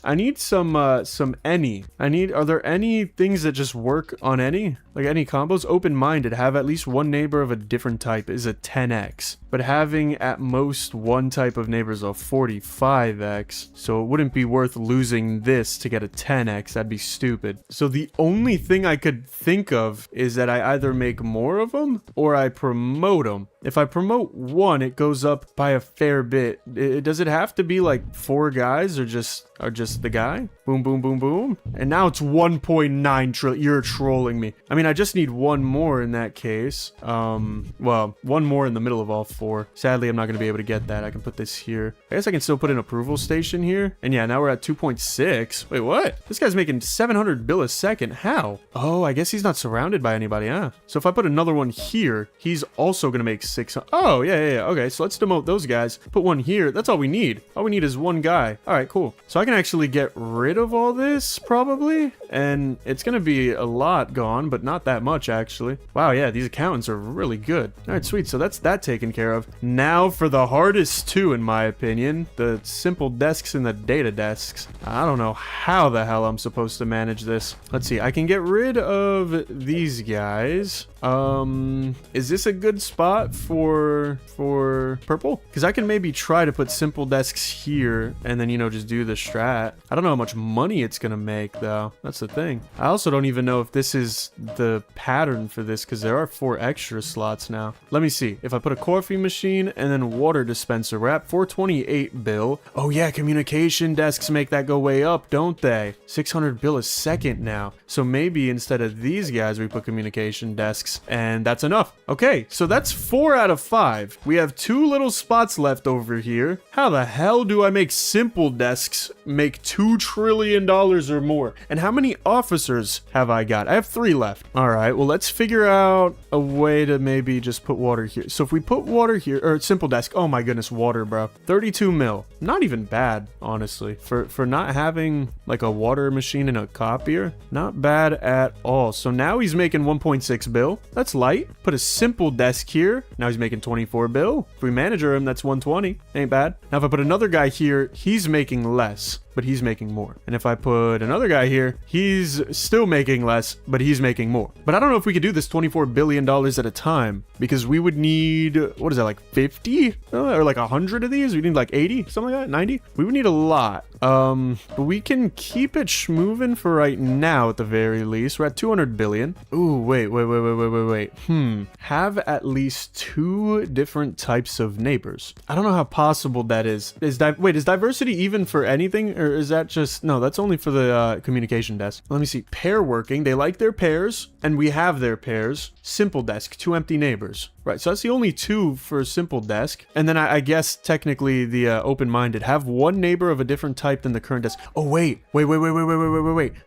I need some any. Are there any things that just work on any? Like any combos? Open-minded. Have at least one neighbor of a different type is a 10x. But having at most one type of neighbor is a 45x. So it wouldn't be worth losing this to get a 10x. That'd be stupid. So the only thing I could think of is that I either make more of them or I promote them. If I promote one, it goes up by a fair bit. Does it have to be like 4 guys or just the guy? Boom, boom, boom, boom. And now it's 1.9 trillion. You're trolling me. I mean, I just need one more in that case. Well, one more in the middle of all 4. Sadly, I'm not going to be able to get that. I can put this here. I guess I can still put an approval station here. And yeah, now we're at 2.6. Wait, what? This guy's making 700 bill a second. How? Oh, I guess he's not surrounded by anybody, huh? So if I put another one here, he's also going to make 600. Oh, yeah. Okay, so let's demote those guys. Put one here. That's all we need. All we need is one guy. All right, cool. So I can actually get rid of all this, probably. And it's going to be a lot gone, but not that much, actually. Wow, yeah, these accountants are really good. All right, sweet. So that's that taken care of. Now for the hardest 2, in my opinion. The simple desks and the data desks. I don't know how the hell I'm supposed to manage this. Let's see. I can get rid of these guys. Is this a good spot for purple? Because I can maybe try to put simple desks here and then, you know, just do the strat. I don't know how much money it's gonna make, though. That's the thing. I also don't even know if this is the pattern for this because there are 4 extra slots now. Let me see. If I put a coffee machine and then water dispenser, we're at 428 bill. Oh yeah, communication desks make that go way up, don't they? 600 bill a second now. So maybe instead of these guys, we put communication desks. And that's enough. Okay, so that's 4 out of 5. We have 2 little spots left over here. How the hell do I make simple desks make $2 trillion or more? And how many officers have I got? I have 3 left. All right, well, let's figure out a way to maybe just put water here. So if we put water here, or simple desk, oh my goodness, water, bro. 32 mil. Not even bad, honestly. For not having like a water machine and a copier, not bad at all. So now he's making 1.6 bill. That's light. Put a simple desk here. Now he's making 24 bill. If we manager him, that's 120. Ain't bad. Now if I put another guy here, he's making less, but he's making more. And if I put another guy here, he's still making less, but he's making more. But I don't know if we could do this $24 billion at a time, because we would need, what is that, like 50? Or like 100 of these? We need like 80? Something like that? 90? We would need a lot. But we can keep it schmoving for right now at the very least. We're at 200 billion. Ooh, wait. Have at least 2 different types of neighbors. I don't know how possible that is. Is diversity even for anything? Or is that just... No, that's only for the communication desk. Let me see. Pair working. They like their pairs, and we have their pairs. Simple desk. 2 empty neighbors. Right, so that's the only 2 for simple desk. And then I guess technically the open-minded have 1 neighbor of a different type than the current desk. Oh, wait.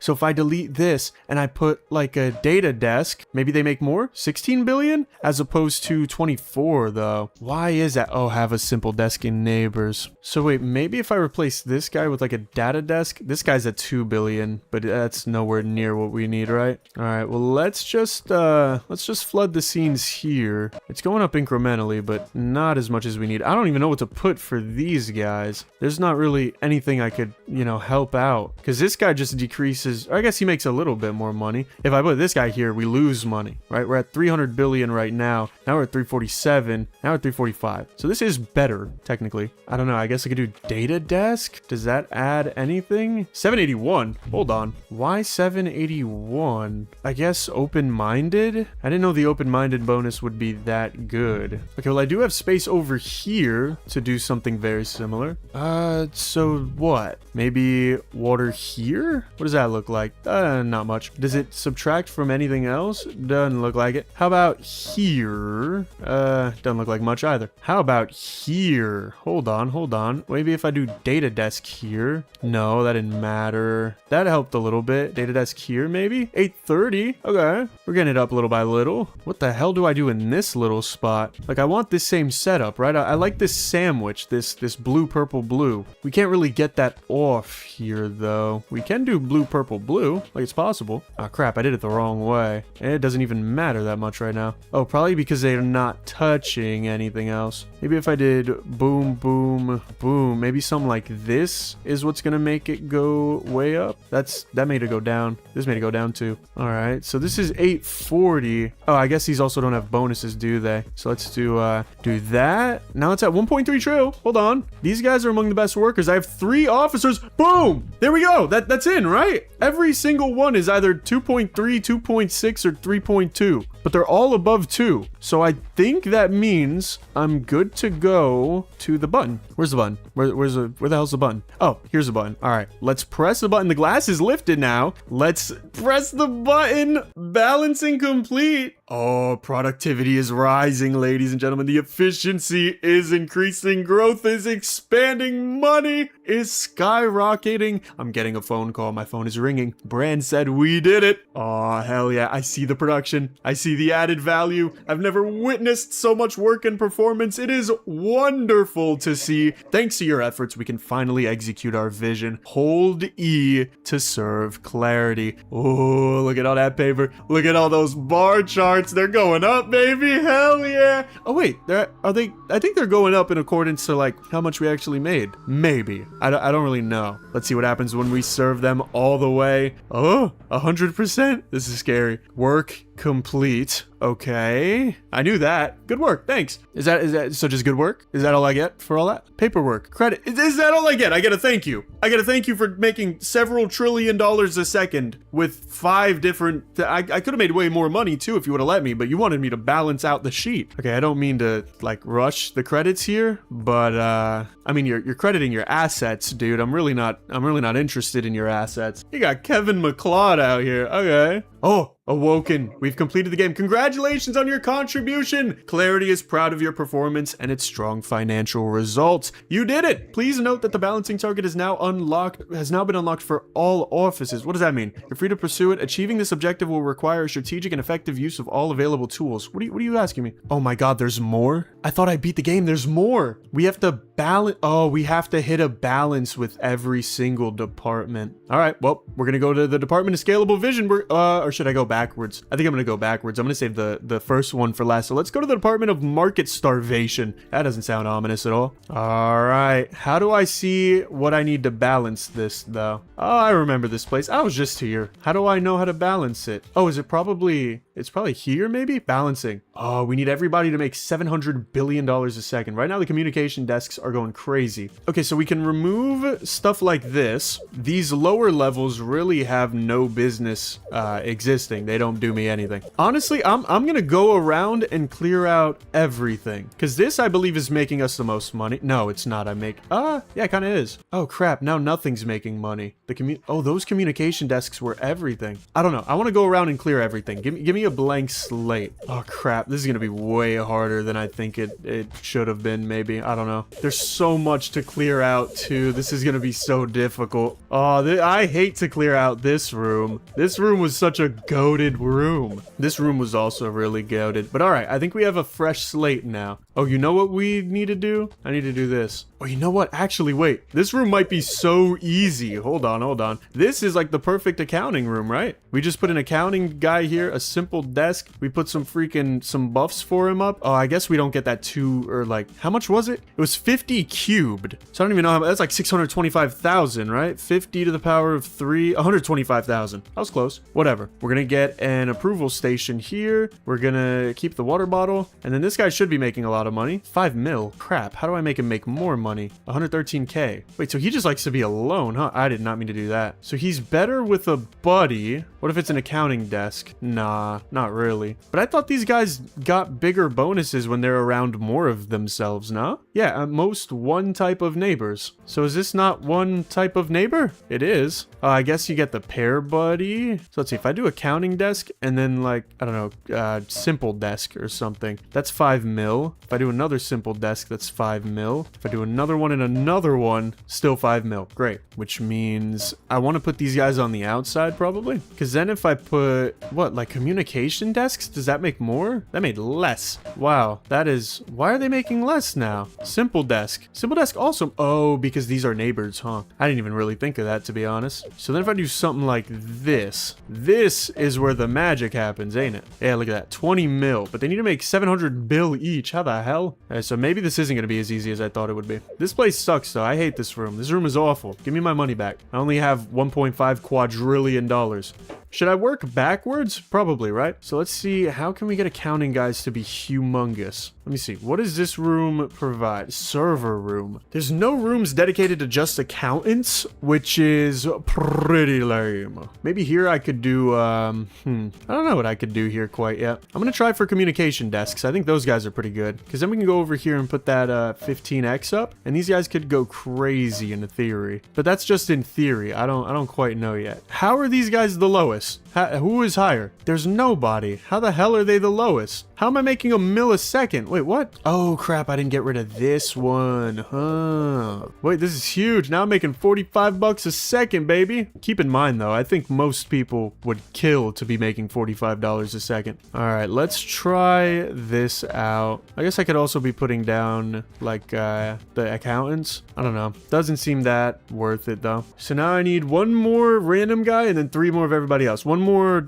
So if I delete this and I put like a data desk, maybe they make more? 16 billion? As opposed to 24 though. Why is that? Oh, have a simple desk in neighbors. So wait, maybe if I replace this guy with like a data desk, this guy's at 2 billion, but that's nowhere near what we need, right? All right, well, let's just flood the scenes here. It's going up incrementally, but not as much as we need. I don't even know what to put for these guys. There's not really anything I could, you know, help out. Because this guy just decreases. I guess he makes a little bit more money. If I put this guy here, we lose money, right? We're at 300 billion right now. Now we're at 347. Now we're at 345. So this is better, technically. I don't know. I guess I could do data desk. Does that add add anything? 781. Hold on. Why 781? I guess open-minded? I didn't know the open-minded bonus would be that good. Okay, well, I do have space over here to do something very similar. So what? Maybe water here? What does that look like? Not much. Does it subtract from anything else? Doesn't look like it. How about here? Doesn't look like much either. How about here? Hold on. Maybe if I do data desk here. No, that didn't matter. That helped a little bit. Data desk here, maybe? 830. Okay. We're getting it up little by little. What the hell do I do in this little spot? Like, I want this same setup, right? I like this sandwich, this blue, purple, blue. We can't really get that off here, though. We can do blue, purple, blue. Like, it's possible. Oh, crap. I did it the wrong way. And it doesn't even matter that much right now. Oh, probably because they're not touching anything else. Maybe if I did boom, boom, boom. Maybe something like this is what's gonna make it go way up. That made it go down. This made it go down too. All right, so this is 840. Oh, I guess these also don't have bonuses, do they? So let's do that. Now it's at 1.3 trill. Hold on. These guys are among the best workers. I have 3 officers. Boom! There we go. That's in, right? Every single one is either 2.3, 2.6, or 3.2. But they're all above 2. So I think that means I'm good to go to the button. Where's the button? Where the hell's the button? Oh, here's the button. All right, let's press the button. The glass is lifted now. Let's press the button. Balancing complete. Oh, productivity is rising, ladies and gentlemen. The efficiency is increasing. Growth is expanding. Money is skyrocketing. I'm getting a phone call. My phone is ringing. Brand said we did it. Oh, hell yeah. I see the production. I see the added value. I've never witnessed so much work and performance. It is wonderful to see. Thanks to your efforts, we can finally execute our vision. Hold E to serve clarity. Oh, look at all that paper. Look at all those bar charts. They're going up, baby. Hell yeah. Oh, wait. Are they? I think they're going up in accordance to, like, how much we actually made. Maybe. I don't really know. Let's see what happens when we serve them all the way. Oh, 100%. This is scary. Work complete. Okay. I knew that. Good work. Thanks. Is that so just good work? Is that all I get for all that? Paperwork. Credit. Is that all I get? I get a thank you. I get a thank you for making several $1 trillion a second with 5 different... I could have made way more money too if you would have let me, but you wanted me to balance out the sheet. Okay, I don't mean to, like, rush the credits here, but I mean, you're crediting your assets, dude. I'm really not interested in your assets. You got Kevin McLeod out here. Okay. Oh, Awoken. We've completed the game. Congratulations on your contribution. Clarity is proud of your performance and its strong financial results. You did it. Please note that the balancing target is now been unlocked for all offices. What does that mean? You're free to pursue it. Achieving this objective will require a strategic and effective use of all available tools. What are you asking me? Oh my god, there's more? I thought I beat the game. There's more. We have to balance. Oh, we have to hit a balance with every single department. All right, well, we're gonna go to the Department of Scalable Vision. Or should I go backwards? I think I'm gonna go backwards. I'm gonna save the first one for last. So let's go to the Department of Market Starvation. That doesn't sound ominous at all. All right, how do I see what I need to balance this though? Oh, I remember this place. I was just here. How do I know how to balance it? Oh, is it probably... It's probably here, maybe? Balancing. Oh, we need everybody to make $700 billion a second. Right now, the communication desks are going crazy. Okay, so we can remove stuff like this. These lower levels really have no business existing. They don't do me anything. Honestly, I'm gonna go around and clear out everything. Because this, I believe, is making us the most money. No, it's not. Yeah, it kind of is. Oh, crap. Now nothing's making money. Those communication desks were everything. I don't know. I want to go around and clear everything. Give me a blank slate. Oh crap, this is gonna be way harder than I think it should have been. Maybe, I don't know. There's so much to clear out too. This is gonna be so difficult. Oh, I hate to clear out this room. This room was such a goated room. This room was also really goated. But all right, I think we have a fresh slate now. Oh, you know what we need to do? I need to do this. Oh, you know what? Actually, wait. This room might be so easy. Hold on. This is like the perfect accounting room, right? We just put an accounting guy here, a simple desk. We put some buffs for him up. Oh, I guess we don't get that how much was it? It was 50 cubed. So I don't even know how, that's like 625,000, right? 50 to the power of 3, 125,000. That was close. Whatever. We're gonna get an approval station here. We're gonna keep the water bottle. And then this guy should be making a lot of money. 5 mil. Crap. How do I make him make more money? 113K. Wait, so he just likes to be alone, huh? I did not mean to do that. So he's better with a buddy. What if it's an accounting desk? Nah, not really. But I thought these guys got bigger bonuses when they're around more of themselves, no? Yeah, at most one type of neighbors. So is this not one type of neighbor? It is. I guess you get the pair buddy. So let's see, if I do accounting desk and then like, I don't know, simple desk or something, that's 5 mil. If I do another simple desk, that's 5 mil. If I do another one and another one, still 5 mil. Great. Which means I want to put these guys on the outside probably. Because then if I put, what, like communication desks, does that make more? That made less. Wow, that is, why are they making less now? Simple desk. Simple desk also, oh, because these are neighbors, huh? I didn't even really think of that, to be honest. So then if I do something like this is where the magic happens, ain't it? Yeah, look at that, 20 mil, but they need to make 700 bill each. How the hell? So maybe this isn't going to be as easy as I thought it would be. This place sucks though. I hate this room. This room is awful. Give me my money back. I only have 1.5 quadrillion dollars. Should I work backwards? Probably, right? So let's see, how can we get accounting guys to be humongous? Let me see. What does this room provide? Server room. There's no rooms dedicated to just accountants, which is pretty lame. Maybe here I could do, I don't know what I could do here quite yet. I'm gonna try for communication desks. I think those guys are pretty good. Because then we can go over here and put that 15x up, and these guys could go crazy in theory. But that's just in theory. I don't quite know yet. How are these guys the lowest? Who is higher? There's nobody. How the hell are they the lowest? How am I making a millisecond? Wait, what? Oh, crap. I didn't get rid of this one. Huh. Wait, this is huge. Now I'm making 45 bucks a second, baby. Keep in mind, though, I think most people would kill to be making $45 a second. All right, let's try this out. I guess I could also be putting down, like, the accountants. I don't know. Doesn't seem that worth it, though. So now I need one more random guy and then 3 more of everybody else. One more,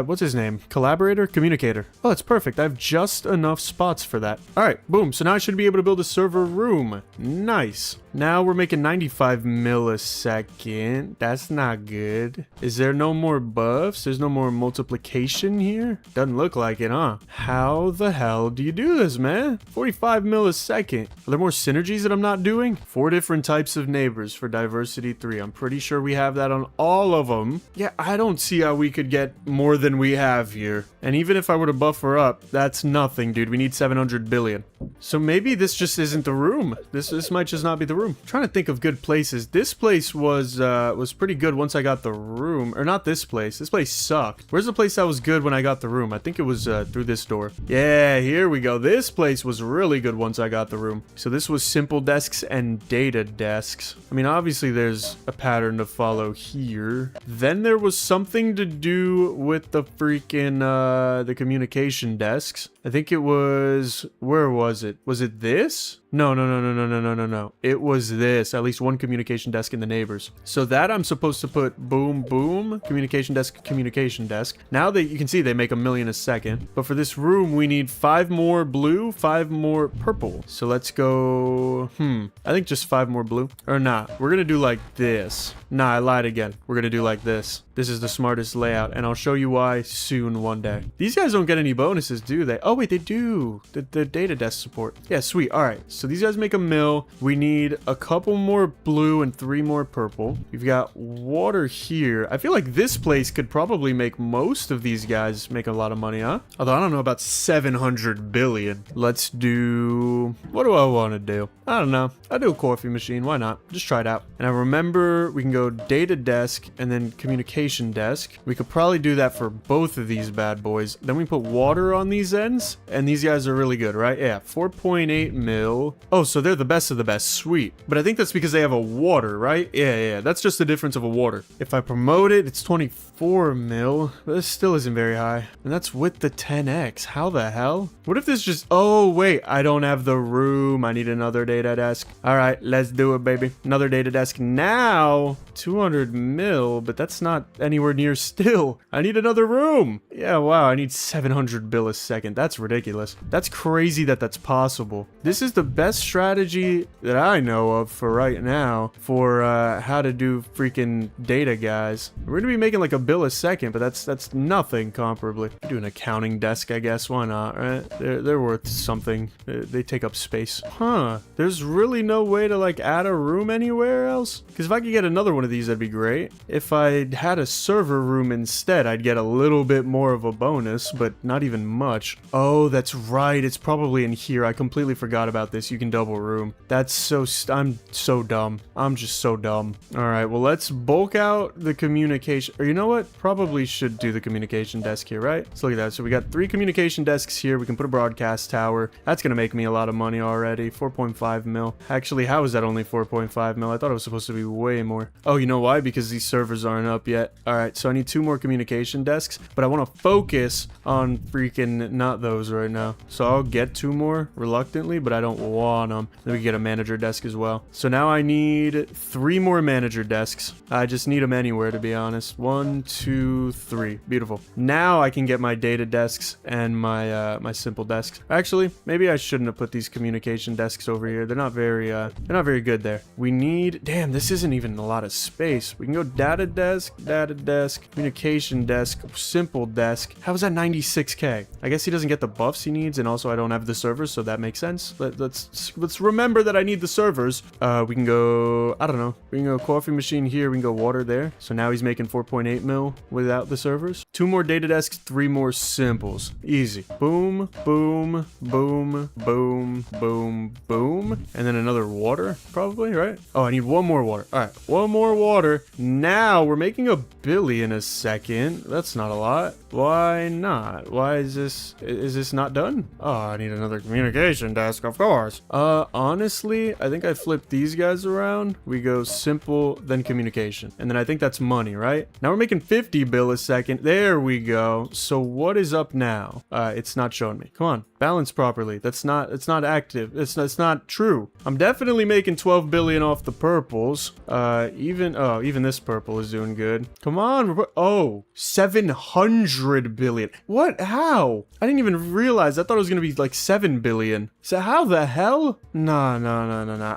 what's his name? Collaborator? Communicator. Oh, that's perfect. I have just enough spots for that. All right, boom. So now I should be able to build a server room. Nice. Now we're making 95 millisecond. That's not good. Is there no more buffs? There's no more multiplication here? Doesn't look like it, huh? How the hell do you do this, man? 45 millisecond. Are there more synergies that I'm not doing? 4 different types of neighbors for diversity 3. I'm pretty sure we have that on all of them. Yeah, I don't see how we could get more than we have here. And even if I were to buffer up, that's nothing, dude. We need 700 billion. So maybe this just isn't the room. This might just not be the room. I'm trying to think of good places. This place was pretty good once I got the room. Or not this place. This place sucked. Where's the place that was good when I got the room? I think it was through this door. Yeah, here we go. This place was really good once I got the room. So this was simple desks and data desks. I mean, obviously there's a pattern to follow here. Then there was something to do with the freaking the communication desks. I think it was, where was it? Was it this? No. It was this. At least one communication desk in the neighbors. So that I'm supposed to put boom, boom, communication desk, communication desk. Now that you can see they make 1 million a second. But for this room, we need 5 more blue, 5 more purple. So let's go, I think just 5 more blue. Or not. We're going to do like this. Nah, I lied again. We're going to do like this. This is the smartest layout, and I'll show you why soon one day. These guys don't get any bonuses, do they? Oh, wait, they do. The data desk support. Yeah, sweet. All right, so these guys make 1 mil. We need a couple more blue and 3 more purple. We've got water here. I feel like this place could probably make most of these guys make a lot of money, huh? Although I don't know about 700 billion. Let's do... What do I want to do? I don't know. I'll do a coffee machine. Why not? Just try it out. And I remember we can go data desk and then communication desk. We could probably do that for both of these bad boys. Then we put water on these ends, and these guys are really good, right? Yeah, 4.8 mil. Oh, so they're the best of the best. Sweet. But I think that's because they have a water, right? Yeah. That's just the difference of a water. If I promote it, it's 24 mil. But this still isn't very high. And that's with the 10x. How the hell? What if this just... Oh, wait. I don't have the room. I need another data desk. All right, let's do it, baby. Another data desk. Now 200 mil, but that's not anywhere near still. I need another room. Yeah, wow, I need 700 bill a second. That's ridiculous. That's crazy that that's possible. This is the best strategy that I know of for right now for how to do freaking data, guys. We're gonna be making like a bill a second, but that's nothing comparably. Do an accounting desk, I guess. Why not, right? They're worth something. They take up space. Huh. There's really no way to like add a room anywhere else? Because if I could get another one of these, that'd be great. If I had a server room instead, I'd get a little bit more of a bonus, but not even much. Oh, that's right. It's probably in here. I completely forgot about this. You can double room. That's so... I'm so dumb. I'm just so dumb. All right, well, let's bulk out the communication... Or you know what? Probably should do the communication desk here, right? Let's look at that. So we got 3 communication desks here. We can put a broadcast tower. That's going to make me a lot of money already. 4.5 mil. Actually, how is that only 4.5 mil? I thought it was supposed to be way more. Oh, you know why? Because these servers aren't up yet. All right, so I need 2 more communication desks, but I want to focus on freaking not those right now. So I'll get 2 more reluctantly, but I don't want them. Then we get a manager desk as well. So now I need 3 more manager desks. I just need them anywhere, to be honest. 1, 2, 3. Beautiful. Now I can get my data desks and my simple desks. Actually, maybe I shouldn't have put these communication desks over here. They're not very good there. We need... Damn, this isn't even a lot of space. We can go data desk, communication desk, simple desk. How is that 96k? I guess he doesn't get the buffs he needs, and also I don't have the servers, so that makes sense. Let's remember that I need the servers. We can go... I don't know. We can go coffee machine here. We can go water there. So now he's making 4.8 mil without the servers. 2 more data desks, 3 more simples. Easy. Boom, boom, boom, boom, boom, boom. And then another water, probably, right? Oh, I need 1 more water. All right, 1 more water. Now we're making a billion a second. That's not a lot. Why not? Why is this not done? Oh, I need another communication desk, of course. Honestly, I think I flipped these guys around. We go simple, then communication. And then I think that's money, right? Now we're making 50 bill a second. There we go. So what is up now? It's not showing me. Come on, balance properly. It's not active. It's not true. I'm definitely making 12 billion off the purples. Even this purple is doing good. Come on. Oh, 700 billion. What? How? I didn't even realize. I thought it was gonna be like 7 billion. So how the hell? No.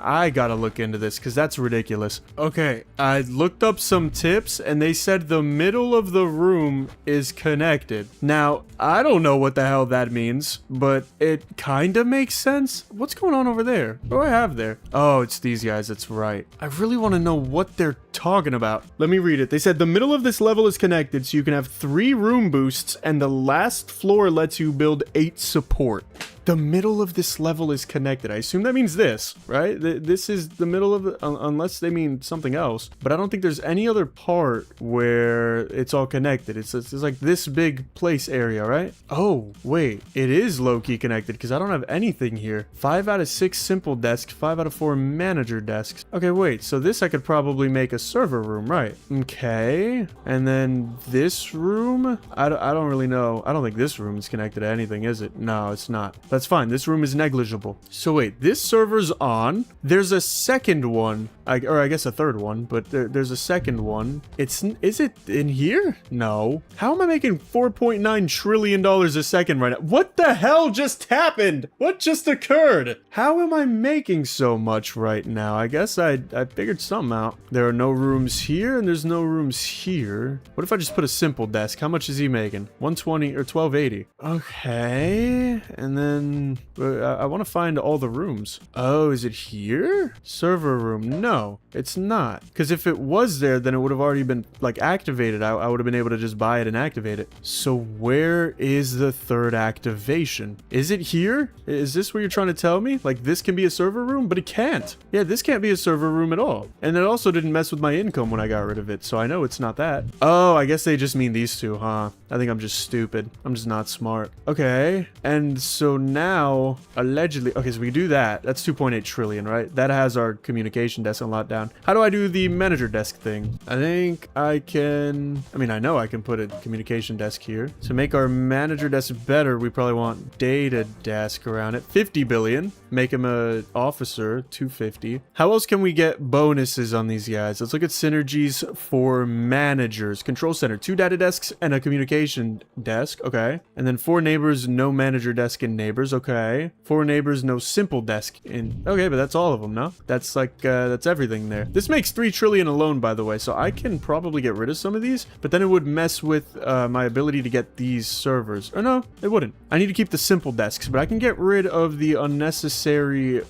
I gotta look into this because that's ridiculous. Okay, I looked up some tips and they said the middle of the room is connected. Now, I don't know what the hell that means, but it kind of makes sense. What's going on over there? What do I have there? Oh, it's these guys. That's right. I really want to know what they're talking about. Let me read it. They said the middle of this level is connected so you can have 3 room boosts and the last floor lets you build 8 support. The middle of this level is connected. I assume that means this, right? This is the middle of it, unless they mean something else. But I don't think there's any other part where it's all connected. It's like this big place area, right? Oh, wait. It is low-key connected because I don't have anything here. 5 out of 6 simple desks, 5 out of 4 manager desks. Okay, wait. So this I could probably make a server room, right? Okay. And then this room? I don't really know. I don't think this room is connected to anything, is it? No, it's not. That's fine. This room is negligible. So wait, this server's on. There's a second one. Or I guess a third one, but there's a second one. Is it in here? No. How am I making $4.9 trillion a second right now? What the hell just happened? What just occurred? How am I making so much right now? I guess I figured something out. There are no rooms here and there's no rooms here. What if I just put a simple desk? How much is he making? 120 or 1280. Okay. And then I want to find all the rooms. Oh, is it here? Server room. No, it's not. Because if it was there, then it would have already been like activated. I would have been able to just buy it and activate it. So where is the third activation? Is it here? Is this what you're trying to tell me? Like this can be a server room, but it can't. Yeah, this can't be a server room at all. And it also didn't mess with my income when I got rid of it. So I know it's not that. Oh, I guess they just mean these two, huh? I think I'm just stupid. I'm just not smart. Okay. And so now, allegedly, okay, so we do that. That's 2.8 trillion, right? That has our communication desk on lockdown. How do I do the manager desk thing? I think I can, I mean, I know I can put a communication desk here. To make our manager desk better, we probably want data desk around it. 50 billion. Make him a officer, 250. How else can we get bonuses on these guys? Let's look at synergies for managers. Control center, 2 data desks and a communication desk. Okay. And then 4 neighbors, no manager desk in neighbors. Okay. 4 neighbors, no simple desk in. Okay, but that's all of them, no? That's like, that's everything there. This makes 3 trillion alone, by the way. So I can probably get rid of some of these, but then it would mess with my ability to get these servers. Or no, it wouldn't. I need to keep the simple desks, but I can get rid of the unnecessary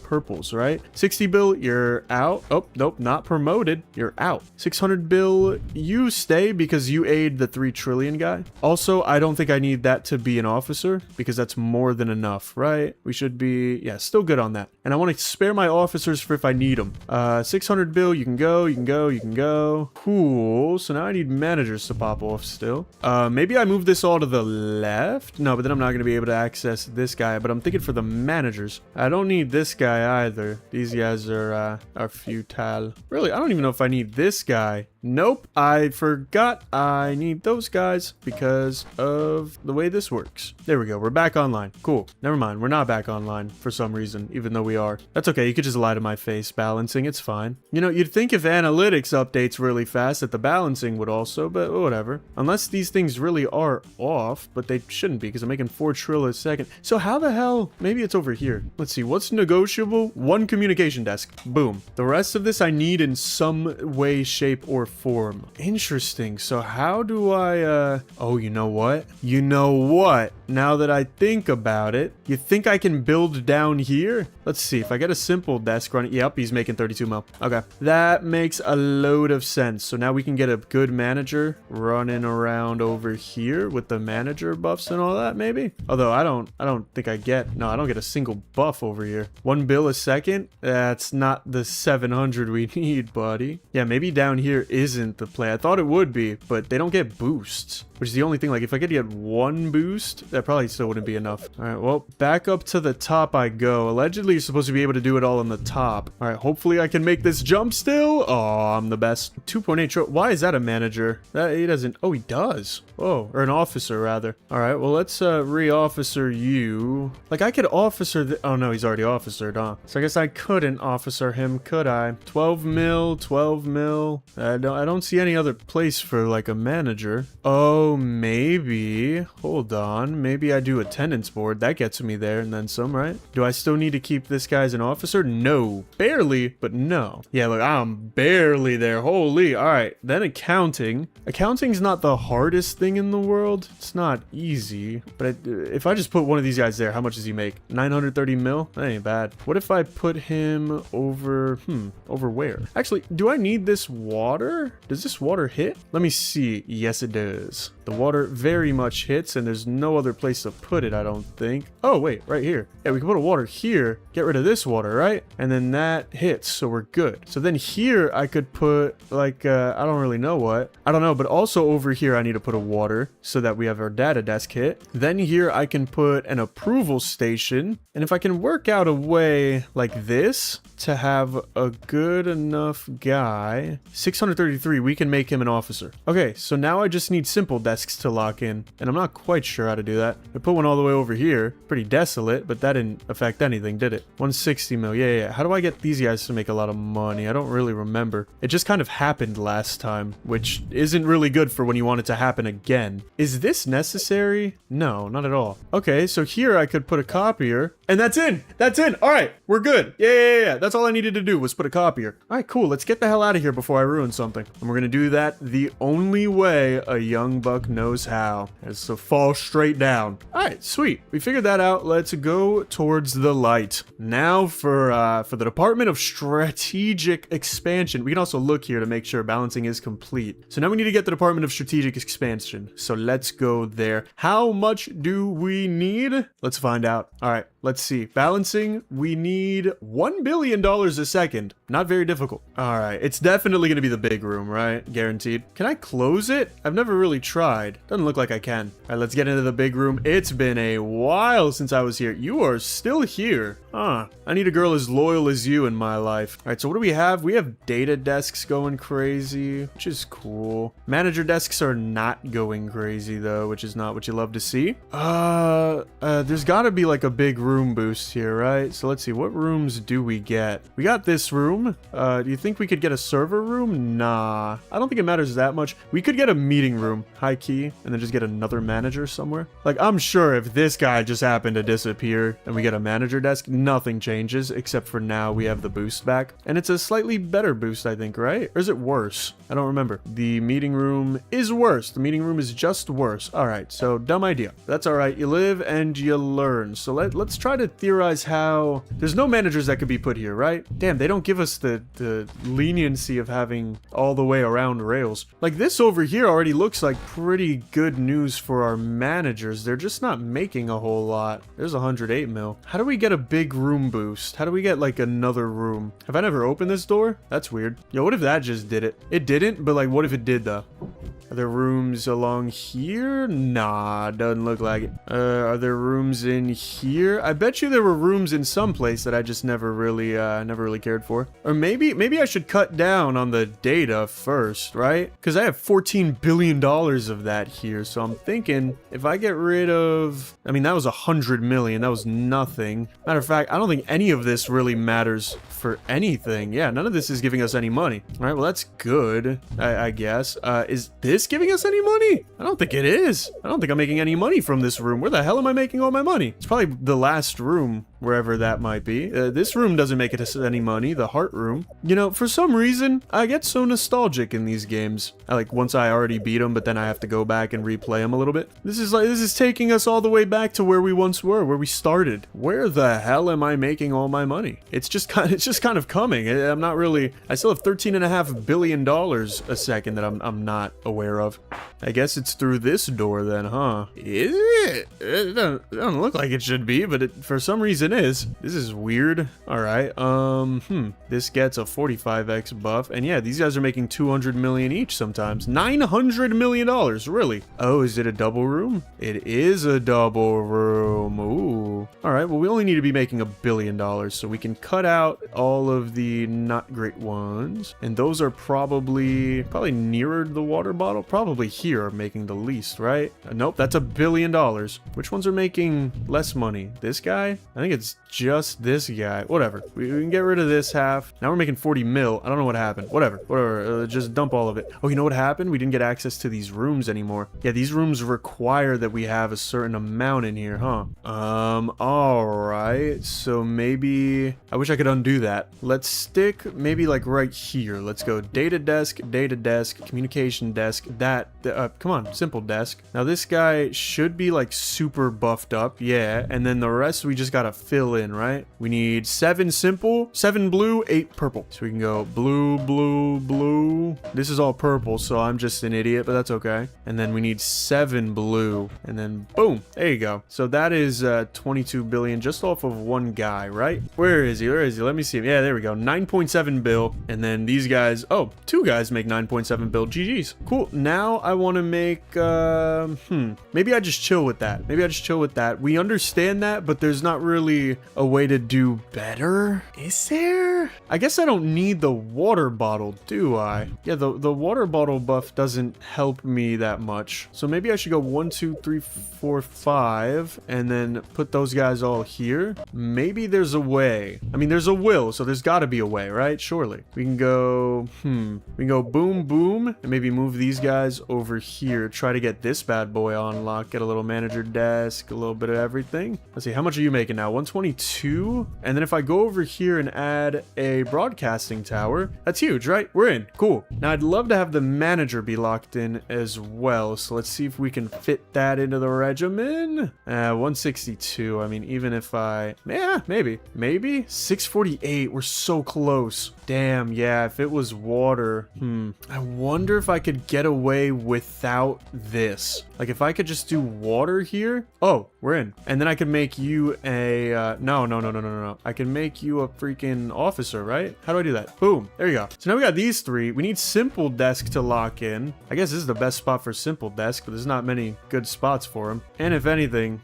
purples, right? 60 bill, you're out. Oh, nope, not promoted. You're out. 600 bill, you stay because you aid the 3 trillion guy. Also, I don't think I need that to be an officer because that's more than enough, right? We should be, yeah, still good on that. And I want to spare my officers for if I need them. 600 bill, you can go, you can go, you can go. Cool. So now I need managers to pop off still. Maybe I move this all to the left. No, but then I'm not going to be able to access this guy, but I'm thinking for the managers. I don't need this guy either. These guys are futile. Really, I don't even know if I need this guy. Nope, I forgot I need those guys because of the way this works. There we go, we're back online. Cool, never mind, we're not back online for some reason, even though we are. That's okay, you could just lie to my face. Balancing, it's fine. You know, you'd think if analytics updates really fast that the balancing would also, but whatever. Unless these things really are off, but they shouldn't be because I'm making 4 trill a second. So how the hell, maybe it's over here. Let's see, what's negotiable? 1 communication desk, boom. The rest of this I need in some way, shape, or form. Interesting. So how do I oh, you know what? You know what? Now that I think about it, you think I can build down here? Let's see. If I get a simple desk running, yep, he's making 32 mil. Okay. That makes a load of sense. So now we can get a good manager running around over here with the manager buffs and all that, maybe? Although I don't think I get a single buff over here. 1 bill a second? That's not the 700 we need, buddy. Yeah, maybe down here isn't the play. I thought it would be, but they don't get boosts, which is the only thing. Like, if I could get 1 boost, that probably still wouldn't be enough. All right, well, back up to the top I go. Allegedly, you're supposed to be able to do it all on the top. All right, hopefully I can make this jump still. Oh, I'm the best. 2.8 trillion. Why is that a manager? That he doesn't. Oh, he does. Oh, or an officer rather. All right, well, let's re-officer you. Like, I could officer oh no, he's already officered, huh? So I guess I couldn't officer him, could I? 12 mil, 12 mil. I don't see any other place for like a manager. Oh, maybe. Hold on. Maybe I do attendance board. That gets me there and then some, right? Do I still need to keep this guy as an officer? No. Barely, but no. Yeah, look, I'm barely there. Holy. All right. Then accounting. Accounting's not the hardest thing in the world. It's not easy. But if I just put one of these guys there, how much does he make? 930 mil? That ain't bad. What if I put him over, over where? Actually, do I need this water? Does this water hit? Let me see. Yes, it does. The water very much hits, and there's no other place to put it, I don't think. Oh, wait, right here. Yeah, we can put a water here, get rid of this water, right? And then that hits, so we're good. So then here, I could put, like, I don't really know what. I don't know, but also over here, I need to put a water so that we have our data desk hit. Then here, I can put an approval station. And if I can work out a way like this to have a good enough guy, 633, we can make him an officer. Okay, so now I just need simple desks to lock in, and I'm not quite sure how to do that. I put one all the way over here, pretty desolate, but that didn't affect anything, did it? 160 mil, yeah. How do I get these guys to make a lot of money? I don't really remember. It just kind of happened last time, which isn't really good for when you want it to happen again. Is this necessary? No, not at all. Okay, so here I could put a copier, and that's in! That's in! All right, we're good. Yeah. That's all I needed to do was put a copier. All right, cool. Let's get the hell out of here before I ruin something. And we're gonna do that the only way a young buck knows how, is to fall straight down. All right, sweet. We figured that out. Let's go towards the light. Now for the Department of Strategic Expansion. We can also look here to make sure balancing is complete. So now we need to get the Department of Strategic Expansion. So let's go there. How much do we need? Let's find out. All right, let's Let's see. Balancing, we need $1 billion a second. Not very difficult. All right, it's definitely going to be the big room, right? Guaranteed. Can I close it? I've never really tried. Doesn't look like I can. All right, let's get into the big room. It's been a while since I was here. You are still here. Huh. I need a girl as loyal as you in my life. All right, so what do we have? We have data desks going crazy, which is cool. Manager desks are not going crazy though, which is not what you love to see. There's got to be like a big room boost here, right? So let's see, what rooms do we get? We got this room. Do you think we could get a server room? Nah, I don't think it matters that much. We could get a meeting room, high key, and then just get another manager somewhere. Like, I'm sure if this guy just happened to disappear and we get a manager desk, nothing changes, except for now we have the boost back. And it's a slightly better boost, I think, right? Or is it worse? I don't remember. The meeting room is worse. The meeting room is just worse. All right, so dumb idea. That's all right. You live and you learn. So let's try to theorize how... There's no managers that could be put here, right? Damn, they don't give us the leniency of having all the way around rails. Like, this over here already looks like pretty good news for our managers. They're just not making a whole lot. There's 108 mil. How do we get a big room boost? How do we get like another room? Have I never opened this door? That's weird. Yo, what if that just did it? It didn't, but like, what if it did though? Are there rooms along here? Nah, doesn't look like it. Are there rooms in here? I bet you there were rooms in some place that I just never really cared for. Or maybe I should cut down on the data first, right? Because I have $14 billion of that here. So I'm thinking if I get rid of, I mean, that was 100 million. That was nothing. Matter of fact, I don't think any of this really matters for anything. Yeah, none of this is giving us any money. All right, well, that's good, I guess. Is this giving us any money? I don't think it is. I don't think I'm making any money from this room. Where the hell am I making all my money? It's probably the last room, wherever that might be. This room doesn't make us any money, the heart room. You know, for some reason, I get so nostalgic in these games. Once I already beat them, but then I have to go back and replay them a little bit. This is taking us all the way back to where we once were, where we started. Where the hell am I making all my money? It's just kind of coming. I'm not really, I still have $13.5 billion a second that I'm not aware of. I guess it's through this door then, huh? Is it? It doesn't look like it should be, but it for some reason is. This is weird. All right. This gets a 45x buff, and yeah, these guys are making 200 million each sometimes. $900 million, really? Oh, is it a double room? It is a double room. Ooh. All right. Well, we only need to be making $1 billion, so we can cut out all of the not great ones, and those are probably nearer the water bottle. Probably here are making the least, right? Nope, that's $1 billion. Which ones are making less money? This guy? I think it's just this guy. Whatever. We can get rid of this half. Now we're making 40 mil. I don't know what happened. Whatever. Just dump all of it. Oh, you know what happened? We didn't get access to these rooms anymore. Yeah, these rooms require that we have a certain amount in here, huh? All right. So maybe I wish I could undo that. Let's stick maybe like right here. Let's go data desk, communication desk, come on, simple desk. Now this guy should be like super buffed up, yeah, and then the rest we just gotta fill in, right? We need 7 simple, 7 blue, 8 purple. So we can go blue, blue, blue. This is all purple, so I'm just an idiot, but that's okay. And then we need 7 blue, and then boom, there you go. So that is 22 billion just off of one guy, right? Where is he? Let me see him. Yeah, there we go. 9.7 bill, and then these guys, oh, 2 guys make 9.7 bill. GG's. Cool. Now I want to make, maybe I just chill with that. We understand that, but there's not really a way to do better. Is there? I guess I don't need the water bottle, do I? Yeah, the water bottle buff doesn't help me that much. So maybe I should go 1, 2, 3, 4, 5, and then put those guys all here. Maybe there's a way. I mean, there's a will, so there's got to be a way, right? Surely. We can go, we can go boom, boom, and maybe move these guys over here. Try to get this bad boy on lock. Get a little manager desk, a little bit of everything. Let's see, how much are you making now? 122. And then if I go over here and add a broadcasting tower, that's huge, right? We're in. Cool. Now I'd love to have the manager be locked in as well. So let's see if we can fit that into the regimen. 162. I mean, even if yeah, maybe 648. We're so close. Damn, yeah, if it was water. I wonder if I could get away with without this. Like, if I could just do water here. Oh, we're in. And then I could make you a, no. I can make you a freaking officer, right? How do I do that? Boom. There you go. So now we got these three. We need simple desk to lock in. I guess this is the best spot for simple desk, but there's not many good spots for him. And if anything,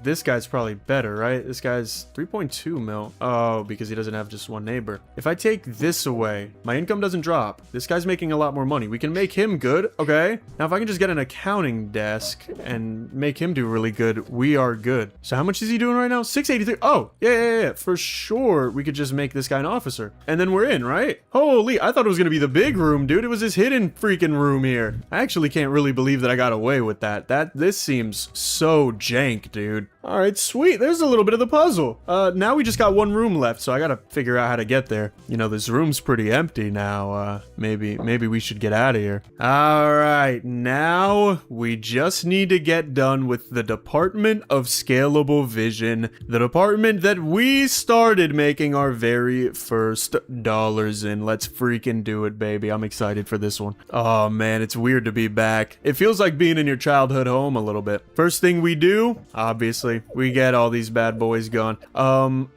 this guy's probably better, right? This guy's 3.2 mil. Oh, because he doesn't have just one neighbor. If I take this away, my income doesn't drop. This guy's making a lot more money. We can make him good. Okay. Now, if I can just get an accounting desk and make him do really good, we are good. So how much is he doing right now? 683. Oh, yeah. For sure, we could just make this guy an officer. And then we're in, right? Holy, I thought it was going to be the big room, dude. It was this hidden freaking room here. I actually can't really believe that I got away with that. This seems so jank, dude. All right, sweet. There's a little bit of the puzzle. Now we just got one room left, so I got to figure out how to get there. You know, this room's pretty empty now. Maybe we should get out of here. All right, now we just need to get done with the Department of Scalable Vision, the department that we started making our very first dollars in. Let's freaking do it, baby. I'm excited for this one. Oh, man, it's weird to be back. It feels like being in your childhood home a little bit. First thing we do, obviously, we get all these bad boys gone.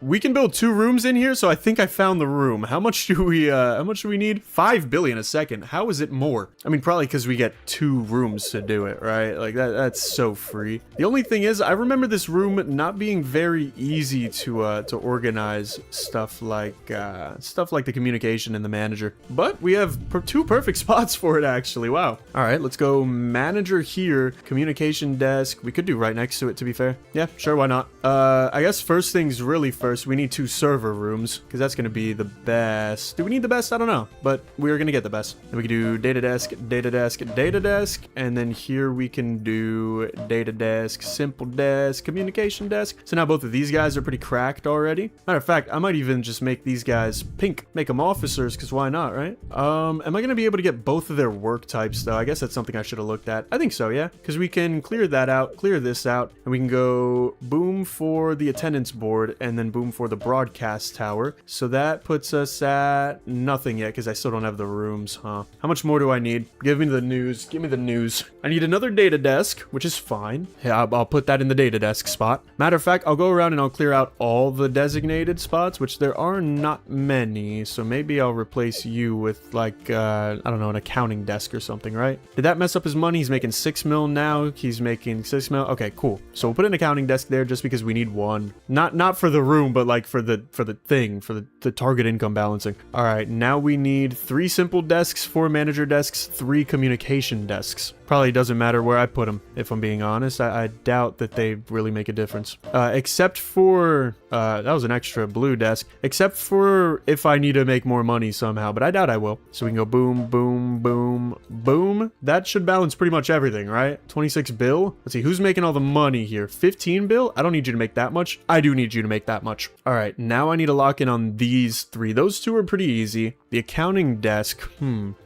We can build 2 rooms in here, so I think I found the room. How much do we need? 5 billion a second. How is it more? I mean, probably because we get 2 rooms to do it, right? Like that's so free. The only thing is, I remember this room not being very easy to organize stuff like the communication and the manager. But we have 2 perfect spots for it, actually. Wow. All right, let's go manager here, communication desk. We could do right next to it, to be fair. Yeah, sure, why not? I guess first things really first, we need 2 server rooms, because that's going to be the best. Do we need the best? I don't know, but we're going to get the best. And we can do data desk, data desk, data desk, and then here we can do data desk, simple desk, communication desk. So now both of these guys are pretty cracked already. Matter of fact, I might even just make these guys pink, make them officers, because why not, right? Am I going to be able to get both of their work types, though? I guess that's something I should have looked at. I think so, yeah, because we can clear that out, clear this out, and we can go boom for the attendance board and then boom for the broadcast tower. So that puts us at nothing yet because I still don't have the rooms, huh? How much more do I need? Give me the news. Give me the news. I need another data desk, which is fine. Yeah, I'll put that in the data desk spot. Matter of fact, I'll go around and I'll clear out all the designated spots, which there are not many. So maybe I'll replace you with like, I don't know, an accounting desk or something, right? Did that mess up his money? He's making 6 mil now. He's making 6 mil. Okay, cool. So we'll put an accounting desk there just because we need one. Not for the room, but like for the target income balancing. All right, now we need 3 simple desks, 4 manager desks, 3 communication desks. Probably doesn't matter where I put them, if I'm being honest. I doubt that they really make a difference. Except for, that was an extra blue desk. Except for if I need to make more money somehow, but I doubt I will. So we can go boom, boom, boom, boom. That should balance pretty much everything, right? 26 bill. Let's see, who's making all the money here? 15 bill? I don't need you to make that much. I do need you to make that much. All right, now I need to lock in on these 3. Those 2 are pretty easy. The accounting desk,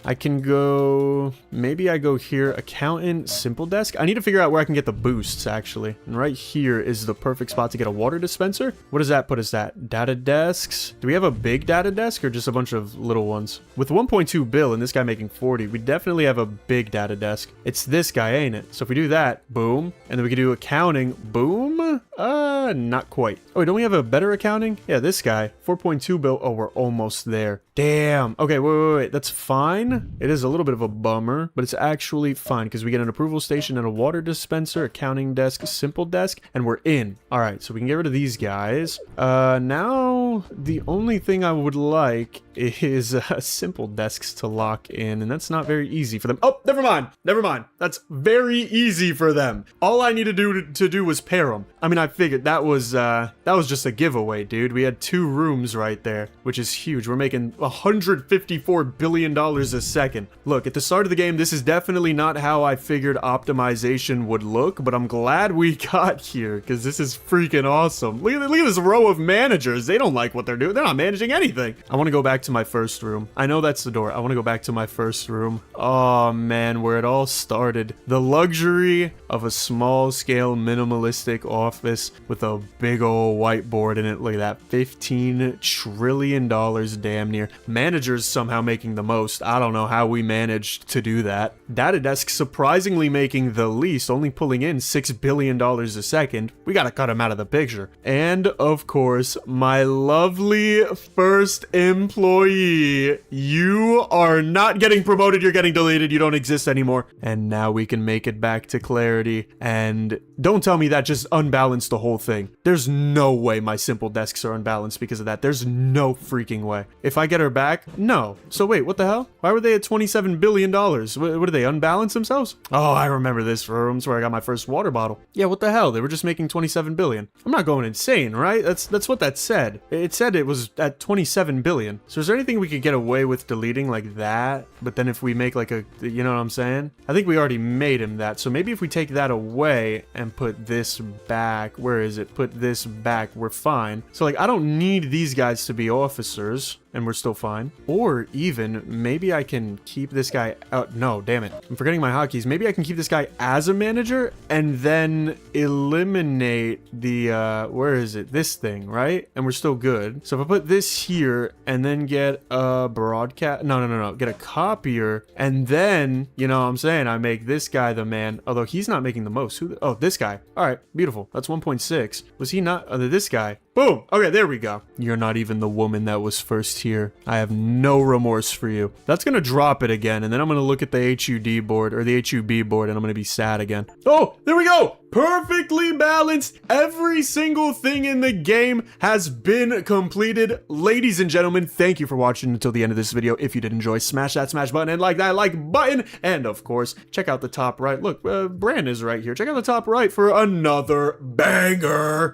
I can go, maybe I go here, accountant, simple desk. I need to figure out where I can get the boosts, actually. And right here is the perfect spot to get a water dispenser. What does that put us at? Data desks. Do we have a big data desk or just a bunch of little ones? With 1.2 bill and this guy making 40, we definitely have a big data desk. It's this guy, ain't it? So if we do that, boom. And then we can do accounting, boom. Not quite. Oh, wait, don't we have a better accounting? Yeah, this guy, 4.2 bill. Oh, we're almost there. Damn. Okay, wait. That's fine. It is a little bit of a bummer, but it's actually fine because we get an approval station and a water dispenser, accounting desk, simple desk, and we're in. All right, so we can get rid of these guys. Now the only thing I would like is simple desks to lock in, and that's not very easy for them. Oh, never mind. That's very easy for them. All I need to do was pair them. I mean, I figured that was just a giveaway, dude. We had 2 rooms right there, which is huge. We're making $154 billion a second. Look, at the start of the game, this is definitely not how I figured optimization would look, but I'm glad we got here because this is freaking awesome. Look at this row of managers. They don't like what they're doing. They're not managing anything. I want to go back to my first room. I know that's the door. I want to go back to my first room. Oh man, where it all started. The luxury of a small scale minimalistic office with a big old whiteboard in it. Look at that. $15 trillion damn near. Managers somehow making the most. I don't know how we managed to do that. Data desks surprisingly making the least, only pulling in $6 billion a second. We gotta cut him out of the picture. And of course, my lovely first employee. You are not getting promoted, you're getting deleted, you don't exist anymore. And now we can make it back to clarity. And don't tell me that just unbalanced the whole thing. There's no way my simple desks are unbalanced because of that. There's no freaking way. If I get her back, no. So wait, what the hell? Why were they at $27 billion? What did they unbalance themselves? Oh, I remember this room. It's where I got my first water bottle. Yeah, what the hell? They were just making 27 billion. I'm not going insane, right? That's what that said. It said it was at 27 billion. So is there anything we could get away with deleting like that? But then if we make like a, you know what I'm saying? I think we already made him that. So maybe if we take that away and put this back, where is it? Put this back, we're fine. So like, I don't need these guys to be officers. And we're still fine. Or even, maybe I can keep this guy out. No, damn it. I'm forgetting my hotkeys. Maybe I can keep this guy as a manager and then eliminate the, where is it? This thing, right? And we're still good. So if I put this here and then get a broadcast, no. Get a copier. And then, you know what I'm saying? I make this guy the man, although he's not making the most. Oh, this guy. All right, beautiful. That's 1.6. Was he not? This guy. Boom. Okay, there we go. You're not even the woman that was first here. I have no remorse for you. That's gonna drop it again, and then I'm gonna look at the HUD board, or the HUB board, and I'm gonna be sad again. Oh, there we go! Perfectly balanced. Every single thing in the game has been completed. Ladies and gentlemen, thank you for watching until the end of this video. If you did enjoy, smash that smash button and like that like button. And of course, check out the top right. Look, Bran is right here. Check out the top right for another banger.